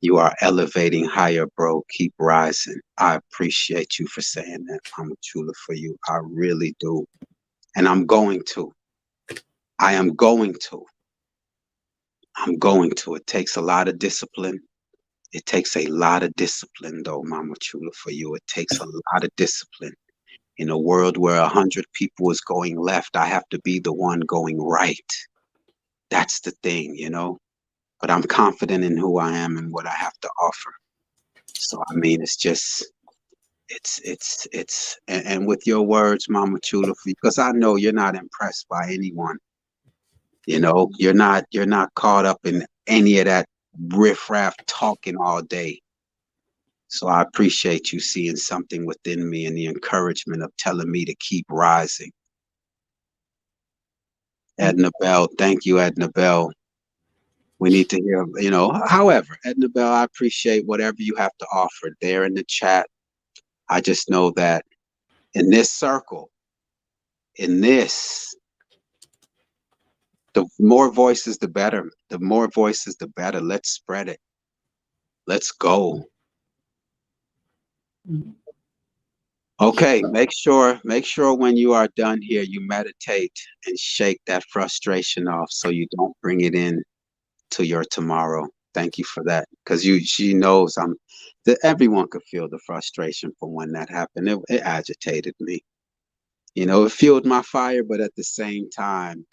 S12: You are elevating higher, bro. Keep rising. I appreciate you for saying that, Mama Chula, for you. I really do. And I'm going to. I am going to. I'm going to. It takes a lot of discipline. It takes a lot of discipline, though, Mama Chula, for you. It takes a lot of discipline. In a world where 100 people is going left, I have to be the one going right. That's the thing, But I'm confident in who I am and what I have to offer. So, I mean, it's just, and with your words, Mama Chula, because I know you're not impressed by anyone. You're not caught up in any of that riffraff talking all day. So I appreciate you seeing something within me and the encouragement of telling me to keep rising. Edna Bell, thank you, Edna Bell. We need to hear, however, Edna Bell, I appreciate whatever you have to offer there in the chat. I just know that in this circle, the more voices, the better. The more voices, the better. Let's spread it. Let's go. Okay, make sure when you are done here, you meditate and shake that frustration off so you don't bring it in to your tomorrow. Thank you for that. Because she knows that everyone could feel the frustration from when that happened. It agitated me. It fueled my fire, but at the same time,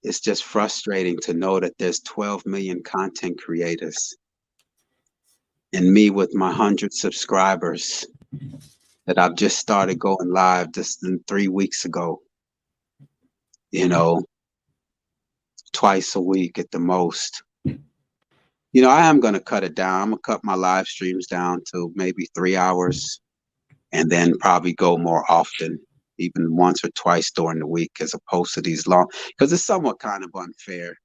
S12: it's just frustrating to know that there's 12 million content creators and me with my 100 subscribers that I've just started going live just 3 weeks ago, twice a week at the most. I am going to cut it down. I'm going to cut my live streams down to maybe 3 hours and then probably go more often, even once or twice during the week, as opposed to these long, because it's somewhat kind of unfair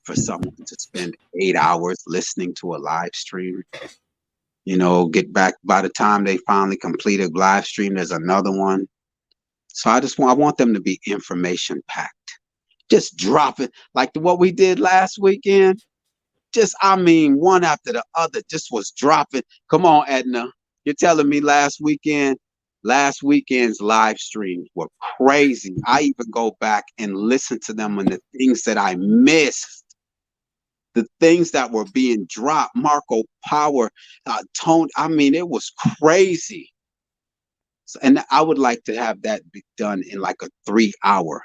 S12: for someone to spend 8 hours listening to a live stream. Get back by the time they finally complete a live stream, there's another one. So I want them to be information packed. Just drop it like what we did last weekend. One after the other just was dropping. Come on, Edna. You're telling me last weekend's live streams were crazy. I even go back and listen to them and the things that I missed. The things that were being dropped, Marco Power, Tone. It was crazy. So, and I would like to have that be done in like a 3 hour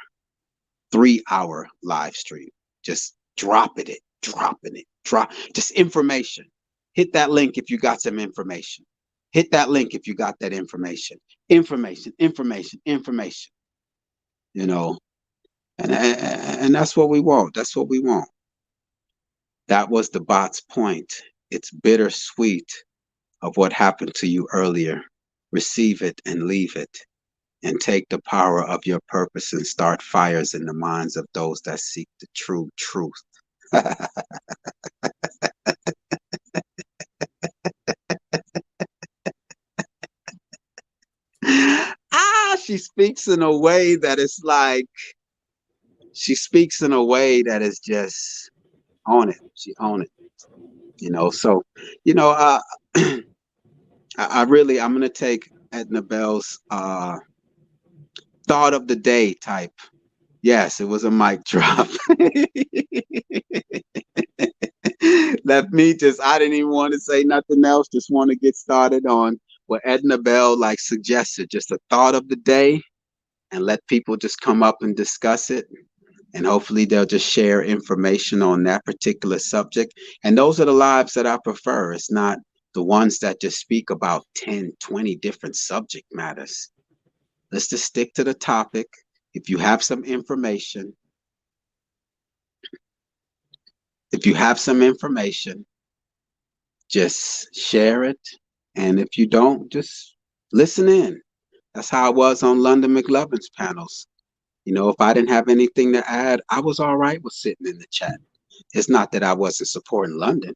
S12: live stream. Just dropping it. Just information. Hit that link if you got some information. Hit that link if you got that information. Information. And that's what we want. That was the bot's point. It's bittersweet of what happened to you earlier. Receive it and leave it. And take the power of your purpose and start fires in the minds of those that seek the true truth. She speaks in a way that is just on it. She own it. So, I'm going to take Edna Bell's thought of the day type. Yes, it was a mic drop. Let me I didn't even want to say nothing else. Just want to get started on what Edna Bell suggested, just a thought of the day, and let people just come up and discuss it. And hopefully they'll just share information on that particular subject. And those are the lives that I prefer. It's not the ones that just speak about 10, 20 different subject matters. Let's just stick to the topic. If you have some information, just share it. And if you don't, just listen in. That's how I was on London McLovin's panels. You know, if I didn't have anything to add, I was all right with sitting in the chat. It's not that I wasn't supporting London.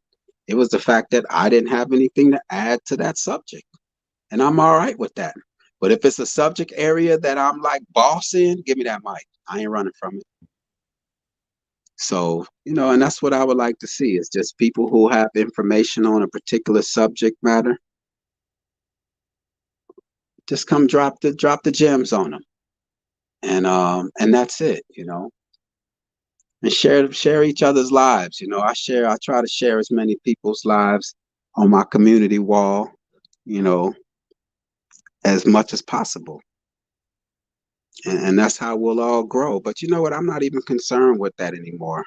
S12: It was the fact that I didn't have anything to add to that subject. And I'm all right with that. But if it's a subject area that I'm like boss in, give me that mic. I ain't running from it. So, you know, and that's what I would like to see is just people who have information on a particular subject matter. Just come drop the gems on them. And that's it, you know. And share each other's lives. You know, I try to share as many people's lives on my community wall, you know, as much as possible. And that's how we'll all grow. But you know what? I'm not even concerned with that anymore.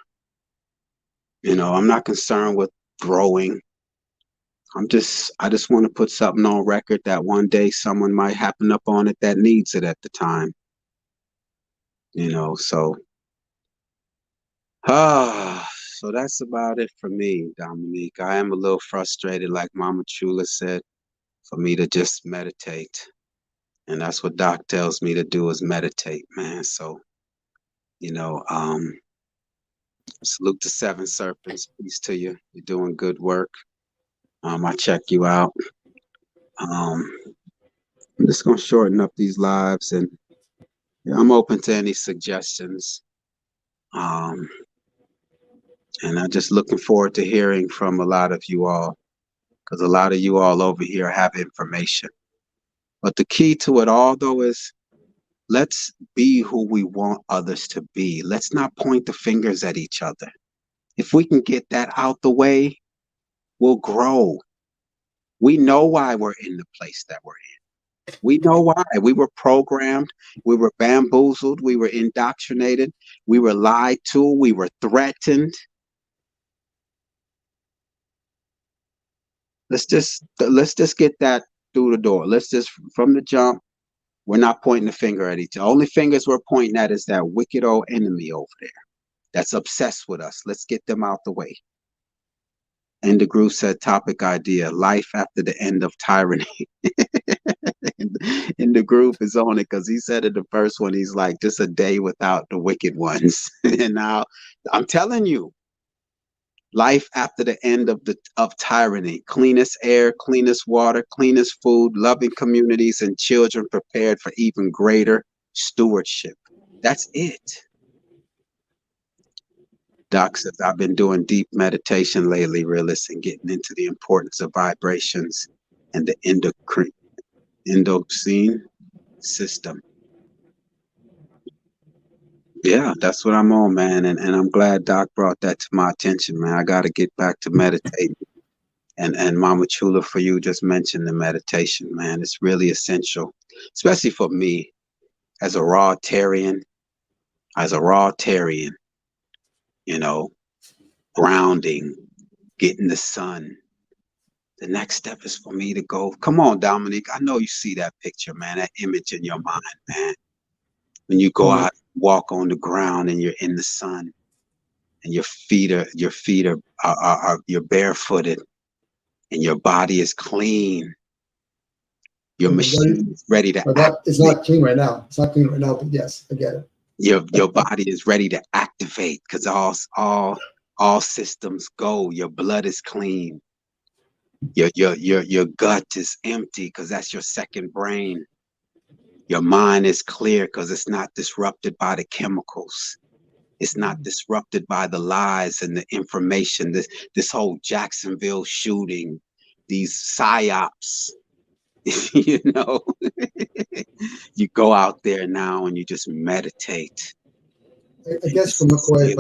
S12: You know, I'm not concerned with growing. I just want to put something on record that one day someone might happen up on it that needs it at the time. You know, so so that's about it for me, Dominique. I am a little frustrated, like Mama Chula said, for me to just meditate. And that's what Doc tells me to do is meditate, man. So, you know, salute the seven serpents. Peace to you. You're doing good work. I check you out. I'm just gonna shorten up these lives, and I'm open to any suggestions. And I'm just looking forward to hearing from a lot of you all, because a lot of you all over here have information. But the key to it all, though, is let's be who we want others to be. Let's not point the fingers at each other. If we can get that out the way, we'll grow. We know why we're in the place that we're in. We know why. We were programmed. We were bamboozled. We were indoctrinated. We were lied to. We were threatened. Let's just get that through the door. Let's just, from the jump, we're not pointing the finger at each other. Only fingers we're pointing at is that wicked old enemy over there that's obsessed with us. Let's get them out the way. And the group said topic idea, life after the end of tyranny. And the group is on it because he said in the first one, he's like, just a day without the wicked ones. And now I'm telling you, life after the end of tyranny, cleanest air, cleanest water, cleanest food, loving communities, and children prepared for even greater stewardship. That's it. Doc says, I've been doing deep meditation lately, realist, and getting into the importance of vibrations and the endocrine system. Yeah, that's what I'm on, man. And I'm glad Doc brought that to my attention, man. I got to get back to meditating. And Mama Chula, for you, just mentioned the meditation, man. It's really essential, especially for me as a raw-tarian, you know, grounding, getting the sun. The next step is for me to go. Come on, Dominique. I know you see that picture, man, that image in your mind, man. When you go out, walk on the ground and you're in the sun and your feet are you're barefooted and your body is clean. Your machine is ready to
S13: act. It's not clean right now. It's not clean right now, but yes, I get it.
S12: Your body is ready to activate because all systems go. Your blood is clean. Your gut is empty because that's your second brain. Your mind is clear because it's not disrupted by the chemicals. It's not disrupted by the lies and the information. This whole Jacksonville shooting, these psyops. You know, you go out there now and you just meditate.
S13: I guess from McCoy, if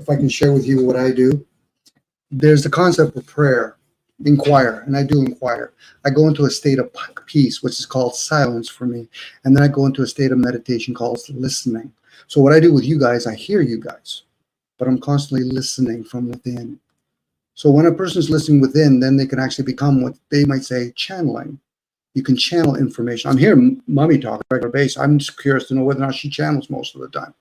S13: I can share with you what I do, there's the concept of prayer, inquire, and I do inquire. I go into a state of peace, which is called silence for me, and then I go into a state of meditation called listening. So what I do with you guys, I hear you guys, but I'm constantly listening from within. So when a person's listening within, then they can actually become what they might say channeling. You can channel information. I'm hearing Mommy talk on a regular basis. I'm just curious to know whether or not she channels most of the time.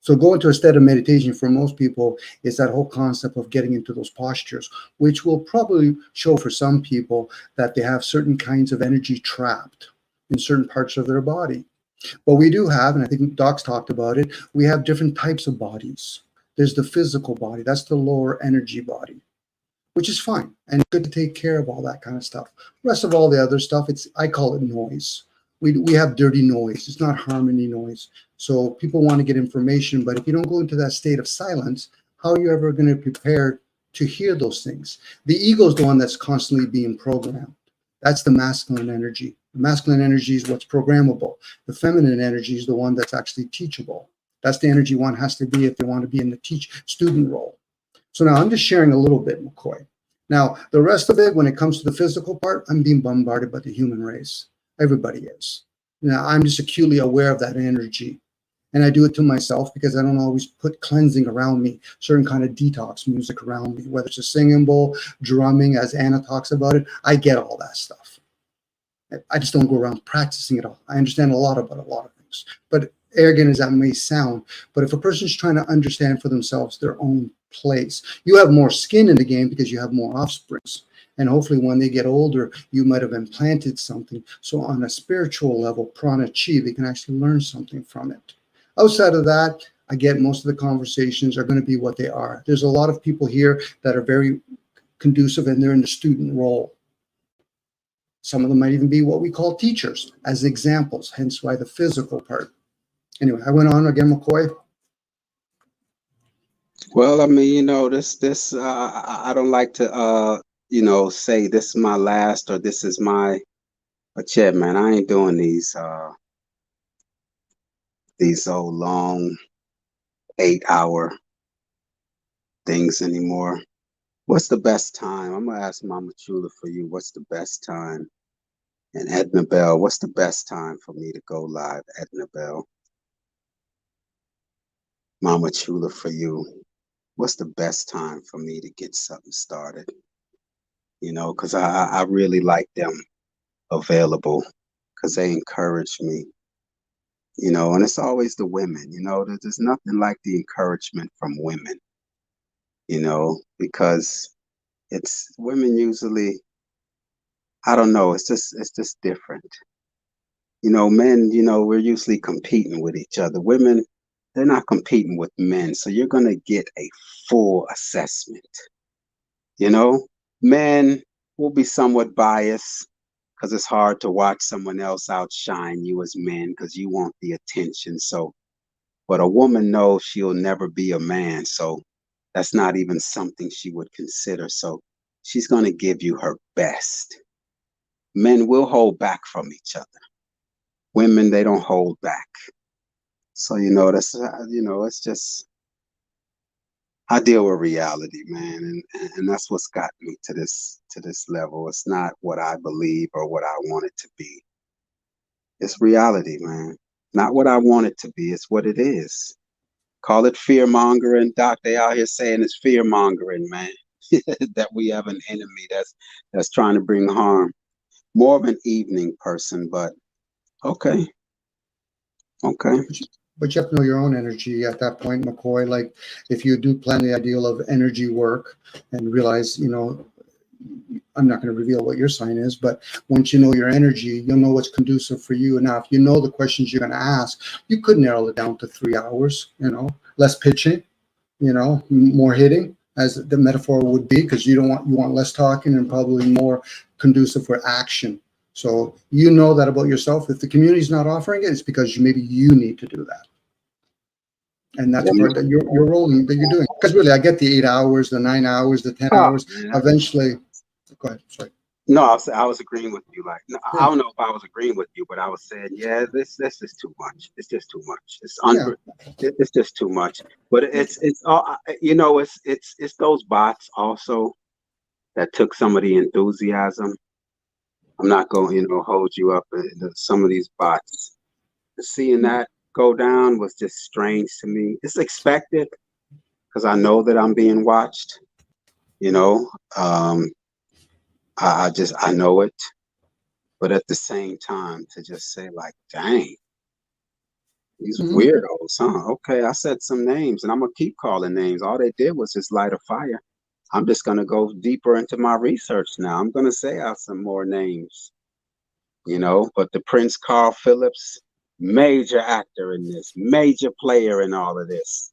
S13: So go into a state of meditation for most people is that whole concept of getting into those postures, which will probably show for some people that they have certain kinds of energy trapped in certain parts of their body. But we do have, and I think Doc's talked about it, we have different types of bodies. There's the physical body, that's the lower energy body, which is fine and good to take care of all that kind of stuff. The rest of all the other stuff, I call it noise. We have dirty noise. It's not harmony noise. So people want to get information, but if you don't go into that state of silence, how are you ever going to prepare to hear those things? The ego is the one that's constantly being programmed. That's the masculine energy. The masculine energy is what's programmable. The feminine energy is the one that's actually teachable. That's the energy one has to be if they want to be in the student role. So now I'm just sharing a little bit, McCoy. Now, the rest of it, when it comes to the physical part, I'm being bombarded by the human race. Everybody is. Now, I'm just acutely aware of that energy. And I do it to myself because I don't always put cleansing around me, certain kind of detox music around me, whether it's a singing bowl, drumming, as Anna talks about it. I get all that stuff. I just don't go around practicing it all. I understand a lot about a lot of things. But arrogant as that may sound, but if a person's trying to understand for themselves their own place, you have more skin in the game because you have more offsprings. And hopefully when they get older, you might have implanted something. So on a spiritual level, prana chi, they can actually learn something from it. Outside of that, I get most of the conversations are going to be what they are. There's a lot of people here that are very conducive and they're in the student role. Some of them might even be what we call teachers as examples, hence why the physical part. Anyway, I went on again, McCoy.
S12: Well, I mean, you know, I don't like to, you know, say this is my last or this is my, but yeah, man, I ain't doing these old long 8-hour things anymore. What's the best time? I'm gonna ask Mama Chula for you. What's the best time? And Edna Bell, what's the best time for me to go live, Edna Bell? Mama Chula for you. What's the best time for me to get something started? You know, because I really like them available because they encourage me, you know, and it's always the women, you know, there's nothing like the encouragement from women, you know, because it's women usually, I don't know, it's just different. You know, men, you know, we're usually competing with each other. Women, they're not competing with men. So you're going to get a full assessment. You know, men will be somewhat biased because it's hard to watch someone else outshine you as men because you want the attention. So, but a woman knows she'll never be a man. So that's not even something she would consider. So she's going to give you her best. Men will hold back from each other. Women, they don't hold back. So, you know, that's, you know, it's just, I deal with reality, man. And that's what's got me to this level. It's not what I believe or what I want it to be. It's reality, man. Not what I want it to be. It's what it is. Call it fear mongering. Doc, they out here saying it's fear mongering, man. That we have an enemy that's trying to bring harm. More of an evening person, but okay. Okay.
S13: But you have to know your own energy at that point, McCoy. Like if you do plan the ideal of energy work and realize, you know, I'm not going to reveal what your sign is, but once you know your energy, you'll know what's conducive for you. Now, if you know the questions you're going to ask, you could narrow it down to 3 hours, you know, less pitching, you know, more hitting, as the metaphor would be, because you want less talking and probably more conducive for action. So you know that about yourself. If the community's not offering it, it's because maybe you need to do that. And that's the part that you're rolling, that you're doing. Because really, I get the 8 hours, the 9 hours, the 10 hours. Eventually, go ahead. Sorry.
S12: No, I was agreeing with you. Like, no, I don't know if I was agreeing with you, but I was saying, yeah, this is too much. It's just too much. It's just too much. But it's all, you know, it's those bots also that took some of the enthusiasm. I'm not going, you know, hold you up. Some of these bots, seeing that go down was just strange to me. It's expected because I know that I'm being watched. You know, I know it. But at the same time, to just say like, dang, these weirdos, huh? Okay, I said some names, and I'm gonna keep calling names. All they did was just light a fire. I'm just gonna go deeper into my research now. I'm gonna say out some more names. you know. But the Prince Carl Phillips, major actor in this, major player in all of this.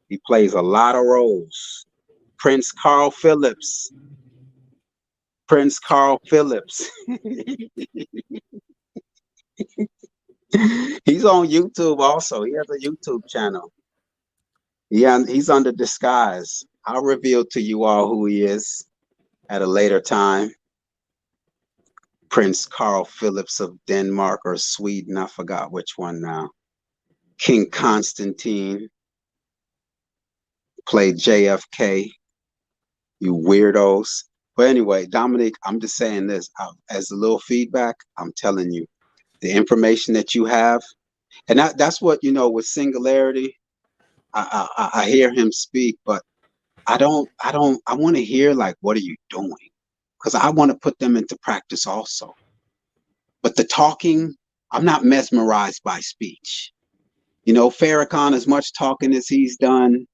S12: He plays a lot of roles. Prince Carl Phillips. Prince Carl Phillips. He's on YouTube also. He has a YouTube channel. Yeah, he's under disguise. I'll reveal to you all who he is at a later time. Prince Carl Phillips of Denmark or Sweden, I forgot which one now. King Constantine played JFK, you weirdos. But anyway, Dominic, I'm just saying this as a little feedback. I'm telling you, the information that you have, and that's what, you know, with Singularity, I hear him speak, but I want to hear, like, what are you doing? Because I want to put them into practice also. But the talking, I'm not mesmerized by speech. You know, Farrakhan, as much talking as he's done,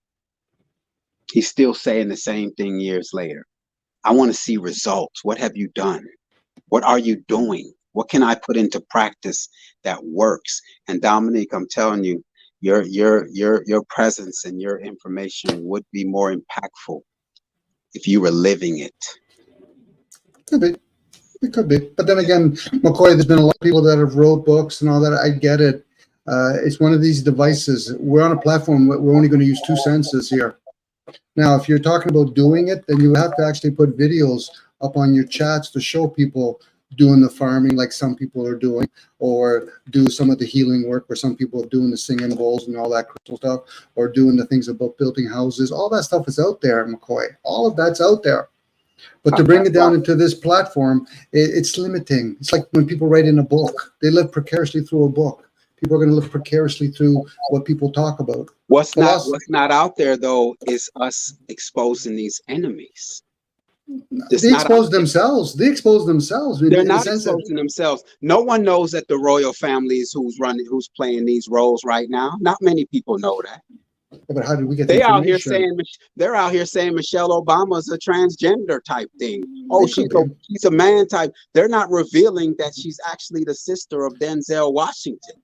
S12: he's still saying the same thing years later. I want to see results. What have you done? What are you doing? What can I put into practice that works? And Dominique, I'm telling you, your presence and your information would be more impactful if you were living it.
S13: Could be. It could be. But then again, McCoy, there's been a lot of people that have wrote books and all that. I get it. It's one of these devices. We're on a platform. We're only going to use 2 senses here. Now, if you're talking about doing it, then you have to actually put videos up on your chats to show people doing the farming like some people are doing, or do some of the healing work where some people are doing the singing bowls and all that crystal stuff, or doing the things about building houses. All that stuff is out there, McCoy. All of that's out there. But to bring it down into this platform, it's limiting. It's like when people write in a book, they live precariously through a book. People are going to live precariously through what people talk about.
S12: What's not out there, though, is us exposing these enemies.
S13: They expose themselves. They expose themselves.
S12: They're not exposing themselves. No one knows that the royal family is who's playing these roles right now. Not many people know that.
S13: Yeah, but how did we get?
S12: They're out here saying Michelle Obama's a transgender type thing. Oh, she's a man type. They're not revealing that she's actually the sister of Denzel Washington.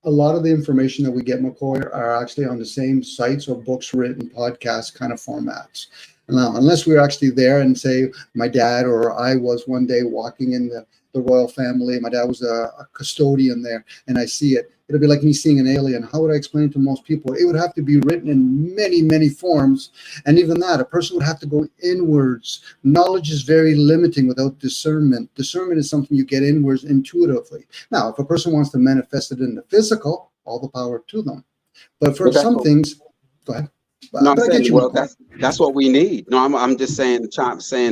S13: A lot of the information that we get, McCoy, are actually on the same sites or books written, podcast kind of formats. Now, unless we're actually there and say my dad or I was one day walking in the royal family, my dad was a custodian there, and I see it, it'll be like me seeing an alien. How would I explain it to most people? It would have to be written in many, many forms. And even that, a person would have to go inwards. Knowledge is very limiting without discernment. Discernment is something you get inwards intuitively. Now, if a person wants to manifest it in the physical, all the power to them. But for some things, go ahead.
S12: No, I'm saying, well, that's what we need. No, I'm just saying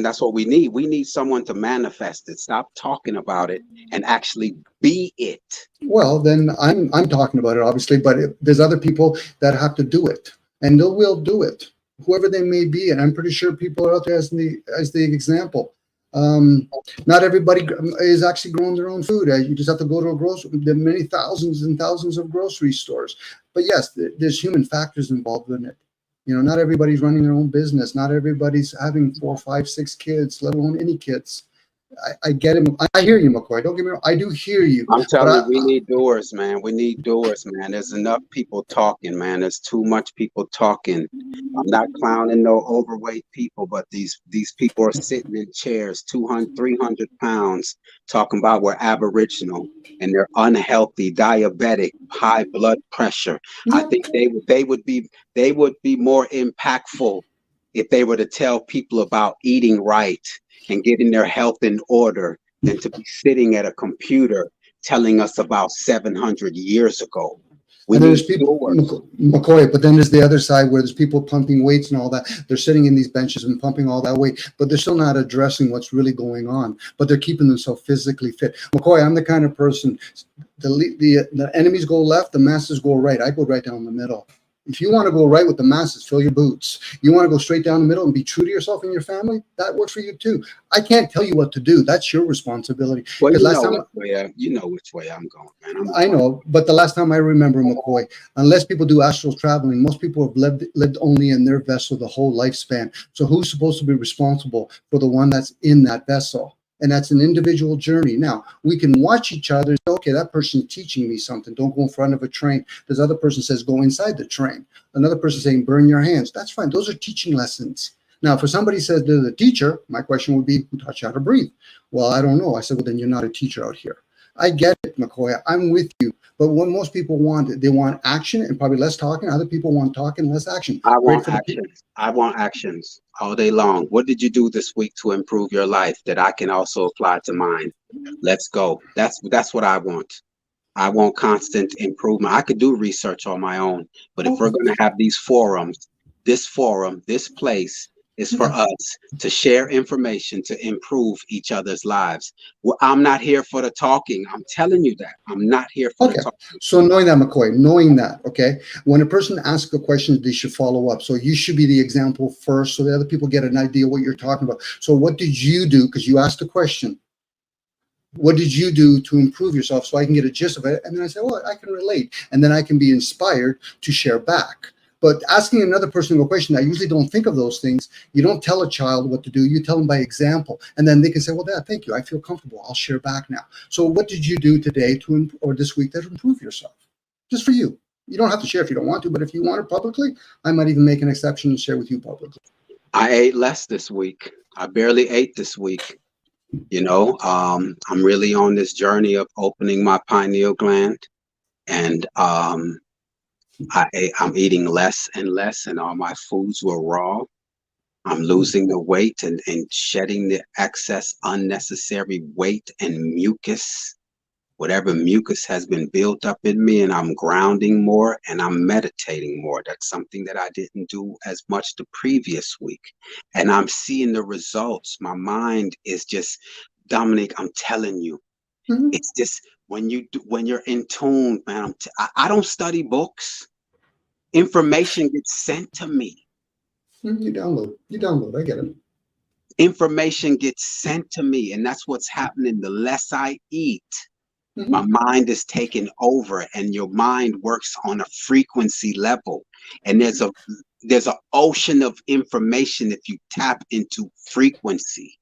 S12: that's what we need. We need someone to manifest it. Stop talking about it and actually be it.
S13: Well, then I'm talking about it, obviously, but there's other people that have to do it, and they will do it, whoever they may be. And I'm pretty sure people are out there as the example. Not everybody is actually growing their own food. You just have to go to a grocery. There are many thousands and thousands of grocery stores. But yes, there's human factors involved in it. You know, not everybody's running their own business. Not everybody's having 4, 5, 6 kids, let alone any kids. I get it. I hear you, McCoy. Don't get me wrong. I do hear you.
S12: I'm telling you, we need doers, man. We need doers, man. There's enough people talking, man. There's too much people talking. I'm not clowning no overweight people, but these people are sitting in chairs, 200, 300 pounds, talking about we're Aboriginal and they're unhealthy, diabetic, high blood pressure. I think they would be more impactful if they were to tell people about eating right and getting their health in order than to be sitting at a computer telling us about 700 years ago.
S13: And there's people, McCoy, but then there's the other side where there's people pumping weights and all that. They're sitting in these benches and pumping all that weight, but they're still not addressing what's really going on, but they're keeping themselves physically fit. McCoy, I'm the kind of person, the enemies go left, the masses go right. I go right down the middle. If you want to go right with the masses, fill your boots. You want to go straight down the middle and be true to yourself and your family, that works for you too. I can't tell you what to do. That's your responsibility.
S12: Well, you know which way I'm going, man.
S13: I know, but the last time I remember, McCoy, unless people do astral traveling, most people have lived only in their vessel the whole lifespan. So who's supposed to be responsible for the one that's in that vessel? And that's an individual journey. Now, we can watch each other. Okay, that person's teaching me something. Don't go in front of a train. This other person says, go inside the train. Another person saying, burn your hands. That's fine. Those are teaching lessons. Now, if somebody says they're the teacher, my question would be, who taught you how to breathe? Well, I don't know. I said, well, then you're not a teacher out here. I get it, McCoy. I'm with you. But what most people want, they want action and probably less talking. Other people want talking, less action.
S12: I want actions. I want actions all day long. What did you do this week to improve your life that I can also apply to mine? Let's go. That's what I want. I want constant improvement. I could do research on my own, but if we're going to have these forums, this place is for us to share information to improve each other's lives. Well, I'm not here for the talking. I'm telling you that. I'm not here for the talking.
S13: So knowing that, McCoy, knowing that, okay, when a person asks a question, they should follow up. So you should be the example first so the other people get an idea what you're talking about. So what did you do? Because you asked a question. What did you do to improve yourself so I can get a gist of it? And then I say, well, I can relate. And then I can be inspired to share back. But asking another person a question, I usually don't think of those things. You don't tell a child what to do. You tell them by example. And then they can say, well, Dad, thank you. I feel comfortable. I'll share back now. So what did you do today or this week to improve yourself? Just for you. You don't have to share if you don't want to, but if you want it publicly, I might even make an exception and share with you publicly.
S12: I ate less this week. I barely ate this week. You know, I'm really on this journey of opening my pineal gland, and I'm eating less and less, and all my foods were raw. I'm losing the weight and shedding the excess unnecessary weight and mucus, whatever mucus has been built up in me, and I'm grounding more and I'm meditating more. That's something that I didn't do as much the previous week. And I'm seeing the results. My mind is just, Dominic, I'm telling you, it's just when you're in tune, man. I don't study books. Information gets sent to me.
S13: You download. I get it.
S12: Information gets sent to me, and that's what's happening. The less I eat, my mind is taken over, and your mind works on a frequency level. And there's an ocean of information if you tap into frequency.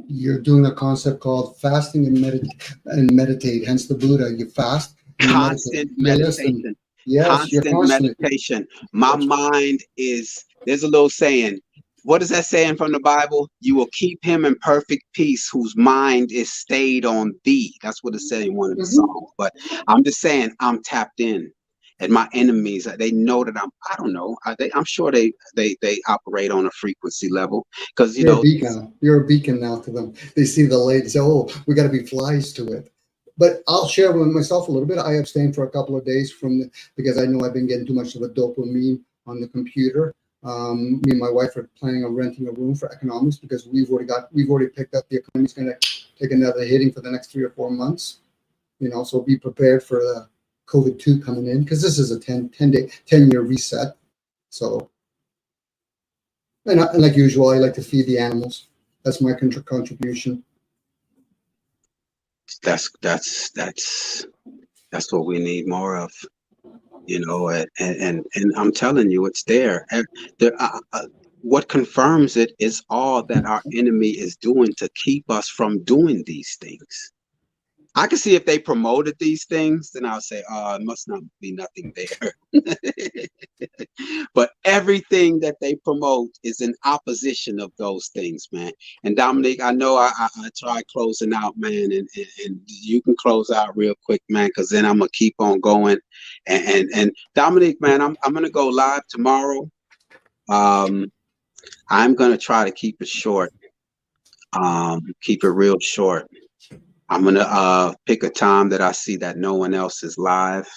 S13: You're doing a concept called fasting and meditate. Hence the Buddha. You fast.
S12: Constant meditation.
S13: Yes,
S12: constant meditation. My mind is, there's a little saying. What is that saying from the Bible? You will keep him in perfect peace whose mind is stayed on thee. That's what it said in one of the songs. But I'm just saying, I'm tapped in. And my enemies, they know that I don't know. I'm sure they operate on a frequency level. Because, you know.
S13: You're a beacon now to them. They see the light and say, oh, we got to be flies to it. But I'll share with myself a little bit. I abstained for a couple of days because I know I've been getting too much of a dopamine on the computer. Me and my wife are planning on renting a room for economics because we've already picked up the economy is going to take another hitting for the next 3 or 4 months. You know, so be prepared for the COVID-2 coming in because this is a 10-year reset. So, and like usual, I like to feed the animals. That's my contribution.
S12: That's what we need more of, you know, and I'm telling you, it's there. What confirms it is all that our enemy is doing to keep us from doing these things. I can see if they promoted these things, then I'll say, oh, it must not be nothing there. But everything that they promote is in opposition of those things, man. And Dominic, I know I try closing out, man, and you can close out real quick, man, because then I'm gonna keep on going. And Dominic, man, I'm gonna go live tomorrow. I'm gonna try to keep it short. Keep it real short. I'm gonna pick a time that I see that no one else is live,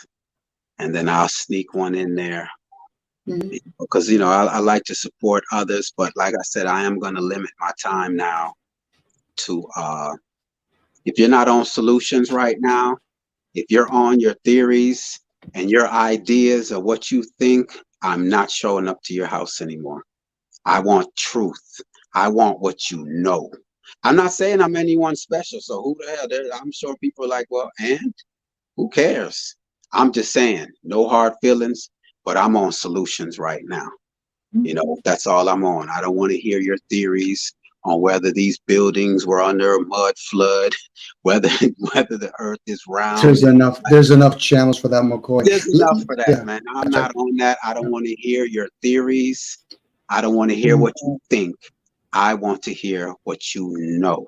S12: and then I'll sneak one in there. Because, you know, I like to support others, but like I said, I am gonna limit my time now to if you're not on solutions right now, if you're on your theories and your ideas of what you think, I'm not showing up to your house anymore. I want truth. I want what you know. I'm not saying I'm anyone special, so who the hell? I'm sure people are like, well, and who cares? I'm just saying, no hard feelings, but I'm on solutions right now. You know, that's all I'm on. I don't want to hear your theories on whether these buildings were under a mud flood, whether the earth is round.
S13: There's enough channels for that, McCoy.
S12: There's enough for that,
S13: Yeah,
S12: man. I'm
S13: that's right.
S12: not on that. I don't want to hear your theories. I don't want to hear what you think. I want to hear what you know.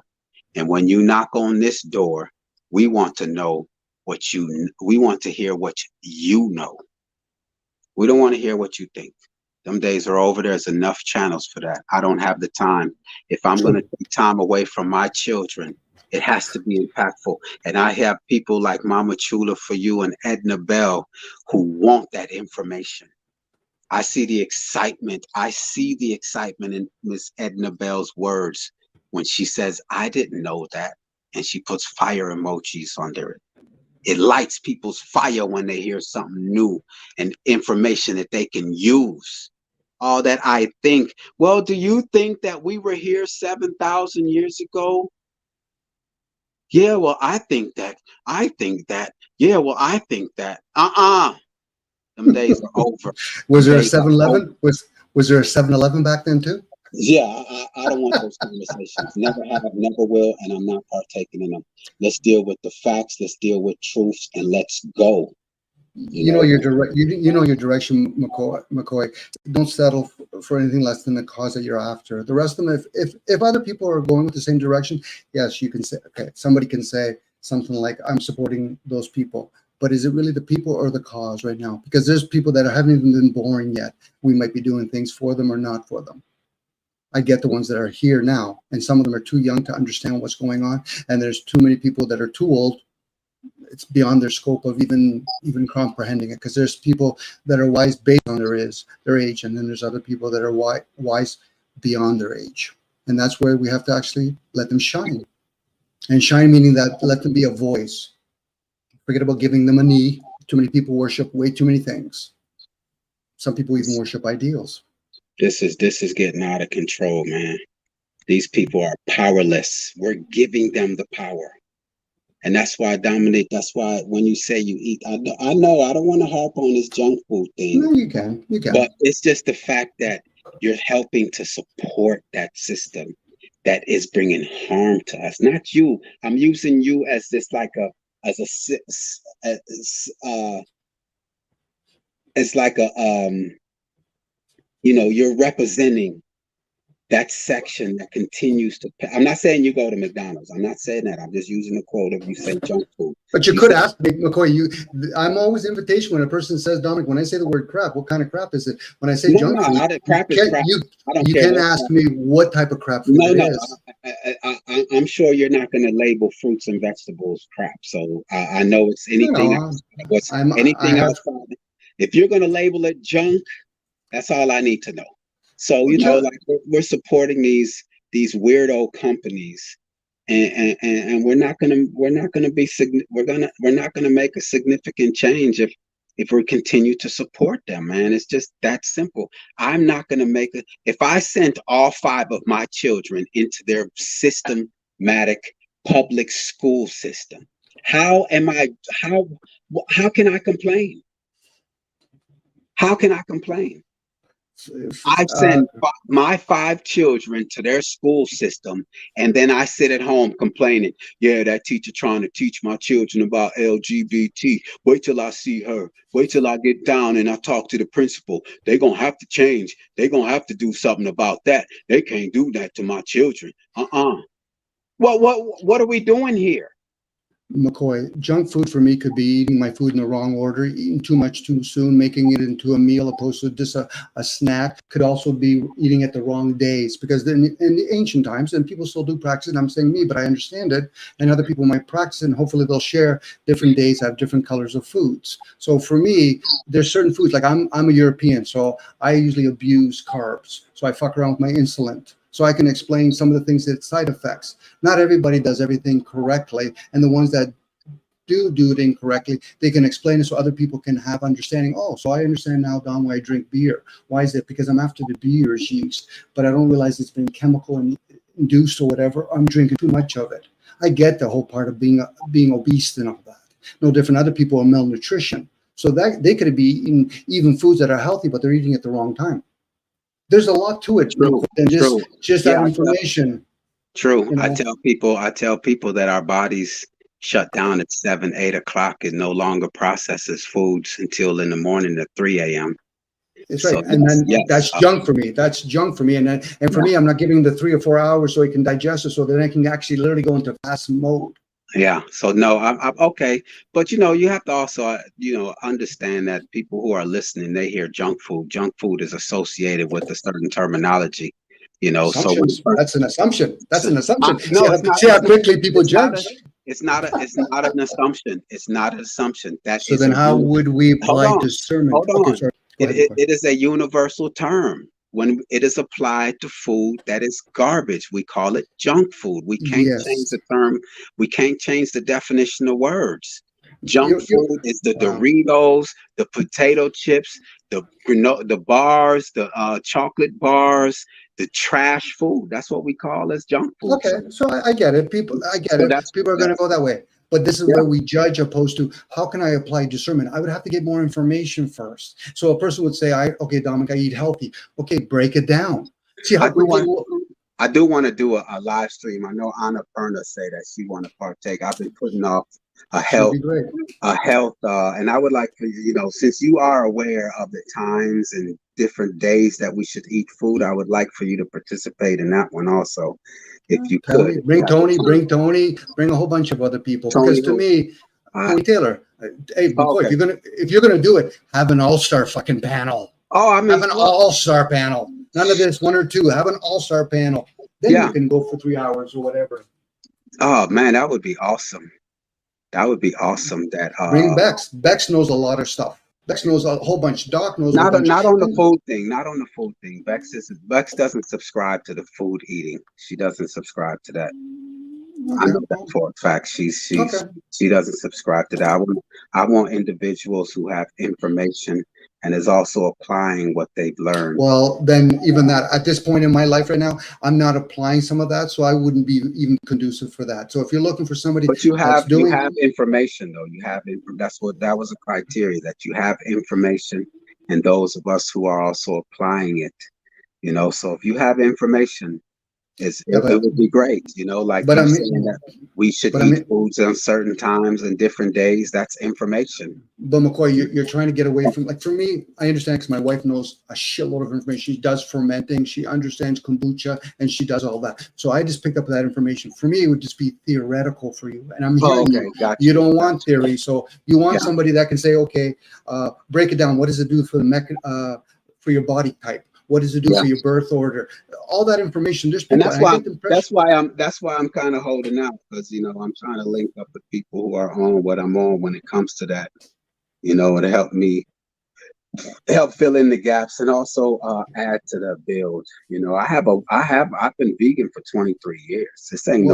S12: And when you knock on this door, we want to know we want to hear what you know. We don't want to hear what you think. Them days are over. There's enough channels for that. I don't have the time. If I'm going to take time away from my children, it has to be impactful. And I have people like Mama Chula for you and Edna Bell who want that information. I see the excitement. I see the excitement in Miss Edna Bell's words when she says, I didn't know that. And she puts fire emojis under it. It lights people's fire when they hear something new and information that they can use. All that I think. Well, do you think that we were here 7,000 years ago? Yeah, well, I think that. I think that. Yeah, well, I think that. Them days are over.
S13: Was there a 7-Eleven? Was there a 7-Eleven back then too?
S12: Yeah, I don't want those conversations. Never have, never will, and I'm not partaking in them. Let's deal with the facts. Let's deal with truths, and let's go.
S13: You know your direction, McCoy. Don't settle for anything less than the cause that you're after. The rest of them, if other people are going with the same direction, yes, you can say, okay, somebody can say something like, I'm supporting those people. But is it really the people or the cause right now? Because there's people that haven't even been born yet. We might be doing things for them or not for them. I get the ones that are here now, and some of them are too young to understand what's going on, and there's too many people that are too old. It's beyond their scope of even comprehending it, because there's people that are wise based on their age, and then there's other people that are wise beyond their age, and that's where we have to actually let them shine. And shine meaning that let them be a voice. Forget about giving them a knee. Too many people worship way too many things. Some people even worship ideals.
S12: This is getting out of control, man. These people are powerless. We're giving them the power. And that's why, Dominic, that's why when you say you eat, I know I don't want to harp on this junk food thing.
S13: No, you can.
S12: But it's just the fact that you're helping to support that system that is bringing harm to us. Not you. I'm using you as this you're representing that section that continues to pay. I'm not saying you go to McDonald's. I'm not saying that. I'm just using a quote of you say junk food.
S13: But you could ask me, McCoy, I'm always invitation when a person says, Dominic, when I say the word crap, what kind of crap is it? When I say junk food,
S12: crap is crap.
S13: You can ask me what type of crap food it is.
S12: I'm sure you're not going to label fruits and vegetables crap. So I know it's anything else. Outside. If you're going to label it junk, that's all I need to know. So, like we're supporting these weirdo companies, and we're not gonna make a significant change if we continue to support them, man. It's just that simple. I'm not gonna make it. If I sent all 5 of my children into their systematic public school system, how can I complain? How can I complain? I send my 5 children to their school system, and then I sit at home complaining, yeah, that teacher trying to teach my children about LGBT. Wait till I see her. Wait till I get down and I talk to the principal. They're going to have to change. They're going to have to do something about that. They can't do that to my children. What are we doing here?
S13: McCoy, junk food for me could be eating my food in the wrong order, eating too much too soon, making it into a meal opposed to just a snack. Could also be eating at the wrong days, because in the ancient times, and people still do practice it, I'm saying me, but I understand it, and other people might practice it, and hopefully they'll share different days, have different colors of foods. So for me, there's certain foods, like I'm a European, so I usually abuse carbs. So I fuck around with my insulin. So I can explain some of the things that side effects. Not everybody does everything correctly, and the ones that do it incorrectly, they can explain it so other people can have understanding. Oh, so I understand now, Don, why I drink beer. Why is it? Because I'm after the beer's yeast, but I don't realize it's been chemical induced or whatever. I'm drinking too much of it. I get the whole part of being obese and all that. No different. Other people are malnutrition, so that they could be eating even foods that are healthy, but they're eating at the wrong time. there's a lot to it,
S2: True,
S13: than
S2: true.
S13: just
S2: Yeah,
S13: that information.
S2: true.
S13: You know,
S2: I tell people that our bodies shut down at 7, 8 o'clock. It no longer processes foods until in the morning at 3 a.m.
S13: it's right,
S2: So
S13: and
S2: yes,
S13: then
S2: yes,
S13: that's junk for me. That's junk for me, and for
S2: yeah,
S13: me, I'm not giving the 3 or 4 hours so I can digest it, so then I can actually literally go into fast mode.
S2: yeah. So no, I'm okay. But you have to also, understand that people who are listening, they hear junk food. Junk food is associated with a certain terminology. So when
S13: Assumptions. That's an assumption. That's an assumption.
S2: no, it's not.
S13: See how quickly people judge.
S2: It's not an assumption. It's not an assumption. That
S13: So
S2: is
S13: then,
S2: a
S13: how would we
S2: hold
S13: apply
S2: on,
S13: discernment?
S2: hold
S13: Okay,
S2: on.
S13: sorry. Go ahead.
S2: It is a universal term. When it is applied to food that is garbage, we call it junk food. We can't change
S13: Yes.
S2: the term. We can't change the definition of words. Junk
S13: You
S2: food is the
S13: wow.
S2: Doritos, the potato chips, the bars, the chocolate bars, the trash food. That's what we call as junk food.
S13: Okay, so I get it. I get
S2: So
S13: it. People are going to go that way. But this is
S2: yeah.
S13: where we judge opposed to how can I apply discernment? I would have to get more information first. So a person would say, okay, Dominic, I eat healthy. Okay, break it down. See how quickly
S2: I do want to do a live stream. I know Anna Perna say that she want to partake. I've been putting off a
S13: should
S2: health,
S13: be great.
S2: and I would like for since you are aware of the times and different days that we should eat food, I would like for you to participate in that one also, if you
S13: Tell
S2: could.
S13: me, bring Tony, bring a whole bunch of other people.
S2: Tony,
S13: Because to me, Tony Taylor, hey, McCoy,
S2: okay.
S13: if you're gonna do it, have an all-star fucking panel.
S2: Oh, I mean,
S13: have an all-star panel. None of this one or two. Have an all-star panel. Then you can go for 3 hours or whatever.
S2: Oh man, that would be awesome. That would be awesome. That
S13: bring Bex. Bex knows a lot of stuff. Bex knows a whole bunch. Doc knows a bunch.
S2: Not on the food thing. Not on the food thing. Bex doesn't subscribe to the food eating. She doesn't subscribe to that. I know that for a fact. She doesn't subscribe to that. I want individuals who have information and is also applying what they've learned.
S13: Well, then even that at this point in my life right now, I'm not applying some of that, so I wouldn't be even conducive for that. So if you're looking for somebody,
S2: but you have information though. That was a criteria, that you have information, and those of us who are also applying it. So if you have information, it would be great, like
S13: but
S2: saying that we should eat foods on certain times and different days. That's information.
S13: But McCoy, you're trying to get away from, like, for me, I understand because my wife knows a shitload of information. She does fermenting, she understands kombucha, and she does all that. So I just picked up that information. For me, it would just be theoretical for you. And I'm hearing you.
S2: Gotcha.
S13: You don't want theory. So you want somebody that can say, okay, break it down. What does it do for the for your body type? What does it do for your birth order? All that information.
S2: And that's why I'm kind of holding out, because I'm trying to link up with people who are on what I'm on when it comes to that. To help fill in the gaps and also add to the build. I've been vegan for 23 years. This ain't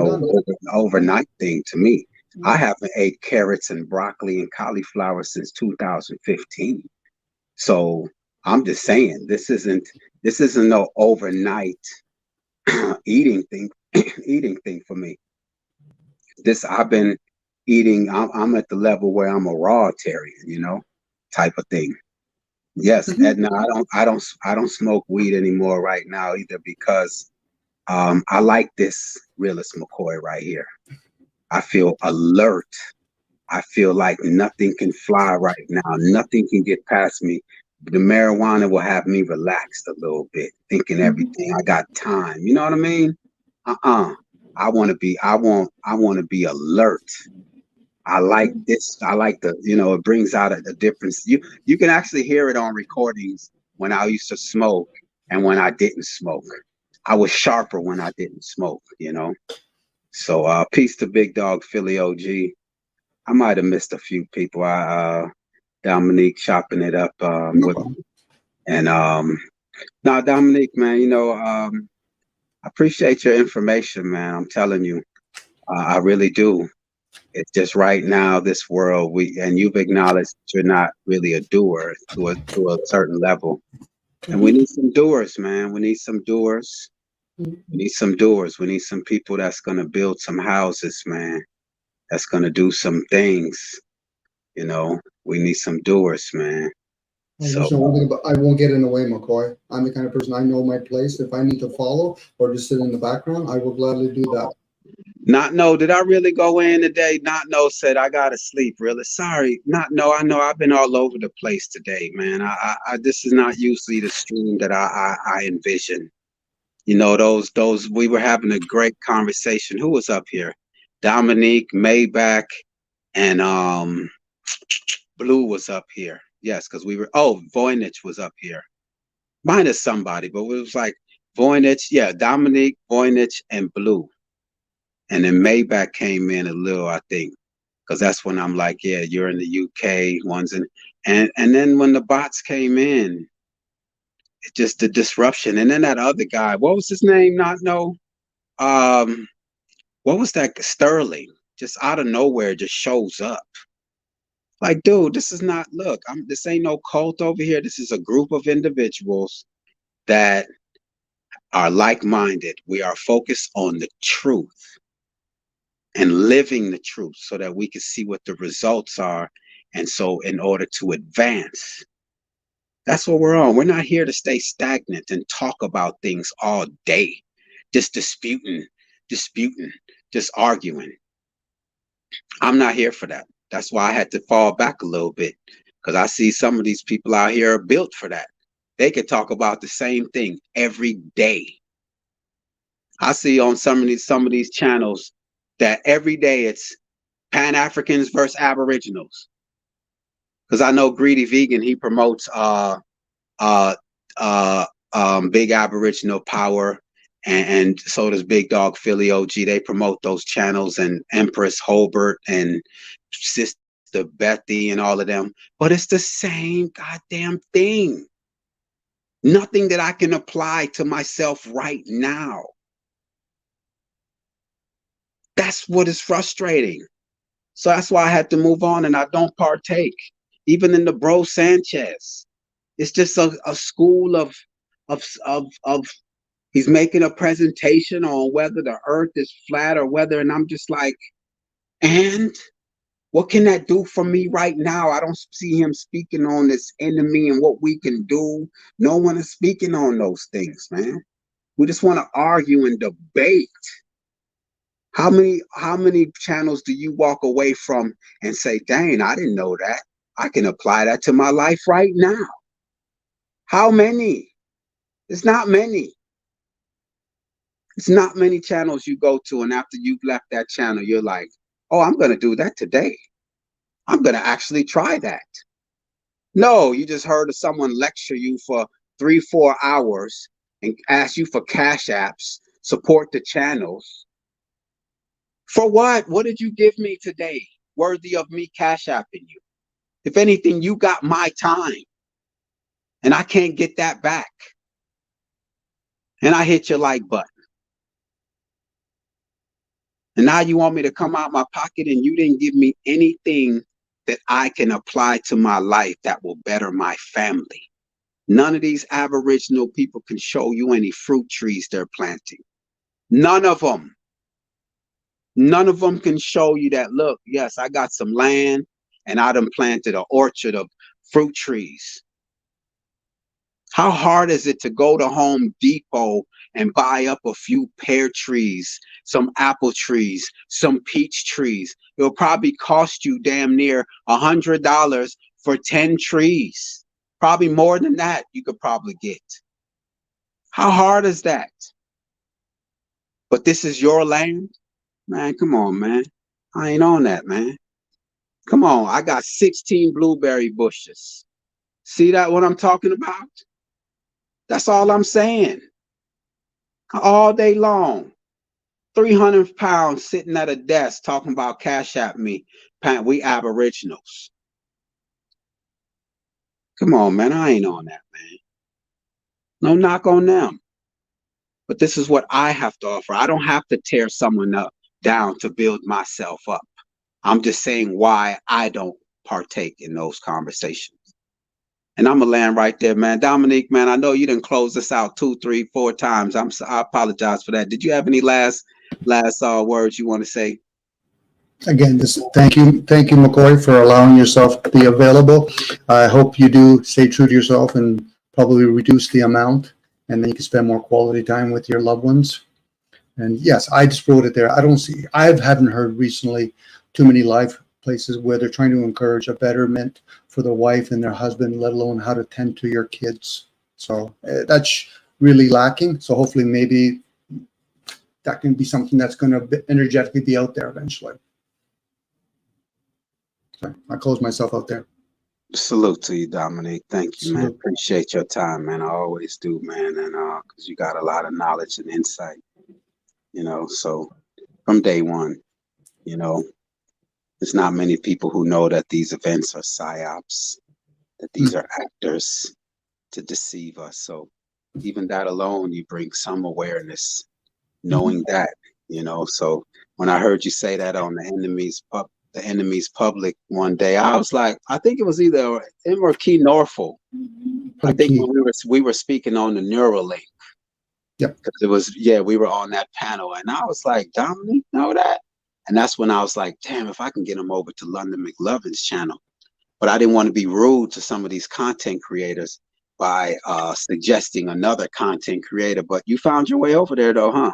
S2: overnight thing to me. I haven't ate carrots and broccoli and cauliflower since 2015. So I'm just saying, this isn't no overnight eating thing for me. I've been eating. I'm at the level where I'm a rawtarian, type of thing. Yes, Edna, I don't smoke weed anymore right now either, because I like this realist McCoy right here. I feel alert. I feel like nothing can fly right now. Nothing can get past me. The marijuana will have me relaxed a little bit, thinking everything. I got time. You know what I mean? I want to be alert. I like this. I like it brings out a difference. You can actually hear it on recordings when I used to smoke and when I didn't smoke. I was sharper when I didn't smoke, So peace to Big Dog Philly OG. I might have missed a few people. Dominique chopping it up with me. And now Dominique, man, I appreciate your information, man. I'm telling you, I really do. It's just right now, this world, and you've acknowledged that you're not really a doer to a certain level. And we need some doers, man. We need some doers. We need some doers. We need some people that's going to build some houses, man. That's going to do some things. We need some doers, man.
S13: Hey,
S2: So
S13: listen, one thing about, I won't get in the way, McCoy. I'm the kind of person, I know my place. If I need to follow or just sit in the background, I will gladly do that.
S12: Not know, did I really go in today? Not know said I gotta sleep. Really sorry. Not know. I know I've been all over the place today, man. This is not usually the stream that I envision. You know, those we were having a great conversation. Who was up here? Dominique, Maybach, and Blue was up here. Yes, because we were. Oh, Voynich was up here. Minus somebody, but it was like Voynich. Yeah, Dominique, Voynich, and Blue. And then Maybach came in a little, I think, because that's when I'm like, yeah, you're in the UK, one's in, and then when the bots came in, it just the disruption. And then that other guy, what was his name? Not know. What was that? Sterling, just out of nowhere, just shows up. Like, dude, this is not. Look, this ain't no cult over here. This is a group of individuals that are like-minded. We are focused on the truth and living the truth so that we can see what the results are. And so in order to advance, that's what we're on. We're not here to stay stagnant and talk about things all day, just disputing, just arguing. I'm not here for that. That's why I had to fall back a little bit, because I see some of these people out here are built for that. They can talk about the same thing every day. I see on some of these channels that every day it's Pan-Africans versus Aboriginals. Because I know Greedy Vegan, he promotes Big Aboriginal Power, and so does Big Dog Philly OG. They promote those channels, and Empress Holbert and Sister Bethy and all of them. But it's the same goddamn thing. Nothing that I can apply to myself right now. That's what is frustrating. So that's why I had to move on, and I don't partake. Even in the Bro Sanchez, it's just a school of he's making a presentation on whether the earth is flat or whether, and I'm just like, and what can that do for me right now? I don't see him speaking on this enemy and what we can do. No one is speaking on those things, man. We just want to argue and debate. How many channels do you walk away from and say, dang, I didn't know that. I can apply that to my life right now. How many? It's not many. It's not many channels you go to, and after you've left that channel, you're like, oh, I'm going to do that today. I'm going to actually try that. No, you just heard of someone lecture you for 3-4 hours and ask you for cash apps, support the channels. For what? What did you give me today worthy of me cash apping you? If anything, you got my time, and I can't get that back. And I hit your like button. And now you want me to come out my pocket, and you didn't give me anything that I can apply to my life that will better my family. None of these Aboriginal people can show you any fruit trees they're planting. None of them. None of them can show you that, look, yes, I got some land and I done planted an orchard of fruit trees. How hard is it to go to Home Depot and buy up a few pear trees, some apple trees, some peach trees? It'll probably cost you damn near $100 for 10 trees. Probably more than that you could probably get. How hard is that? But this is your land? Man, come on, man. I ain't on that, man. Come on, I got 16 blueberry bushes. See that what I'm talking about? That's all I'm saying. All day long. 300 pounds sitting at a desk talking about cash app me. We Aboriginals. Come on, man. I ain't on that, man. No knock on them. But this is what I have to offer. I don't have to tear someone down to build myself up. I'm just saying why I don't partake in those conversations. And I'm gonna land right there, man. Dominique, man, I know you didn't close this out 2, 3, 4 times. I apologize for that. Did you have any last words you want to say?
S13: Again, thank you, McCoy, for allowing yourself to be available. I hope you do stay true to yourself and probably reduce the amount, and then you can spend more quality time with your loved ones. And yes, I just wrote it there. I haven't heard recently too many live places where they're trying to encourage a betterment for the wife and their husband, let alone how to tend to your kids. So that's really lacking. So hopefully, maybe that can be something that's going to energetically be out there eventually. So I close myself out there.
S12: Salute to you, Dominique. Thank you, man.
S13: Salute.
S12: Appreciate your time, man. I always do, man. And because you got a lot of knowledge and insight, so from day one, there's not many people who know that these events are psyops, that these are actors to deceive us. So even that alone, you bring some awareness, knowing that, So when I heard you say that on the enemy's public one day, I was like, I think it was either him or Key Norfolk. I think when we were speaking on the Neuralink.
S13: Yep.
S12: Because it was, we were on that panel, and I was like, Dominic, know that? And that's when I was like, damn, if I can get him over to London McLovin's channel. But I didn't want to be rude to some of these content creators by suggesting another content creator. But you found your way over there, though, huh?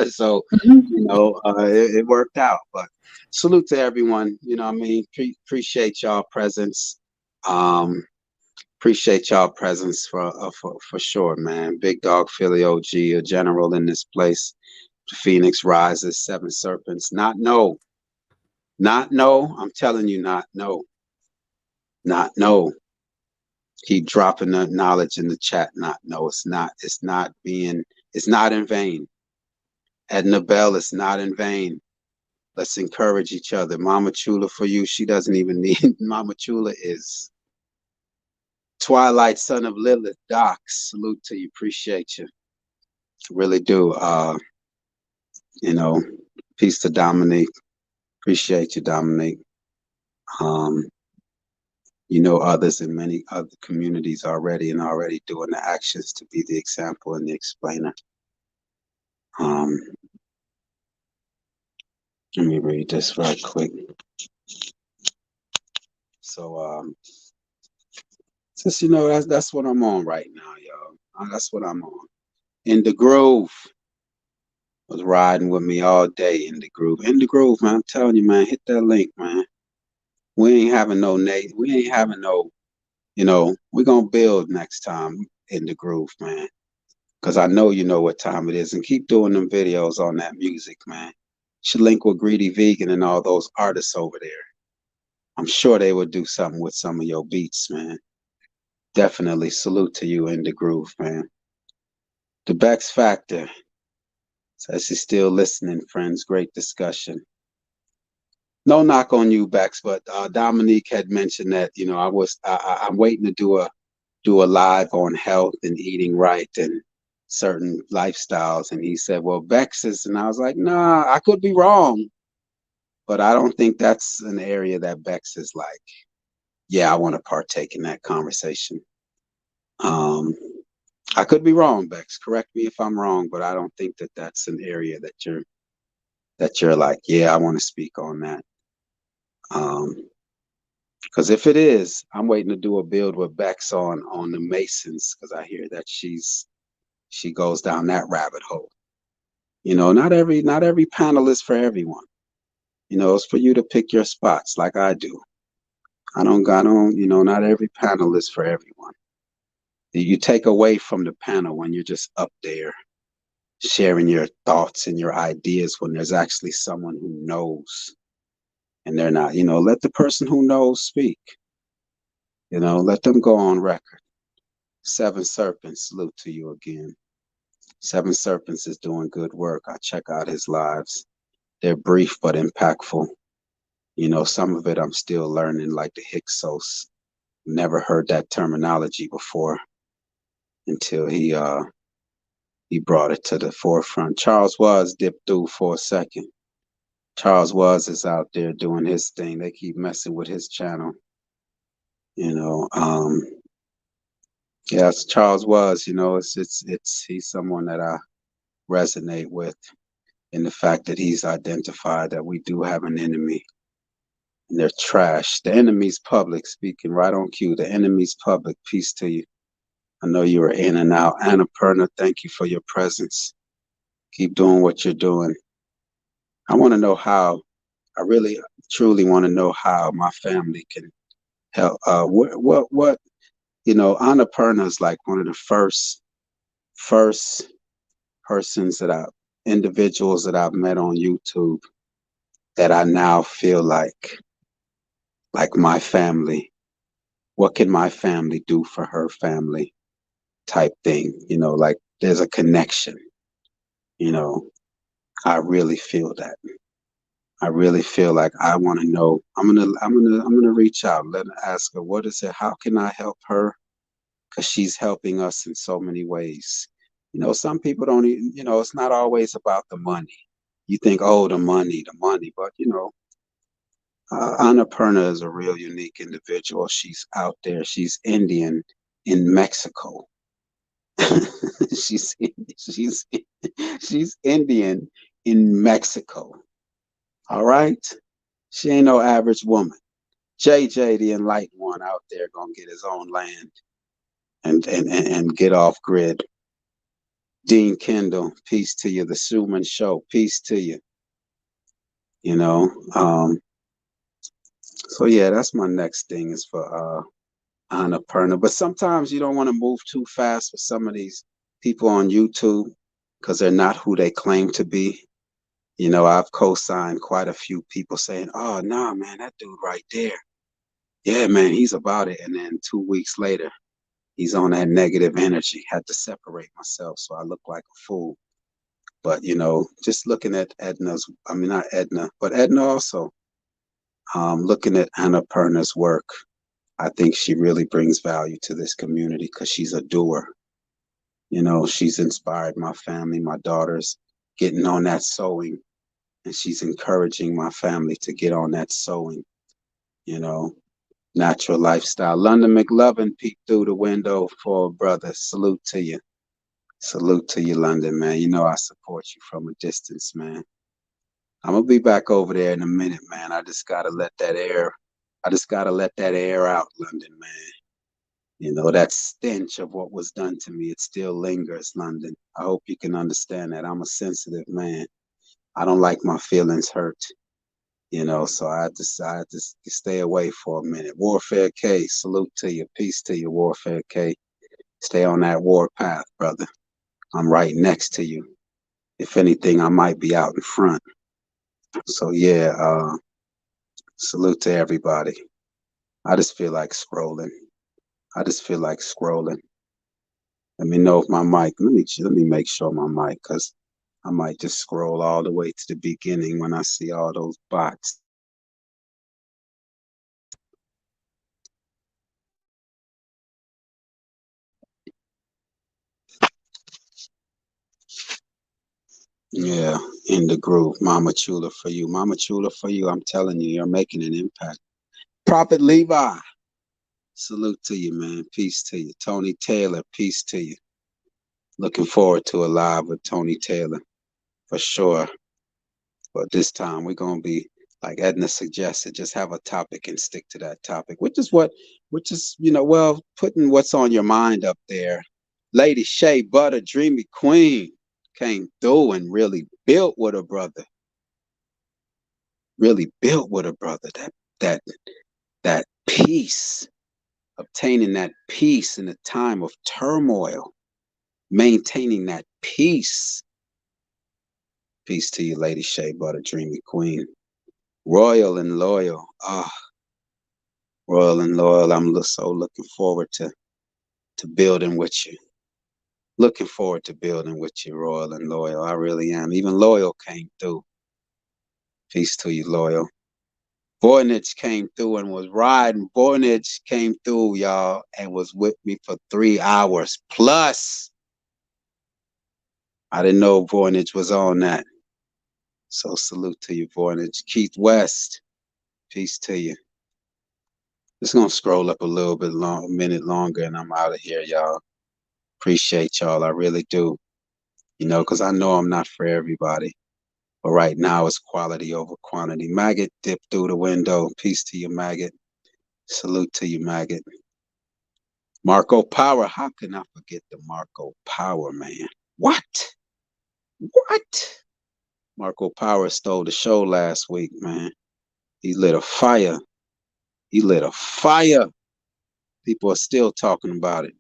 S12: So, it worked out. But salute to everyone. Appreciate y'all presence. Appreciate y'all presence for sure, man. Big Dog Philly OG, a general in this place. The Phoenix rises, 7 serpents. Not no. I'm telling you, not no. Keep dropping the knowledge in the chat. Not no. It's not in vain. Edna Bell, it's not in vain. Let's encourage each other. Mama Chula for you. She doesn't even need Mama Chula is. Twilight, son of Lilith, Doc, salute to you. Appreciate you. Really do. Peace to Dominique. Appreciate you, Dominique. Others in many other communities already doing the actions to be the example and the explainer. Let me read this right quick. So, that's what I'm on right now, y'all. That's what I'm on. In the Groove was riding with me all day in the groove. In the groove, man. I'm telling you, man, hit that link, man. We ain't having no, we're going to build next time in the groove, man. Because I know you know what time it is. And keep doing them videos on that music, man. Should link with Greedy Vegan and all those artists over there. I'm sure they would do something with some of your beats, man. Definitely salute to you in the groove, man. The Bex Factor says he's still listening, friends. Great discussion. No knock on you, Bex, but Dominique had mentioned that I'm waiting to do a live on health and eating right and certain lifestyles, and he said, "Well, Bex is," and I was like, "Nah, I could be wrong, but I don't think that's an area that Bex is like. Yeah, I want to partake in that conversation." I could be wrong, Bex. Correct me if I'm wrong, but I don't think that that's an area that you're like, yeah, I want to speak on that. Because if it is, I'm waiting to do a build with Bex on the Masons, because I hear that she goes down that rabbit hole. Not every panel is for everyone. It's for you to pick your spots, like I do. Not every panel is for everyone. You take away from the panel when you're just up there sharing your thoughts and your ideas when there's actually someone who knows and they're not, let the person who knows speak, let them go on record. 7 Serpents, salute to you again. 7 Serpents is doing good work. I check out his lives. They're brief but impactful. Some of it I'm still learning, like the Hyksos. Never heard that terminology before until he brought it to the forefront. Charles Was dipped through for a second. Charles Was is out there doing his thing. They keep messing with his channel. Yes, Charles Was, he's someone that I resonate with. in the fact that he's identified that we do have an enemy. And they're trash. The enemy's public, speaking right on cue. The enemy's public. Peace to you. I know you were in and out. Annapurna, thank you for your presence. Keep doing what you're doing. I want to know how, I really, truly want to know how my family can help. What, you know, Annapurna is like one of the first persons individuals that I've met on YouTube that I now feel like my family. What can my family do for her family type thing? You know, like there's a connection. You know, I really feel that. I really feel like I want to know. I'm gonna reach out. Let her ask her what is it. How can I help her? Because she's helping us in so many ways. You know, some people don't even. You know, it's not always about the money. You think, oh, the money, but you know, Annapurna is a real unique individual. She's out there. She's Indian in Mexico. she's she's Indian in Mexico. All right, she ain't no average woman. JJ, the enlightened one, out there gonna get his own land and get off grid. Dean Kendall, peace to you. The Schumann Show, peace to you. You know, so yeah, that's my next thing is for Annapurna. But sometimes you don't want to move too fast with some of these people on YouTube because they're not who they claim to be. You know, I've co-signed quite a few people saying, oh, nah, man, that dude right there. Yeah, man, he's about it. And then 2 weeks later, he's on that negative energy. Had to separate myself so I look like a fool. But, you know, just looking at not Edna, but Edna also, looking at Annapurna's work, I think she really brings value to this community because she's a doer. You know, she's inspired my family, my daughters, getting on that sewing. And she's encouraging my family to get on that sewing, you know, natural lifestyle. London McLovin peeked through the window for a brother. Salute to you. Salute to you, London, man. You know I support you from a distance, man. I'm gonna be back over there in a minute, man. I just gotta let that air out, London, man. You know, that stench of what was done to me, it still lingers, London. I hope you can understand that. I'm a sensitive man. I don't like my feelings hurt. You know, so I decided to stay away for a minute. Warfare K, salute to you. Peace to you, Warfare K. Stay on that war path, brother. I'm right next to you. If anything, I might be out in front. So yeah, salute to everybody. I just feel like scrolling. Let me know if my mic, let me make sure my mic, because I might just scroll all the way to the beginning when I see all those bots. Yeah, in the group. Mama Chula for you. Mama Chula for you. I'm telling you, you're making an impact. Prophet Levi, salute to you, man. Peace to you. Tony Taylor, peace to you. Looking forward to a live with Tony Taylor, for sure. But this time we're going to be, like Edna suggested, just have a topic and stick to that topic, which is, you know, well, putting what's on your mind up there. Lady Shea Butter, Dreamy Queen, came through and really built with a brother. Really built with a brother. That peace, obtaining that peace in a time of turmoil, maintaining that peace. Peace to you, Lady Shea Butter, Dreamy Queen. Royal and loyal. Royal and loyal. I'm so looking forward to building with you. Looking forward to building with you, Royal and loyal. I really am. Even Loyal came through. Peace to you, Loyal. Voynich came through and was riding. Voynich came through, y'all, and was with me for 3 hours plus. I didn't know Voynich was on that. So salute to you, Voynich. Keith West, peace to you. Just gonna scroll up a little bit minute longer, and I'm out of here, y'all. Appreciate y'all, I really do. You know, because I know I'm not for everybody. But right now it's quality over quantity. Maggot, dip through the window. Peace to you, Maggot. Salute to you, Maggot. Marco Power. How can I forget the Marco Power, man? What? What? Marco Power stole the show last week, man. He lit a fire. He lit a fire. People are still talking about it.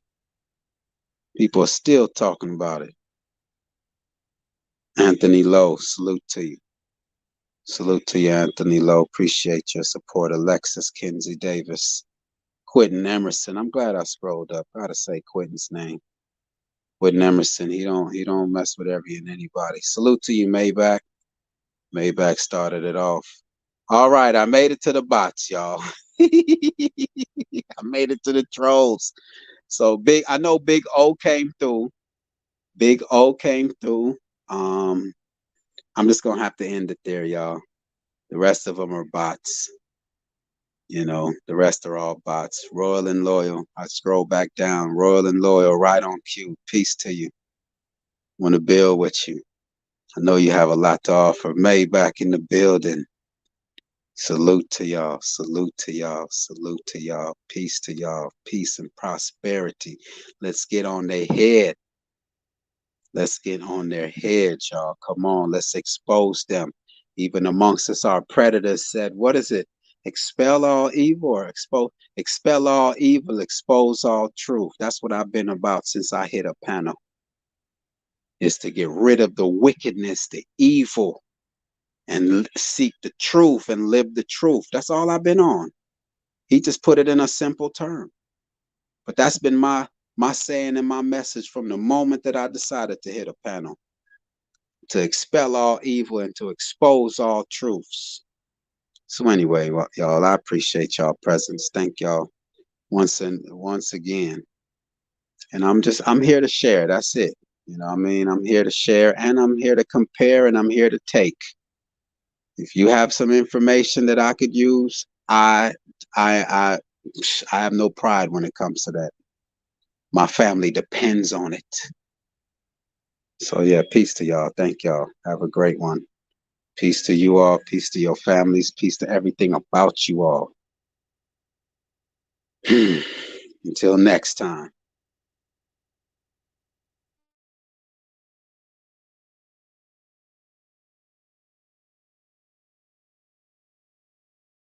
S12: People are still talking about it. Anthony Lowe, salute to you. Salute to you, Anthony Lowe. Appreciate your support. Alexis Kinsey Davis. Quentin Emerson. I'm glad I scrolled up. Gotta say Quentin's name. Quentin Emerson. He don't mess with every and anybody. Salute to you, Maybach. Maybach started it off. All right, I made it to the bots, y'all. I made it to the trolls. So I know Big O came through. Big O came through. I'm just gonna have to end it there, y'all. The rest of them are bots. You know, the rest are all bots. Royal and Loyal. I scroll back down. Royal and Loyal, right on cue. Peace to you. Want to build with you. I know you have a lot to offer. May back in the building. Salute to y'all. Salute to y'all. Salute to y'all. Peace to y'all. Peace and prosperity. Let's get on their head. Let's get on their head, y'all. Come on, let's expose them. Even amongst us, our predators said, what is it? Expel all evil or expel all evil, expose all truth. That's what I've been about since I hit a panel. Is to get rid of the wickedness, the evil, and seek the truth and live the truth. That's all I've been on. He just put it in a simple term. But that's been my saying and my message from the moment that I decided to hit a panel. To expel all evil and to expose all truths. So anyway, y'all, I appreciate y'all presence. Thank y'all once again. And I'm here to share. That's it. You know what I mean? I'm here to share and I'm here to compare and I'm here to take. If you have some information that I could use, I have no pride when it comes to that. My family depends on it. So yeah, peace to y'all. Thank y'all. Have a great one. Peace to you all. Peace to your families. Peace to everything about you all. Until next time.